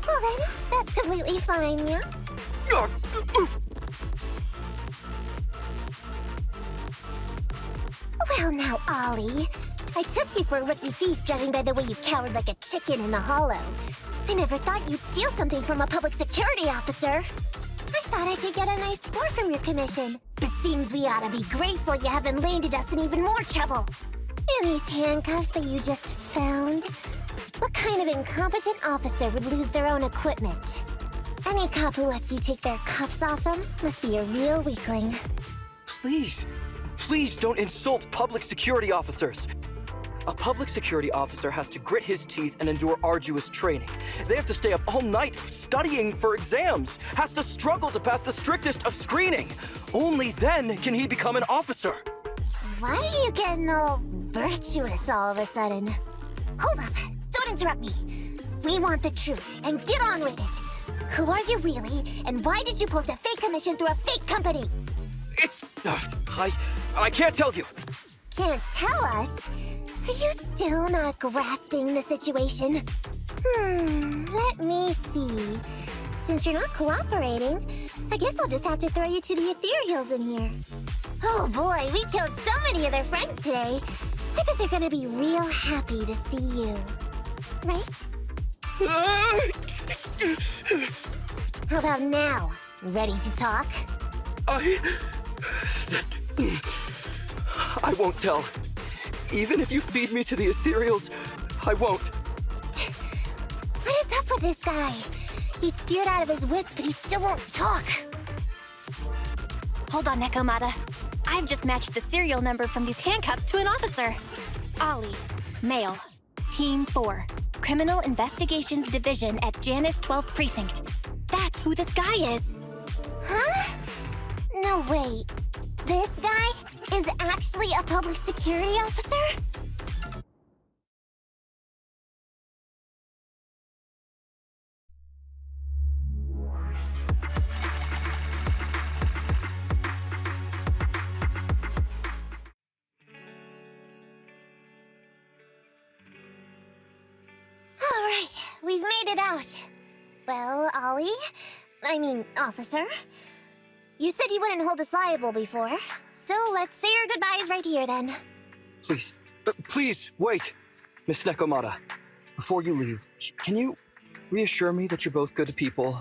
Well then, that's completely fine, yeah? Well now, Ollie. I took you for a rookie thief judging by the way you cowered like a chicken in the Hollow. I never thought you'd steal something from a public security officer. I thought I could get a nice score from your commission. But seems we ought to be grateful you haven't landed us in even more trouble. And these handcuffs that you just found? What kind of incompetent officer would lose their own equipment? Any cop who lets you take their cuffs off them must be a real weakling. Please don't insult public security officers. A public security officer has to grit his teeth and endure arduous training. They have to stay up all night studying for exams, has to struggle to pass the strictest of screening. Only then can he become an officer. Why are you getting all virtuous all of a sudden? Hold up, don't interrupt me. We want the truth, and get on with it. Who are you really, and why did you post a fake commission through a fake company? It's... I can't tell you. Can't tell us? Are you still not grasping the situation? Let me see. Since you're not cooperating, I guess I'll just have to throw you to the Ethereals in here. Oh boy, we killed so many of their friends today. I bet they're gonna be real happy to see you. Right? How about now? Ready to talk? I won't tell. Even if you feed me to the Ethereals, I won't. What is up with this guy? He's scared out of his wits, but he still won't talk. Hold on, Nekomata. I've just matched the serial number from these handcuffs to an officer. Ollie, male, Team 4, Criminal Investigations Division at Janus 12th Precinct. That's who this guy is. Huh? No, wait. This guy is actually a public security officer? All right, we've made it out. Well, officer, you said you wouldn't hold us liable before, so let's say our goodbyes right here then. Please, please, wait! Miss Nekomata, before you leave, can you reassure me that you're both good people,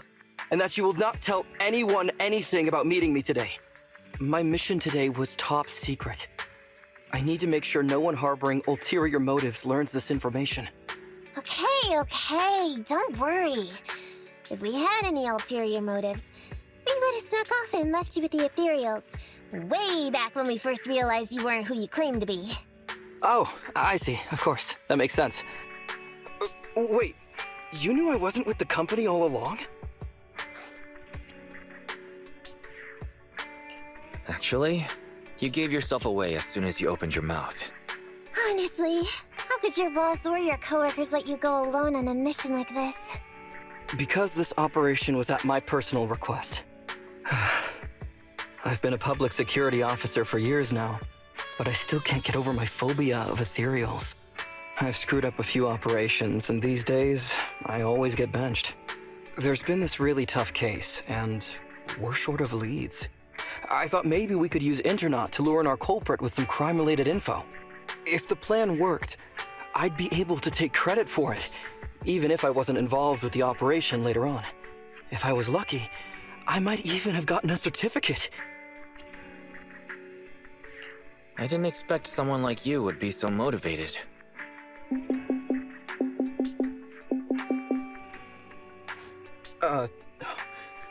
and that you will not tell anyone anything about meeting me today? My mission today was top secret. I need to make sure no one harboring ulterior motives learns this information. Okay, don't worry. If we had any ulterior motives, we would have snuck off and left you with the Ethereals. Way back when we first realized you weren't who you claimed to be. Oh, I see. Of course. That makes sense. Wait, you knew I wasn't with the company all along? Actually, you gave yourself away as soon as you opened your mouth. Honestly, how could your boss or your coworkers let you go alone on a mission like this? Because this operation was at my personal request. I've been a public security officer for years now, but I still can't get over my phobia of Ethereals. I've screwed up a few operations, and these days, I always get benched. There's been this really tough case, and we're short of leads. I thought maybe we could use Internaut to lure in our culprit with some crime-related info. If the plan worked, I'd be able to take credit for it, even if I wasn't involved with the operation later on. If I was lucky, I might even have gotten a certificate. I didn't expect someone like you would be so motivated.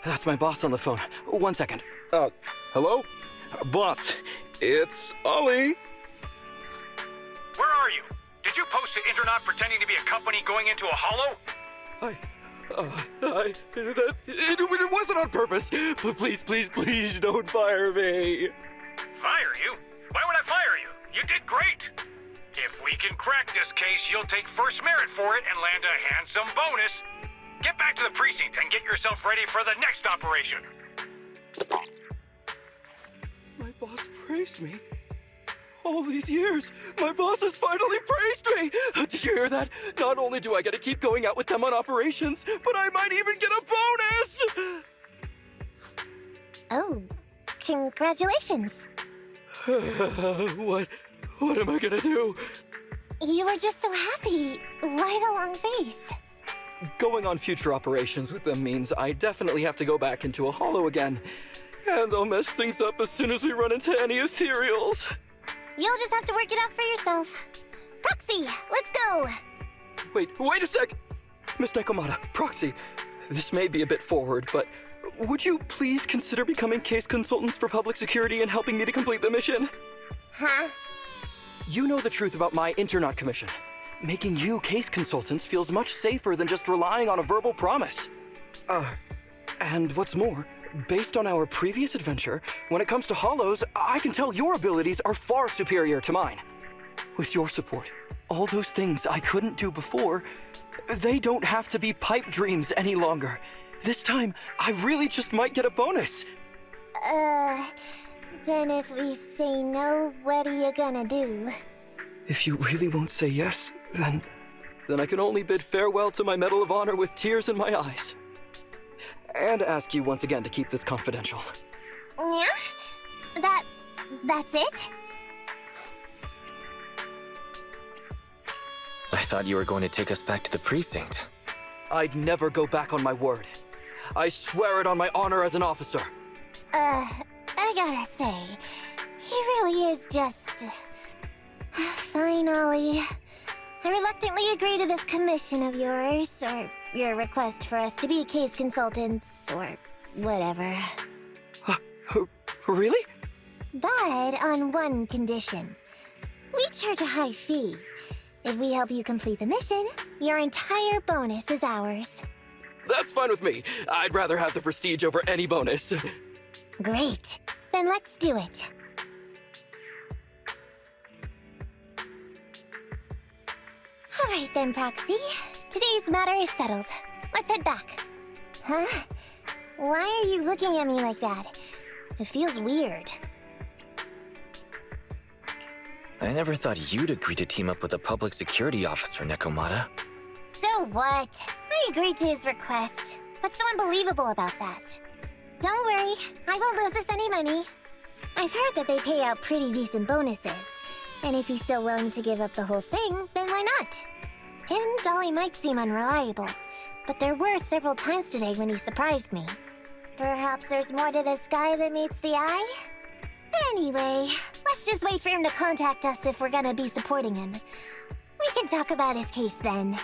That's my boss on the phone. 1 second. Hello? Boss, it's Ollie. Where are you? Did you post to Internaut pretending to be a company going into a hollow? It wasn't on purpose. Please don't fire me. Fire you? Why would I fire you? You did great. If we can crack this case, you'll take first merit for it and land a handsome bonus. Get back to the precinct and get yourself ready for the next operation. My boss praised me. All these years, my boss has finally praised me! Did you hear that? Not only do I get to keep going out with them on operations, but I might even get a bonus! Oh, congratulations. What am I gonna do? You were just so happy. Why the long face? Going on future operations with them means I definitely have to go back into a hollow again. And I'll mess things up as soon as we run into any Ethereals. You'll just have to work it out for yourself. Proxy, let's go! Wait a sec! Miss Nekomata, Proxy, this may be a bit forward, but would you please consider becoming case consultants for public security and helping me to complete the mission? Huh? You know the truth about my Internaut commission. Making you case consultants feels much safer than just relying on a verbal promise. And what's more, based on our previous adventure, when it comes to hollows, I can tell your abilities are far superior to mine. With your support, all those things I couldn't do before, they don't have to be pipe dreams any longer. This time, I really just might get a bonus. Then if we say no, what are you gonna do? If you really won't say yes, then I can only bid farewell to my Medal of Honor with tears in my eyes. And ask you once again to keep this confidential. Yeah? That's it? I thought you were going to take us back to the precinct. I'd never go back on my word. I swear it on my honor as an officer. I gotta say, he really is just... Fine, Ollie. I reluctantly agree to this commission of yours, or your request for us to be case consultants, or whatever. Really? But on one condition. We charge a high fee. If we help you complete the mission, your entire bonus is ours. That's fine with me. I'd rather have the prestige over any bonus. Great. Then let's do it. Alright then, Proxy. Today's matter is settled. Let's head back. Huh? Why are you looking at me like that? It feels weird. I never thought you'd agree to team up with a public security officer, Nekomata. So what? I agreed to his request. What's so unbelievable about that? Don't worry, I won't lose us any money. I've heard that they pay out pretty decent bonuses. And if he's so willing to give up the whole thing, then why not? And Dolly might seem unreliable, but there were several times today when he surprised me. Perhaps there's more to this guy than meets the eye? Anyway, let's just wait for him to contact us if we're gonna be supporting him. We can talk about his case then.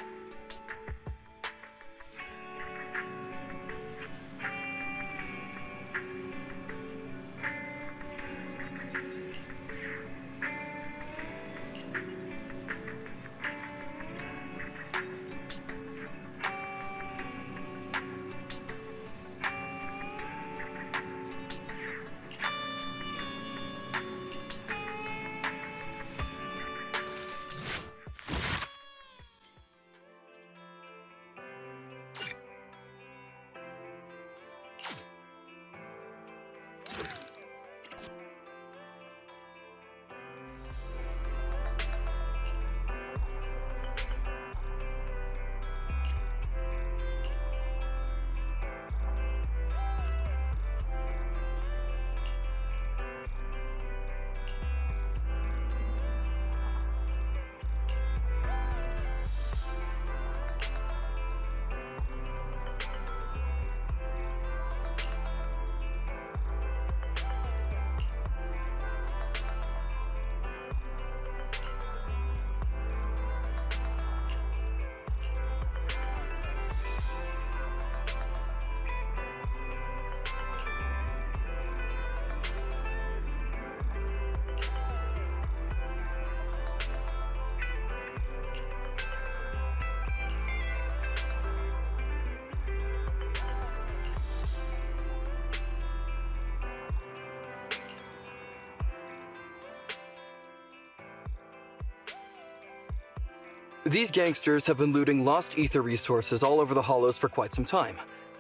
These gangsters have been looting lost ether resources all over the Hollows for quite some time.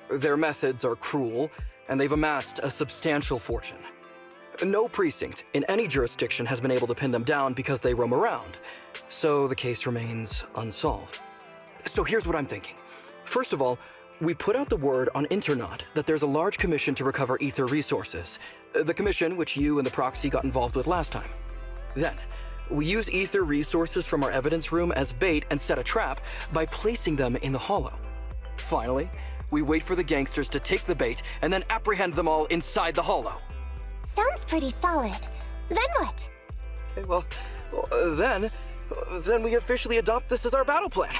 Their methods are cruel, and they've amassed a substantial fortune. No precinct in any jurisdiction has been able to pin them down because they roam around, so the case remains unsolved. So here's what I'm thinking. First of all, we put out the word on Internet that there's a large commission to recover ether resources. The commission which you and the Proxy got involved with last time. Then, we use ether resources from our evidence room as bait and set a trap by placing them in the Hollow. Finally, we wait for the gangsters to take the bait and then apprehend them all inside the Hollow. Sounds pretty solid. Then what? Okay, well, then we officially adopt this as our battle plan.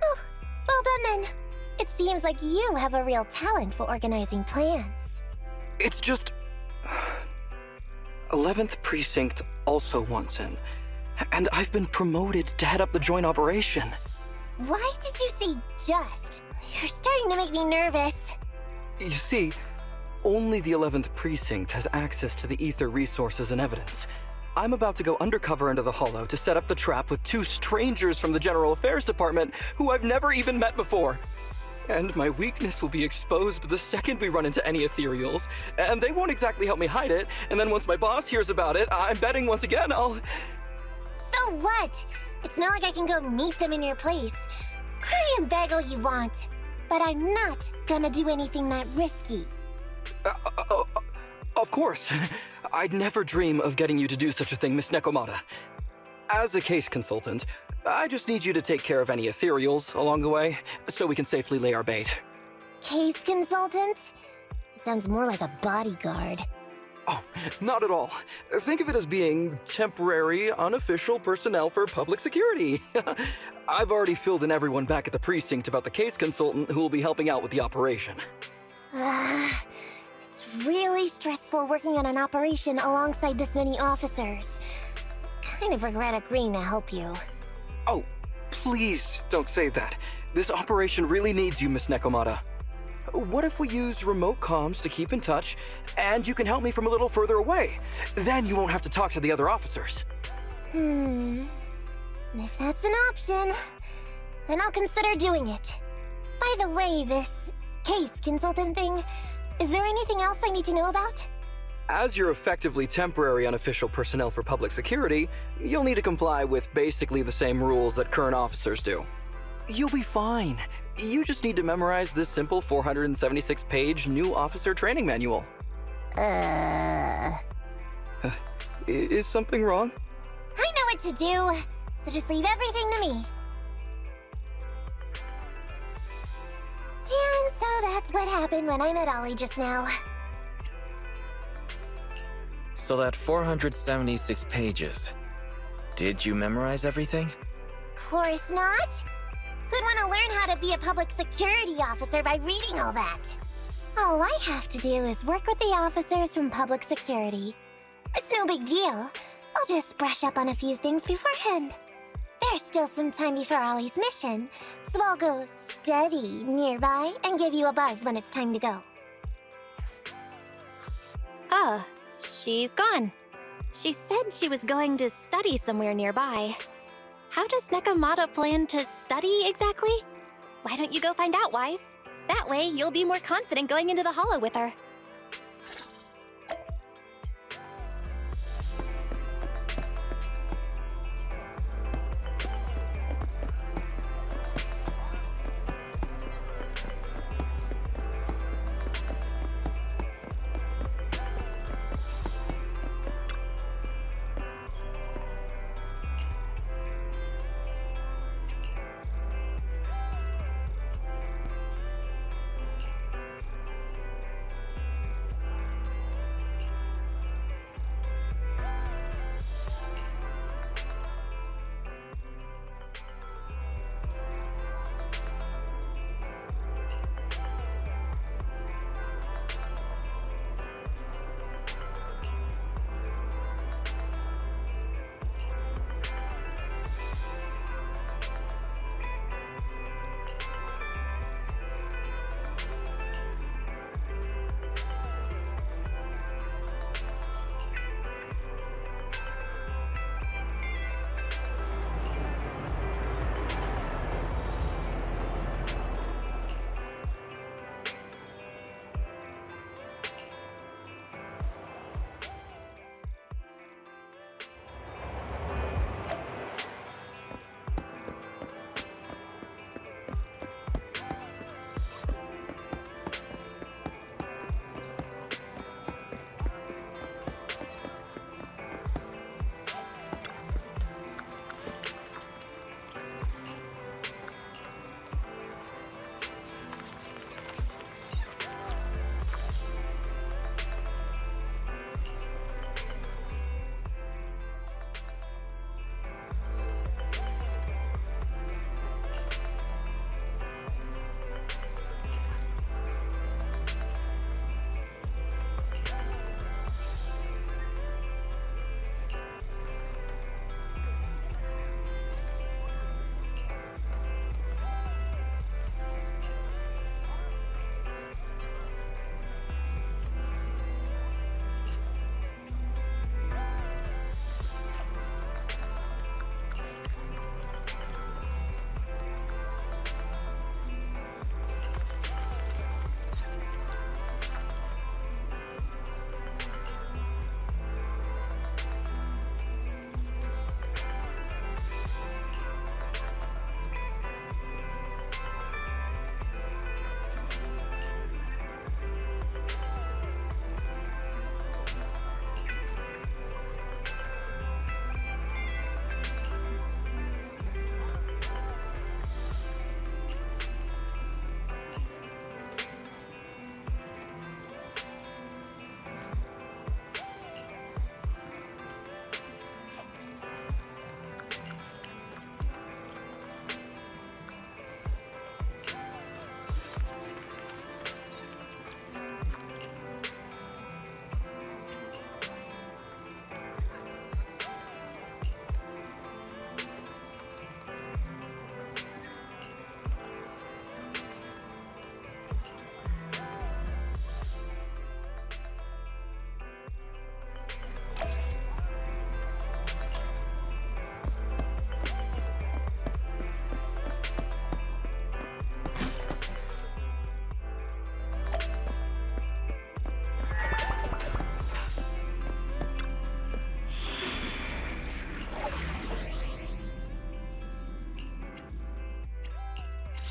Oh, well done then. It seems like you have a real talent for organizing plans. It's just... 11th Precinct also wants in, and I've been promoted to head up the joint operation. Why did you say just? You're starting to make me nervous. You see, only the 11th Precinct has access to the ether resources and evidence. I'm about to go undercover into the Hollow to set up the trap with two strangers from the General Affairs Department who I've never even met before. And my weakness will be exposed the second we run into any Ethereals, and they won't exactly help me hide it, and then once my boss hears about it, I'm betting once again I'll... So what? It's not like I can go meet them in your place. Cry and beg all you want, but I'm not gonna do anything that risky. Of course. I'd never dream of getting you to do such a thing, Miss Nekomata. As a case consultant, I just need you to take care of any Ethereals along the way, so we can safely lay our bait. Case consultant? Sounds more like a bodyguard. Oh, not at all. Think of it as being temporary, unofficial personnel for public security. I've already filled in everyone back at the precinct about the case consultant who will be helping out with the operation. It's really stressful working on an operation alongside this many officers. Kind of regret agreeing to help you. Oh, please don't say that. This operation really needs you, Miss Nekomata. What if we use remote comms to keep in touch, and you can help me from a little further away? Then you won't have to talk to the other officers. If that's an option, then I'll consider doing it. By the way, this case consultant thing, is there anything else I need to know about? As you're effectively temporary unofficial personnel for public security, you'll need to comply with basically the same rules that current officers do. You'll be fine. You just need to memorize this simple 476-page new officer training manual. Is something wrong? I know a what to do, so just leave everything to me. And so that's what happened when I met Ollie just now. So that 476 pages. Did you memorize everything? Course not. Who'd want to learn how to be a public security officer by reading all that? All I have to do is work with the officers from public security. It's no big deal. I'll just brush up on a few things beforehand. There's still some time before Ollie's mission, so I'll go study nearby and give you a buzz when it's time to go. Oh, she's gone. She said she was going to study somewhere nearby. How does Nekomata plan to study exactly? Why don't you go find out, Wise? That way, you'll be more confident going into the Hollow with her.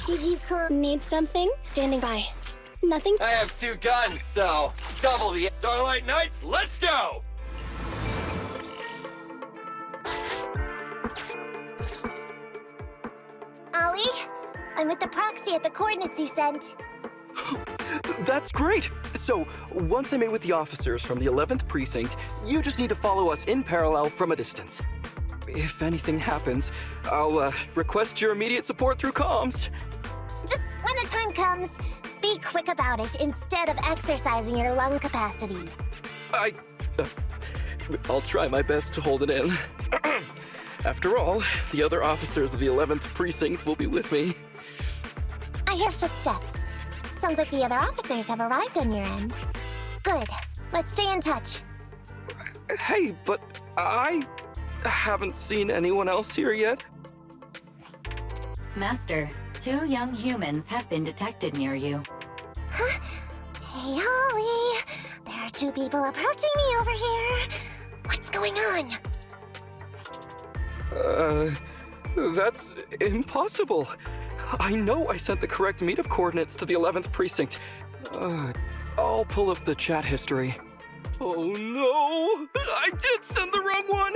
Did you need something? Standing by. Nothing? I have 2 guns, so double the Starlight Knights, let's go! I'm with the Proxy at the coordinates you sent. That's great! So, once I meet with the officers from the 11th Precinct, you just need to follow us in parallel from a distance. If anything happens, I'll request your immediate support through comms. Just when the time comes, be quick about it instead of exercising your lung capacity. I'll try my best to hold it in. After all, the other officers of the 11th Precinct will be with me. I hear footsteps. Sounds like the other officers have arrived on your end. Good. Let's stay in touch. Hey, but I haven't seen anyone else here yet. Master, 2 young humans have been detected near you. Huh? Hey, Ollie. There are 2 people approaching me over here. What's going on? That's impossible. I know I sent the correct meetup coordinates to the 11th Precinct. I'll pull up the chat history. Oh no! I did send the wrong one!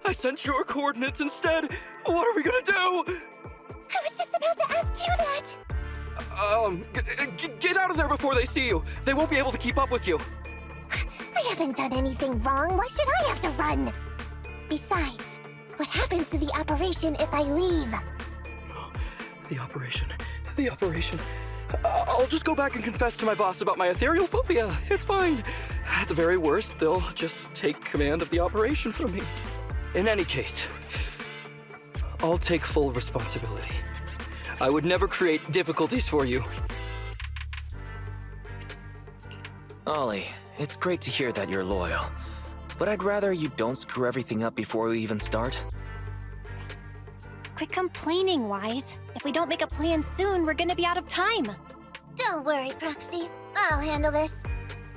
I sent your coordinates instead! What are we gonna do? I was just about to ask you that! Get out of there before they see you! They won't be able to keep up with you! I haven't done anything wrong. Why should I have to run? Besides, what happens to the operation if I leave? The operation. I'll just go back and confess to my boss about my ethereal phobia. It's fine. At the very worst, they'll just take command of the operation from me. In any case, I'll take full responsibility. I would never create difficulties for you. Ollie, it's great to hear that you're loyal. But I'd rather you don't screw everything up before we even start. Quit complaining, Wise. If we don't make a plan soon, we're gonna be out of time. Don't worry, Proxy. I'll handle this.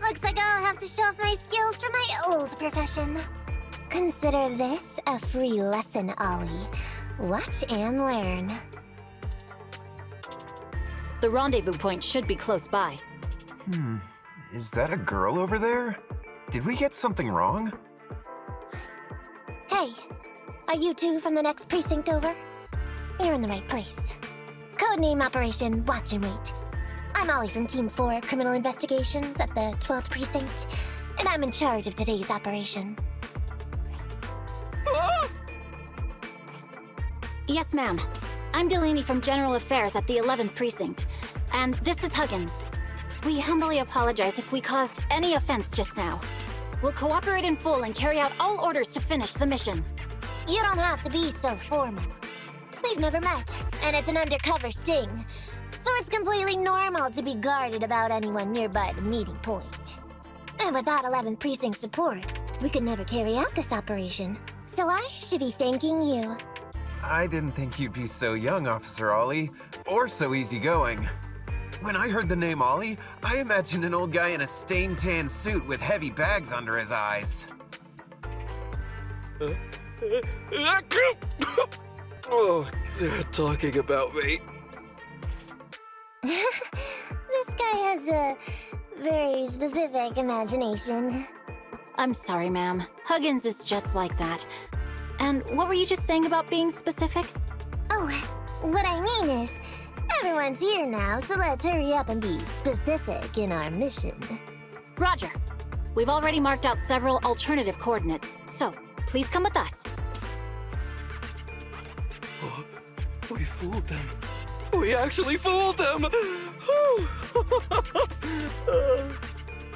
Looks like I'll have to show off my skills from my old profession. Consider this a free lesson, Ollie. Watch and learn. The rendezvous point should be close by. Is that a girl over there? Did we get something wrong? Hey, are you 2 from the next precinct over? You're in the right place. Codename Operation Watch and Wait. I'm Ollie from Team 4 Criminal Investigations at the 12th Precinct, and I'm in charge of today's operation. Yes, ma'am. I'm Delaney from General Affairs at the 11th Precinct, and this is Huggins. We humbly apologize if we caused any offense just now. We'll cooperate in full and carry out all orders to finish the mission. You don't have to be so formal. We've never met, and it's an undercover sting. So it's completely normal to be guarded about anyone nearby the meeting point. And without 11th Precinct support, we could never carry out this operation. So I should be thanking you. I didn't think you'd be so young, Officer Ollie, or so easygoing. When I heard the name Ollie, I imagined an old guy in a stained tan suit with heavy bags under his eyes. Oh, they're talking about me. This guy has a very specific imagination. I'm sorry, ma'am. Huggins is just like that. And what were you just saying about being specific? Oh, what I mean is, everyone's here now, so let's hurry up and be specific in our mission. Roger. We've already marked out several alternative coordinates, so please come with us. Oh, we fooled them. We actually fooled them!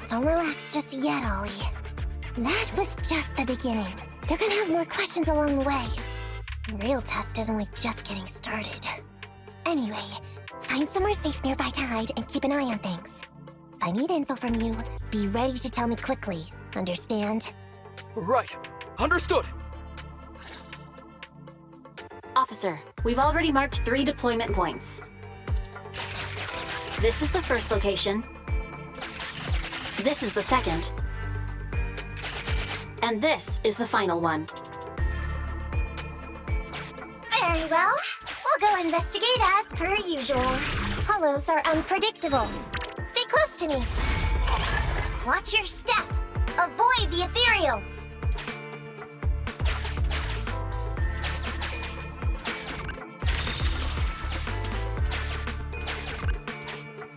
Don't relax just yet, Ollie. That was just the beginning. They're gonna have more questions along the way. The real test is only just getting started. Anyway, find somewhere safe nearby to hide and keep an eye on things. If I need info from you, be ready to tell me quickly. Understand? Right. Understood. Officer, we've already marked 3 deployment points. This is the first location. This is the second. And this is the final one. Very well. We'll go investigate as per usual. Hollows are unpredictable. Stay close to me. Watch your step. Avoid the Ethereals.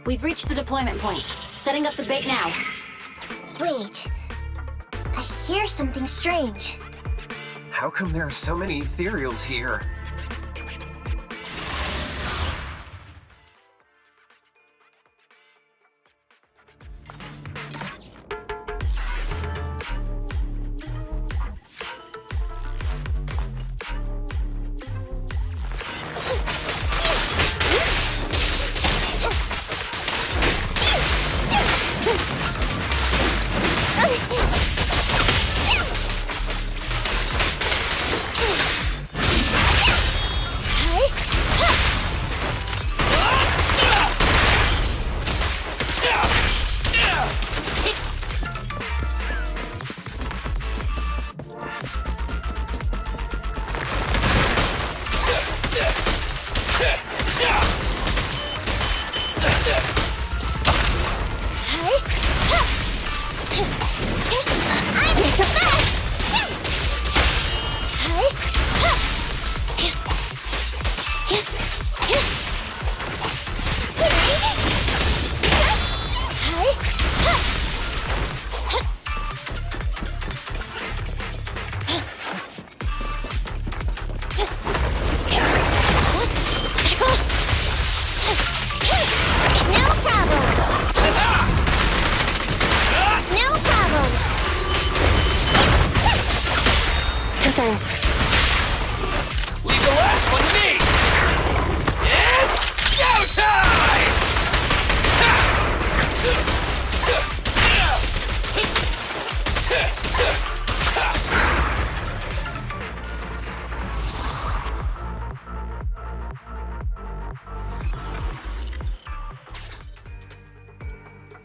We've reached the deployment point. Setting up the bait now. Wait. I hear something strange. How come there are so many Ethereals here? Leave the last one to me! It's showtime!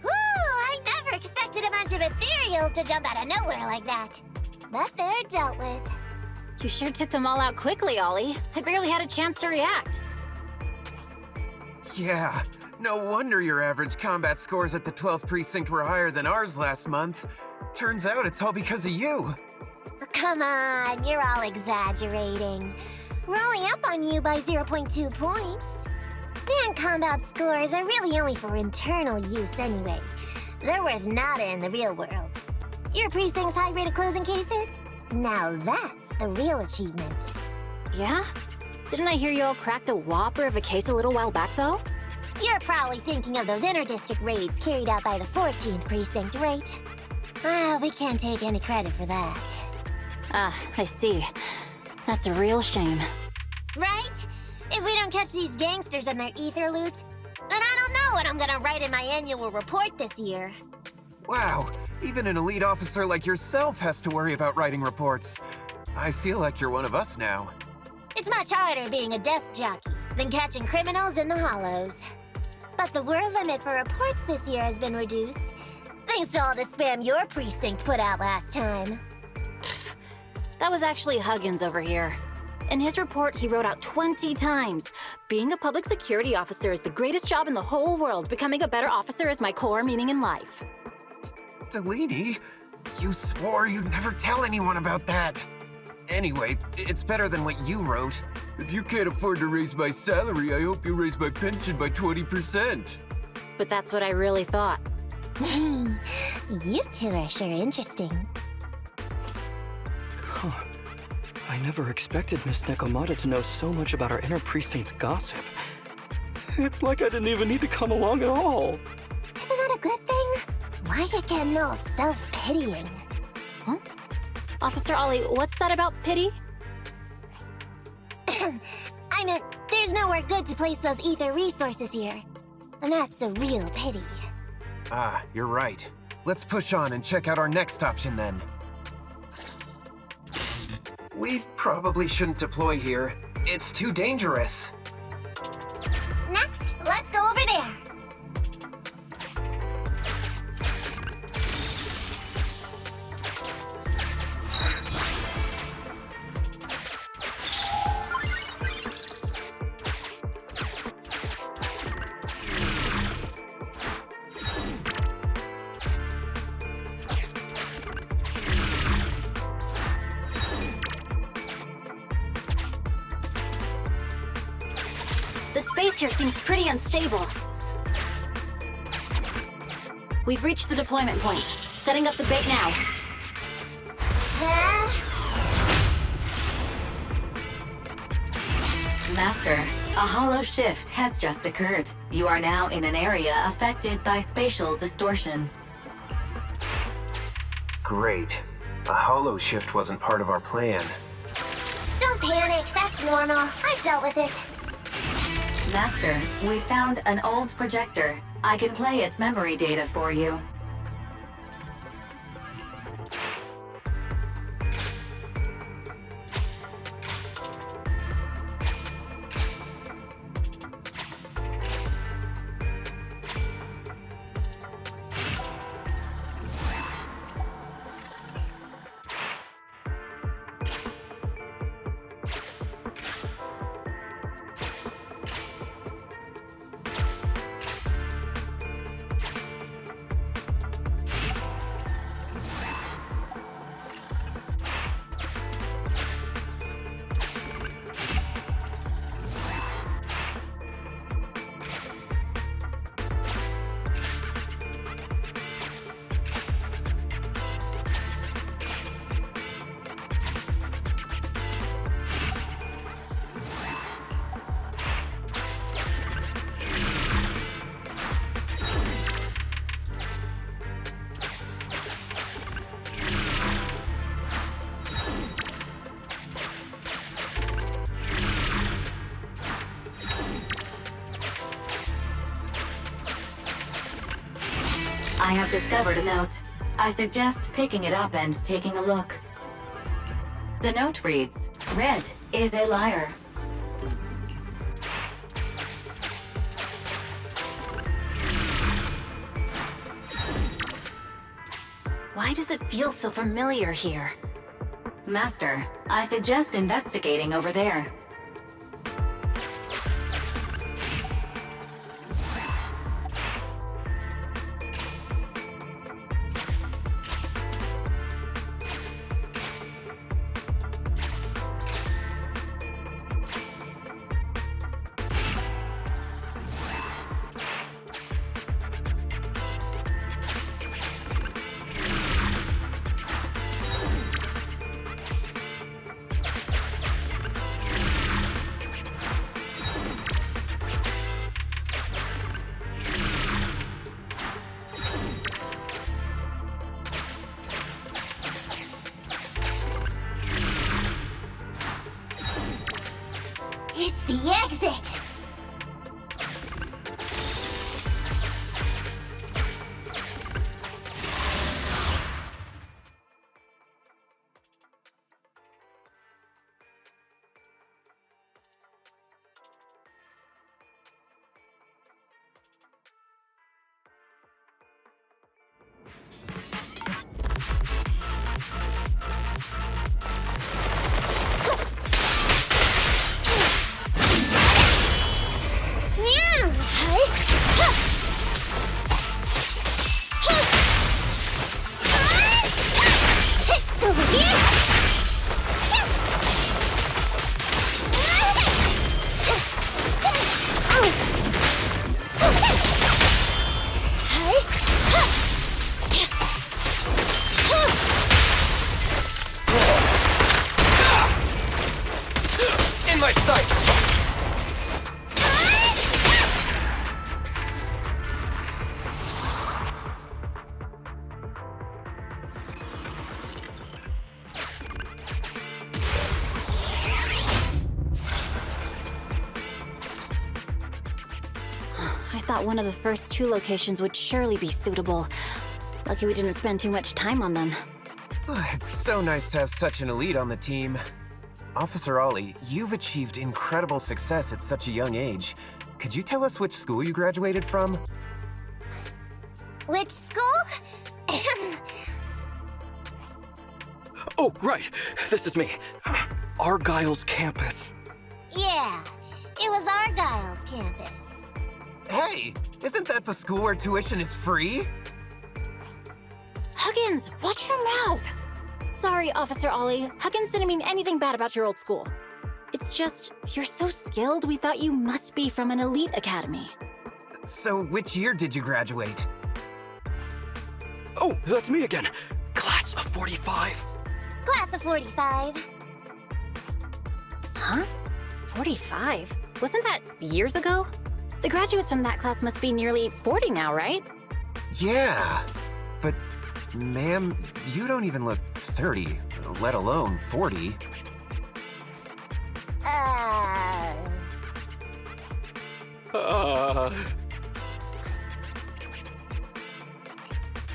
Woo! I never expected a bunch of Ethereals to jump out of nowhere like that. But they're dealt with. You sure took them all out quickly, Ollie. I barely had a chance to react. Yeah, no wonder your average combat scores at the 12th precinct were higher than ours last month. Turns out it's all because of you. Come on, you're all exaggerating. We're only up on you by 0.2 points. And combat scores are really only for internal use anyway. They're worth nada in the real world. Your precinct's high rate of closing cases? Now that's the real achievement. Yeah? Didn't I hear you all cracked a whopper of a case a little while back, though? You're probably thinking of those inter-district raids carried out by the 14th precinct, right? We can't take any credit for that. Ah, I see. That's a real shame. Right? If we don't catch these gangsters and their ether loot, then I don't know what I'm gonna write in my annual report this year. Wow, even an elite officer like yourself has to worry about writing reports. I feel like you're one of us now. It's much harder being a desk jockey than catching criminals in the hollows. But the word limit for reports this year has been reduced, thanks to all the spam your precinct put out last time. That was actually Huggins over here. In his report, he wrote out 20 times. Being a public security officer is the greatest job in the whole world. Becoming a better officer is my core meaning in life. Delaney, you swore you'd never tell anyone about that. Anyway, it's better than what you wrote. If you can't afford to raise my salary, I hope you raise my pension by 20%. But that's what I really thought. You two are sure interesting. Huh. I never expected Miss Nekomata to know so much about our inter-precinct gossip. It's like I didn't even need to come along at all. Isn't that a good thing? Why you getting all self-pitying? Huh? Officer Ollie, what's that about pity? I meant, there's nowhere good to place those ether resources here. And that's a real pity. Ah, you're right. Let's push on and check out our next option then. We probably shouldn't deploy here. It's too dangerous. Next, let's go over there. The space here seems pretty unstable. We've reached the deployment point. Setting up the bait now. Master, a hollow shift has just occurred. You are now in an area affected by spatial distortion. Great. A hollow shift wasn't part of our plan. Don't panic, that's normal. I've dealt with it. Master, we found an old projector. I can play its memory data for you. I have discovered a note. I suggest picking it up and taking a look. The note reads, "Red is a liar." Why does it feel so familiar here? Master, I suggest investigating over there. It's the exit! In my sight! I thought one of the first two locations would surely be suitable. Lucky we didn't spend too much time on them. It's so nice to have such an elite on the team. Officer Ollie, you've achieved incredible success at such a young age. Could you tell us which school you graduated from? Which school? Oh, right. This is me. Argyle's campus. Yeah, it was Argyle's campus. Hey, isn't that the school where tuition is free? Huggins, watch your mouth! Sorry, Officer Ollie. Huggins didn't mean anything bad about your old school. It's just, you're so skilled, we thought you must be from an elite academy. So which year did you graduate? Oh, that's me again. Class of 45. Class of 45. Huh? 45? Wasn't that years ago? The graduates from that class must be nearly 40 now, right? Yeah, but ma'am, you don't even look 30, let alone 40.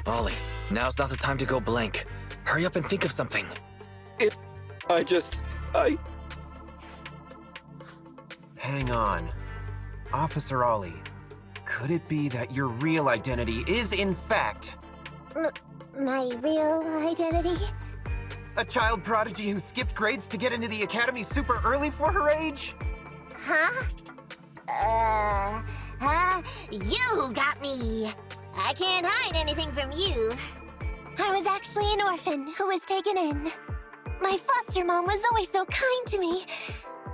Ollie, now's not the time to go blank. Hurry up and think of something. Hang on. Officer Ollie, could it be that your real identity is in fact... My real identity? a child prodigy who skipped grades to get into the academy super early for her age? Huh? You got me. I can't hide anything from you. I was actually an orphan who was taken in. My foster mom was always so kind to me,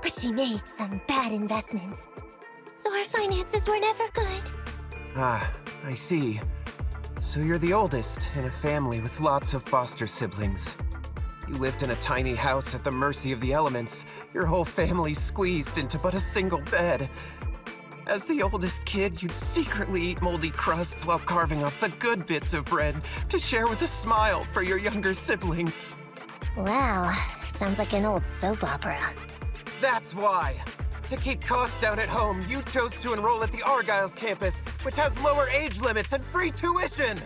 but she made some bad investments. So our finances were never good. Ah, I see. So you're the oldest in a family with lots of foster siblings. You lived in a tiny house at the mercy of the elements, your whole family squeezed into but a single bed. As the oldest kid, you'd secretly eat moldy crusts while carving off the good bits of bread to share with a smile for your younger siblings. Wow, sounds like an old soap opera. That's why! To keep costs down at home, you chose to enroll at the Argyle's campus, which has lower age limits and free tuition!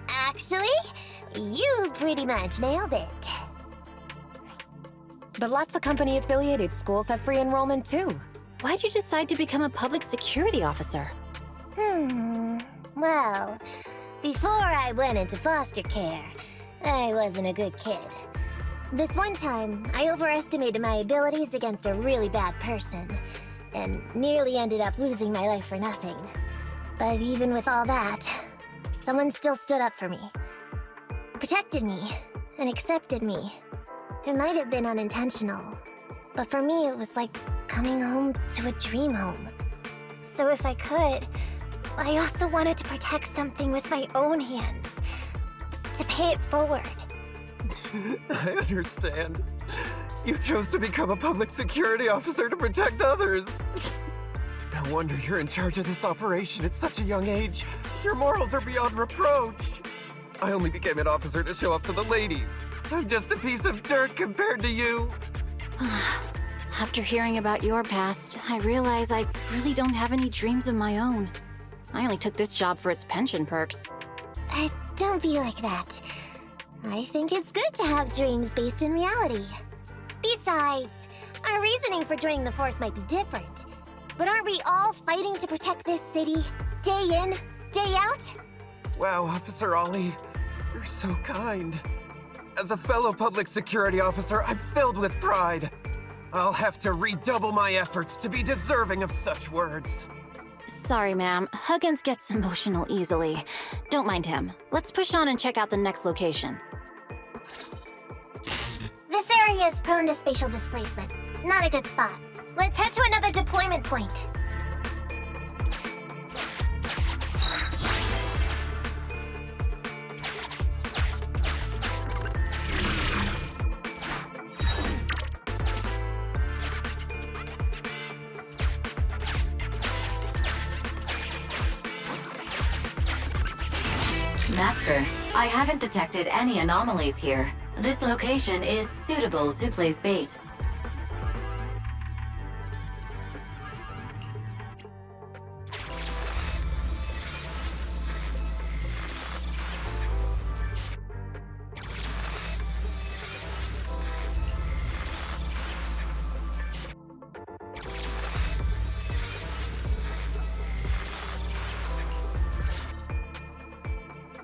Actually, you pretty much nailed it. But lots of company-affiliated schools have free enrollment too. Why'd you decide to become a public security officer? Well, before I went into foster care, I wasn't a good kid. This one time, I overestimated my abilities against a really bad person, and nearly ended up losing my life for nothing. But even with all that, someone still stood up for me, protected me, and accepted me. It might have been unintentional, but for me it was like coming home to a dream home. So if I could, I also wanted to protect something with my own hands, to pay it forward. I understand. You chose to become a public security officer to protect others. No wonder you're in charge of this operation at such a young age. Your morals are beyond reproach. I only became an officer to show off to the ladies. I'm just a piece of dirt compared to you. After hearing about your past, I realize I really don't have any dreams of my own. I only took this job for its pension perks. Don't be like that. I think it's good to have dreams based in reality. Besides, our reasoning for joining the Force might be different. But aren't we all fighting to protect this city, day in, day out? Wow, Officer Ollie, you're so kind. As a fellow public security officer, I'm filled with pride. I'll have to redouble my efforts to be deserving of such words. Sorry, ma'am. Huggins gets emotional easily. Don't mind him. Let's push on and check out the next location. This area is prone to spatial displacement. Not a good spot. Let's head to another deployment point. Master, I haven't detected any anomalies here. This location is suitable to place bait.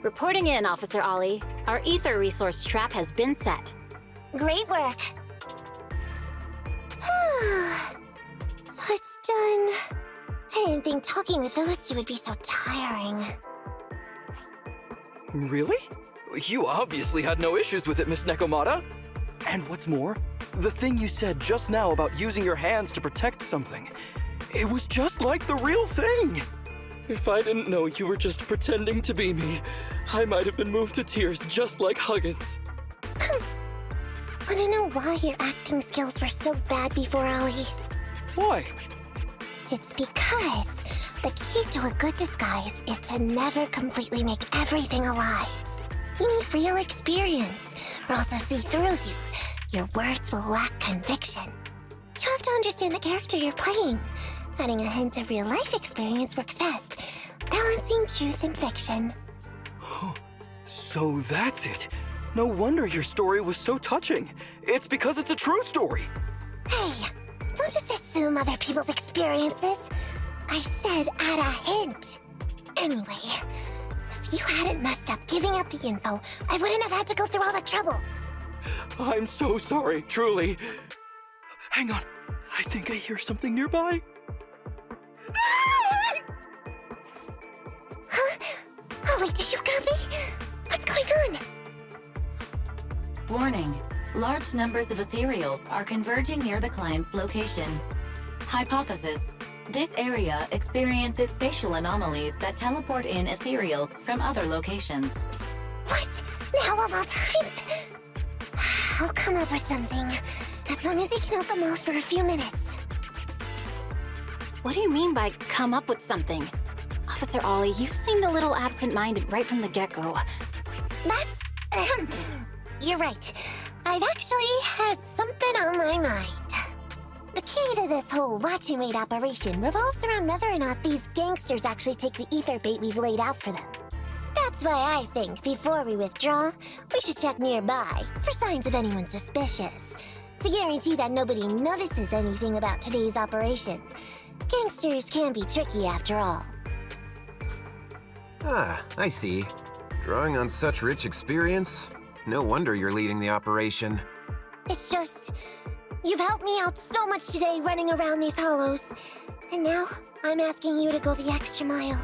Reporting in, Officer Ollie. Our ether resource trap has been set. Great work. So it's done. I didn't think talking with those two would be so tiring. Really? You obviously had no issues with it, Miss Nekomata. And what's more, the thing you said just now about using your hands to protect something, it was just like the real thing. If I didn't know you were just pretending to be me, I might have been moved to tears just like Huggins. Wanna know why your acting skills were so bad before, Ollie? Why? It's because the key to a good disguise is to never completely make everything a lie. You need real experience, or else they'll see through you. Your words will lack conviction. You have to understand the character you're playing. Adding a hint of real-life experience works best, balancing truth and fiction. So that's it. No wonder your story was so touching. It's because it's a true story. Hey, don't just assume other people's experiences. I said add a hint. Anyway, if you hadn't messed up giving up the info, I wouldn't have had to go through all the trouble. I'm so sorry, truly. Hang on, I think I hear something nearby. Huh? Ollie, do you copy? What's going on? Warning. Large numbers of Ethereals are converging near the client's location. Hypothesis. This area experiences spatial anomalies that teleport in Ethereals from other locations. What? Now of all times? I'll come up with something, as long as he can hold them all for a few minutes. What do you mean by come up with something? Officer Ollie, you've seemed a little absent-minded right from the get-go. That's... You're right. I've actually had something on my mind. The key to this whole watch and wait operation revolves around whether or not these gangsters actually take the ether bait we've laid out for them. That's why I think before we withdraw, we should check nearby for signs of anyone suspicious, to guarantee that nobody notices anything about today's operation. Gangsters can be tricky after all. Ah, I see. Drawing on such rich experience? No wonder you're leading the operation. It's just, you've helped me out so much today running around these hollows, and now I'm asking you to go the extra mile.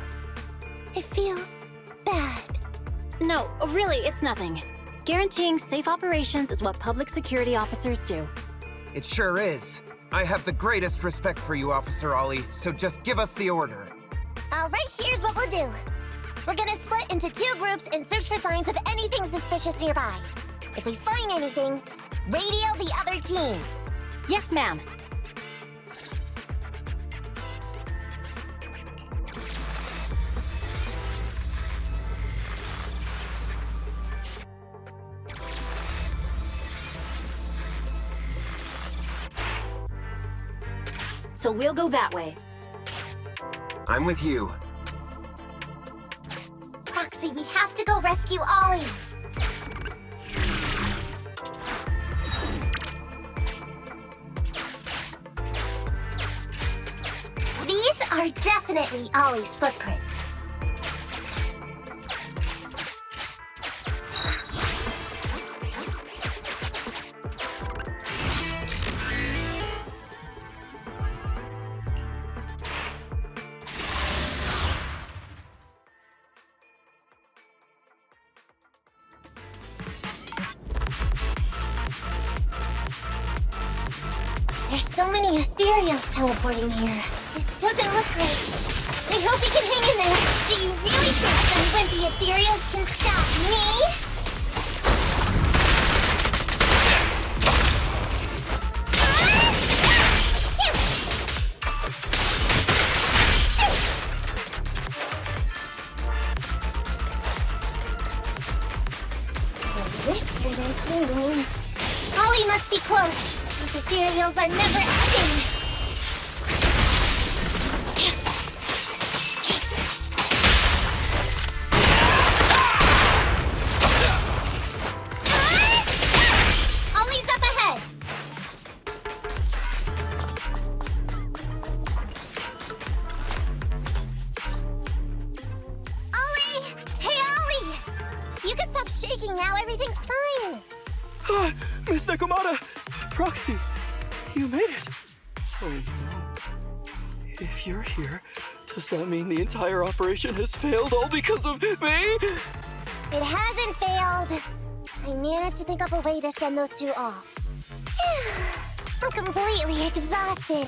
It feels bad. No, really, it's nothing. Guaranteeing safe operations is what public security officers do. It sure is. I have the greatest respect for you, Officer Ollie, so just give us the order. Alright, here's what we'll do. We're gonna split into 2 groups and search for signs of anything suspicious nearby. If we find anything, radio the other team. Yes, ma'am. So we'll go that way. I'm with you. Proxy, we have to go rescue Ollie. These are definitely Ollie's footprints. There's so many Ethereals teleporting here. This doesn't look great. I hope you can hang in there. Do you really think some wimpy Ethereals can stop me? My whiskers are tingling. Ollie must be close. These Ethereals are never ending. Ollie's up ahead. Ollie! Hey, Ollie! You can stop shaking now. Everything's fine. Ah, Miss Nekomata! Proxy, you made it. Oh no. If you're here, does that mean the entire operation has failed all because of me? It hasn't failed. I managed to think up a way to send those 2 off. I'm completely exhausted.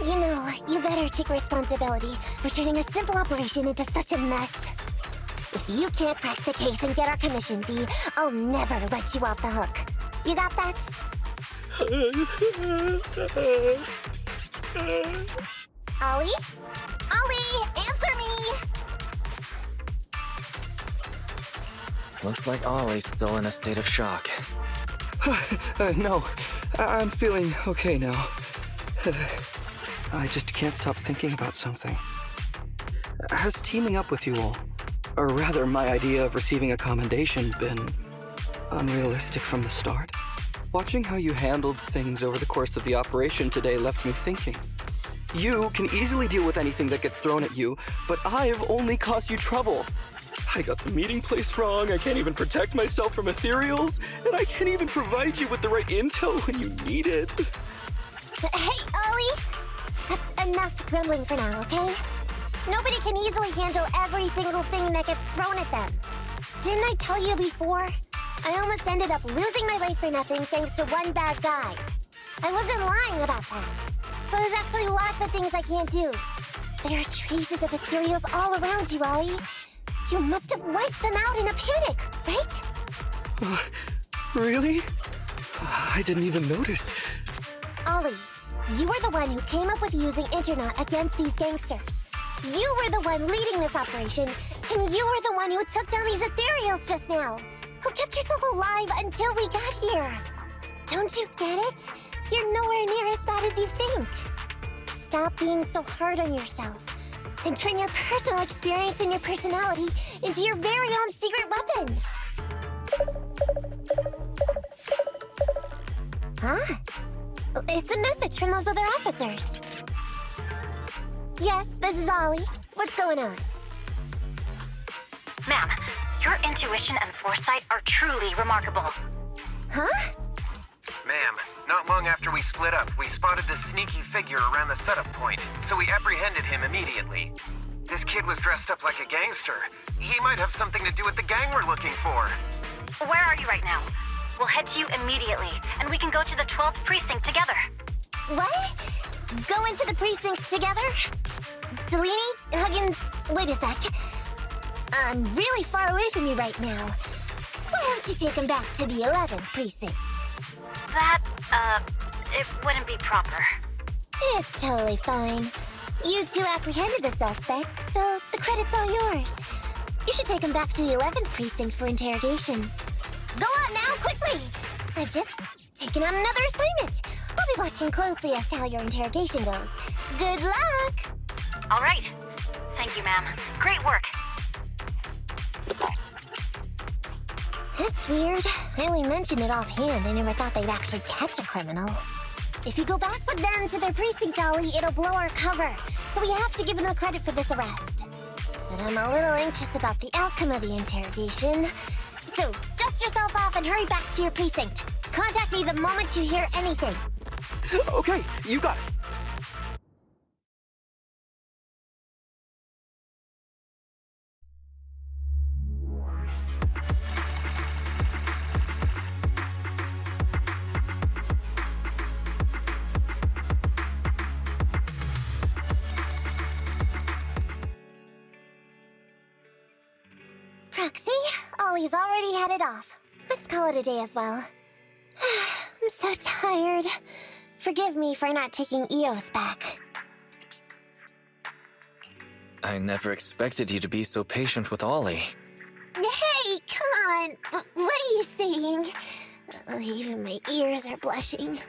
You know, you better take responsibility for turning a simple operation into such a mess. If you can't crack the case and get our commission fee, I'll never let you off the hook. You got that? Ollie? Ollie, answer me! Looks like Ollie's still in a state of shock. No, I'm feeling okay now. I just can't stop thinking about something. Has teaming up with you all, or rather my idea of receiving a commendation, been unrealistic from the start? Watching how you handled things over the course of the operation today left me thinking. You can easily deal with anything that gets thrown at you, but I've only caused you trouble. I got the meeting place wrong, I can't even protect myself from Ethereals, and I can't even provide you with the right intel when you need it. Hey, Ollie! That's enough grumbling for now, okay? Nobody can easily handle every single thing that gets thrown at them. Didn't I tell you before? I almost ended up losing my life for nothing thanks to one bad guy. I wasn't lying about that. So there's actually lots of things I can't do. There are traces of Ethereals all around you, Ollie. You must have wiped them out in a panic, right? Really? I didn't even notice. Ollie, you were the one who came up with using Internet against these gangsters. You were the one leading this operation, and you were the one who took down these Ethereals just now. Who kept yourself alive until we got here. Don't you get it? You're nowhere near as bad as you think. Stop being so hard on yourself, and turn your personal experience and your personality into your very own secret weapon. Huh? It's a message from those other officers. Yes, this is Ollie. What's going on? Ma'am, your intuition and foresight are truly remarkable. Huh? Ma'am, not long after we split up, we spotted this sneaky figure around the setup point, so we apprehended him immediately. This kid was dressed up like a gangster. He might have something to do with the gang we're looking for. Where are you right now? We'll head to you immediately, and we can go to the 12th precinct together. What? Go into the precinct together? Delaney? Huggins? Wait a sec. I'm really far away from you right now. Why don't you take him back to the 11th precinct? That, it wouldn't be proper. It's totally fine. You two apprehended the suspect, so the credit's all yours. You should take him back to the 11th precinct for interrogation. Go on now, quickly! I've just taken on another assignment. I'll be watching closely as to how your interrogation goes. Good luck! All right. Thank you, ma'am. Great work. That's weird. I only mentioned it offhand. I never thought they'd actually catch a criminal. If you go back with them to their precinct, Ollie, it'll blow our cover. So we have to give them the credit for this arrest. But I'm a little anxious about the outcome of the interrogation. So dust yourself off and hurry back to your precinct. Contact me the moment you hear anything. Okay, you got it. Proxy, Ollie's already headed off. Let's call it a day as well. I'm so tired. Forgive me for not taking EOS back. I never expected you to be so patient with Ollie. Hey, come on. What are you saying? Even my ears are blushing.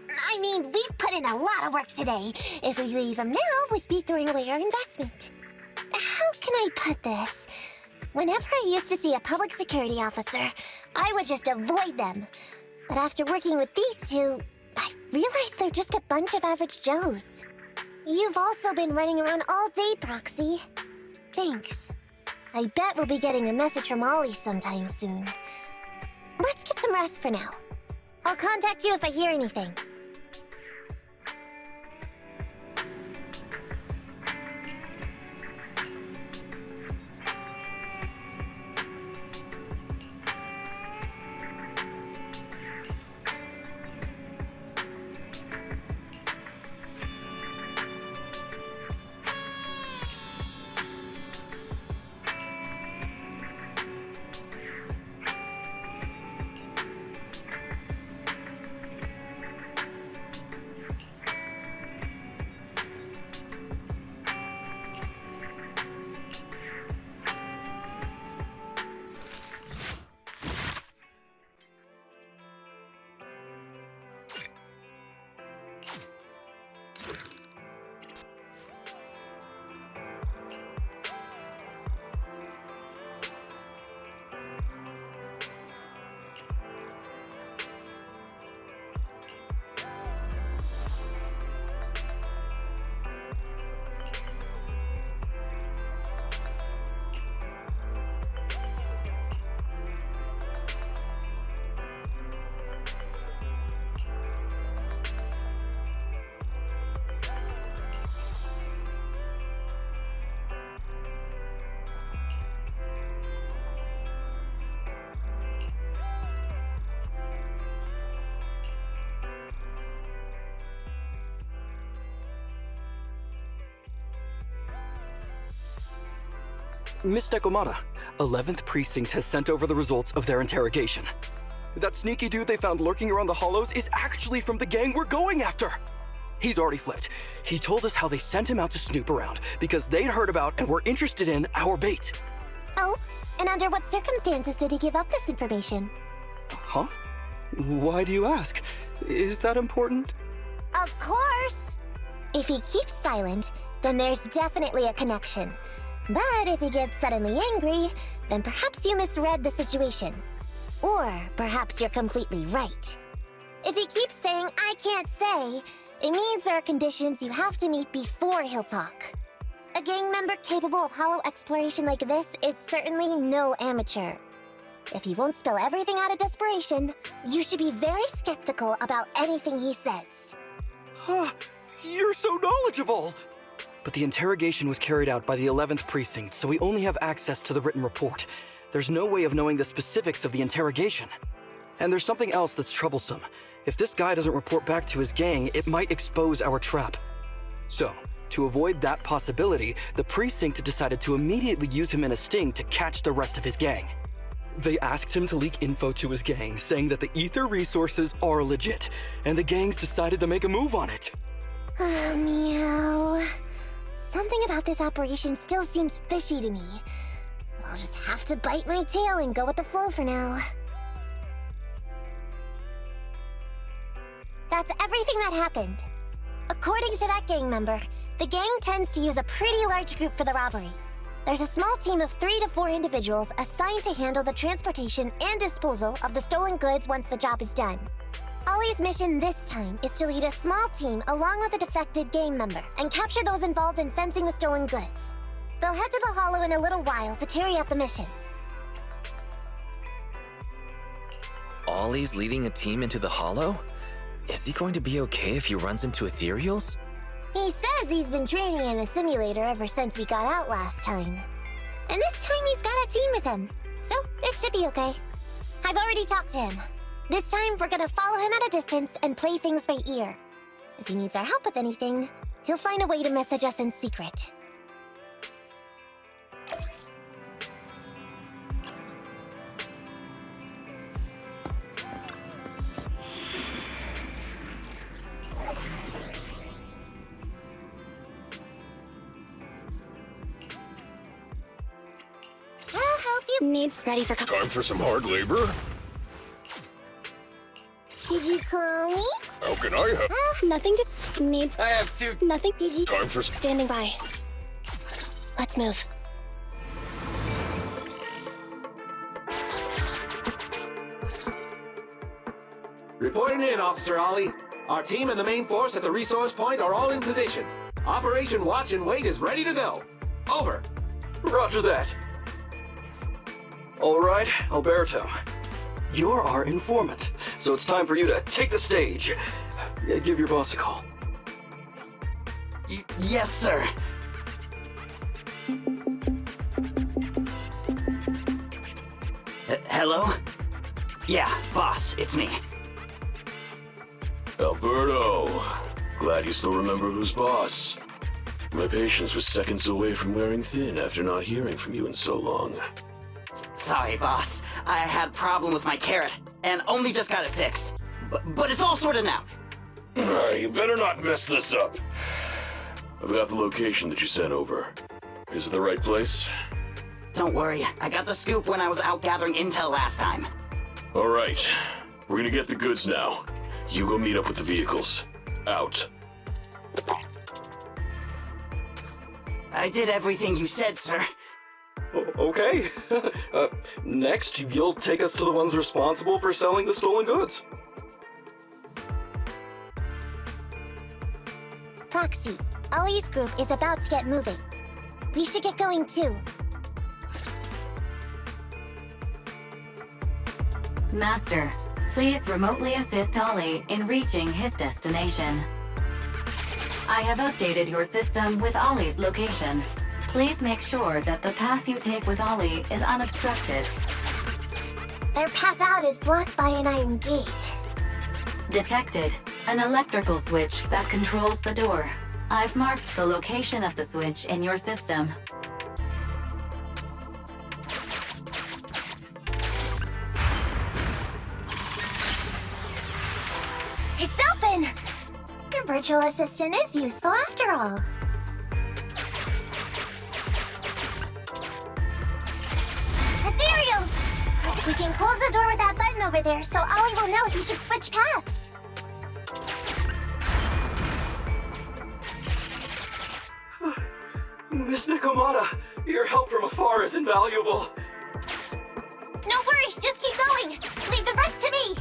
I mean, we've put in a lot of work today. If we leave him now, we'd be throwing away our investment. How can I put this? Whenever I used to see a public security officer, I would just avoid them. But after working with these two, I realized they're just a bunch of average Joes. You've also been running around all day, Proxy. Thanks. I bet we'll be getting a message from Ollie sometime soon. Let's get some rest for now. I'll contact you if I hear anything. Miss Nekomata, 11th Precinct has sent over the results of their interrogation. That sneaky dude they found lurking around the hollows is actually from the gang we're going after. He's already flipped. He told us how they sent him out to snoop around because they'd heard about and were interested in our bait. Oh, and under what circumstances did he give up this information? Huh? Why do you ask? Is that important? Of course! If he keeps silent, then there's definitely a connection. But if he gets suddenly angry, then perhaps you misread the situation. Or perhaps you're completely right. If he keeps saying, "I can't say," it means there are conditions you have to meet before he'll talk. A gang member capable of hollow exploration like this is certainly no amateur. If he won't spill everything out of desperation, you should be very skeptical about anything he says. You're so knowledgeable! But the interrogation was carried out by the 11th Precinct, so we only have access to the written report. There's no way of knowing the specifics of the interrogation. And there's something else that's troublesome. If this guy doesn't report back to his gang, it might expose our trap. So, to avoid that possibility, the precinct decided to immediately use him in a sting to catch the rest of his gang. They asked him to leak info to his gang, saying that the ether resources are legit, and the gangs decided to make a move on it. Meow. Something about this operation still seems fishy to me. I'll just have to bite my tail and go with the flow for now. That's everything that happened. According to that gang member, the gang tends to use a pretty large group for the robbery. There's a small team of 3 to 4 individuals assigned to handle the transportation and disposal of the stolen goods once the job is done. Ollie's mission this time is to lead a small team along with a defected gang member and capture those involved in fencing the stolen goods. They'll head to the hollow in a little while to carry out the mission. Ollie's leading a team into the hollow? Is he going to be okay if he runs into Ethereals? He says he's been training in a simulator ever since we got out last time. And this time he's got a team with him, so it should be okay. I've already talked to him. This time we're gonna follow him at a distance and play things by ear. If he needs our help with anything, he'll find a way to message us in secret. I'll help you. Needs ready for Time for some hard labor? Did you call me? How can I help? Nothing to... Needs... I have to... Nothing. Did you... Time for... Standing by. Let's move. Reporting in, Officer Ollie. Our team and the main force at the resource point are all in position. Operation Watch and Wait is ready to go. Over. Roger that. All right, Alberto. You're our informant, so it's time for you to take the stage. Give your boss a call. Yes, sir. Hello? Yeah, boss, it's me. Alberto, glad you still remember who's boss. My patience was seconds away from wearing thin after not hearing from you in so long. Sorry, boss. I had a problem with my carrot, and only just got it fixed. But it's all sorted now. You better not mess this up. I've got the location that you sent over. Is it the right place? Don't worry, I got the scoop when I was out gathering intel last time. All right, we're gonna get the goods now. You go meet up with the vehicles. Out. I did everything you said, sir. Okay. Next, you'll take us to the ones responsible for selling the stolen goods. Proxy, Ollie's group is about to get moving. We should get going too. Master, please remotely assist Ollie in reaching his destination. I have updated your system with Ollie's location. Please make sure that the path you take with Ollie is unobstructed. Their path out is blocked by an iron gate. Detected. An electrical switch that controls the door. I've marked the location of the switch in your system. It's open! Your virtual assistant is useful after all. Ethereals! We can close the door with that button over there so Ollie will know he should switch paths. Miss Nikomata, your help from afar is invaluable. No worries, just keep going. Leave the rest to me.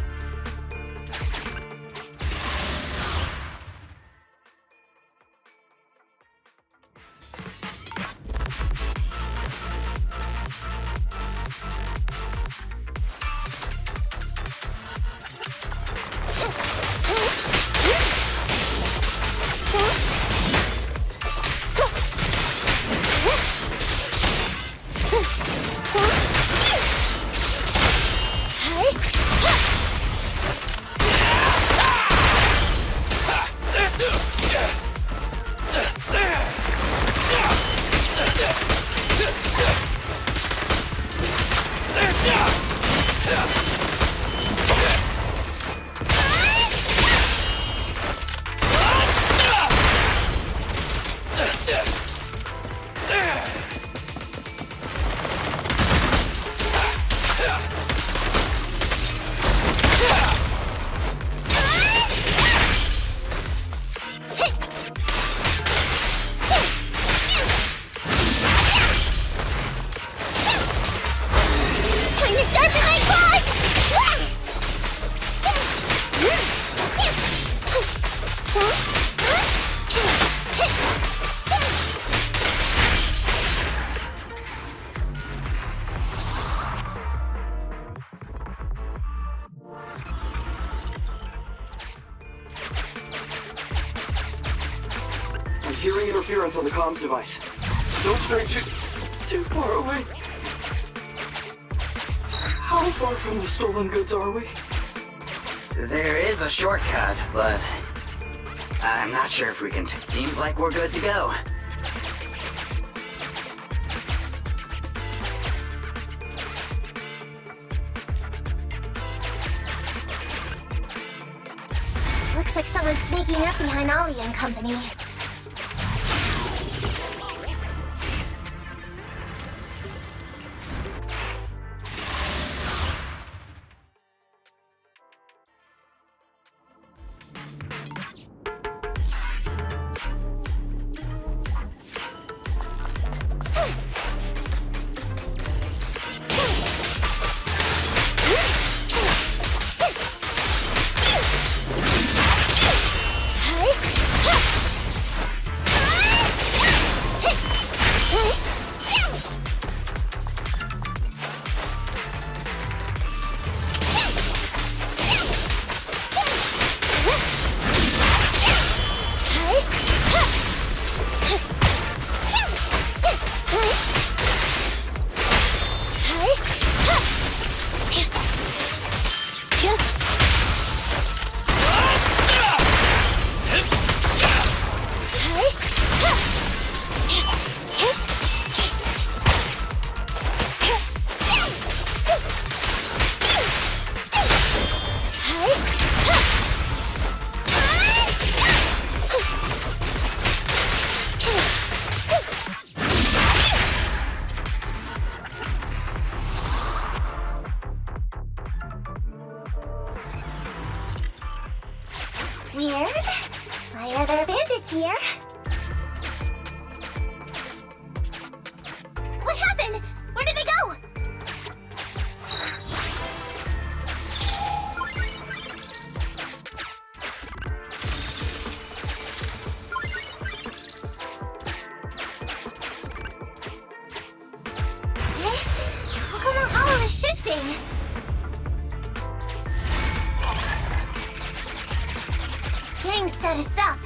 Hearing interference on the comms device. Don't stray too far away. How far from the stolen goods are we? There is a shortcut, but I'm not sure if we can. Seems like we're good to go. Looks like someone's sneaking up behind Ollie and company. Weird. Why are there bandits here? What happened? Where did they go? How come the hollow is shifting? Gang set us up.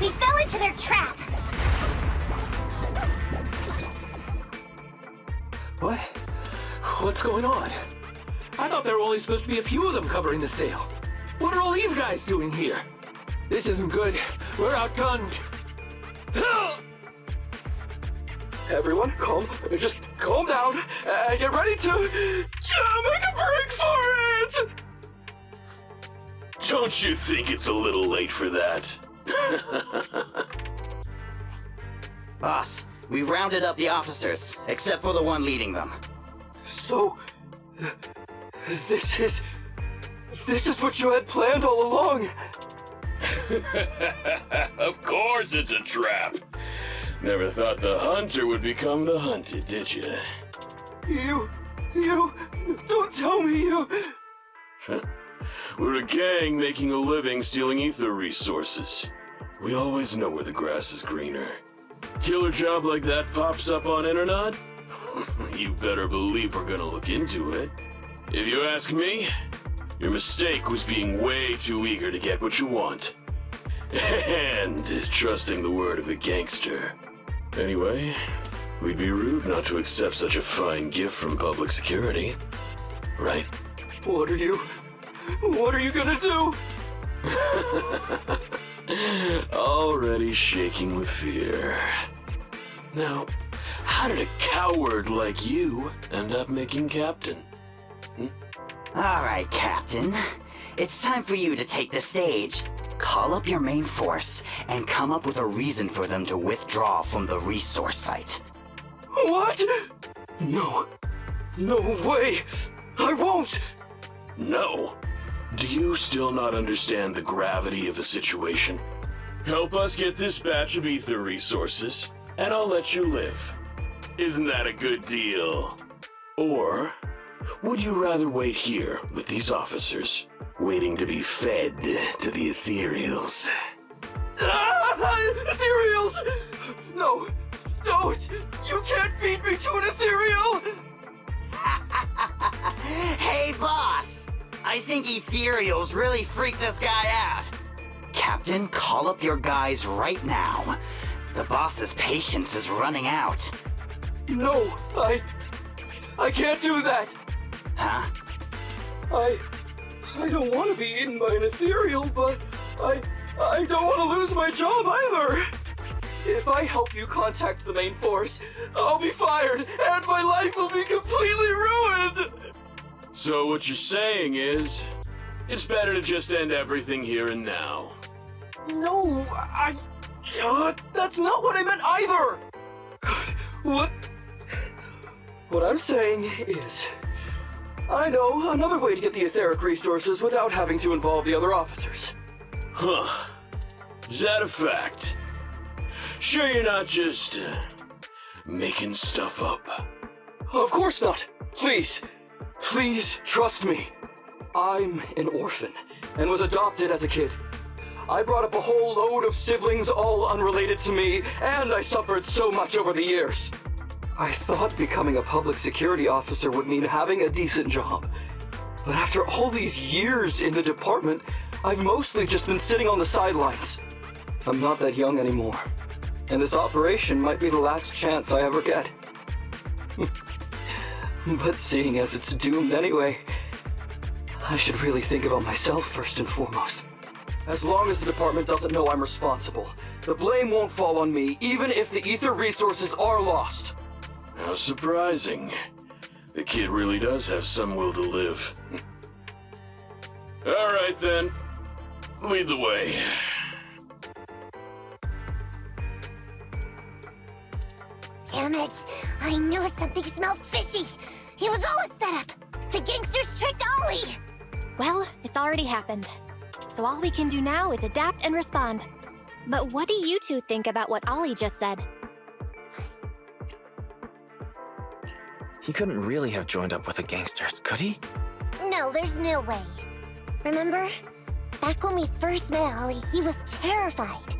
We fell into their trap. What? What's going on? I thought there were only supposed to be a few of them covering the sale. What are all these guys doing here? This isn't good. We're outgunned. Everyone, just calm down and get ready to make a break for it! Don't you think it's a little late for that? Boss, we rounded up the officers, except for the one leading them. So, this is what you had planned all along? Of course it's a trap. Never thought the hunter would become the hunted, did you? You, don't tell me you... We're a gang making a living stealing ether resources. We always know where the grass is greener. Killer job like that pops up on internet? You better believe we're gonna look into it. If you ask me, your mistake was being way too eager to get what you want. And trusting the word of a gangster. Anyway, we'd be rude not to accept such a fine gift from public security. Right? What are you gonna do? Already shaking with fear. Now, how did a coward like you end up making captain? All right, Captain. It's time for you to take the stage. Call up your main force and come up with a reason for them to withdraw from the resource site. What? No way! I won't! No? Do you still not understand the gravity of the situation? Help us get this batch of ether resources, and I'll let you live. Isn't that a good deal? Or would you rather wait here with these officers, waiting to be fed to the Ethereals? Ethereals! No, don't! You can't feed me to an Ethereal! Hey, boss! I think Ethereals really freaked this guy out. Captain, call up your guys right now. The boss's patience is running out. No, I can't do that. Huh? I don't want to be eaten by an Ethereal, but I don't want to lose my job either. If I help you contact the main force, I'll be fired, and my life will be completely ruined! So what you're saying is, it's better to just end everything here and now. No, that's not what I meant either! What I'm saying is, I know another way to get the etheric resources without having to involve the other officers. Huh. Is that a fact? Sure you're not just, making stuff up? Of course not. Please trust me. I'm an orphan and was adopted as a kid. I brought up a whole load of siblings all unrelated to me, and I suffered so much over the years. I thought becoming a public security officer would mean having a decent job. But after all these years in the department, I've mostly just been sitting on the sidelines. I'm not that young anymore, and this operation might be the last chance I ever get. But seeing as it's doomed anyway, I should really think about myself first and foremost. As long as the department doesn't know I'm responsible, the blame won't fall on me, even if the ether resources are lost. How surprising. The kid really does have some will to live. All right then, lead the way. Damn it! I knew something smelled fishy! It was all a setup! The gangsters tricked Ollie! Well, it's already happened. So all we can do now is adapt and respond. But what do you two think about what Ollie just said? He couldn't really have joined up with the gangsters, could he? No, there's no way. Remember? Back when we first met Ollie, he was terrified.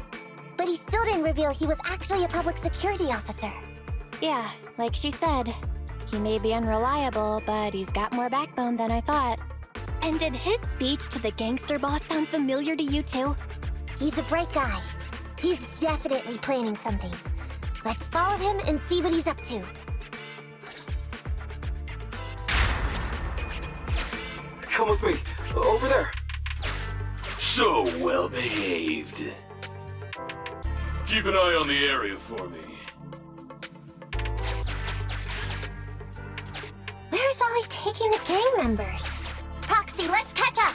But he still didn't reveal he was actually a public security officer. Yeah, like she said, he may be unreliable, but he's got more backbone than I thought. And did his speech to the gangster boss sound familiar to you too? He's a bright guy. He's definitely planning something. Let's follow him and see what he's up to. Come with me. Over there. So well behaved. Keep an eye on the area for me. Where's Ollie taking the gang members? Proxy, let's catch up!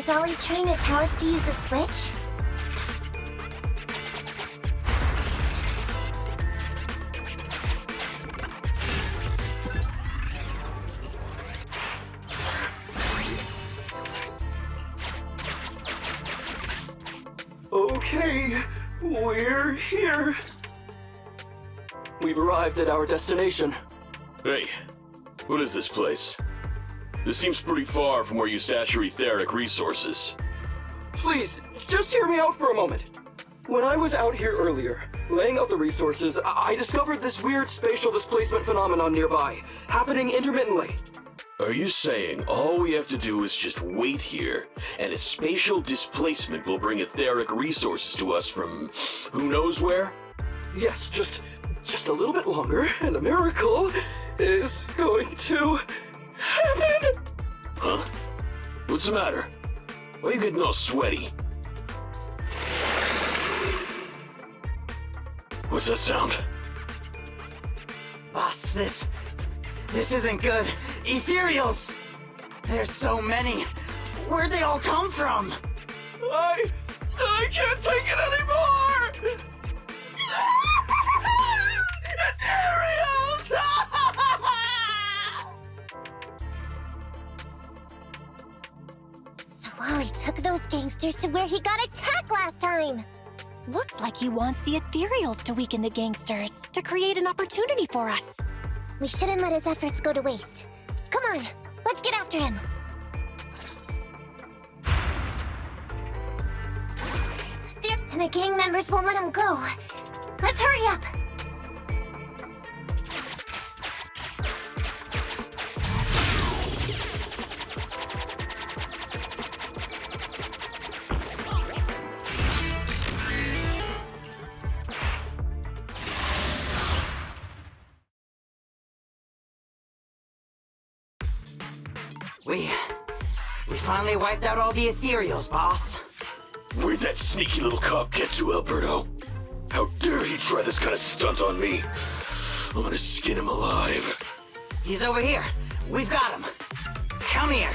Is Ollie trying to tell us to use the switch? Okay, we're here. We've arrived at our destination. Hey, what is this place? This seems pretty far from where you stash your etheric resources. Please, just hear me out for a moment. When I was out here earlier, laying out the resources, I discovered this weird spatial displacement phenomenon nearby, happening intermittently. Are you saying all we have to do is just wait here, and a spatial displacement will bring etheric resources to us from who knows where? Yes, just a little bit longer, and a miracle is going to happen! Huh? What's the matter? Why are you getting all sweaty? What's that sound? Boss, this isn't good. Ethereals! There's so many. Where'd they all come from? I can't take it anymore! Ethereals! So Ollie took those gangsters to where he got attacked last time. Looks like he wants the Ethereals to weaken the gangsters, to create an opportunity for us. We shouldn't let his efforts go to waste. Come on, let's get after him. And the gang members won't let him go. Let's hurry up. We finally wiped out all the Ethereals, boss. Where'd that sneaky little cop get to, Alberto? How dare he try this kind of stunt on me? I'm gonna skin him alive. He's over here. We've got him. Come here.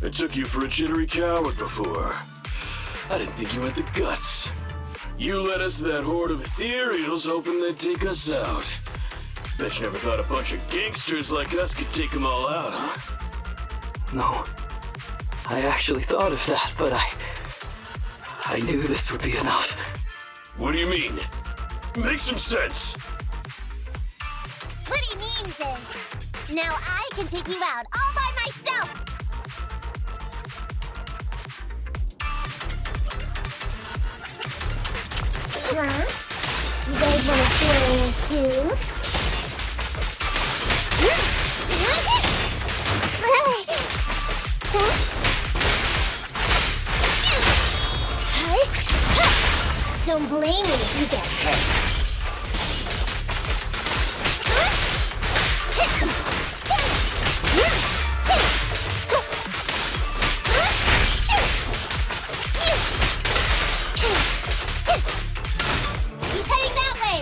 I took you for a jittery coward before. I didn't think you had the guts. You led us to that horde of Ethereals hoping they'd take us out. Bet you never thought a bunch of gangsters like us could take them all out, huh? No. I actually thought of that, but I knew this would be enough. What do you mean? Make some sense. What he means is, now I can take you out all by myself. Huh? You guys want to join me too? Don't blame me if you get hurt. He's heading that way.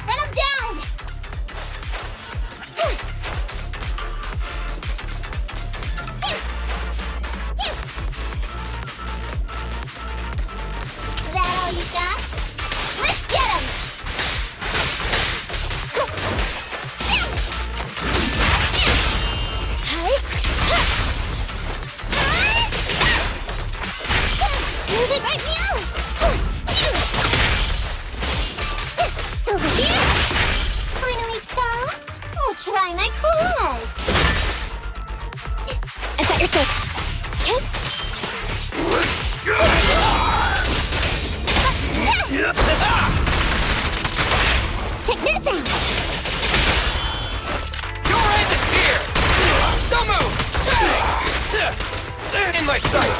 Run him down. That all you got? Let's get him! Use it right now! Over here! Finally stopped? Oh, try my claws! I've got your six. Okay? Check this out! Your end is here! Don't move! Hey! In my sight!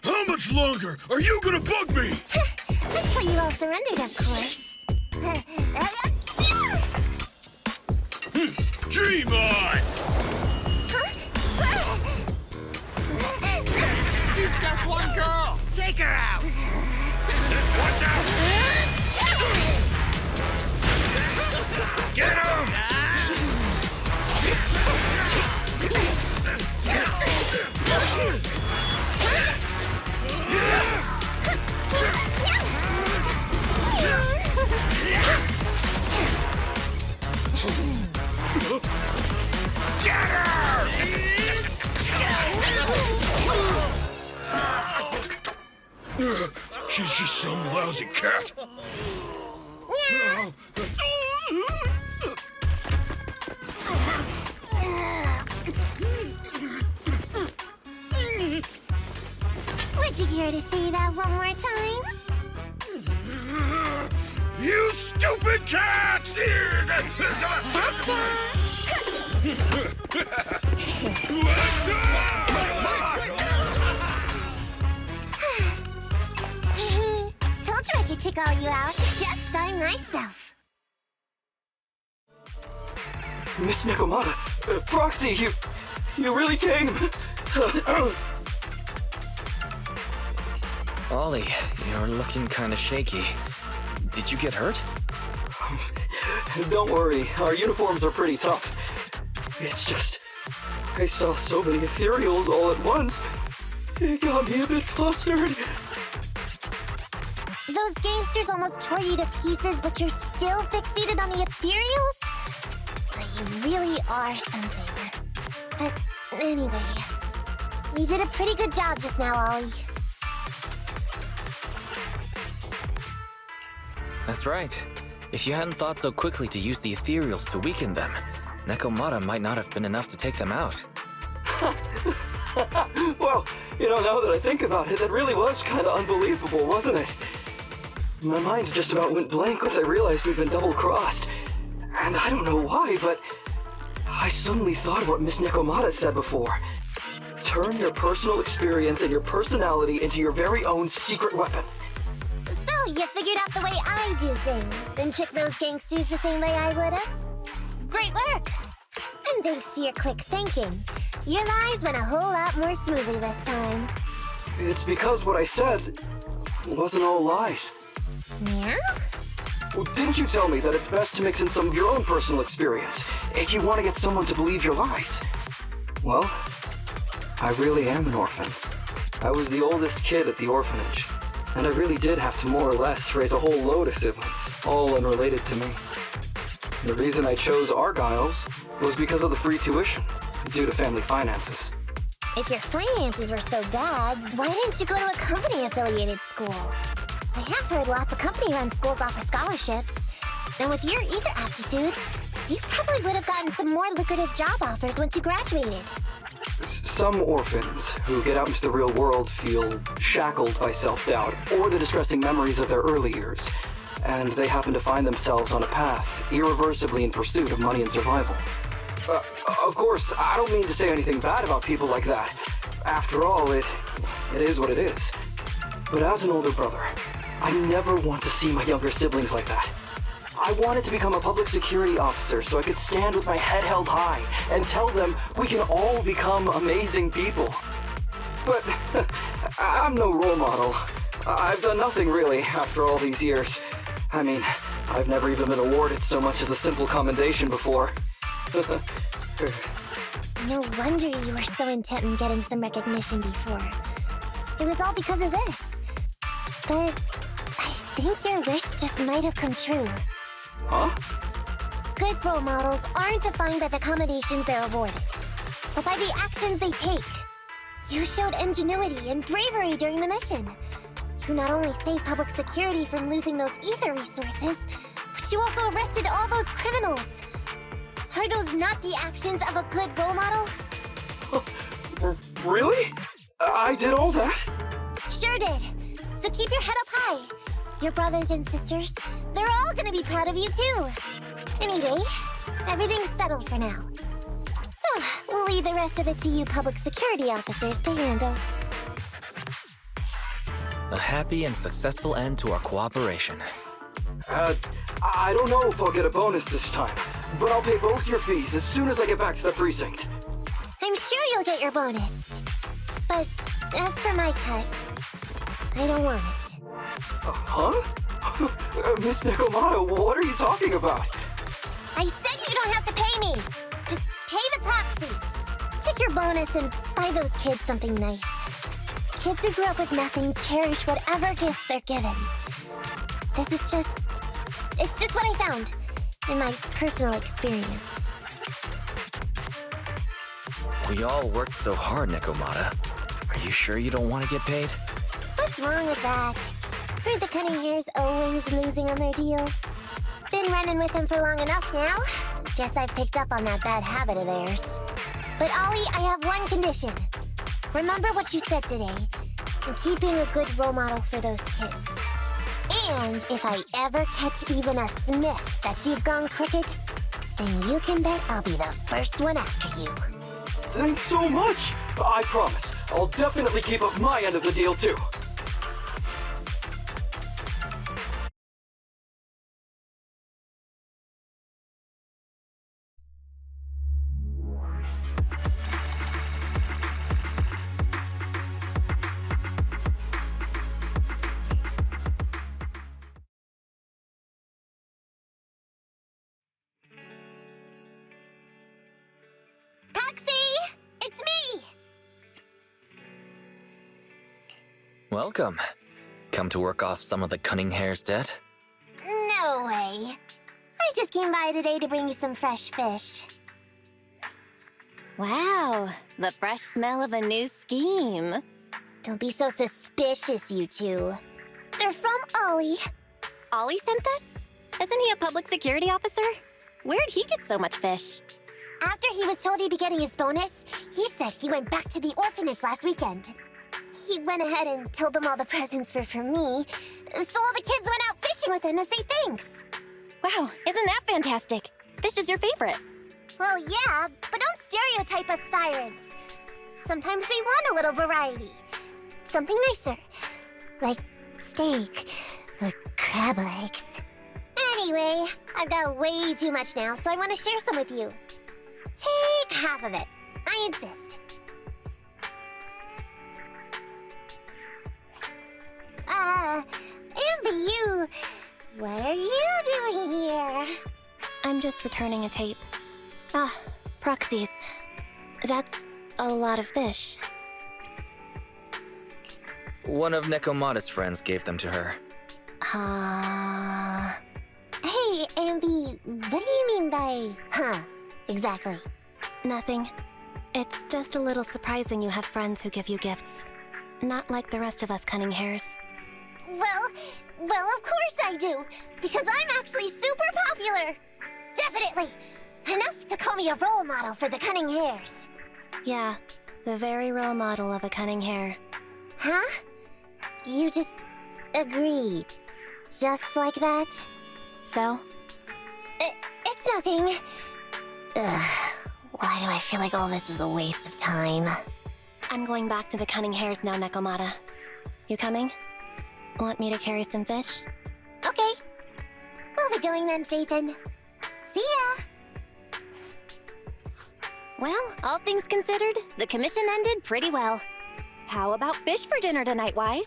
How much longer are you gonna bug me? Until you all surrendered, of course. Dream on! She's just one girl! Take her out! Watch out! Get him! Get her! She's just some lousy cat. Would you care to say that one more time? You stupid cat! Told you I could take all you out just by myself. Miss Nekomata, Proxy, you really came. Ollie, you're looking kinda shaky. Did you get hurt? Don't worry, our uniforms are pretty tough. It's just, I saw so many Ethereals all at once. It got me a bit flustered. Those gangsters almost tore you to pieces, but you're still fixated on the Ethereals? Well, you really are something. But anyway, you did a pretty good job just now, Ollie. That's right. If you hadn't thought so quickly to use the Ethereals to weaken them, Nekomata might not have been enough to take them out. Well, now that I think about it, that really was kind of unbelievable, wasn't it? My mind just about went blank once I realized we'd been double-crossed. And I don't know why, but I suddenly thought of what Miss Nekomata said before. Turn your personal experience and your personality into your very own secret weapon. So, you figured out the way I do things, and tricked those gangsters the same way I would've? Great work! And thanks to your quick thinking, your lies went a whole lot more smoothly this time. It's because what I said wasn't all lies. Yeah? Well, didn't you tell me that it's best to mix in some of your own personal experience if you want to get someone to believe your lies? Well, I really am an orphan. I was the oldest kid at the orphanage, and I really did have to more or less raise a whole load of siblings, all unrelated to me. The reason I chose Argyle's was because of the free tuition, due to family finances. If your finances were so bad, why didn't you go to a company-affiliated school? I have heard lots of company-run schools offer scholarships. And with your ether aptitude, you probably would have gotten some more lucrative job offers once you graduated. Some orphans who get out into the real world feel shackled by self-doubt or the distressing memories of their early years, and they happen to find themselves on a path irreversibly in pursuit of money and survival. Of course, I don't mean to say anything bad about people like that. After all, it is what it is. But as an older brother, I never want to see my younger siblings like that. I wanted to become a public security officer so I could stand with my head held high and tell them we can all become amazing people. But I'm no role model. I've done nothing really after all these years. I mean, I've never even been awarded so much as a simple commendation before. No wonder you were so intent on getting some recognition before. It was all because of this. But I think your wish just might have come true. Huh? Good role models aren't defined by the accommodations they're awarded, but by the actions they take. You showed ingenuity and bravery during the mission. You not only saved public security from losing those ether resources, but you also arrested all those criminals. Are those not the actions of a good role model? Really? I did all that? Sure did. So keep your head up high. Your brothers and sisters, they're all gonna be proud of you too. Anyway, everything's settled for now. So, we'll leave the rest of it to you public security officers to handle. A happy and successful end to our cooperation. I don't know if I'll get a bonus this time, but I'll pay both your fees as soon as I get back to the precinct. I'm sure you'll get your bonus. But as for my cut, I don't want it. Huh? Miss Nekomata, what are you talking about? I said you don't have to pay me! Just pay the Proxy! Check your bonus and buy those kids something nice. Kids who grew up with nothing cherish whatever gifts they're given. This is just... It's just what I found in my personal experience. We all worked so hard, Nekomata. Are you sure you don't want to get paid? What's wrong with that? Heard the Cunning Hair's always losing on their deals. Been running with them for long enough now. Guess I've picked up on that bad habit of theirs. But Ollie, I have one condition. Remember what you said today, and keep being a good role model for those kids. And if I ever catch even a sniff that you've gone crooked, then you can bet I'll be the first one after you. Thanks so much! I promise, I'll definitely keep up my end of the deal too. Welcome. Come to work off some of the Cunning Hair's debt? No way. I just came by today to bring you some fresh fish. Wow, the fresh smell of a new scheme. Don't be so suspicious, you two. They're from Ollie. Ollie sent this? Isn't he a public security officer? Where'd he get so much fish? After he was told he'd be getting his bonus, he said he went back to the orphanage last weekend. He went ahead and told them all the presents were for me, so all the kids went out fishing with him to say thanks. Wow, isn't that fantastic? Fish is your favorite. Well, yeah, but don't stereotype us Thyrans. Sometimes we want a little variety. Something nicer. Like steak or crab legs. Anyway, I've got way too much now, so I want to share some with you. Take half of it. I insist. Amber, what are you doing here? I'm just returning a tape. Ah, Proxies. That's a lot of fish. One of Nekomata's friends gave them to her. Hey, Amby, what do you mean by, exactly? Nothing. It's just a little surprising you have friends who give you gifts. Not like the rest of us Cunning Hairs. Well, of course I do, because I'm actually super popular. Definitely. Enough to call me a role model for the Cunning Hairs. Yeah, the very role model of a Cunning Hair. Huh? You just agreed. Just like that? So? It's nothing. Ugh, why do I feel like all this was a waste of time? I'm going back to the Cunning Hairs now, Nekomata. You coming? Want me to carry some fish? Okay. We'll be going then, Phaethon. See ya! Well, all things considered, the commission ended pretty well. How about fish for dinner tonight, Wise?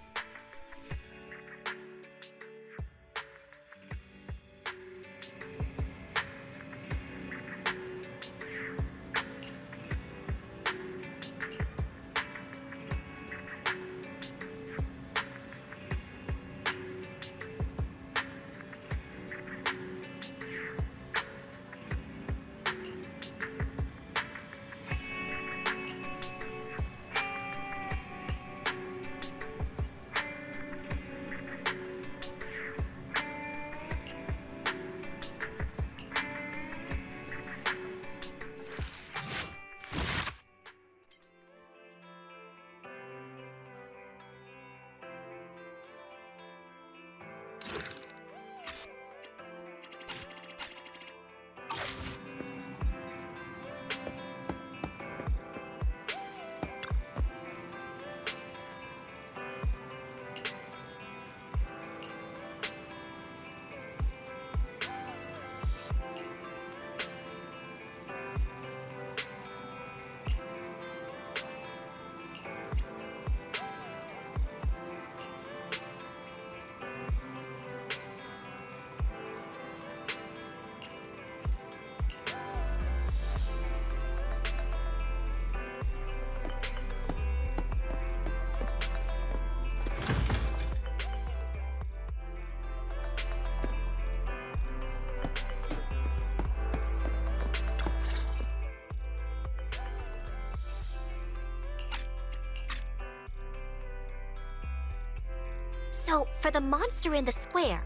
So, for the monster in the square,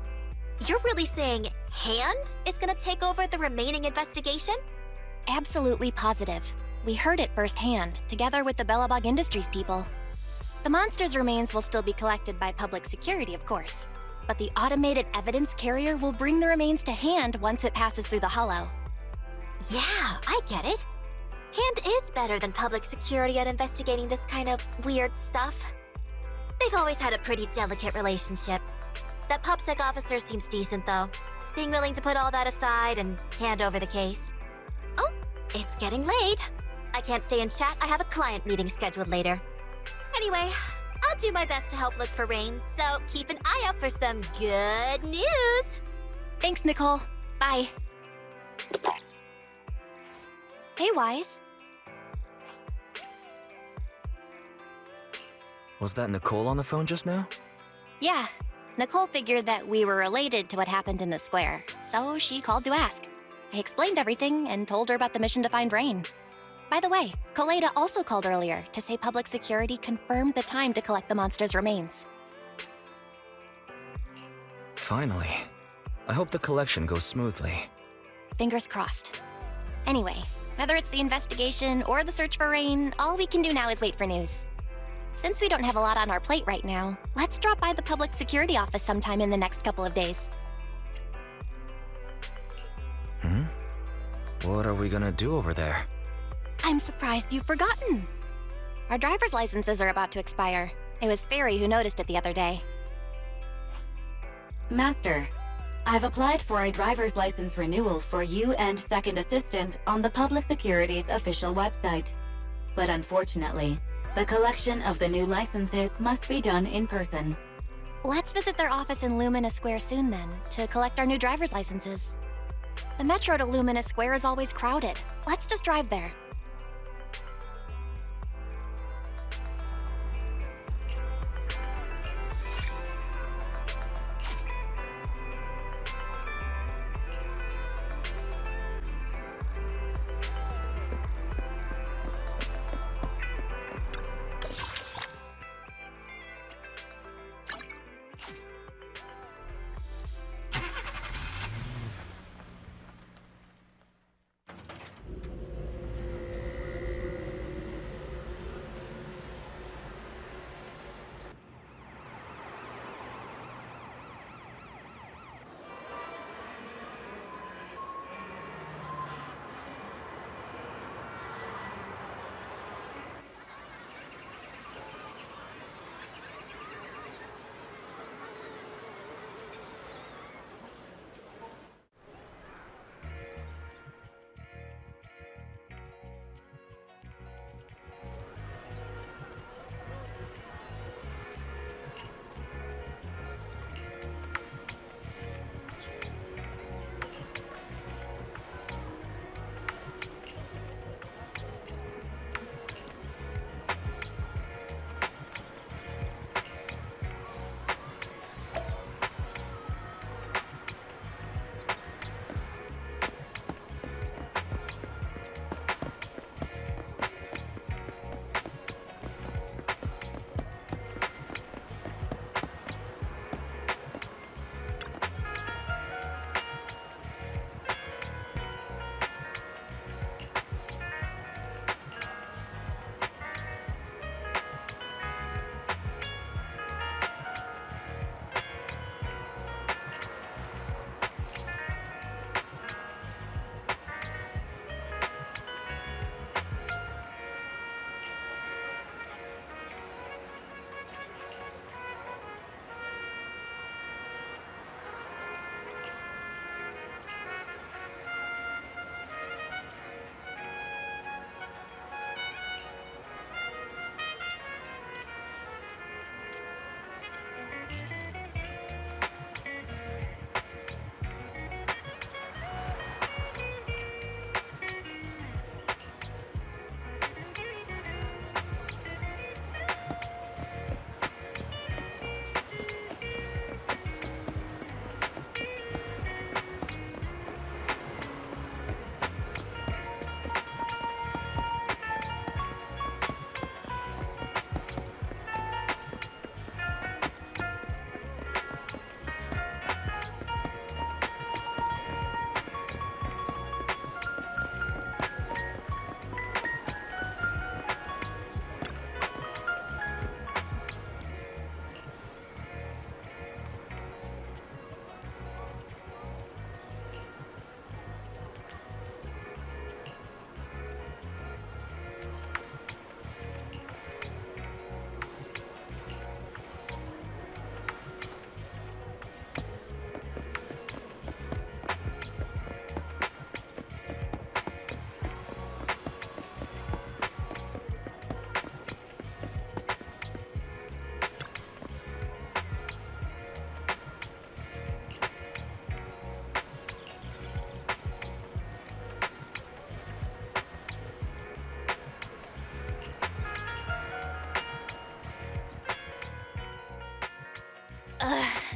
you're really saying Hand is gonna take over the remaining investigation? Absolutely positive. We heard it firsthand, together with the Bellabog Industries people. The monster's remains will still be collected by public security, of course. But the automated evidence carrier will bring the remains to Hand once it passes through the hollow. Yeah, I get it. Hand is better than public security at investigating this kind of weird stuff. They've always had a pretty delicate relationship. That PopSec officer seems decent, though, being willing to put all that aside and hand over the case. Oh, it's getting late. I can't stay and chat. I have a client meeting scheduled later. Anyway, I'll do my best to help look for Rain, so keep an eye out for some good news. Thanks, Nicole. Bye. Hey, Wise. Was that Nicole on the phone just now? Yeah, Nicole figured that we were related to what happened in the square, so she called to ask. I explained everything and told her about the mission to find Rain. By the way, Koleda also called earlier to say public security confirmed the time to collect the monster's remains. Finally. I hope the collection goes smoothly. Fingers crossed. Anyway, whether it's the investigation or the search for Rain, all we can do now is wait for news. Since we don't have a lot on our plate right now, let's drop by the public security office sometime in the next couple of days. What are we gonna do over there? I'm surprised you've forgotten. Our driver's licenses are about to expire. It was Fairy who noticed it the other day. Master, I've applied for a driver's license renewal for you and Second Assistant on the Public Security's official website. But unfortunately, the collection of the new licenses must be done in person. Let's visit their office in Lumina Square soon then, to collect our new driver's licenses. The metro to Lumina Square is always crowded. Let's just drive there.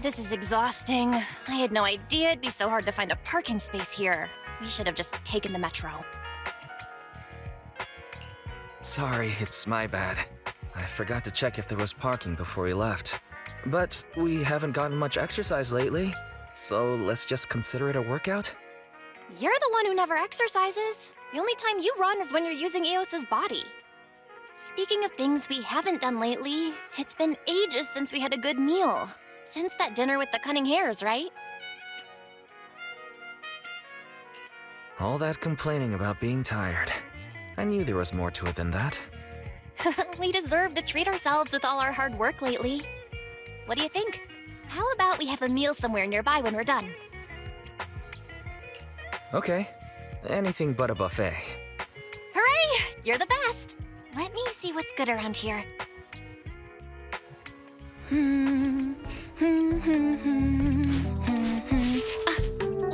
This is exhausting. I had no idea it'd be so hard to find a parking space here. We should have just taken the metro. Sorry, it's my bad. I forgot to check if there was parking before we left. But we haven't gotten much exercise lately, so let's just consider it a workout? You're the one who never exercises. The only time you run is when you're using Eos's body. Speaking of things we haven't done lately, it's been ages since we had a good meal. Since that dinner with the cunning hares, right? All that complaining about being tired. I knew there was more to it than that. We deserve to treat ourselves with all our hard work lately. What do you think? How about we have a meal somewhere nearby when we're done? Okay. Anything but a buffet. Hooray! You're the best! Let me see what's good around here.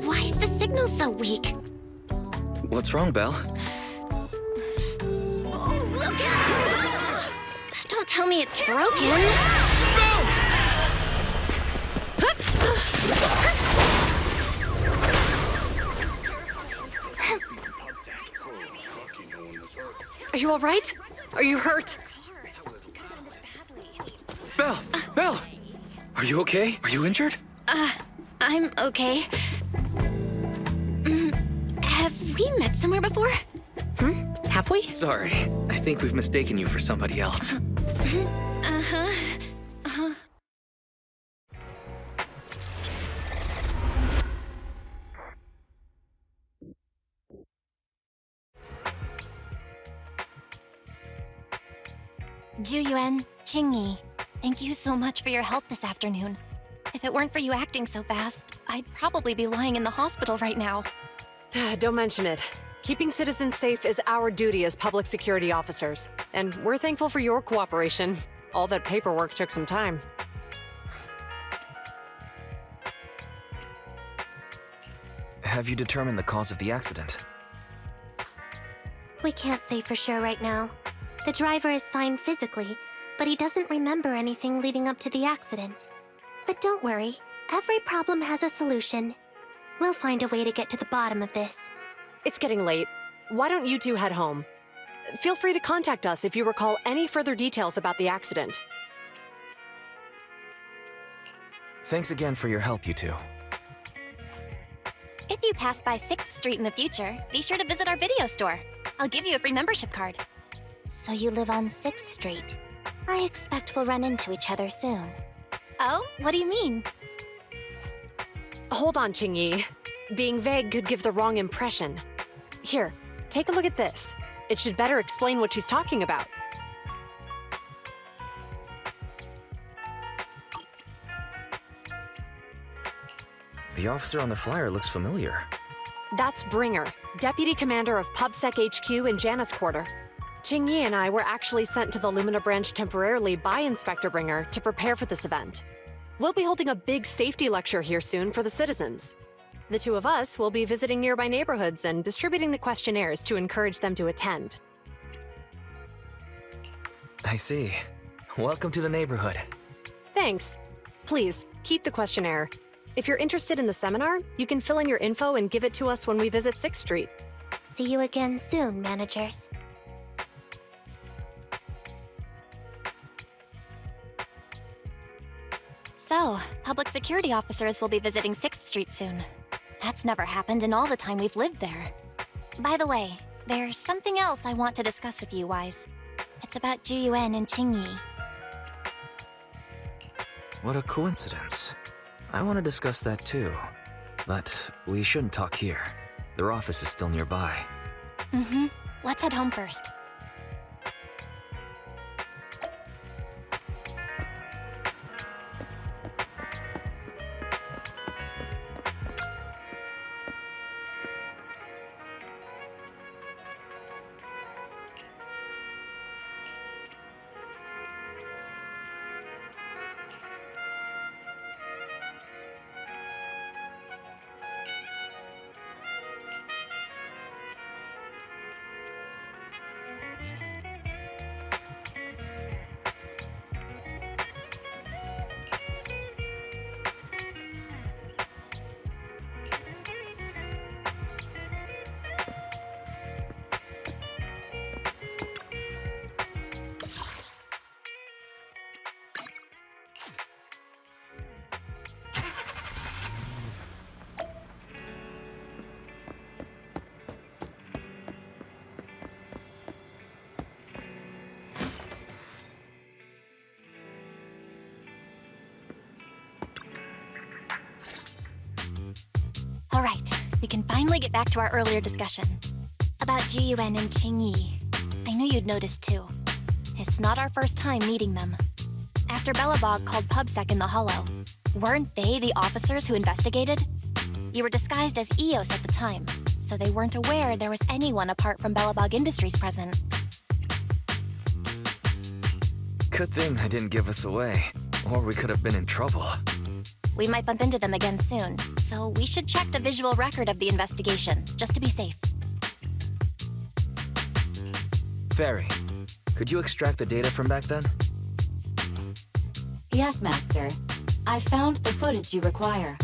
Why is the signal so weak? What's wrong, Belle? Oh, look out! Don't tell me it's broken. Are you all right? Are you hurt? Belle! Belle! Are you okay? Are you injured? I'm okay. Have we met somewhere before? Have we? Sorry. I think we've mistaken you for somebody else. Juyuan, Qingyi, thank you so much for your help this afternoon. If it weren't for you acting so fast, I'd probably be lying in the hospital right now. Don't mention it. Keeping citizens safe is our duty as public security officers, and we're thankful for your cooperation. All that paperwork took some time. Have you determined the cause of the accident? We can't say for sure right now. The driver is fine physically, but he doesn't remember anything leading up to the accident. But don't worry, every problem has a solution. We'll find a way to get to the bottom of this. It's getting late. Why don't you two head home? Feel free to contact us if you recall any further details about the accident. Thanks again for your help, you two. If you pass by 6th Street in the future, be sure to visit our video store. I'll give you a free membership card. So you live on 6th Street. I expect we'll run into each other soon. Oh, what do you mean? Hold on, Qingyi. Being vague could give the wrong impression. Here, take a look at this. It should better explain what she's talking about. The officer on the flyer looks familiar. That's Bringer, Deputy Commander of PubSec HQ in Janus Quarter. Qingyi and I were actually sent to the Lumina branch temporarily by Inspector Bringer to prepare for this event. We'll be holding a big safety lecture here soon for the citizens. The two of us will be visiting nearby neighborhoods and distributing the questionnaires to encourage them to attend. I see. Welcome to the neighborhood. Thanks. Please, keep the questionnaire. If you're interested in the seminar, you can fill in your info and give it to us when we visit 6th Street. See you again soon, managers. So, public security officers will be visiting 6th Street soon. That's never happened in all the time we've lived there. By the way, there's something else I want to discuss with you, Wise. It's about Juyuan and Qingyi. What a coincidence. I want to discuss that too. But we shouldn't talk here. Their office is still nearby. Let's head home first. All right, we can finally get back to our earlier discussion. About Jiyuan and Qingyi. I knew you'd noticed too. It's not our first time meeting them. After Bellabog called PubSec in the Hollow, weren't they the officers who investigated? You were disguised as EOS at the time, so they weren't aware there was anyone apart from Bellabog Industries present. Good thing I didn't give us away, or we could have been in trouble. We might bump into them again soon, so we should check the visual record of the investigation, just to be safe. Fairy, could you extract the data from back then? Yes, Master. I found the footage you require.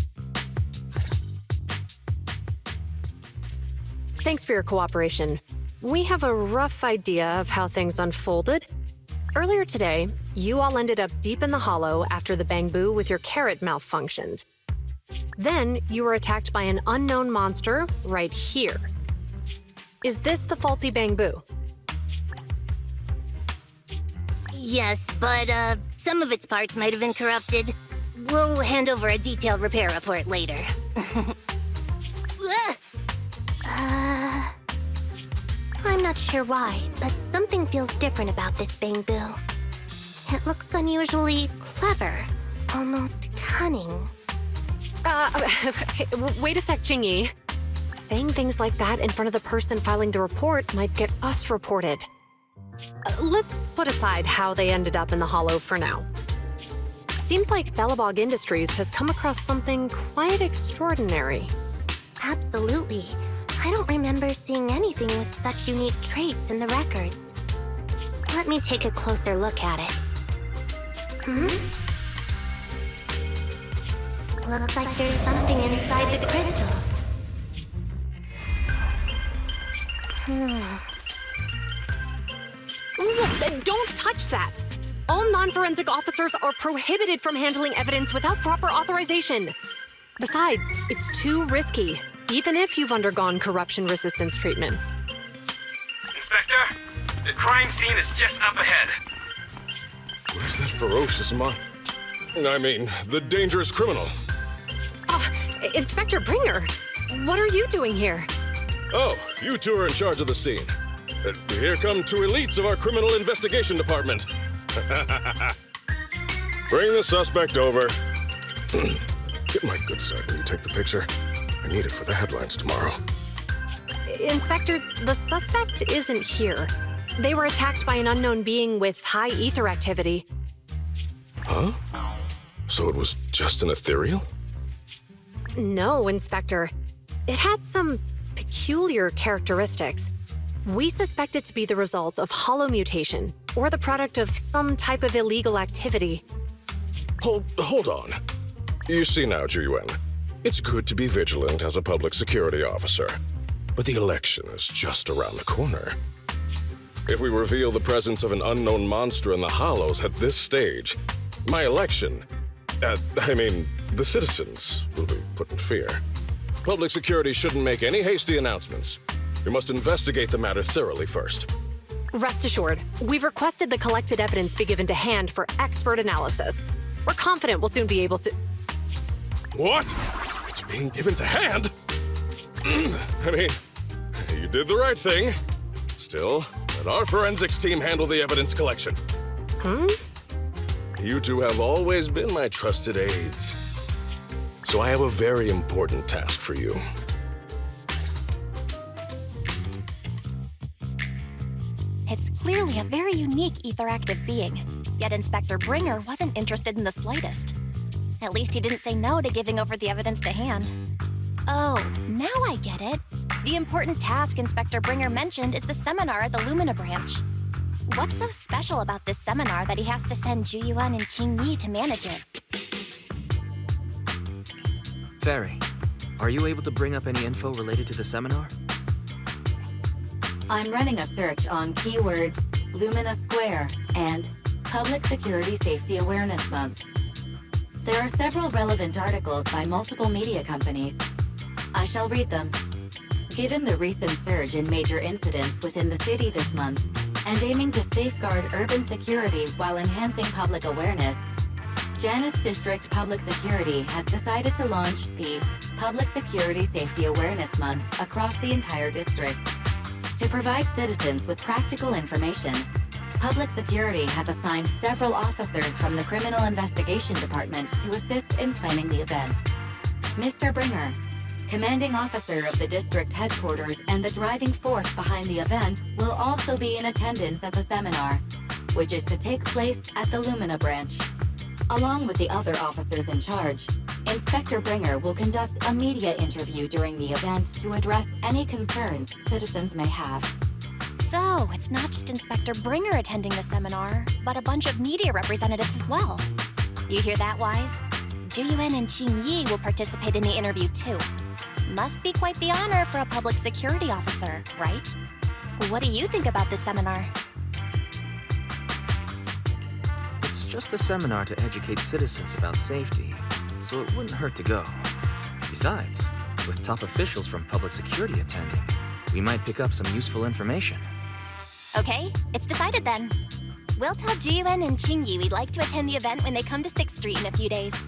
Thanks for your cooperation. We have a rough idea of how things unfolded. Earlier today, you all ended up deep in the Hollow after the bamboo with your carrot malfunctioned. Then, you were attacked by an unknown monster right here. Is this the faulty bamboo? Yes, but some of its parts might have been corrupted. We'll hand over a detailed repair report later. I'm not sure why, but something feels different about this bamboo. It looks unusually clever, almost cunning. Wait a sec, Qingyi. Saying things like that in front of the person filing the report might get us reported. Let's put aside how they ended up in the Hollow for now. Seems like Bellabog Industries has come across something quite extraordinary. Absolutely. I don't remember seeing anything with such unique traits in the records. Let me take a closer look at it. Looks like there's something inside the crystal. Don't touch that! All non-forensic officers are prohibited from handling evidence without proper authorization. Besides, it's too risky, even if you've undergone corruption resistance treatments. Inspector, the crime scene is just up ahead. Where's that ferocious the dangerous criminal? Inspector Bringer, what are you doing here? Oh, you two are in charge of the scene. Here come two elites of our criminal investigation department. Bring the suspect over. Get my good side when you take the picture. I need it for the headlines tomorrow. Inspector, the suspect isn't here. They were attacked by an unknown being with high ether activity. Huh? So it was just an Ethereal? No, Inspector. It had some peculiar characteristics. We suspect it to be the result of hollow mutation, or the product of some type of illegal activity. Hold on. You see now, Jiyuan, it's good to be vigilant as a public security officer, but the election is just around the corner. If we reveal the presence of an unknown monster in the Hollows at this stage, my election, the citizens will be put in fear. Public security shouldn't make any hasty announcements. We must investigate the matter thoroughly first. Rest assured, we've requested the collected evidence be given to hand for expert analysis. We're confident we'll soon be able to... What? It's being given to hand? You did the right thing. Still, let our forensics team handle the evidence collection. You two have always been my trusted aides. So I have a very important task for you. It's clearly a very unique etheractive being, yet Inspector Bringer wasn't interested in the slightest. At least he didn't say no to giving over the evidence to hand. Oh, now I get it. The important task Inspector Bringer mentioned is the seminar at the Lumina branch. What's so special about this seminar that he has to send Jiyuan and Qingyi to manage it? Fairy, are you able to bring up any info related to the seminar? I'm running a search on keywords Lumina Square and Public Security Safety Awareness Month. There are several relevant articles by multiple media companies. I shall read them. Given the recent surge in major incidents within the city this month, and aiming to safeguard urban security while enhancing public awareness, Janus District Public Security has decided to launch the Public Security Safety Awareness Month across the entire district. To provide citizens with practical information, Public Security has assigned several officers from the Criminal Investigation Department to assist in planning the event. Mr. Bringer, commanding officer of the district headquarters and the driving force behind the event, will also be in attendance at the seminar, which is to take place at the Lumina branch. Along with the other officers in charge, Inspector Bringer will conduct a media interview during the event to address any concerns citizens may have. So, it's not just Inspector Bringer attending the seminar, but a bunch of media representatives as well. You hear that, Wise? Juyuan and Qingyi will participate in the interview too. Must be quite the honor for a public security officer, right? What do you think about this seminar? It's just a seminar to educate citizens about safety, so it wouldn't hurt to go. Besides, with top officials from public security attending, we might pick up some useful information. Okay, it's decided then. We'll tell Jiyuan and Qingyi we'd like to attend the event when they come to 6th Street in a few days.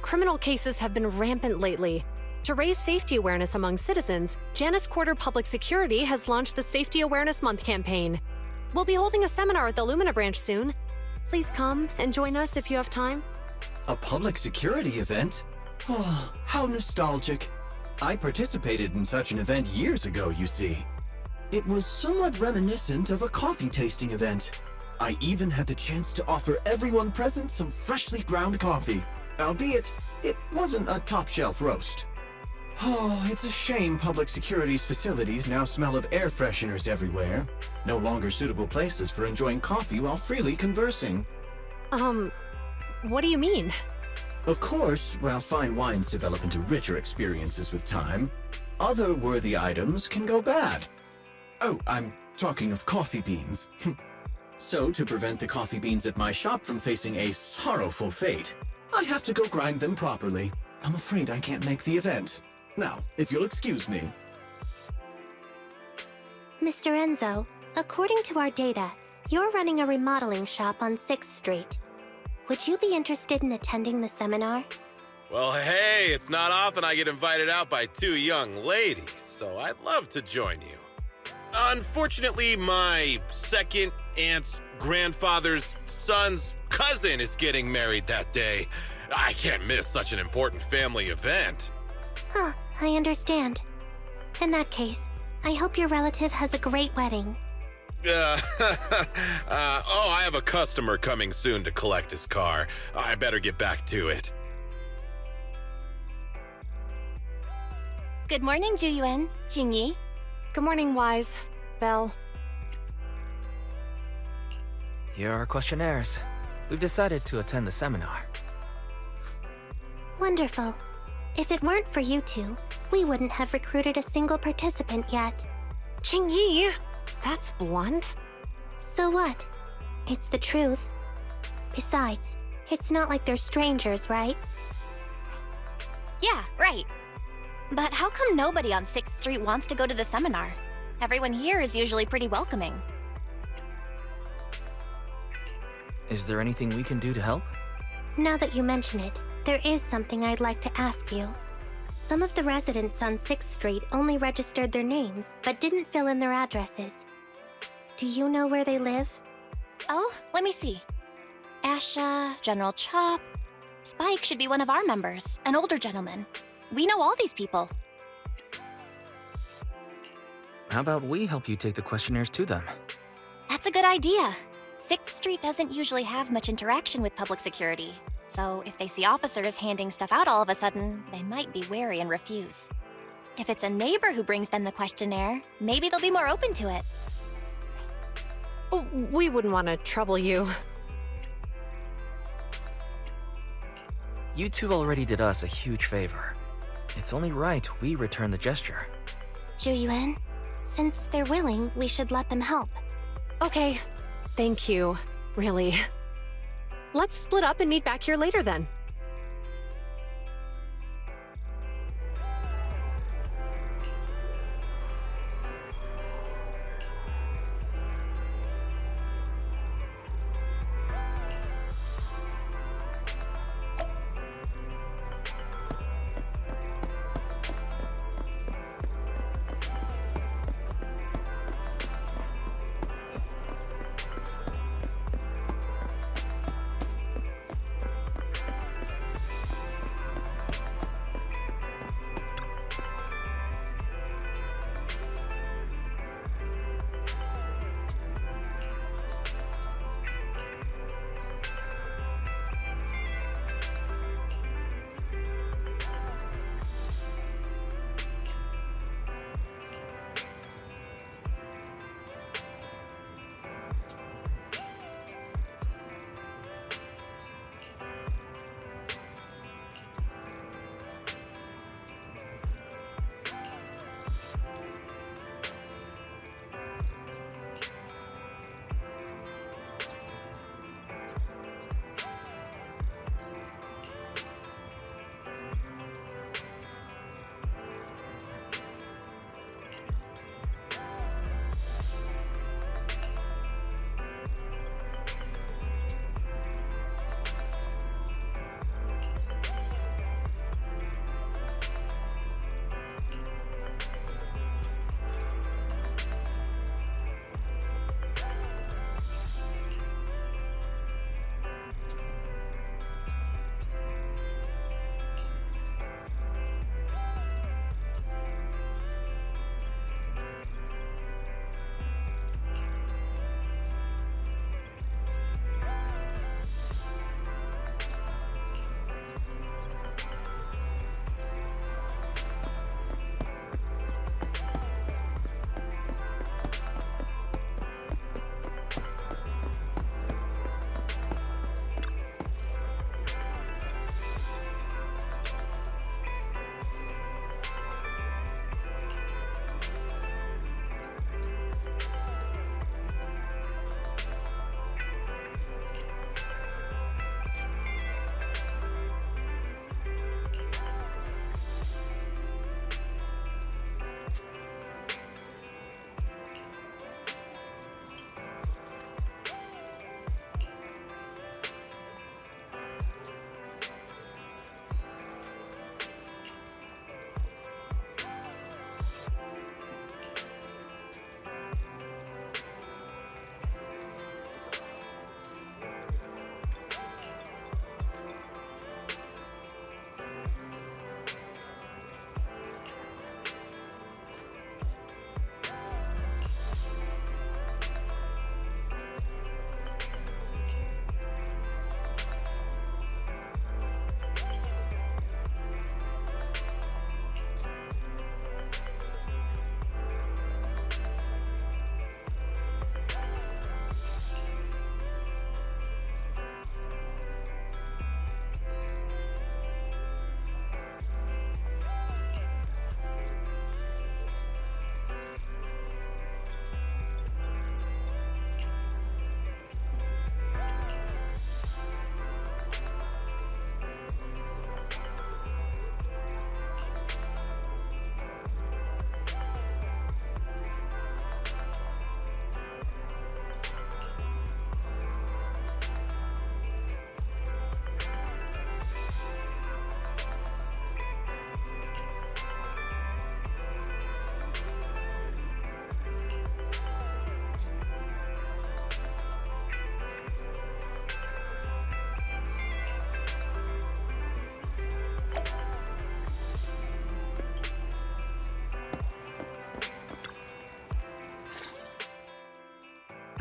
Criminal cases have been rampant lately. To raise safety awareness among citizens, Janus Quarter Public Security has launched the Safety Awareness Month campaign. We'll be holding a seminar at the Lumina branch soon. Please come and join us if you have time. A public security event? Oh, how nostalgic. I participated in such an event years ago, you see. It was somewhat reminiscent of a coffee tasting event. I even had the chance to offer everyone present some freshly ground coffee. Albeit, it wasn't a top-shelf roast. Oh, it's a shame public security's facilities now smell of air fresheners everywhere. No longer suitable places for enjoying coffee while freely conversing. What do you mean? Of course, while fine wines develop into richer experiences with time, other worthy items can go bad. Oh, I'm talking of coffee beans. So, to prevent the coffee beans at my shop from facing a sorrowful fate, I have to go grind them properly. I'm afraid I can't make the event. Now, if you'll excuse me. Mr. Enzo, according to our data, you're running a remodeling shop on 6th Street. Would you be interested in attending the seminar? Well, hey, it's not often I get invited out by two young ladies, so I'd love to join you. Unfortunately, my second aunt's grandfather's son's cousin is getting married that day. I can't miss such an important family event. Huh, I understand. In that case, I hope your relative has a great wedding. I have a customer coming soon to collect his car. I better get back to it. Good morning, Juyuan, Qingyi. Good morning, Wise. Belle. Here are our questionnaires. We've decided to attend the seminar. Wonderful. If it weren't for you two, we wouldn't have recruited a single participant yet. Qingyi, that's blunt. So what? It's the truth. Besides, it's not like they're strangers, right? Yeah, right. But how come nobody on 6th Street wants to go to the seminar? Everyone here is usually pretty welcoming. Is there anything we can do to help? Now that you mention it, there is something I'd like to ask you. Some of the residents on 6th Street only registered their names, but didn't fill in their addresses. Do you know where they live? Oh, let me see. Asha, General Chop. Spike should be one of our members, an older gentleman. We know all these people. How about we help you take the questionnaires to them? That's a good idea. 6th Street doesn't usually have much interaction with public security, so if they see officers handing stuff out all of a sudden, they might be wary and refuse. If it's a neighbor who brings them the questionnaire, maybe they'll be more open to it. We wouldn't want to trouble you. You two already did us a huge favor. It's only right we return the gesture. Zhu Yuan, since they're willing, we should let them help. Okay, thank you, really. Let's split up and meet back here later then.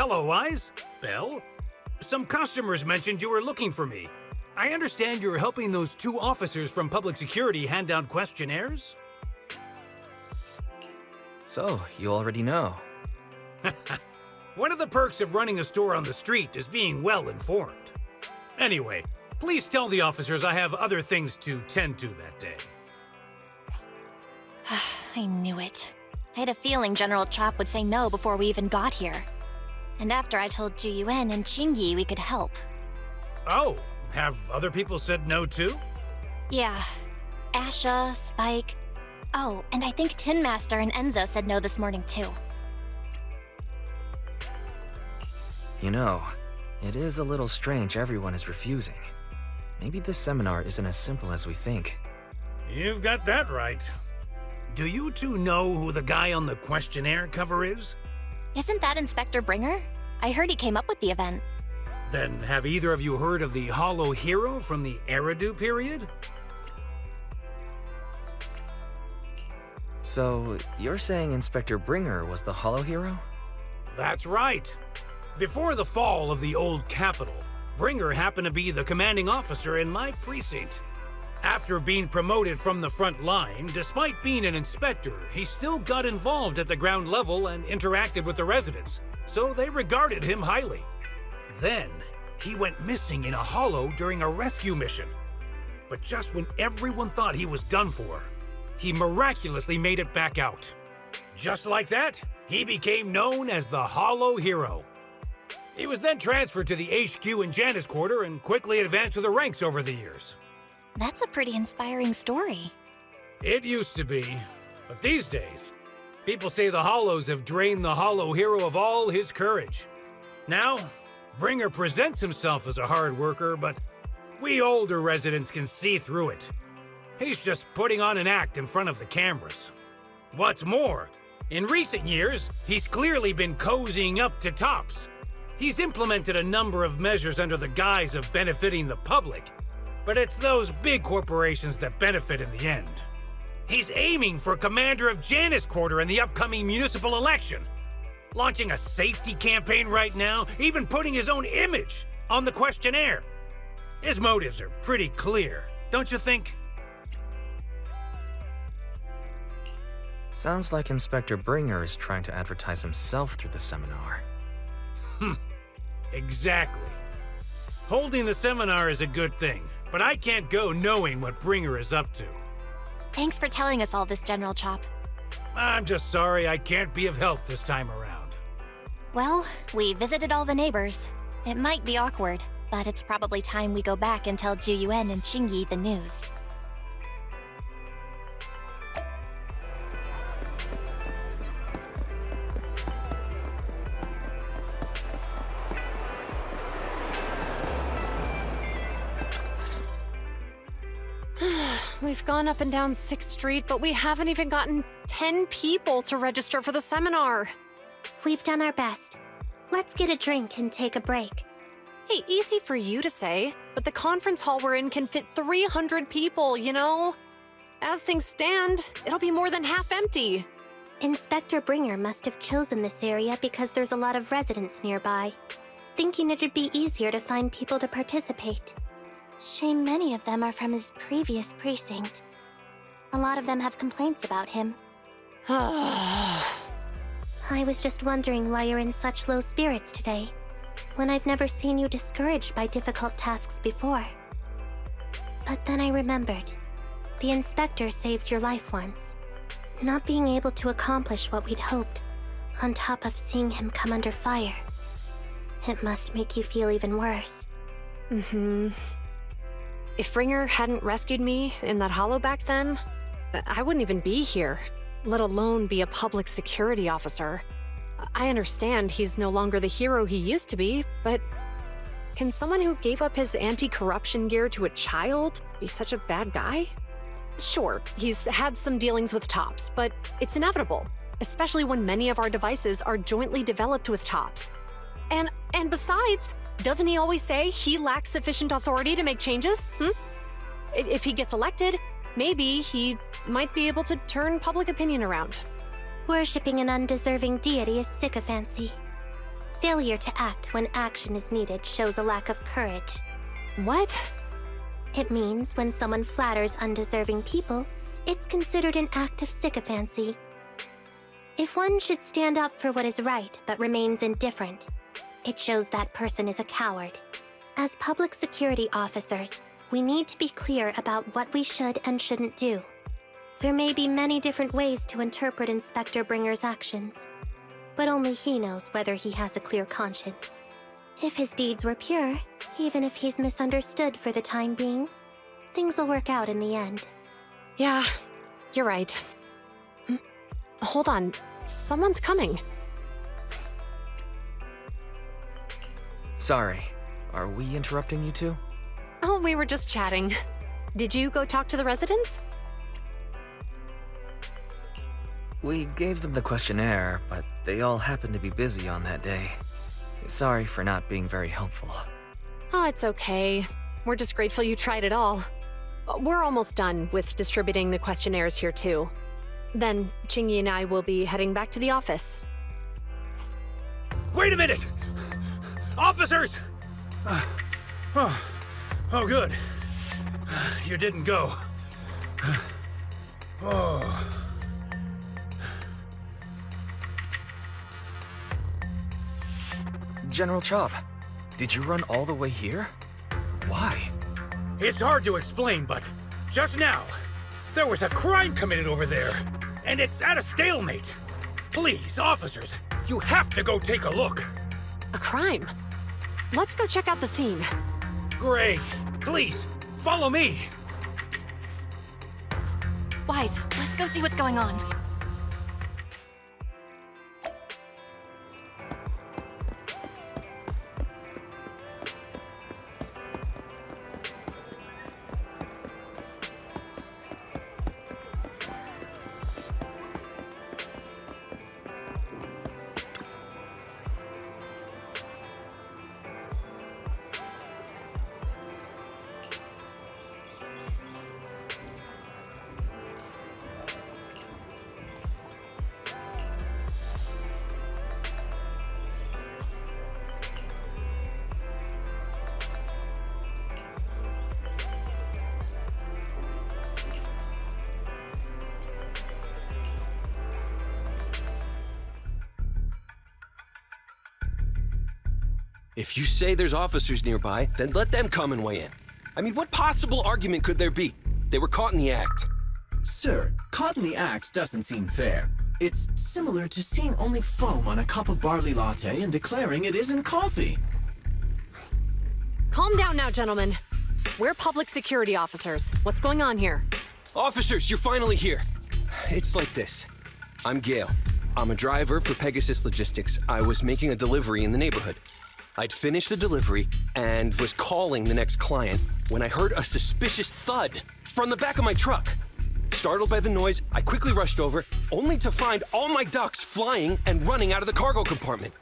Hello, Wise. Belle? Some customers mentioned you were looking for me. I understand you're helping those 2 officers from public security hand out questionnaires? So, you already know. One of the perks of running a store on the street is being well informed. Anyway, please tell the officers I have other things to tend to that day. I knew it. I had a feeling General Chop would say no before we even got here. And after I told Zhu Yuan and Qingyi we could help. Oh, have other people said no too? Yeah. Asha, Spike. Oh, and I think Tin Master and Enzo said no this morning too. You know, it is a little strange everyone is refusing. Maybe this seminar isn't as simple as we think. You've got that right. Do you 2 know who the guy on the questionnaire cover is? Isn't that Inspector Bringer? I heard he came up with the event. Then have either of you heard of the Hollow Hero from the Eridu period? So, you're saying Inspector Bringer was the Hollow Hero? That's right. Before the fall of the old capital, Bringer happened to be the commanding officer in my precinct. After being promoted from the front line, despite being an inspector, he still got involved at the ground level and interacted with the residents, so they regarded him highly. Then, he went missing in a hollow during a rescue mission. But just when everyone thought he was done for, he miraculously made it back out. Just like that, he became known as the Hollow Hero. He was then transferred to the HQ in Janus Quarter and quickly advanced to the ranks over the years. That's a pretty inspiring story. It used to be, but these days, people say the Hollows have drained the Hollow Hero of all his courage. Now, Bringer presents himself as a hard worker, but we older residents can see through it. He's just putting on an act in front of the cameras. What's more, in recent years, he's clearly been cozying up to Tops. He's implemented a number of measures under the guise of benefiting the public, but it's those big corporations that benefit in the end. He's aiming for commander of Janus Quarter in the upcoming municipal election, launching a safety campaign right now, even putting his own image on the questionnaire. His motives are pretty clear, don't you think? Sounds like Inspector Bringer is trying to advertise himself through the seminar. Exactly. Holding the seminar is a good thing, but I can't go knowing what Bringer is up to. Thanks for telling us all this, General Chop. I'm just sorry I can't be of help this time around. Well, we visited all the neighbors. It might be awkward, but it's probably time we go back and tell Zhu Yuan and Qingyi the news. We've gone up and down 6th Street, but we haven't even gotten 10 people to register for the seminar. We've done our best. Let's get a drink and take a break. Hey, easy for you to say, but the conference hall we're in can fit 300 people, you know? As things stand, it'll be more than half empty. Inspector Bringer must have chosen this area because there's a lot of residents nearby, thinking it'd be easier to find people to participate. Shame many of them are from his previous precinct. A lot of them have complaints about him. I was just wondering why you're in such low spirits today, when I've never seen you discouraged by difficult tasks before. But then I remembered. The inspector saved your life once. Not being able to accomplish what we'd hoped, on top of seeing him come under fire. It must make you feel even worse. If Bringer hadn't rescued me in that hollow back then, I wouldn't even be here, let alone be a public security officer. I understand he's no longer the hero he used to be, but can someone who gave up his anti-corruption gear to a child be such a bad guy? Sure, he's had some dealings with Tops, but it's inevitable, especially when many of our devices are jointly developed with Tops. And besides, doesn't he always say he lacks sufficient authority to make changes? If he gets elected, maybe he might be able to turn public opinion around. Worshipping an undeserving deity is sycophancy. Failure to act when action is needed shows a lack of courage. What? It means when someone flatters undeserving people, it's considered an act of sycophancy. If one should stand up for what is right but remains indifferent, it shows that person is a coward. As public security officers, we need to be clear about what we should and shouldn't do. There may be many different ways to interpret Inspector Bringer's actions, but only he knows whether he has a clear conscience. If his deeds were pure, even if he's misunderstood for the time being, things will work out in the end. Yeah, you're right. Hold on, someone's coming. Sorry, are we interrupting you two? Oh, we were just chatting. Did you go talk to the residents? We gave them the questionnaire, but they all happened to be busy on that day. Sorry for not being very helpful. Oh, it's okay. We're just grateful you tried it all. We're almost done with distributing the questionnaires here too. Then, Chingy and I will be heading back to the office. Wait a minute! Officers! Oh, good. You didn't go. Oh. General Chop, did you run all the way here? Why? It's hard to explain, but just now, there was a crime committed over there, and it's at a stalemate. Please, officers, you have to go take a look. A crime? Let's go check out the scene. Great. Please, follow me. Wise, let's go see what's going on. If you say there's officers nearby, then let them come and weigh in. I mean, what possible argument could there be? They were caught in the act. Sir, caught in the act doesn't seem fair. It's similar to seeing only foam on a cup of barley latte and declaring it isn't coffee. Calm down now, gentlemen. We're public security officers. What's going on here? Officers, you're finally here. It's like this. I'm Gale. I'm a driver for Pegasus Logistics. I was making a delivery in the neighborhood. I'd finished the delivery and was calling the next client when I heard a suspicious thud from the back of my truck. Startled by the noise, I quickly rushed over, only to find all my ducks flying and running out of the cargo compartment.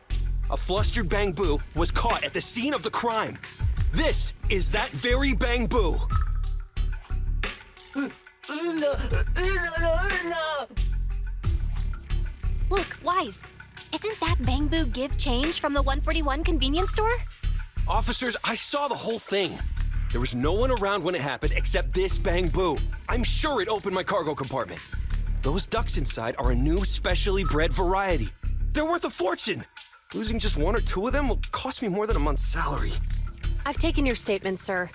A flustered Bang Boo was caught at the scene of the crime. This is that very Bang Boo. Look, Wise. Isn't that Bang Boo give change from the 141 convenience store? Officers, I saw the whole thing. There was no one around when it happened except this Bang Boo. I'm sure it opened my cargo compartment. Those ducks inside are a new specially bred variety. They're worth a fortune. Losing just one or two of them will cost me more than a month's salary. I've taken your statement, sir.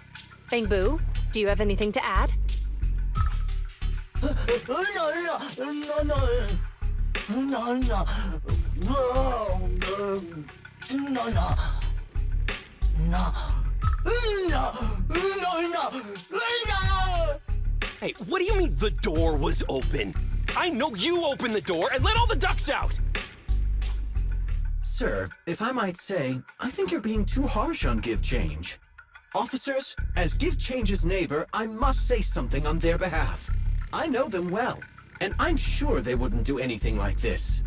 Bang Boo, do you have anything to add? Hey, what do you mean the door was open? I know you opened the door and let all the ducks out! Sir, if I might say, I think you're being too harsh on Give Change. Officers, as Give Change's neighbor, I must say something on their behalf. I know them well, and I'm sure they wouldn't do anything like this.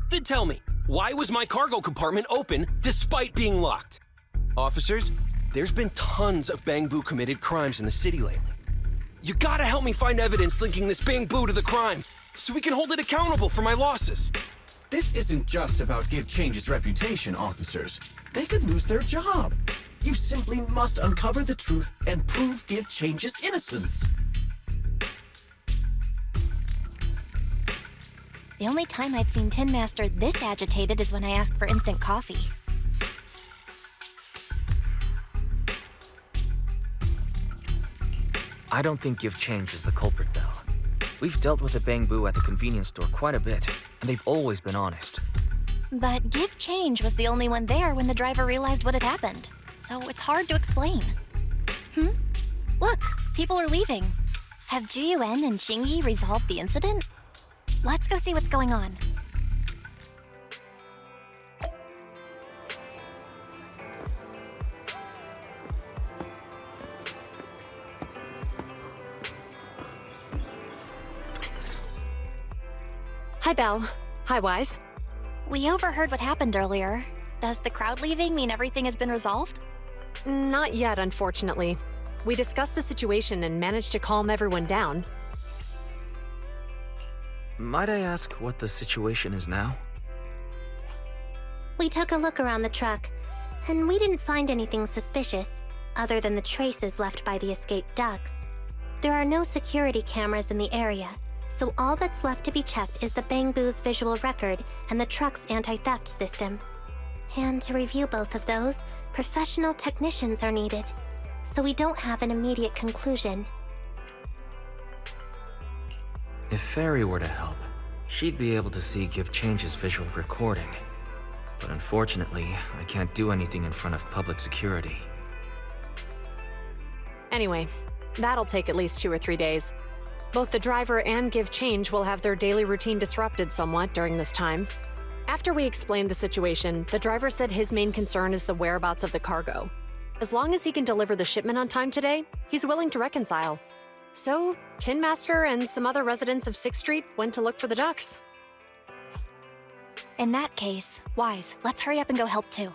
Then tell me, why was my cargo compartment open despite being locked? Officers, there's been tons of Bang Boo committed crimes in the city lately. You gotta help me find evidence linking this Bang Boo to the crime, so we can hold it accountable for my losses. This isn't just about Give Change's reputation, officers. They could lose their job. You simply must uncover the truth and prove Give Change's innocence. The only time I've seen Tin Master this agitated is when I asked for instant coffee. I don't think Give Change is the culprit, Belle. We've dealt with the Bangbu at the convenience store quite a bit, and they've always been honest. But Give Change was the only one there when the driver realized what had happened. So it's hard to explain. Look, people are leaving. Have Jiyuan and Qingyi resolved the incident? Let's go see what's going on. Hi, Belle. Hi, Wise. We overheard what happened earlier. Does the crowd leaving mean everything has been resolved? Not yet, unfortunately. We discussed the situation and managed to calm everyone down. Might I ask what the situation is now? We took a look around the truck, and we didn't find anything suspicious, other than the traces left by the escaped ducks. There are no security cameras in the area, so all that's left to be checked is the Bangbu's visual record and the truck's anti-theft system. And to review both of those, professional technicians are needed, so we don't have an immediate conclusion. If Fairy were to help, she'd be able to see Give Change's visual recording. But unfortunately, I can't do anything in front of public security. Anyway, that'll take at least 2 or 3 days. Both the driver and Give Change will have their daily routine disrupted somewhat during this time. After we explained the situation, the driver said his main concern is the whereabouts of the cargo. As long as he can deliver the shipment on time today, he's willing to reconcile. So, Tin Master and some other residents of 6th Street went to look for the ducks. In that case, Wise, let's hurry up and go help too.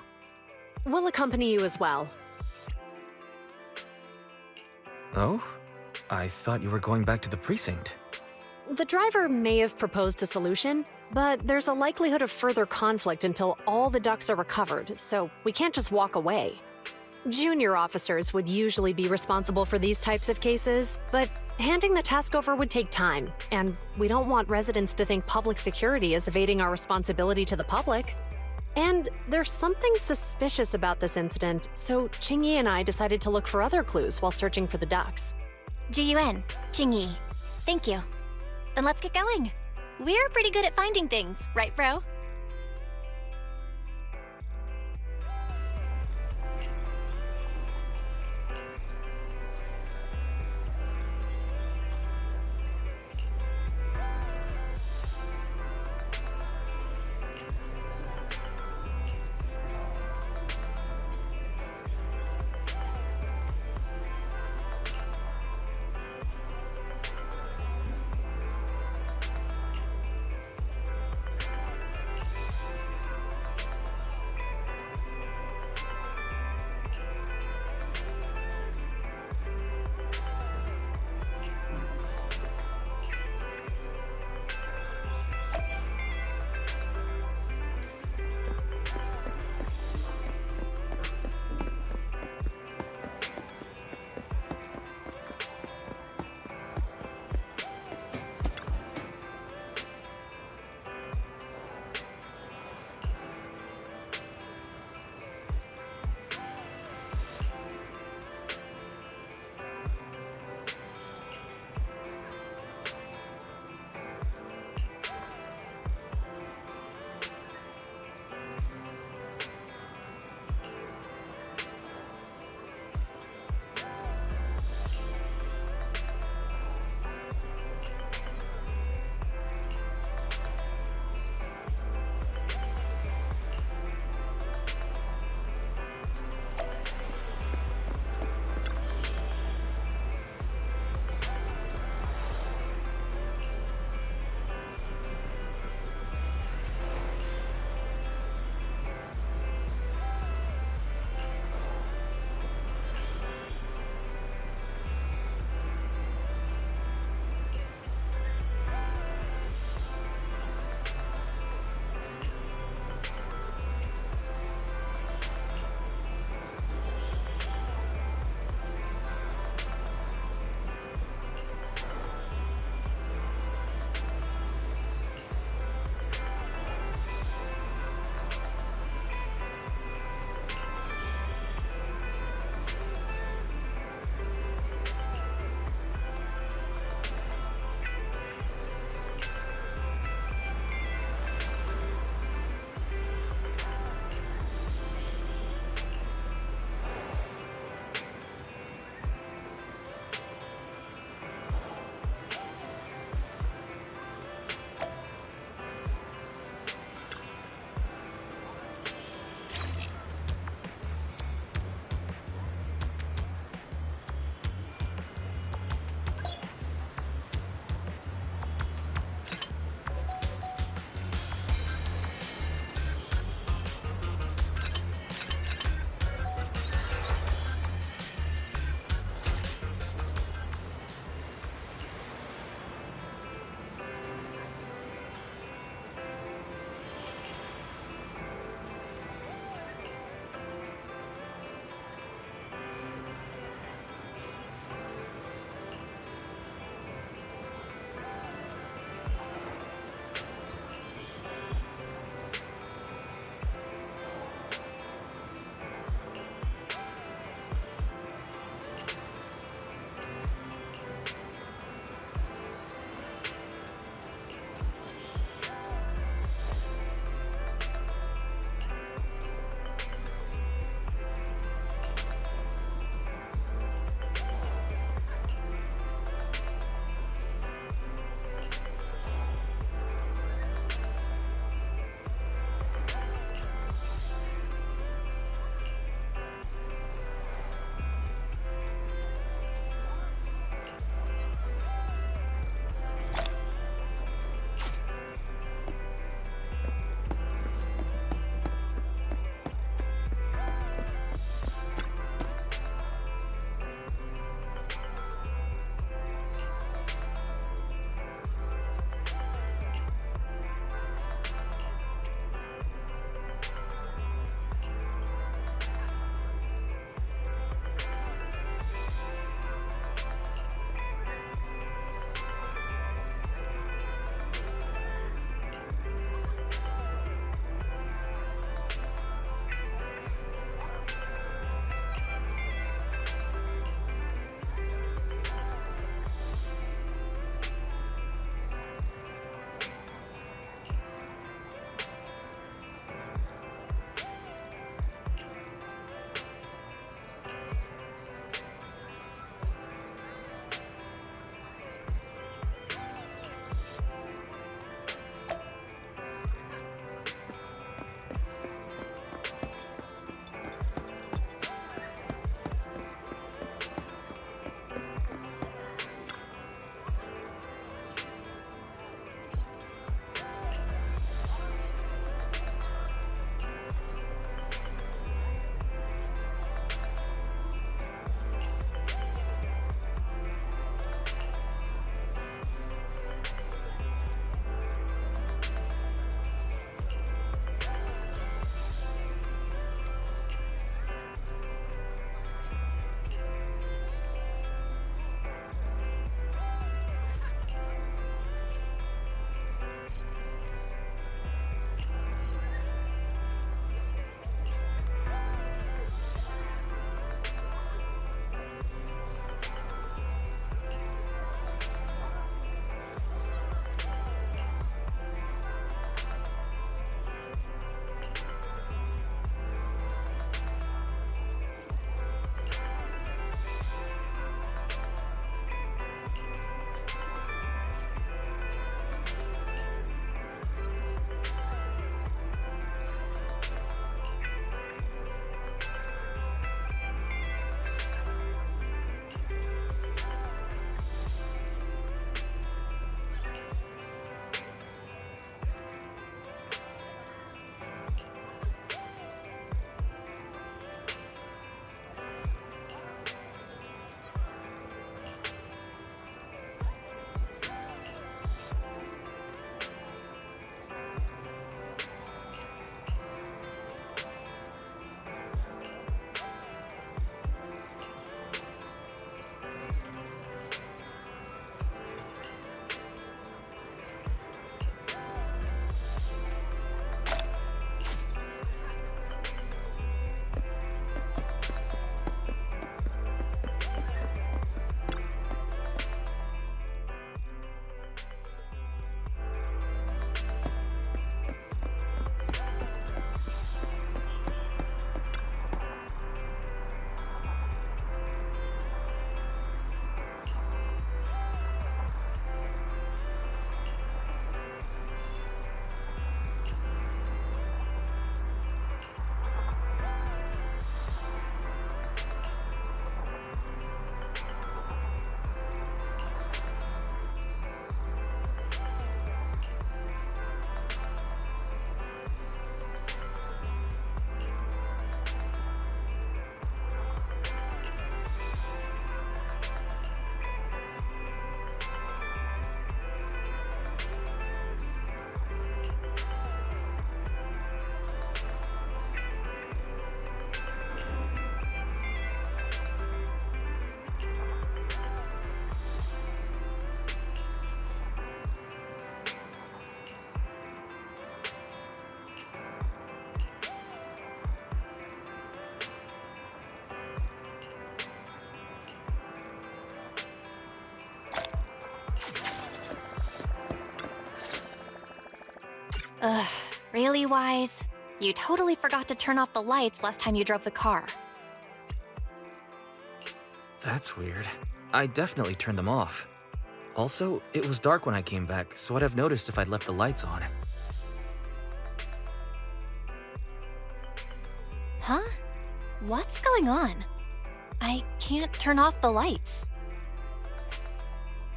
We'll accompany you as well. Oh? I thought you were going back to the precinct. The driver may have proposed a solution, but there's a likelihood of further conflict until all the ducks are recovered, so we can't just walk away. Junior officers would usually be responsible for these types of cases, but handing the task over would take time, and we don't want residents to think public security is evading our responsibility to the public. And there's something suspicious about this incident, so Qingyi and I decided to look for other clues while searching for the ducks. Jiyuan, Qingyi, thank you. Then let's get going. We're pretty good at finding things, right, bro? Ugh, really, Wise? You totally forgot to turn off the lights last time you drove the car. That's weird. I definitely turned them off. Also, it was dark when I came back, so I'd have noticed if I'd left the lights on. Huh? What's going on? I can't turn off the lights.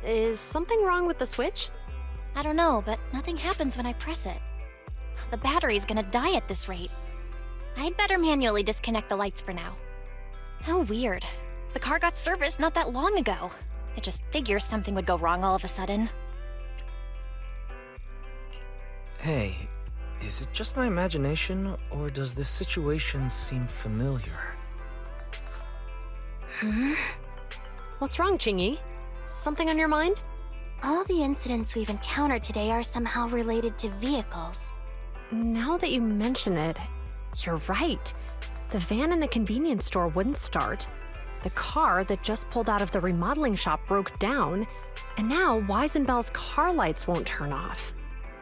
Is something wrong with the switch? I don't know, but nothing happens when I press it. The battery's gonna die at this rate. I'd better manually disconnect the lights for now. How weird. The car got serviced not that long ago. I just figure something would go wrong all of a sudden. Hey, is it just my imagination, or does this situation seem familiar? What's wrong, Qingyi? Something on your mind? All the incidents we've encountered today are somehow related to vehicles. Now that you mention it, you're right. The van in the convenience store wouldn't start. The car that just pulled out of the remodeling shop broke down, and now Wise and Belle's car lights won't turn off.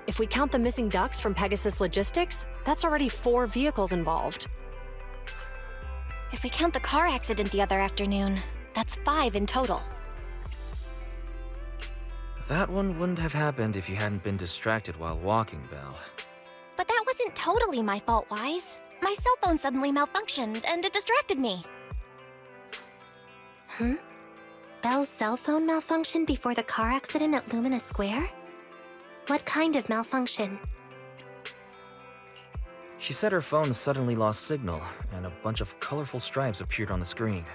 If we count the missing ducks from Pegasus Logistics, that's already 4 vehicles involved. If we count the car accident the other afternoon, that's 5 in total. That one wouldn't have happened if you hadn't been distracted while walking, Belle. But that wasn't totally my fault, Wise. My cell phone suddenly malfunctioned, and it distracted me. Belle's cell phone malfunctioned before the car accident at Lumina Square? What kind of malfunction? She said her phone suddenly lost signal, and a bunch of colorful stripes appeared on the screen.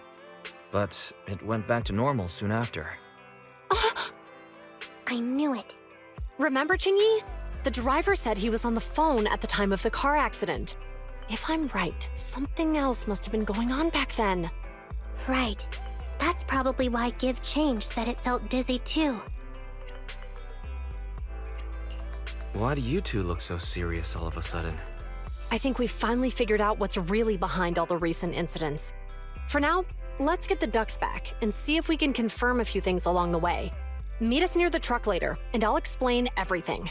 But it went back to normal soon after. I knew it. Remember, Qingyi? The driver said he was on the phone at the time of the car accident. If I'm right, something else must have been going on back then. Right. That's probably why Give Change said it felt dizzy too. Why do you two look so serious all of a sudden? I think we finally figured out what's really behind all the recent incidents. For now, let's get the ducks back and see if we can confirm a few things along the way. Meet us near the truck later, and I'll explain everything.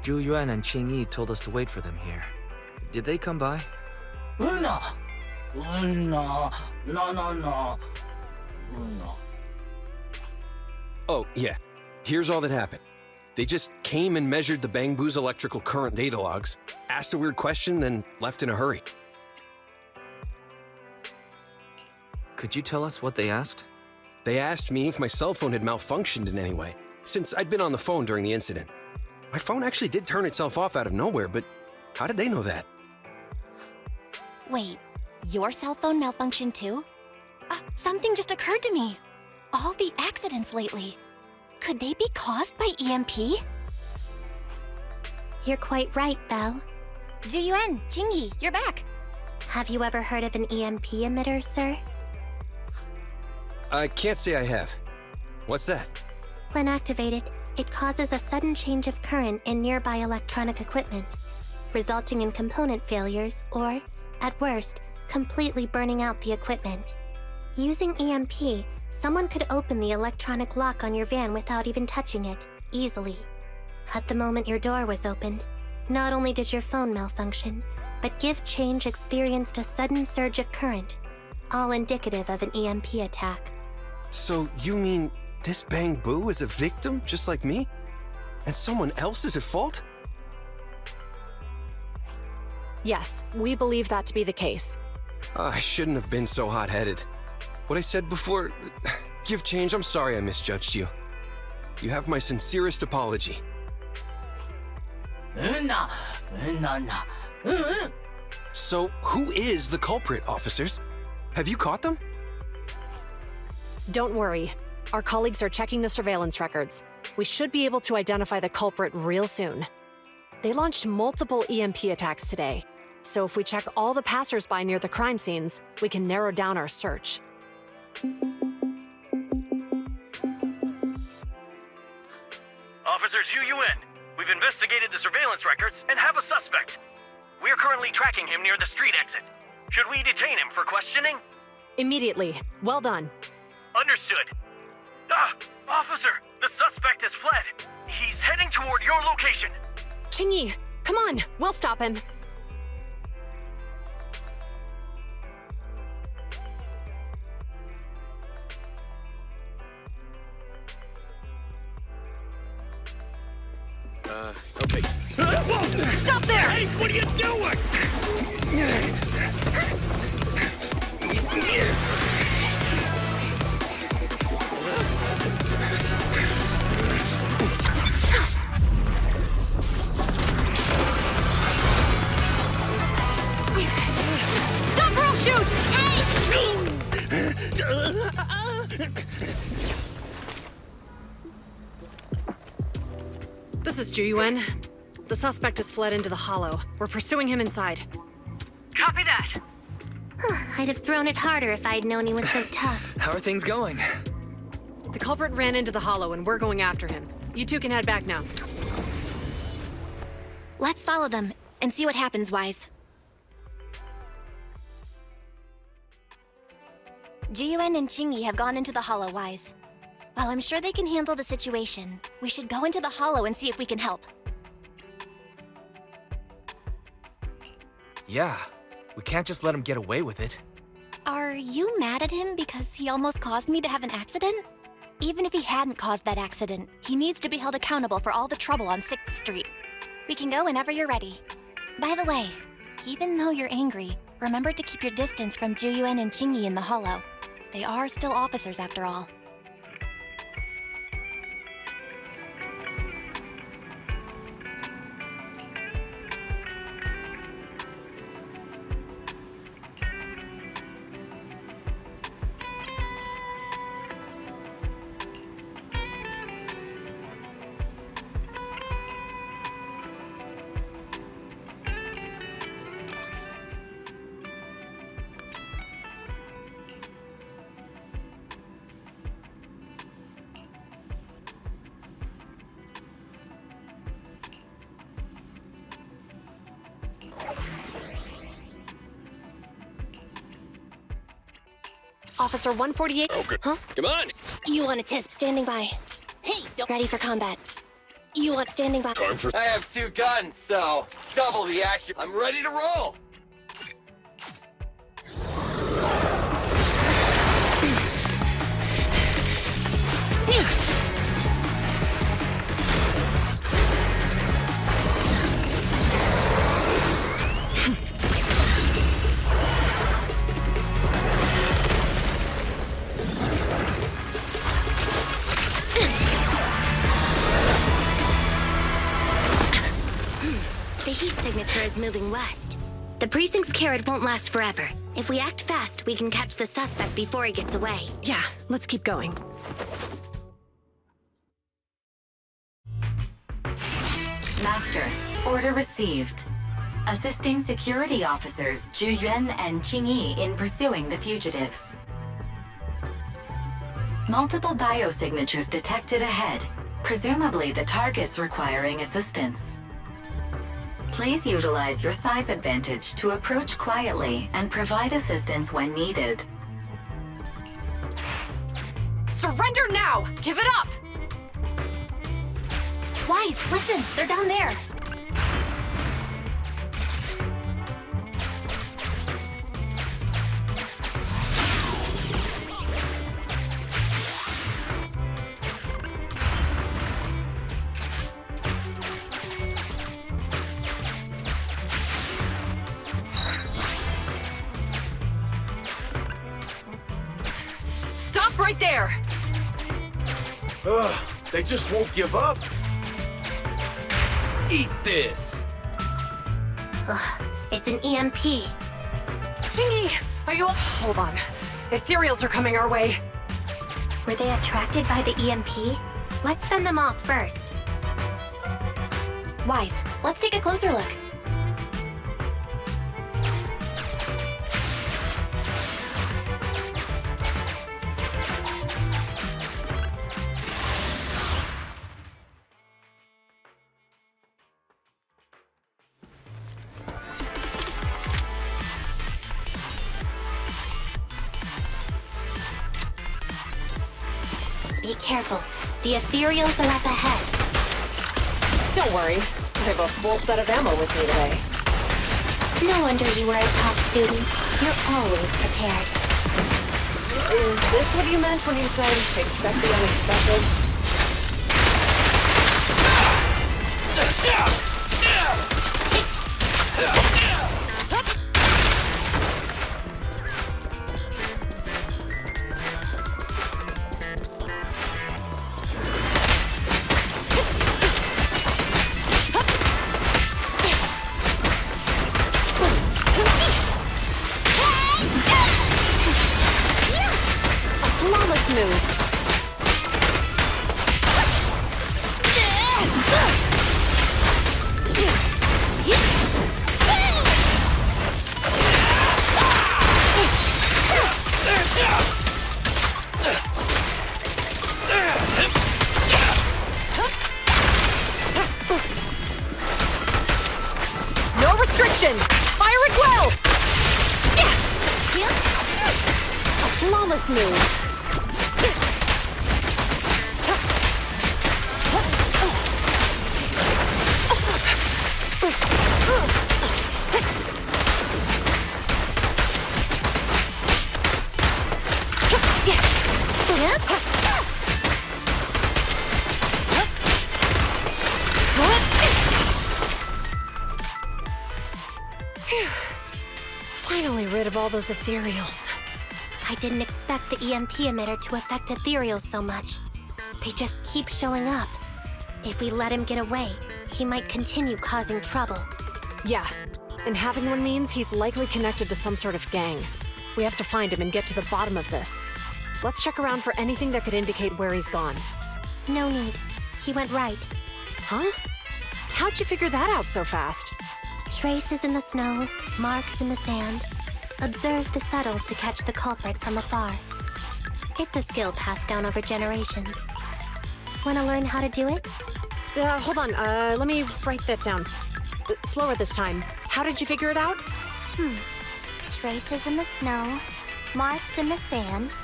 Zhu Yuan and Qingyi told us to wait for them here. Did they come by? Oh, yeah. Here's all that happened. They just came and measured the Bangbu's electrical current data logs, asked a weird question, then left in a hurry. Could you tell us what they asked? They asked me if my cell phone had malfunctioned in any way, since I'd been on the phone during the incident. My phone actually did turn itself off out of nowhere, but how did they know that? Wait, your cell phone malfunctioned too? Something just occurred to me. All the accidents lately, could they be caused by EMP? You're quite right, Belle. Zhu Yuan, Qingyi, you're back. Have you ever heard of an EMP emitter, sir? I can't say I have. What's that? When activated, it causes a sudden change of current in nearby electronic equipment, resulting in component failures or, at worst, completely burning out the equipment. Using EMP, someone could open the electronic lock on your van without even touching it, easily. At the moment your door was opened, not only did your phone malfunction, but Give Change experienced a sudden surge of current, all indicative of an EMP attack. So you mean this Bangbu is a victim just like me? And someone else is at fault? Yes, we believe that to be the case. I shouldn't have been so hot-headed. What I said before... Give Change, I'm sorry I misjudged you. You have my sincerest apology. So, who is the culprit, officers? Have you caught them? Don't worry. Our colleagues are checking the surveillance records. We should be able to identify the culprit real soon. They launched multiple EMP attacks today, so if we check all the passersby near the crime scenes, we can narrow down our search. Officer Zhu Yuan, we've investigated the surveillance records and have a suspect. We're currently tracking him near the street exit. Should we detain him for questioning? Immediately. Well done. Understood. Officer, the suspect has fled. He's heading toward your location. Qingyi, come on, we'll stop him. Okay. Stop there! Hey, what are you doing? Stop bro shoots! This is Zhu Yuan. The suspect has fled into the hollow. We're pursuing him inside. Copy that. I'd have thrown it harder if I'd known he was so tough. How are things going? The culprit ran into the hollow and we're going after him. You two can head back now. Let's follow them and see what happens, Wise. Jiyuan and Qingyi have gone into the hollow, Wise. While I'm sure they can handle the situation, we should go into the hollow and see if we can help. Yeah, we can't just let him get away with it. Are you mad at him because he almost caused me to have an accident? Even if he hadn't caused that accident, he needs to be held accountable for all the trouble on 6th Street. We can go whenever you're ready. By the way, even though you're angry, remember to keep your distance from Jiyuan and Qingyi in the hollow. They are still officers after all. Officer 148. Okay. Huh? Come on. You want a test? Standing by. Hey, don't... Ready for combat. You want standing by. I have 2 guns, so double the accuracy. I'm ready to roll. The heat signature is moving west. The precinct's carrot won't last forever. If we act fast, we can catch the suspect before he gets away. Yeah, let's keep going. Master, order received. Assisting security officers Zhu Yuan and Qingyi in pursuing the fugitives. Multiple biosignatures detected ahead, presumably the targets requiring assistance. Please utilize your size advantage to approach quietly and provide assistance when needed. Surrender now! Give it up! Wise, listen! They're down there! Stop right there! Ugh, they just won't give up. Eat this. Ugh, it's an EMP. Qingyi, are you... Hold on. Ethereals are coming our way. Were they attracted by the EMP? Let's fend them off first. Wise, let's take a closer look. Be careful. The Ethereals are up ahead. Don't worry. I have a full set of ammo with me today. No wonder you were a top student. You're always prepared. Is this what you meant when you said expect the unexpected? Flawless move. No restrictions! Fire at will! A flawless move. Finally rid of all those ethereals. I didn't expect the EMP emitter to affect Ethereals so much. They just keep showing up. If we let him get away, he might continue causing trouble. Yeah, and having one means he's likely connected to some sort of gang. We have to find him and get to the bottom of this. Let's check around for anything that could indicate where he's gone. No need. He went right. Huh? How'd you figure that out so fast? Traces in the snow, marks in the sand. Observe the subtle to catch the culprit from afar. It's a skill passed down over generations. Want to learn how to do it? Hold on, let me write that down. Slower this time. How did you figure it out? Traces in the snow, marks in the sand.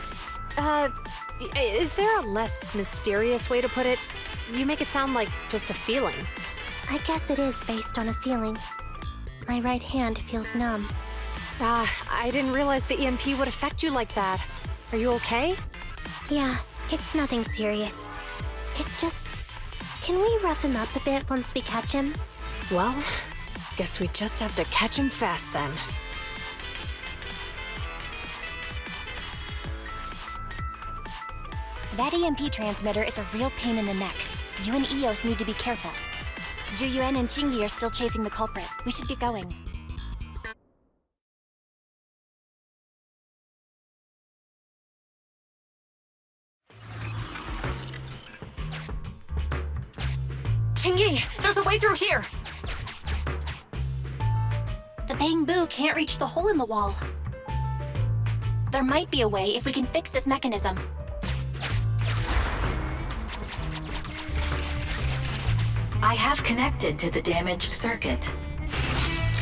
Is there a less mysterious way to put it? You make it sound like just a feeling. I guess it is based on a feeling. My right hand feels numb. I didn't realize the EMP would affect you like that. Are you okay? Yeah, it's nothing serious. It's just... Can we rough him up a bit once we catch him? Well, guess we just have to catch him fast then. That EMP transmitter is a real pain in the neck. You and Eos need to be careful. Juyuan and Qingyi are still chasing the culprit. We should get going. Qingyi, there's a way through here! The bamboo can't reach the hole in the wall. There might be a way if we can fix this mechanism. I have connected to the damaged circuit.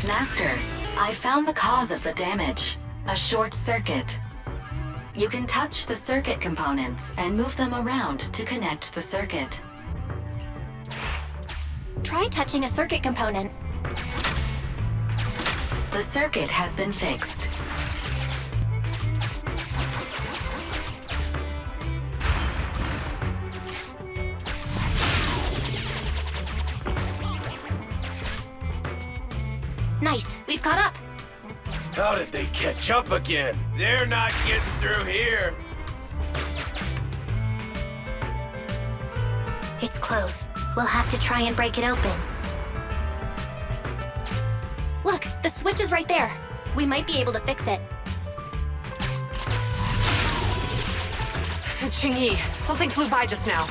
Master, I found the cause of the damage. A short circuit. You can touch the circuit components and move them around to connect the circuit. Try touching a circuit component. The circuit has been fixed. Nice, we've caught up. How did they catch up again? They're not getting through here. It's closed. We'll have to try and break it open. Look, the switch is right there. We might be able to fix it. Ching-Yi, something flew by just now.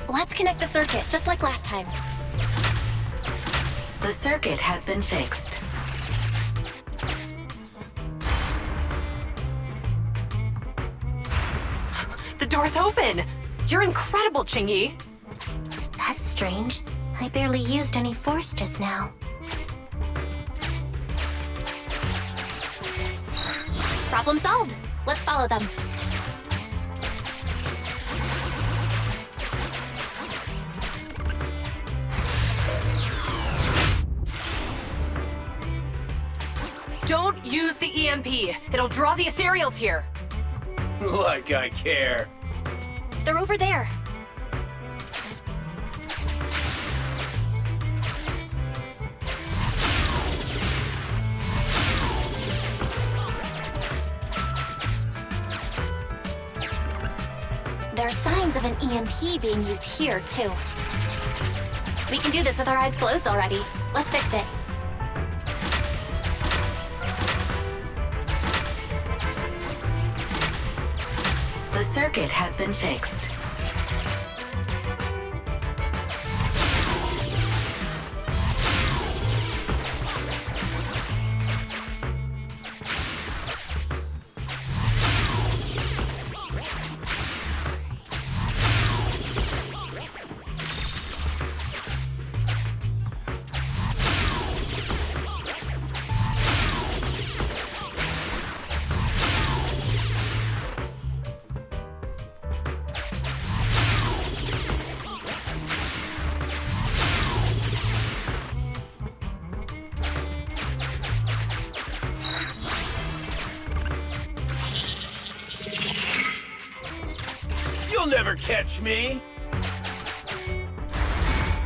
Let's connect the circuit, just like last time. The circuit has been fixed. The door's open! You're incredible, Ching-Yi! That's strange. I barely used any force just now. Problem solved. Let's follow them. Don't use the EMP. It'll draw the Ethereals here. Like I care. They're over there. There are signs of an EMP being used here, too. We can do this with our eyes closed already. Let's fix it. The circuit has been fixed. You'll never catch me!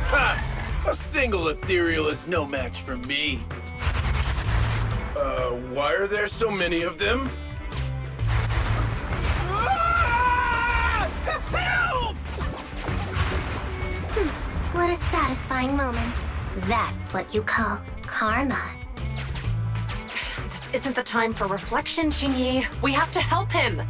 Ha! A single Ethereal is no match for me. Why are there so many of them? Ah! Help! What a satisfying moment. That's what you call karma. This isn't the time for reflection, Ching-Yi. We have to help him.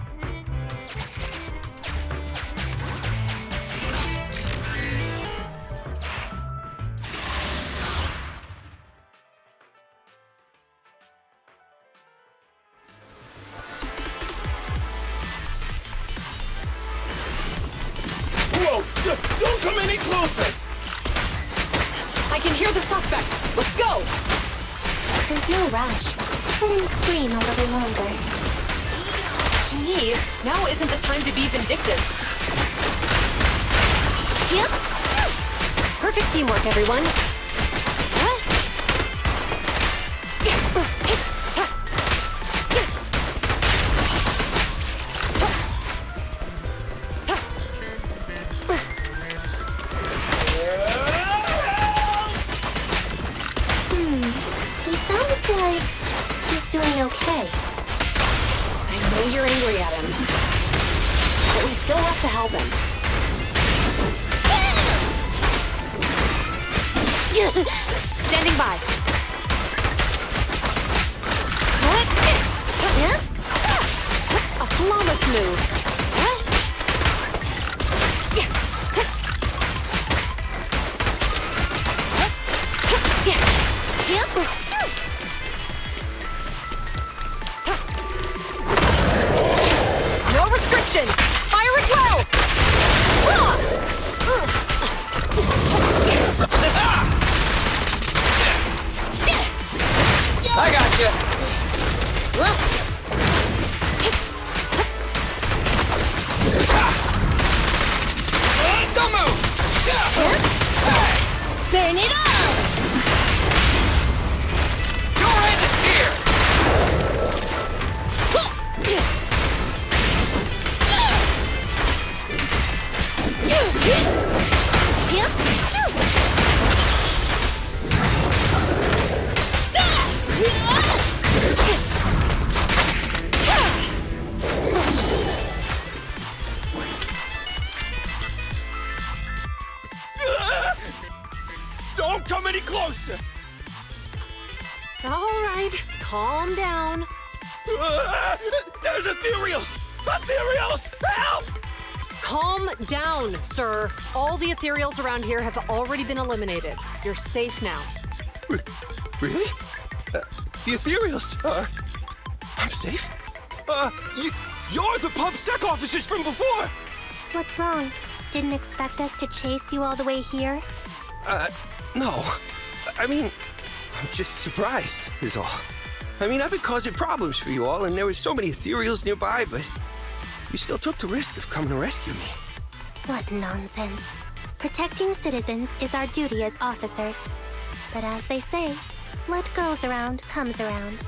Whoa! Don't come any closer! I can hear the suspect. Let's go! There's no rush. Let him scream a little longer. Ching-Yi, now isn't the time to be vindictive. Yep. Perfect teamwork, everyone. He sounds like he's doing okay. I know you're angry at him, but we still have to help him. Standing by. A flawless move. No restrictions. Fire as well. I got you. Don't move. Burn it all! Your end is here. Don't come any closer! All right, calm down. There's Ethereals! Ethereals! Help! Calm down, sir. All the Ethereals around here have already been eliminated. You're safe now. Really? The Ethereals? I'm safe? You're the PubSec officers from before! What's wrong? Didn't expect us to chase you all the way here? No. I mean, I'm just surprised, is all. I mean, I've been causing problems for you all, and there were so many Ethereals nearby, but you still took the risk of coming to rescue me. What nonsense. Protecting citizens is our duty as officers. But as they say, what goes around comes around.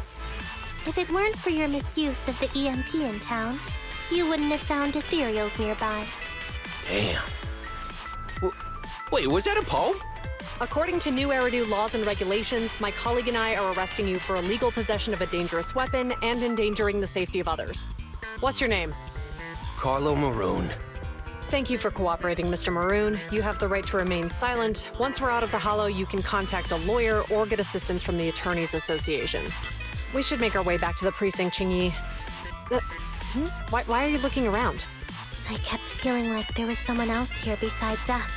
If it weren't for your misuse of the EMP in town, you wouldn't have found Ethereals nearby. Damn. Wait, was that a poem? According to new Eridu laws and regulations, my colleague and I are arresting you for illegal possession of a dangerous weapon and endangering the safety of others. What's your name? Carlo Maroon. Thank you for cooperating, Mr. Maroon. You have the right to remain silent. Once we're out of the Hollow, you can contact a lawyer or get assistance from the Attorneys Association. We should make our way back to the precinct, Qingyi. Why are you looking around? I kept feeling like there was someone else here besides us.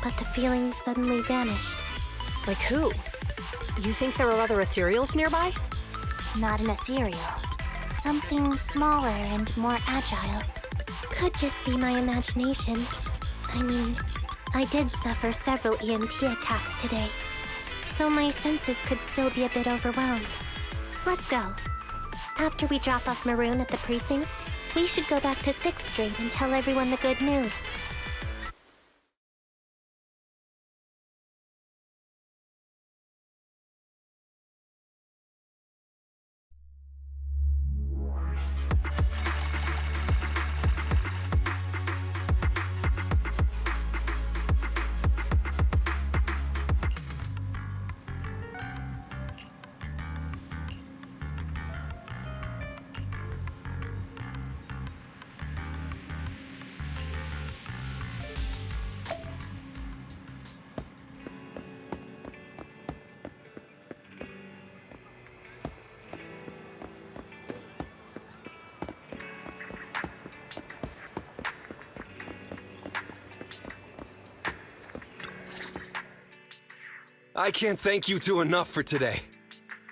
But the feeling suddenly vanished. Like who? You think there are other Ethereals nearby? Not an Ethereal. Something smaller and more agile. Could just be my imagination. I mean, I did suffer several EMP attacks today, so my senses could still be a bit overwhelmed. Let's go. After we drop off Maroon at the precinct, we should go back to 6th Street and tell everyone the good news. I can't thank you two enough for today.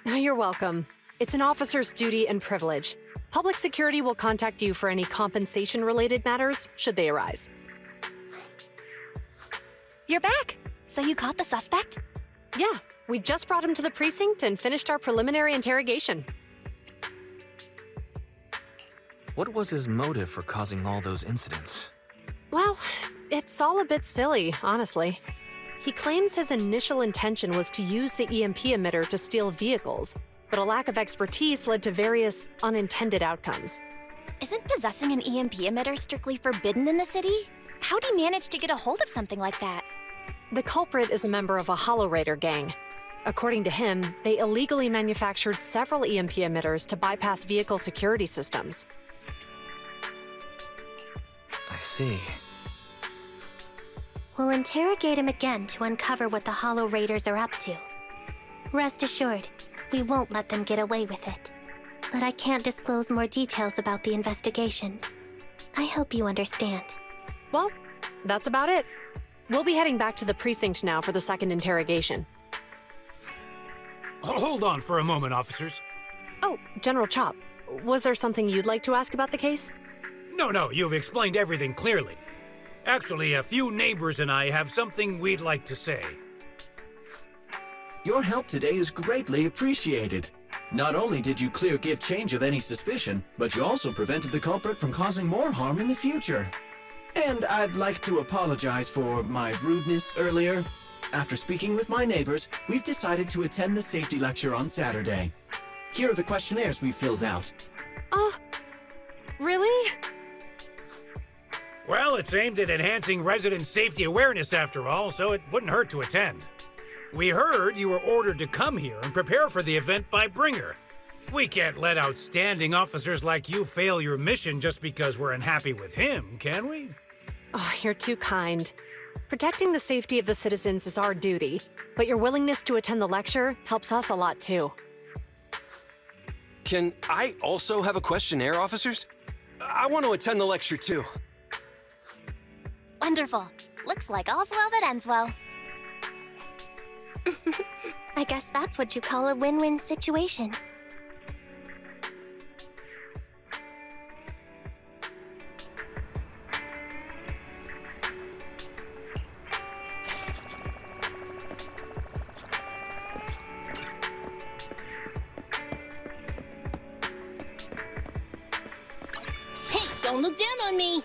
You're welcome. It's an officer's duty and privilege. Public security will contact you for any compensation-related matters, should they arise. You're back! So you caught the suspect? Yeah, we just brought him to the precinct and finished our preliminary interrogation. What was his motive for causing all those incidents? Well, it's all a bit silly, honestly. He claims his initial intention was to use the EMP emitter to steal vehicles, but a lack of expertise led to various unintended outcomes. Isn't possessing an EMP emitter strictly forbidden in the city? How'd he manage to get a hold of something like that? The culprit is a member of a Hollow Raider gang. According to him, they illegally manufactured several EMP emitters to bypass vehicle security systems. I see. We'll interrogate him again to uncover what the Hollow Raiders are up to. Rest assured, we won't let them get away with it. But I can't disclose more details about the investigation. I hope you understand. Well, that's about it. We'll be heading back to the precinct now for the second interrogation. Hold on for a moment, officers. Oh, General Chop, was there something you'd like to ask about the case? No, you've explained everything clearly. Actually, a few neighbors and I have something we'd like to say. Your help today is greatly appreciated. Not only did you clear Give Change of any suspicion, but you also prevented the culprit from causing more harm in the future. And I'd like to apologize for my rudeness earlier. After speaking with my neighbors, we've decided to attend the safety lecture on Saturday. Here are the questionnaires we filled out. Really? Well, it's aimed at enhancing resident safety awareness after all, so it wouldn't hurt to attend. We heard you were ordered to come here and prepare for the event by Bringer. We can't let outstanding officers like you fail your mission just because we're unhappy with him, can we? Oh, you're too kind. Protecting the safety of the citizens is our duty, but your willingness to attend the lecture helps us a lot too. Can I also have a questionnaire, officers? I want to attend the lecture too. Wonderful. Looks like all's well that ends well. I guess that's what you call a win-win situation. Hey, don't look down on me!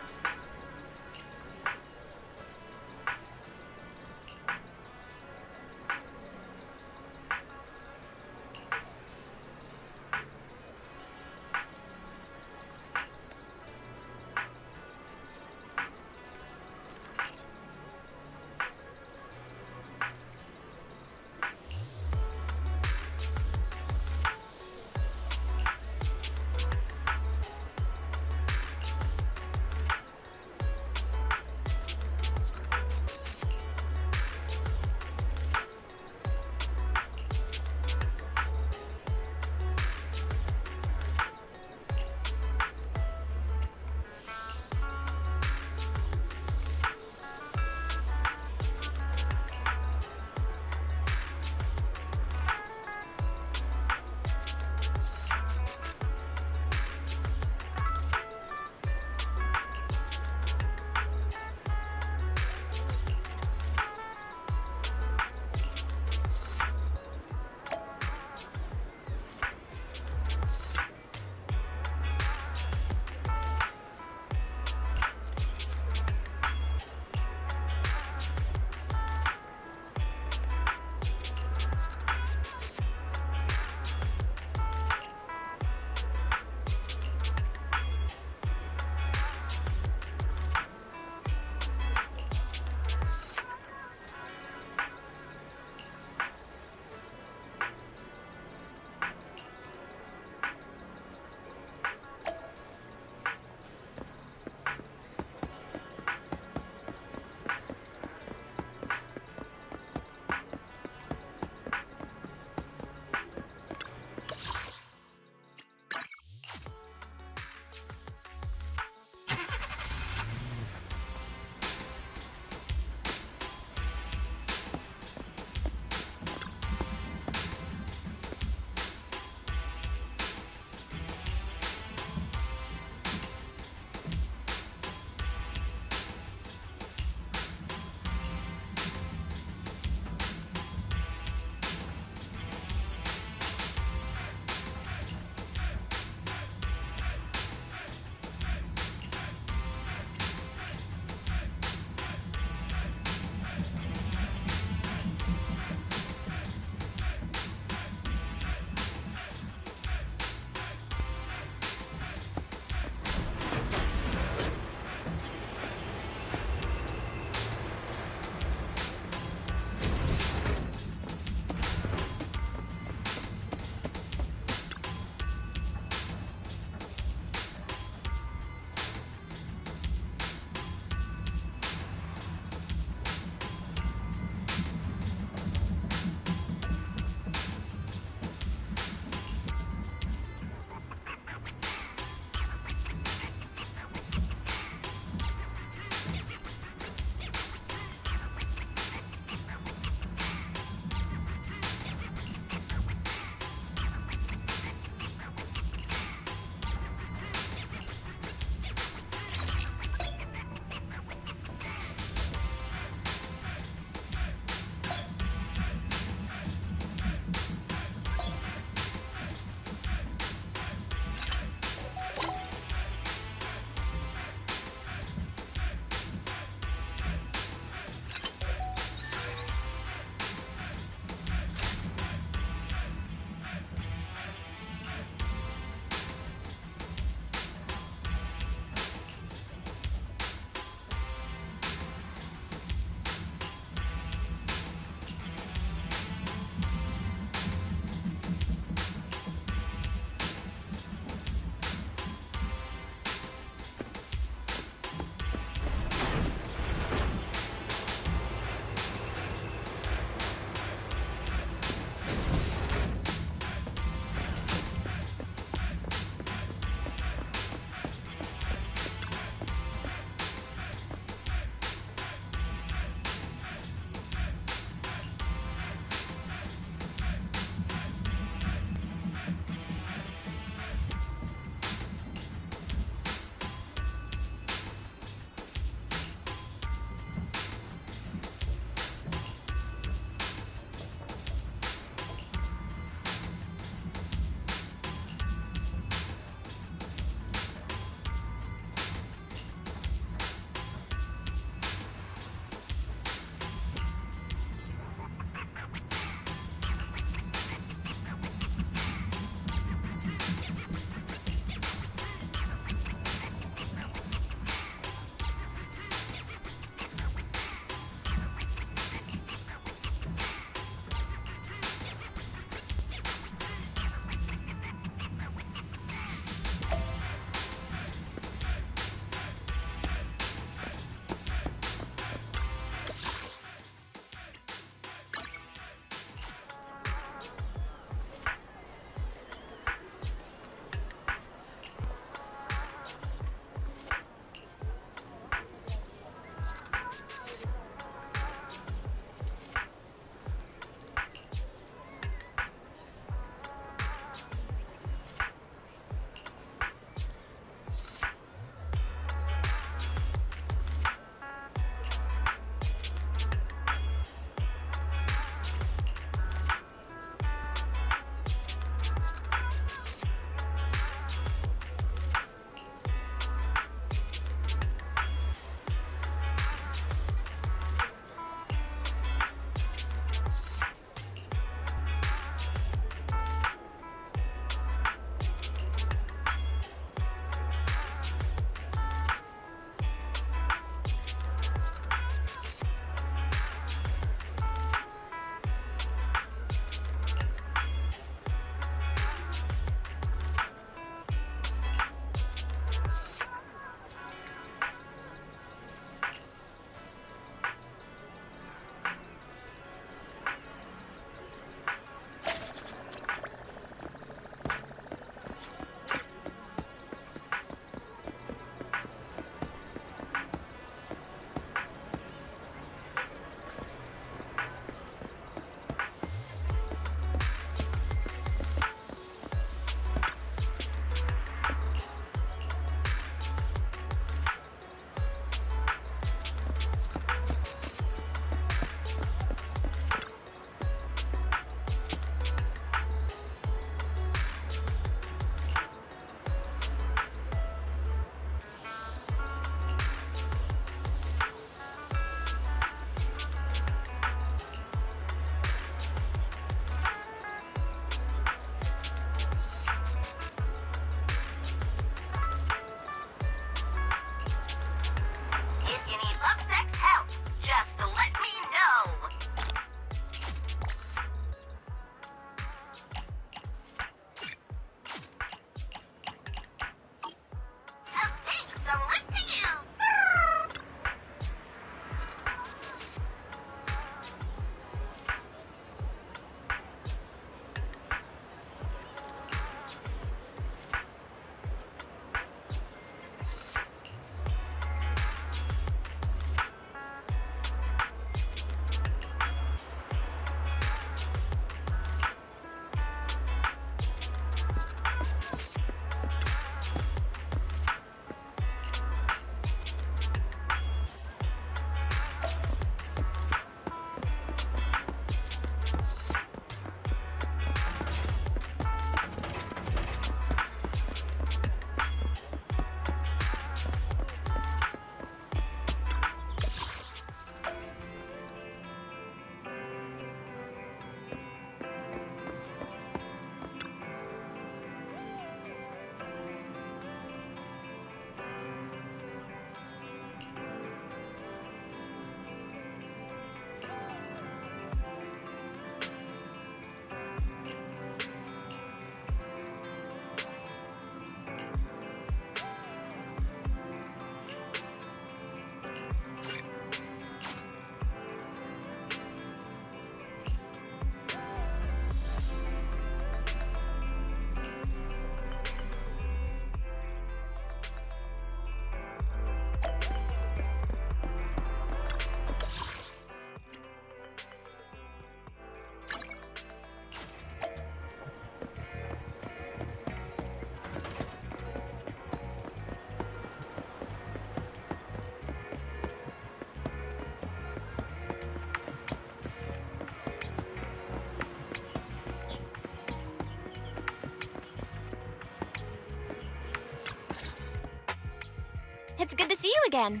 It's good to see you again.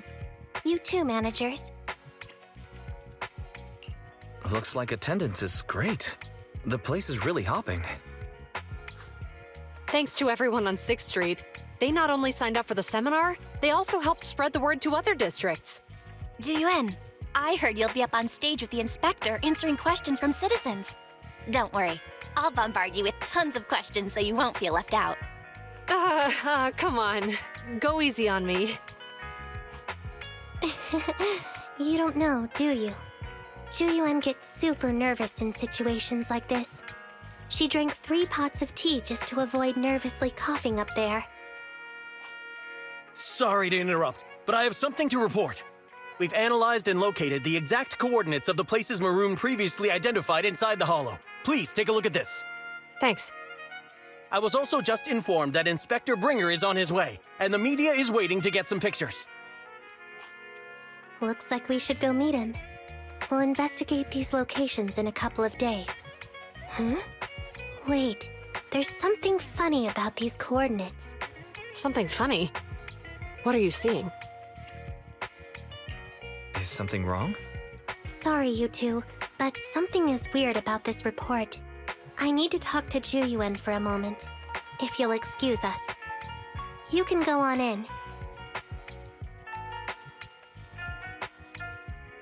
You too, managers. Looks like attendance is great. The place is really hopping. Thanks to everyone on 6th Street. They not only signed up for the seminar, they also helped spread the word to other districts. Juyuan, I heard you'll be up on stage with the inspector answering questions from citizens. Don't worry, I'll bombard you with tons of questions so you won't feel left out. Come on. Go easy on me. You don't know, do you? Juyuan gets super nervous in situations like this. She drank 3 pots of tea just to avoid nervously coughing up there. Sorry to interrupt, but I have something to report. We've analyzed and located the exact coordinates of the places Maroon previously identified inside the Hollow. Please take a look at this. Thanks. I was also just informed that Inspector Bringer is on his way, and the media is waiting to get some pictures. Looks like we should go meet him. We'll investigate these locations in a couple of days. Wait, there's something funny about these coordinates. Something funny? What are you seeing? Is something wrong? Sorry, you two, but something is weird about this report. I need to talk to Juyuan for a moment, if you'll excuse us. You can go on in.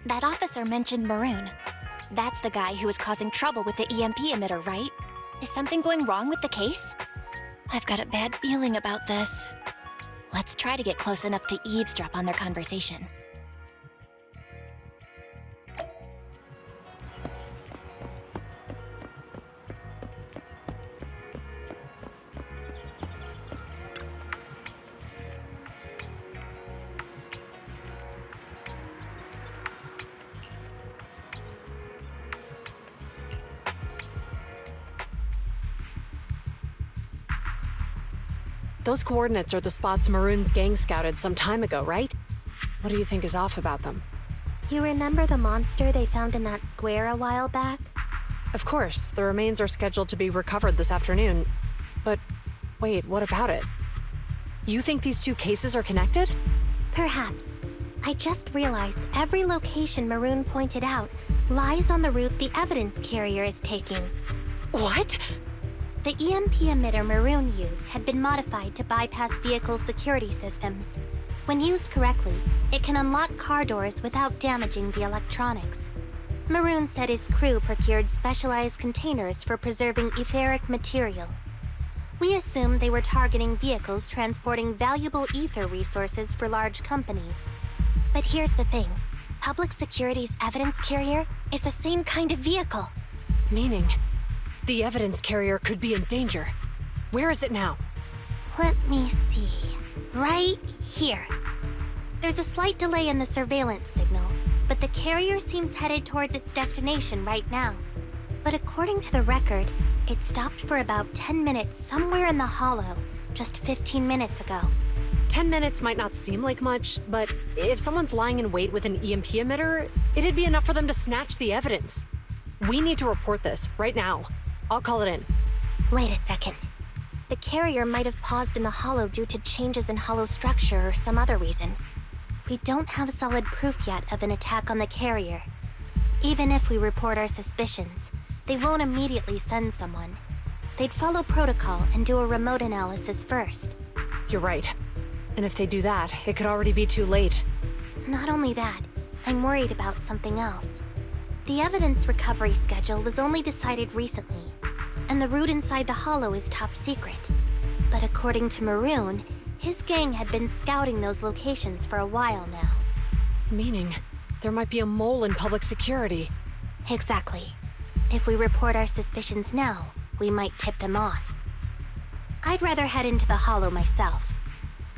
That officer mentioned Maroon. That's the guy who was causing trouble with the EMP emitter, right? Is something going wrong with the case? I've got a bad feeling about this. Let's try to get close enough to eavesdrop on their conversation. Those coordinates are the spots Maroon's gang scouted some time ago, right? What do you think is off about them? You remember the monster they found in that square a while back? Of course, the remains are scheduled to be recovered this afternoon. But wait, what about it? You think these two cases are connected? Perhaps. I just realized every location Maroon pointed out lies on the route the evidence carrier is taking. What? The EMP emitter Maroon used had been modified to bypass vehicle security systems. When used correctly, it can unlock car doors without damaging the electronics. Maroon said his crew procured specialized containers for preserving etheric material. We assumed they were targeting vehicles transporting valuable ether resources for large companies. But here's the thing. Public Security's evidence carrier is the same kind of vehicle. Meaning, the evidence carrier could be in danger. Where is it now? Let me see. Right here. There's a slight delay in the surveillance signal, but the carrier seems headed towards its destination right now. But according to the record, it stopped for about 10 minutes somewhere in the Hollow, just 15 minutes ago. 10 minutes might not seem like much, but if someone's lying in wait with an EMP emitter, it'd be enough for them to snatch the evidence. We need to report this right now. I'll call it in. Wait a second. The carrier might have paused in the Hollow due to changes in Hollow structure or some other reason. We don't have solid proof yet of an attack on the carrier. Even if we report our suspicions, they won't immediately send someone. They'd follow protocol and do a remote analysis first. You're right. And if they do that, it could already be too late. Not only that, I'm worried about something else. The evidence recovery schedule was only decided recently, and the route inside the Hollow is top secret. But according to Maroon, his gang had been scouting those locations for a while now. Meaning, there might be a mole in public security. Exactly. If we report our suspicions now, we might tip them off. I'd rather head into the Hollow myself.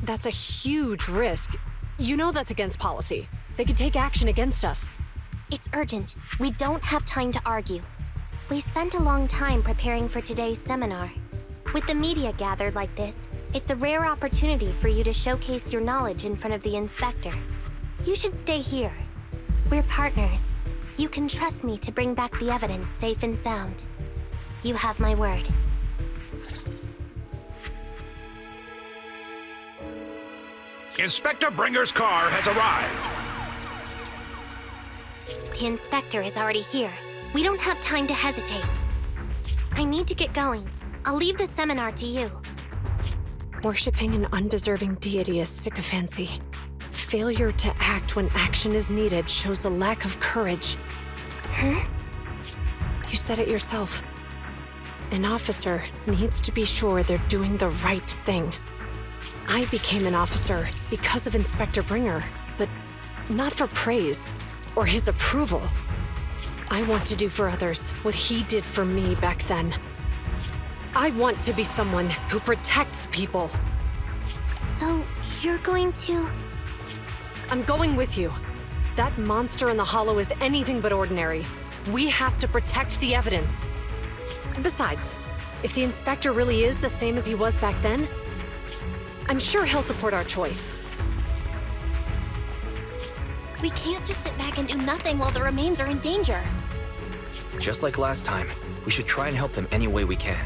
That's a huge risk. You know that's against policy. They could take action against us. It's urgent. We don't have time to argue. We spent a long time preparing for today's seminar. With the media gathered like this, it's a rare opportunity for you to showcase your knowledge in front of the inspector. You should stay here. We're partners. You can trust me to bring back the evidence safe and sound. You have my word. Inspector Bringer's car has arrived. The inspector is already here. We don't have time to hesitate. I need to get going. I'll leave the seminar to you. Worshipping an undeserving deity is sycophancy. Failure to act when action is needed shows a lack of courage. Huh? You said it yourself. An officer needs to be sure they're doing the right thing. I became an officer because of Inspector Bringer, but not for praise or his approval. I want to do for others what he did for me back then. I want to be someone who protects people. So, you're going to... I'm going with you. That monster in the Hollow is anything but ordinary. We have to protect the evidence. Besides, if the Inspector really is the same as he was back then, I'm sure he'll support our choice. We can't just sit back and do nothing while the remains are in danger. Just like last time, we should try and help them any way we can.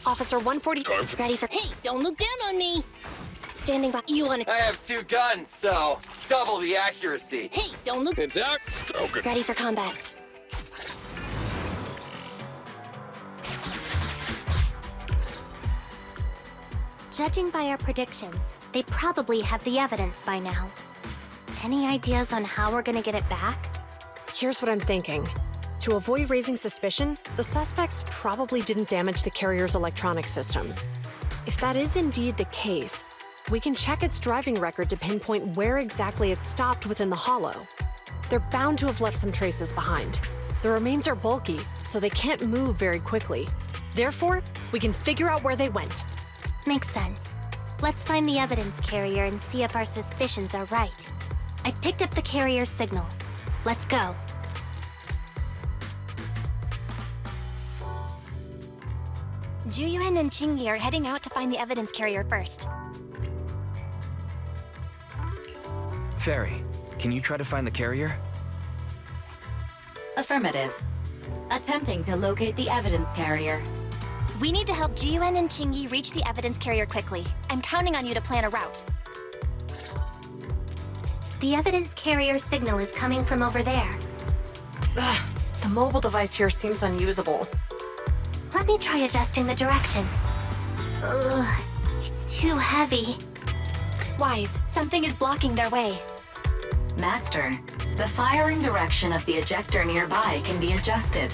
Officer 140... Ready for... Hey, don't look down on me! Standing by... You wanna... I have 2 guns, so double the accuracy. Hey, don't look... It's out. Okay. Ready for combat. Judging by our predictions, they probably have the evidence by now. Any ideas on how we're gonna get it back? Here's what I'm thinking. To avoid raising suspicion, the suspects probably didn't damage the carrier's electronic systems. If that is indeed the case, we can check its driving record to pinpoint where exactly it stopped within the Hollow. They're bound to have left some traces behind. The remains are bulky, so they can't move very quickly. Therefore, we can figure out where they went. Makes sense. Let's find the evidence carrier and see if our suspicions are right. I picked up the carrier's signal. Let's go. Juyuan and Qingyi are heading out to find the evidence carrier first. Fairy, can you try to find the carrier? Affirmative. Attempting to locate the evidence carrier. We need to help Juyuan and Qingyi reach the evidence carrier quickly. I'm counting on you to plan a route. The evidence carrier signal is coming from over there. Ugh, the mobile device here seems unusable. Let me try adjusting the direction. Ugh, it's too heavy. Wise, something is blocking their way. Master, the firing direction of the ejector nearby can be adjusted.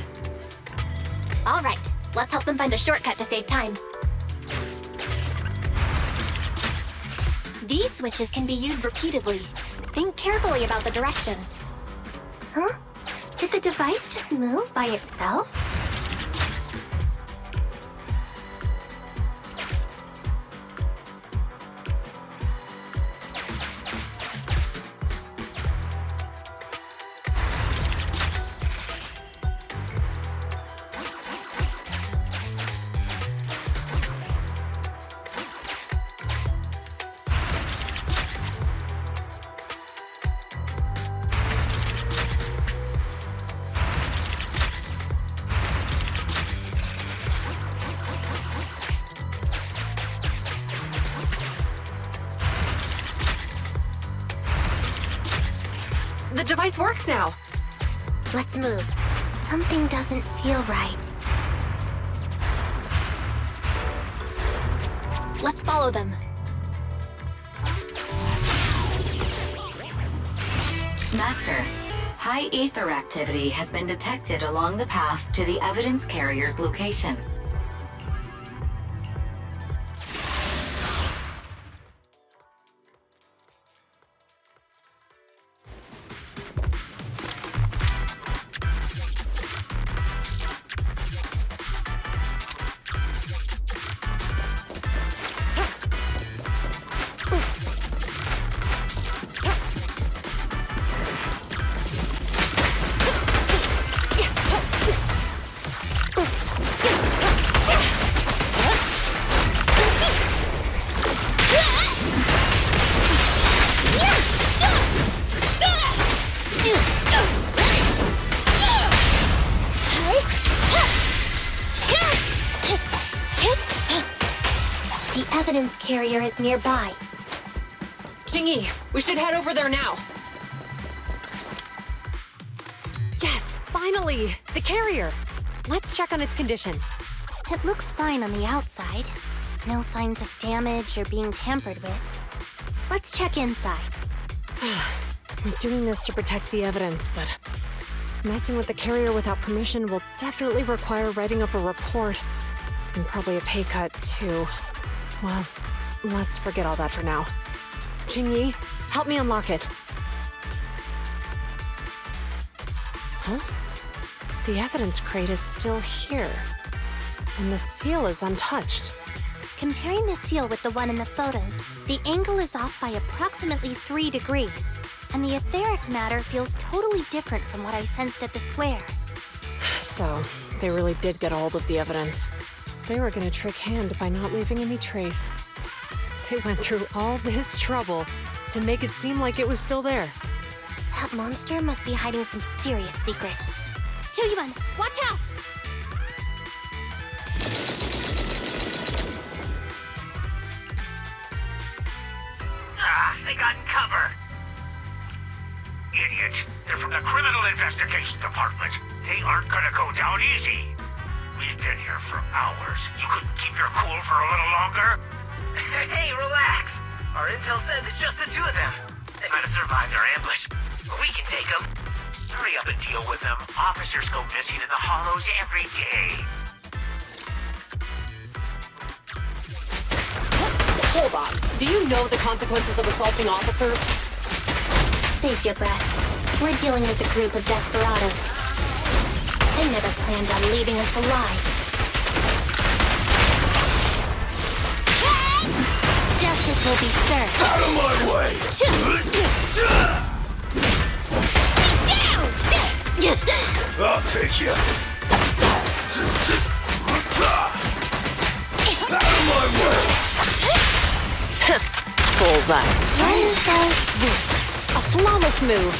All right, let's help them find a shortcut to save time. These switches can be used repeatedly. Think carefully about the direction. Huh? Did the device just move by itself? The device works now! Let's move. Something doesn't feel right. Let's follow them. Master, high ether activity has been detected along the path to the evidence carrier's location. The evidence carrier is nearby. Jingyi, we should head over there now. Yes, finally! The carrier! Let's check on its condition. It looks fine on the outside. No signs of damage or being tampered with. Let's check inside. I'm doing this to protect the evidence, but messing with the carrier without permission will definitely require writing up a report. And probably a pay cut, too. Well, let's forget all that for now. Jingyi, help me unlock it. Huh? The evidence crate is still here. And the seal is untouched. Comparing the seal with the one in the photo, the angle is off by approximately 3 degrees, and the etheric matter feels totally different from what I sensed at the square. So, they really did get a hold of the evidence. They were gonna trick Hand by not leaving any trace. They went through all this trouble to make it seem like it was still there. That monster must be hiding some serious secrets. Joyun, watch out! They got cover. Idiot. They're from the Criminal Investigation Department. They aren't gonna go down easy. We've been here for hours. You couldn't keep your cool for a little longer? Hey, relax. Our intel says it's just the two of them. They might have survived their ambush, but we can take them. Hurry up and deal with them. Officers go missing in the hollows every day. Hold on. Do you know the consequences of assaulting officers? Save your breath. We're dealing with a group of desperados. They never planned on leaving us alive. Justice will be served. Out of my way! Down! I'll take you. Out of my way! Bullseye. Wonderful. A flawless move.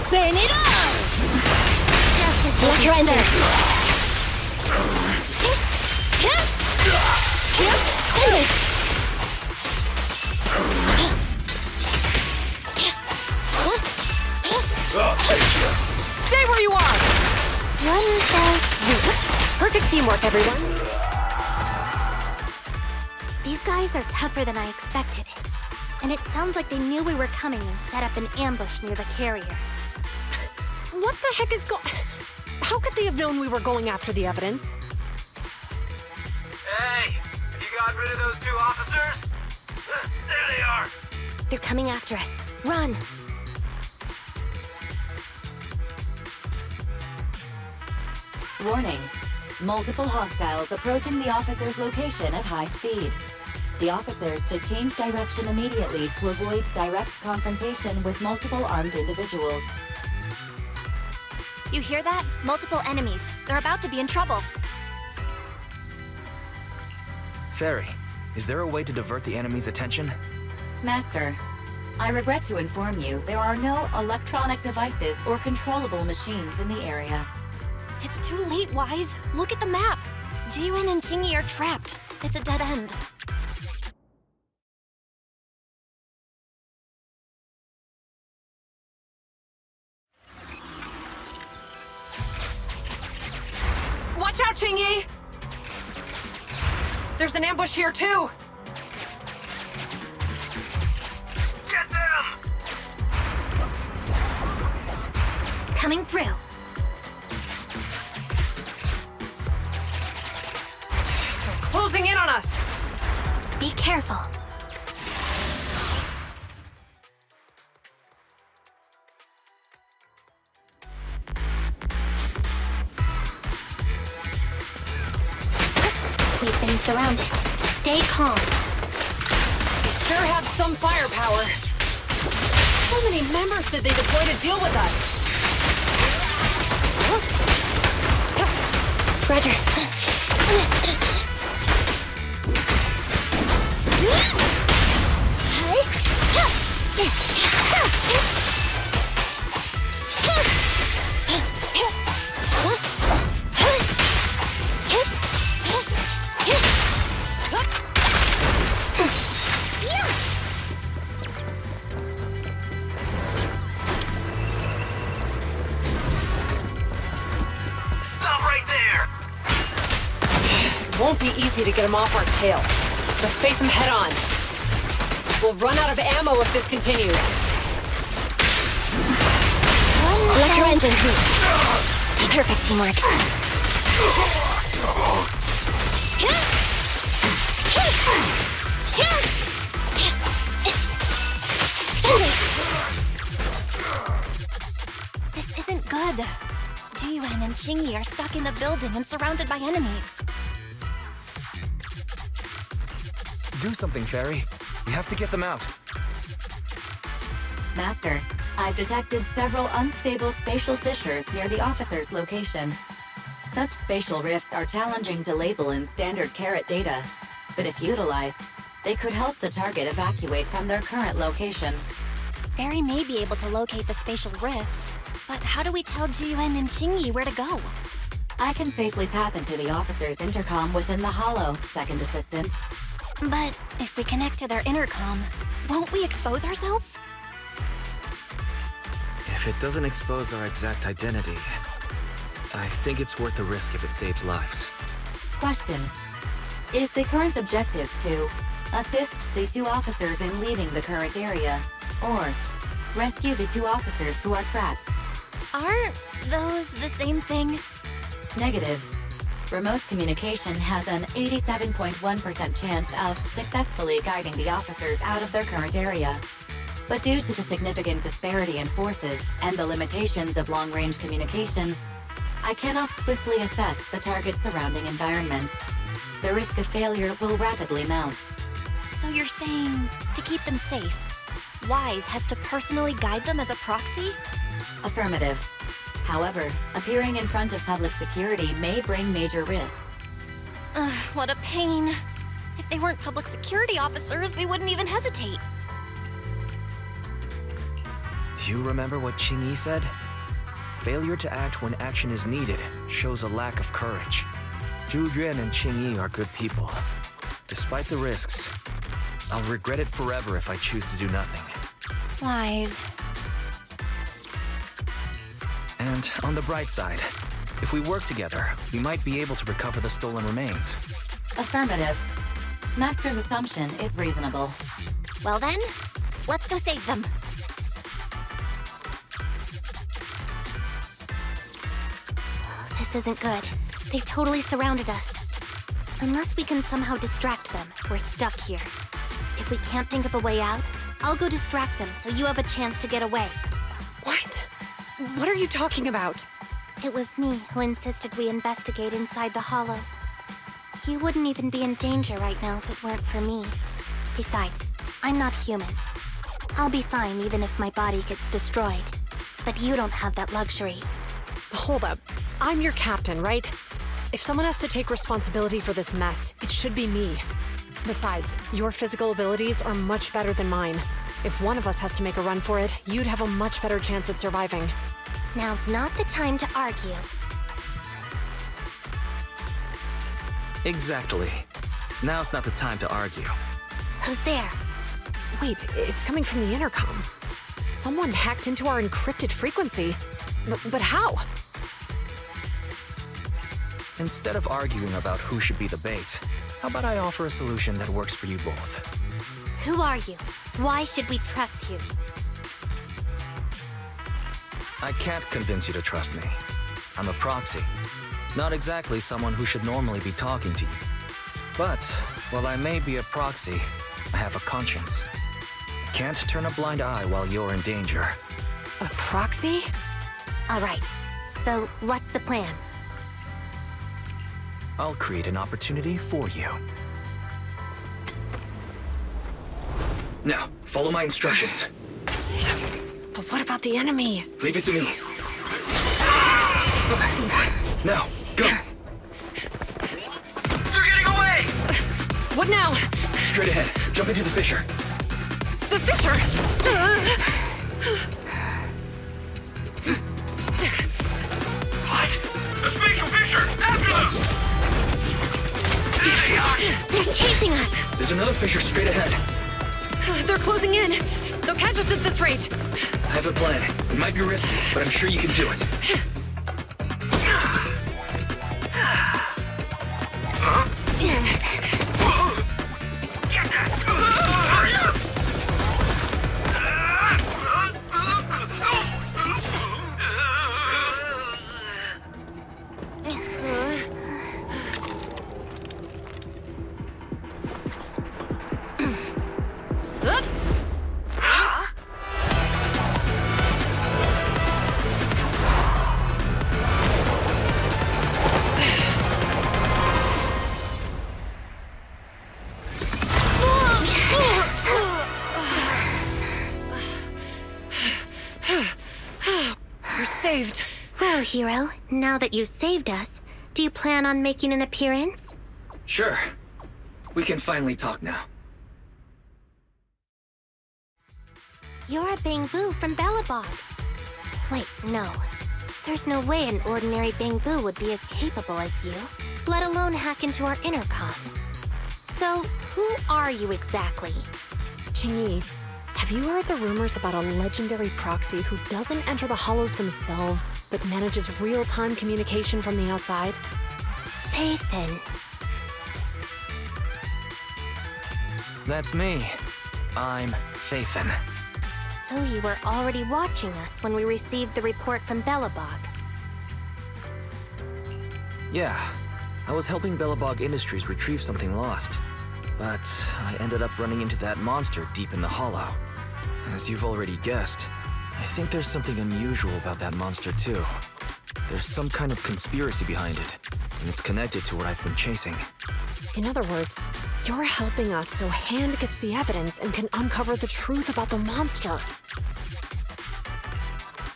Burn it all! Justice will be Surrender. I'll take you. Stay where you are! Wonderful. Perfect teamwork, everyone. These guys are tougher than I expected. And it sounds like they knew we were coming and set up an ambush near the carrier. What the heck is How could they have known we were going after the evidence? Hey, you got rid of those two officers? There they are. They're coming after us. Run! Warning. Multiple hostiles approaching the officer's location at high speed. The officers should change direction immediately to avoid direct confrontation with multiple armed individuals. You hear that? Multiple enemies. They're about to be in trouble. Fairy, is there a way to divert the enemy's attention? Master, I regret to inform you there are no electronic devices or controllable machines in the area. It's too late, Wise. Look at the map. Jiwen and Jingyi are trapped. It's a dead end. Watch out, Jingyi! There's an ambush here, too! Get them! Coming through. Closing in on us! Be careful. We've been surrounded. Stay calm. They sure have some firepower. How many members did they deploy to deal with us? Roger. Won't be easy to get him off our tail. Let's face him head on. We'll run out of ammo if this continues. Electro engine. Perfect teamwork. This isn't good. Jiyuan and Qingyi are stuck in the building and surrounded by enemies. Do something, Fairy. We have to get them out. Master, I've detected several unstable spatial fissures near the officer's location. Such spatial rifts are challenging to label in standard carat data, but if utilized, they could help the target evacuate from their current location. Fairy may be able to locate the spatial rifts, but how do we tell Jiyuan and Qingyi where to go? I can safely tap into the officer's intercom within the hollow, Second Assistant. But if we connect to their intercom, won't we expose ourselves? If it doesn't expose our exact identity, I think it's worth the risk if it saves lives. Question. Is the current objective to assist the 2 officers in leaving the current area, or rescue the 2 officers who are trapped? Aren't those the same thing? Negative. Remote communication has an 87.1% chance of successfully guiding the officers out of their current area. But due to the significant disparity in forces and the limitations of long-range communication, I cannot swiftly assess the target's surrounding environment. The risk of failure will rapidly mount. So you're saying to keep them safe, Wise has to personally guide them as a proxy? Affirmative. However, appearing in front of public security may bring major risks. Ugh, what a pain. If they weren't public security officers, we wouldn't even hesitate. Do you remember what Qingyi said? Failure to act when action is needed shows a lack of courage. Zhu Yuan and Qingyi are good people. Despite the risks, I'll regret it forever if I choose to do nothing. Wise. And on the bright side, if we work together, we might be able to recover the stolen remains. Affirmative. Master's assumption is reasonable. Well then, let's go save them. This isn't good. They've totally surrounded us. Unless we can somehow distract them, we're stuck here. If we can't think of a way out, I'll go distract them so you have a chance to get away. What? What are you talking about? It was me who insisted we investigate inside the hollow. You wouldn't even be in danger right now if it weren't for me. Besides, I'm not human. I'll be fine even if my body gets destroyed. But you don't have that luxury. Hold up. I'm your captain, right? If someone has to take responsibility for this mess, it should be me. Besides, your physical abilities are much better than mine. If one of us has to make a run for it, you'd have a much better chance at surviving. Now's not the time to argue. Exactly. Now's not the time to argue. Who's there? Wait, it's coming from the intercom. Someone hacked into our encrypted frequency. But how? Instead of arguing about who should be the bait, how about I offer a solution that works for you both? Who are you? Why should we trust you? I can't convince you to trust me. I'm a proxy. Not exactly someone who should normally be talking to you. But, while I may be a proxy, I have a conscience. I can't turn a blind eye while you're in danger. A proxy? All right. So, what's the plan? I'll create an opportunity for you. Now, follow my instructions. But what about the enemy? Leave it to me. Now, go! They're getting away! What now? Straight ahead. Jump into the fissure. The fissure! What? The spatial fissure! After them! There they are! They're chasing us! There's another fissure straight ahead. They're closing in. They'll catch us at this rate. I have a plan. It might be risky, but I'm sure you can do it. hero. Now that you've saved us, do you plan on making an appearance? Sure. We can finally talk now. You're a Bangbu from Bellabog. Wait, no. There's no way an ordinary Bangbu would be as capable as you, let alone hack into our intercom. So, who are you exactly? Qingyi, have you heard the rumors about a legendary proxy who doesn't enter the hollows themselves, but manages real-time communication from the outside? Phaethon. That's me. I'm Phaethon. So you were already watching us when we received the report from Bellabog. Yeah. I was helping Bellabog Industries retrieve something lost. But I ended up running into that monster deep in the hollow. As you've already guessed, I think there's something unusual about that monster too. There's some kind of conspiracy behind it, and it's connected to what I've been chasing. In other words, you're helping us so Hand gets the evidence and can uncover the truth about the monster.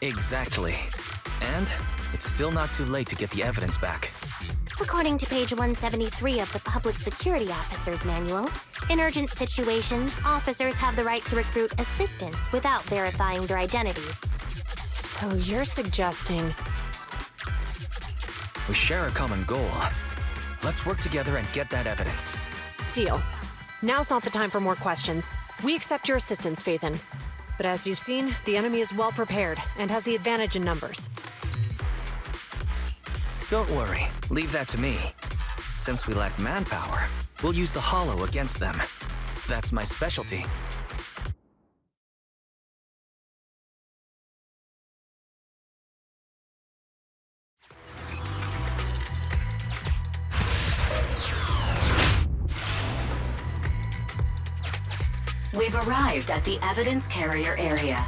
Exactly. And it's still not too late to get the evidence back. According to page 173 of the Public Security Officer's Manual, in urgent situations, officers have the right to recruit assistants without verifying their identities. So you're suggesting... We share a common goal. Let's work together and get that evidence. Deal. Now's not the time for more questions. We accept your assistance, Phaethon. But as you've seen, the enemy is well prepared and has the advantage in numbers. Don't worry, leave that to me. Since we lack manpower, we'll use the hollow against them. That's my specialty. We've arrived at the evidence carrier area.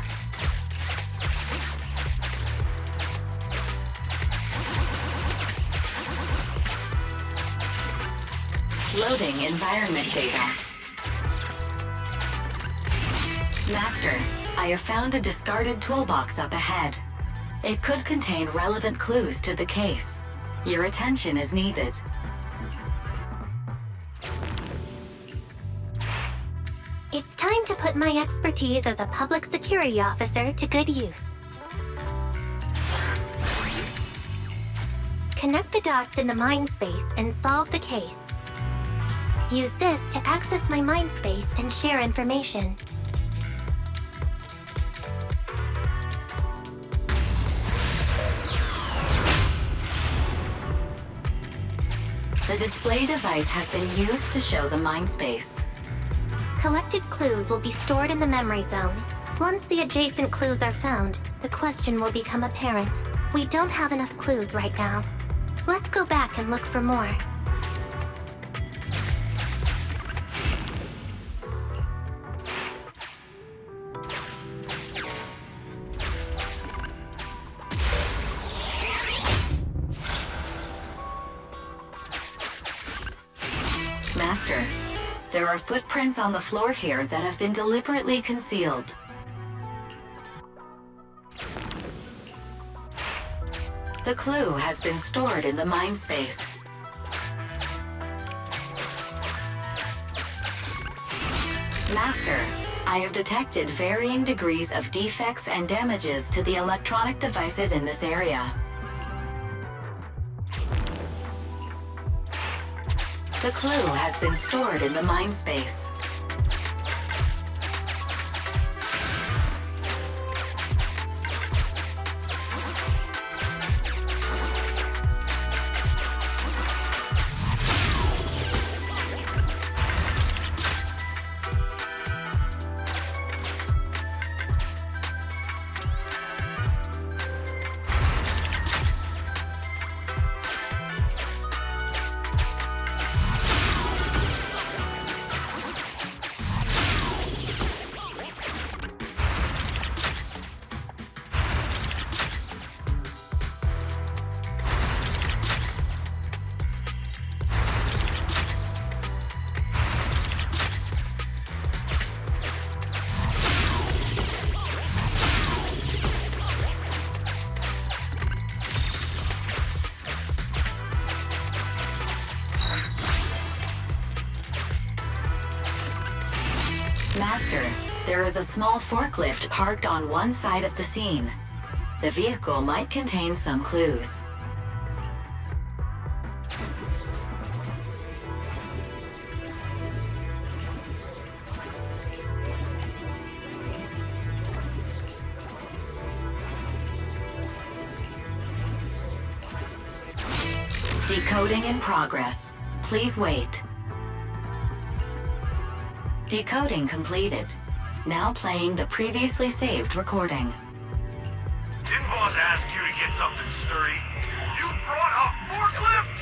Loading environment data. Master, I have found a discarded toolbox up ahead. It could contain relevant clues to the case. Your attention is needed. It's time to put my expertise as a public security officer to good use. Connect the dots in the mind space and solve the case. Use this to access my mind space and share information. The display device has been used to show the mind space. Collected clues will be stored in the memory zone. Once the adjacent clues are found, the question will become apparent. We don't have enough clues right now. Let's go back and look for more. Master, there are footprints on the floor here that have been deliberately concealed. The clue has been stored in the mind space. Master, I have detected varying degrees of defects and damages to the electronic devices in this area. The clue has been stored in the mind space. Master, there is a small forklift parked on one side of the scene. The vehicle might contain some clues. Decoding in progress. Please wait. Decoding completed. Now playing the previously saved recording. Didn't boss ask you to get something sturdy? You brought a forklift?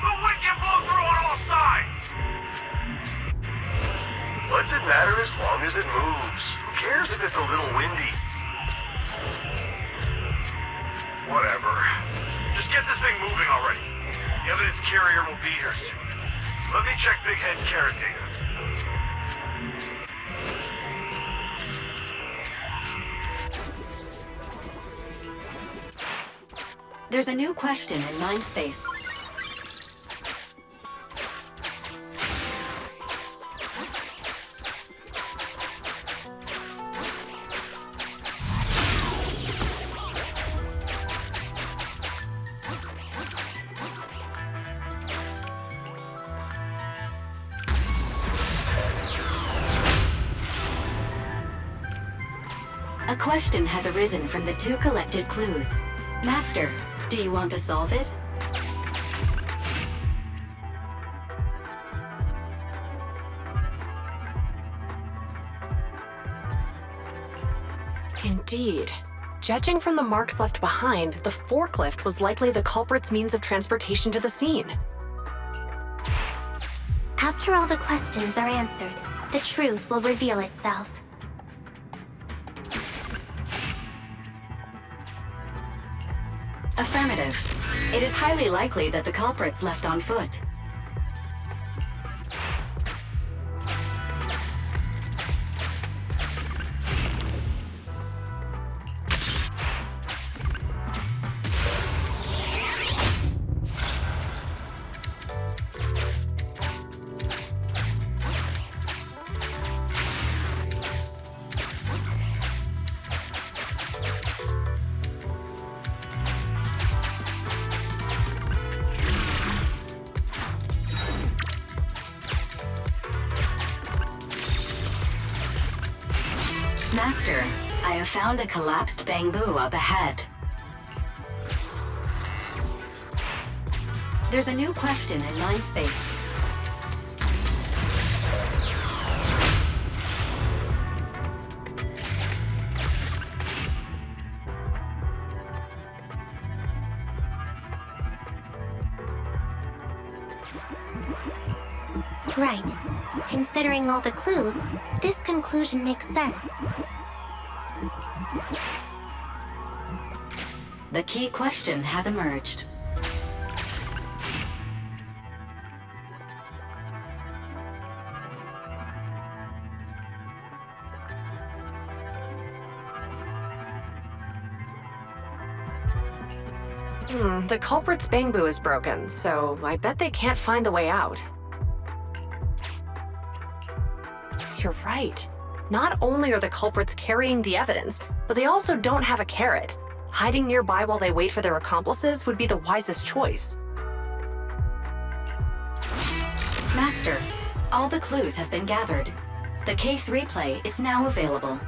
The wind can blow through on all sides! What's it matter as long as it moves? Who cares if it's a little windy? Whatever. Just get this thing moving already. The evidence carrier will be here soon. Let me check Big Head's carrot data. There's a new question in MindSpace. A question has arisen from the 2 collected clues. Master, do you want to solve it? Indeed. Judging from the marks left behind, the forklift was likely the culprit's means of transportation to the scene. After all the questions are answered, the truth will reveal itself. Affirmative. It is highly likely that the culprits left on foot. Master, I have found a collapsed bamboo up ahead. There's a new question in MindSpace. Right. Considering all the clues, this conclusion makes sense. The key question has emerged. The culprit's bamboo is broken, so I bet they can't find the way out. You're right. Not only are the culprits carrying the evidence, but they also don't have a carrot. Hiding nearby while they wait for their accomplices would be the wisest choice. Master, all the clues have been gathered. The case replay is now available.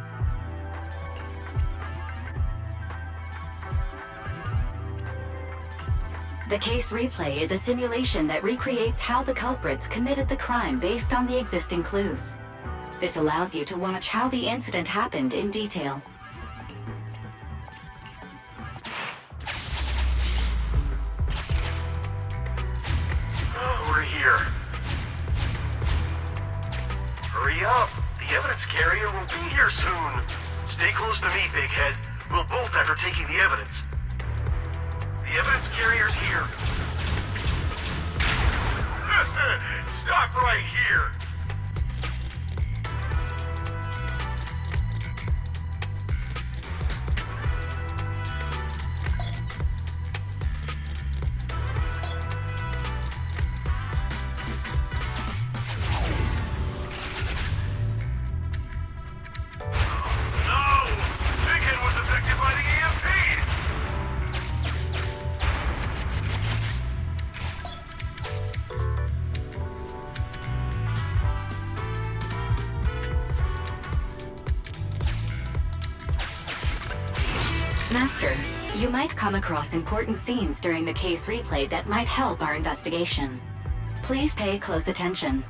The case replay is a simulation that recreates how the culprits committed the crime based on the existing clues. This allows you to watch how the incident happened in detail. We're here. Hurry up! The evidence carrier will be here soon. Stay close to me, Big Head. We'll bolt after taking the evidence. The evidence carrier's here. Stop right here! Master, you might come across important scenes during the case replay that might help our investigation. Please pay close attention.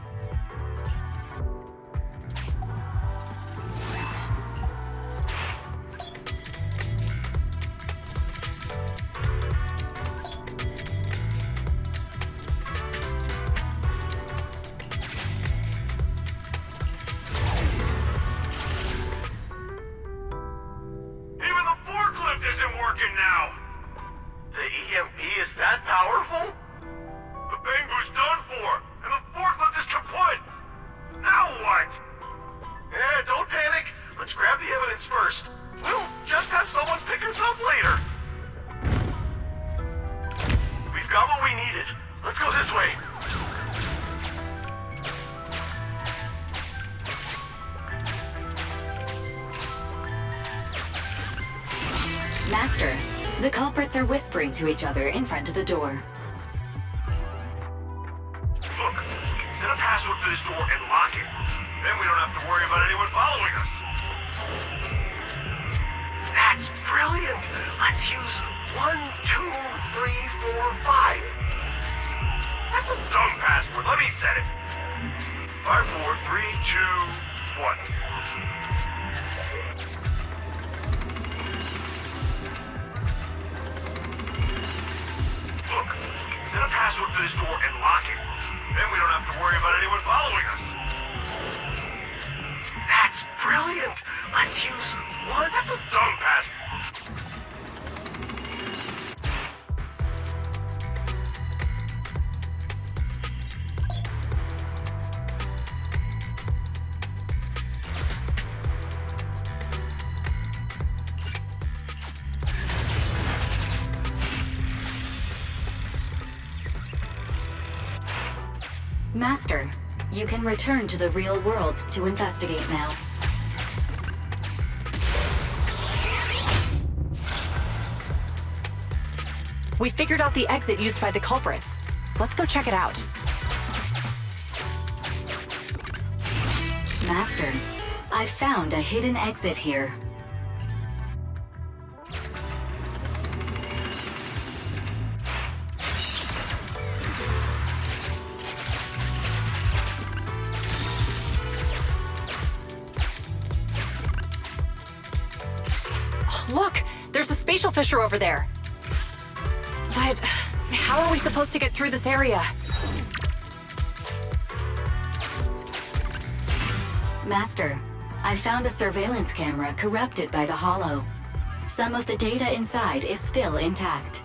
Master, the culprits are whispering to each other in front of the door. Look, we can set a password for this door and lock it. Then we don't have to worry about anyone following us. That's brilliant. Let's use 1, 2, 3, 4, 5. That's a dumb password. Let me set it. 5, 4, 3, 2, 1. Look, we can set a password for this door and lock it. Then we don't have to worry about anyone following us. That's brilliant. Let's use 1. That's a dumb password. Master, you can return to the real world to investigate now. We figured out the exit used by the culprits. Let's go check it out. Master, I found a hidden exit here. Look! There's a spatial fissure over there! But how are we supposed to get through this area? Master, I found a surveillance camera corrupted by the Hollow. Some of the data inside is still intact.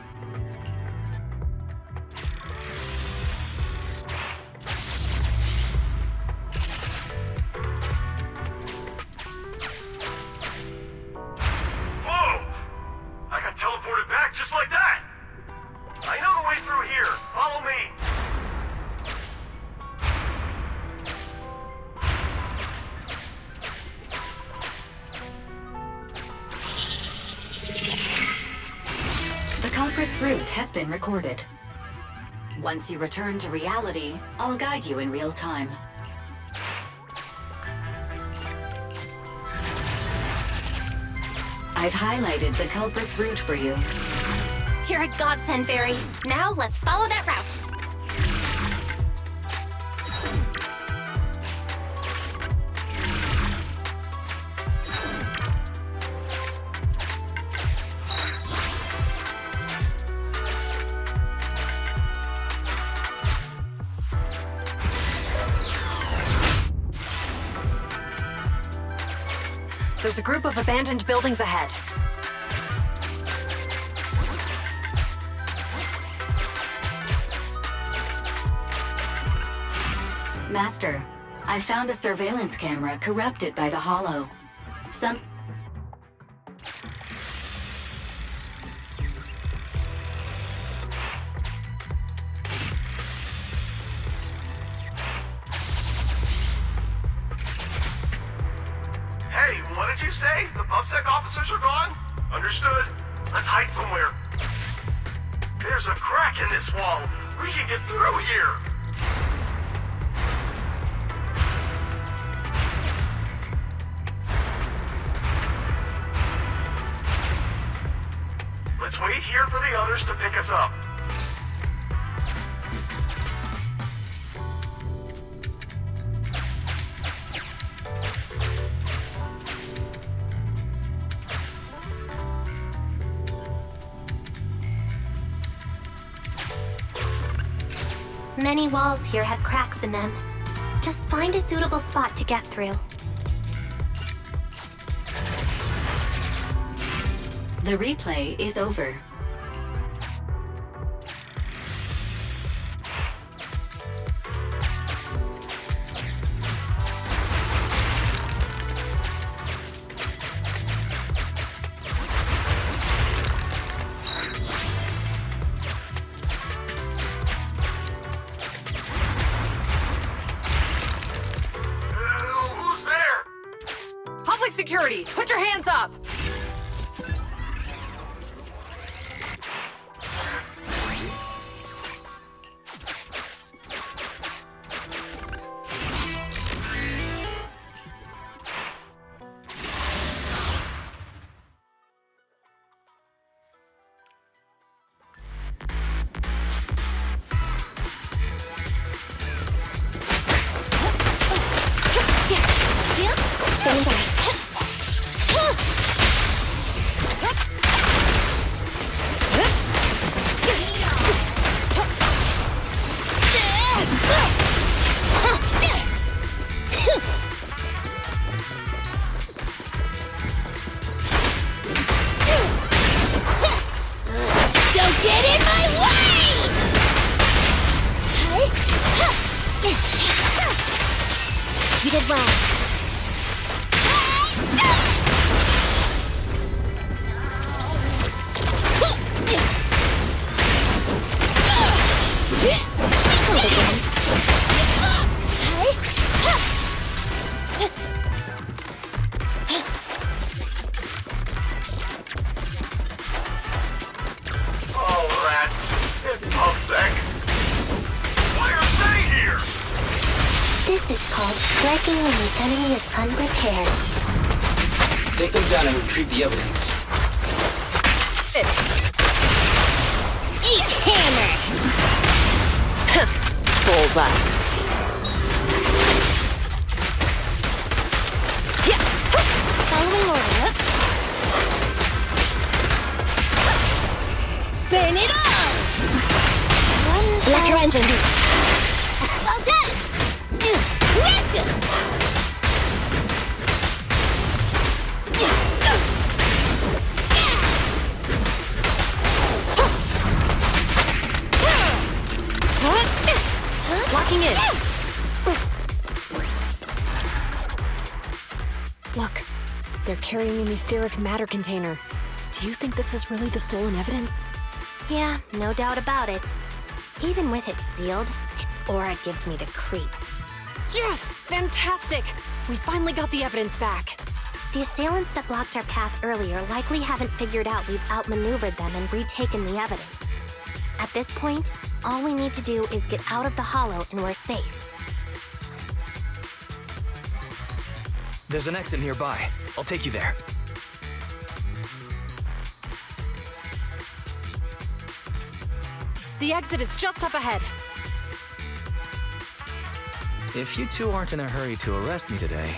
Has been recorded. Once you return to reality, I'll guide you in real time. I've highlighted the culprit's route for you. You're a godsend, Barry. Now let's follow that route. There's a group of abandoned buildings ahead. Master, I found a surveillance camera corrupted by the Hollow. What did you say? The PubSec officers are gone? Understood. Let's hide somewhere. There's a crack in this wall. We can get through here. here for the others to pick us up. Many walls here have cracks in them. Just find a suitable spot to get through. The replay is over. Who's there? Public security, put your hands up! Stand by. Don't get in my way! You did well. Oh, rats. It's PubSec. Why are they here? This is called striking when the enemy is unprepared. Take them down and retrieve the evidence. Eat hammer! Bullseye. Following order. Burn it all! Electro engine. Well done! Pressure! Locking in. Look, they're carrying an etheric matter container. Do you think this is really the stolen evidence? Yeah, no doubt about it. Even with it sealed, its aura gives me the creeps. Yes! Fantastic! We finally got the evidence back. The assailants that blocked our path earlier likely haven't figured out we've outmaneuvered them and retaken the evidence. At this point, all we need to do is get out of the hollow and we're safe. There's an exit nearby. I'll take you there. The exit is just up ahead. If you two aren't in a hurry to arrest me today,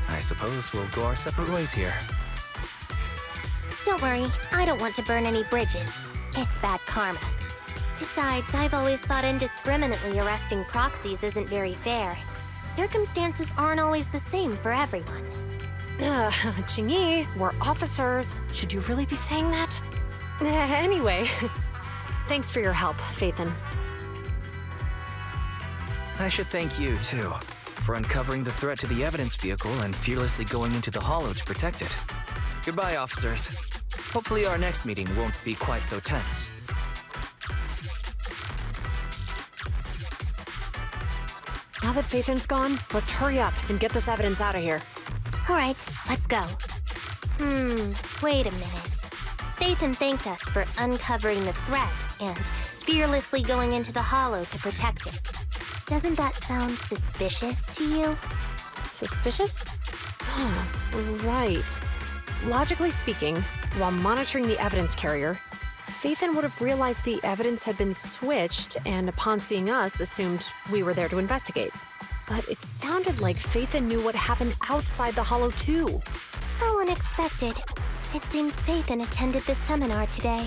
I suppose we'll go our separate ways here. Don't worry, I don't want to burn any bridges. It's bad karma. Besides, I've always thought indiscriminately arresting proxies isn't very fair. Circumstances aren't always the same for everyone. Qingyi, we're officers. Should you really be saying that? Anyway, thanks for your help, Phaethon. I should thank you, too, for uncovering the threat to the evidence vehicle and fearlessly going into the hollow to protect it. Goodbye, officers. Hopefully our next meeting won't be quite so tense. Now that Phaethon's gone, let's hurry up and get this evidence out of here. All right, let's go. Wait a minute. Phaethon thanked us for uncovering the threat and fearlessly going into the hollow to protect it. Doesn't that sound suspicious to you? Suspicious? Right. Logically speaking, while monitoring the evidence carrier, Phaethon would have realized the evidence had been switched, and upon seeing us, assumed we were there to investigate. But it sounded like Phaethon knew what happened outside the Hollow too. How unexpected. It seems Phaethon attended the seminar today.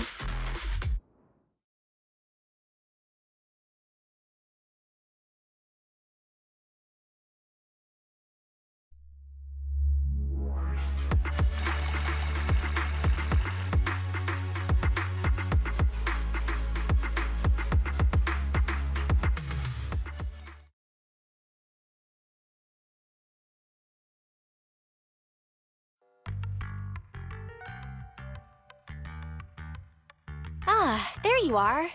Ah, there you are.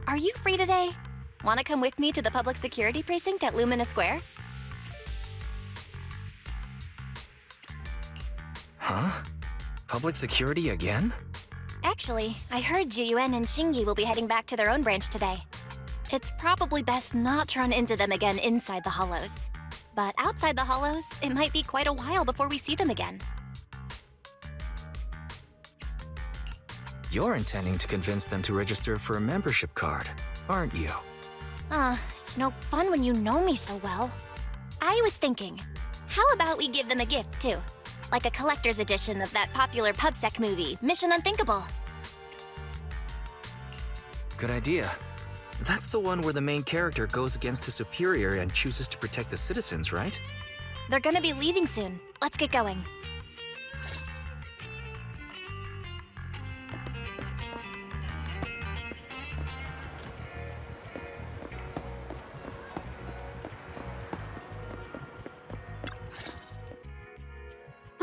Are you free today? Want to come with me to the public security precinct at Lumina Square? Huh? Public security again? Actually, I heard Juyuan and Shingi will be heading back to their own branch today. It's probably best not to run into them again inside the Hollows. But outside the Hollows, it might be quite a while before we see them again. You're intending to convince them to register for a membership card, aren't you? It's no fun when you know me so well. I was thinking, how about we give them a gift too? Like a collector's edition of that popular PubSec movie, Mission Unthinkable. Good idea. That's the one where the main character goes against his superior and chooses to protect the citizens, right? They're gonna be leaving soon. Let's get going.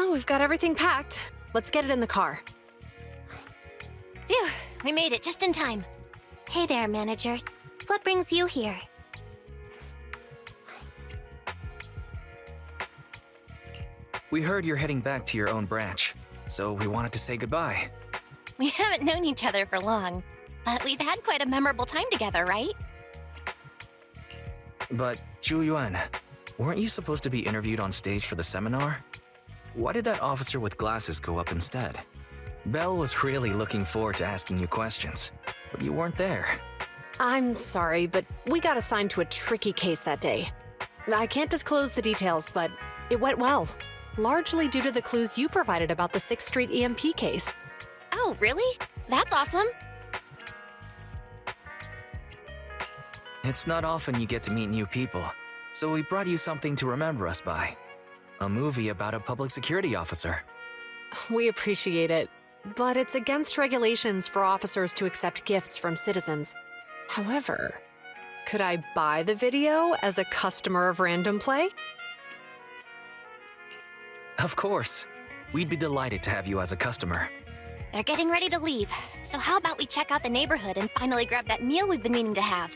Oh, we've got everything packed. Let's get it in the car. Phew, we made it just in time. Hey there, managers. What brings you here? We heard you're heading back to your own branch, so we wanted to say goodbye. We haven't known each other for long, but we've had quite a memorable time together, right? But, Juyuan, weren't you supposed to be interviewed on stage for the seminar? Why did that officer with glasses go up instead? Belle was really looking forward to asking you questions, but you weren't there. I'm sorry, but we got assigned to a tricky case that day. I can't disclose the details, but it went well. Largely due to the clues you provided about the 6th Street EMP case. Oh, really? That's awesome. It's not often you get to meet new people, so we brought you something to remember us by. A movie about a public security officer. We appreciate it, but it's against regulations for officers to accept gifts from citizens. However, could I buy the video as a customer of Random Play? Of course. We'd be delighted to have you as a customer. They're getting ready to leave, so how about we check out the neighborhood and finally grab that meal we've been meaning to have?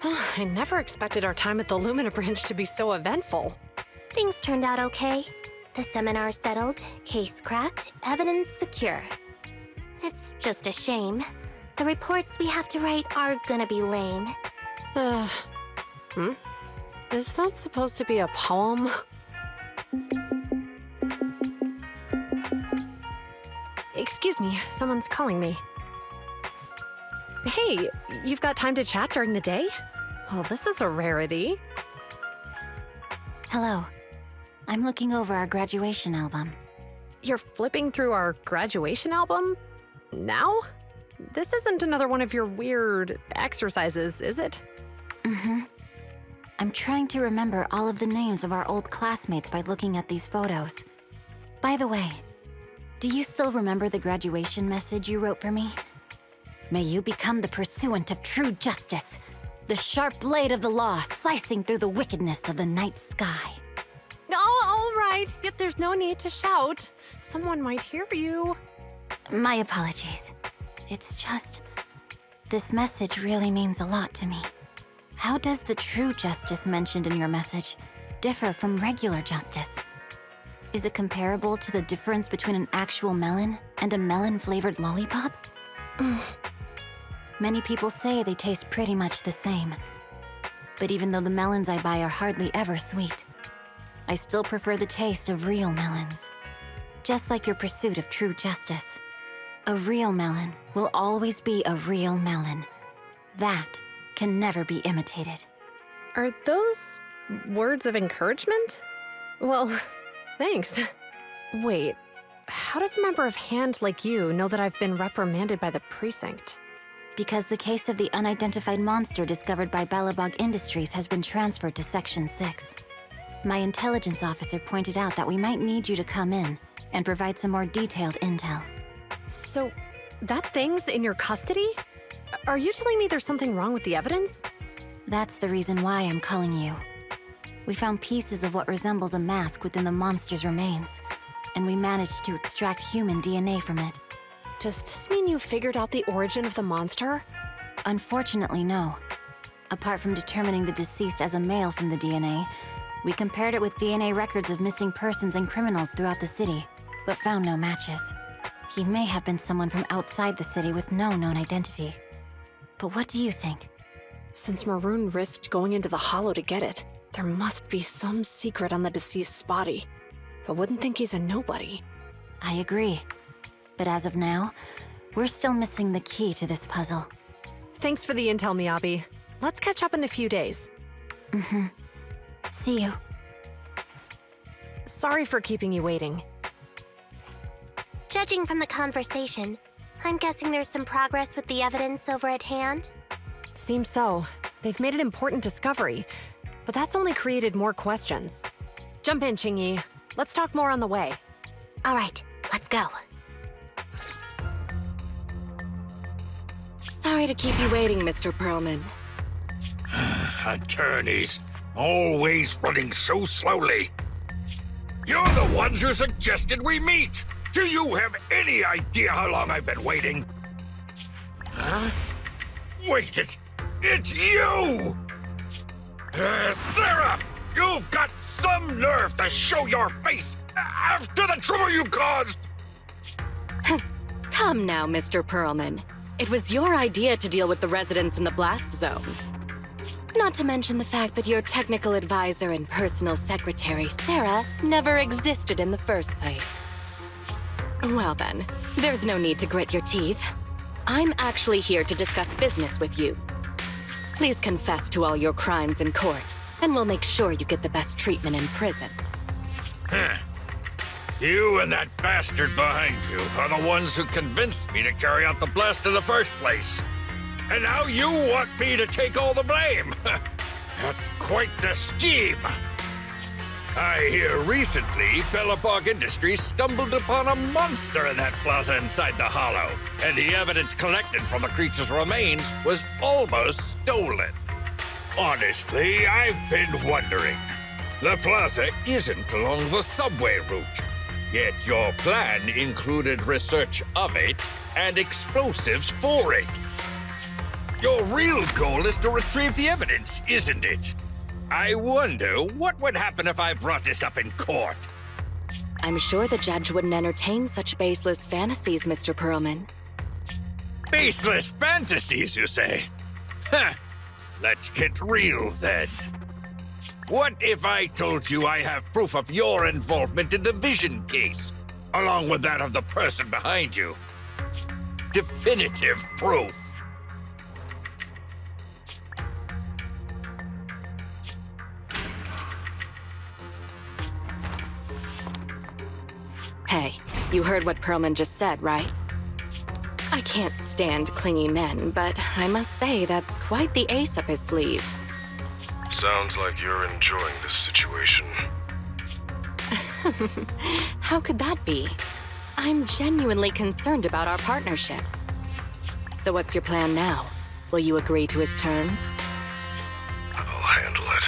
I never expected our time at the Lumina branch to be so eventful. Things turned out okay. The seminar settled, case cracked, evidence secure. It's just a shame. The reports we have to write are gonna be lame. Is that supposed to be a poem? Excuse me, someone's calling me. Hey, you've got time to chat during the day? Well, this is a rarity. Hello. I'm looking over our graduation album. You're flipping through our graduation album? Now? This isn't another one of your weird exercises, is it? Mm-hmm. I'm trying to remember all of the names of our old classmates by looking at these photos. By the way, do you still remember the graduation message you wrote for me? May you become the pursuant of true justice, the sharp blade of the law slicing through the wickedness of the night sky. Oh, all right. Yet there's no need to shout. Someone might hear you. My apologies. It's just, this message really means a lot to me. How does the true justice mentioned in your message differ from regular justice? Is it comparable to the difference between an actual melon and a melon-flavored lollipop? Many people say they taste pretty much the same. But even though the melons I buy are hardly ever sweet, I still prefer the taste of real melons. Just like your pursuit of true justice. A real melon will always be a real melon. That can never be imitated. Are those words of encouragement? Well, thanks. Wait, how does a member of Hand like you know that I've been reprimanded by the precinct? Because the case of the unidentified monster discovered by Belle Industries has been transferred to Section 6. My intelligence officer pointed out that we might need you to come in and provide some more detailed intel. So, that thing's in your custody? Are you telling me there's something wrong with the evidence? That's the reason why I'm calling you. We found pieces of what resembles a mask within the monster's remains, and we managed to extract human DNA from it. Does this mean you figured out the origin of the monster? Unfortunately, no. Apart from determining the deceased as a male from the DNA, we compared it with DNA records of missing persons and criminals throughout the city, but found no matches. He may have been someone from outside the city with no known identity. But what do you think? Since Maroon risked going into the Hollow to get it, there must be some secret on the deceased's body. I wouldn't think he's a nobody. I agree. But as of now, we're still missing the key to this puzzle. Thanks for the intel, Miyabi. Let's catch up in a few days. Mm-hmm. See you. Sorry for keeping you waiting. Judging from the conversation, I'm guessing there's some progress with the evidence over at Hand? Seems so. They've made an important discovery, but that's only created more questions. Jump in, Qingyi. Let's talk more on the way. All right, let's go. Sorry to keep you waiting, Mr. Perlman. Attorneys, always running so slowly. You're the ones who suggested we meet. Do you have any idea how long I've been waiting? Huh? Wait, it's you! Sarah! You've got some nerve to show your face after the trouble you caused! Come now, Mr. Perlman. It was your idea to deal with the residents in the blast zone. Not to mention the fact that your technical advisor and personal secretary, Sarah, never existed in the first place. Well then, there's no need to grit your teeth. I'm actually here to discuss business with you. Please confess to all your crimes in court, and we'll make sure you get the best treatment in prison. Huh. You and that bastard behind you are the ones who convinced me to carry out the blast in the first place. And now you want me to take all the blame. That's quite the scheme. I hear recently, Belle Industries stumbled upon a monster in that plaza inside the Hollow, and the evidence collected from the creature's remains was almost stolen. Honestly, I've been wondering. The plaza isn't along the subway route, yet your plan included research of it and explosives for it. Your real goal is to retrieve the evidence, isn't it? I wonder what would happen if I brought this up in court. I'm sure the judge wouldn't entertain such baseless fantasies, Mr. Perlman. Baseless fantasies, you say? Huh. Let's get real, then. What if I told you I have proof of your involvement in the Vision case, along with that of the person behind you? Definitive proof. Hey, you heard what Perlman just said, right? I can't stand clingy men, but I must say that's quite the ace up his sleeve. Sounds like you're enjoying this situation. How could that be? I'm genuinely concerned about our partnership. So what's your plan now? Will you agree to his terms? I'll handle it.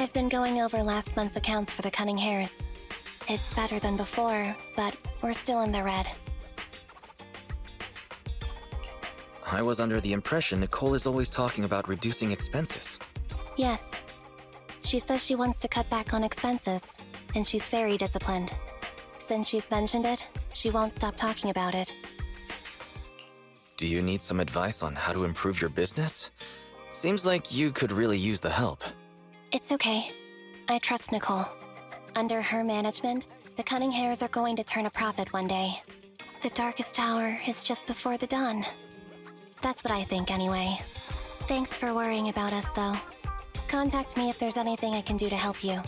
I've been going over last month's accounts for the Cunning Hares. It's better than before, but we're still in the red. I was under the impression Nicole is always talking about reducing expenses. Yes. She says she wants to cut back on expenses, and she's very disciplined. Since she's mentioned it, she won't stop talking about it. Do you need some advice on how to improve your business? Seems like you could really use the help. It's okay. I trust Nicole. Under her management, the Cunning Hares are going to turn a profit one day. The darkest hour is just before the dawn. That's what I think anyway. Thanks for worrying about us, though. Contact me if there's anything I can do to help you.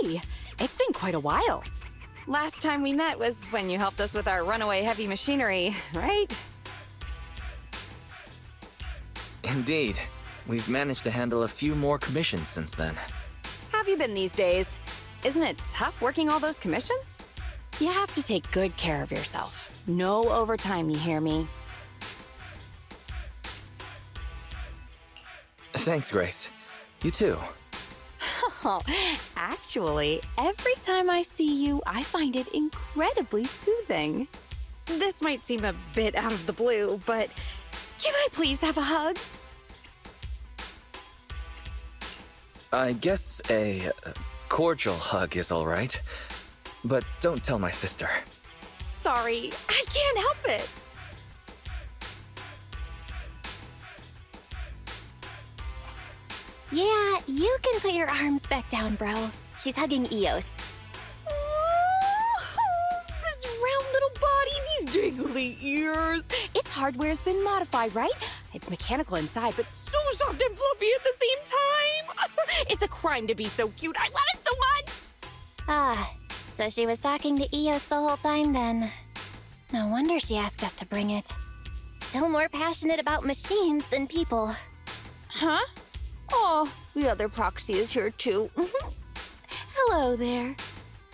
Hey, it's been quite a while. Last time we met was when you helped us with our runaway heavy machinery, right? Indeed. We've managed to handle a few more commissions since then. How have you been these days? Isn't it tough working all those commissions? You have to take good care of yourself. No overtime, you hear me? Thanks, Grace. You too. Oh, actually, every time I see you, I find it incredibly soothing. This might seem a bit out of the blue, but can I please have a hug? I guess a cordial hug is all right. But don't tell my sister. Sorry, I can't help it. Yeah, you can put your arms back down, bro. She's hugging Eos. Oh, this round little body, these dangly ears. Its hardware's been modified, right? It's mechanical inside, but so soft and fluffy at the same time. It's a crime to be so cute. I love it so much. Ah, so she was talking to Eos the whole time then. No wonder she asked us to bring it. Still more passionate about machines than people. Huh? Oh, the other Proxy is here too. Hello there.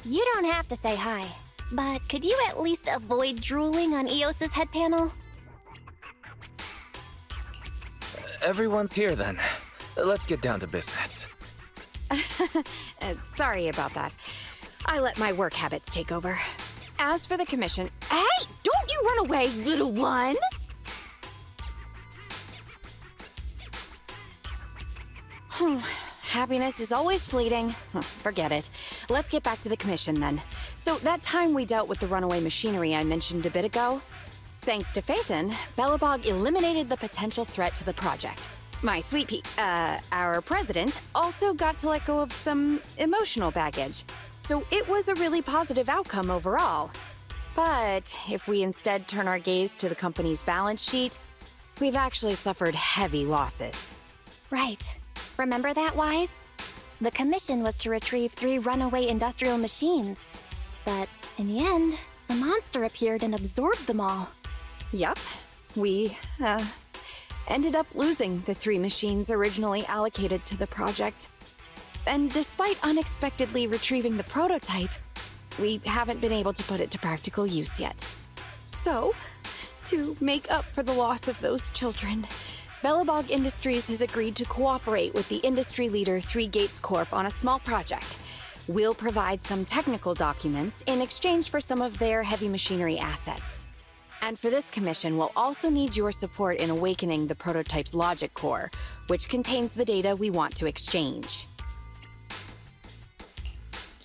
You don't have to say hi, but could you at least avoid drooling on Eos's head panel? Everyone's here then. Let's get down to business. Sorry about that. I let my work habits take over. As for the commission... Hey! Don't you run away, little one! Happiness is always fleeting. Forget it. Let's get back to the commission then. So that time we dealt with the runaway machinery I mentioned a bit ago, thanks to Phaethon, Belobog eliminated the potential threat to the project. My sweet our president also got to let go of some emotional baggage. So it was a really positive outcome overall. But if we instead turn our gaze to the company's balance sheet, we've actually suffered heavy losses. Right. Remember that, Wise? The commission was to retrieve 3 runaway industrial machines. But in the end, the monster appeared and absorbed them all. Yup. We, ended up losing the 3 machines originally allocated to the project. And despite unexpectedly retrieving the prototype, we haven't been able to put it to practical use yet. So, to make up for the loss of those children, Belobog Industries has agreed to cooperate with the industry leader 3 Gates Corp on a small project. We'll provide some technical documents in exchange for some of their heavy machinery assets. And for this commission, we'll also need your support in awakening the prototype's logic core, which contains the data we want to exchange.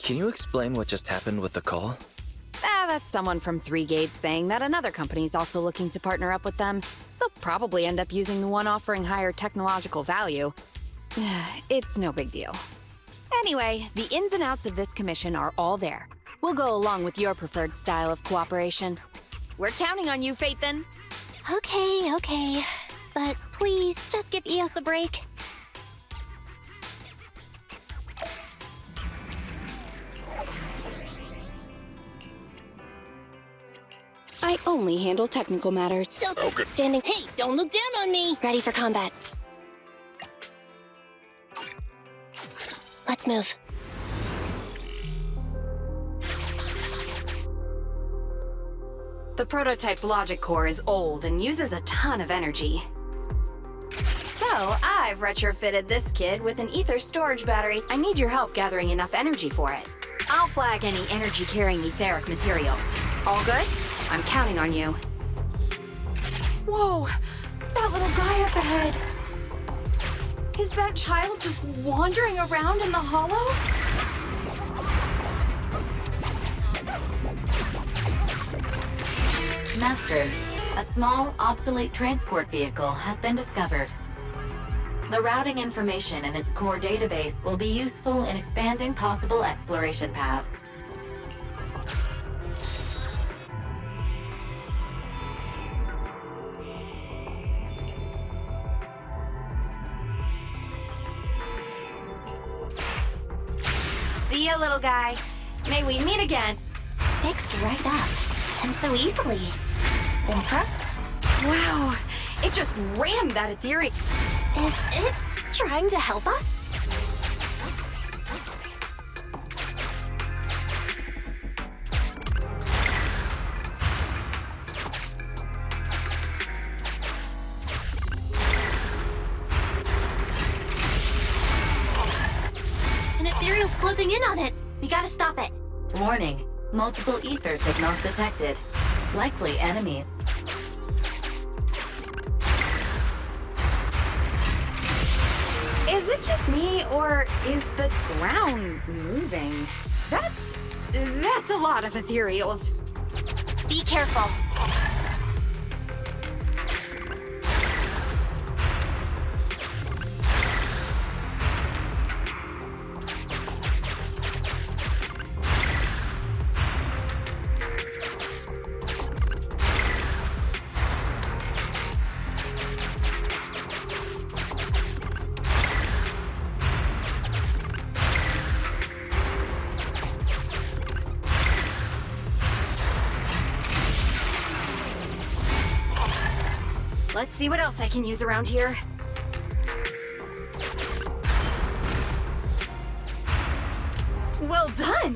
Can you explain what just happened with the call? That's someone from 3 Gates saying that another company's also looking to partner up with them. They'll probably end up using the one offering higher technological value. It's no big deal. Anyway, the ins and outs of this commission are all there. We'll go along with your preferred style of cooperation. We're counting on you, Phaethon. Okay. But please, just give Eos a break. I only handle technical matters. So, Okay. standing. Hey, don't look down on me. Ready for combat. Let's move. The prototype's logic core is old and uses a ton of energy. So, I've retrofitted this kid with an ether storage battery. I need your help gathering enough energy for it. I'll flag any energy-carrying etheric material. All good? I'm counting on you. Whoa! That little guy up ahead! Is that child just wandering around in the hollow? Master, a small, obsolete transport vehicle has been discovered. The routing information in its core database will be useful in expanding possible exploration paths. See ya, little guy. May we meet again. Fixed right up. And so easily. Impressed? Wow! It just rammed that Ethereal. Is it trying to help us? An Ethereal's closing in on it. We gotta stop it. Warning, multiple ether signals detected. Likely enemies. Is it just me, or is the ground moving? That's a lot of Ethereals. Be careful. Let's see what else I can use around here. Well done!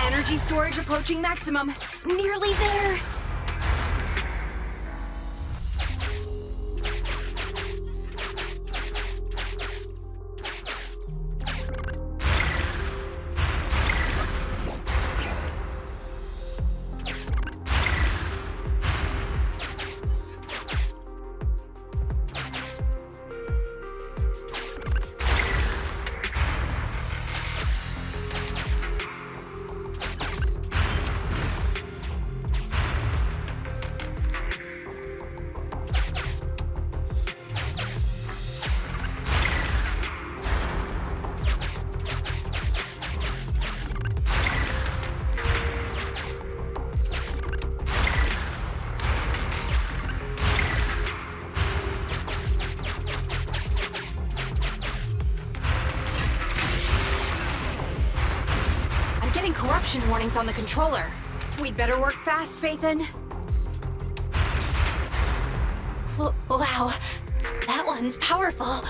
Energy storage approaching maximum. Nearly there. Corruption warnings on the controller. We'd better work fast, Phaethon. Wow, that one's powerful.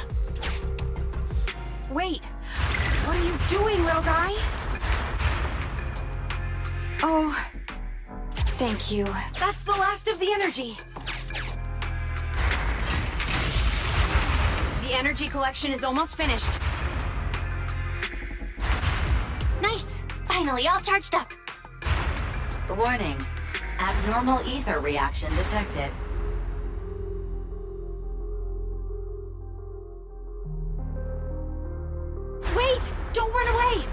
Wait, what are you doing, little guy? Oh, thank you. That's the last of the energy. The energy collection is almost finished. Nice! Finally, all charged up. Warning. Abnormal ether reaction detected. Wait! Don't run away!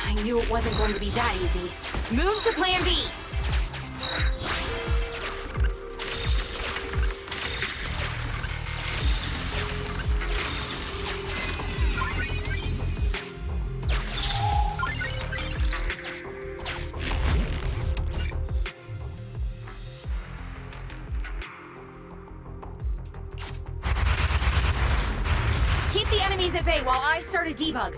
I knew it wasn't going to be that easy. Move to Plan B! Keep the enemies at bay while I start a debug.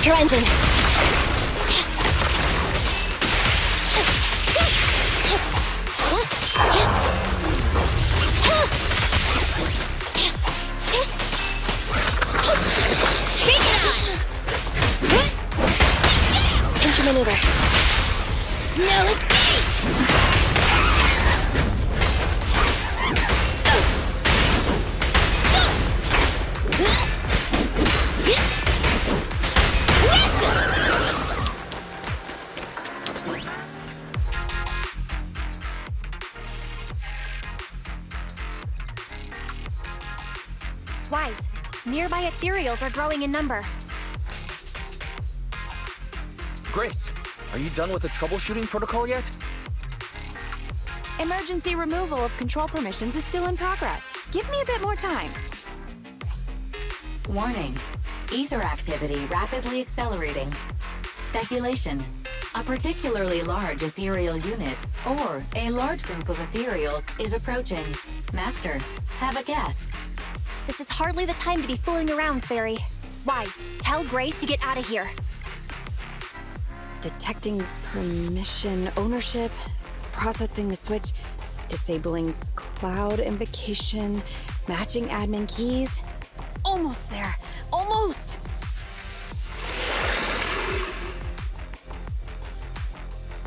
Engine. Maneuver. No escape! Nearby Ethereals are growing in number. Grace, are you done with the troubleshooting protocol yet? Emergency removal of control permissions is still in progress. Give me a bit more time. Warning. Ether activity rapidly accelerating. Speculation. A particularly large ethereal unit, or a large group of ethereals, is approaching. Master, have a guess. This is hardly the time to be fooling around, Fairy. Wise, tell Grace to get out of here. Detecting permission ownership, processing the switch, disabling cloud invocation, matching admin keys. Almost there. Almost!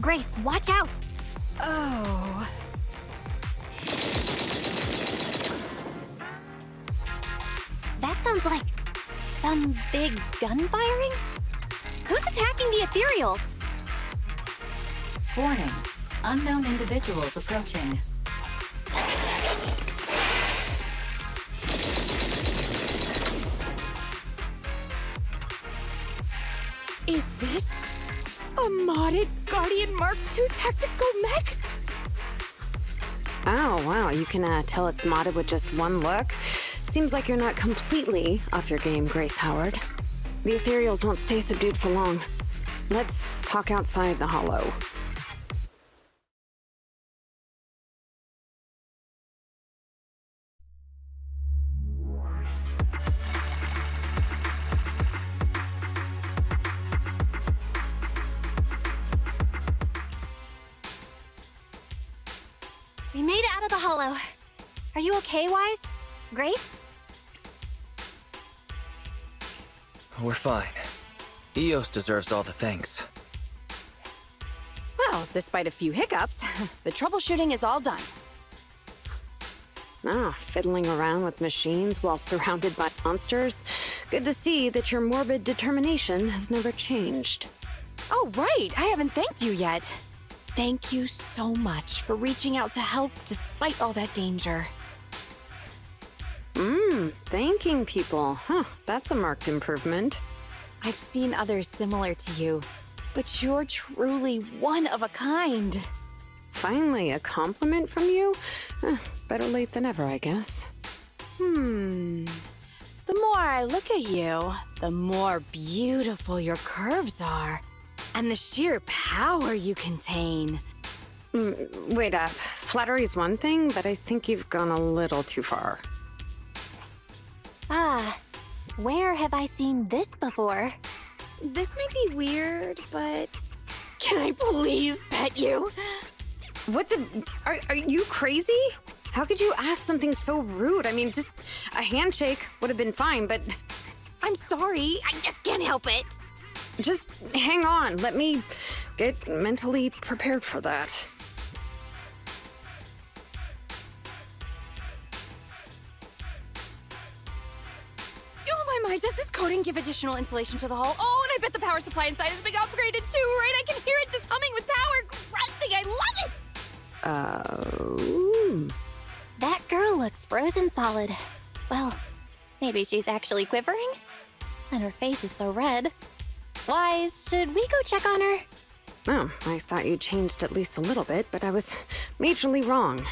Grace, watch out! Oh. That sounds like some big gun firing? Who's attacking the Ethereals? Warning. Unknown individuals approaching. Is this a modded Guardian Mark II tactical mech? Oh, wow, you can tell it's modded with just one look. Seems like you're not completely off your game, Grace Howard. The Ethereals won't stay subdued for long. Let's talk outside the hollow. We made it out of the hollow. Are you okay, Wise? Grace? We're fine. Eos deserves all the thanks. Well, despite a few hiccups, the troubleshooting is all done. Ah, fiddling around with machines while surrounded by monsters. Good to see that your morbid determination has never changed. Oh, right! I haven't thanked you yet. Thank you so much for reaching out to help despite all that danger. Thanking people. Huh, that's a marked improvement. I've seen others similar to you, but you're truly one of a kind. Finally, a compliment from you? Better late than ever, I guess. The more I look at you, the more beautiful your curves are, and the sheer power you contain. Wait up. Flattery's one thing, but I think you've gone a little too far. Ah, where have I seen this before? This may be weird, but can I please pet you? What the? Are you crazy? How could you ask something so rude? I mean, just a handshake would have been fine, but... I'm sorry, I just can't help it. Just hang on. Let me get mentally prepared for that. Oh my, does this coating give additional insulation to the hull? Oh, and I bet the power supply inside has been upgraded too, right? I can hear it just humming with power, grunting. I love it! That girl looks frozen solid. Well, maybe she's actually quivering? And her face is so red. Wise, should we go check on her? Oh, I thought you changed at least a little bit, but I was majorly wrong.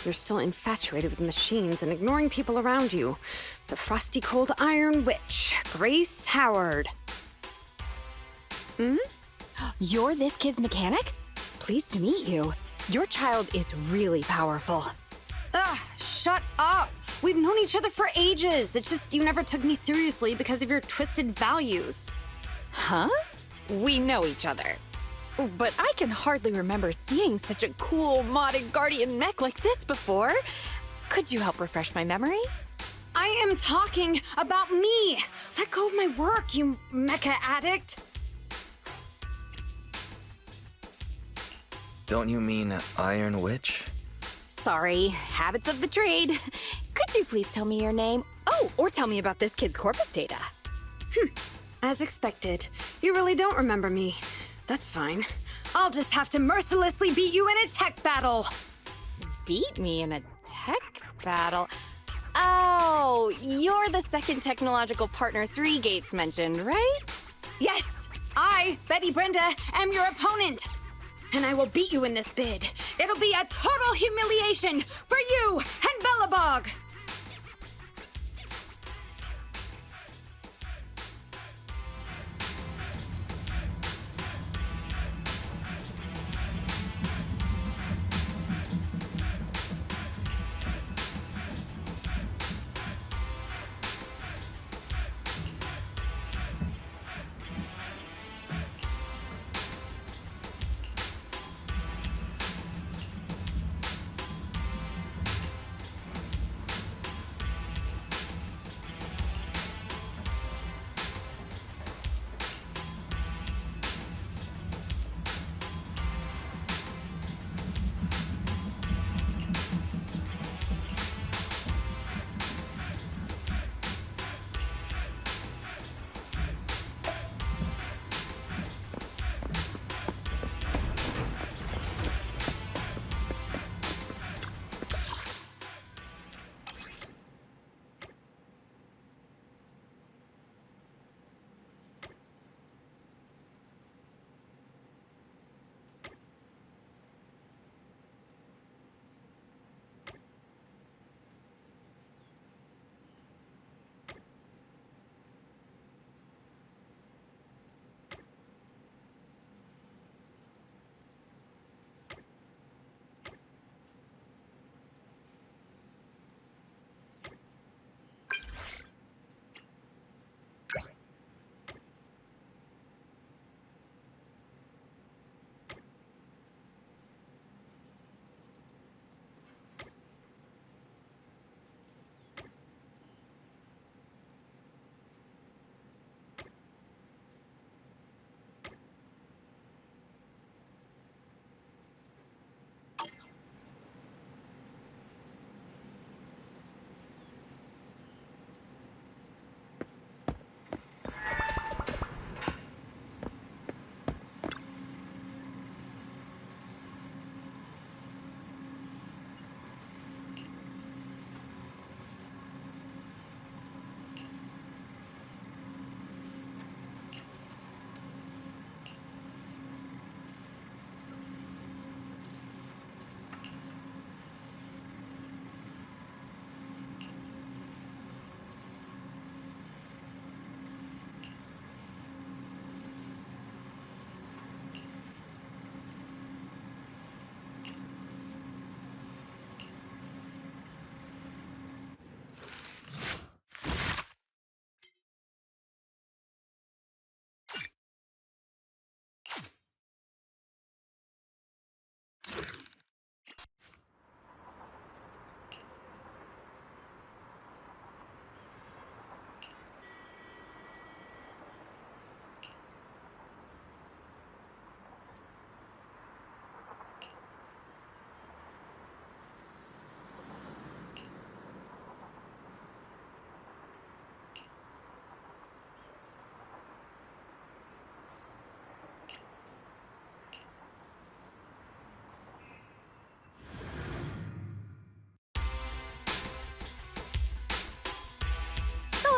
You're still infatuated with machines and ignoring people around you. The frosty cold iron witch, Grace Howard. You're this kid's mechanic? Pleased to meet you. Your child is really powerful. Ugh, shut up! We've known each other for ages. It's just you never took me seriously because of your twisted values. Huh? We know each other. But I can hardly remember seeing such a cool modded Guardian mech like this before. Could you help refresh my memory? I am talking about me! Let go of my work, you mecha addict! Don't you mean Iron Witch? Sorry, habits of the trade. Could you please tell me your name? Oh, or tell me about this kid's corpus data. As expected. You really don't remember me. That's fine. I'll just have to mercilessly beat you in a tech battle. Beat me in a tech battle? Oh, you're the second technological partner 3 Gates mentioned, right? Yes, I, Betty Brenda, am your opponent. And I will beat you in this bid. It'll be a total humiliation for you and Bellabog.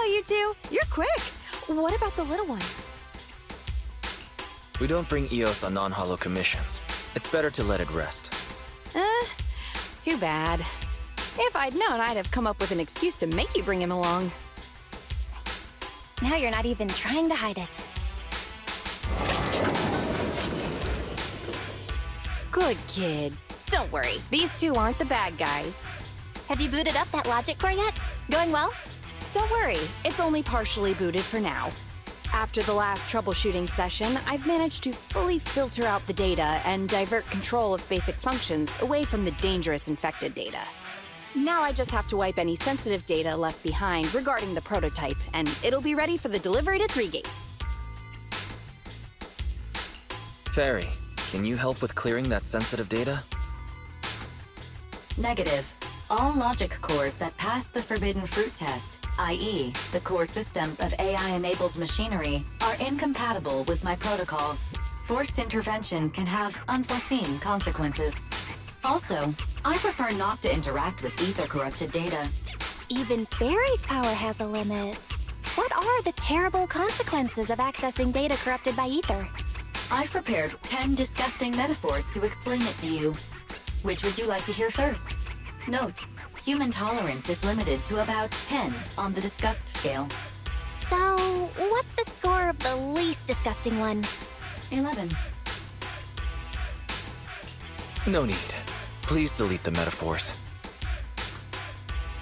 You two, you're quick. What about the little one? We don't bring EOS on non-hollow commissions. It's better to let it rest. Too bad. If I'd known, I'd have come up with an excuse to make you bring him along. Now you're not even trying to hide it. Good kid. Don't worry, these two aren't the bad guys. Have you booted up that logic core yet? Going well? Don't worry, it's only partially booted for now. After the last troubleshooting session, I've managed to fully filter out the data and divert control of basic functions away from the dangerous infected data. Now I just have to wipe any sensitive data left behind regarding the prototype, and it'll be ready for the delivery to 3 Gates. Fairy, can you help with clearing that sensitive data? Negative. All logic cores that pass the Forbidden Fruit test, i.e., the core systems of AI-enabled machinery, are incompatible with my protocols. Forced intervention can have unforeseen consequences. Also, I prefer not to interact with ether-corrupted data. Even Barry's power has a limit. What are the terrible consequences of accessing data corrupted by ether? I've prepared 10 disgusting metaphors to explain it to you. Which would you like to hear first? Note, human tolerance is limited to about 10 on the disgust scale. So, what's the score of the least disgusting one? 11. No need. Please delete the metaphors.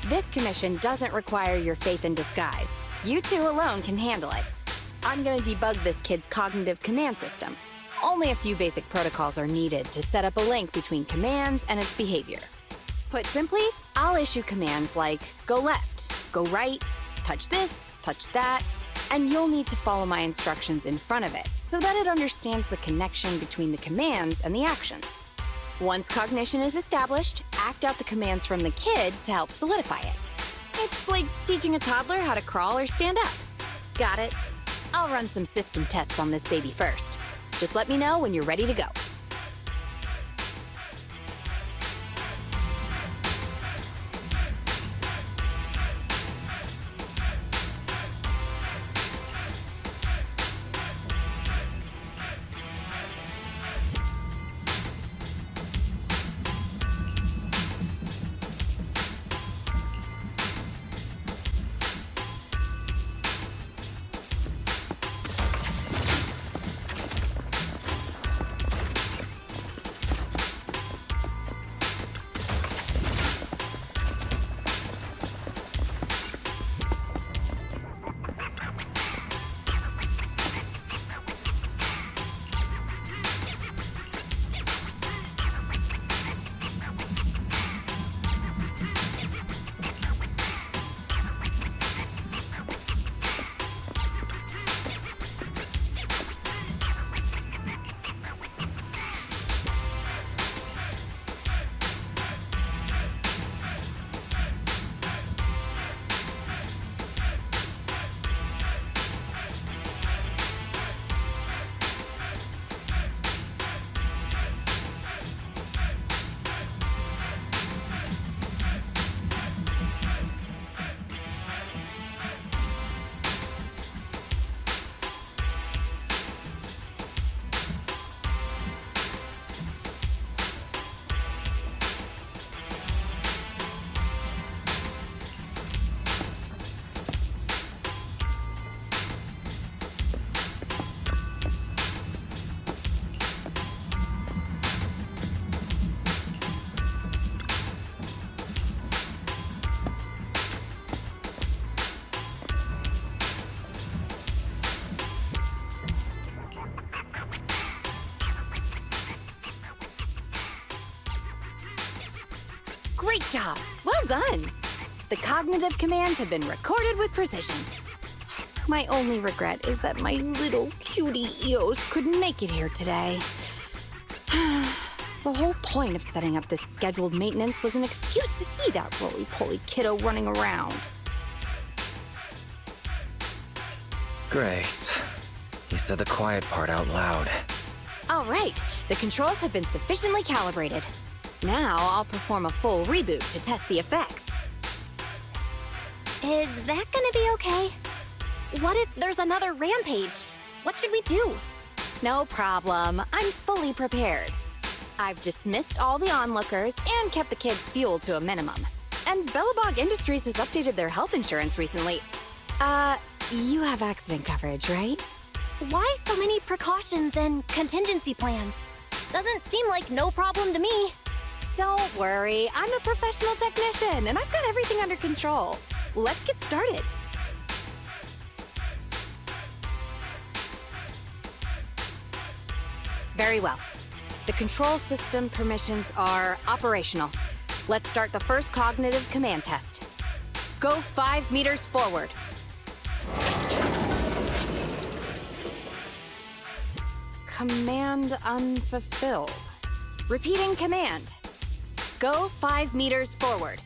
This commission doesn't require your faith in disguise. You two alone can handle it. I'm gonna debug this kid's cognitive command system. Only a few basic protocols are needed to set up a link between commands and its behavior. Put simply, I'll issue commands like go left, go right, touch this, touch that, and you'll need to follow my instructions in front of it so that it understands the connection between the commands and the actions. Once cognition is established, act out the commands from the kid to help solidify it. It's like teaching a toddler how to crawl or stand up. Got it? I'll run some system tests on this baby first. Just let me know when you're ready to go. Great job! Well done! The cognitive commands have been recorded with precision. My only regret is that my little cutie Eos couldn't make it here today. The whole point of setting up this scheduled maintenance was an excuse to see that roly-poly kiddo running around. Grace, you said the quiet part out loud. All right, the controls have been sufficiently calibrated. Now I'll perform a full reboot to test the effects. Is that gonna be okay? What if there's another rampage? What should we do? No problem. I'm fully prepared. I've dismissed all the onlookers and kept the kids' fuel to a minimum. And Bellabog Industries has updated their health insurance recently. You have accident coverage, right? Why so many precautions and contingency plans? Doesn't seem like no problem to me. Don't worry, I'm a professional technician and I've got everything under control. Let's get started. Very well. The control system permissions are operational. Let's start the first cognitive command test. Go 5 meters forward. Command unfulfilled. Repeating command. Go 5 meters forward.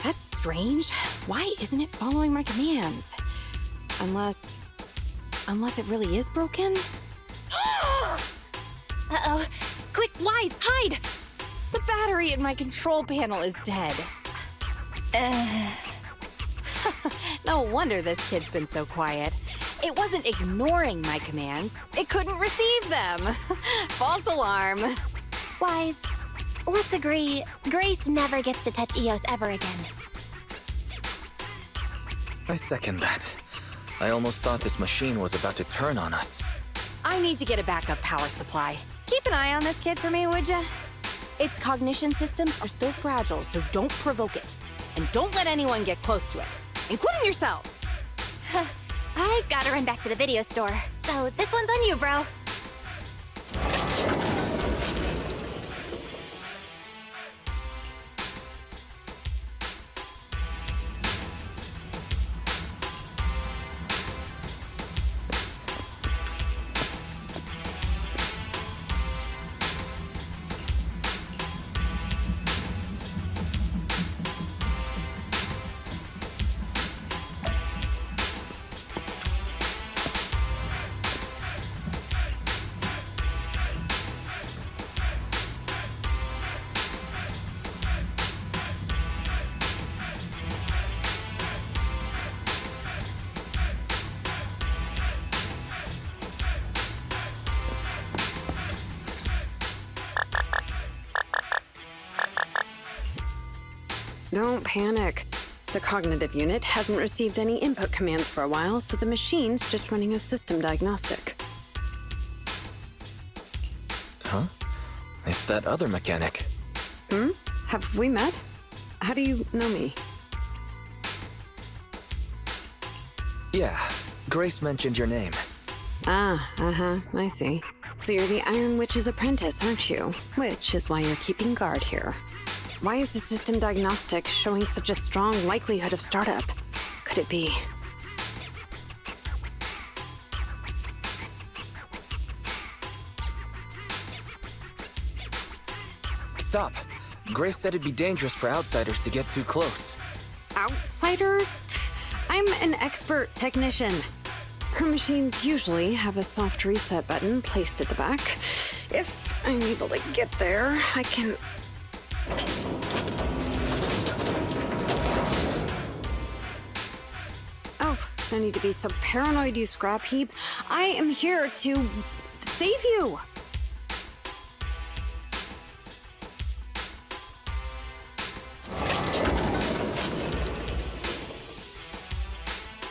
That's strange. Why isn't it following my commands? Unless it really is broken? Uh-oh. Quick, Wise, hide! The battery in my control panel is dead. No wonder this kid's been so quiet. It wasn't ignoring my commands. It couldn't receive them. False alarm. Wise, let's agree, Grace never gets to touch Eos ever again. I second that. I almost thought this machine was about to turn on us. I need to get a backup power supply. Keep an eye on this kid for me, would ya? Its cognition systems are still fragile, so don't provoke it. And don't let anyone get close to it, including yourselves. I gotta run back to the video store, so this one's on you, bro. Don't panic. The cognitive unit hasn't received any input commands for a while, so the machine's just running a system diagnostic. Huh? It's that other mechanic. Have we met? How do you know me? Yeah, Grace mentioned your name. I see. So you're the Iron Witch's apprentice, aren't you? Which is why you're keeping guard here. Why is the system diagnostic showing such a strong likelihood of startup? Could it be... Stop! Grace said it'd be dangerous for outsiders to get too close. Outsiders? I'm an expert technician. Her machines usually have a soft reset button placed at the back. If I'm able to get there, I can... Oh, no need to be so paranoid, you scrap heap. I am here to save you.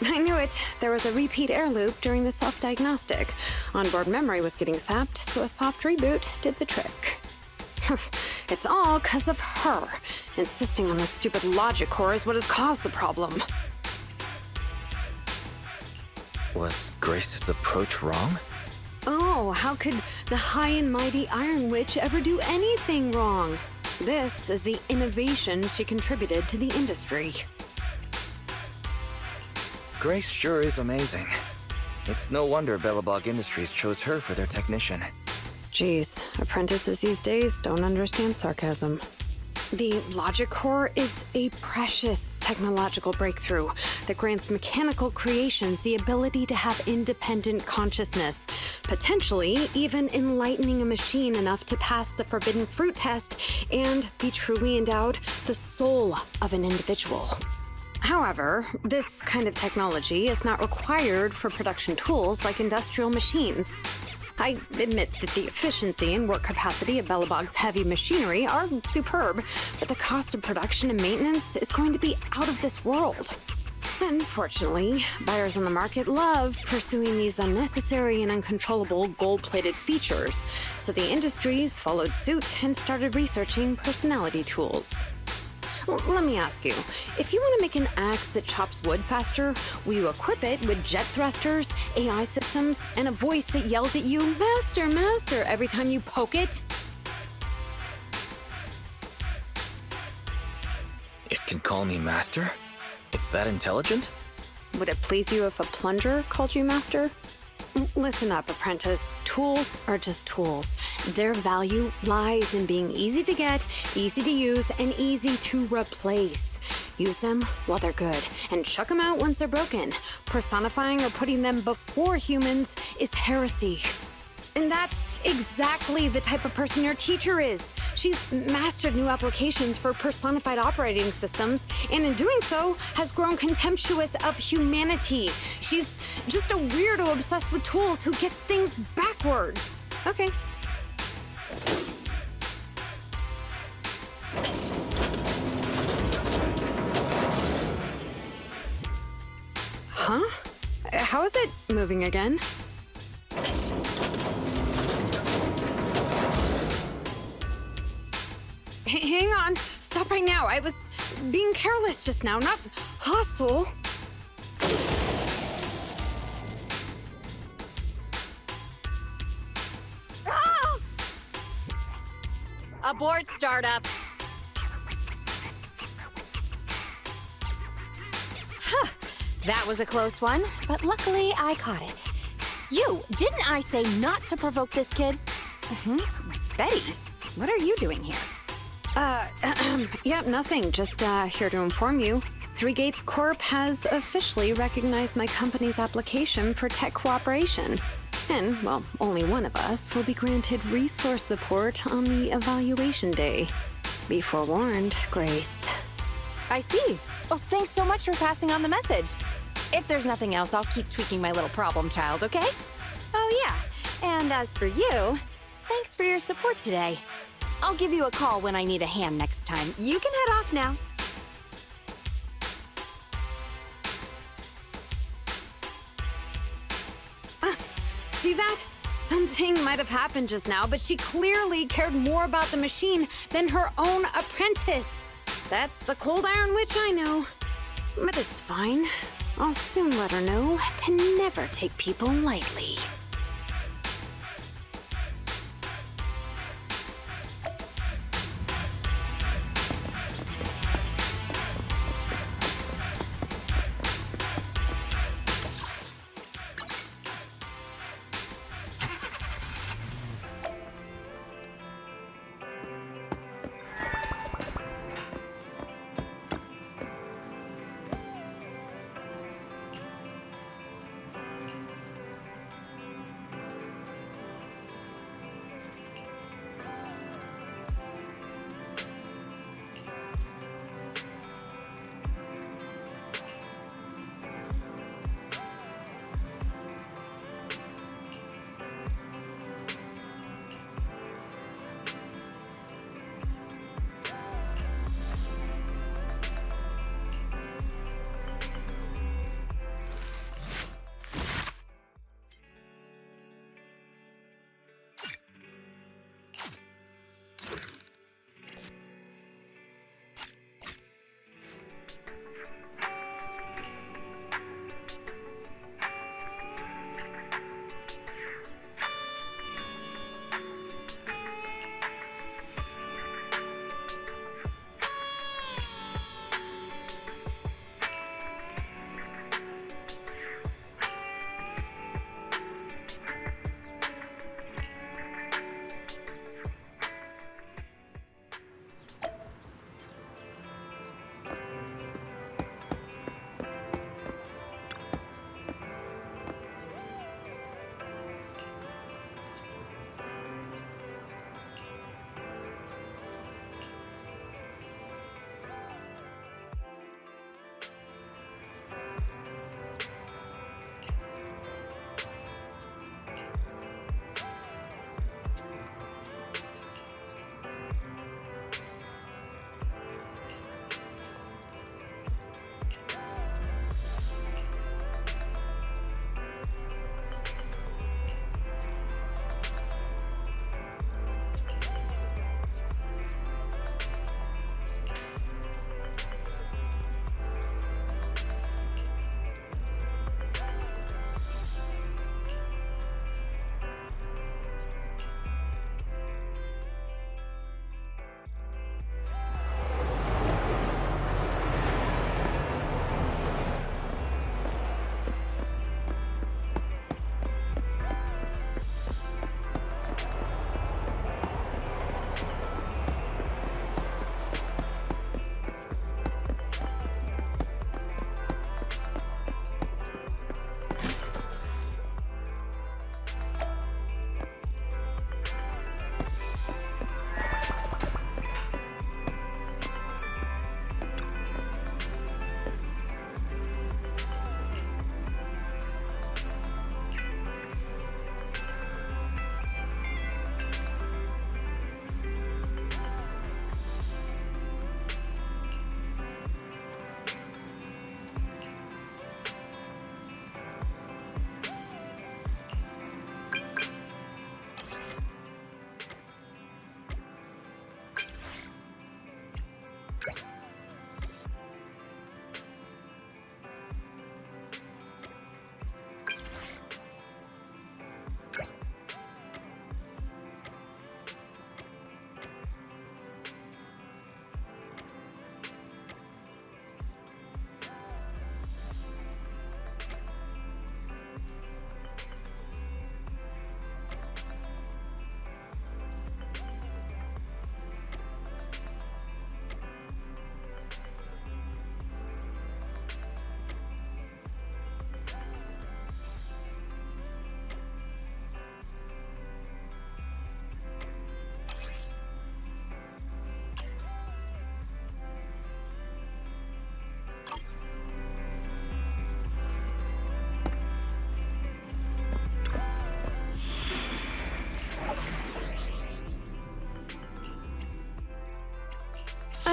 I knew it. There was a repeat air loop during the self-diagnostic. Onboard memory was getting sapped, so a soft reboot did the trick. It's all 'cause of her. Insisting on the stupid logic core is what has caused the problem. Was Grace's approach wrong? Oh, how could the high and mighty Iron Witch ever do anything wrong? This is the innovation she contributed to the industry. Grace sure is amazing. It's no wonder Bellabog Industries chose her for their technician. Geez, apprentices these days don't understand sarcasm. The logic core is a precious technological breakthrough that grants mechanical creations the ability to have independent consciousness, potentially even enlightening a machine enough to pass the forbidden fruit test and be truly endowed the soul of an individual. However, this kind of technology is not required for production tools like industrial machines. I admit that the efficiency and work capacity of Bellabog's heavy machinery are superb, but the cost of production and maintenance is going to be out of this world. Unfortunately, buyers on the market love pursuing these unnecessary and uncontrollable gold-plated features, so the industries followed suit and started researching personality tools. Well, let me ask you, if you want to make an axe that chops wood faster, will you equip it with jet thrusters, AI systems, and a voice that yells at you, "Master, Master," every time you poke it? It can call me Master? It's that intelligent? Would it please you if a plunger called you Master? Listen up, apprentice. Tools are just tools. Their value lies in being easy to get, easy to use, and easy to replace. Use them while they're good, and chuck them out once they're broken. Personifying or putting them before humans is heresy. And that's exactly the type of person your teacher is. She's mastered new applications for personified operating systems, and in doing so, has grown contemptuous of humanity. She's just a weirdo obsessed with tools who gets things backwards. Okay. Huh? How is it moving again? Hang on. Stop right now. I was being careless just now, not hostile. Ah! Abort startup. Huh. That was a close one, but luckily I caught it. Didn't I say not to provoke this kid? Betty, what are you doing here? Yeah, nothing. Just here to inform you. Three Gates Corp has officially recognized my company's application for tech cooperation. And, well, only one of us will be granted resource support on the evaluation day. Be forewarned, Grace. I see. Well, thanks so much for passing on the message. If there's nothing else, I'll keep tweaking my little problem child, okay? Oh, yeah. And as for you, thanks for your support today. I'll give you a call when I need a hand next time. You can head off now. See that? Something might have happened just now, but she clearly cared more about the machine than her own apprentice. That's the cold iron witch I know. But it's fine. I'll soon let her know to never take people lightly.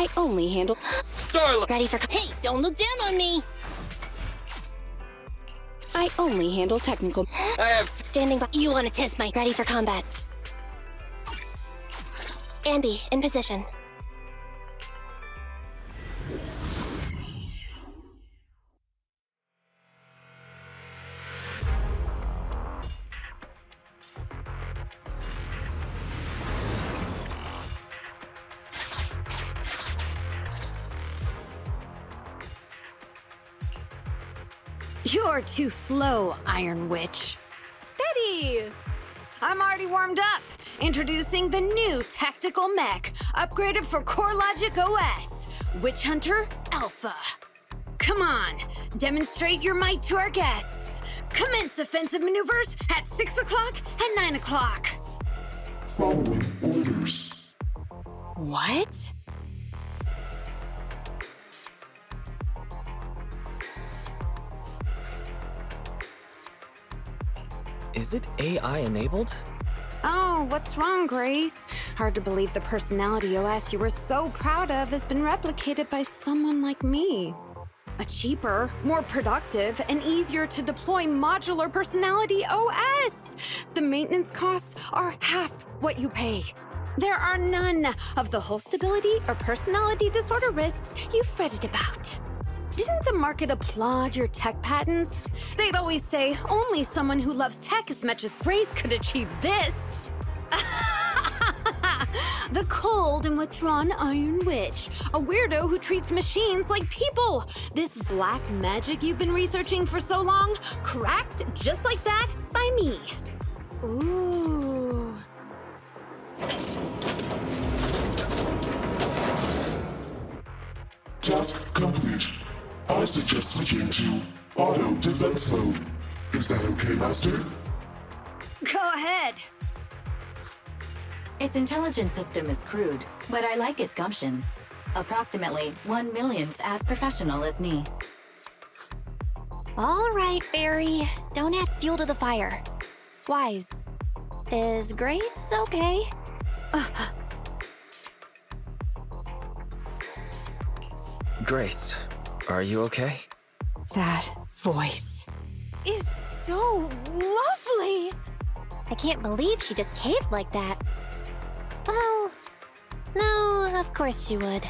I only handle... Starlight! Ready for... Hey, don't look down on me! I only handle technical... I have... Standing by. You want to test my... Ready for combat. Anby, in position. You're too slow, Iron Witch. Betty! I'm already warmed up. Introducing the new tactical mech, upgraded for CoreLogic OS, Witch Hunter Alpha. Come on, demonstrate your might to our guests. Commence offensive maneuvers at 6 o'clock and 9 o'clock. Following orders. What? Is it AI enabled? Oh, what's wrong, Grace? Hard to believe the personality OS you were so proud of has been replicated by someone like me. A cheaper, more productive, and easier to deploy modular personality OS! The maintenance costs are half what you pay. There are none of the whole stability or personality disorder risks you fretted about. Didn't the market applaud your tech patents? They'd always say only someone who loves tech as much as Grace could achieve this. The cold and withdrawn Iron Witch, a weirdo who treats machines like people. This black magic you've been researching for so long, cracked just like that by me. Ooh. Task complete. I suggest switching to auto defense mode. Is that okay, Master? Go ahead. Its intelligence system is crude, but I like its gumption. Approximately 1/1,000th as professional as me. All right, Barry. Don't add fuel to the fire. Wise. Is Grace okay? Grace, are you okay? That voice is so lovely! I can't believe she just caved like that. Well, no, of course she would.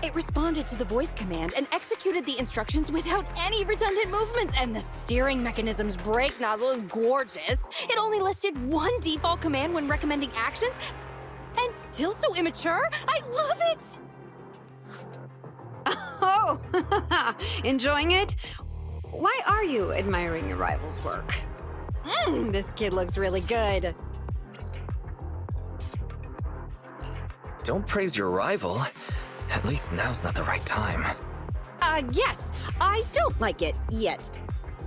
It responded to the voice command and executed the instructions without any redundant movements, and the steering mechanism's brake nozzle is gorgeous. It only listed one default command when recommending actions, and still so immature. I love it! Oh, enjoying it? Why are you admiring your rival's work? This kid looks really good. Don't praise your rival. At least now's not the right time. Yes, I don't like it yet.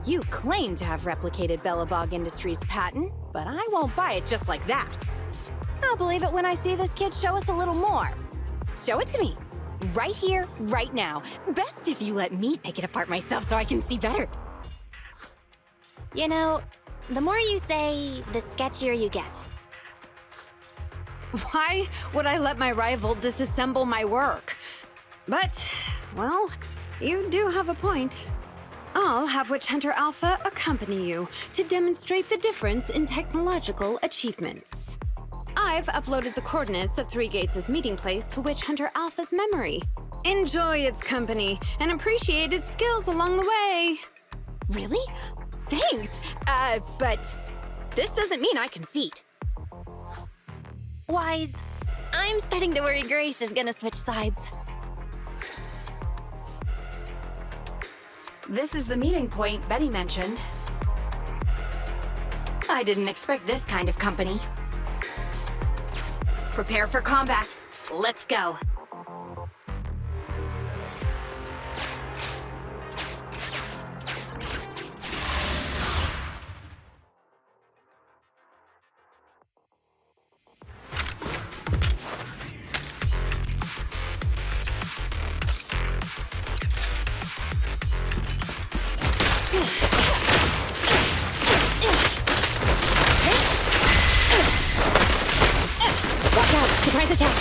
You claim to have replicated Bellabog Industries' patent, but I won't buy it just like that. I'll believe it when I see this kid show us a little more. Show it to me. Right here, right now. Best if you let me take it apart myself so I can see better. You know, the more you say, the sketchier you get. Why would I let my rival disassemble my work? But, well, you do have a point. I'll have Witch Hunter Alpha accompany you to demonstrate the difference in technological achievements. I've uploaded the coordinates of Three Gates' meeting place to Witch Hunter Alpha's memory. Enjoy its company and appreciate its skills along the way. Really? Thanks. But this doesn't mean I concede. Wise, I'm starting to worry Grace is gonna switch sides. This is the meeting point Betty mentioned. I didn't expect this kind of company. Prepare for combat. Let's go. Watch out! Surprise attack!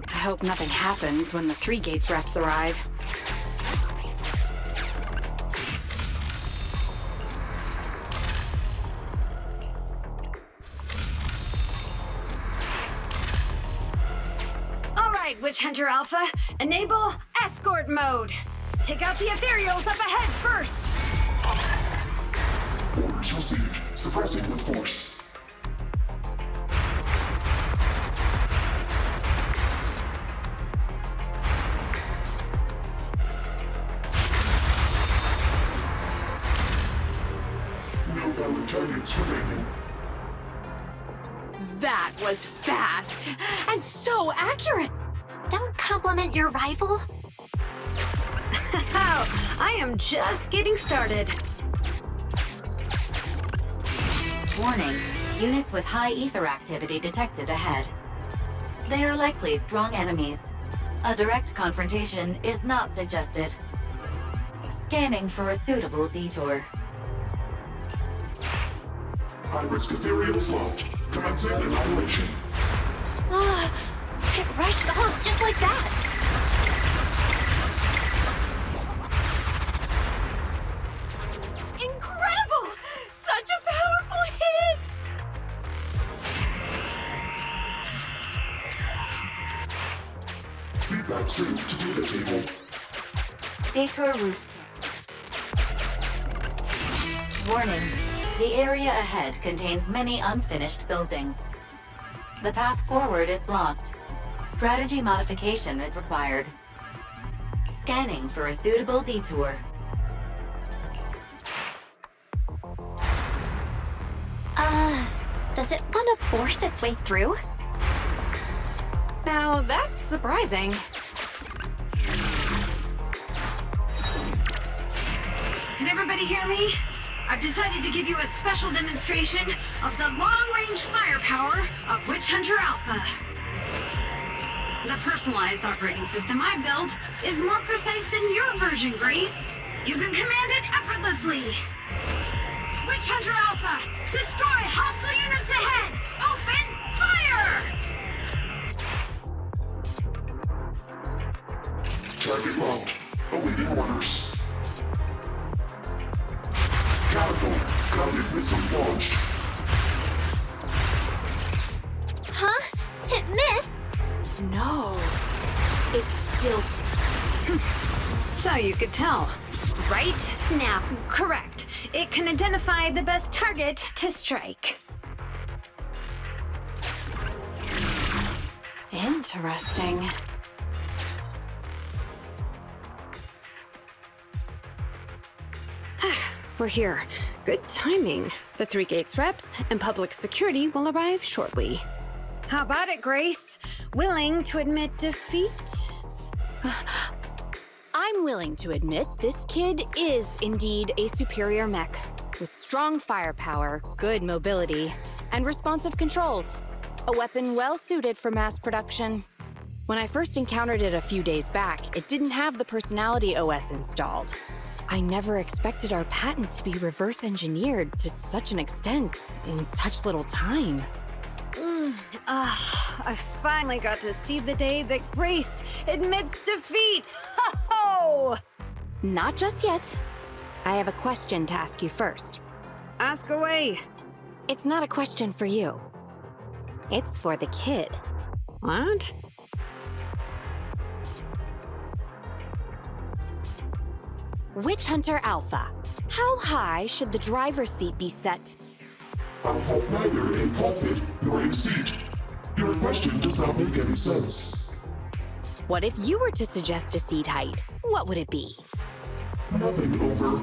I hope nothing happens when the Three Gates reps arrive. All right, Witch Hunter Alpha, enable escort mode. Take out the Ethereals up ahead first. Orders received. Suppressing with force. No valid targets remaining. That was fast and so accurate. Don't compliment your rival. I am just getting started. Warning, units with high ether activity detected ahead. They are likely strong enemies. A direct confrontation is not suggested. Scanning for a suitable detour. High-risk Ethereal slot. Commencing annihilation. It rushed off just like that. Incredible! Such a powerful hit! Feedback saved to data table. Detour route. Warning. The area ahead contains many unfinished buildings. The path forward is blocked. Strategy modification is required. Scanning for a suitable detour. Does it want to force its way through? Now that's surprising. Can everybody hear me? I've decided to give you a special demonstration of the long-range firepower of Witch Hunter Alpha. The personalized operating system I built is more precise than your version, Grace. You can command it effortlessly. Witch Hunter Alpha, destroy hostile units ahead! Open fire! Target locked. Awaiting orders. Catapult. Guided missile launched. Huh? It missed? No. It's still... So you could tell, right? Now, correct. It can identify the best target to strike. Interesting. We're here. Good timing. The Three Gates reps and public security will arrive shortly. How about it, Grace? Willing to admit defeat? I'm willing to admit this kid is indeed a superior mech, with strong firepower, good mobility, and responsive controls. A weapon well suited for mass production. When I first encountered it a few days back, it didn't have the personality OS installed. I never expected our patent to be reverse engineered to such an extent in such little time. I finally got to see the day that Grace admits defeat! Ho-ho! Not just yet. I have a question to ask you first. Ask away. It's not a question for you. It's for the kid. What? Witch Hunter Alpha, how high should the driver's seat be set? I have neither a cockpit nor a seat. Your question does not make any sense. What if you were to suggest a seat height? What would it be? Nothing over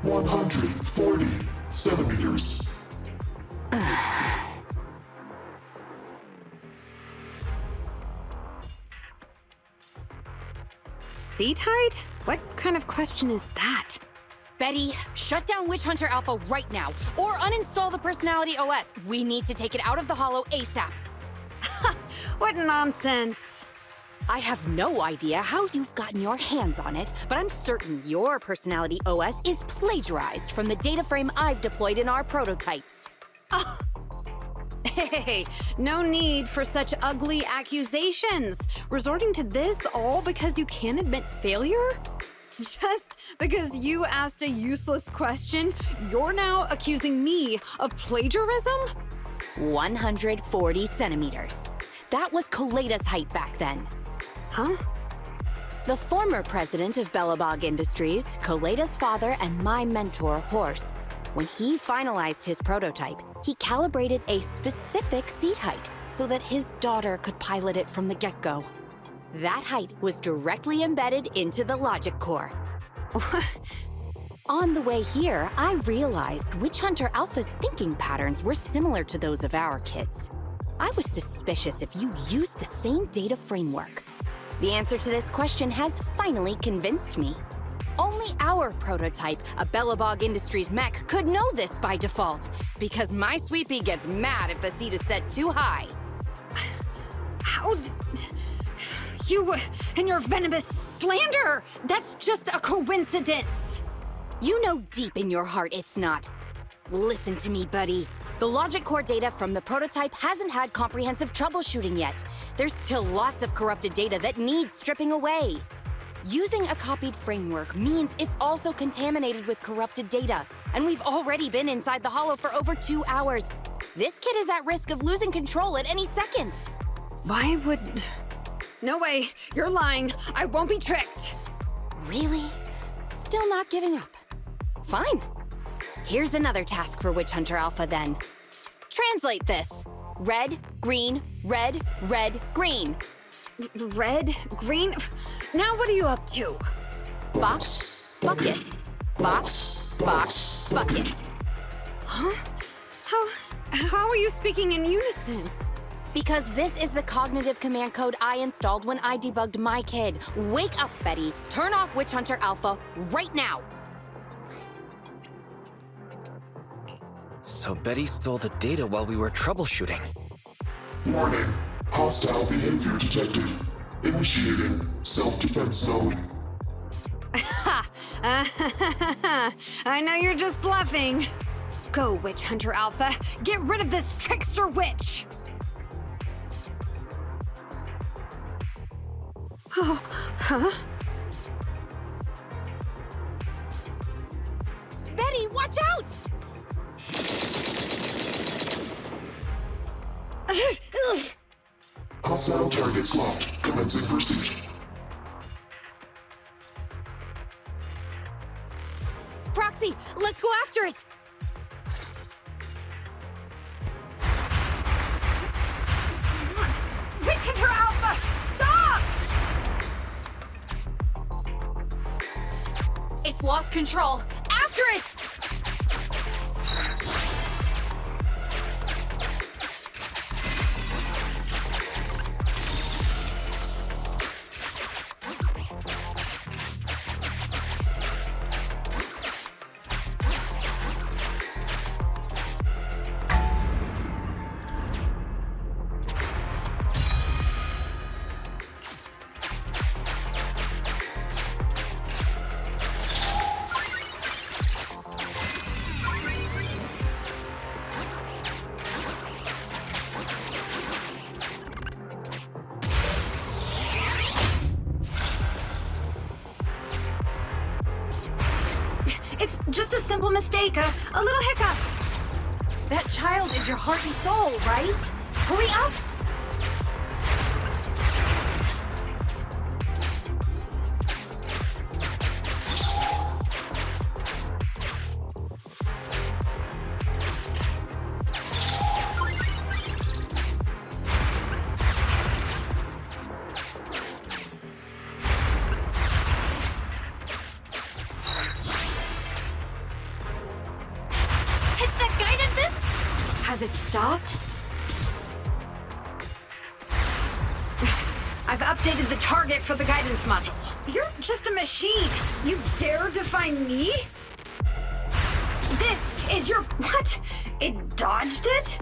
140 centimeters. Seat height? What kind of question is that? Betty, shut down Witch Hunter Alpha right now, or uninstall the Personality OS. We need to take it out of the Holo ASAP. What nonsense! I have no idea how you've gotten your hands on it, but I'm certain your Personality OS is plagiarized from the data frame I've deployed in our prototype. Oh. Hey, no need for such ugly accusations. Resorting to this all because you can't admit failure? Just because you asked a useless question, you're now accusing me of plagiarism? 140 centimeters. That was Coleda's height back then. Huh? The former president of Bellabog Industries, Coleda's father, and my mentor, Horse, when he finalized his prototype, he calibrated a specific seat height so that his daughter could pilot it from the get-go. That height was directly embedded into the logic core. On the way here, I realized Witch Hunter Alpha's thinking patterns were similar to those of our kids. I was suspicious if you used the same data framework. The answer to this question has finally convinced me. Only our prototype, a Bellabog Industries mech, could know this by default, because my sweet pea gets mad if the seat is set too high. How you and your venomous slander! That's just a coincidence! You know deep in your heart it's not. Listen to me, buddy. The logic core data from the prototype hasn't had comprehensive troubleshooting yet. There's still lots of corrupted data that needs stripping away. Using a copied framework means it's also contaminated with corrupted data, and we've already been inside the Holo for over 2 hours. This kid is at risk of losing control at any second. Why would... No way, you're lying. I won't be tricked. Really? Still not giving up. Fine. Here's another task for Witch Hunter Alpha then. Translate this. Red, green, red, red, green. Red? Green? Now what are you up to? Box, bucket. Box, box, bucket. Huh? How are you speaking in unison? Because this is the cognitive command code I installed when I debugged my kid. Wake up, Betty. Turn off Witch Hunter Alpha right now. So Betty stole the data while we were troubleshooting. Warning. Hostile behavior detected. Initiating self-defense mode. I know you're just bluffing. Go, Witch Hunter Alpha. Get rid of this trickster witch. Oh, huh? Betty, watch out! Hostile targets locked. Commencing pursuit. Proxy, let's go after it! Witch Hunter Alpha, stop! It's lost control. After it! It's just a simple mistake, a little hiccup. That child is your heart and soul, right? Hurry up! Has it stopped? I've updated the target for the guidance module. You're just a machine. You dare defy me? This is your... What? It dodged it?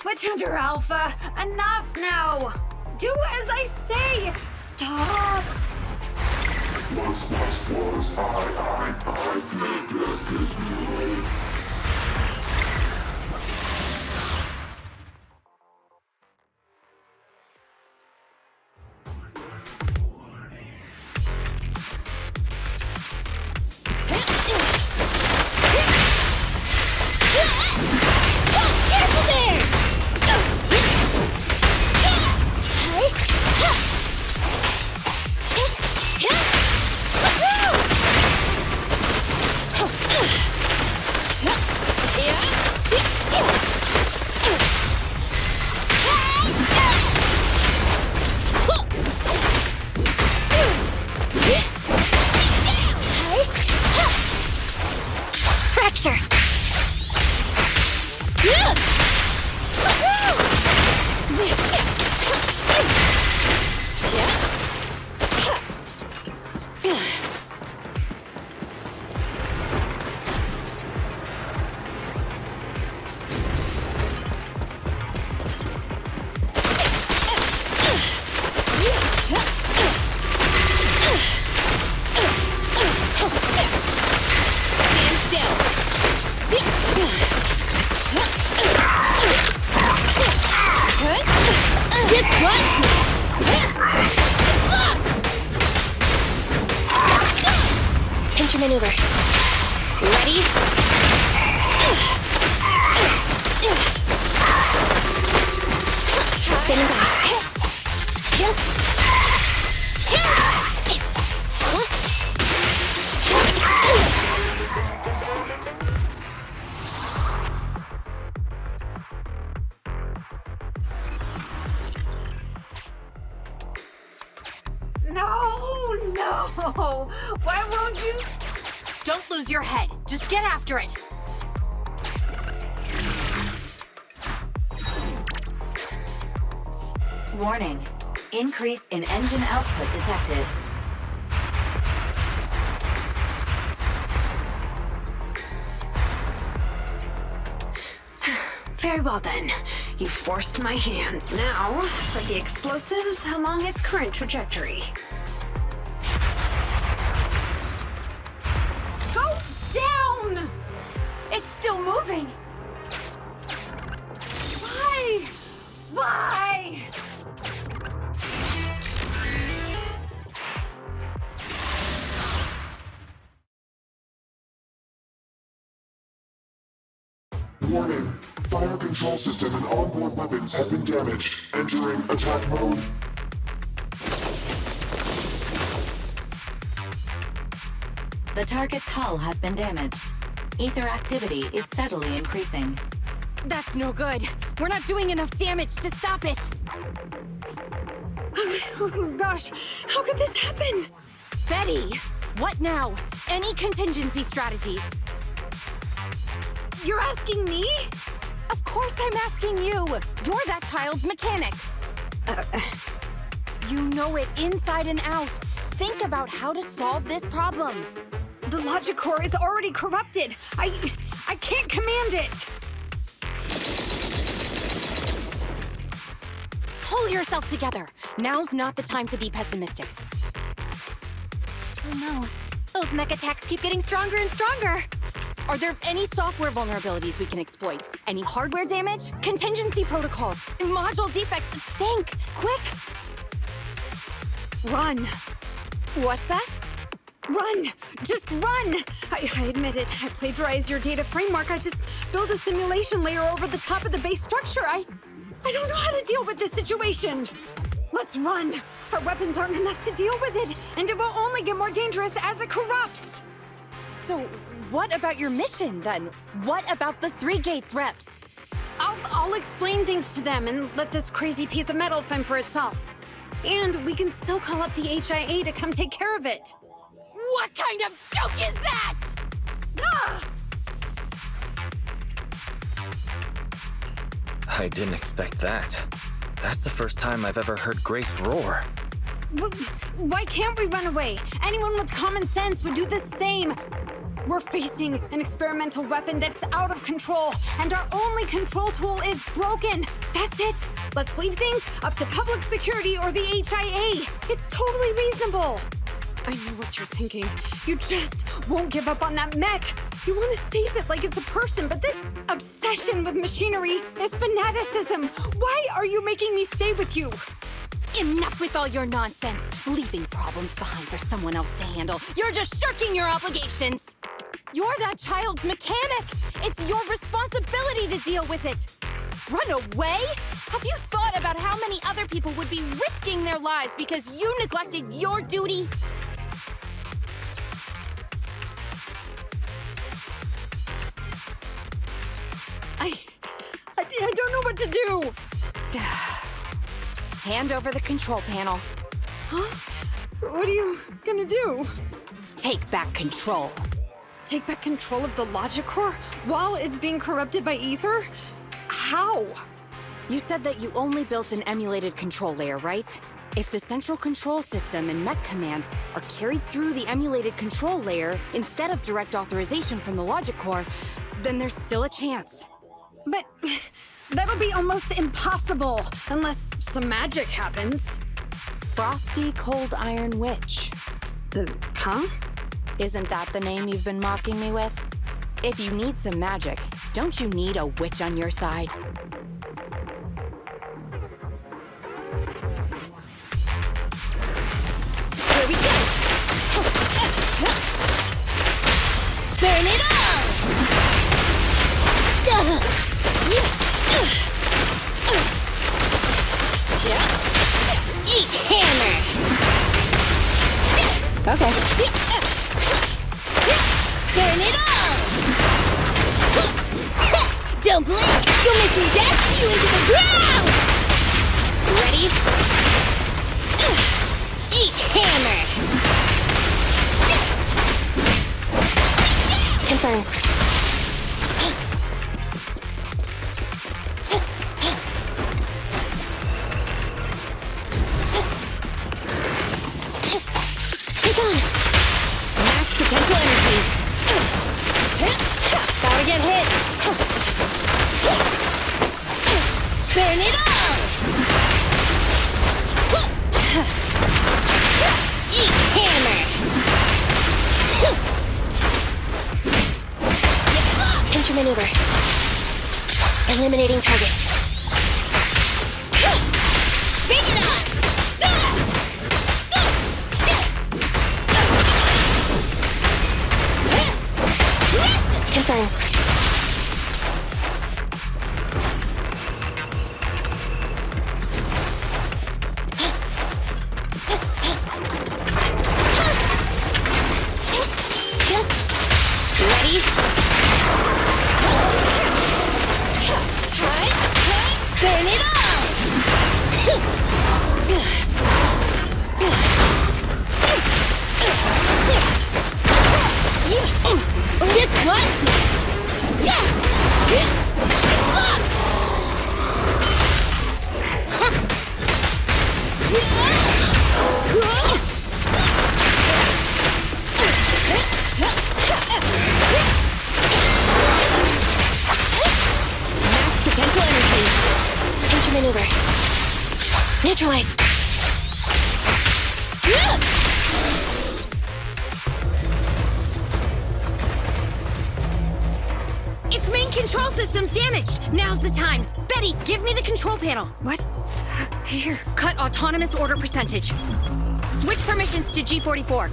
Witch Hunter Alpha, enough now! Do as I say! Stop! Maneuver. Ready? Standing by. No! Why won't you... Don't lose your head. Just get after it. Warning. Increase in engine output detected. Very well then. You forced my hand. Now, set the explosives along its current trajectory. Go down! It's still moving. Why? Why? Warning. Fire control system and onboard weapons have been damaged. Entering attack mode. The target's hull has been damaged. Ether activity is steadily increasing. That's no good. We're not doing enough damage to stop it. Oh gosh, how could this happen? Betty, what now? Any contingency strategies? You're asking me? Of course I'm asking you. You're that child's mechanic. You know it inside and out. Think about how to solve this problem. The logic core is already corrupted. I can't command it. Pull yourself together. Now's not the time to be pessimistic. Oh no. Those mech attacks keep getting stronger and stronger. Are there any software vulnerabilities we can exploit? Any hardware damage? Contingency protocols? Module defects? Think! Quick! Run! What's that? Run! Just run! I admit it. I plagiarized your data framework. I just built a simulation layer over the top of the base structure. I don't know how to deal with this situation. Let's run. Our weapons aren't enough to deal with it, and it will only get more dangerous as it corrupts. So, what about your mission, then? What about the 3 Gates reps? I'll explain things to them and let this crazy piece of metal fend for itself. And we can still call up the HIA to come take care of it. What kind of joke is that? I didn't expect that. That's the first time I've ever heard Grace roar. Why can't we run away? Anyone with common sense would do the same. We're facing an experimental weapon that's out of control, and our only control tool is broken. That's it. Let's leave things up to public security or the HIA. It's totally reasonable. I know what you're thinking. You just won't give up on that mech. You want to save it like it's a person, but this obsession with machinery is fanaticism. Why are you making me stay with you? Enough with all your nonsense. Leaving problems behind for someone else to handle. You're just shirking your obligations. You're that child's mechanic. It's your responsibility to deal with it. Run away? Have you thought about how many other people would be risking their lives because you neglected your duty? I don't know what to do. Hand over the control panel. Huh? What are you gonna do? Take back control. Take back control of the logic core while it's being corrupted by ether? How? You said that you only built an emulated control layer, right? If the central control system and mech command are carried through the emulated control layer instead of direct authorization from the logic core, then there's still a chance. But that'll be almost impossible unless some magic happens. Frosty Cold Iron Witch. Huh? Isn't that the name you've been mocking me with? If you need some magic, don't you need a witch on your side? Here we go! Burn it all! Eat hammer! Okay. Burn it all! Don't blink! You'll make me dash you into the ground! Ready? Eat hammer! Confirmed. Take on! Max potential energy. Gotta get hit. Burn it all! Eat hammer! Countermaneuver. Eliminating target. Bring it on! Confirmed. Ready? Burn it all! Just watch me! Max potential energy. Countermaneuver. Neutralize. control system's damaged! Now's the time! Betty, give me the control panel! What? Here. Cut autonomous order percentage. Switch permissions to G44.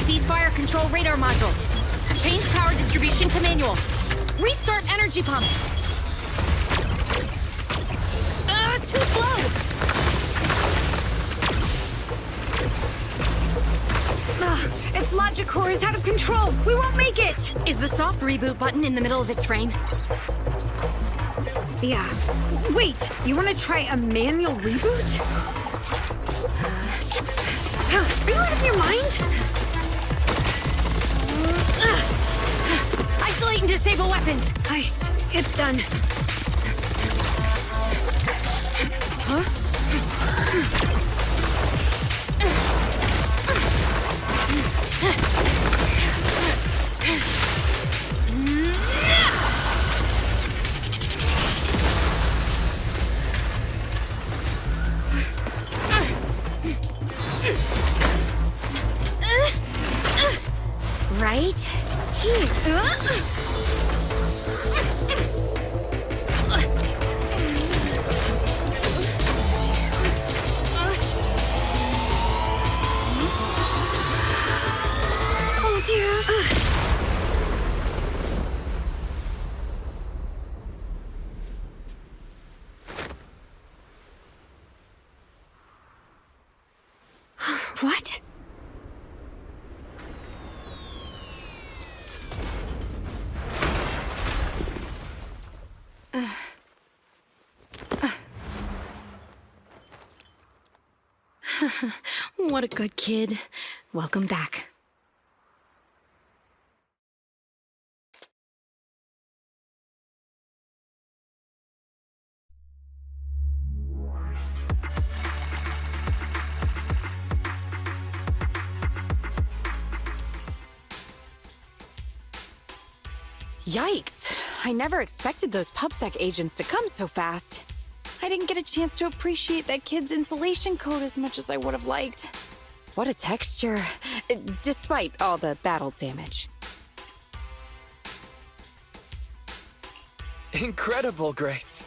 Ceasefire control radar module. Change power distribution to manual. Restart energy pump. Too slow! Its logic core is out of control! We won't make it! Is the soft reboot button in the middle of its frame? Yeah. Wait, you want to try a manual reboot? Are you out of your mind? Isolate and disable weapons! It's done. Huh? Right here. Oh dear. What? What a good kid. Welcome back. Yikes! I never expected those PubSec agents to come so fast. I didn't get a chance to appreciate that kid's insulation coat as much as I would have liked. What a texture, despite all the battle damage. Incredible, Grace.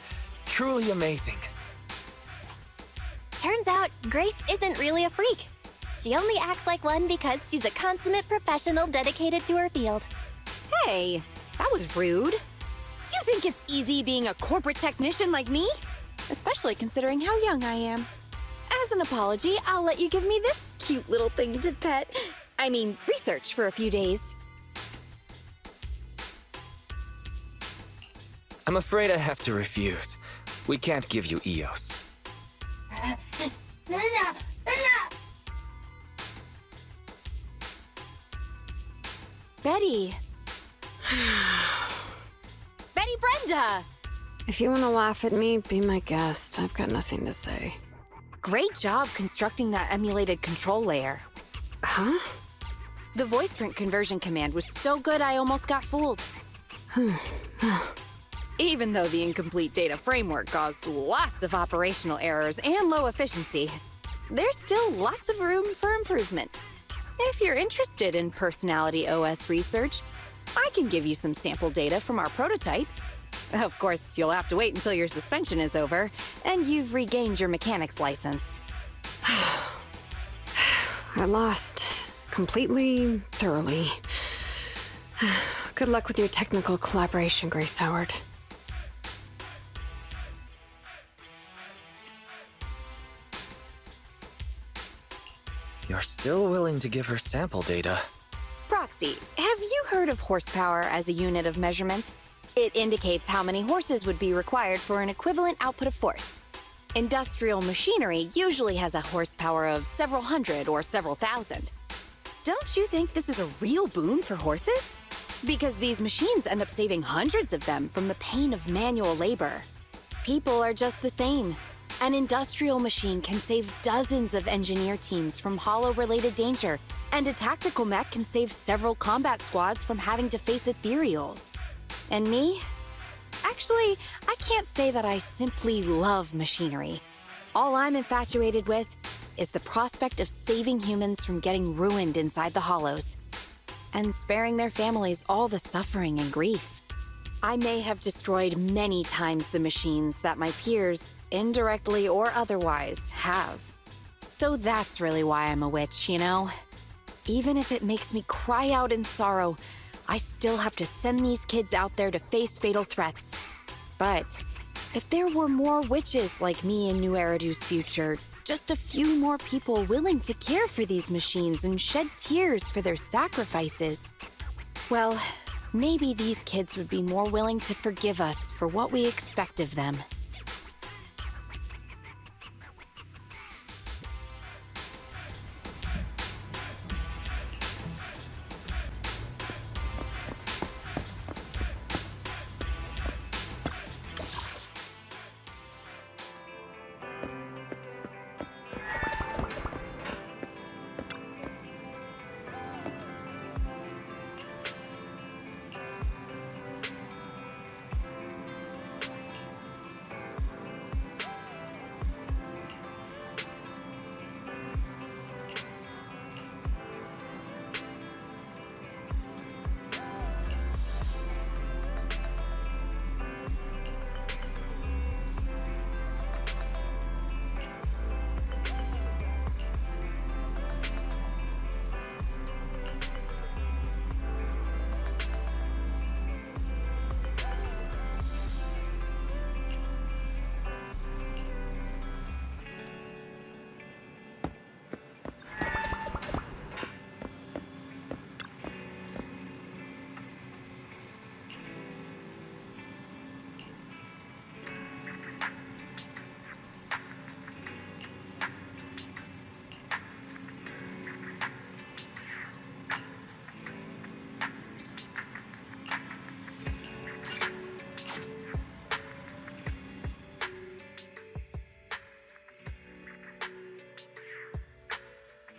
Truly amazing. Turns out, Grace isn't really a freak. She only acts like one because she's a consummate professional dedicated to her field. Hey, that was rude. Do you think it's easy being a corporate technician like me? Especially considering how young I am. As an apology, I'll let you give me this cute little thing to pet. I mean, research for a few days. I'm afraid I have to refuse. We can't give you EOS. Betty. Betty Brenda! If you want to laugh at me, be my guest. I've got nothing to say. Great job constructing that emulated control layer. Huh? The voice print conversion command was so good I almost got fooled. Even though the incomplete data framework caused lots of operational errors and low efficiency, there's still lots of room for improvement. If you're interested in Personality OS research, I can give you some sample data from our prototype. Of course, you'll have to wait until your suspension is over and you've regained your mechanics license. I lost. Completely, thoroughly. Good luck with your technical collaboration, Grace Howard. You're still willing to give her sample data. Proxy, have you heard of horsepower as a unit of measurement? It indicates how many horses would be required for an equivalent output of force. Industrial machinery usually has a horsepower of several hundred or several thousand. Don't you think this is a real boon for horses? Because these machines end up saving hundreds of them from the pain of manual labor. People are just the same. An industrial machine can save dozens of engineer teams from hollow-related danger, and a tactical mech can save several combat squads from having to face Ethereals. And me? Actually, I can't say that I simply love machinery. All I'm infatuated with is the prospect of saving humans from getting ruined inside the hollows, and sparing their families all the suffering and grief. I may have destroyed many times the machines that my peers, indirectly or otherwise, have. So that's really why I'm a witch, you know? Even if it makes me cry out in sorrow, I still have to send these kids out there to face fatal threats. But if there were more witches like me in New Eridu's future, just a few more people willing to care for these machines and shed tears for their sacrifices, well, maybe these kids would be more willing to forgive us for what we expect of them.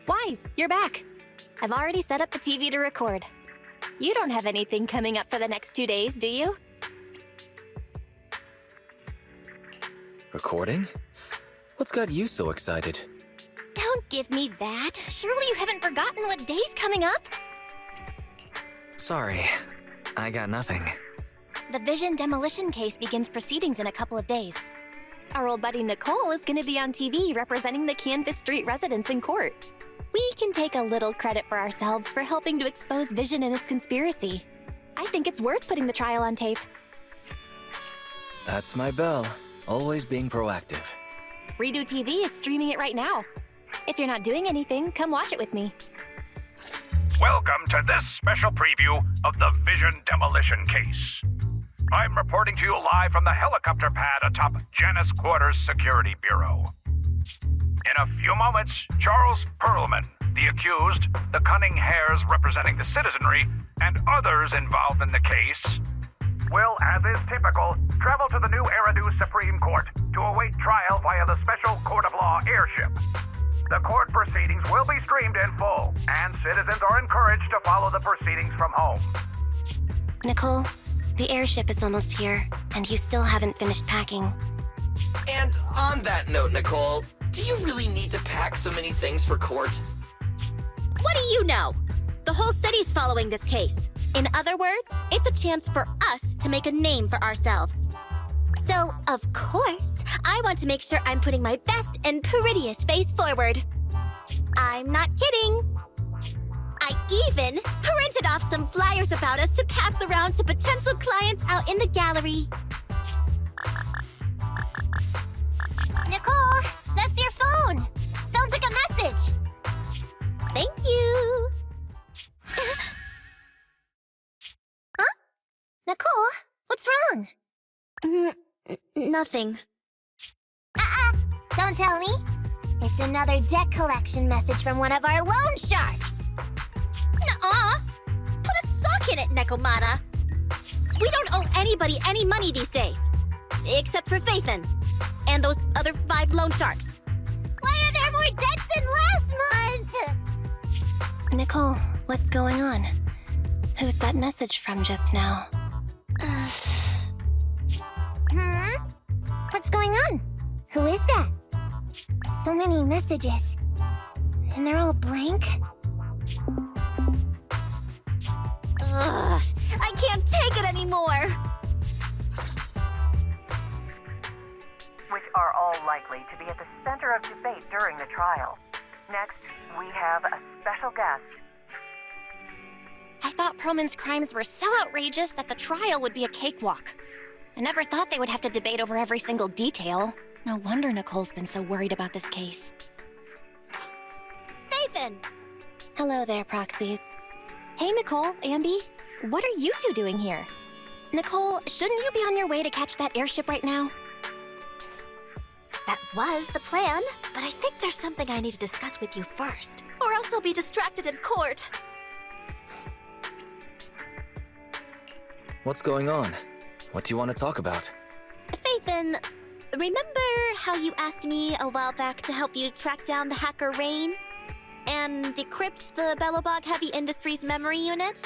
Wise, you're back. I've already set up the TV to record. You don't have anything coming up for the next 2 days, do you? Recording? What's got you so excited? Don't give me that. Surely you haven't forgotten what day's coming up? Sorry, I got nothing. The Vision demolition case begins proceedings in a couple of days. Our old buddy Nicole is going to be on TV representing the Canvas Street residents in court. We can take a little credit for ourselves for helping to expose Vision and its conspiracy. I think it's worth putting the trial on tape. That's my Belle, always being proactive. Redo TV is streaming it right now. If you're not doing anything, come watch it with me. Welcome to this special preview of the Vision demolition case. I'm reporting to you live from the helicopter pad atop Janus Quarters Security Bureau. In a few moments, Charles Perlman, the accused, the cunning hares representing the citizenry, and others involved in the case, will, as is typical, travel to the New Eridu Supreme Court to await trial via the Special Court of Law airship. The court proceedings will be streamed in full, and citizens are encouraged to follow the proceedings from home. Nicole, the airship is almost here, and you still haven't finished packing. And on that note, Nicole, do you really need to pack so many things for court? What do you know? The whole city's following this case. In other words, it's a chance for us to make a name for ourselves. So, of course, I want to make sure I'm putting my best and prettiest face forward. I'm not kidding. I even printed off some flyers about us to pass around to potential clients out in the gallery. Nicole, that's your phone. Sounds like a message. Thank you. Huh? Nicole, what's wrong? Nothing. Don't tell me. It's another deck collection message from one of our loan sharks. Nuh-uh. Put a sock in it, Nekomata. We don't owe anybody any money these days. Except for Faithin. And those other 5 loan sharks. Why are there more debts than last month? Nicole, what's going on? Who's that message from just now? What's going on? Who is that? So many messages. And they're all blank? Ugh, I can't take it anymore. are all likely to be at the center of debate during the trial. Next, we have a special guest. I thought Perlman's crimes were so outrageous that the trial would be a cakewalk. I never thought they would have to debate over every single detail. No wonder Nicole's been so worried about this case. Faithin! Hello there, Proxies. Hey, Nicole, Ambi, what are you two doing here? Nicole, shouldn't you be on your way to catch that airship right now? That was the plan, but I think there's something I need to discuss with you first, or else I'll be distracted in court. What's going on? What do you want to talk about? Faithin, remember how you asked me a while back to help you track down the hacker Rain? And decrypt the Bellobog Heavy Industries memory unit?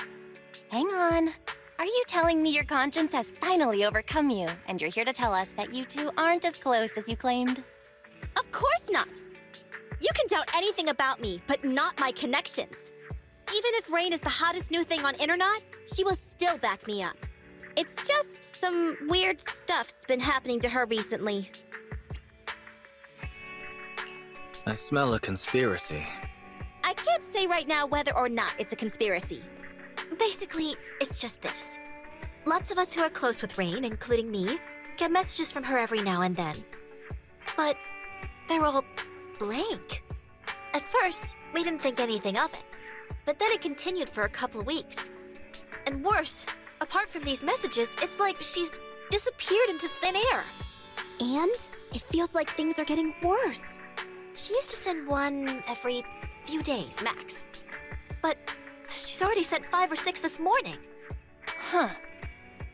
Hang on. Are you telling me your conscience has finally overcome you, and you're here to tell us that you two aren't as close as you claimed? Of course not! You can doubt anything about me, but not my connections. Even if Rain is the hottest new thing on internet, she will still back me up. It's just some weird stuff's been happening to her recently. I smell a conspiracy. I can't say right now whether or not it's a conspiracy. Basically, it's just this. Lots of us who are close with Rain, including me, get messages from her every now and then. But they're all blank. At first, we didn't think anything of it. But then it continued for a couple weeks. And worse, apart from these messages, it's like she's disappeared into thin air. And it feels like things are getting worse. She used to send one every few days, max. But she's already sent 5 or 6 this morning. Huh.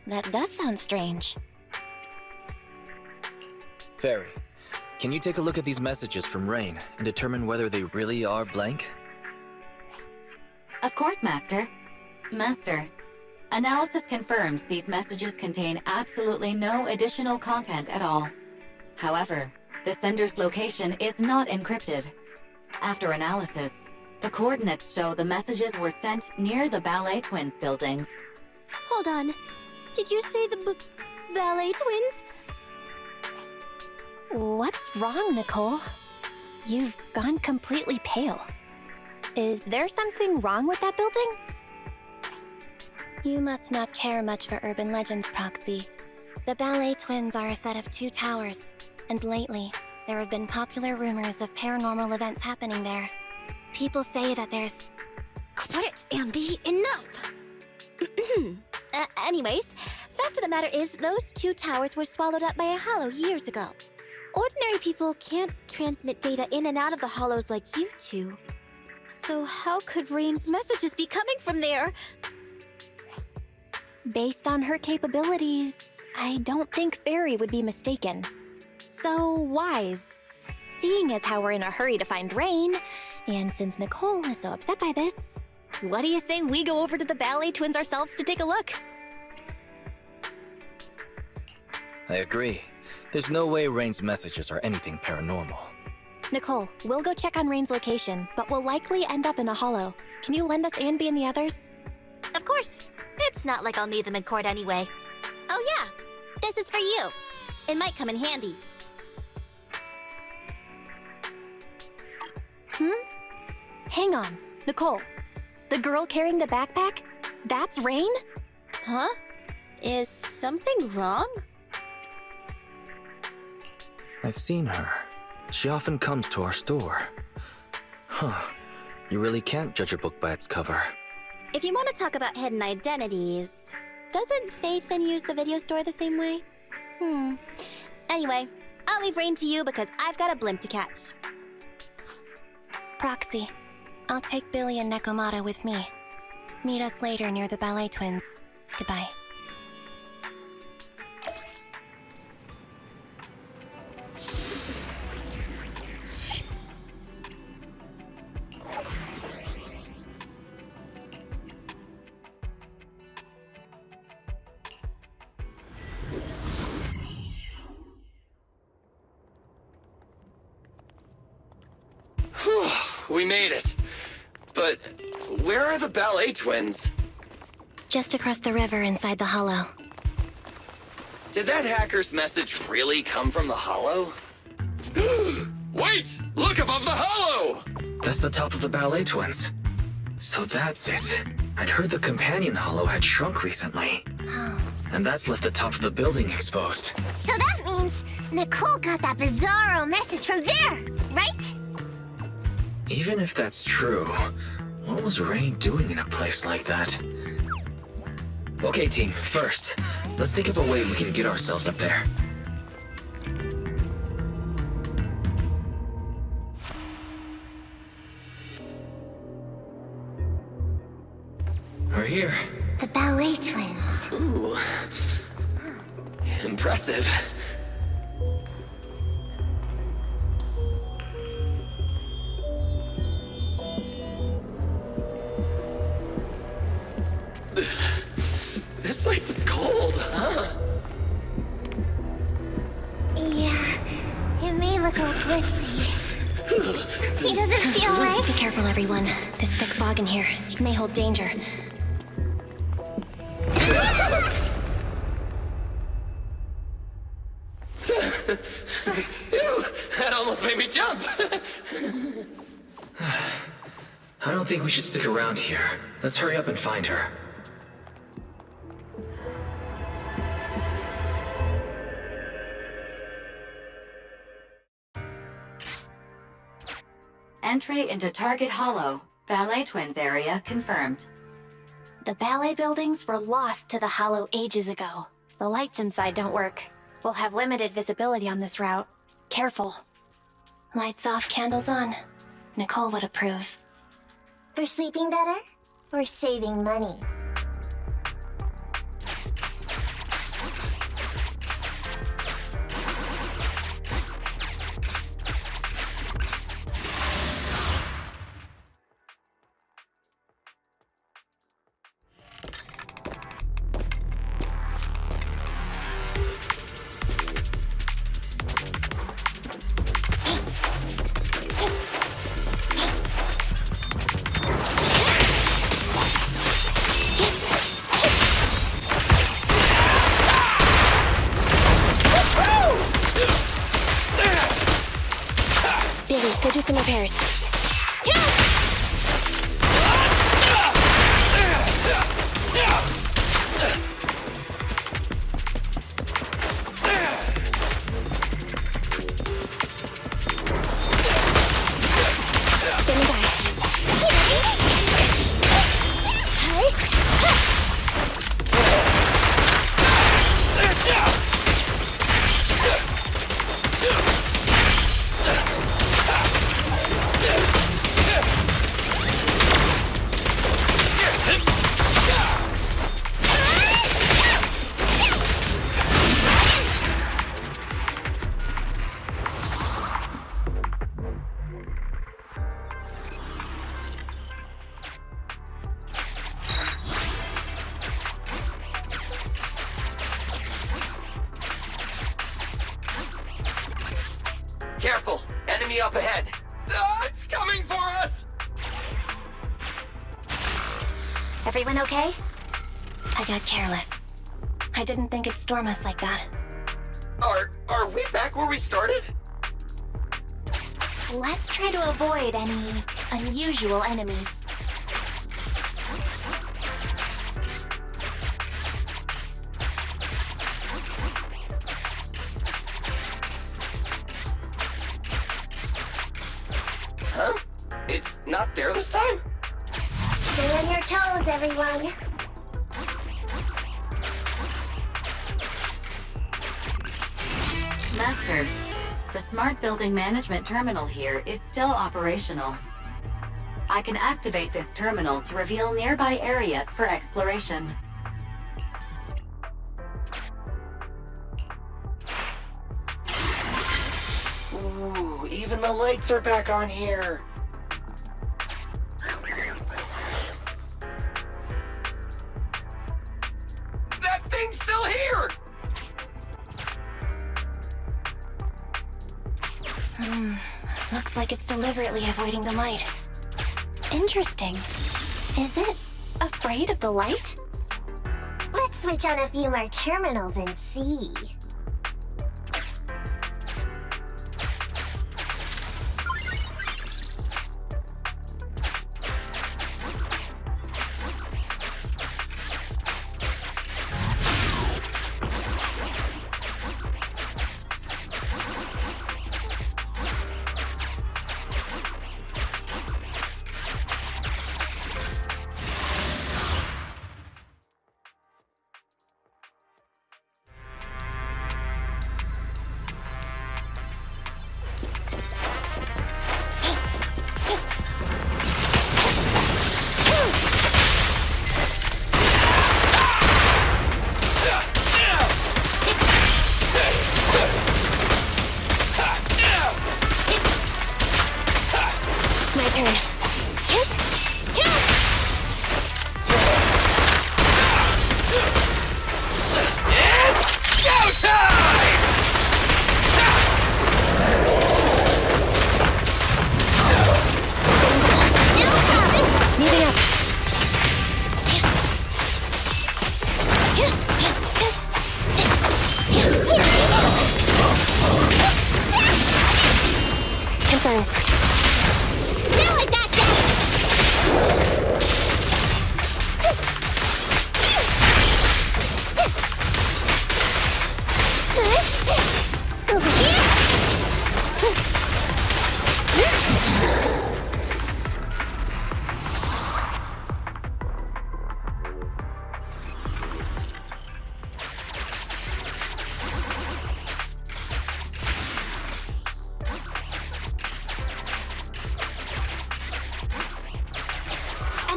That does sound strange. Fairy, can you take a look at these messages from Rain and determine whether they really are blank? Of course, Master. Master, analysis confirms these messages contain absolutely no additional content at all. However, the sender's location is not encrypted. After analysis, the coordinates show the messages were sent near the Ballet Twins buildings. Hold on. Did you say the Ballet Twins? What's wrong, Nicole? You've gone completely pale. Is there something wrong with that building? You must not care much for urban legends, Proxy. The Ballet Twins are a set of 2 towers, and lately, there have been popular rumors of paranormal events happening there. People say that there's... Quit, Ambi, enough! Anyways, fact of the matter is, those 2 towers were swallowed up by a hollow years ago. Ordinary people can't transmit data in and out of the hollows like you two. So how could Rain's messages be coming from there? Based on her capabilities, I don't think Fairy would be mistaken. So wise. Seeing as how we're in a hurry to find Rain, and since Nicole is so upset by this, what do you say we go over to the Ballet Twins ourselves to take a look? I agree. There's no way Rain's messages are anything paranormal. Nicole, we'll go check on Rain's location, but we'll likely end up in a hollow. Can you lend us Anby and the others? Of course. It's not like I'll need them in court anyway. Oh yeah, this is for you. It might come in handy. Hang on, Nicole. The girl carrying the backpack? That's Rain? Huh? Is something wrong? I've seen her. She often comes to our store. Huh. You really can't judge a book by its cover. If you want to talk about hidden identities, doesn't Faithin use the video store the same way? Anyway, I'll leave Rain to you because I've got a blimp to catch. Proxy, I'll take Billy and Nekomata with me. Meet us later near the Ballet Twins. Goodbye. We made it. But where are the Ballet Twins? Just across the river inside the hollow. Did that hacker's message really come from the hollow? Wait! Look above the hollow! That's the top of the ballet twins. So that's it. I'd heard the companion hollow had shrunk recently. And that's left the top of the building exposed. So that means Nicole got that bizarro message from there, right? Even if that's true, what was Rain doing in a place like that? Okay, team, first, let's think of a way we can get ourselves up there. We're here. The ballet twins. Ooh. Impressive. This place is cold, huh? Yeah, it may look all glitzy. He doesn't feel right. Be careful, everyone. This thick fog in here, it may hold danger. Ew, that almost made me jump. I don't think we should stick around here. Let's hurry up and find her. Entry into Target Hollow, Ballet Twins area confirmed. The ballet buildings were lost to the Hollow ages ago. The lights inside don't work. We'll have limited visibility on this route. Careful. Lights off, candles on. Nicole would approve. For sleeping better? Or saving money? Go do some repairs. Careful! Enemy up ahead! Ah, it's coming for us! Everyone okay? I got careless. I didn't think it'd storm us like that. Are we back where we started? Let's try to avoid any unusual enemies. Huh? It's not there this time? Stay on your toes, everyone. Master, the Smart Building Management Terminal here is still operational. I can activate this terminal to reveal nearby areas for exploration. Ooh, even the lights are back on here. That thing's still here! Looks like it's deliberately avoiding the light. Interesting. Is it afraid of the light? Let's switch on a few more terminals and see.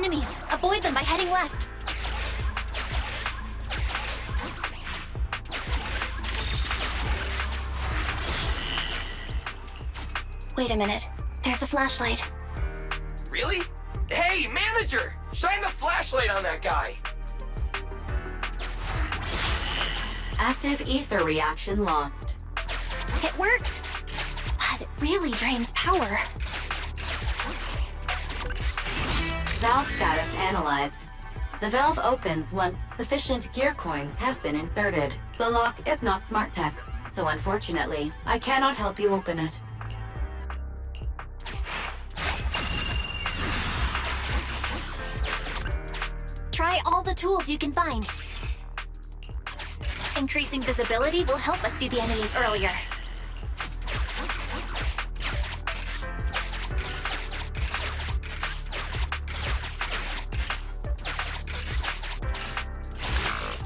enemies. Avoid them by heading left. Wait a minute. There's a flashlight. Really? Hey, manager! Shine the flashlight on that guy! Active ether reaction lost. It works, but it really drains power. Valve status analyzed. The valve opens once sufficient gear coins have been inserted. The lock is not smart tech, so unfortunately, I cannot help you open it. Try all the tools you can find. Increasing visibility will help us see the enemies earlier.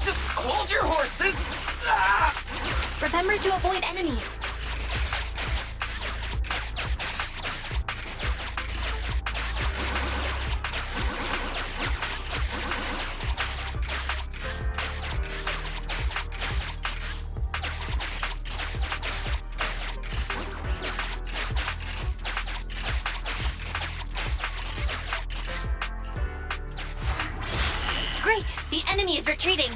Just hold your horses! Ah! Remember to avoid enemies. Great! The enemy is retreating!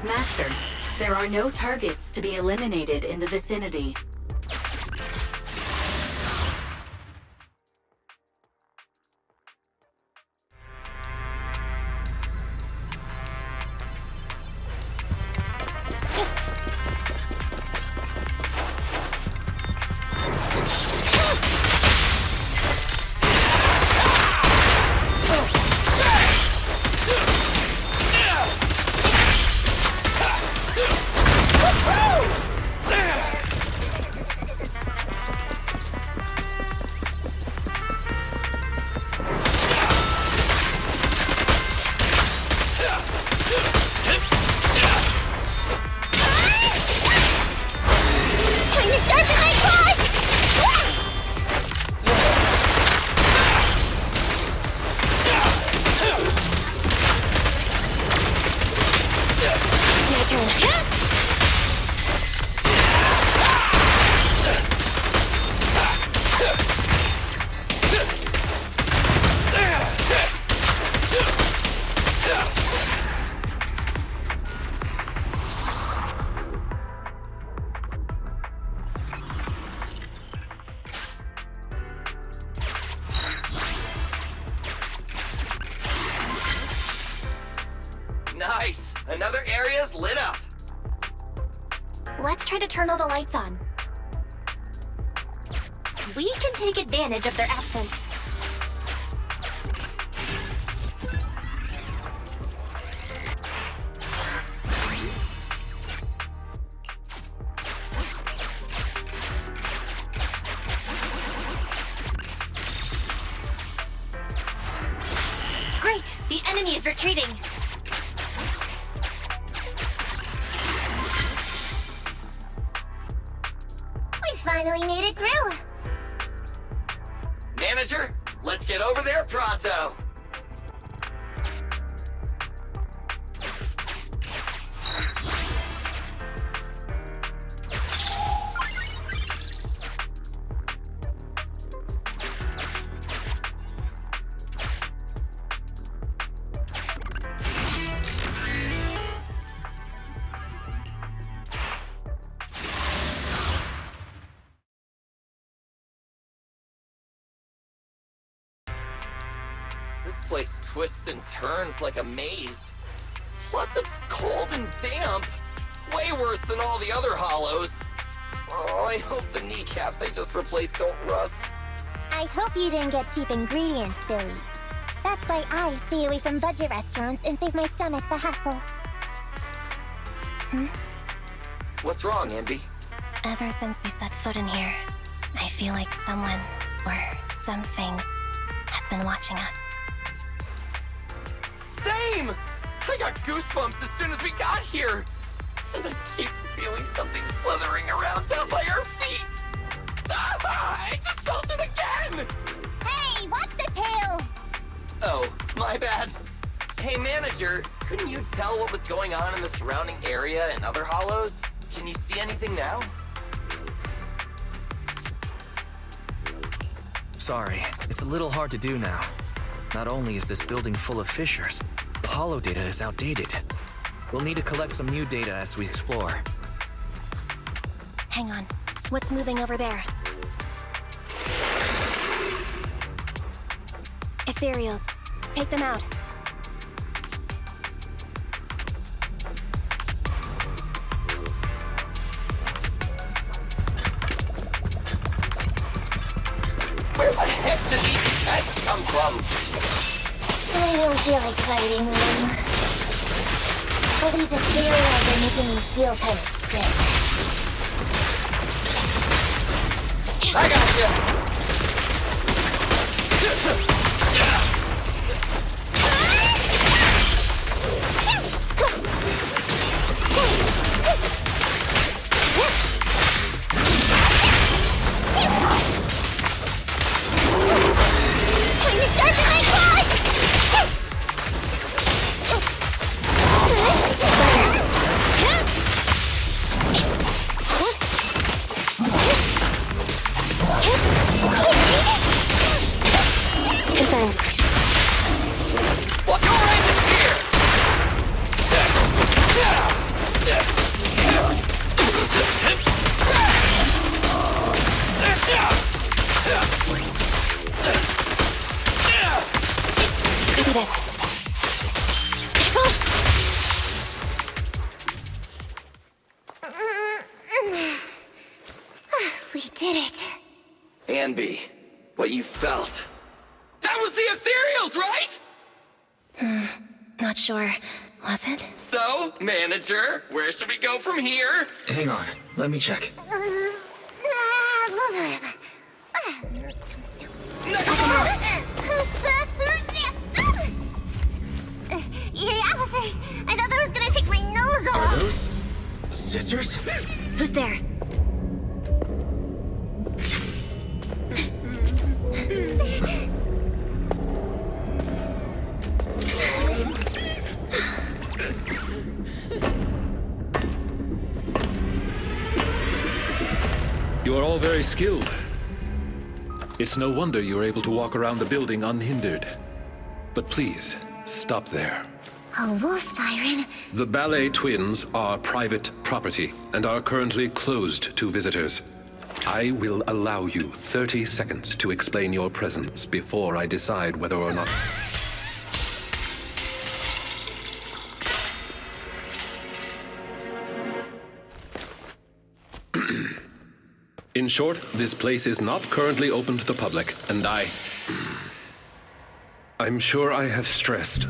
Master, there are no targets to be eliminated in the vicinity. Nice! Another area's lit up! Let's try to turn all the lights on. We can take advantage of their absence. Great! The enemy is retreating! Finally made it through. Manager, let's get over there pronto. This place twists and turns like a maze. Plus it's cold and damp. Way worse than all the other hollows. Oh, I hope the kneecaps I just replaced don't rust. I hope you didn't get cheap ingredients, Billy. That's why I stay away from budget restaurants and save my stomach the hassle. What's wrong, Envy? Ever since we set foot in here, I feel like someone, or something, has been watching us. Same! I got goosebumps as soon as we got here! And I keep feeling something slithering around down by our feet! Ah, I just felt it again! Hey, watch the tails! Oh, my bad. Hey, manager, couldn't you tell what was going on in the surrounding area and other hollows? Can you see anything now? Sorry, it's a little hard to do now. Not only is this building full of fissures, the hollow data is outdated. We'll need to collect some new data as we explore. Hang on. What's moving over there? Ethereals. Take them out. Where the heck did these pests come from? I don't feel like fighting them. All these ethereals are making me feel kind of sick. I got you! Time to sharpen my claws! Confirmed. What? Your range is here! Copy that. We did it. Anby, what you felt. That was the Ethereals, right? Not sure. Was it? So, manager, where should we go from here? Hang on, let me check. Yeah, officers! I thought that was gonna take my nose off! Are those scissors? Who's there? You are all very skilled. It's no wonder you are able to walk around the building unhindered. But please, stop there. A wolf siren? The ballet twins are private property and are currently closed to visitors. I will allow you 30 seconds to explain your presence before I decide whether or not... In short, this place is not currently open to the public, and I'm sure I have stressed.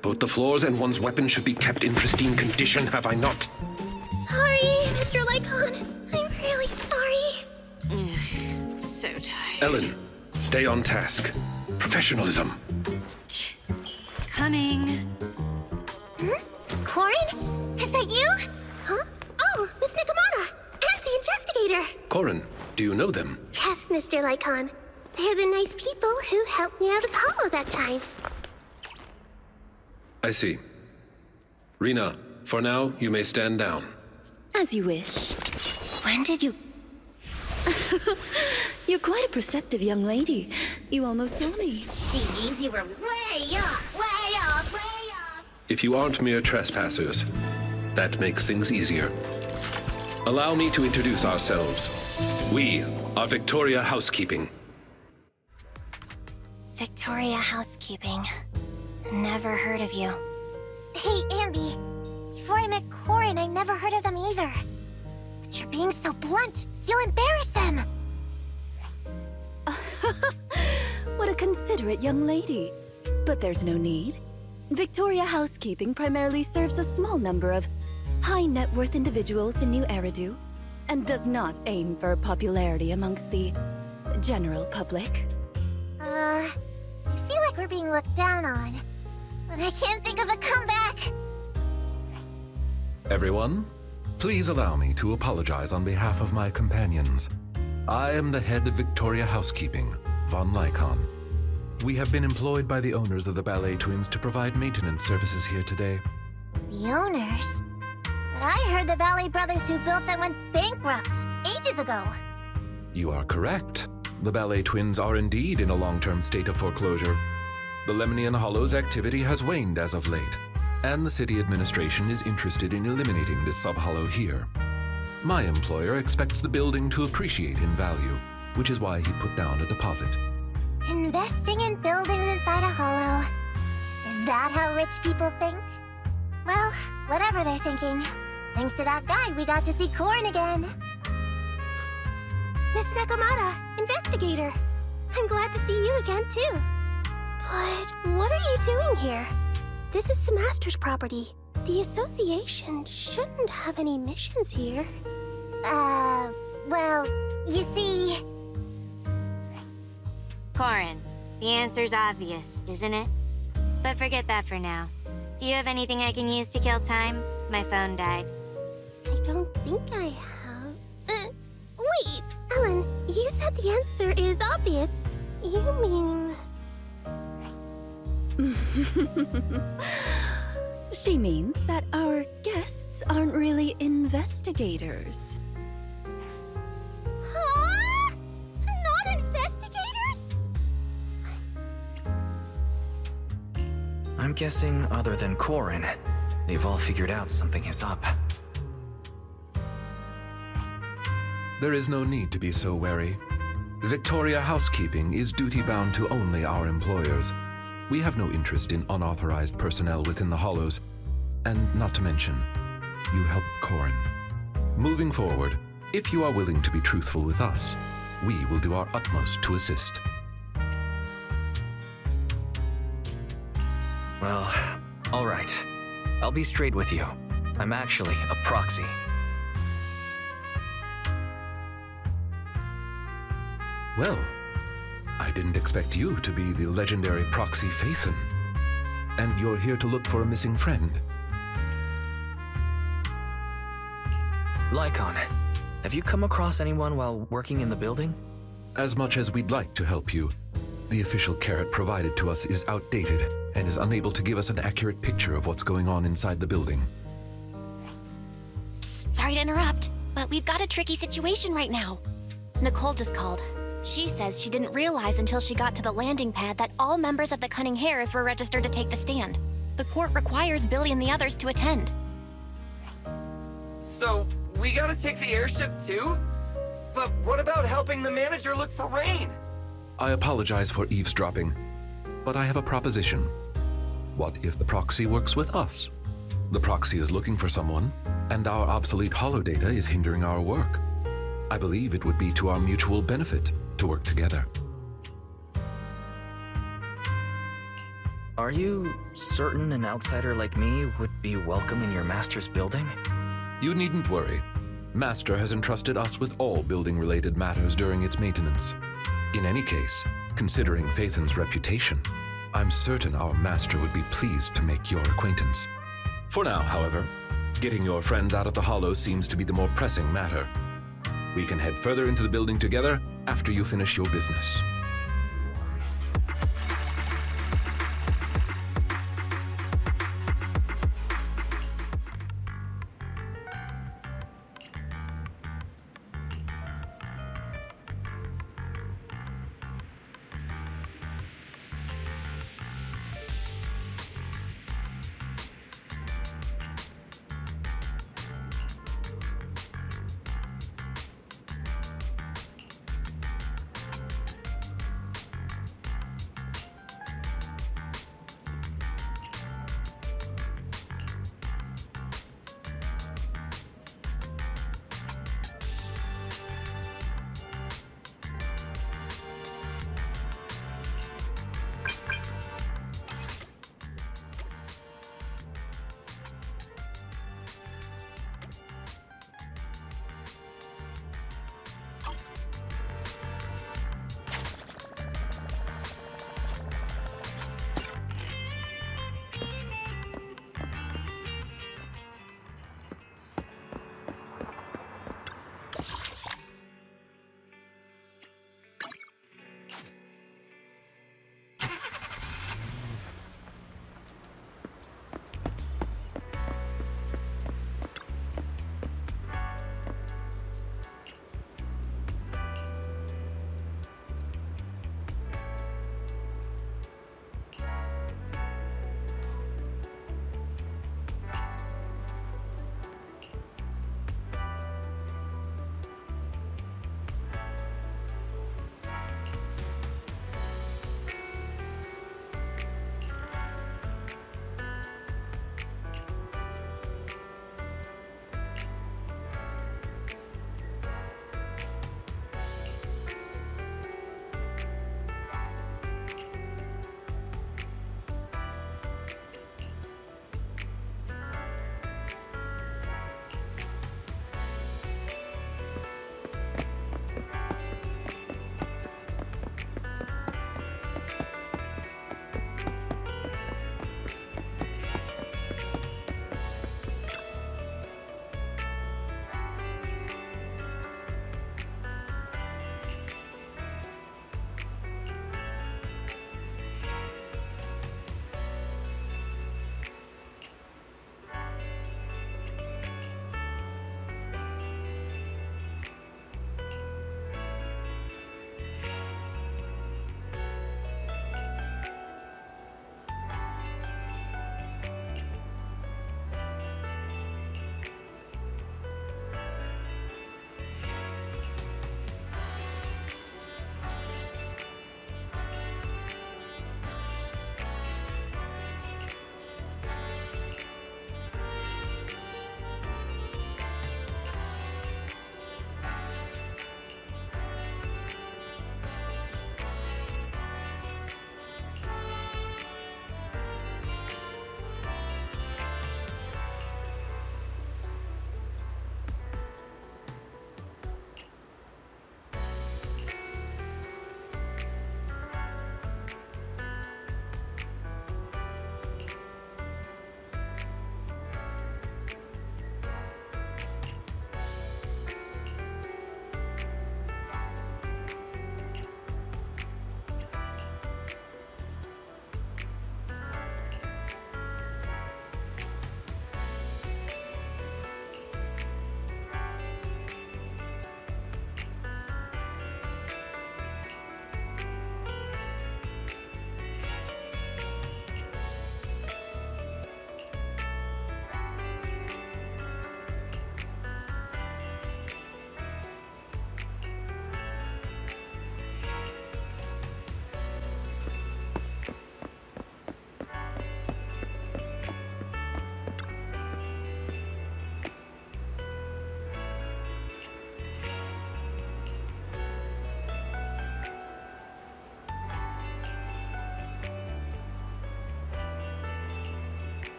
Both the floors and one's weapon should be kept in pristine condition, have I not? Sorry, Mr. Lycon. I'm really sorry. So tired. Ellen, stay on task. Professionalism. Coming. Corin? Is that you? Huh? Oh, Miss Nakamata! And the investigator! Corin, do you know them? Yes, Mr. Lycon. They're the nice people who helped me out of Hollow that time. I see. Rena, for now, you may stand down. As you wish. When did you... You're quite a perceptive young lady. You almost saw me. She means you were way off, way off, way off. If you aren't mere trespassers, that makes things easier. Allow me to introduce ourselves. We are Victoria Housekeeping. Victoria Housekeeping. Never heard of you. Hey, Ambi. Before I met Corin, I never heard of them either. But you're being so blunt. You'll embarrass them. What a considerate young lady. But there's no need. Victoria Housekeeping primarily serves a small number of high-net-worth individuals in New Eridu, and does not aim for popularity amongst the general public. I feel like we're being looked down on. but I can't think of a comeback. Everyone, please allow me to apologize on behalf of my companions. I am the head of Victoria Housekeeping, Von Lycon. We have been employed by the owners of the Ballet Twins to provide maintenance services here today. The owners? But I heard the Ballet brothers who built them went bankrupt ages ago. You are correct. The Ballet Twins are indeed in a long-term state of foreclosure. The Lemnian Hollow's activity has waned as of late, and the city administration is interested in eliminating this sub-hollow here. My employer expects the building to appreciate in value, which is why he put down a deposit. Investing in buildings inside a hollow. Is that how rich people think? Well, whatever they're thinking. Thanks to that guy, we got to see Corn again. Miss Nakamata, investigator. I'm glad to see you again, too. But what are you doing here? This is the Master's property. The association shouldn't have any missions here. Well, you see... Corin, the answer's obvious, isn't it? But forget that for now. Do you have anything I can use to kill time? My phone died. I don't think I have. Wait, Ellen, you said the answer is obvious. You mean... She means that our guests aren't really investigators. Huh? Not investigators? I'm guessing, other than Corin, they've all figured out something is up. There is no need to be so wary. Victoria Housekeeping is duty-bound to only our employers. We have no interest in unauthorized personnel within the Hollows, and not to mention, you helped Corin. Moving forward, if you are willing to be truthful with us, we will do our utmost to assist. Well, all right. I'll be straight with you. I'm actually a proxy. Well, I didn't expect you to be the legendary Proxy Phaethon. And you're here to look for a missing friend. Lycon, have you come across anyone while working in the building? As much as we'd like to help you, the official carrot provided to us is outdated and is unable to give us an accurate picture of what's going on inside the building. Psst, sorry to interrupt, but we've got a tricky situation right now. Nicole just called. She says she didn't realize until she got to the landing pad that all members of the Cunning Hares were registered to take the stand. The court requires Billy and the others to attend. So, we gotta take the airship too? But what about helping the manager look for Rain? I apologize for eavesdropping, but I have a proposition. What if the Proxy works with us? The Proxy is looking for someone, and our obsolete holodata is hindering our work. I believe it would be to our mutual benefit to work together. Are you certain an outsider like me would be welcome in your master's building? You needn't worry. Master has entrusted us with all building-related matters during its maintenance. In any case, considering Phaethon's reputation, I'm certain our master would be pleased to make your acquaintance. For now, however, getting your friends out of the Hollow seems to be the more pressing matter. We can head further into the building together after you finish your business.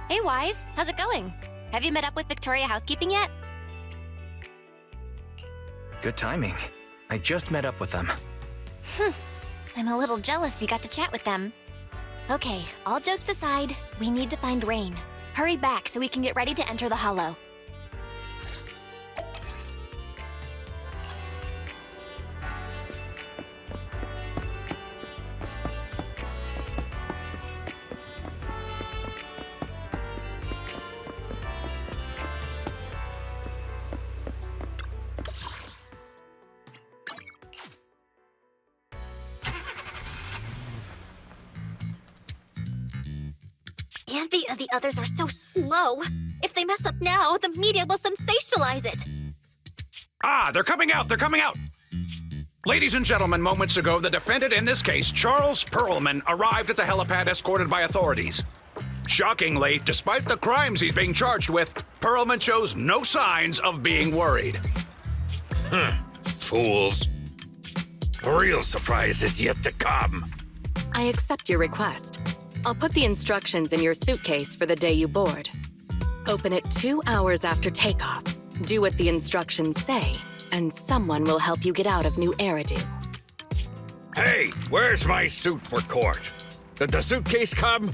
Hey, Wise. How's it going? Have you met up with Victoria Housekeeping yet? Good timing. I just met up with them. I'm a little jealous you got to chat with them. Okay, all jokes aside, we need to find Rain. Hurry back so we can get ready to enter the Hollow. Andy and the others are so slow. If they mess up now, the media will sensationalize it. Ah, they're coming out! They're coming out! Ladies and gentlemen, moments ago, the defendant in this case, Charles Perlman, arrived at the helipad escorted by authorities. Shockingly, despite the crimes he's being charged with, Perlman shows no signs of being worried. Fools. The real surprise is yet to come. I accept your request. I'll put the instructions in your suitcase for the day you board. Open it 2 hours after takeoff. Do what the instructions say, and someone will help you get out of New Eridu. Hey, where's my suit for court? Did the suitcase come?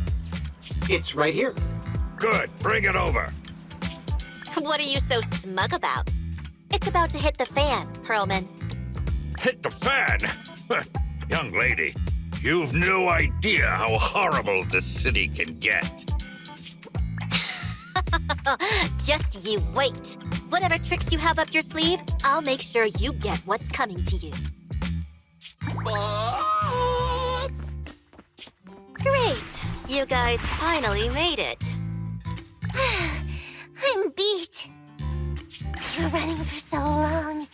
It's right here. Good, bring it over. What are you so smug about? It's about to hit the fan, Perlman. Hit the fan? Young lady, you've no idea how horrible this city can get. Just you wait. Whatever tricks you have up your sleeve, I'll make sure you get what's coming to you. Boss! Great. You guys finally made it. I'm beat. You're running for so long.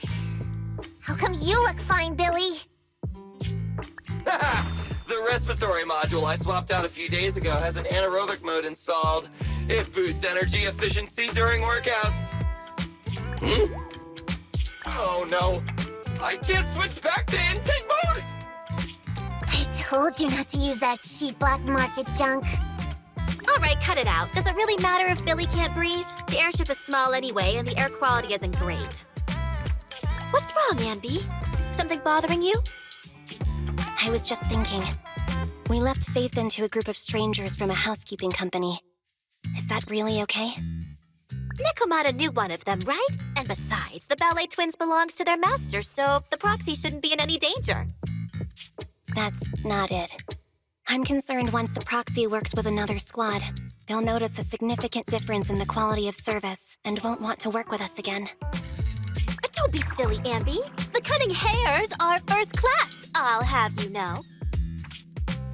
How come you look fine, Billy? The respiratory module I swapped out a few days ago has an anaerobic mode installed. It boosts energy efficiency during workouts. Oh no, I can't switch back to intake mode! I told you not to use that cheap black market junk. All right, cut it out. Does it really matter if Billy can't breathe? The airship is small anyway, and the air quality isn't great. What's wrong, Anby? Something bothering you? I was just thinking. We left Faith into a group of strangers from a housekeeping company. Is that really okay? Nekomata knew one of them, right? And besides, the ballet twins belongs to their master, so the Proxy shouldn't be in any danger. That's not it. I'm concerned once the Proxy works with another squad, they'll notice a significant difference in the quality of service and won't want to work with us again. Don't be silly, Anby. The cunning hares are first class, I'll have you know.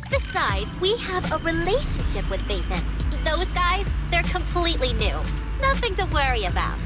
Besides, we have a relationship with Faithin. Those guys, they're completely new. Nothing to worry about.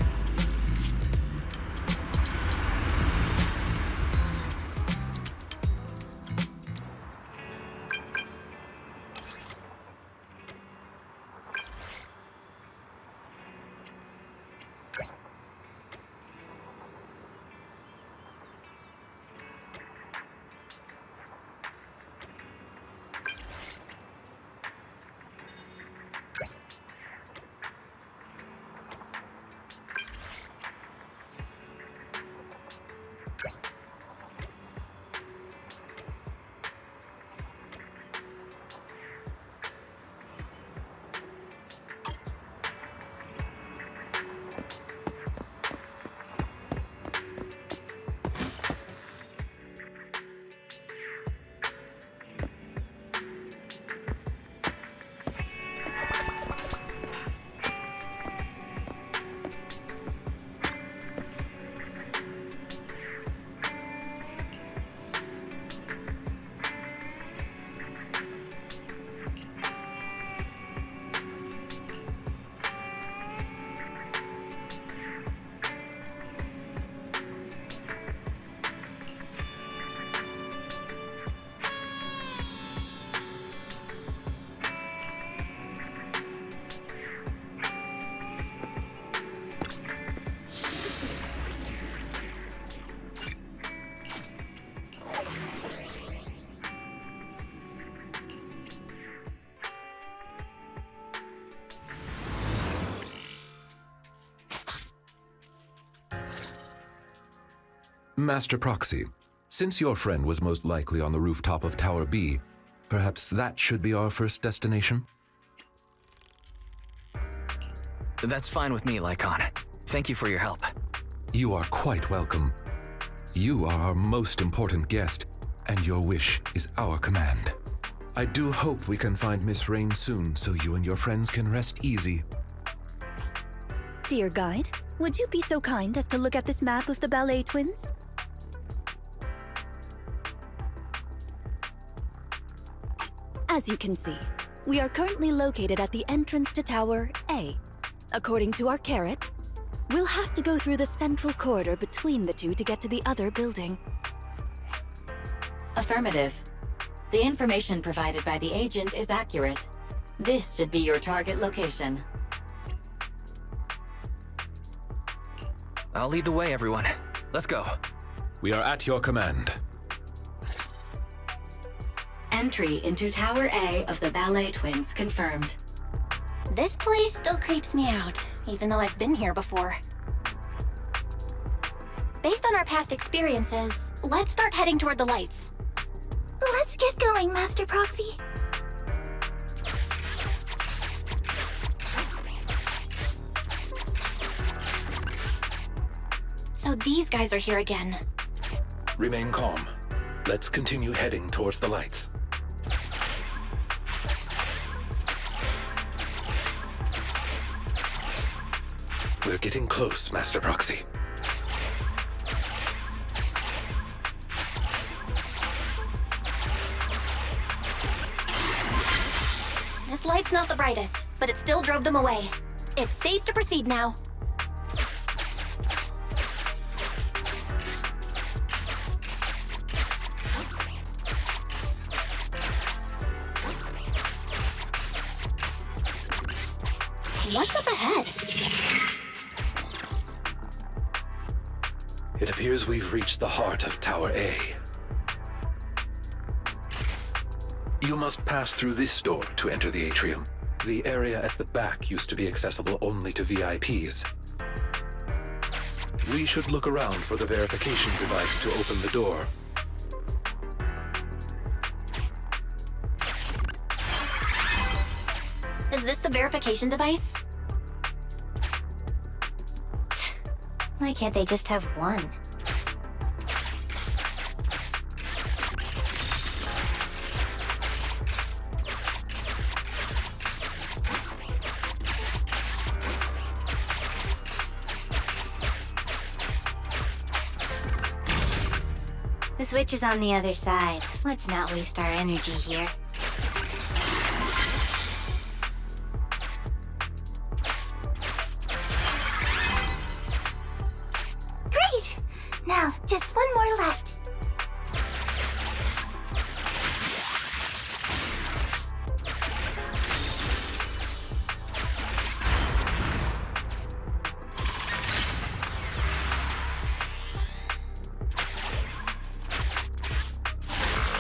Master Proxy, since your friend was most likely on the rooftop of Tower B, perhaps that should be our first destination? That's fine with me, Lycon. Thank you for your help. You are quite welcome. You are our most important guest, and your wish is our command. I do hope we can find Miss Rain soon so you and your friends can rest easy. Dear guide, would you be so kind as to look at this map of the Ballet Twins? As you can see, we are currently located at the entrance to Tower A. According to our carrot, we'll have to go through the central corridor between the two to get to the other building. Affirmative. The information provided by the agent is accurate. This should be your target location. I'll lead the way, everyone. Let's go. We are at your command. Entry into Tower A of the Ballet Twins confirmed. This place still creeps me out, even though I've been here before. Based on our past experiences, let's start heading toward the lights. Let's get going, Master Proxy. So these guys are here again. Remain calm. Let's continue heading towards the lights. We're getting close, Master Proxy. This light's not the brightest, but it still drove them away. It's safe to proceed now. What's up ahead? It appears we've reached the heart of Tower A. You must pass through this door to enter the atrium. The area at the back used to be accessible only to VIPs. We should look around for the verification device to open the door. Is this the verification device? Why can't they just have one? The switch is on the other side. Let's not waste our energy here. Great! Now, just one more left.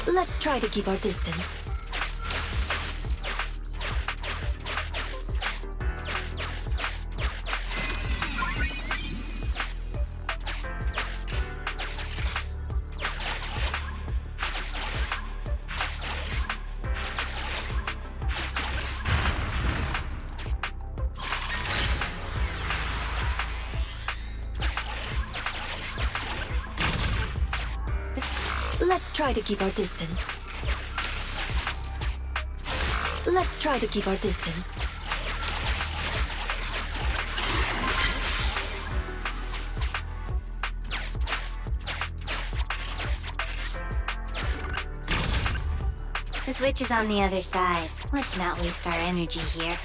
Let's try to keep our distance. Let's try to keep our distance. Let's try to keep our distance. The switch is on the other side. Let's not waste our energy here.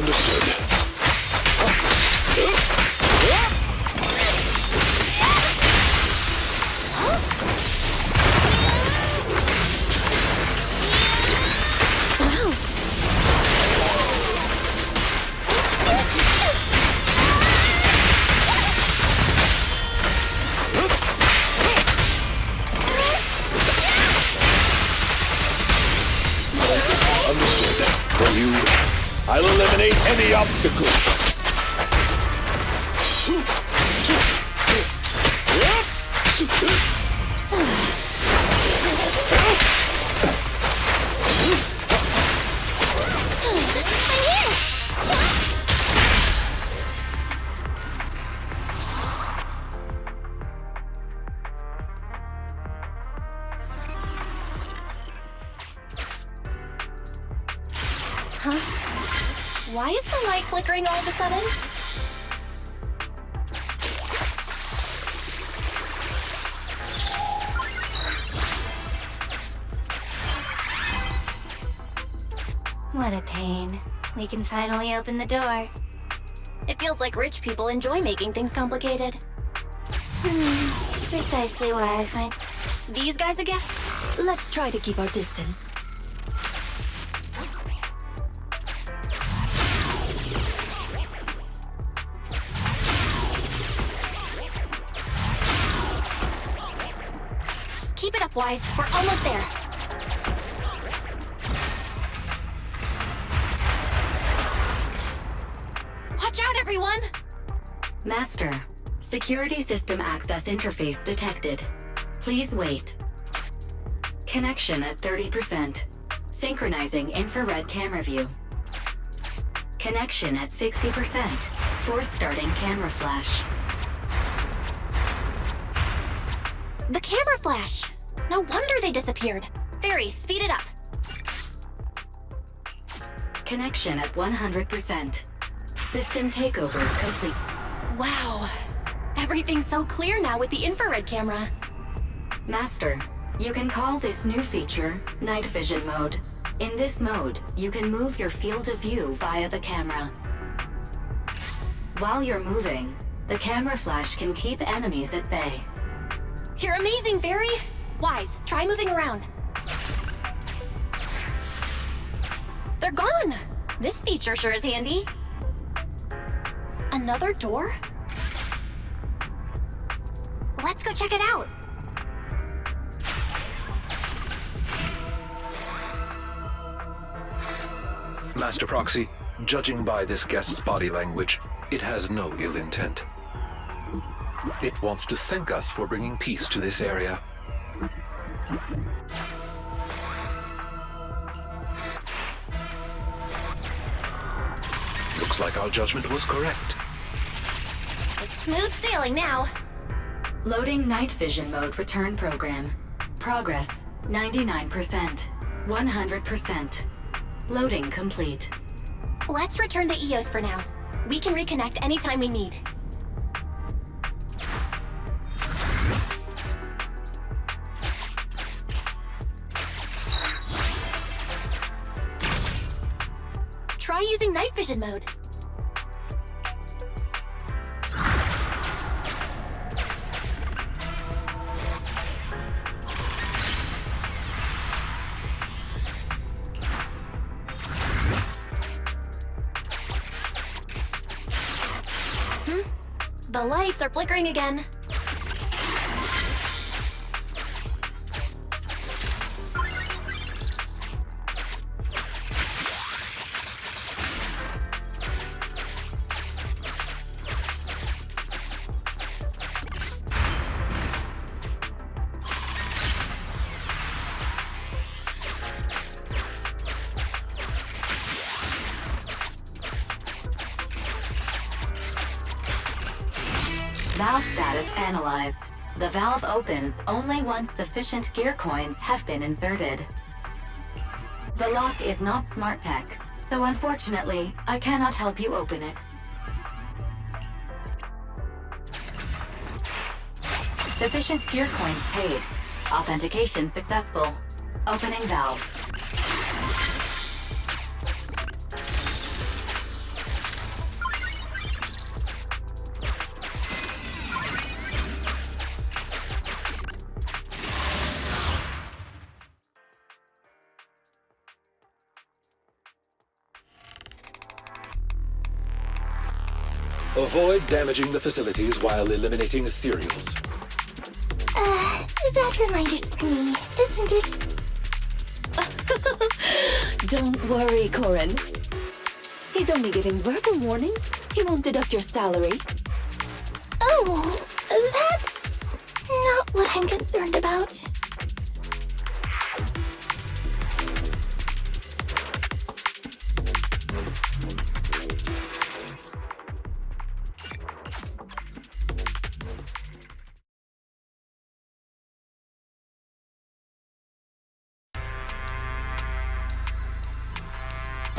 Understood. Understood. For you, I'll eliminate any obstacles. Huh? Why is the light flickering all of a sudden? What a pain. We can finally open the door. It feels like rich people enjoy making things complicated. Precisely why I find... These guys again? Let's try to keep our distance. Keep it up, Wise. We're almost there. Watch out, everyone! Master, security system access interface detected. Please wait. Connection at 30%. Synchronizing infrared camera view. Connection at 60%. Force starting camera flash. The camera flash! No wonder they disappeared. Fairy, speed it up. Connection at 100%. System takeover complete. Wow. Everything's so clear now with the infrared camera. Master, you can call this new feature Night Vision Mode. In this mode, you can move your field of view via the camera. While you're moving, the camera flash can keep enemies at bay. You're amazing, Barry! Wise, try moving around. They're gone! This feature sure is handy. Another door? Let's go check it out! Master Proxy, judging by this guest's body language, it has no ill intent. It wants to thank us for bringing peace to this area. Looks like our judgment was correct. It's smooth sailing now. Loading night vision mode return program. Progress 99%. 100%. Loading complete. Let's return to EOS for now. We can reconnect anytime we need. Try using night vision mode. The lights are flickering again. Valve status analyzed. The valve opens only once sufficient gear coins have been inserted. The lock is not smart tech, so unfortunately, I cannot help you open it. Sufficient gear coins paid. Authentication successful. Opening valve. Avoid damaging the facilities while eliminating Ethereals. That reminder's for me, isn't it? Don't worry, Corin. He's only giving verbal warnings. He won't deduct your salary. Oh, that's not what I'm concerned about.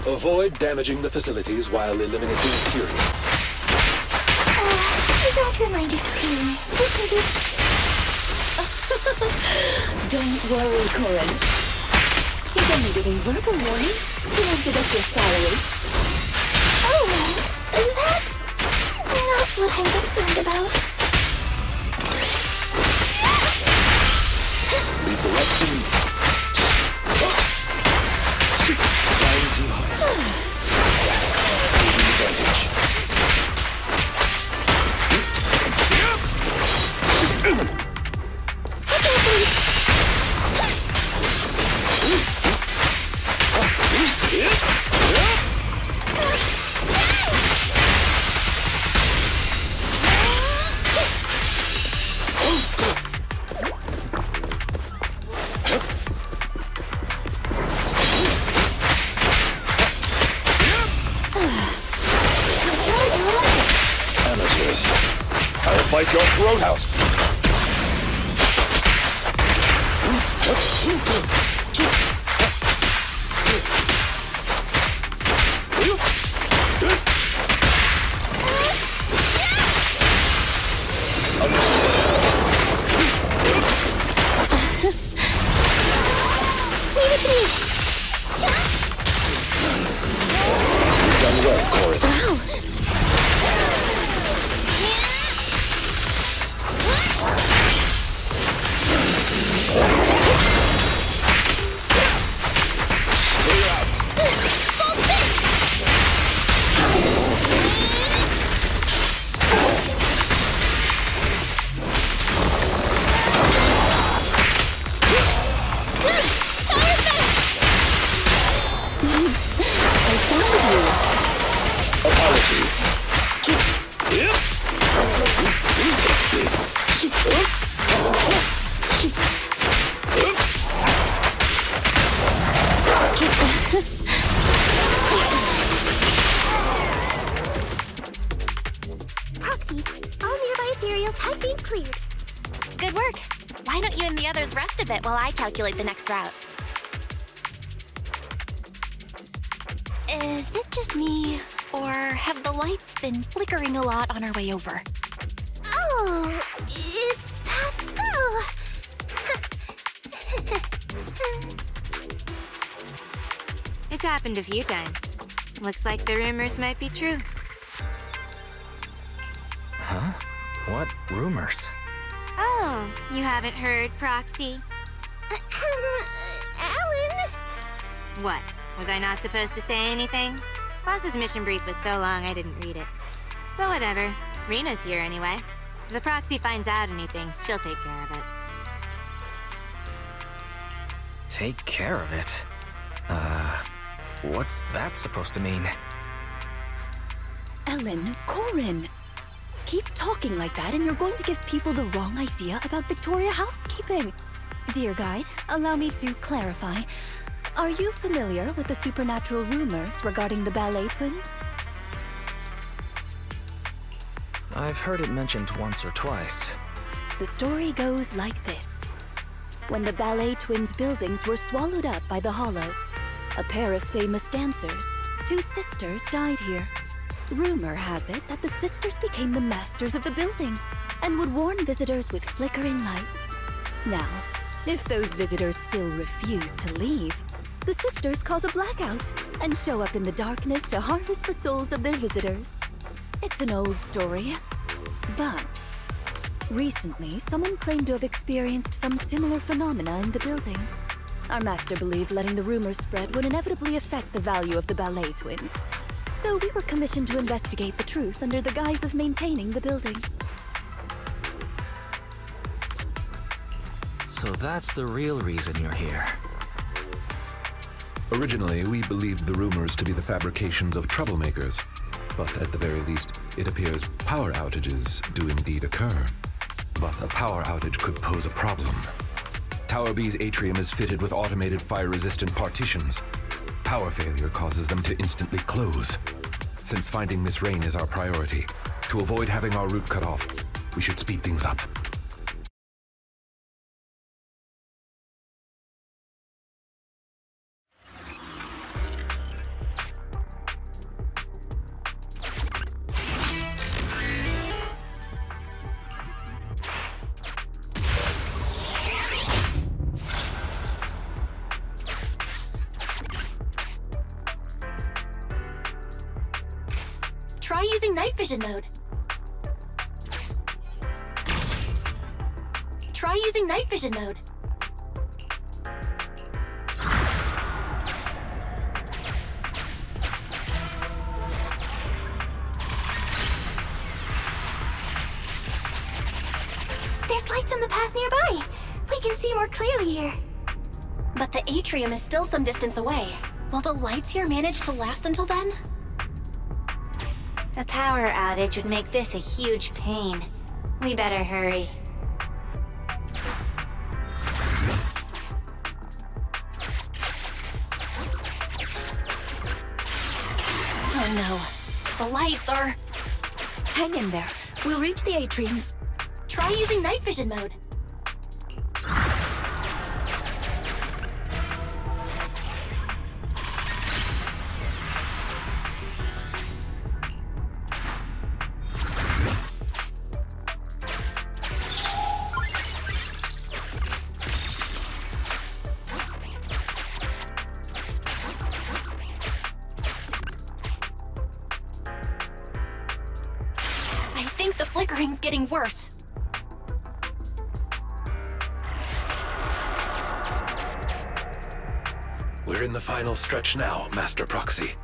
Avoid damaging the facilities while eliminating Ethereals. That reminder's for me, isn't it? Don't worry, Corin. He's only giving verbal warnings. He won't deduct your salary. Oh, that's not what I'm concerned about. Leave the rest to me. Flying too high. Taking advantage. Amateurs. I will fight your throat out. Leave it to me! You've done well, Corin. Wow! Apologies. Proxy, all nearby Ethereals have been cleared. Good work. Why don't you and the others rest a bit while I calculate the next route? Is it just me, or have the lights been flickering a lot on our way over? Oh, is that so? It's happened a few times. Looks like the rumors might be true. Huh? What rumors? Oh, you haven't heard, Proxy? Alan? What? Was I not supposed to say anything? Boss's mission brief was so long I didn't read it. But whatever. Rena's here anyway. If the Proxy finds out anything, she'll take care of it. Take care of it? What's that supposed to mean? Ellen, Corin. Keep talking like that and you're going to give people the wrong idea about Victoria housekeeping. Dear guide, allow me to clarify. Are you familiar with the supernatural rumors regarding the ballet twins? I've heard it mentioned once or twice. The story goes like this. When the ballet twins' buildings were swallowed up by the Hollow, a pair of famous dancers, two sisters, died here. Rumor has it that the sisters became the masters of the building and would warn visitors with flickering lights. Now, if those visitors still refuse to leave, the sisters cause a blackout and show up in the darkness to harvest the souls of their visitors. It's an old story, but recently someone claimed to have experienced some similar phenomena in the building. Our master believed letting the rumors spread would inevitably affect the value of the ballet twins. So we were commissioned to investigate the truth under the guise of maintaining the building. So that's the real reason you're here. Originally, we believed the rumors to be the fabrications of troublemakers. But at the very least, it appears power outages do indeed occur. But a power outage could pose a problem. Tower B's atrium is fitted with automated fire-resistant partitions. Power failure causes them to instantly close. Since finding Miss Rain is our priority, to avoid having our route cut off, we should speed things up. Try using night vision mode. Try using night vision mode. There's lights on the path nearby. We can see more clearly here. But the atrium is still some distance away. Will the lights here manage to last until then? A power outage would make this a huge pain. We better hurry. Oh no. The lights are... Hang in there. We'll reach the atrium. Try using night vision mode. I think the flickering's getting worse. We're in the final stretch now, Master Proxy.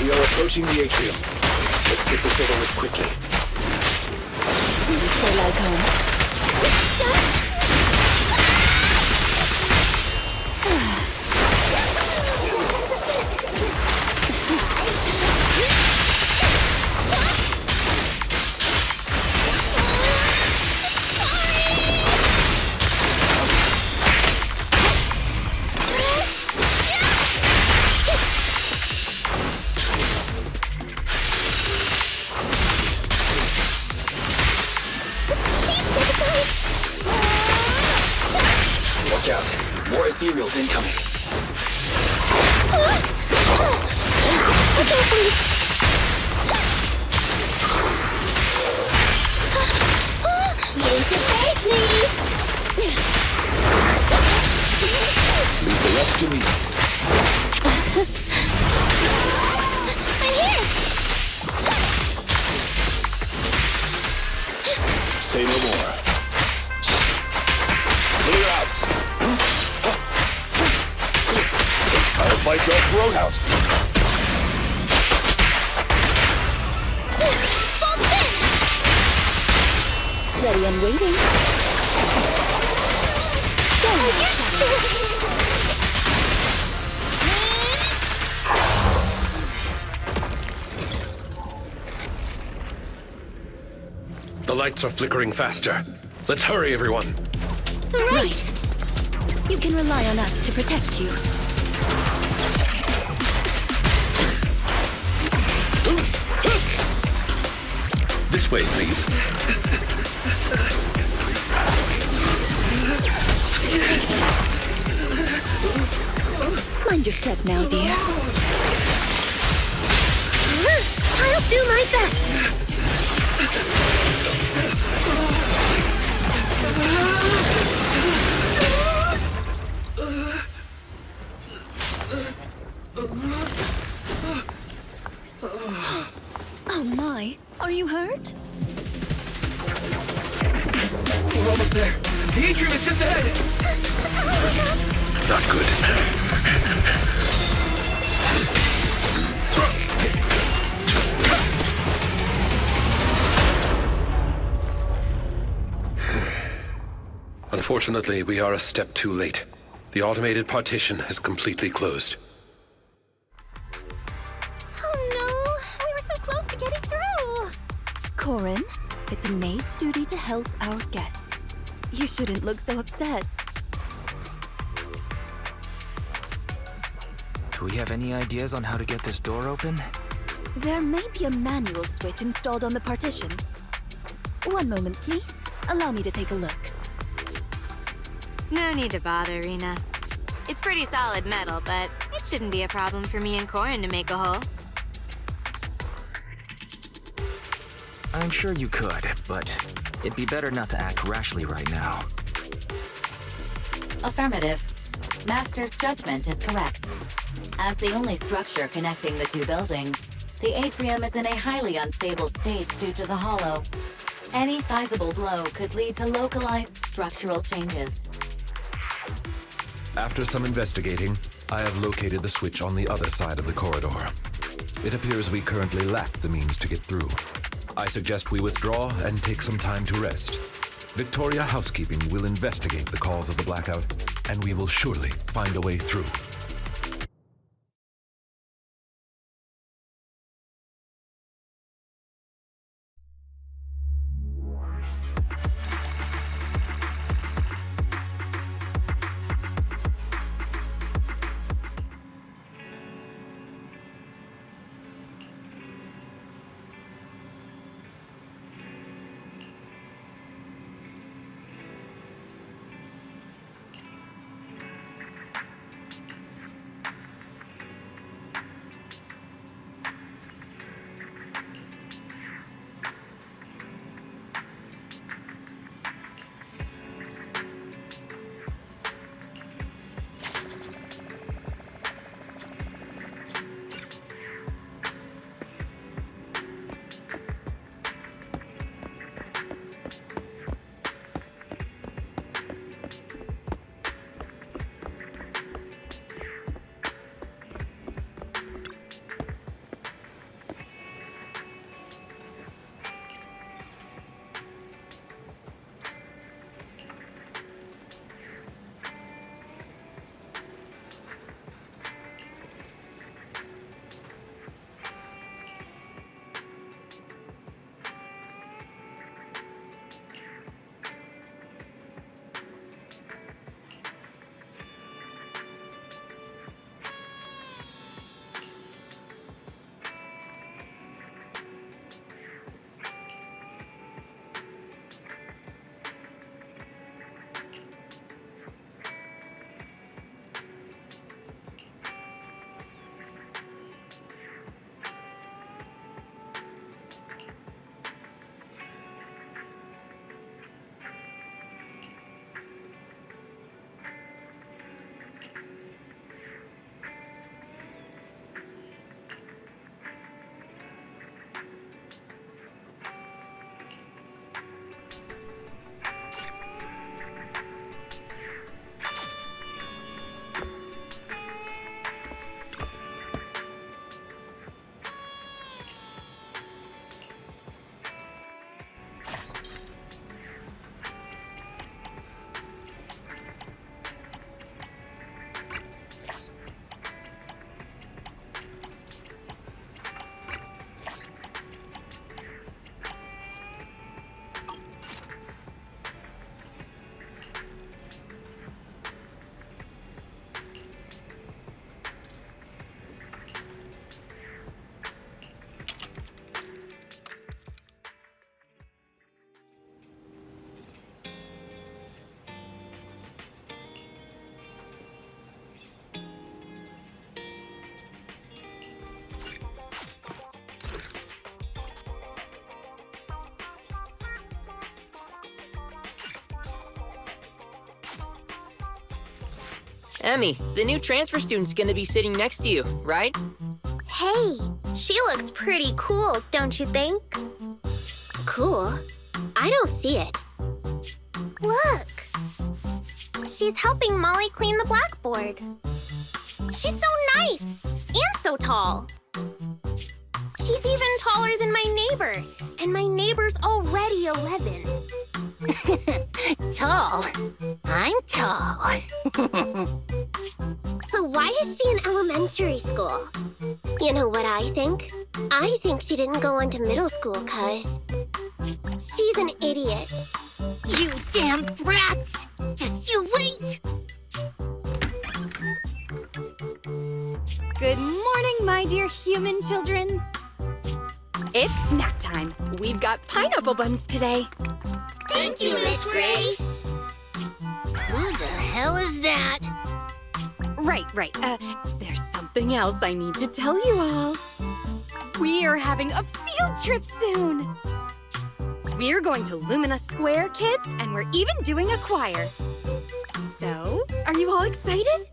We are approaching the atrium. Let's get this over with quickly. So like home. Watch out. More Ethereals incoming. Okay, please. You should thank me. Leave the rest to me. I'm here. Say no more. Clear out. Our fight Belle's roadhouse. Full spin! Ready and waiting. Are you sure? The lights are flickering faster. Let's hurry, everyone. Right. You can rely on us to protect you. This way, please. Mind your step now, dear. I'll do my best. Oh my, are you hurt? We're almost there. The atrium is just ahead. Not good. Unfortunately, we are a step too late. The automated partition has completely closed. Oh no, we were so close to getting through. Corin, it's a maid's duty to help our guests. You shouldn't look so upset. Do we have any ideas on how to get this door open? There may be a manual switch installed on the partition. One moment, please. Allow me to take a look. No need to bother, Rena. It's pretty solid metal, but it shouldn't be a problem for me and Corin to make a hole. I'm sure you could, but it'd be better not to act rashly right now. Affirmative. Master's judgment is correct. As the only structure connecting the two buildings, the atrium is in a highly unstable state due to the hollow. Any sizable blow could lead to localized structural changes. After some investigating, I have located the switch on the other side of the corridor. It appears we currently lack the means to get through. I suggest we withdraw and take some time to rest. Victoria Housekeeping will investigate the cause of the blackout, and we will surely find a way through. Emmy, the new transfer student's gonna be sitting next to you, right? Hey, she looks pretty cool, don't you think? Cool? I don't see it. Look! She's helping Molly clean the blackboard. She's so nice! And so tall! She's even taller than my neighbor, and my neighbor's already 11. Tall? I'm tall. So why is she in elementary school? You know what I think? I think she didn't go on to middle school 'cause she's an idiot. You damn brats! Just you wait! Good morning, my dear human children. It's snack time. We've got pineapple buns today. Thank you, Miss Grace. Who the hell is that? Right. There's something else I need to tell you all. We are having a field trip soon. We're going to Lumina Square, kids, and we're even doing a choir. So, are you all excited?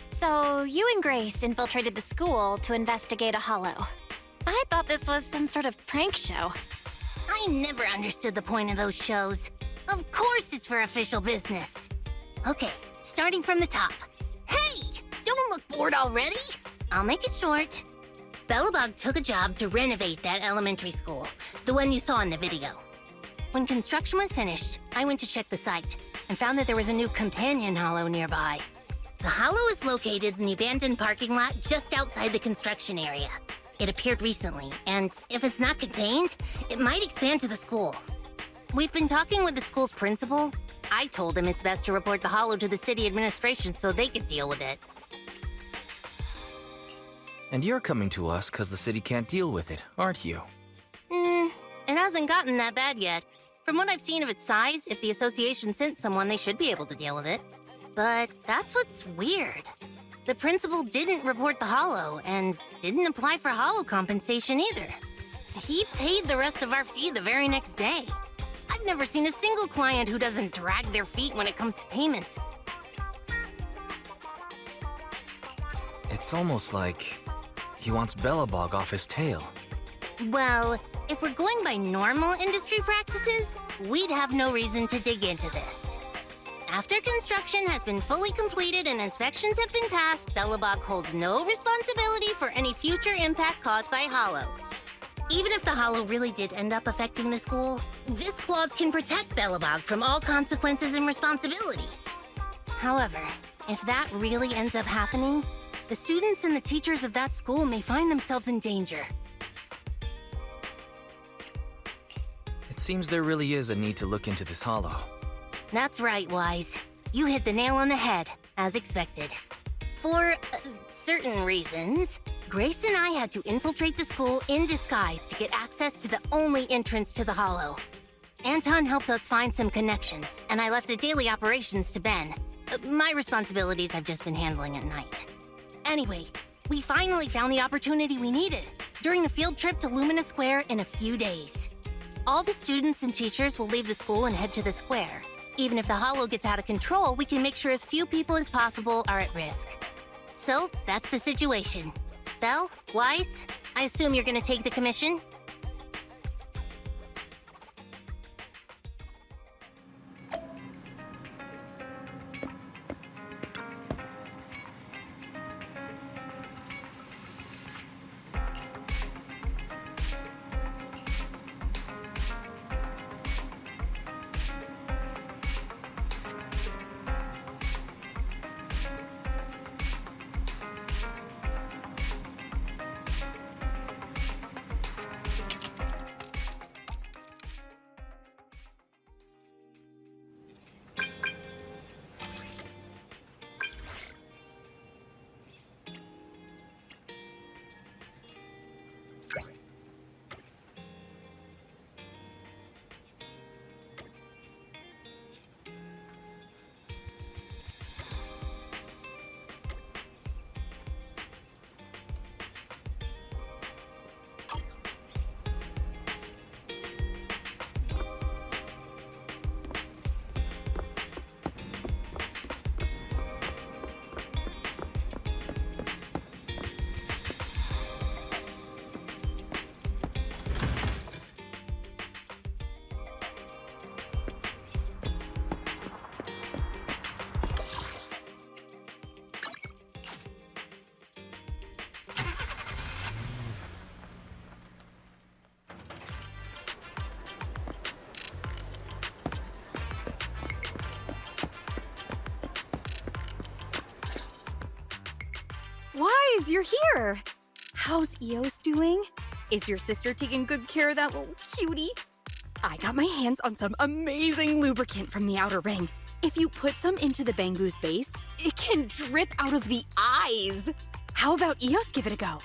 So, you and Grace infiltrated the school to investigate a hollow. I thought this was some sort of prank show. I never understood the point of those shows. Of course it's for official business. Okay, starting from the top. Hey! Don't look bored already! I'll make it short. Bellabog took a job to renovate that elementary school, the one you saw in the video. When construction was finished, I went to check the site and found that there was a new companion hollow nearby. The hollow is located in the abandoned parking lot just outside the construction area. It appeared recently, and if it's not contained, it might expand to the school. We've been talking with the school's principal. I told him it's best to report the hollow to the city administration so they could deal with it. And you're coming to us because the city can't deal with it, aren't you? It hasn't gotten that bad yet. From what I've seen of its size, if the association sent someone, they should be able to deal with it. But that's what's weird. The principal didn't report the hollow and didn't apply for hollow compensation either. He paid the rest of our fee the very next day. I've never seen a single client who doesn't drag their feet when it comes to payments. It's almost like he wants Bellabog off his tail. Well, if we're going by normal industry practices, we'd have no reason to dig into this. After construction has been fully completed and inspections have been passed, Bellabog holds no responsibility for any future impact caused by hollows. Even if the hollow really did end up affecting the school, this clause can protect Bellabog from all consequences and responsibilities. However, if that really ends up happening, the students and the teachers of that school may find themselves in danger. It seems there really is a need to look into this hollow. That's right, Wise. You hit the nail on the head, as expected. For certain reasons, Grace and I had to infiltrate the school in disguise to get access to the only entrance to the hollow. Anton helped us find some connections, and I left the daily operations to Ben. My responsibilities I've just been handling at night. Anyway, we finally found the opportunity we needed during the field trip to Lumina Square in a few days. All the students and teachers will leave the school and head to the square. Even if the hollow gets out of control, we can make sure as few people as possible are at risk. So, that's the situation. Belle, Wise, I assume you're gonna take the commission? guys, you're here. How's Eos doing? Is your sister taking good care of that little cutie? I got my hands on some amazing lubricant from the outer ring. If you put some into the Bangu's base, it can drip out of the eyes. How about Eos give it a go?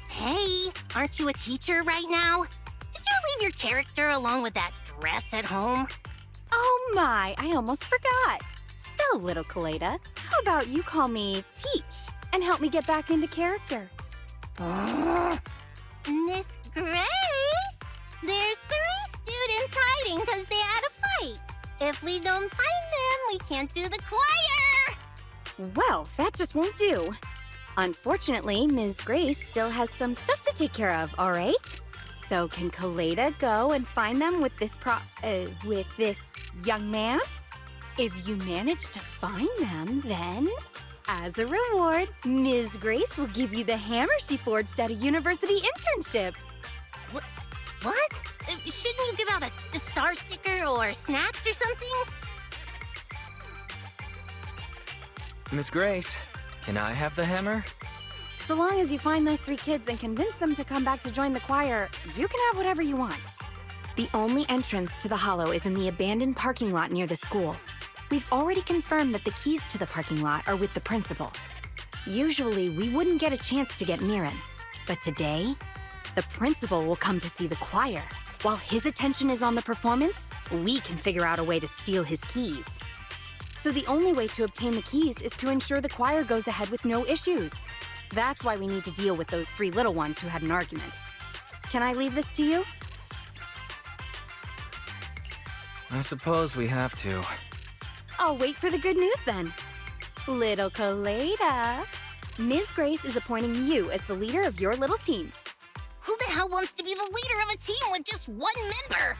Hey, aren't you a teacher right now? Did you leave your character along with that dress at home? Oh my, I almost forgot. So, little Kaleda, how about you call me Teach and help me get back into character? Miss Grace, there's 3 students hiding because they had a fight. If we don't find them, we can't do the choir. Well, that just won't do. Unfortunately, Ms. Grace still has some stuff to take care of, all right? So can Kaleda go and find them with this young man? If you manage to find them, then, as a reward, Ms. Grace will give you the hammer she forged at a university internship. What? Shouldn't you give out a star sticker or snacks or something? Miss Grace, can I have the hammer? So long as you find those 3 kids and convince them to come back to join the choir, you can have whatever you want. The only entrance to the Hollow is in the abandoned parking lot near the school. We've already confirmed that the keys to the parking lot are with the principal. Usually, we wouldn't get a chance to get near him. But today, the principal will come to see the choir. While his attention is on the performance, we can figure out a way to steal his keys. So the only way to obtain the keys is to ensure the choir goes ahead with no issues. That's why we need to deal with those 3 little ones who had an argument. Can I leave this to you? I suppose we have to. I'll wait for the good news then. Little Kaleda, Ms. Grace is appointing you as the leader of your little team. Who the hell wants to be the leader of a team with just 1 member?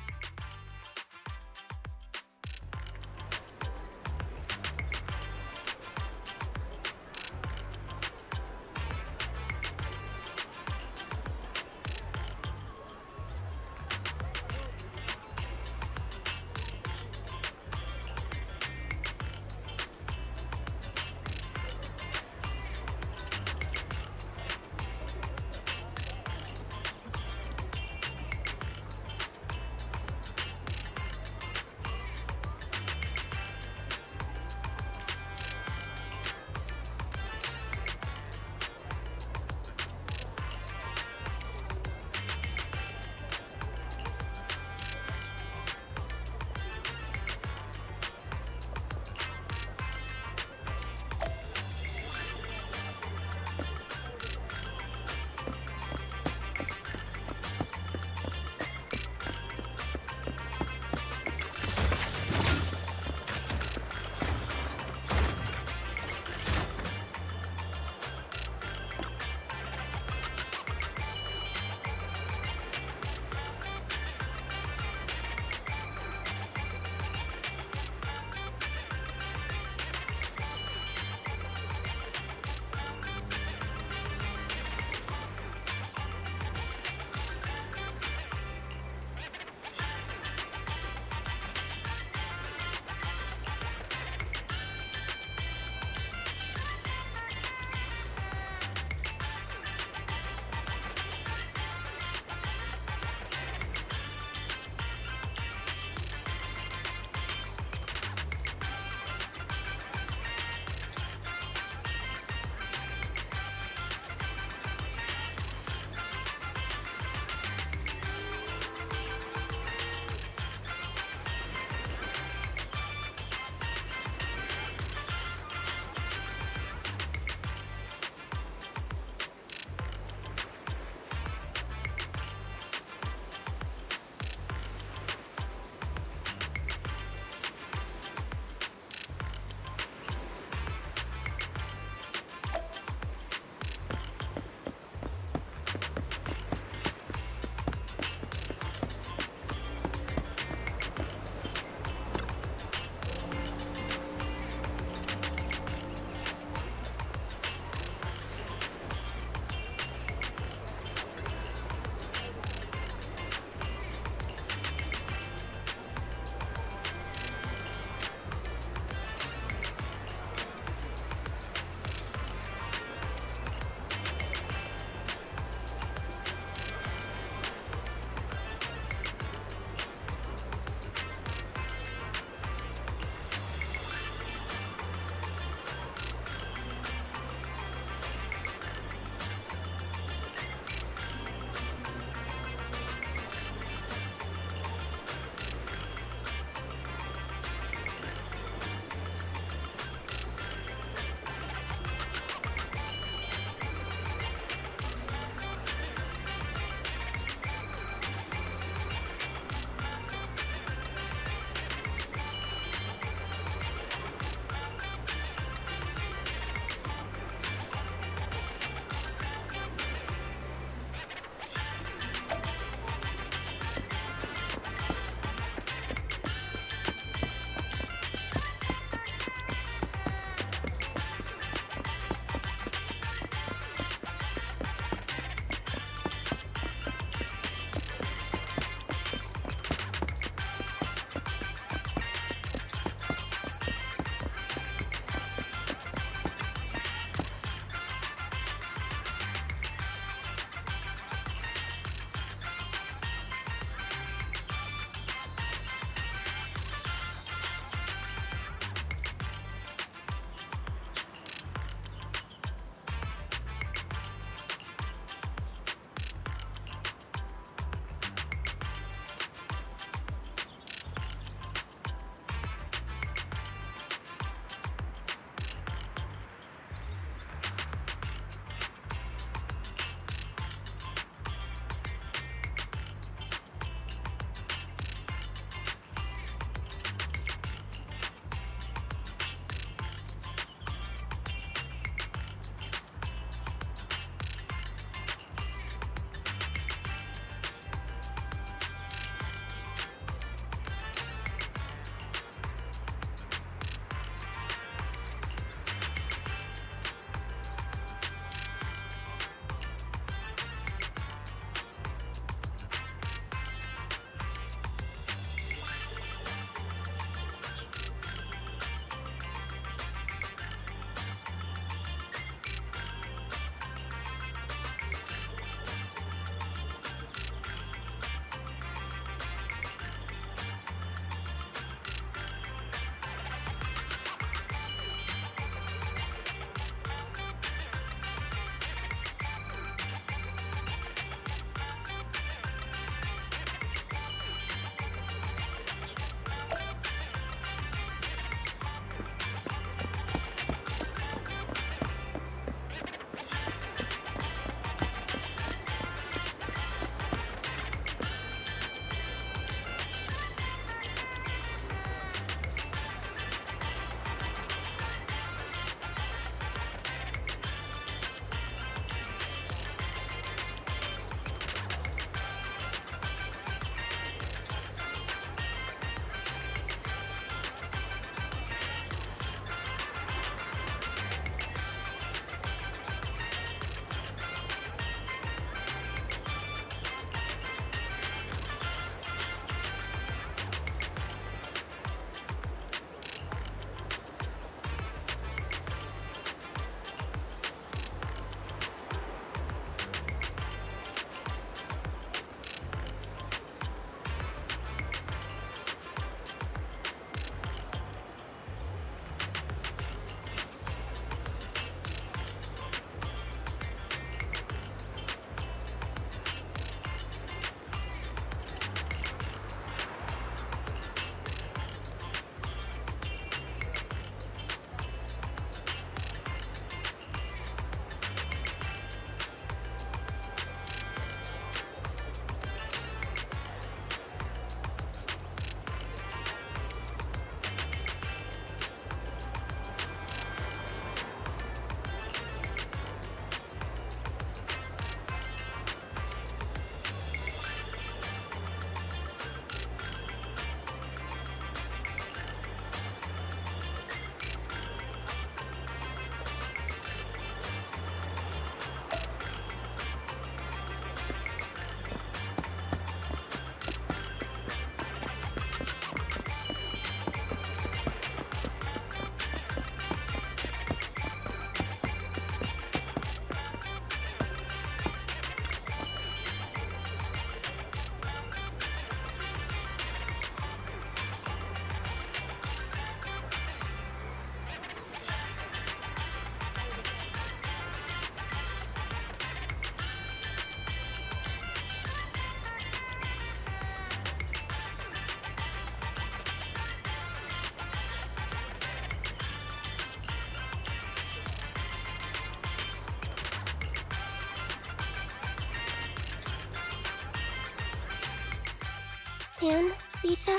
Dan, Lisa,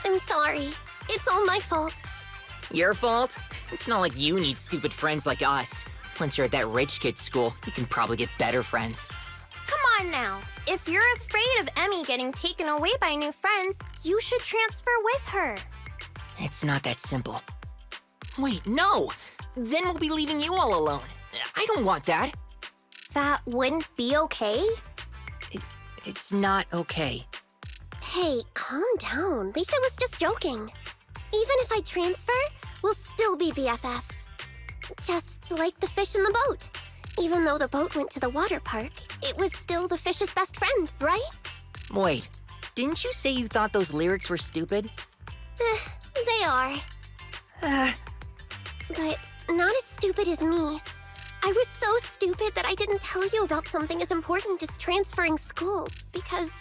I'm sorry. It's all my fault. Your fault? It's not like you need stupid friends like us. Once you're at that rich kid school, you can probably get better friends. Come on now. If you're afraid of Emmy getting taken away by new friends, you should transfer with her. It's not that simple. Wait, no! Then we'll be leaving you all alone. I don't want that. That wouldn't be okay? It's not okay. Hey, calm down. Lisa was just joking. Even if I transfer, we'll still be BFFs. Just like the fish in the boat. Even though the boat went to the water park, it was still the fish's best friend, right? Wait, didn't you say you thought those lyrics were stupid? They are. But not as stupid as me. I was so stupid that I didn't tell you about something as important as transferring schools, because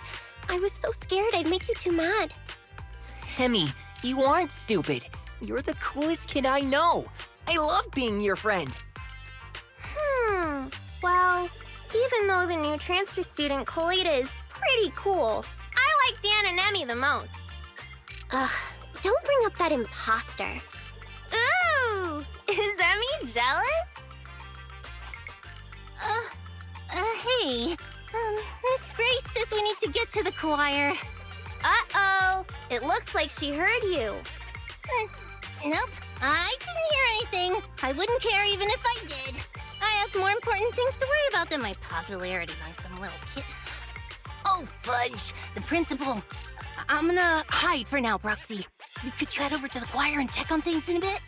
I was so scared I'd make you too mad. Emmy, you aren't stupid. You're the coolest kid I know. I love being your friend. Well, even though the new transfer student, Kaleda, is pretty cool, I like Dan and Emmy the most. Ugh, don't bring up that imposter. Ooh! Is Emmy jealous? Hey. Miss Grace says we need to get to the choir. Uh-oh! It looks like she heard you. Nope, I didn't hear anything. I wouldn't care even if I did. I have more important things to worry about than my popularity among some little kid. Oh, fudge. The principal. I'm gonna hide for now, Proxy. You could head over to the choir and check on things in a bit?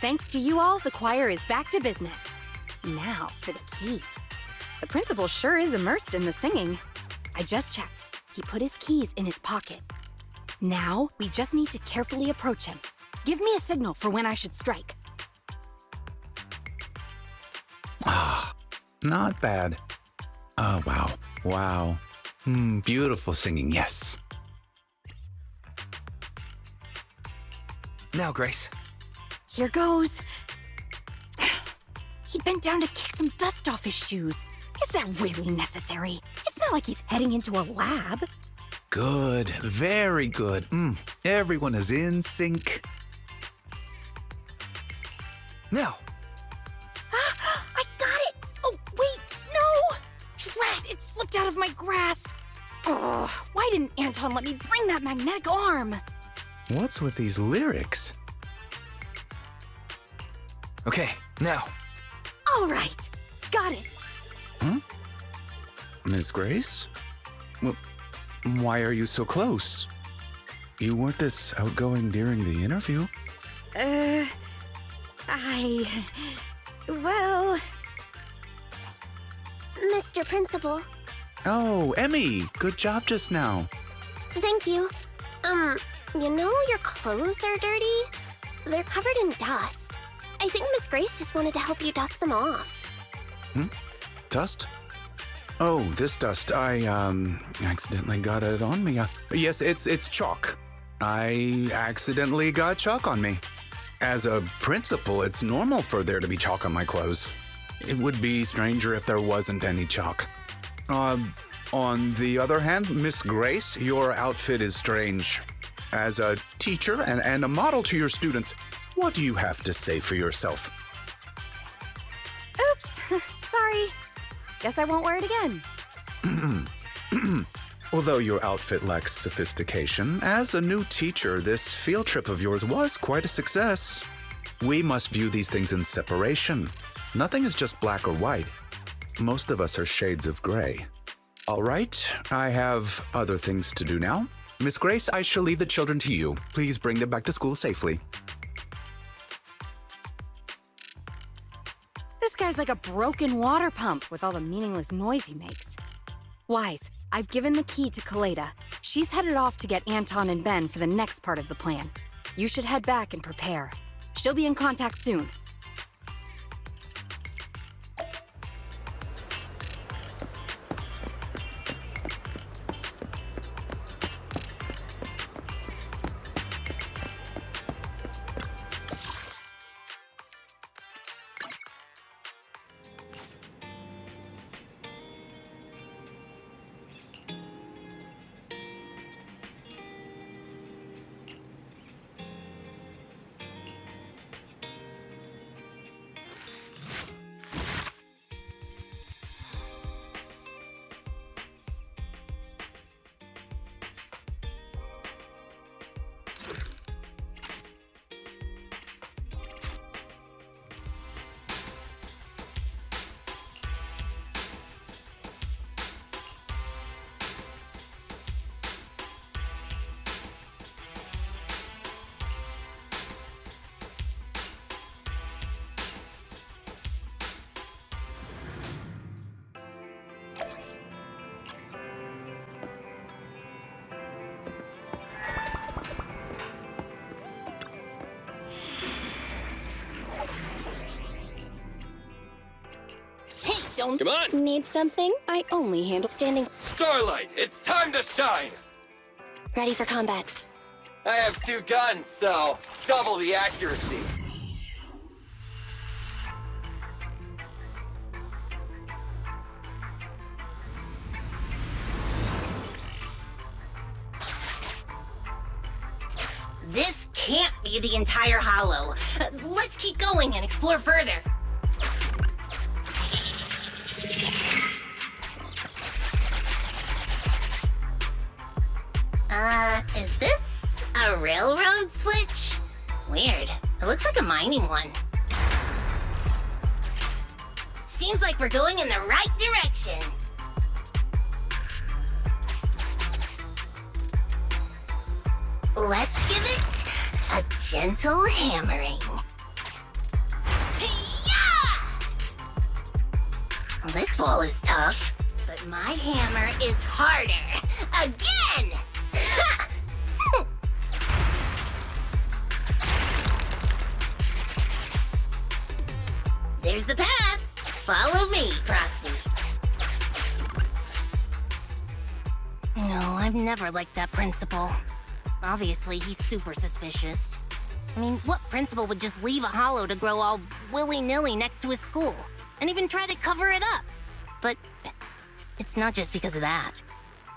Thanks to you all, the choir is back to business. Now for the key. The principal sure is immersed in the singing. I just checked. He put his keys in his pocket. Now, we just need to carefully approach him. Give me a signal for when I should strike. Ah, not bad. Oh, wow. Wow. Beautiful singing, yes. Now, Grace. Here goes. He bent down to kick some dust off his shoes. Is that really necessary? It's not like he's heading into a lab. Good, very good. Everyone is in sync. Now. I got it! Oh, wait, no! Drat, it slipped out of my grasp. Oh, why didn't Anton let me bring that magnetic arm? What's with these lyrics? Okay, now. All right, got it. Huh? Miss Grace? Well, why are you so close? You weren't this outgoing during the interview. Well... Mr. Principal. Oh, Emmy, good job just now. Thank you. You know your clothes are dirty? They're covered in dust. I think Miss Grace just wanted to help you dust them off. Dust? Oh, this dust. I, accidentally got it on me. Yes, it's chalk. I accidentally got chalk on me. As a principal, it's normal for there to be chalk on my clothes. It would be stranger if there wasn't any chalk. On the other hand, Miss Grace, your outfit is strange. As a teacher and a model to your students, what do you have to say for yourself? Oops, sorry. Guess I won't wear it again. Although your outfit lacks sophistication, as a new teacher, this field trip of yours was quite a success. We must view these things in separation. Nothing is just black or white. Most of us are shades of gray. All right, I have other things to do now. Miss Grace, I shall leave the children to you. Please bring them back to school safely. This guy's like a broken water pump with all the meaningless noise he makes. Wise, I've given the key to Kaleda. She's headed off to get Anton and Ben for the next part of the plan. You should head back and prepare. She'll be in contact soon. don't Come on. need something. I only handle standing. Starlight, it's time to shine! Ready for combat. I have 2 guns, so double the accuracy. This can't be the entire hollow. Let's keep going and explore further. Is this a railroad switch? Weird. It looks like a mining one. Seems like we're going in the right direction. Let's give it a gentle hammering. Yeah! This wall is tough, but my hammer is harder. Again! There's the path. Follow me, Proxy. No, I've never liked that principal. Obviously, he's super suspicious. I mean, what principal would just leave a hollow to grow all willy-nilly next to his school, and even try to cover it up? But it's not just because of that.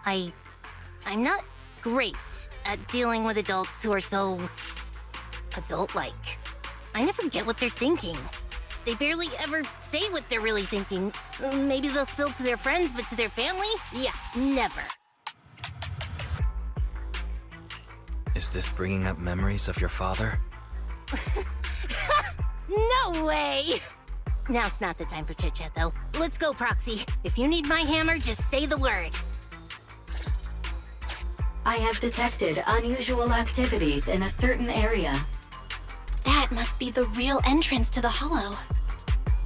I'm not great at dealing with adults who are so adult-like. I never get what they're thinking. They barely ever say what they're really thinking. Maybe they'll spill to their friends, but to their family? Yeah, never. Is this bringing up memories of your father? No way! Now's not the time for chit-chat, though. Let's go, Proxy. If you need my hammer, just say the word. I have detected unusual activities in a certain area. That must be the real entrance to the hollow.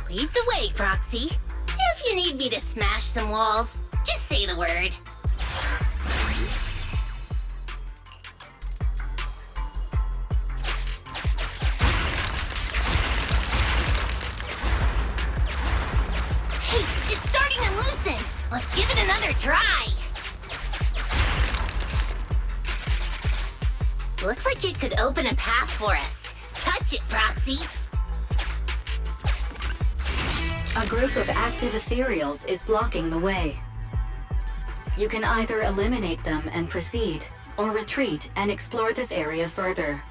Lead the way, Proxy. If you need me to smash some walls, just say the word. Hey, it's starting to loosen. Let's give it another try. Looks like it could open a path for us. Touch it, Proxy. A group of active Ethereals is blocking the way. You can either eliminate them and proceed, or retreat and explore this area further.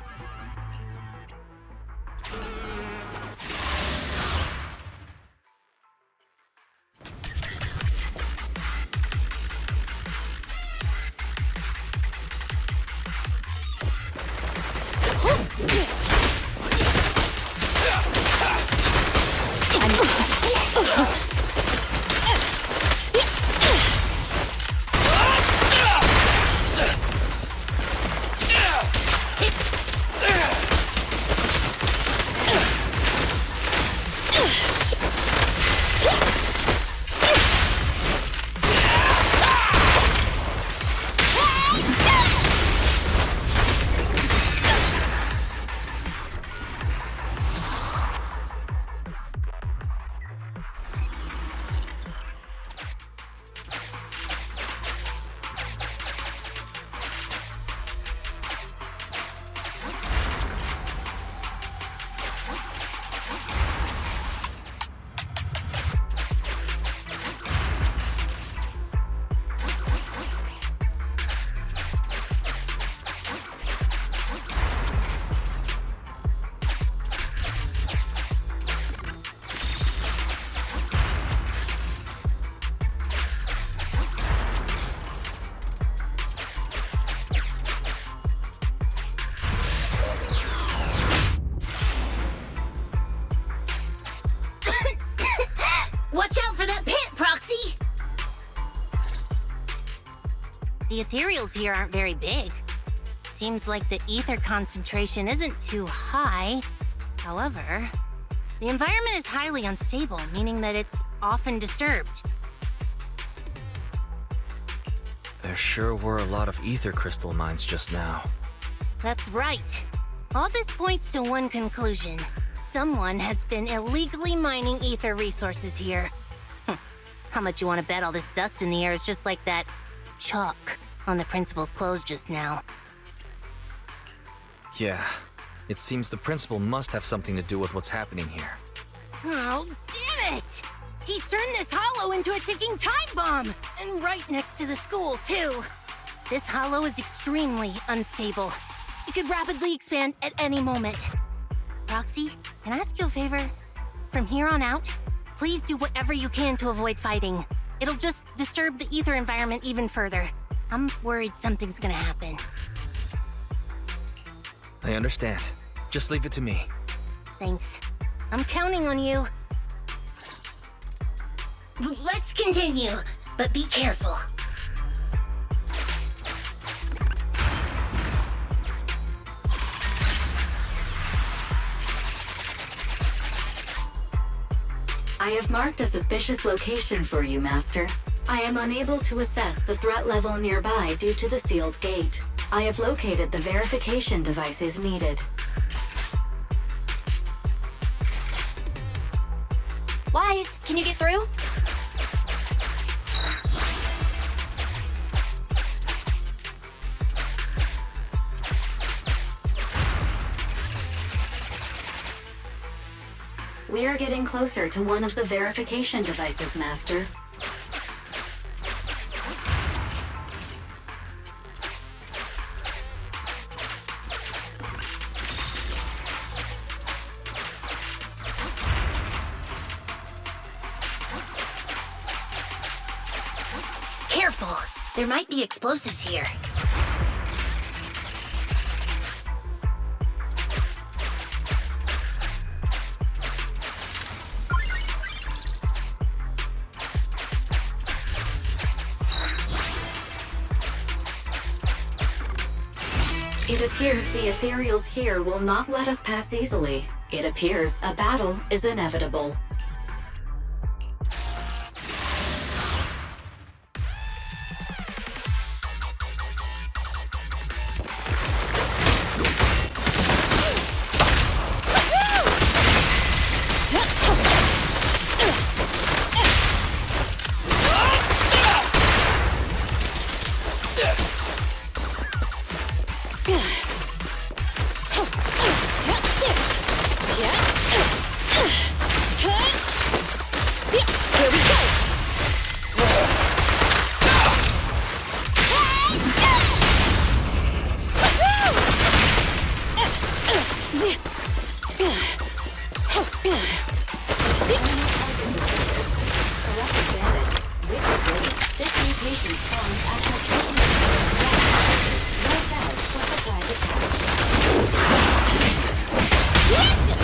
The Ethereals here aren't very big. Seems like the ether concentration isn't too high. However, the environment is highly unstable, meaning that it's often disturbed. There sure were a lot of ether crystal mines just now. That's right. All this points to one conclusion. Someone has been illegally mining ether resources here. How much you want to bet all this dust in the air is just like that chalk on the principal's clothes just now? Yeah, it seems the principal must have something to do with what's happening here. Oh, damn it! He's turned this hollow into a ticking time bomb! And right next to the school, too. This hollow is extremely unstable. It could rapidly expand at any moment. Proxy, can I ask you a favor? From here on out, please do whatever you can to avoid fighting. It'll just disturb the ether environment even further. I'm worried something's gonna happen. I understand. Just leave it to me. Thanks. I'm counting on you. Let's continue, but be careful. I have marked a suspicious location for you, Master. I am unable to assess the threat level nearby due to the sealed gate. I have located the verification devices needed. Wise, can you get through? We are getting closer to one of the verification devices, Master. Careful! There might be explosives here. It appears the Ethereals here will not let us pass easily. It appears a battle is inevitable.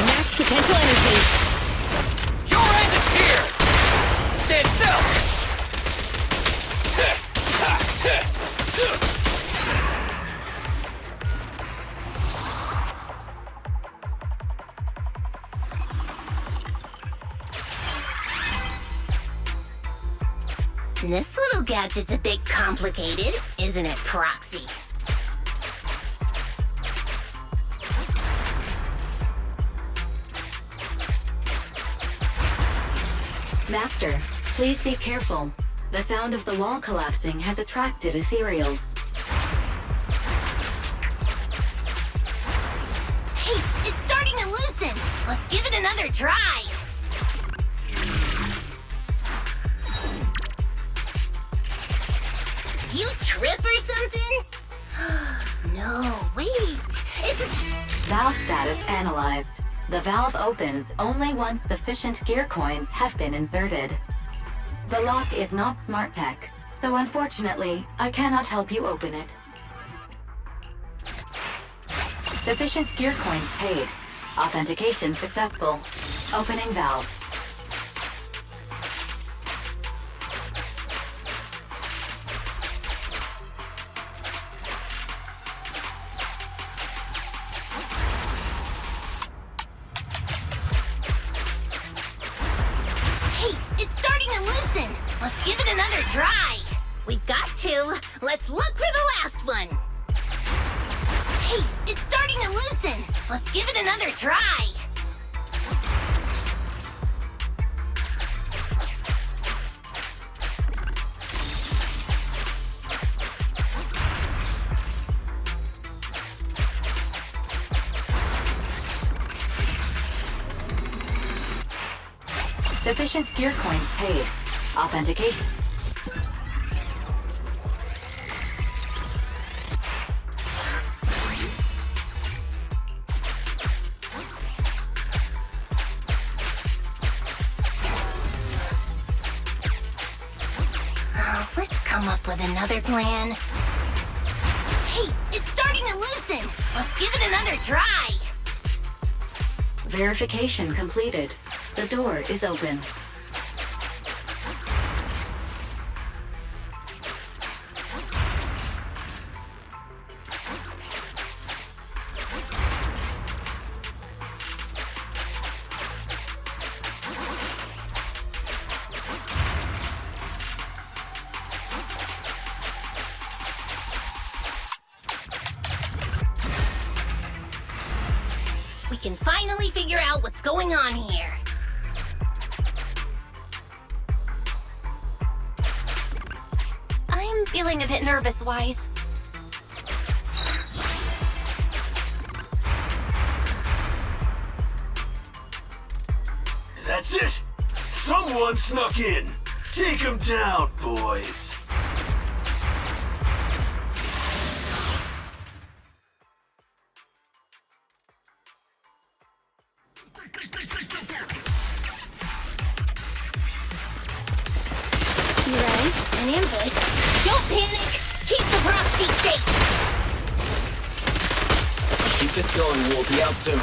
Max potential energy. Your end is here! Stand still! This little gadget's a bit complicated, isn't it, Proxy? Master, please be careful. The sound of the wall collapsing has attracted Ethereals. Hey, it's starting to loosen! Let's give it another try! You trip or something? No, wait! It's... Valve status analyzed. The valve opens only once sufficient gear coins have been inserted. The lock is not smart tech, so unfortunately, I cannot help you open it. Sufficient gear coins paid. Authentication successful. Opening valve. Let's give it another try! We've got to! Let's look for the last one! Hey, it's starting to loosen! Let's give it another try! Sufficient gear coins paid. Authentication. Let's come up with another plan. Hey, it's starting to loosen! Let's give it another try! Verification completed. The door is open. We can finally figure out what's going on here. I'm feeling a bit nervous, Wise. That's it! Someone snuck in! Take him down, boys! You ready? An ambush. Don't panic! Keep the Proxy safe! Keep this going and we'll be out soon.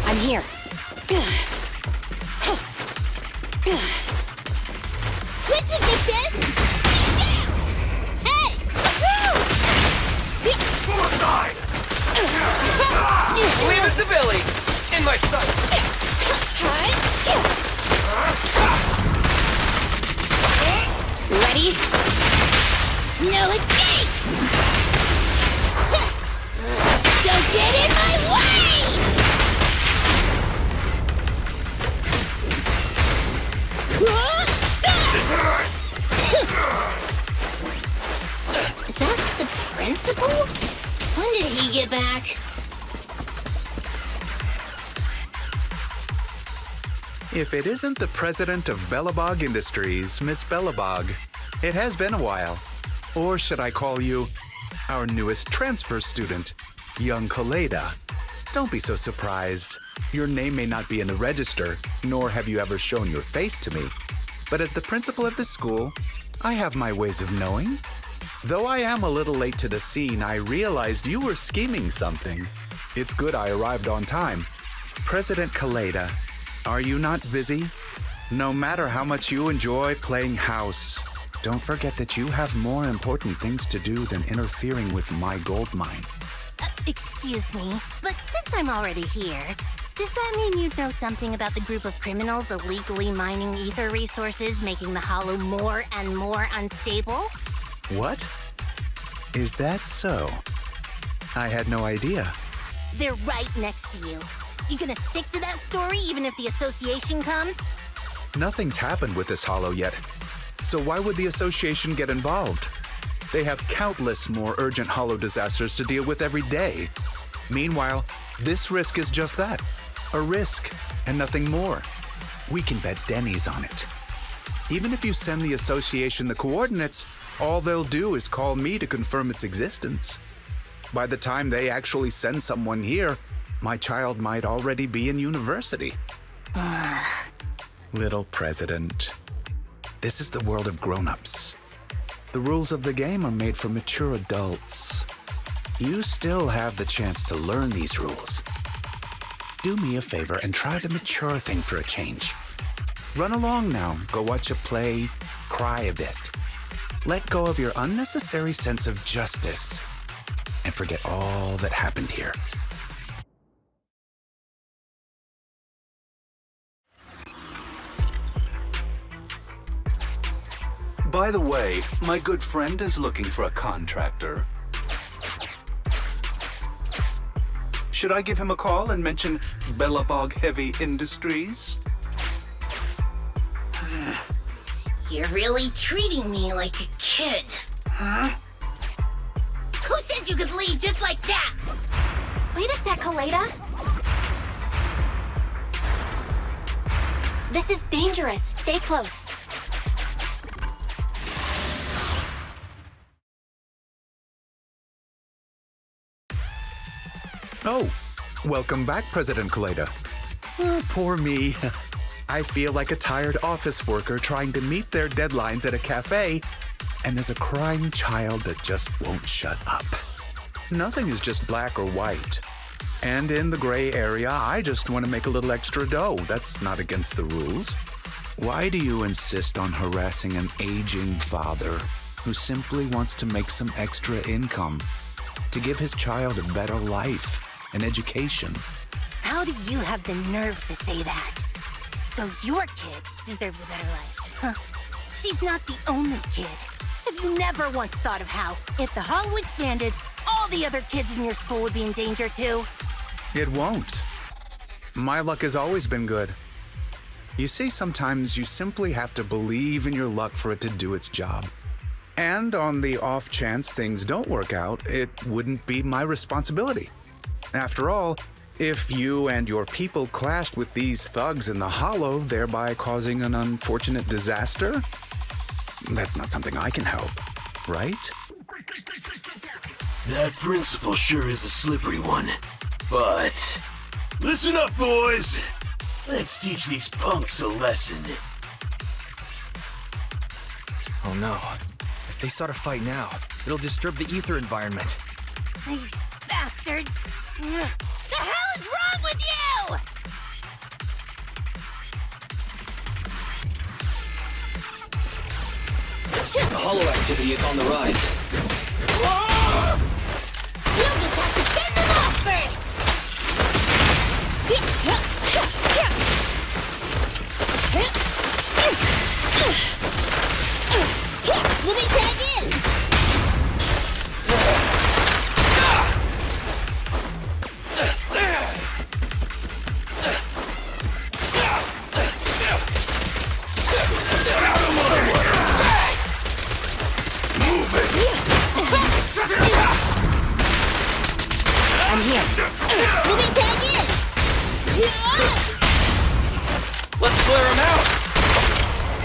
I'm here. Switch with me, sis! Hey! Suicide! Leave it to Billy! In my sights! Ready? No escape! Don't get in my way! Is that the principal? When did he get back? If it isn't the president of Bellabog Industries, Miss Bellabog, it has been a while. Or should I call you our newest transfer student, young Kaleda? Don't be so surprised. Your name may not be in the register, nor have you ever shown your face to me. But as the principal of the school, I have my ways of knowing. Though I am a little late to the scene, I realized you were scheming something. It's good I arrived on time. President Kaleda, are you not busy? No matter how much you enjoy playing house, don't forget that you have more important things to do than interfering with my gold mine. Excuse me, but since I'm already here, does that mean you'd know something about the group of criminals illegally mining ether resources, making the Hollow more and more unstable? What? Is that so? I had no idea. They're right next to you. You gonna stick to that story even if the association comes? Nothing's happened with this Hollow yet. So why would the association get involved? They have countless more urgent Hollow disasters to deal with every day. Meanwhile, this risk is just that. A risk, and nothing more. We can bet Denny's on it. Even if you send the association the coordinates, all they'll do is call me to confirm its existence. By the time they actually send someone here, my child might already be in university. Little president, this is the world of grown-ups. The rules of the game are made for mature adults. You still have the chance to learn these rules. Do me a favor and try the mature thing for a change. Run along now, go watch a play, cry a bit. Let go of your unnecessary sense of justice and forget all that happened here. By the way, my good friend is looking for a contractor. Should I give him a call and mention Bellabog Heavy Industries? You're really treating me like a kid, huh? Who said you could leave just like that? Wait a sec, Kaleda. This is dangerous. Stay close. Oh, welcome back, President Kaleda. Poor me. I feel like a tired office worker trying to meet their deadlines at a cafe, and there's a crying child that just won't shut up. Nothing is just black or white. And in the gray area, I just want to make a little extra dough. That's not against the rules. Why do you insist on harassing an aging father who simply wants to make some extra income to give his child a better life, an education? How do you have the nerve to say that? So your kid deserves a better life, huh? She's not the only kid. Have you never once thought of how, if the Hollow expanded, all the other kids in your school would be in danger too? It won't. My luck has always been good. You see, sometimes you simply have to believe in your luck for it to do its job. And on the off chance things don't work out, it wouldn't be my responsibility. After all, if you and your people clashed with these thugs in the Hollow, thereby causing an unfortunate disaster, that's not something I can help, right? That principle sure is a slippery one. But listen up, boys. Let's teach these punks a lesson. Oh no. If they start a fight now, it'll disturb the ether environment. These bastards! The hell is wrong with you? The Hollow activity is on the rise. We'll just have to fend them off first! Let me tag in! I'm here. Let me tag in! Let's clear him out!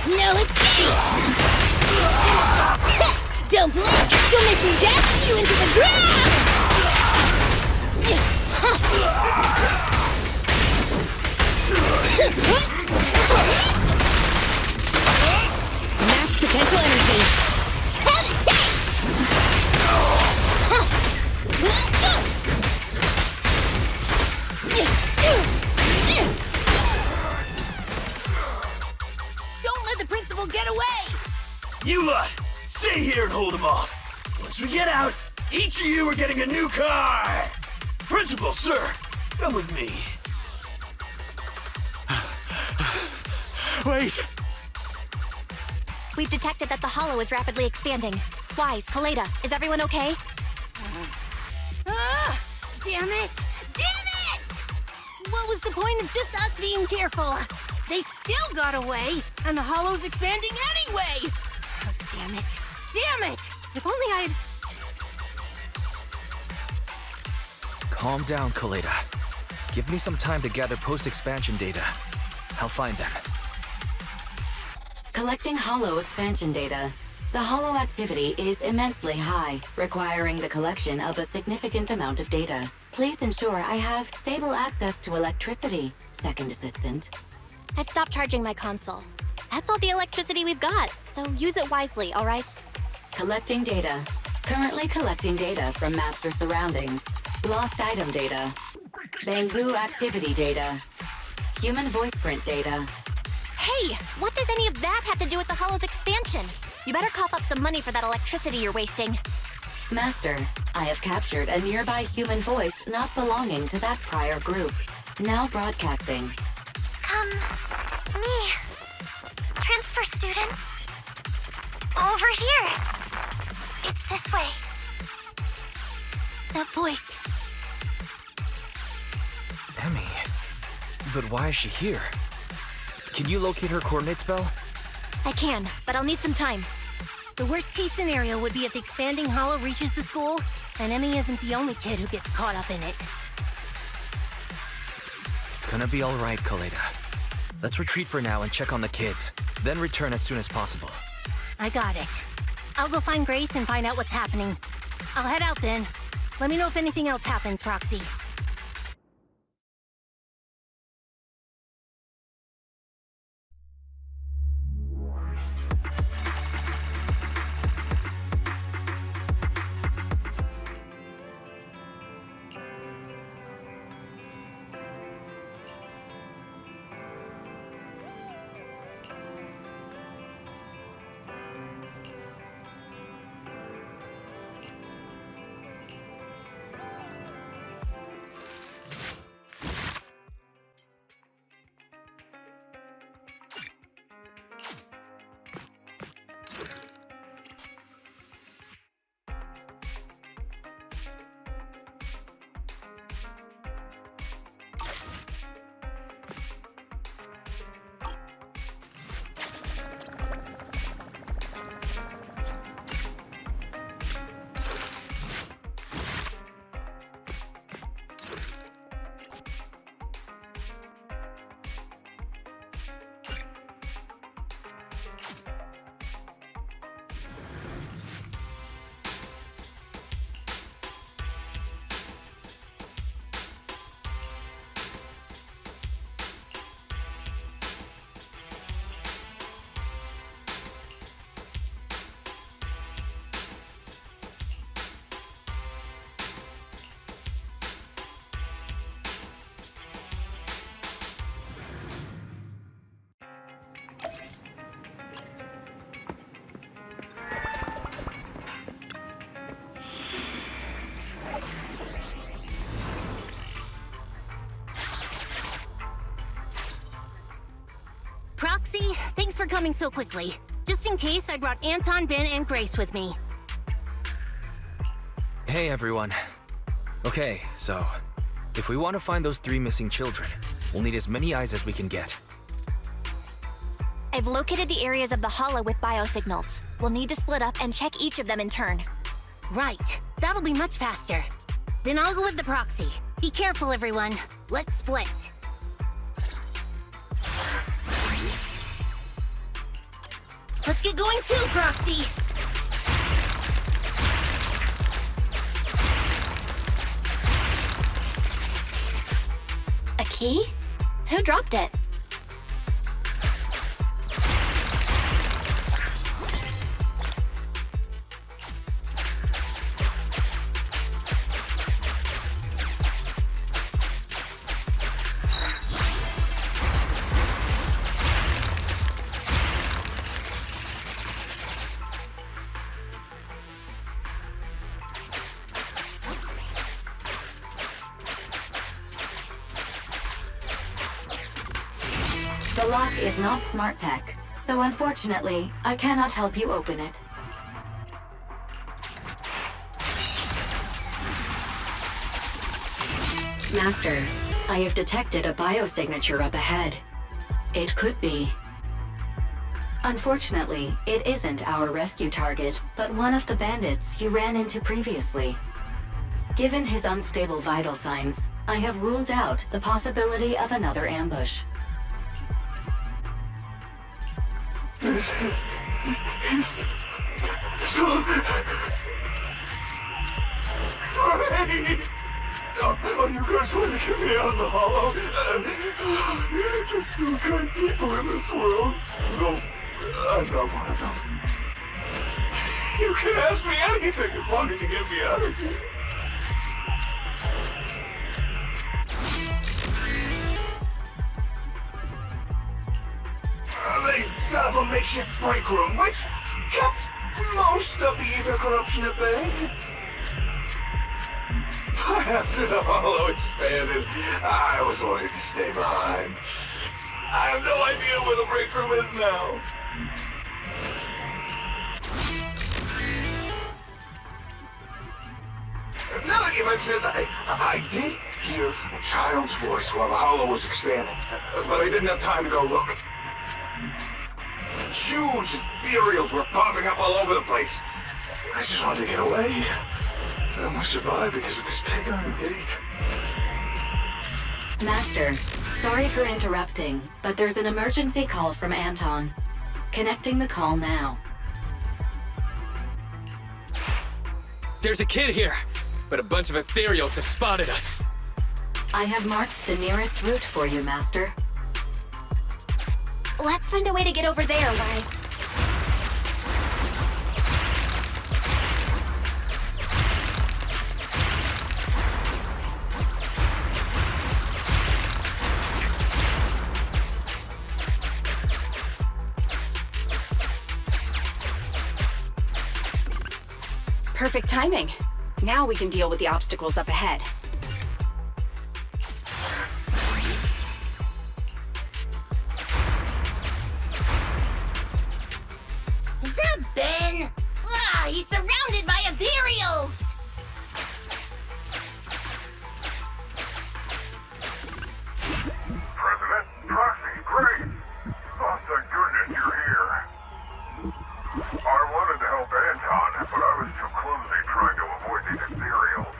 No escape! Don't blink! You'll make me dash you into the ground! Max potential energy! Have a taste! Don't let the principal get away! You lot, stay here and hold them off. Once we get out, each of you are getting a new car. Principal, sir, come with me. Wait! We've detected that the Hollow is rapidly expanding. Wise, Kaleda, is everyone okay? Ah, damn it! Damn it! What was the point of just us being careful? They still got away, and the Hollow's expanding anyway! Oh, damn it! Damn it! If only I'd... Calm down, Kaleda. Give me some time to gather post-expansion data. I'll find them. Collecting Hollow expansion data. The Hollow activity is immensely high, requiring the collection of a significant amount of data. Please ensure I have stable access to electricity, Second Assistant. I've stopped charging my console. That's all the electricity we've got, so use it wisely, all right? Collecting data. Currently collecting data from master surroundings. Lost item data. Bamboo activity data. Human voice print data. Hey, what does any of that have to do with the Hollow's expansion? You better cough up some money for that electricity you're wasting. Master, I have captured a nearby human voice not belonging to that prior group. Now broadcasting. Me. Transfer student. Over here. It's this way. That voice. Emmy. But why is she here? Can you locate her coordinates, Belle? I can, but I'll need some time. The worst case scenario would be if the expanding Hollow reaches the school, and Emmy isn't the only kid who gets caught up in it. Gonna be alright, Kaleda. Let's retreat for now and check on the kids, then return as soon as possible. I got it. I'll go find Grace and find out what's happening. I'll head out then. Let me know if anything else happens, Proxy. Proxy, thanks for coming so quickly. Just in case, I brought Anton, Ben, and Grace with me. Hey everyone. Okay, so, if we want to find those 3 missing children, we'll need as many eyes as we can get. I've located the areas of the hollow with biosignals. We'll need to split up and check each of them in turn. Right. That'll be much faster. Then I'll go with the Proxy. Be careful, everyone. Let's split. Let's get going too, Proxy! A key? Who dropped it? The lock is not smart tech, so unfortunately, I cannot help you open it. Master, I have detected a biosignature up ahead. It could be. Unfortunately, it isn't our rescue target, but one of the bandits you ran into previously. Given his unstable vital signs, I have ruled out the possibility of another ambush. It's so great! Oh, you guys want to get me out of the hollow? There's still good people in this world, though I'm not one of them. You can ask me anything as long as you get me out of here. They set up a makeshift break room, which kept most of the ether corruption at bay. After the hollow expanded, I was ordered to stay behind. I have no idea where the break room is now. Now that you mention it, I did hear a child's voice while the hollow was expanding, but I didn't have time to go look. Huge Ethereals were popping up all over the place. I just wanted to get away. I almost survived because of this pig iron gate. Master, sorry for interrupting, but there's an emergency call from Anton. Connecting the call now. There's a kid here, but a bunch of Ethereals have spotted us. I have marked the nearest route for you, Master. Let's find a way to get over there, Wise. Perfect timing. Now we can deal with the obstacles up ahead. Is that Ben? Ah, he's surrounded by Ethereals! President, Proxy, Grace! Oh, thank goodness you're here. I wanted to help Anton, but I was too clumsy trying to avoid these Ethereals.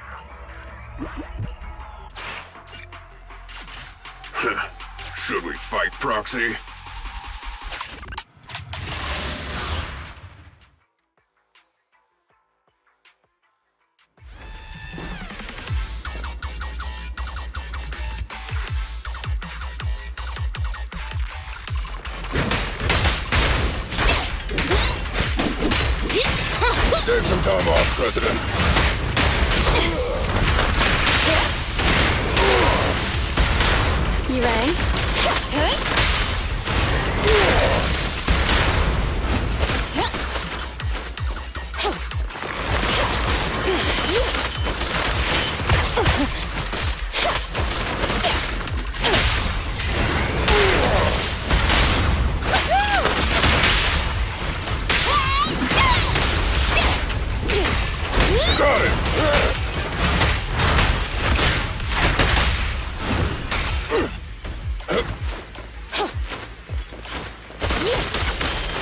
Should we fight, Proxy? Take some time off, President. You ready? Got it!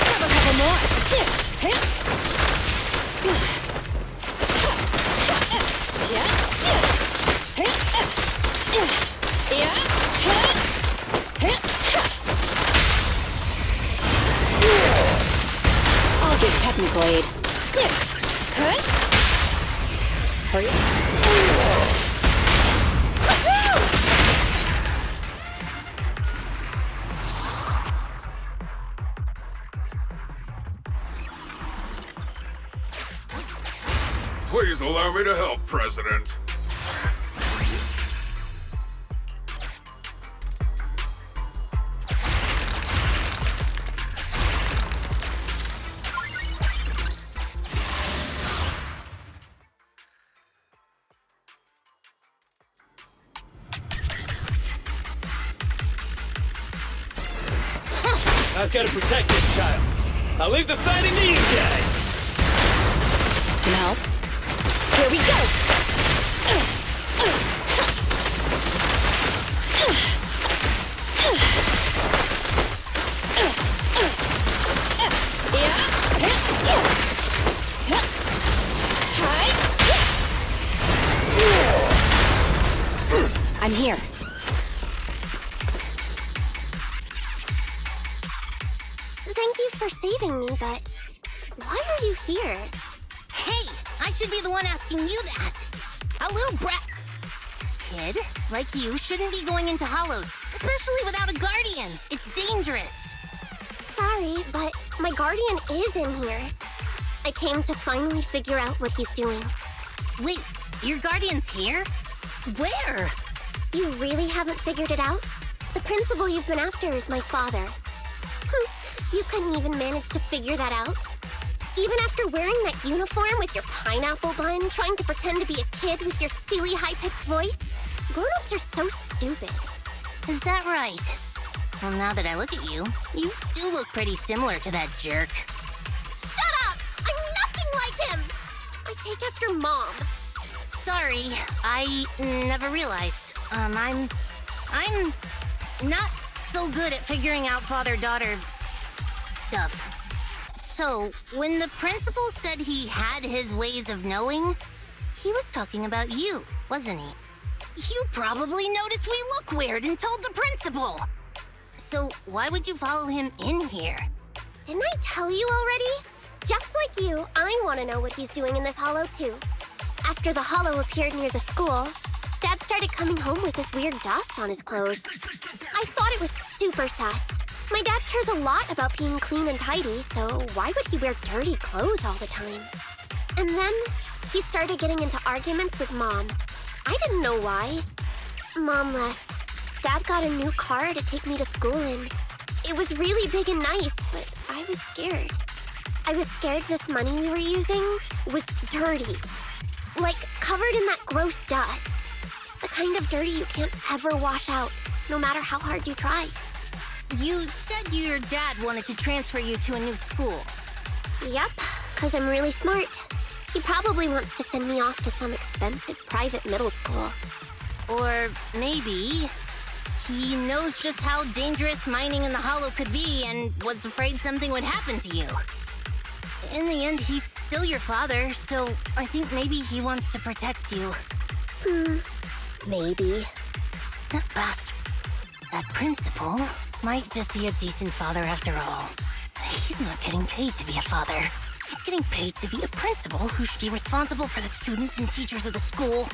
Have a couple more. I'll give technical aid. Hurry up. Please allow me to help, President. I've got to protect this child. I'll leave the fighting to you guys. Can I help? Here we go! I'm here. Thank you for saving me, but why are you here? Hey, I should be the one asking you that. A little brat kid like you shouldn't be going into hollows, especially without a guardian. It's dangerous. Sorry, but my guardian is in here. I came to finally figure out what he's doing. Wait, your guardian's here? Where? You really haven't figured it out? The principal you've been after is my father. You couldn't even manage to figure that out? Even after wearing that uniform with your pineapple bun, trying to pretend to be a kid with your silly high-pitched voice? Grown-ups are so stupid. Is that right? Well, now that I look at you, you do look pretty similar to that jerk. Shut up! I'm nothing like him! I take after Mom. Sorry, I never realized. I'm not so good at figuring out father-daughter stuff. So, when the principal said he had his ways of knowing, he was talking about you, wasn't he? You probably noticed we look weird and told the principal. So why would you follow him in here? Didn't I tell you already? Just like you, I want to know what he's doing in this hollow too. After the hollow appeared near the school, Dad started coming home with this weird dust on his clothes. I thought it was super sus. My dad cares a lot about being clean and tidy, so why would he wear dirty clothes all the time? And then he started getting into arguments with Mom. I didn't know why. Mom left. Dad got a new car to take me to school in. It was really big and nice, but I was scared. I was scared this money we were using was dirty. Like, covered in that gross dust. The kind of dirty you can't ever wash out, no matter how hard you try. You said your dad wanted to transfer you to a new school. Yep, because I'm really smart. He probably wants to send me off to some expensive private middle school. Or maybe he knows just how dangerous mining in the hollow could be and was afraid something would happen to you. In the end, he's still your father, so I think maybe he wants to protect you. Maybe. That bastard. That principal might just be a decent father after all. He's not getting paid to be a father. He's getting paid to be a principal who should be responsible for the students and teachers of the school.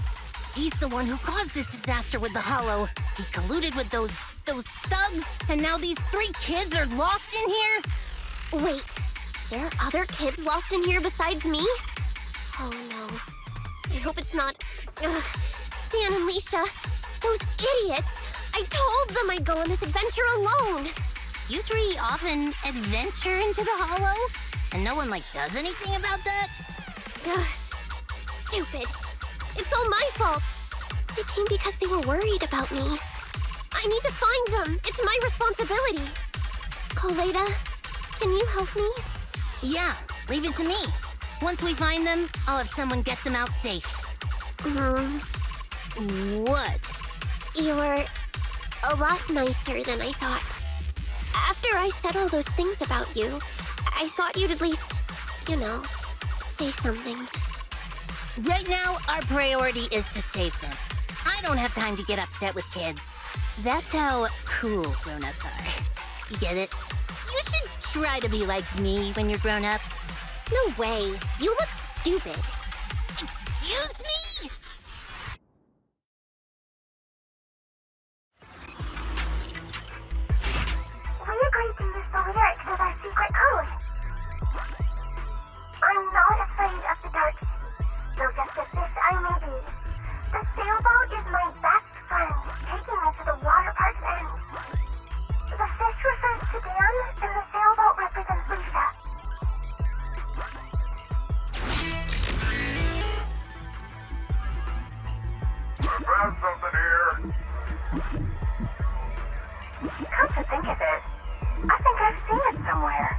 He's the one who caused this disaster with the hollow. He colluded with those thugs, and now these 3 kids are lost in here? Wait, there are other kids lost in here besides me? Oh no. I hope it's not... Ugh. Dan and Leisha, those idiots! I told them I'd go on this adventure alone! You 3 often adventure into the hollow? And no one, does anything about that? Ugh. Stupid. It's all my fault. They came because they were worried about me. I need to find them. It's my responsibility. Coleta, can you help me? Yeah, leave it to me. Once we find them, I'll have someone get them out safe. What? You're a lot nicer than I thought. After I said all those things about you, I thought you'd at least, say something. Right now, our priority is to save them. I don't have time to get upset with kids. That's how cool grown-ups are. You get it? You should try to be like me when you're grown up. No way. You look stupid. Excuse me? We agreed to use the lyrics as our secret code. I'm not afraid of the dark sea, though just a fish I may be. The sailboat is my best friend, taking me to the water park's end. The fish refers to Dan, and the sailboat represents Leisha. I found something here. Come to think of it, I think I've seen it somewhere.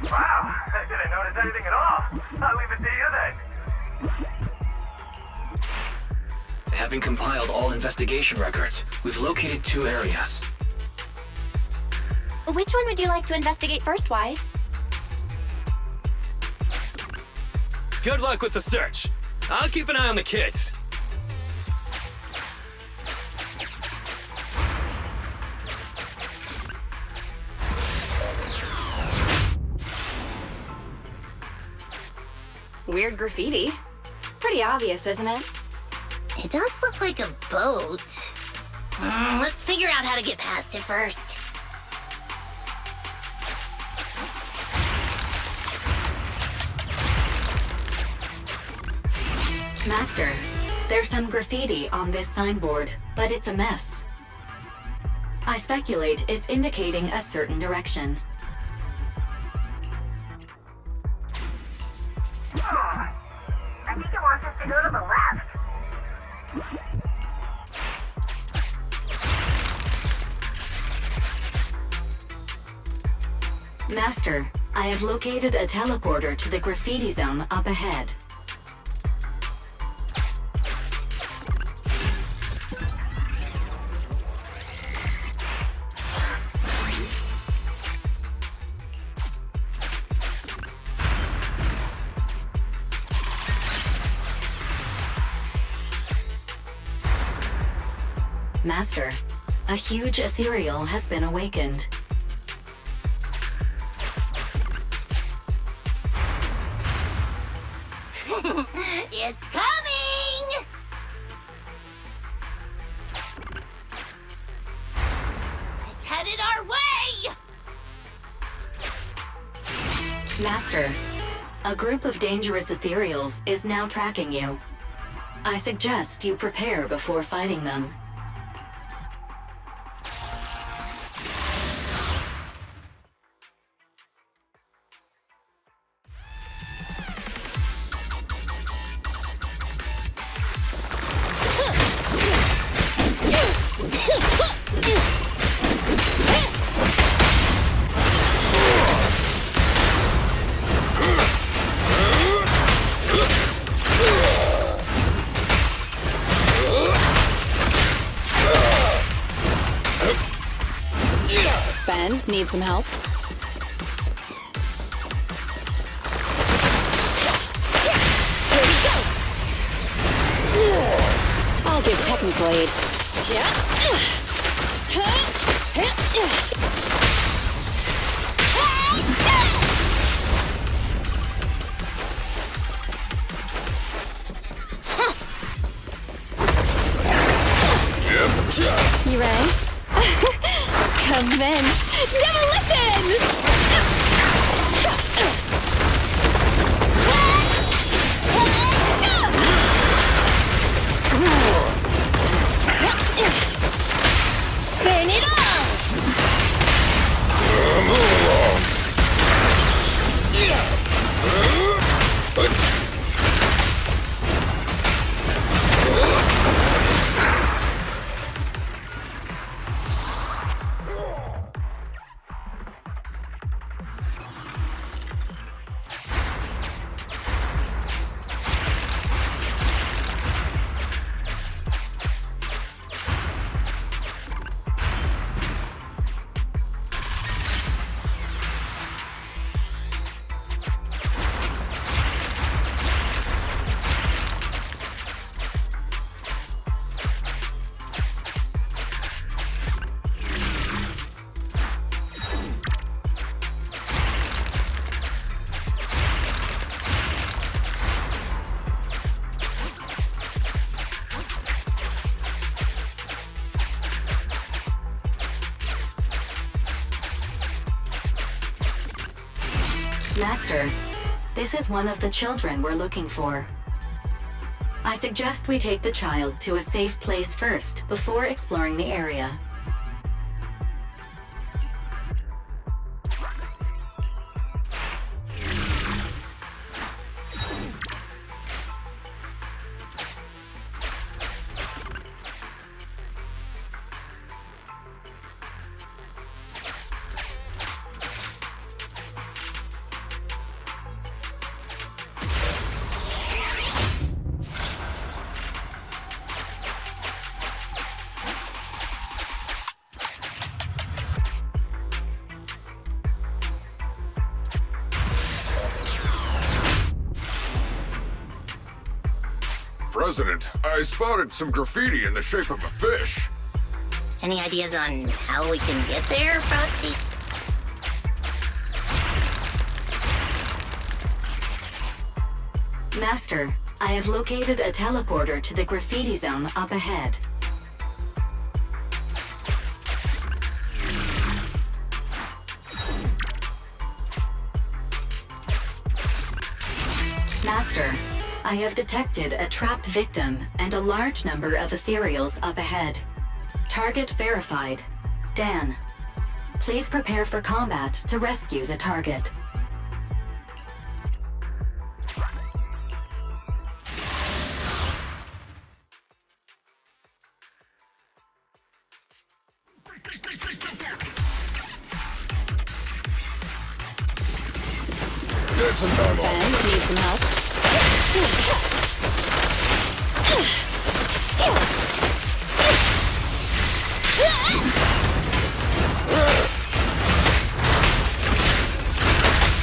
Wow, I didn't notice anything at all. I'll leave it to you then. Having compiled all investigation records, we've located 2 areas. Which one would you like to investigate first, Wise? Good luck with the search. I'll keep an eye on the kids. Weird graffiti. Pretty obvious, isn't it? It does look like a boat. Let's figure out how to get past it first. Master, there's some graffiti on this signboard, but it's a mess. I speculate it's indicating a certain direction. I think it wants us to go to the left. Master, I have located a teleporter to the graffiti zone up ahead. Master, a huge ethereal has been awakened. It's coming! It's headed our way! Master, a group of dangerous ethereals is now tracking you. I suggest you prepare before fighting them. Ben, need some help? Here we go! I'll give technical aid. You ready? Commence demolition! Burn it all! Move along. Master, this is one of the children we're looking for. I suggest we take the child to a safe place first before exploring the area. President, I spotted some graffiti in the shape of a fish. Any ideas on how we can get there, Proxy? Master, I have located a teleporter to the graffiti zone up ahead. Master, I have detected a trapped victim and a large number of ethereals up ahead. Target verified. Dan, please prepare for combat to rescue the target. Take some time off. Ben, need some help?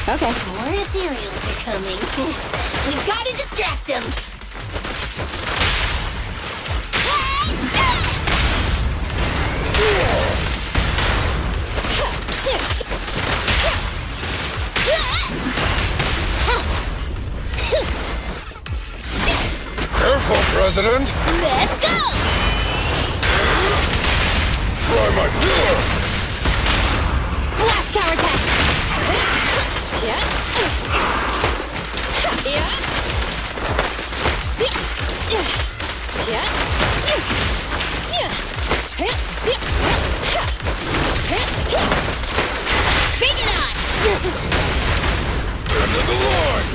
Okay. More ethereals are coming. We've got to distract them. President! Let's go! Try my pillar! Blast power test! Yeah. Bring it on! End of the line!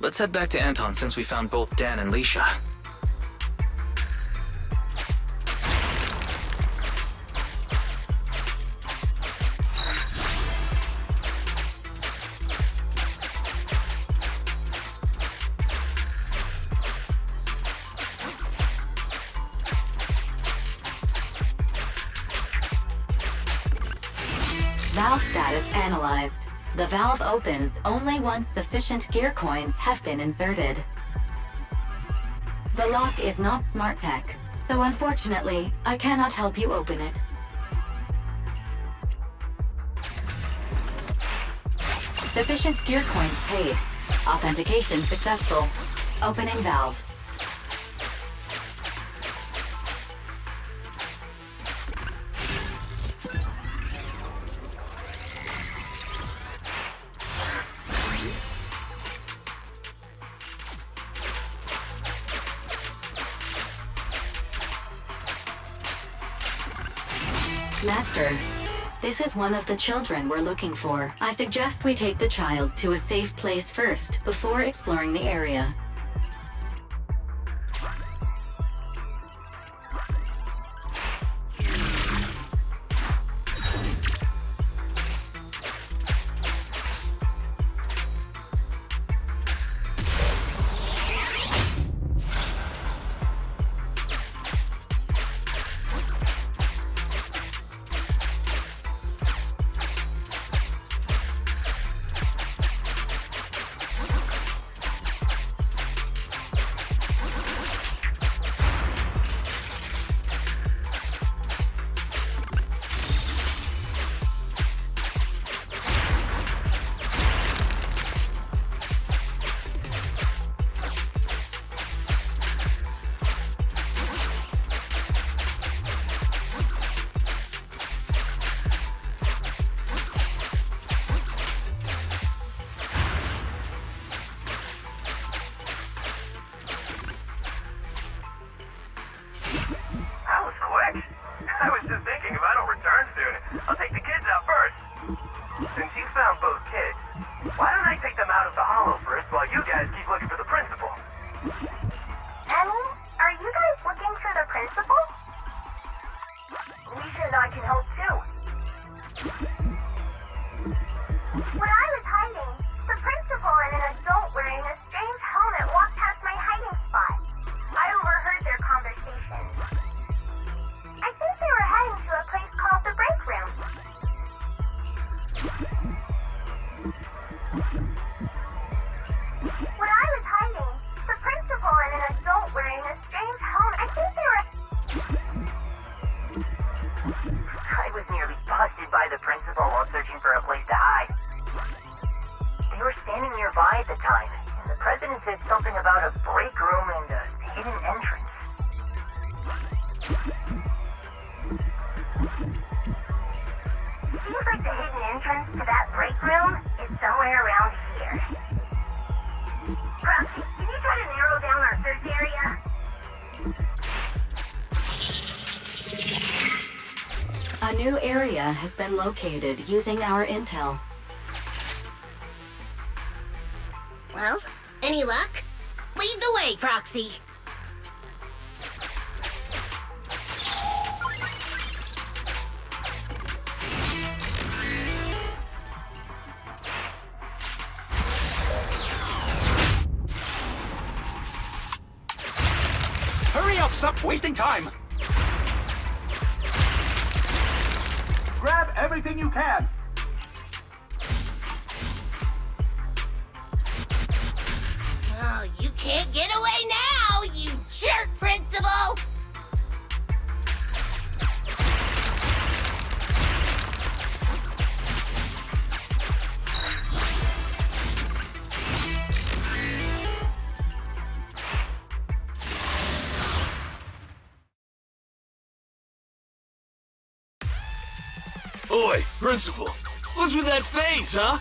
Let's head back to Anton since we found both Dan and Leisha. Valve status analyzed. The valve opens only once sufficient gear coins have been inserted. The lock is not smart tech, so unfortunately, I cannot help you open it. Sufficient gear coins paid. Authentication successful. Opening valve. Master, this is one of the children we're looking for. I suggest we take the child to a safe place first, before exploring the area. Proxy, can you try to narrow down our search area? A new area has been located using our intel. Well, any luck? Lead the way, Proxy. Hurry up! Stop wasting time! Grab everything you can! Can't get away now, you jerk, Principal! Oi, Principal. What's with that face, huh?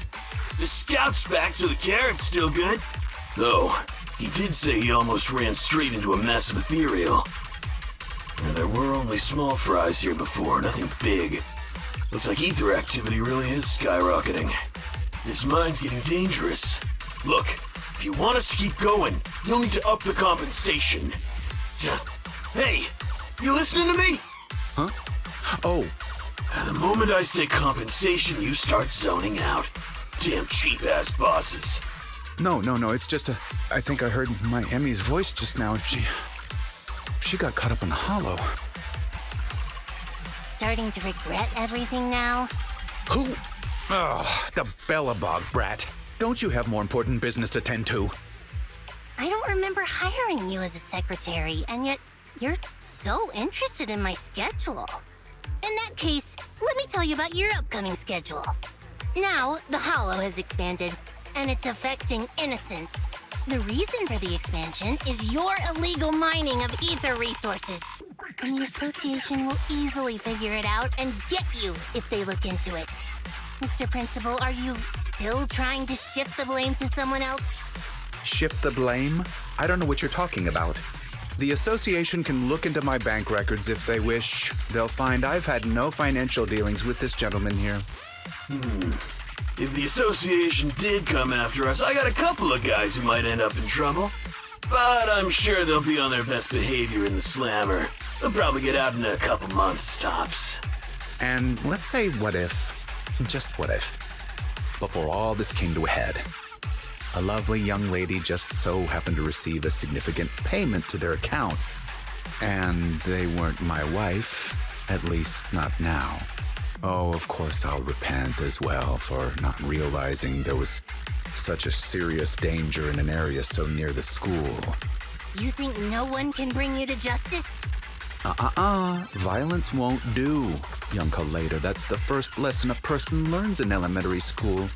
The scout's back, so the carrot's still good. Though, he did say he almost ran straight into a massive Ethereal. And there were only small fries here before, nothing big. Looks like ether activity really is skyrocketing. This mine's getting dangerous. Look, if you want us to keep going, you'll need to up the compensation. Hey, you listening to me? Huh? Oh. The moment I say compensation, you start zoning out. Damn cheap-ass bosses. No, it's just I think I heard my Emmy's voice just now. If she got caught up in the hollow. Starting to regret everything now? Who? Oh, the Bellabog brat. Don't you have more important business to tend to? I don't remember hiring you as a secretary, and yet you're so interested in my schedule. In that case, let me tell you about your upcoming schedule. Now, the Hollow has expanded, and it's affecting innocents. The reason for the expansion is your illegal mining of ether resources. And the Association will easily figure it out and get you if they look into it. Mr. Principal, are you still trying to shift the blame to someone else? Shift the blame? I don't know what you're talking about. The Association can look into my bank records if they wish. They'll find I've had no financial dealings with this gentleman here. If the Association did come after us, I got a couple of guys who might end up in trouble. But I'm sure they'll be on their best behavior in the slammer. They'll probably get out in a couple months, tops. And let's say what if, just what if, before all this came to a head, a lovely young lady just so happened to receive a significant payment to their account. And they weren't my wife, at least not now. Oh, of course I'll repent as well for not realizing there was such a serious danger in an area so near the school. You think no one can bring you to justice? Violence won't do, young Collator. That's the first lesson a person learns in elementary school.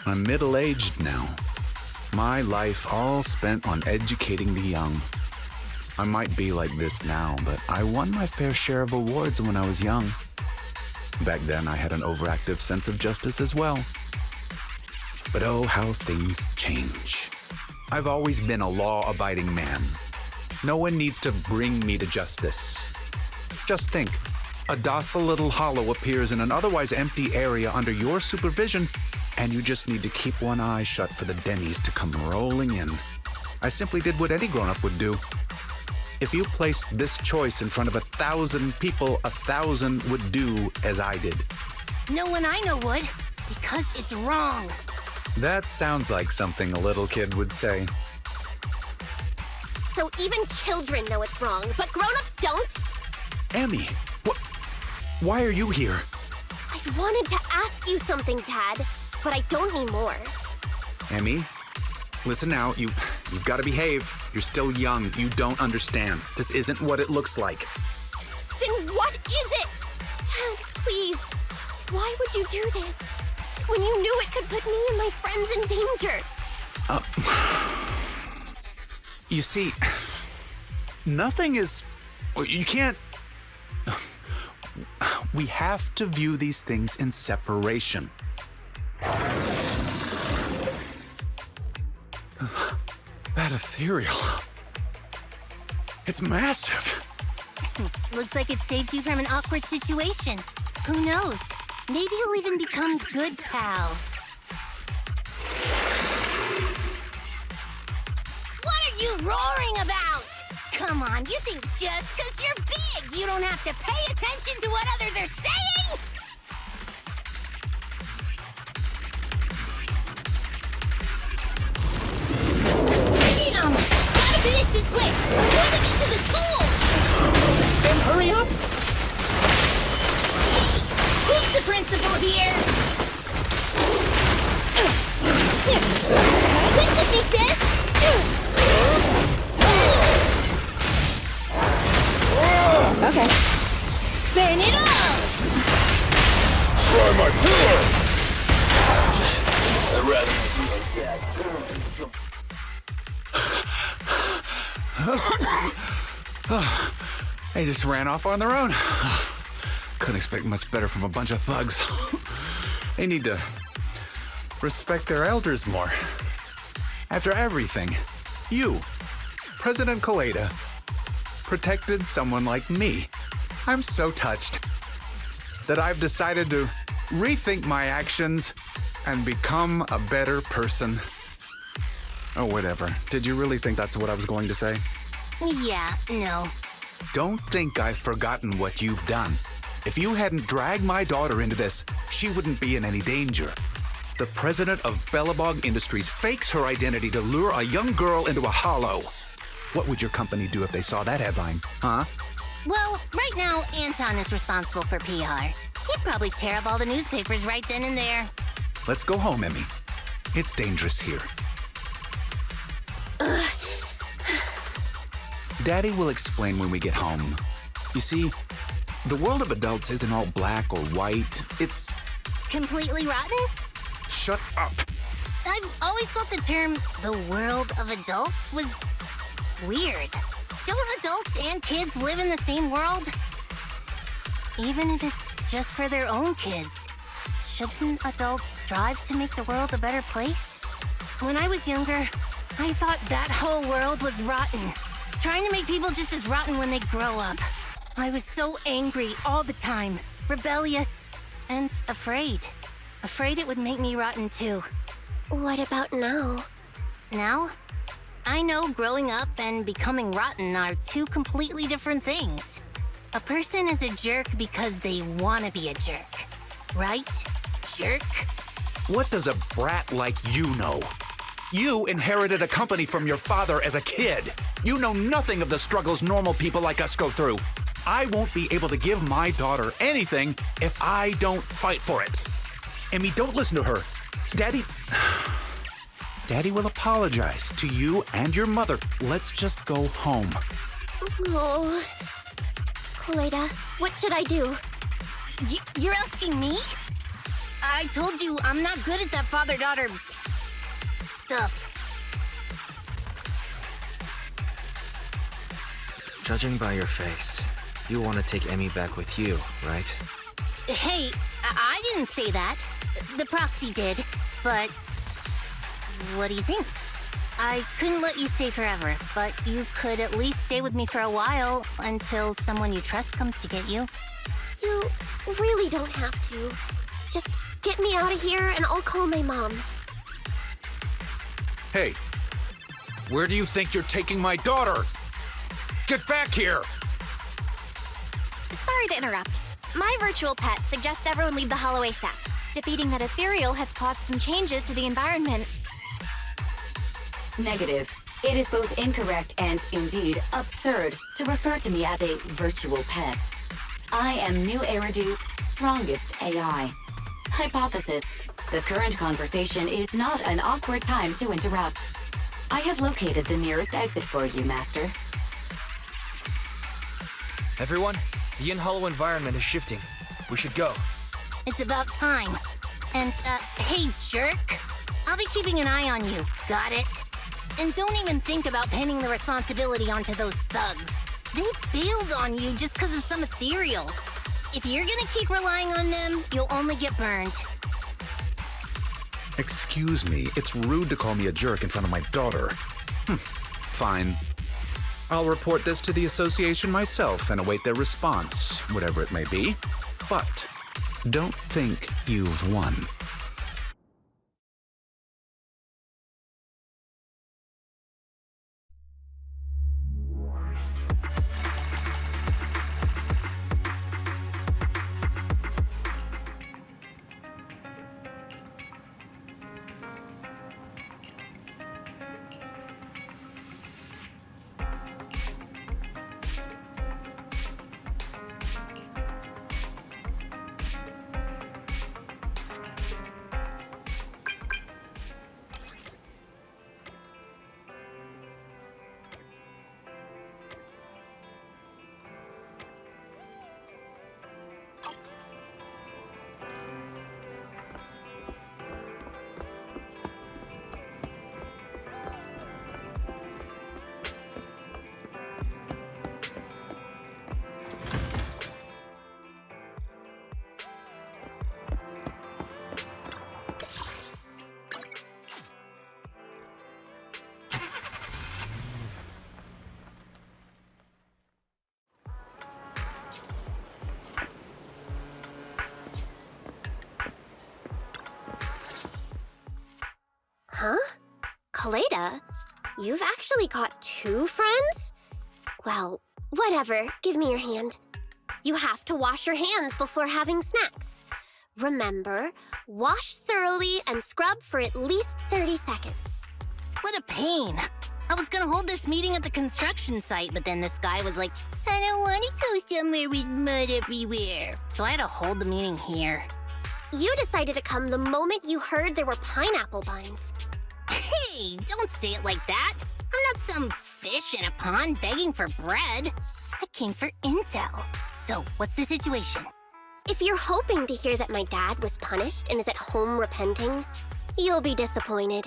I'm middle-aged now. My life all spent on educating the young. I might be like this now, but I won my fair share of awards when I was young. Back then, I had an overactive sense of justice as well. But oh, how things change. I've always been a law-abiding man. No one needs to bring me to justice. Just think, a docile little hollow appears in an otherwise empty area under your supervision, and you just need to keep one eye shut for the Denny's to come rolling in. I simply did what any grown-up would do. If you placed this choice in front of 1,000 people, 1,000 would do as I did. No one I know would, because it's wrong. That sounds like something a little kid would say. So even children know it's wrong, but grown-ups don't? Emmy, why are you here? I wanted to ask you something, Dad, but I don't need more. Emmy, listen now, you've got to behave. You're still young. You don't understand. This isn't what it looks like. Then what is it? Dad, please. Why would you do this? When you knew it could put me and my friends in danger. You see, nothing is... You can't... We have to view these things in separation. That Ethereal... It's massive. Looks like it saved you from an awkward situation. Who knows? Maybe you'll even become good pals. What are you roaring about? Come on, you think just because you're big, you don't have to pay attention to what others are saying? Damn! Gotta finish this quick before they get to the school! Then hurry up! Who's the principal here? Switch with me, sis! They just ran off on their own. Couldn't expect much better from a bunch of thugs. They need to respect their elders more. After everything, you, President Kaleda, protected someone like me. I'm so touched that I've decided to rethink my actions and become a better person. Oh, whatever. Did you really think that's what I was going to say? Yeah, no. Don't think I've forgotten what you've done. If you hadn't dragged my daughter into this, she wouldn't be in any danger. The president of Bellabog Industries fakes her identity to lure a young girl into a hollow. What would your company do if they saw that headline, huh? Well, right now, Anton is responsible for PR. He'd probably tear up all the newspapers right then and there. Let's go home, Emmy. It's dangerous here. Daddy will explain when we get home. You see, the world of adults isn't all black or white. It's... Completely rotten? Shut up. I've always thought the term, the world of adults, was weird. Don't adults and kids live in the same world? Even if it's just for their own kids, shouldn't adults strive to make the world a better place? When I was younger, I thought that whole world was rotten. Trying to make people just as rotten when they grow up. I was so angry all the time, rebellious, and afraid. Afraid it would make me rotten too. What about now? Now? I know growing up and becoming rotten are two completely different things. A person is a jerk because they want to be a jerk. Right? Jerk? What does a brat like you know? You inherited a company from your father as a kid. You know nothing of the struggles normal people like us go through. I won't be able to give my daughter anything if I don't fight for it. Emmy, don't listen to her. Daddy will apologize to you and your mother. Let's just go home. Oh. Kaleda, what should I do? You're asking me? I told you I'm not good at that father-daughter stuff. Judging by your face, you want to take Emmy back with you, right? Hey, I didn't say that. The Proxy did, but what do you think? I couldn't let you stay forever, but you could at least stay with me for a while until someone you trust comes to get you. You really don't have to. Just get me out of here and I'll call my mom. Hey, where do you think you're taking my daughter? Get back here! Sorry to interrupt. My virtual pet suggests everyone leave the Hollow ASAP. Defeating that Ethereal has caused some changes to the environment. Negative. It is both incorrect and, indeed, absurd to refer to me as a virtual pet. I am New Eridu's strongest AI. Hypothesis. The current conversation is not an awkward time to interrupt. I have located the nearest exit for you, Master. Everyone, the in-hollow environment is shifting. We should go. It's about time. And, hey, jerk. I'll be keeping an eye on you. Got it? And don't even think about pinning the responsibility onto those thugs. They bailed on you just because of some ethereals. If you're gonna keep relying on them, you'll only get burned. Excuse me, it's rude to call me a jerk in front of my daughter. Fine. I'll report this to the association myself and await their response, whatever it may be. But don't think you've won. Kaleda, you've actually got 2 friends? Well, whatever. Give me your hand. You have to wash your hands before having snacks. Remember, wash thoroughly and scrub for at least 30 seconds. What a pain. I was gonna hold this meeting at the construction site, but then this guy was like, I don't want to go somewhere with mud everywhere. So I had to hold the meeting here. You decided to come the moment you heard there were pineapple buns. Hey, don't say it like that. I'm not some fish in a pond begging for bread. I came for intel. So, what's the situation? If you're hoping to hear that my dad was punished and is at home repenting, you'll be disappointed.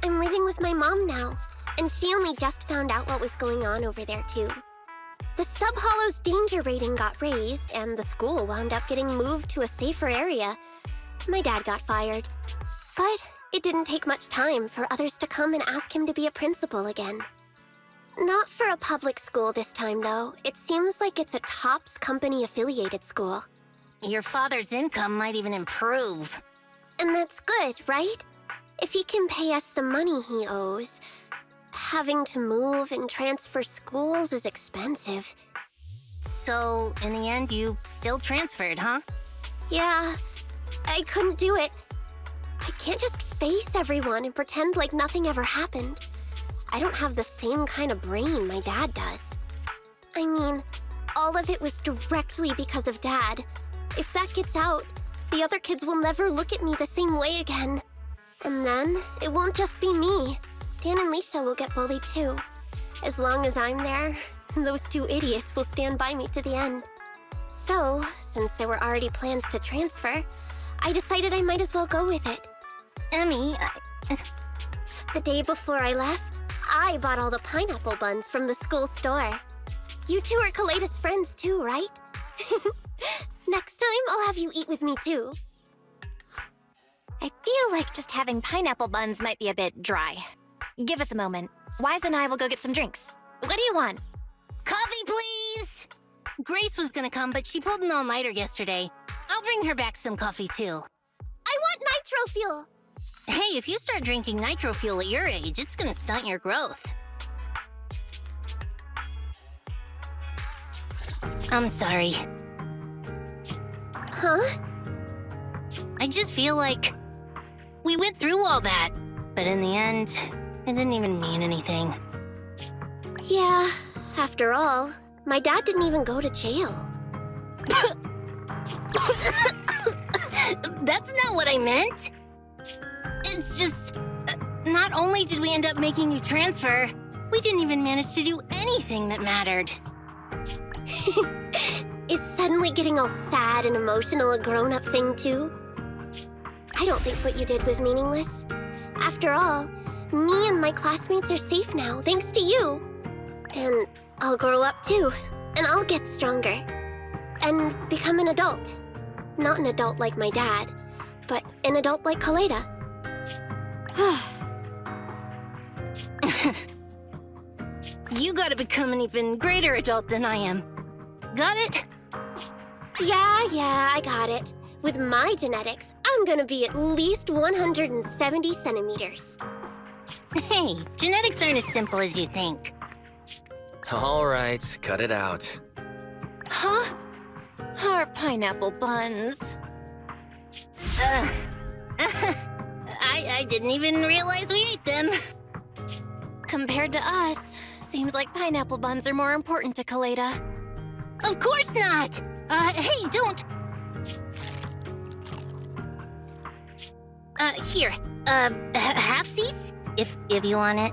I'm living with my mom now, and she only just found out what was going on over there too. The Sub-Hollow's danger rating got raised, and the school wound up getting moved to a safer area. My dad got fired. But it didn't take much time for others to come and ask him to be a principal again. Not for a public school this time, though. It seems like it's a TOPS company-affiliated school. Your father's income might even improve. And that's good, right? If he can pay us the money he owes, having to move and transfer schools is expensive. So, in the end, you still transferred, huh? Yeah, I couldn't do it. I can't just face everyone and pretend like nothing ever happened. I don't have the same kind of brain my dad does. I mean, all of it was directly because of Dad. If that gets out, the other kids will never look at me the same way again. And then, it won't just be me. Dan and Leisha will get bullied too. As long as I'm there, those 2 idiots will stand by me to the end. So, since there were already plans to transfer, I decided I might as well go with it. Emmy, The day before I left, I bought all the pineapple buns from the school store. You 2 are Kaleda's friends too, right? Next time, I'll have you eat with me too. I feel like just having pineapple buns might be a bit dry. Give us a moment. Wise and I will go get some drinks. What do you want? Coffee, please! Grace was gonna come, but she pulled an all-nighter yesterday. I'll bring her back some coffee, too. I want nitro fuel! Hey, if you start drinking nitro fuel at your age, it's gonna stunt your growth. I'm sorry. Huh? I just feel like we went through all that, but in the end, it didn't even mean anything. Yeah, after all, my dad didn't even go to jail. That's not what I meant. It's just, not only did we end up making you transfer, we didn't even manage to do anything that mattered. Is suddenly getting all sad and emotional a grown-up thing too? I don't think what you did was meaningless. After all, me and my classmates are safe now, thanks to you. And I'll grow up too, and I'll get stronger. And become an adult. Not an adult like my dad, but an adult like Kaleda. You gotta become an even greater adult than I am. Got it? Yeah, I got it. With my genetics, I'm gonna be at least 170 centimeters. Hey, genetics aren't as simple as you think. All right, cut it out. Huh? Our pineapple buns. I didn't even realize we ate them. Compared to us, seems like pineapple buns are more important to Kaleda. Of course not! Hey, don't! Here, halfsies? If you want it.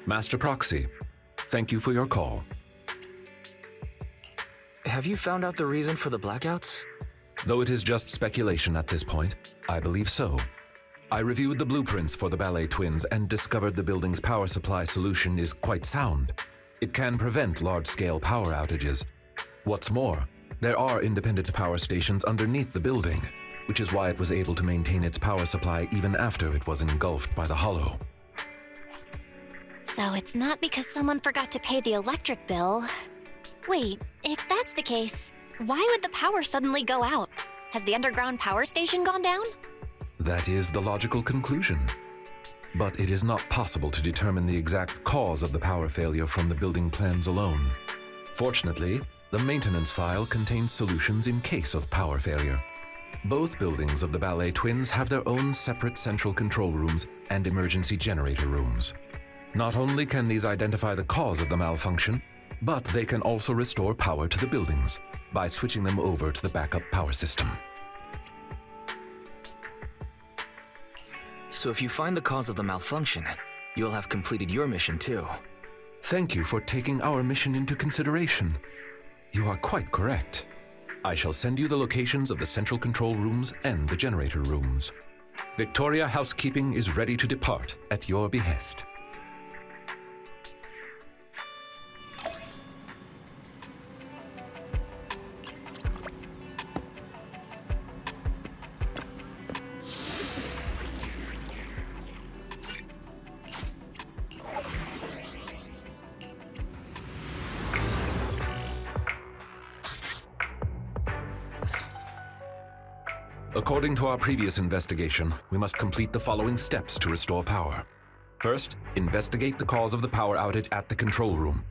Master Proxy, thank you for your call. Have you found out the reason for the blackouts? Though it is just speculation at this point, I believe so. I reviewed the blueprints for the Ballet Twins and discovered the building's power supply solution is quite sound. It can prevent large-scale power outages. What's more, there are independent power stations underneath the building, which is why it was able to maintain its power supply even after it was engulfed by the hollow. So it's not because someone forgot to pay the electric bill. Wait, if that's the case, why would the power suddenly go out? Has the underground power station gone down? That is the logical conclusion. But it is not possible to determine the exact cause of the power failure from the building plans alone. Fortunately, the maintenance file contains solutions in case of power failure. Both buildings of the Ballet Twins have their own separate central control rooms and emergency generator rooms. Not only can these identify the cause of the malfunction, but they can also restore power to the buildings by switching them over to the backup power system. So if you find the cause of the malfunction, you'll have completed your mission too. Thank you for taking our mission into consideration. You are quite correct. I shall send you the locations of the central control rooms and the generator rooms. Victoria Housekeeping is ready to depart at your behest. According to our previous investigation, we must complete the following steps to restore power. First, investigate the cause of the power outage at the control room.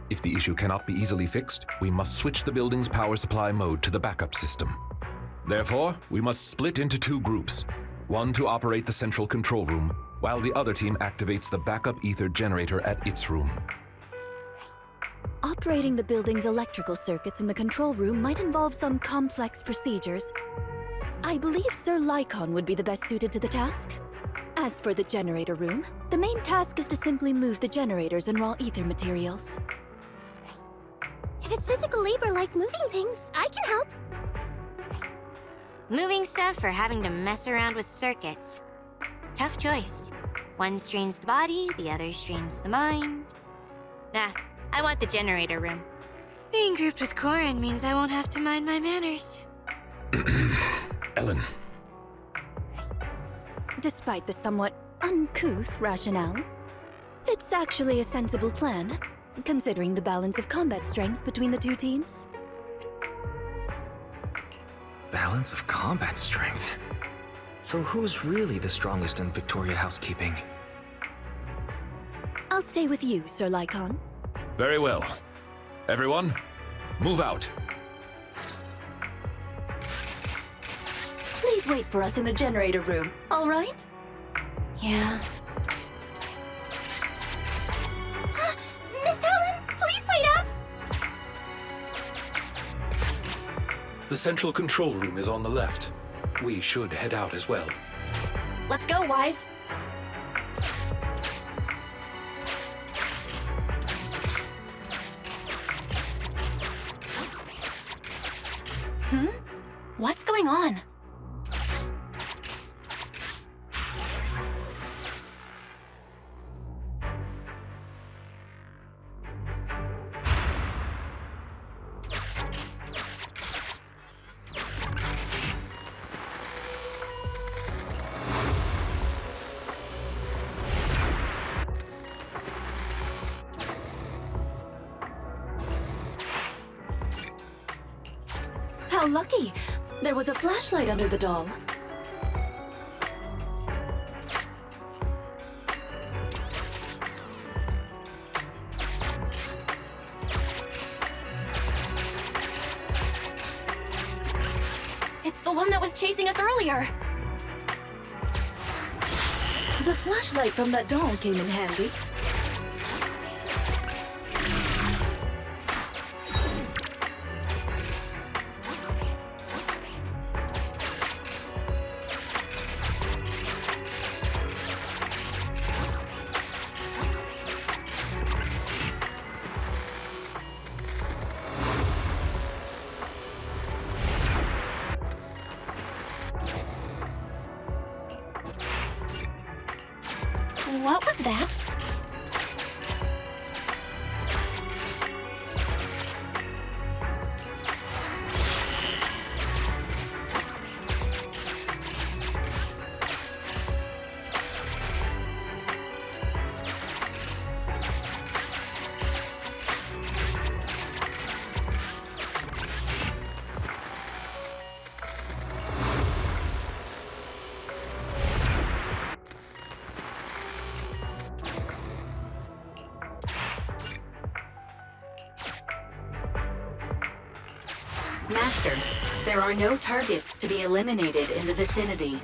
If the issue cannot be easily fixed, we must switch the building's power supply mode to the backup system. Therefore, we must split into two groups. One to operate the central control room, while the other team activates the backup ether generator at its room. Operating the building's electrical circuits in the control room might involve some complex procedures. I believe Sir Lycon would be the best suited to the task. As for the generator room, the main task is to simply move the generators and raw ether materials. If it's physical labor like moving things, I can help. Moving stuff or having to mess around with circuits. Tough choice. One strains the body, the other strains the mind. Nah, I want the generator room. Being grouped with Corin means I won't have to mind my manners. Ellen. Despite the somewhat uncouth rationale, it's actually a sensible plan, considering the balance of combat strength between the two teams. Balance of combat strength? So who's really the strongest in Victoria Housekeeping? I'll stay with you, Sir Lycon. Very well. Everyone, move out. Please wait for us in the generator room, all right? Yeah. Miss Helen, please wait up! The central control room is on the left. We should head out as well. Let's go, Wise. What's going on? How lucky! There was a flashlight under the doll. It's the one that was chasing us earlier! The flashlight from that doll came in handy. What was that? Master, there are no targets to be eliminated in the vicinity.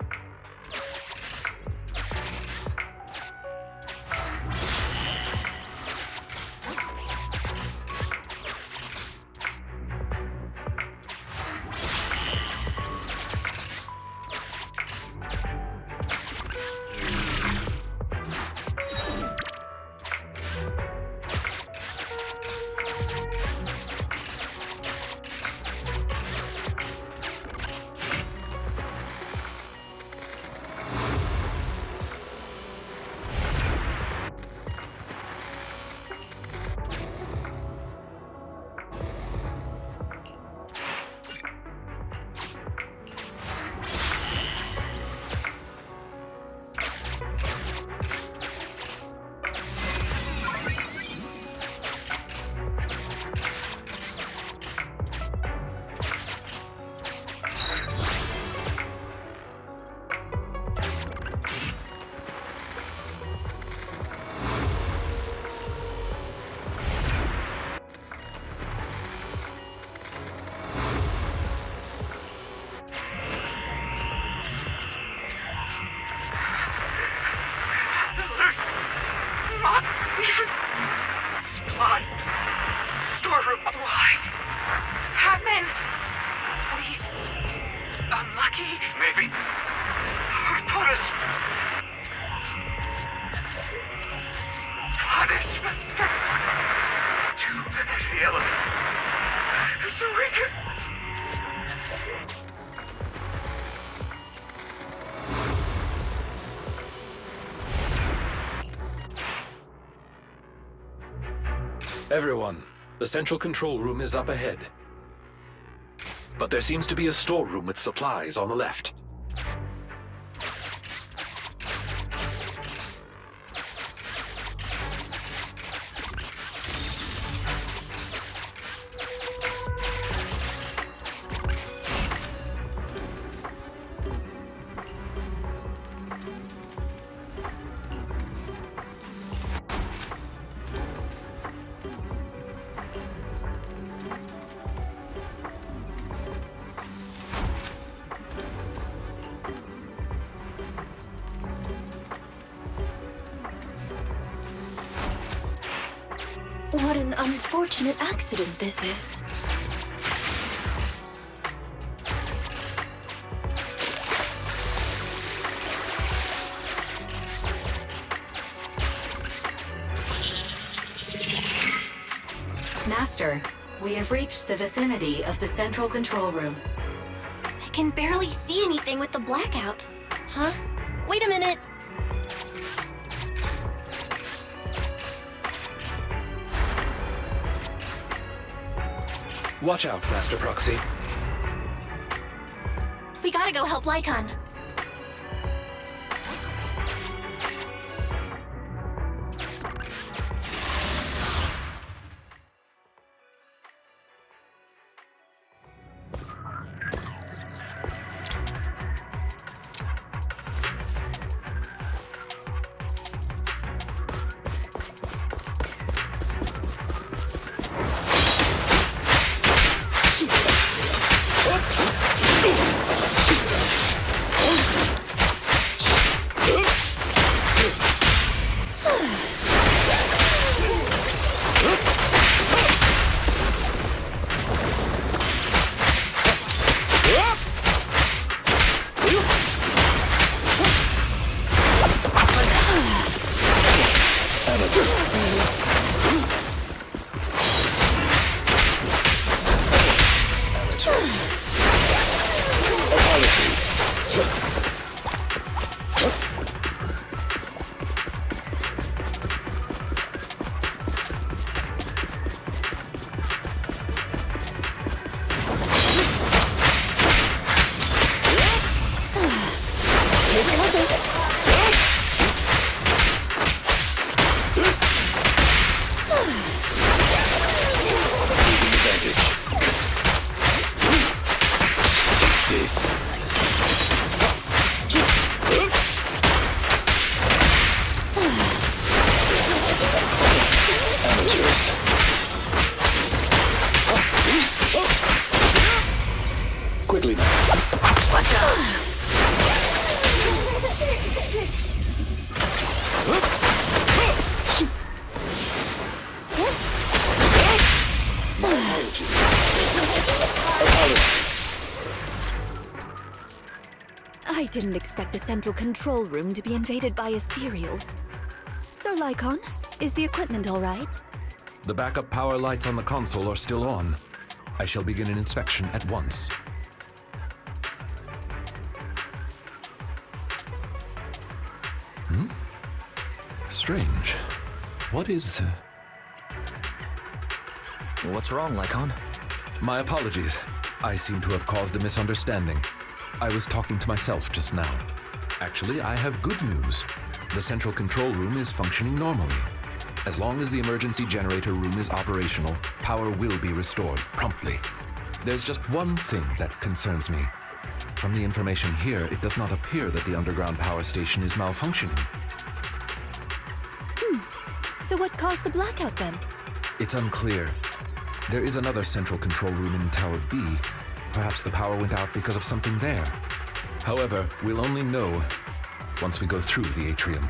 Supply. Storeroom. Why? Happening. We unlucky? Maybe. Put us. Punishment. To the element. So we can. Everyone, the central control room is up ahead. But there seems to be a storeroom with supplies on the left. What an unfortunate accident this is. Master, we have reached the vicinity of the central control room. I can barely see anything with the blackout. Huh? Wait a minute. Watch out, Master Proxy. We gotta go help Lycon. I didn't expect the central control room to be invaded by Ethereals. Sir Lycon, is the equipment all right? The backup power lights on the console are still on. I shall begin an inspection at once. Strange. What is... What's wrong, Lycon? My apologies. I seem to have caused a misunderstanding. I was talking to myself just now. Actually, I have good news. The central control room is functioning normally. As long as the emergency generator room is operational, power will be restored promptly. There's just one thing that concerns me. From the information here, it does not appear that the underground power station is malfunctioning. So what caused the blackout then? It's unclear. There is another central control room in Tower B. Perhaps the power went out because of something there. However, we'll only know once we go through the atrium.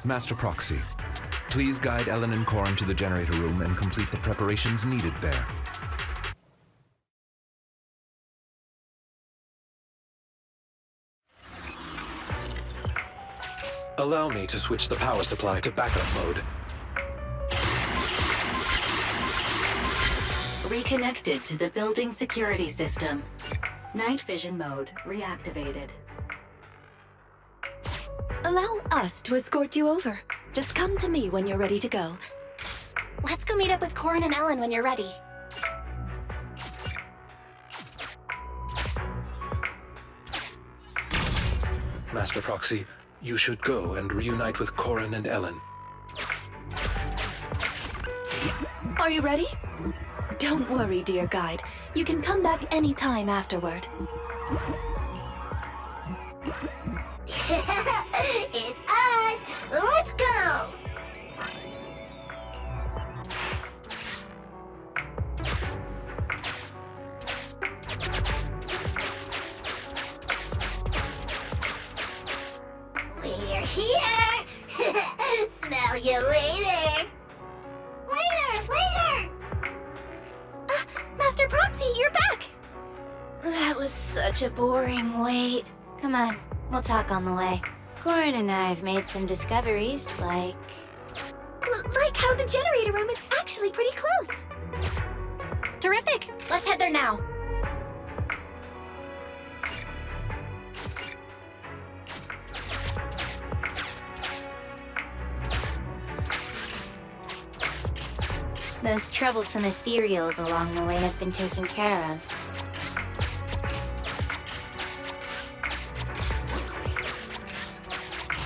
Master Proxy, please guide Ellen and Corin to the generator room and complete the preparations needed there. Allow me to switch the power supply to backup mode. Reconnected to the building security system. Night vision mode reactivated. Allow us to escort you over. Just come to me when you're ready to go. Let's go meet up with Corin and Ellen when you're ready. Master Proxy, you should go and reunite with Corin and Ellen. Are you ready? Don't worry, dear guide. You can come back anytime afterward. It's us! Let's go! We're here! Smell you later! Later! Master Proxy, you're back! That was such a boring wait. Come on, we'll talk on the way. Corin and I have made some discoveries, like... Like how the generator room is actually pretty close. Terrific! Let's head there now. Those troublesome Ethereals along the way have been taken care of.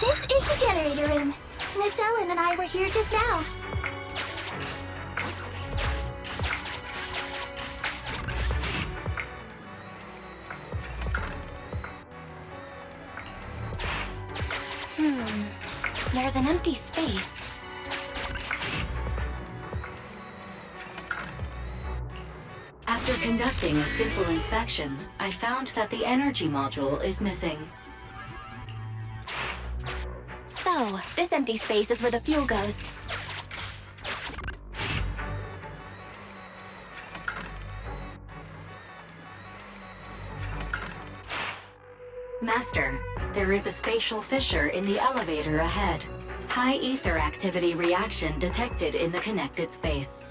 This is the generator room. Miss Ellen and I were here just now. There's an empty space. After conducting a simple inspection, I found that the energy module is missing. So, this empty space is where the fuel goes. Master, there is a spatial fissure in the elevator ahead. High ether activity reaction detected in the connected space.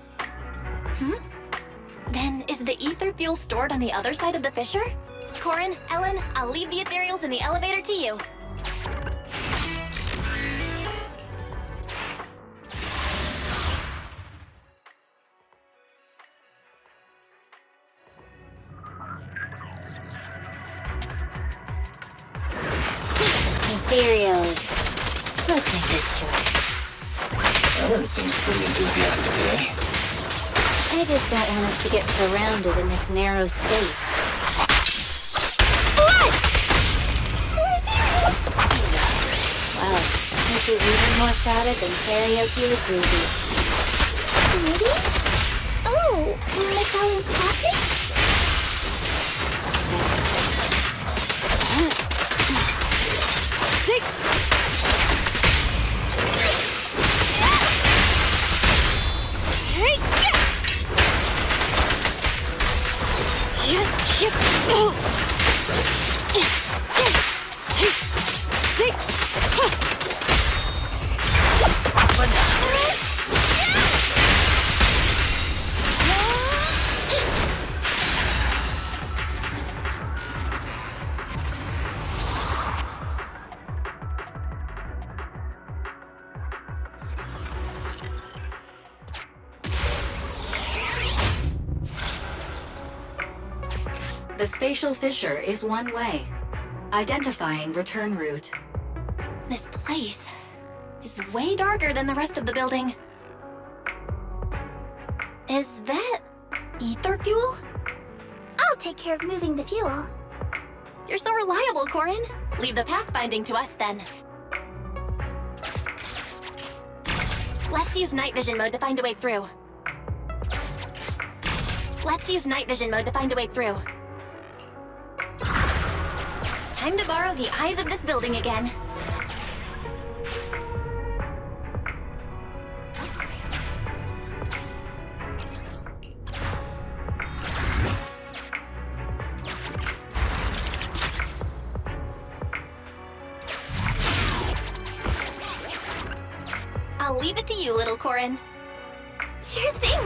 Then, is the ether fuel stored on the other side of the fissure? Corin, Ellen, I'll leave the Ethereals in the elevator to you. Ethereals. Let's make this short. Ellen seems pretty enthusiastic today. I just don't want us to get surrounded in this narrow space. What? Wow, this is even more crowded than karaoke with Ruby. Maybe? Oh, Miss Ellen's coffee? Yes! The spatial fissure is one way. Identifying return route. This place is way darker than the rest of the building. Is that ether fuel? I'll take care of moving the fuel. You're so reliable, Corin. Leave the pathfinding to us then. Let's use night vision mode to find a way through. Let's use night vision mode to find a way through. Time to borrow the eyes of this building again. I'll leave it to you, little Corin. Sure thing.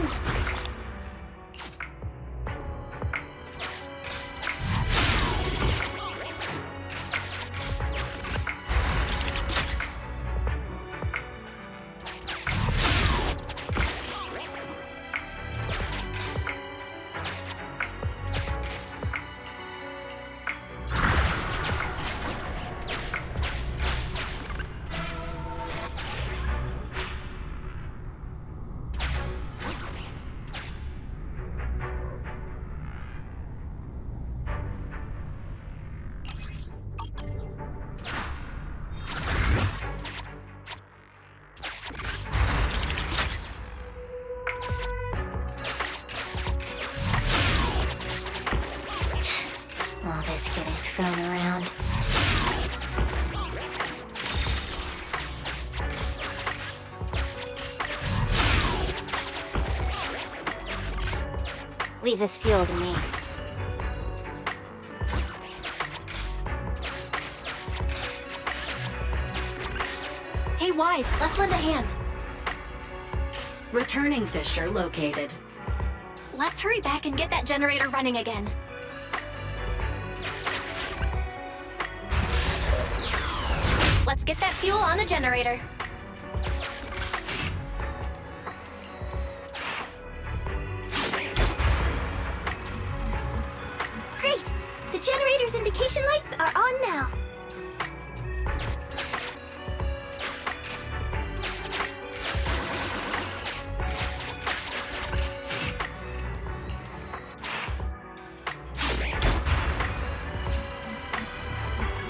All this getting thrown around. Leave this fuel to me. Hey, Wise, let's lend a hand. Returning fissure located. Let's hurry back and get that generator running again. Let's get that fuel on the generator. Great! The generator's indication lights are on now.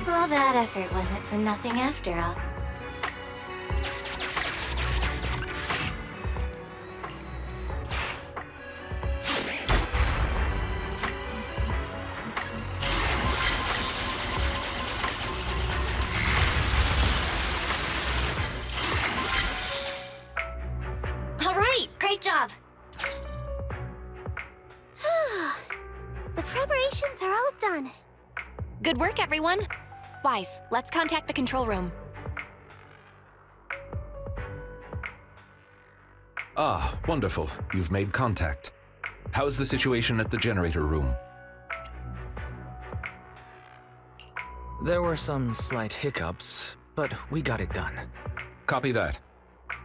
All that effort wasn't for nothing after all. All right, great job. The preparations are all done. Good work, everyone. Wise, let's contact the control room. Ah, wonderful. You've made contact. How's the situation at the generator room? There were some slight hiccups, but we got it done. Copy that.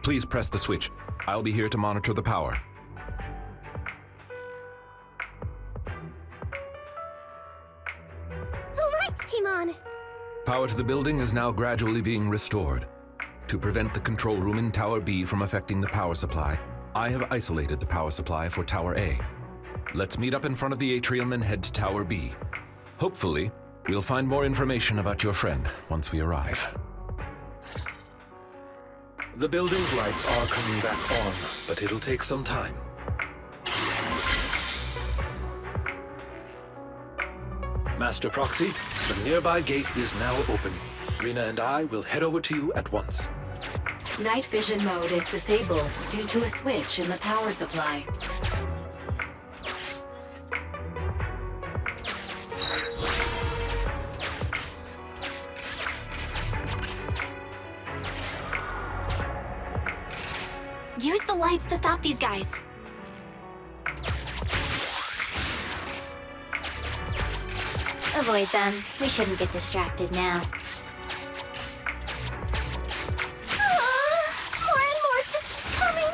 Please press the switch. I'll be here to monitor the power. The lights came on. Power to the building is now gradually being restored. To prevent the control room in Tower B from affecting the power supply, I have isolated the power supply for Tower A. Let's meet up in front of the atrium and head to Tower B. Hopefully, we'll find more information about your friend once we arrive. The building's lights are coming back on, but it'll take some time. Master Proxy, the nearby gate is now open. Rena and I will head over to you at once. Night vision mode is disabled due to a switch in the power supply. slides to stop these guys. Avoid them. We shouldn't get distracted now. More and more just keep coming.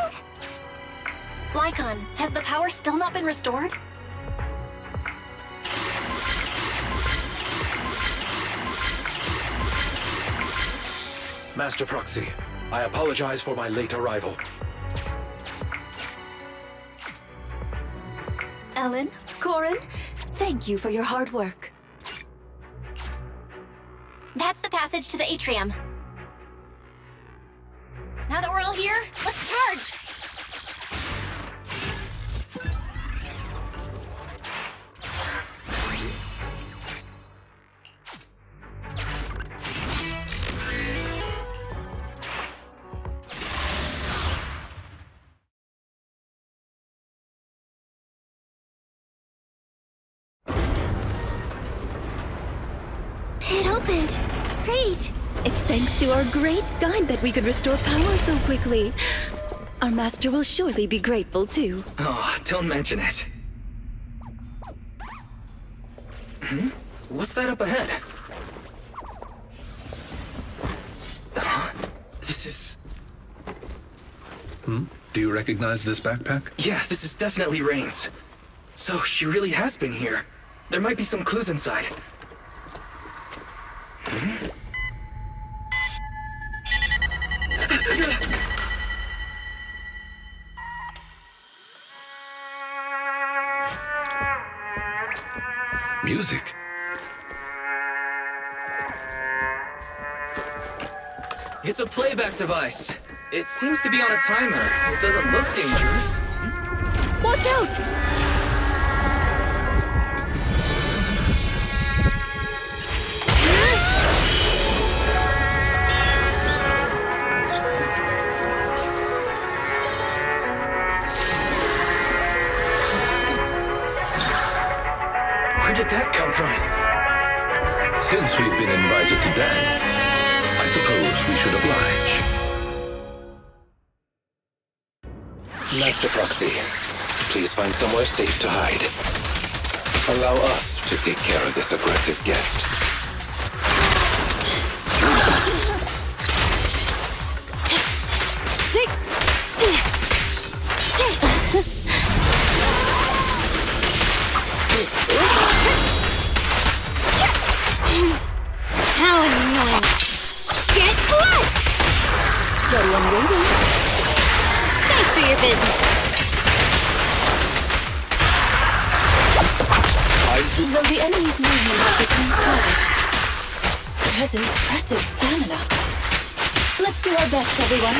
Lycon, has the power still not been restored? Master Proxy, I apologize for my late arrival. Ellen, Corin, thank you for your hard work. That's the passage to the atrium. Now that we're all here, let's charge! It opened. Great. It's thanks to our great guide that we could restore power so quickly. Our master will surely be grateful too. Oh, don't mention it. What's that up ahead? This is... Do you recognize this backpack? Yeah, this is definitely Rain's. So she really has been here. There might be some clues inside. Music. It's a playback device. It seems to be on a timer. It doesn't look dangerous. Watch out! Where did that come from? Since we've been invited to dance, I suppose we should oblige. Master Proxy, please find somewhere safe to hide. Allow us to take care of this aggressive guest. How annoying! Get blood! Ready and waiting. Thanks for your business. Though the enemy's movement has become slower, it has impressive stamina. Let's do our best, everyone.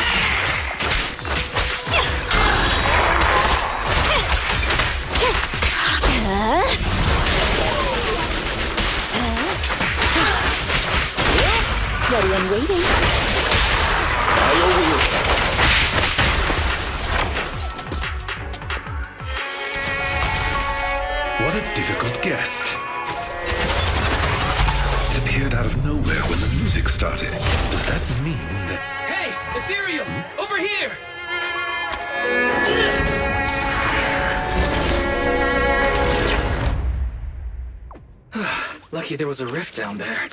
Ready and waiting. What a difficult guest. It appeared out of nowhere when the music started. Does that mean that... Hey, Ethereal! Over here! Lucky there was a rift down there.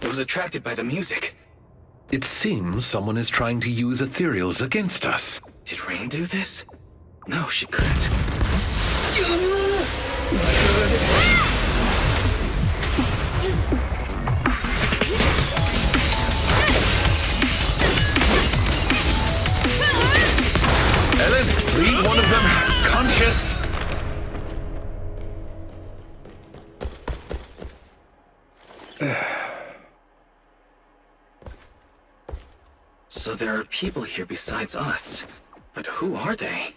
It was attracted by the music. It seems someone is trying to use ethereals against us. Did Rain do this? No, she couldn't. Ellen, leave one of them conscious. So there are people here besides us. But who are they?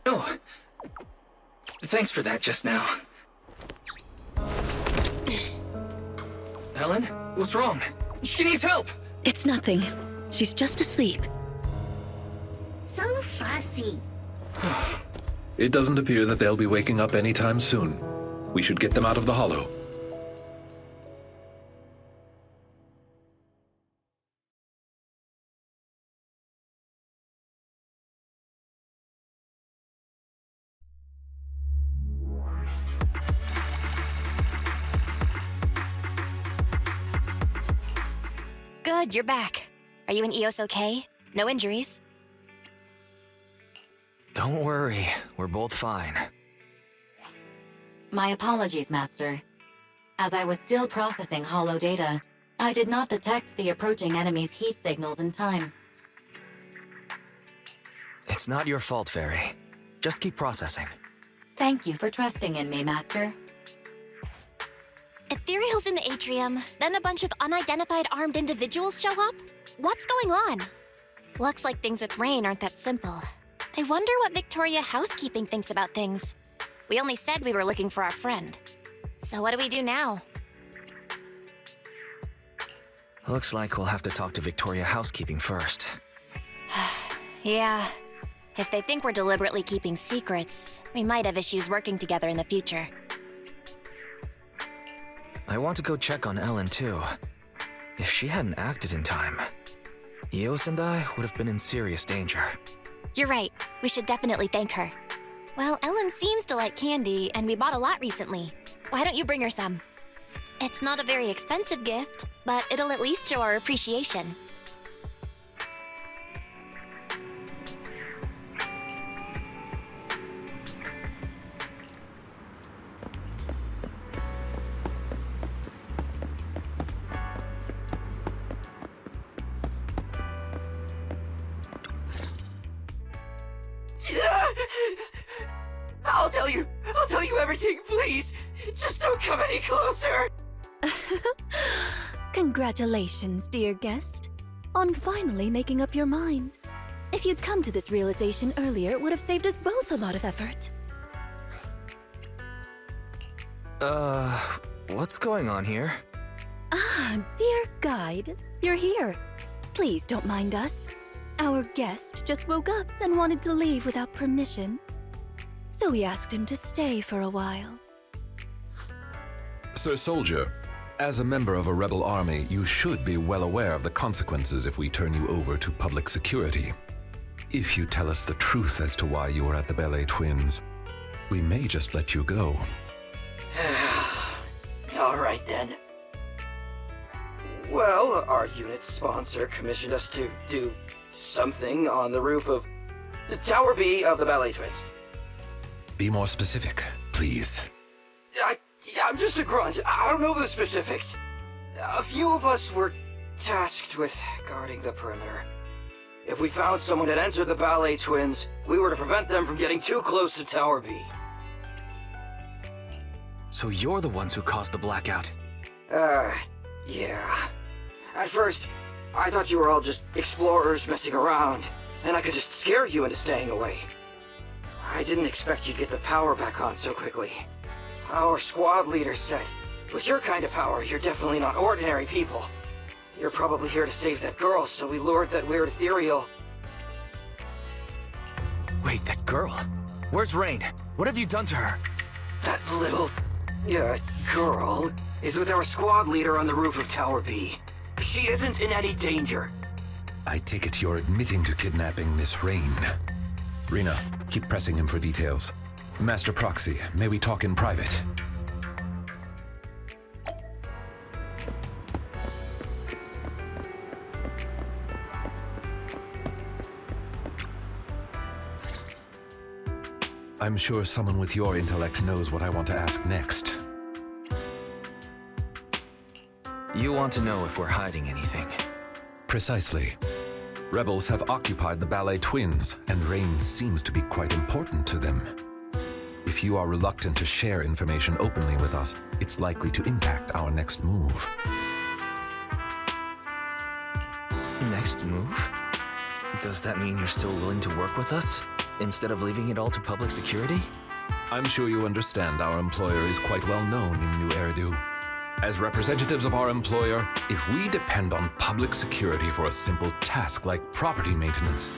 Oh. Thanks for that just now. Ellen, what's wrong? She needs help! It's nothing. She's just asleep. So fussy. It doesn't appear that they'll be waking up anytime soon. We should get them out of the hollow. Good, you're back. Are you and Eos okay? No injuries? Don't worry, we're both fine. My apologies, Master. As I was still processing hollow data, I did not detect the approaching enemy's heat signals in time. It's not your fault, Fairy. Just keep processing. Thank you for trusting in me, Master. Ethereal's in the atrium, then a bunch of unidentified armed individuals show up? What's going on? Looks like things with Rain aren't that simple. I wonder what Victoria Housekeeping thinks about things. We only said we were looking for our friend. So what do we do now? Looks like we'll have to talk to Victoria Housekeeping first. Yeah. If they think we're deliberately keeping secrets, we might have issues working together in the future. I want to go check on Ellen too. If she hadn't acted in time, Eos and I would have been in serious danger. You're right. We should definitely thank her. Well, Ellen seems to like candy, and we bought a lot recently. Why don't you bring her some? It's not a very expensive gift, but it'll at least show our appreciation. I'll tell you everything, please. Just don't come any closer. Congratulations, dear guest, on finally making up your mind. If you'd come to this realization earlier, it would have saved us both a lot of effort. What's going on here? Ah, dear guide, you're here. Please don't mind us. Our guest just woke up and wanted to leave without permission. So we asked him to stay for a while. Sir Soldier, as a member of a rebel army, you should be well aware of the consequences if we turn you over to public security. If you tell us the truth as to why you were at the Belle Twins, we may just let you go. All right then. Well, our unit's sponsor commissioned us to do something on the roof of the Tower B of the Belle Twins. Be more specific, please. I'm just a grunt. I don't know the specifics. A few of us were tasked with guarding the perimeter. If we found someone had entered the Belle Twins, we were to prevent them from getting too close to Tower B. So you're the ones who caused the blackout? Yeah. At first, I thought you were all just explorers messing around, and I could just scare you into staying away. I didn't expect you'd get the power back on so quickly. Our squad leader said, with your kind of power, you're definitely not ordinary people. You're probably here to save that girl, so we lured that weird Ethereal. Wait, that girl? Where's Rain? What have you done to her? That little, girl is with our squad leader on the roof of Tower B. She isn't in any danger. I take it you're admitting to kidnapping Miss Rain. Rena, keep pressing him for details. Master Proxy, may we talk in private? I'm sure someone with your intellect knows what I want to ask next. You want to know if we're hiding anything? Precisely. Rebels have occupied the Belle Twins, and Rain seems to be quite important to them. If you are reluctant to share information openly with us, it's likely to impact our next move. Next move? Does that mean you're still willing to work with us, instead of leaving it all to public security? I'm sure you understand our employer is quite well known in New Eridu. As representatives of our employer, if we depend on public security for a simple task like property maintenance,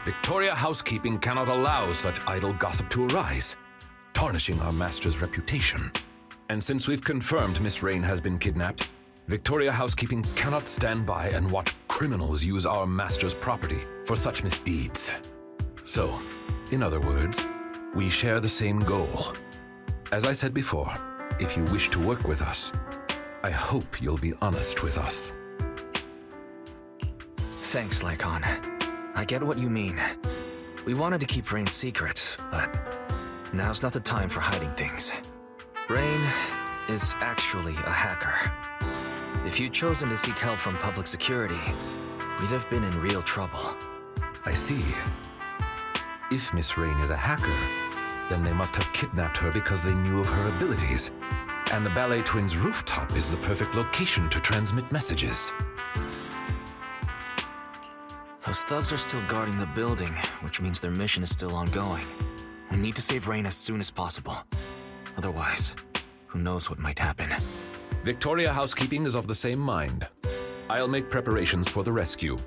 Victoria Housekeeping cannot allow such idle gossip to arise, tarnishing our master's reputation. And since we've confirmed Miss Rain has been kidnapped, Victoria Housekeeping cannot stand by and watch criminals use our master's property for such misdeeds. So, in other words, we share the same goal. As I said before, if you wish to work with us, I hope you'll be honest with us. Thanks, Lycon. I get what you mean. We wanted to keep Rain secret, but now's not the time for hiding things. Rain is actually a hacker. If you'd chosen to seek help from public security, we'd have been in real trouble. I see. If Miss Rain is a hacker, then they must have kidnapped her because they knew of her abilities. And the Ballet Twins' rooftop is the perfect location to transmit messages. Those thugs are still guarding the building, which means their mission is still ongoing. We need to save Rain as soon as possible. Otherwise, who knows what might happen. Victoria Housekeeping is of the same mind. I'll make preparations for the rescue.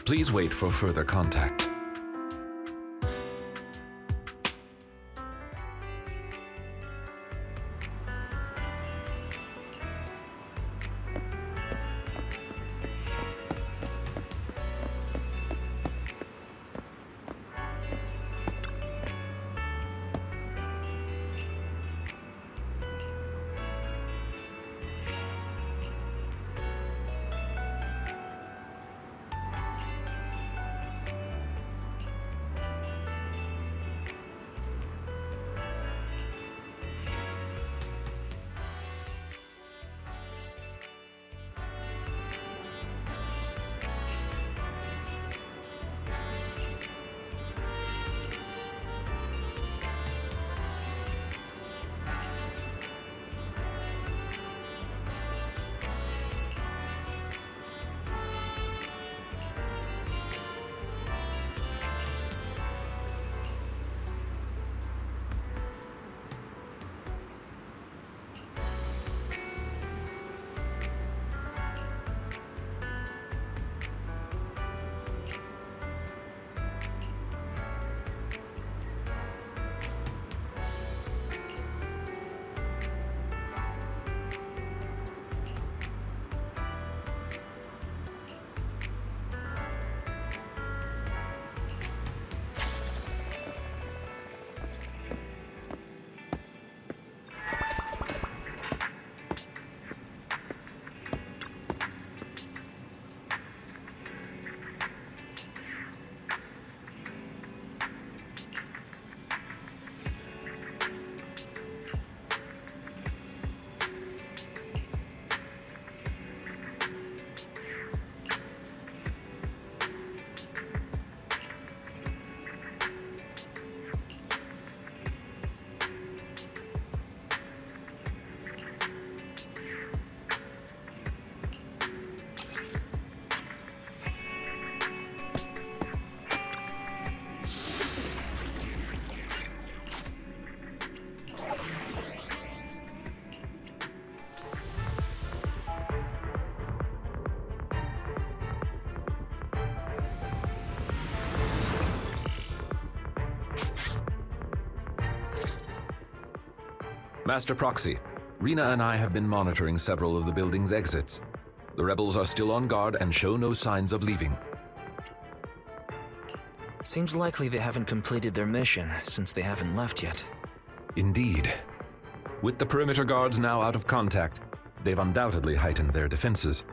Please wait for further contact. Master Proxy, Rena and I have been monitoring several of the building's exits. The rebels are still on guard and show no signs of leaving. Seems likely they haven't completed their mission, since they haven't left yet. Indeed. With the perimeter guards now out of contact, they've undoubtedly heightened their defenses.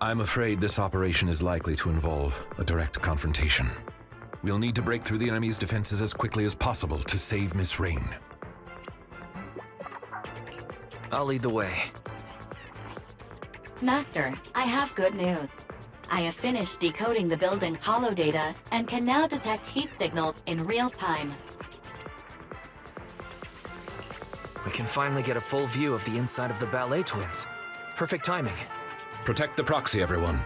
I'm afraid this operation is likely to involve a direct confrontation. We'll need to break through the enemy's defenses as quickly as possible to save Miss Rain. I'll lead the way. Master, I have good news. I have finished decoding the building's holo data and can now detect heat signals in real time. We can finally get a full view of the inside of the Ballet Twins. Perfect timing. Protect the Proxy, everyone.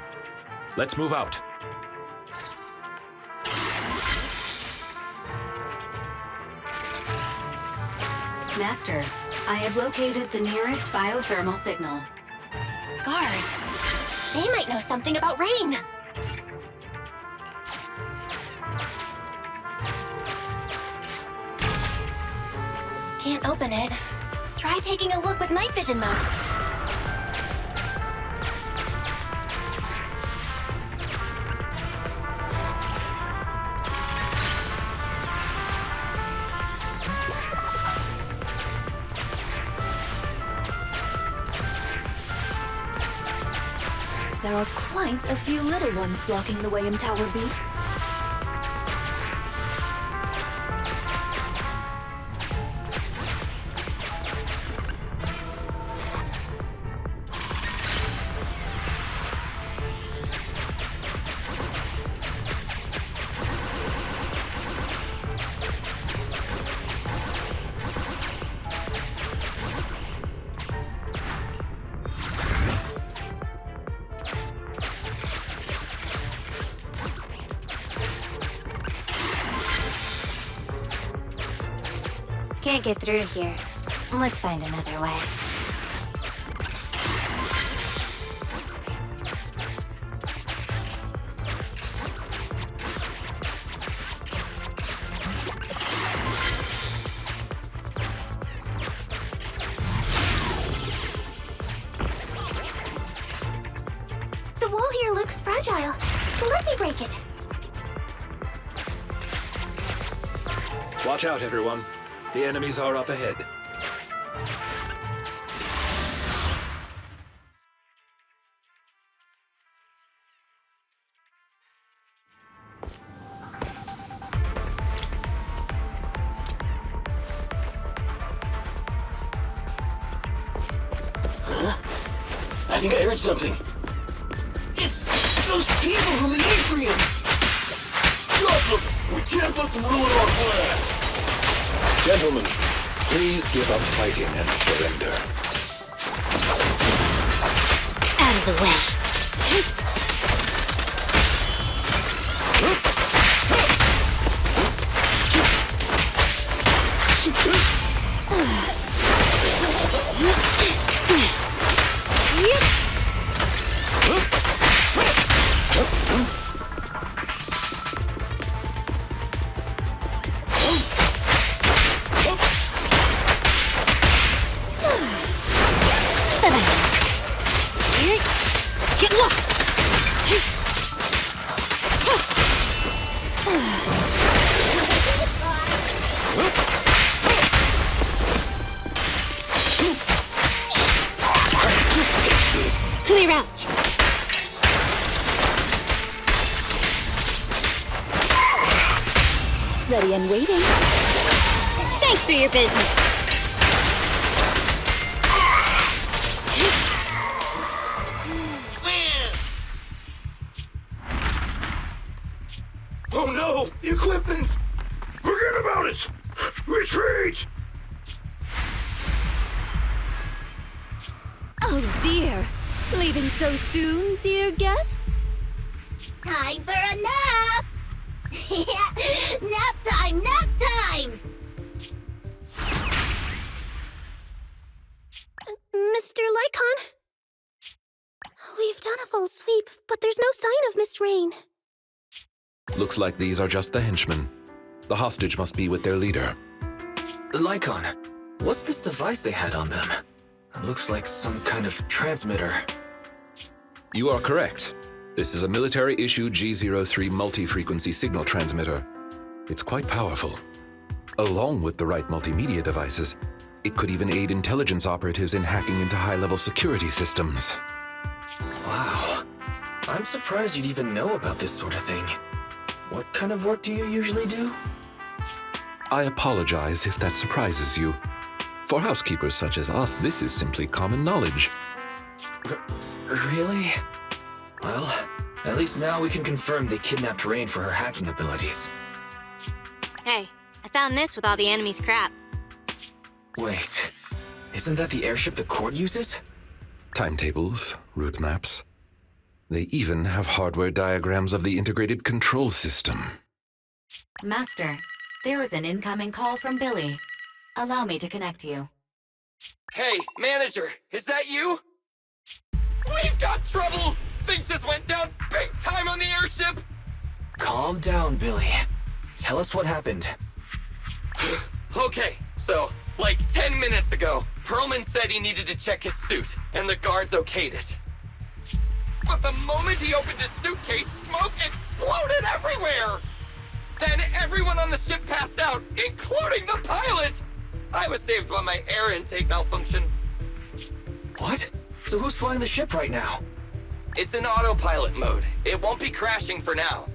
Let's move out. Master, I have located the nearest biothermal signal. Guards. They might know something about Rain. Can't open it. Try taking a look with night vision mode. there are quite a few little ones blocking the way in Tower B. Can't get through here. Let's find another way. The wall here looks fragile. Let me break it. Watch out, everyone. The enemies are up ahead. I think I heard something. It's those people from the Atrium! Drop them! We can't let them ruin our plan! Gentlemen, please give up fighting and surrender. Out of the way. Get lost! Clear out! Ready and waiting. Thanks for your business. Oh no! The equipment! Forget about it! Retreat! Oh dear. Leaving so soon, dear guests? Time for a nap! Nap time! Nap time! Mr. Lycon? We've done a full sweep, but there's no sign of Miss Rain. Looks like these are just the henchmen. The hostage must be with their leader. Lycon, what's this device they had on them? It looks like some kind of transmitter. You are correct. This is a military-issue G03 multi-frequency signal transmitter. It's quite powerful. Along with the right multimedia devices, it could even aid intelligence operatives in hacking into high-level security systems. Wow. I'm surprised you'd even know about this sort of thing. What kind of work do you usually do? I apologize if that surprises you. For housekeepers such as us, this is simply common knowledge. Really? Well, at least now we can confirm they kidnapped Rain for her hacking abilities. Hey, I found this with all the enemy's crap. Wait, isn't that the airship the court uses? Timetables, route maps. They even have hardware diagrams of the integrated control system. Master, there is an incoming call from Billy. Allow me to connect you. Hey, manager, is that you? We've got trouble! Things just went down big time on the airship! Calm down, Billy. Tell us what happened. Okay, so, like 10 minutes ago, Perlman said he needed to check his suit, and the guards okayed it. But the moment he opened his suitcase, smoke exploded everywhere! Then everyone on the ship passed out, including the pilot! I was saved by my air intake malfunction. What? So who's flying the ship right now? It's in autopilot mode. It won't be crashing for now.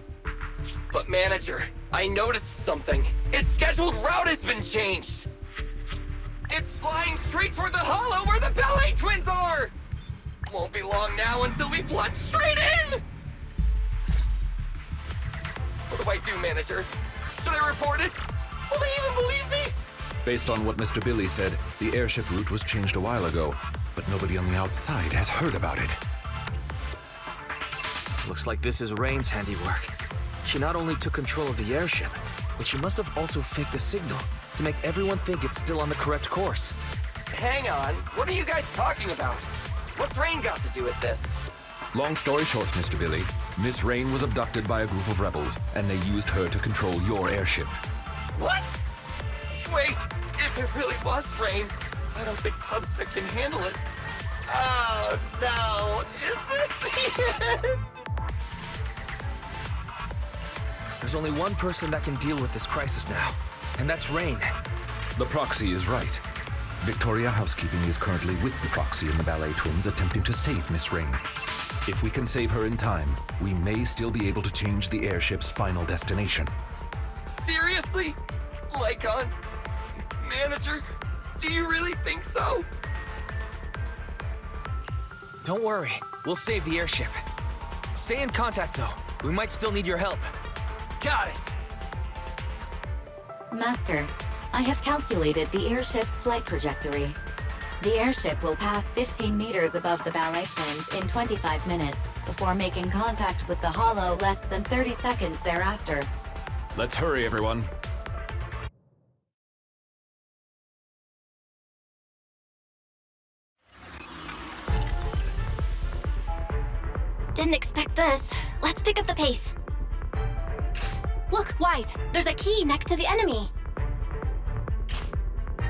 But manager, I noticed something. Its scheduled route has been changed. It's flying straight toward the hollow where the Belle twins are! Won't be long now until we plunge straight in! What do I do, manager? Should I report it? Will they even believe me? Based on what Mr. Billy said, the airship route was changed a while ago, but nobody on the outside has heard about it. Looks like this is Rain's handiwork. She not only took control of the airship, but she must have also faked the signal to make everyone think it's still on the correct course. Hang on, what are you guys talking about? What's Rain got to do with this? Long story short, Mr. Billy, Miss Rain was abducted by a group of rebels, and they used her to control your airship. What? Wait, if it really was Rain, I don't think Pubsec can handle it. Oh no, is this the end? There's only one person that can deal with this crisis now, and that's Rain. The Proxy is right. Victoria Housekeeping is currently with the Proxy and the Ballet Twins attempting to save Miss Rain. If we can save her in time, we may still be able to change the airship's final destination. Seriously? Lycon? Manager? Do you really think so? Don't worry, we'll save the airship. Stay in contact though, we might still need your help. Got it! Master, I have calculated the airship's flight trajectory. The airship will pass 15 meters above the Ballet Twins in 25 minutes, before making contact with the hollow less than 30 seconds thereafter. Let's hurry, everyone. Didn't expect this. Let's pick up the pace. Look, Wise, there's a key next to the enemy.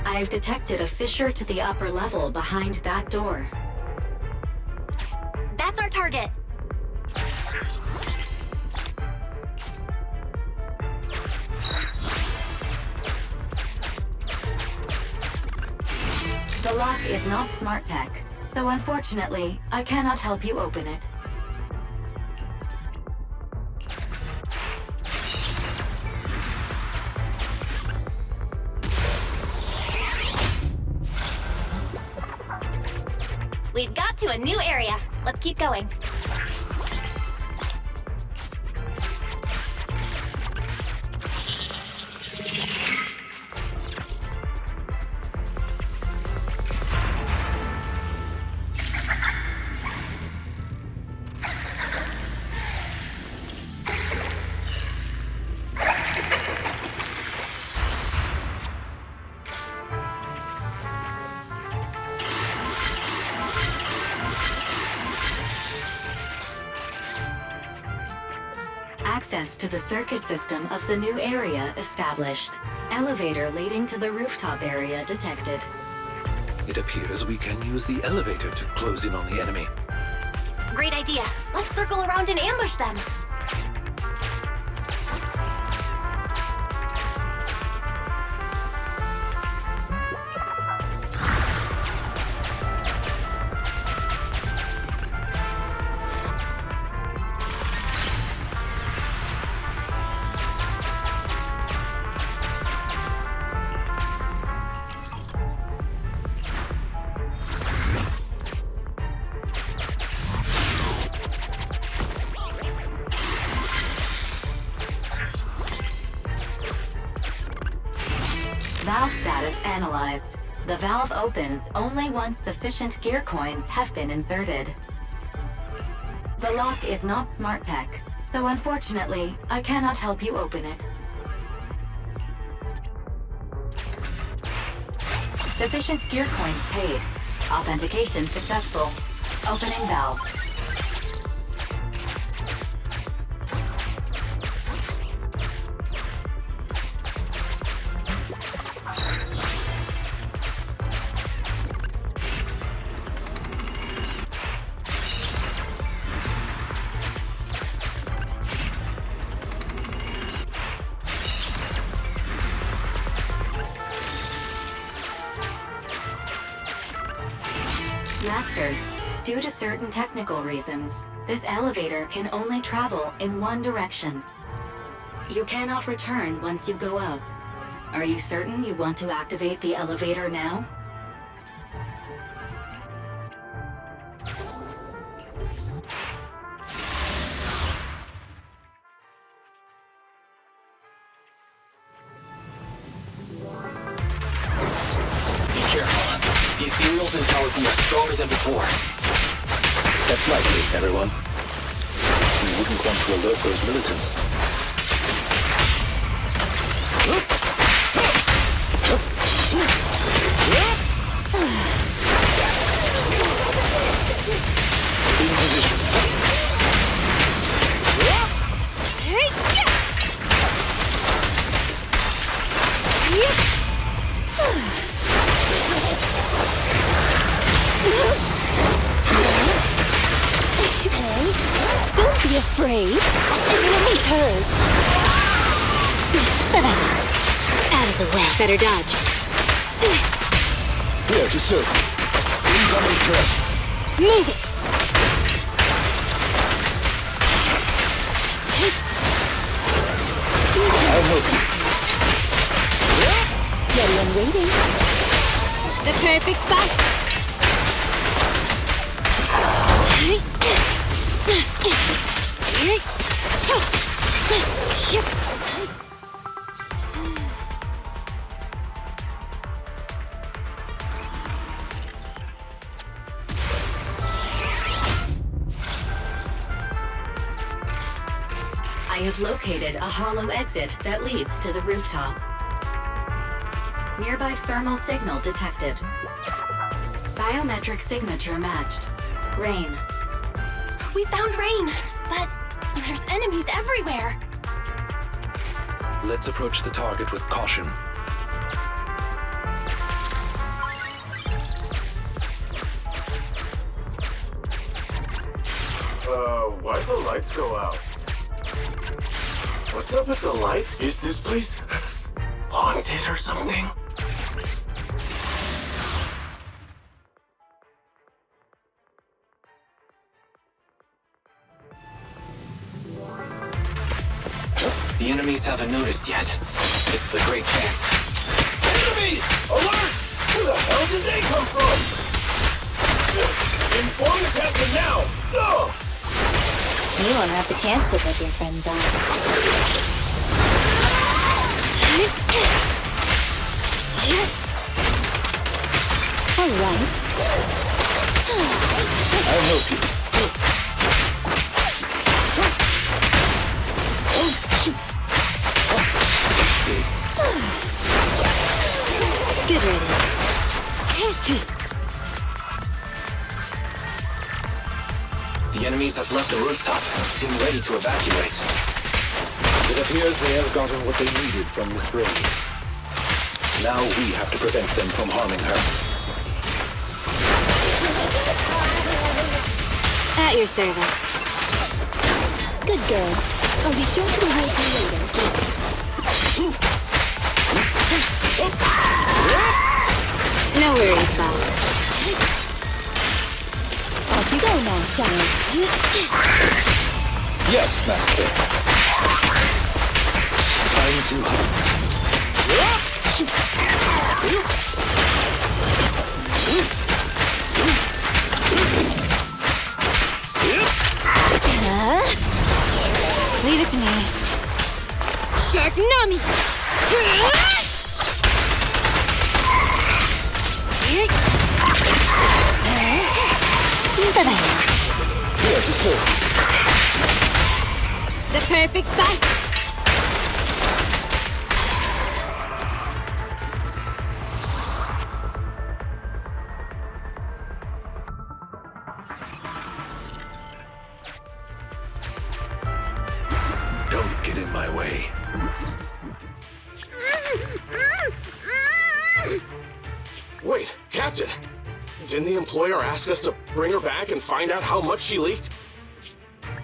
I've detected a fissure to the upper level behind that door. That's our target. The lock is not smart tech, so unfortunately, I cannot help you open it. We've got to a new area. Let's keep going. Access to the circuit system of the new area established. Elevator leading to the rooftop area detected. It appears we can use the elevator to close in on the enemy. Great idea. Let's circle around and ambush them. Valve status analyzed. The valve opens only once sufficient gear coins have been inserted. The lock is not smart tech, so unfortunately, I cannot help you open it. Sufficient gear coins paid. Authentication successful. Opening valve. Master, due to certain technical reasons, This elevator can only travel in one direction. You cannot return once you go up. Are you certain you want to activate the elevator now? Be careful. The Ethereals in Tower B are stronger than before. That's likely, everyone. We wouldn't want to alert those militants. In position. Don't be afraid. Enemy turret. Out of the way. Better dodge. Here to serve. Incoming threat. Move it. I'll help you. Ready and waiting. The perfect spot. I have located a hollow exit that leads to the rooftop. Nearby thermal signal detected. Biometric signature matched. Rain. We found Rain, but there's enemies everywhere. Let's approach the target with caution. Why'd the lights go out? What's up with the lights? Is this place haunted or something? The enemies haven't noticed yet. This is a great chance. Enemies! Alert! Where the hell did they come from? Inform the captain now! Go! You won't have the chance to let your friends out. All right. I'll help you. Good riddance. The enemies have left the rooftop and seem ready to evacuate. It appears they have gotten what they needed from this raid. Now we have to prevent them from harming her. At your service. Good girl. I'll be sure to reward you later. No worries, boss. Off you go now, child. Yes, master. Time to hunt. Leave it to me. Shark Nami! Here to serve. The perfect spot! Don't get in my way. Wait, Captain! Didn't the employer ask us to bring her back and find out how much she leaked?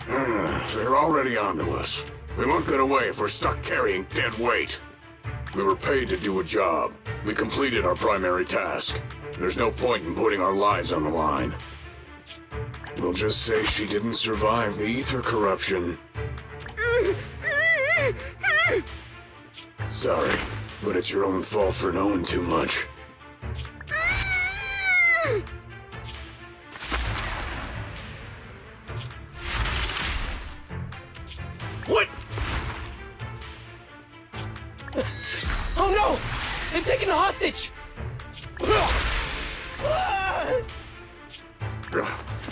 They're already onto us. We won't get away if we're stuck carrying dead weight. We were paid to do a job. We completed our primary task. There's no point in putting our lives on the line. We'll just say she didn't survive the ether corruption. Sorry, but it's your own fault for knowing too much. What? Oh no! They've taken the hostage!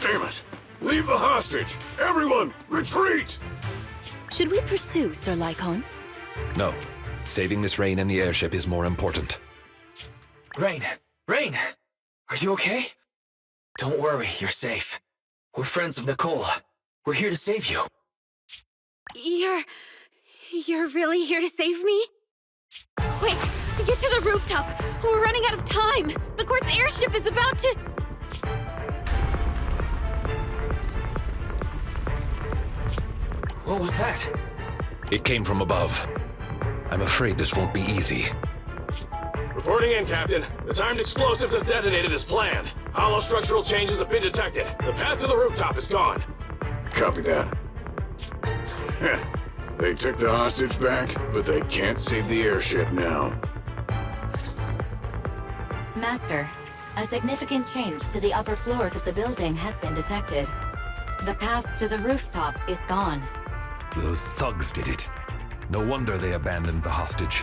Damn it! Leave the hostage! Everyone, retreat! Should we pursue Sir Lycon? No. Saving Miss Rain and the airship is more important. Rain! Rain! Are you okay? Don't worry, you're safe. We're friends of Nicole. We're here to save you. You're really here to save me? Quick, get to the rooftop. We're running out of time. The course airship is about to... What was that? It came from above. I'm afraid this won't be easy. Reporting in, Captain. The timed explosives have detonated as planned. Hollow structural changes have been detected. The path to the rooftop is gone. Copy that. They took the hostage back, but they can't save the airship now. Master, a significant change to the upper floors of the building has been detected. The path to the rooftop is gone. Those thugs did it. No wonder they abandoned the hostage.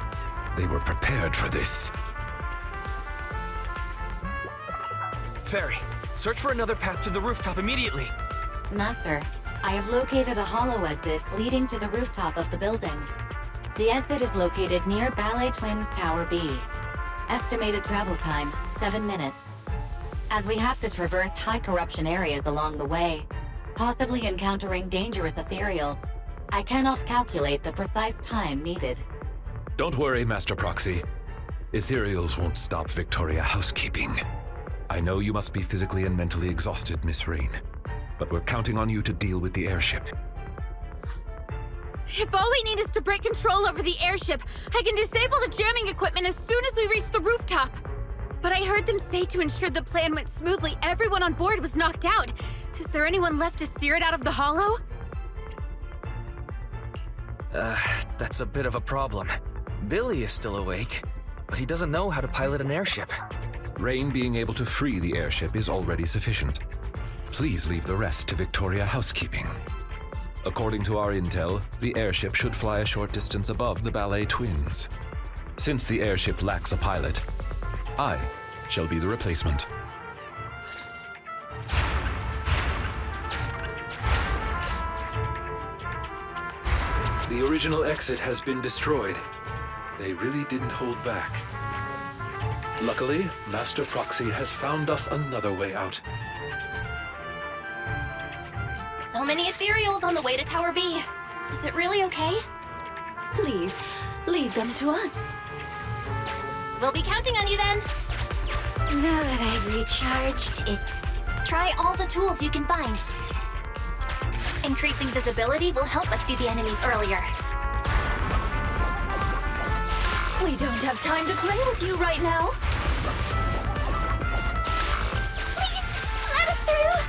They were prepared for this. Fairy, search for another path to the rooftop immediately. Master, I have located a hollow exit leading to the rooftop of the building. The exit is located near Ballet Twins Tower B. Estimated travel time, 7 minutes. As we have to traverse high corruption areas along the way, possibly encountering dangerous ethereals, I cannot calculate the precise time needed. Don't worry, Master Proxy. Ethereals won't stop Victoria housekeeping. I know you must be physically and mentally exhausted, Miss Rain, but we're counting on you to deal with the airship. If all we need is to break control over the airship, I can disable the jamming equipment as soon as we reach the rooftop. But I heard them say to ensure the plan went smoothly, everyone on board was knocked out. Is there anyone left to steer it out of the hollow? That's a bit of a problem. Billy is still awake, but he doesn't know how to pilot an airship. Rain being able to free the airship is already sufficient. Please leave the rest to Victoria housekeeping. According to our intel, the airship should fly a short distance above the Ballet Twins. Since the airship lacks a pilot, I shall be the replacement. The original exit has been destroyed. They really didn't hold back. Luckily, Master Proxy has found us another way out. So many ethereals on the way to Tower B. Is it really okay? Please, leave them to us. We'll be counting on you then. Now that I've recharged it, try all the tools you can find. Increasing visibility will help us see the enemies earlier. We don't have time to play with you right now. Please, let us through!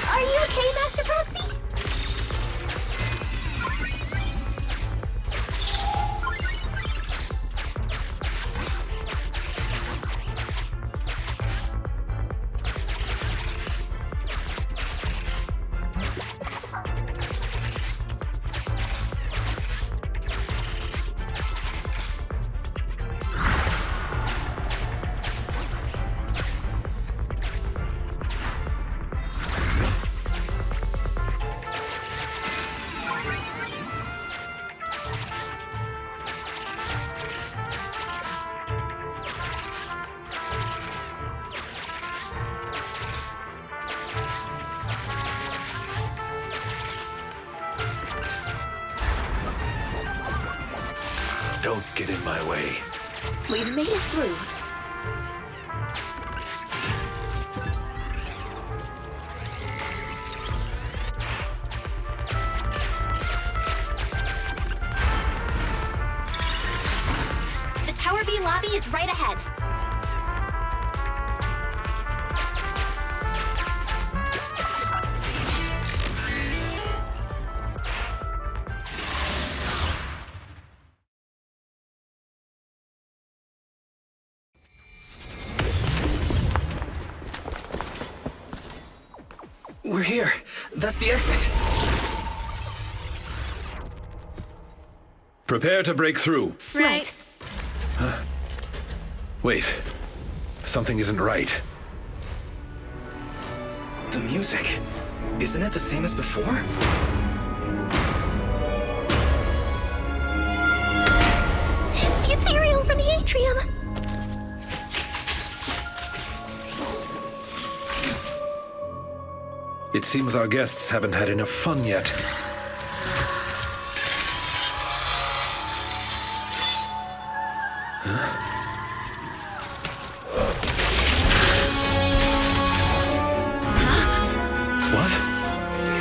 Are you okay, Master Proxy? Don't get in my way. We've made it through. The Tower B lobby is right ahead. We're here. That's the exit. Prepare to break through. Right. Wait. Something isn't right. The music. Isn't it the same as before? It's the Ethereal from the atrium. It seems our guests haven't had enough fun yet. What?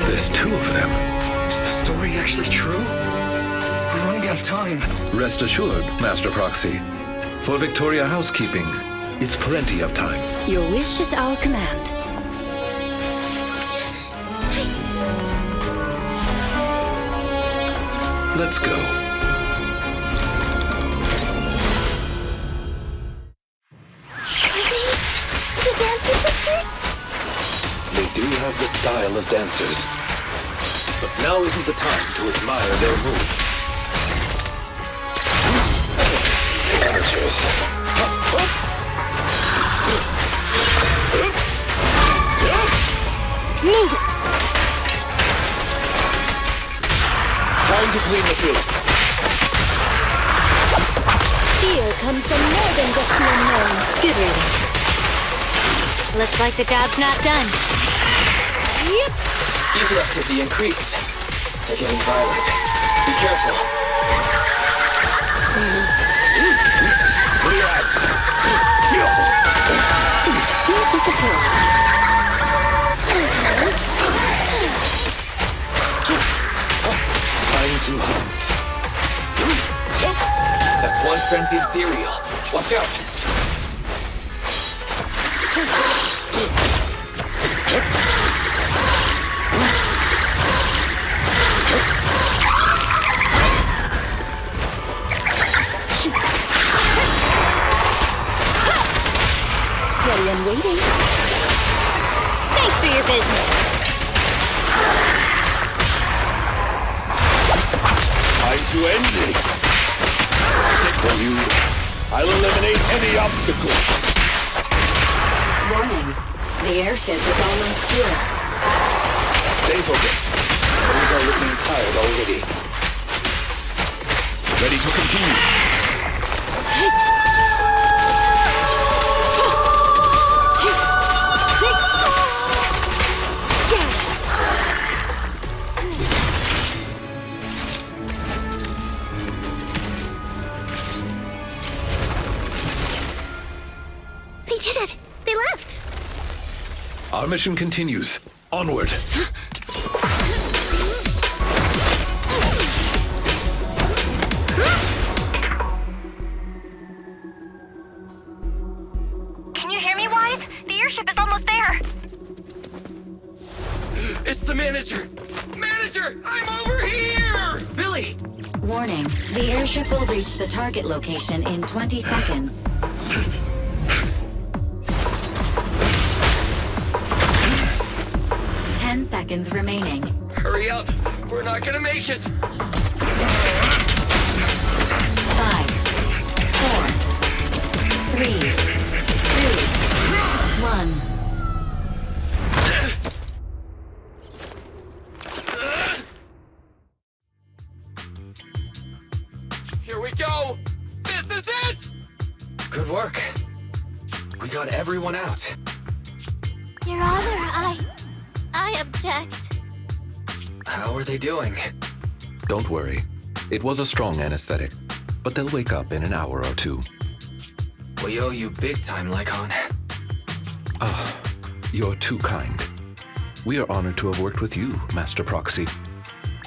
There's two of them. Is the story actually true? We're running out of time. Rest assured, Master Proxy. For Victoria Housekeeping, it's plenty of time. Your wish is our command. Let's go. The Dancing Sisters? They do have the style of dancers. But now isn't the time to admire their moves. Amateurs. Move it! Time to clean the field. Fear comes from more than just the unknown. Good riddance. Looks like the job's not done. Yep. Ether activity increased. They're getting violent. Be careful. React. Here to support. Time to hunt. That's one frenzied Ethereal. Watch out. Ready and waiting. Thanks for your business. Time to end this. For you, I'll eliminate any obstacles. Warning. The airship is almost here. Stay focused. Things are looking tired already. Ready to continue. They did it! They left! Our mission continues. Onward. Can you hear me, Wise? The airship is almost there. It's the manager! Manager! I'm over here! Billy! Warning. The airship will reach the target location in 20 seconds. Seconds remaining. Hurry up! We're not gonna make it! 5, 4, 3, 2, 1. Here we go! This is it! Good work. We got everyone out. Your Honor, I object. How are they doing? Don't worry. It was a strong anesthetic. but they'll wake up in an hour or two. We owe you big time, Lycon. Ah, you're too kind. We are honored to have worked with you, Master Proxy.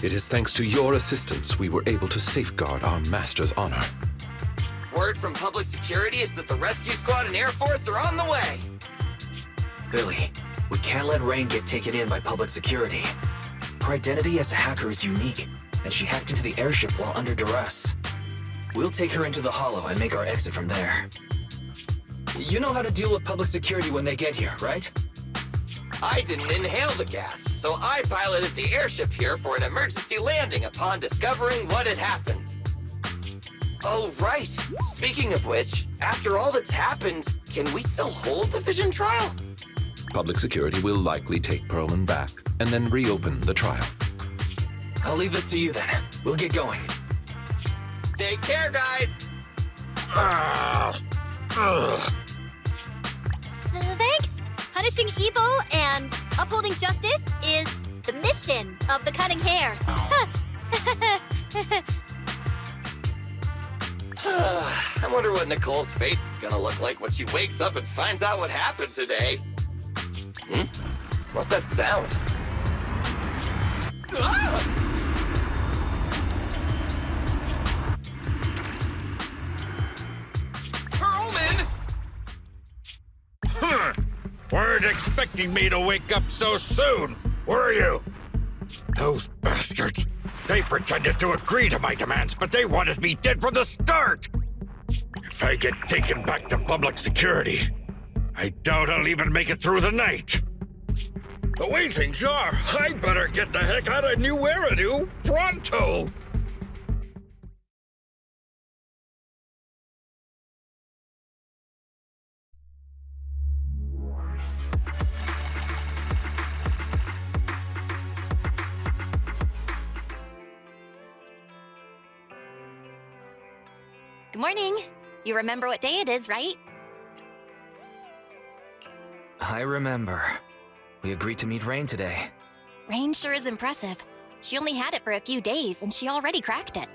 It is thanks to your assistance we were able to safeguard our Master's honor. Word from public security is that the rescue squad and Air Force are on the way. Billy, we can't let Rain get taken in by public security. Her identity as a hacker is unique, and she hacked into the airship while under duress. We'll take her into the Hollow and make our exit from there. You know how to deal with public security when they get here, right? I didn't inhale the gas, so I piloted the airship here for an emergency landing upon discovering what had happened. Oh, right. Speaking of which, after all that's happened, can we still hold the vision trial? Public security will likely take Perlman back and then reopen the trial. I'll leave this to you then. We'll get going. Take care, guys! Thanks! Punishing evil and upholding justice is the mission of the Cunning Hares. I wonder what Nicole's face is gonna look like when she wakes up and finds out what happened today. What's that sound? Ah! Weren't expecting me to wake up so soon, were you? Those bastards. They pretended to agree to my demands, but they wanted me dead from the start. If I get taken back to public security, I doubt I'll even make it through the night. The way things are, I'd better get the heck out of New Eridu pronto. Good morning. You remember what day it is, right? I remember. We agreed to meet Rain today. Rain sure is impressive. She only had it for a few days, and she already cracked it.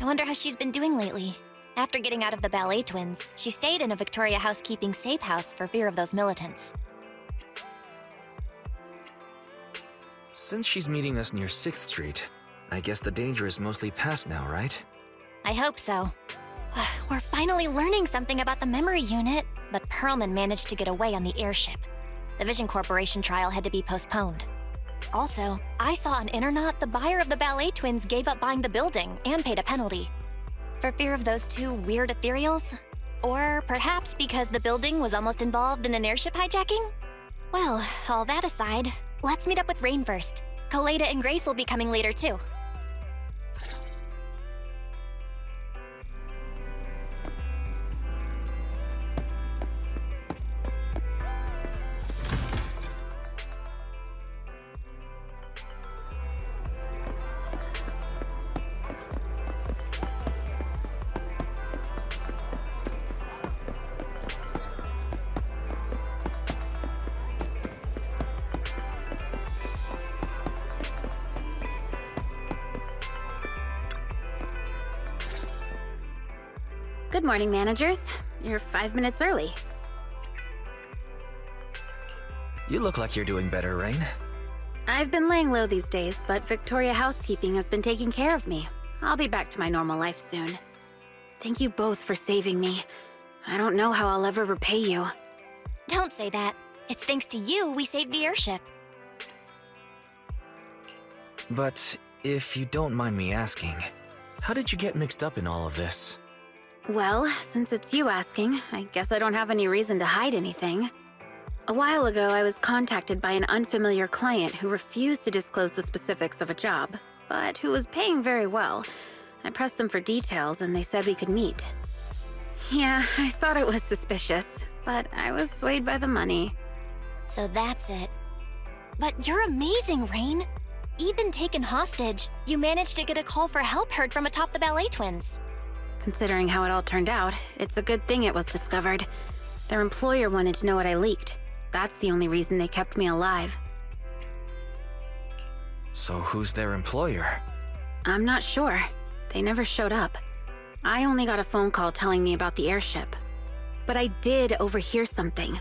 I wonder how she's been doing lately. After getting out of the ballet twins, she stayed in a Victoria housekeeping safe house for fear of those militants. Since she's meeting us near 6th Street, I guess the danger is mostly past now, right? I hope so. We're finally learning something about the memory unit, but Perlman managed to get away on the airship. The Vision Corporation trial had to be postponed. Also, I saw on Internet the buyer of the ballet twins gave up buying the building and paid a penalty. For fear of those two weird ethereals? Or perhaps because the building was almost involved in an airship hijacking? Well, all that aside, let's meet up with Rain first. Colada and Grace will be coming later too. Good morning, managers. You're 5 minutes early. You look like you're doing better, Rain. I've been laying low these days, but Victoria Housekeeping has been taking care of me. I'll be back to my normal life soon. Thank you both for saving me. I don't know how I'll ever repay you. Don't say that. It's thanks to you we saved the airship. But if you don't mind me asking, how did you get mixed up in all of this? Well, since it's you asking, I guess I don't have any reason to hide anything. A while ago, I was contacted by an unfamiliar client who refused to disclose the specifics of a job, but who was paying very well. I pressed them for details and they said we could meet. Yeah, I thought it was suspicious, but I was swayed by the money. So that's it. But you're amazing, Rain. Even taken hostage, you managed to get a call for help heard from atop the ballet twins. Considering how it all turned out, it's a good thing it was discovered. Their employer wanted to know what I leaked. That's the only reason they kept me alive. So who's their employer? I'm not sure. They never showed up. I only got a phone call telling me about the airship. But I did overhear something.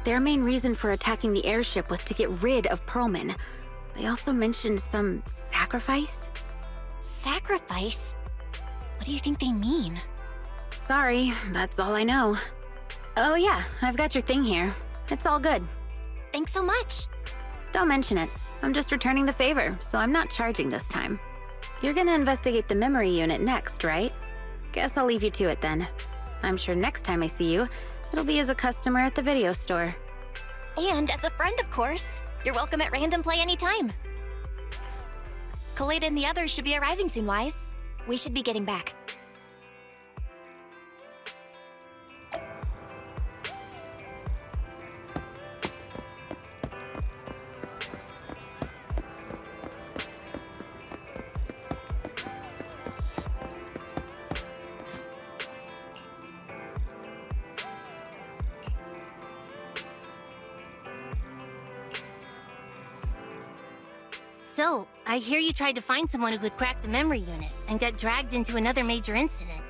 Their main reason for attacking the airship was to get rid of Perlman. They also mentioned some sacrifice. Sacrifice? What do you think they mean? Sorry, that's all I know. Oh yeah, I've got your thing here. It's all good. Thanks so much. Don't mention it. I'm just returning the favor, so I'm not charging this time. You're gonna investigate the memory unit next, right? Guess I'll leave you to it then. I'm sure next time I see you, it'll be as a customer at the video store. And as a friend, of course. You're welcome at Random Play anytime. Kaleida and the others should be arriving soon, Wise. We should be getting back. So, I hear you tried to find someone who could crack the memory unit and got dragged into another major incident.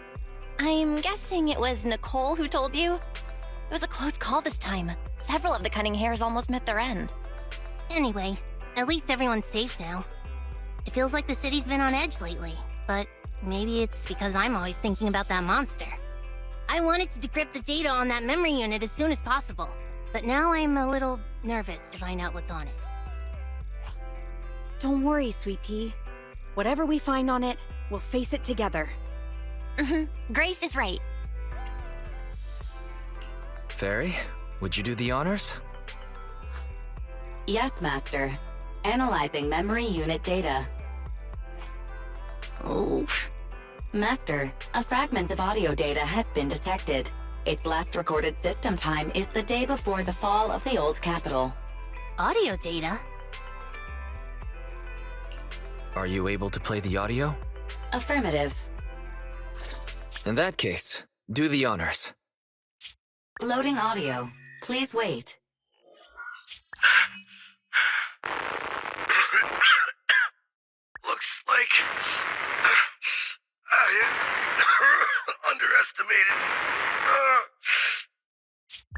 I'm guessing it was Nicole who told you? It was a close call this time. Several of the cunning hairs almost met their end. Anyway, at least everyone's safe now. It feels like the city's been on edge lately, but maybe it's because I'm always thinking about that monster. I wanted to decrypt the data on that memory unit as soon as possible, but now I'm a little nervous to find out what's on it. Don't worry, Sweet Pea. Whatever we find on it, we'll face it together. Grace is right. Fairy, would you do the honors? Yes, Master. Analyzing memory unit data. Oof. Master, a fragment of audio data has been detected. Its last recorded system time is the day before the fall of the old capital. Audio data? Are you able to play the audio? Affirmative. In that case, do the honors. Loading audio. Please wait. Looks like I underestimated.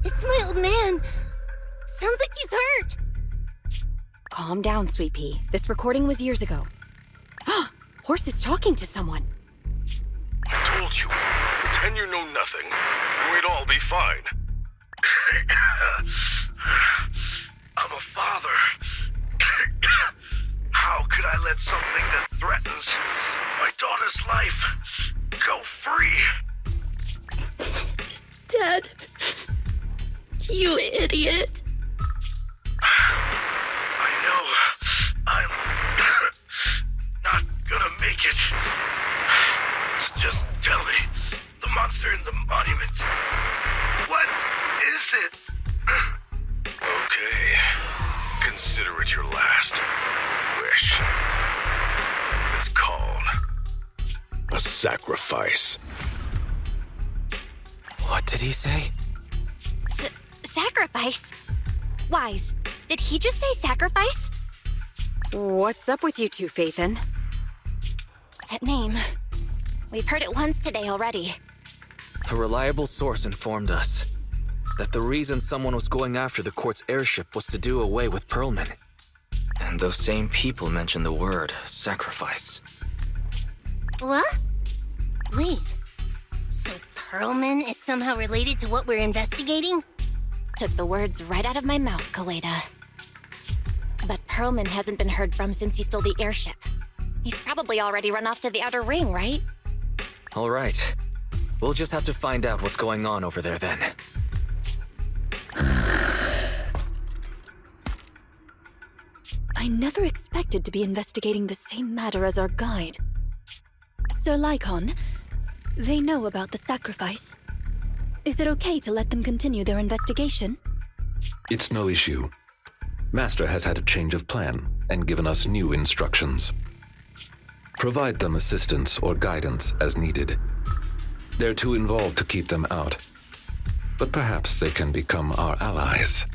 It's my old man. Sounds like he's hurt. Calm down, Sweet Pea. This recording was years ago. Horse is talking to someone. I told you, pretend you know nothing, and we'd all be fine. I'm a father. How could I let something that threatens my daughter's life go free? Dad, you idiot. I know I'm not gonna make it. Just tell me, the monster in the monument, what is it? Okay, consider it your last wish. It's called a sacrifice. What did he say? Sacrifice? Wise, did he just say sacrifice? What's up with you two, Faithin? That name. We've heard it once today already. A reliable source informed us that the reason someone was going after the court's airship was to do away with Perlman. And those same people mentioned the word sacrifice. What? Wait. So Perlman is somehow related to what we're investigating? Took the words right out of my mouth, Kaleida. But Perlman hasn't been heard from since he stole the airship. He's probably already run off to the Outer Ring, right? All right. We'll just have to find out what's going on over there then. I never expected to be investigating the same matter as our guide. Sir Lycon, they know about the sacrifice. Is it okay to let them continue their investigation? It's no issue. Master has had a change of plan and given us new instructions. Provide them assistance or guidance as needed. They're too involved to keep them out, but perhaps they can become our allies.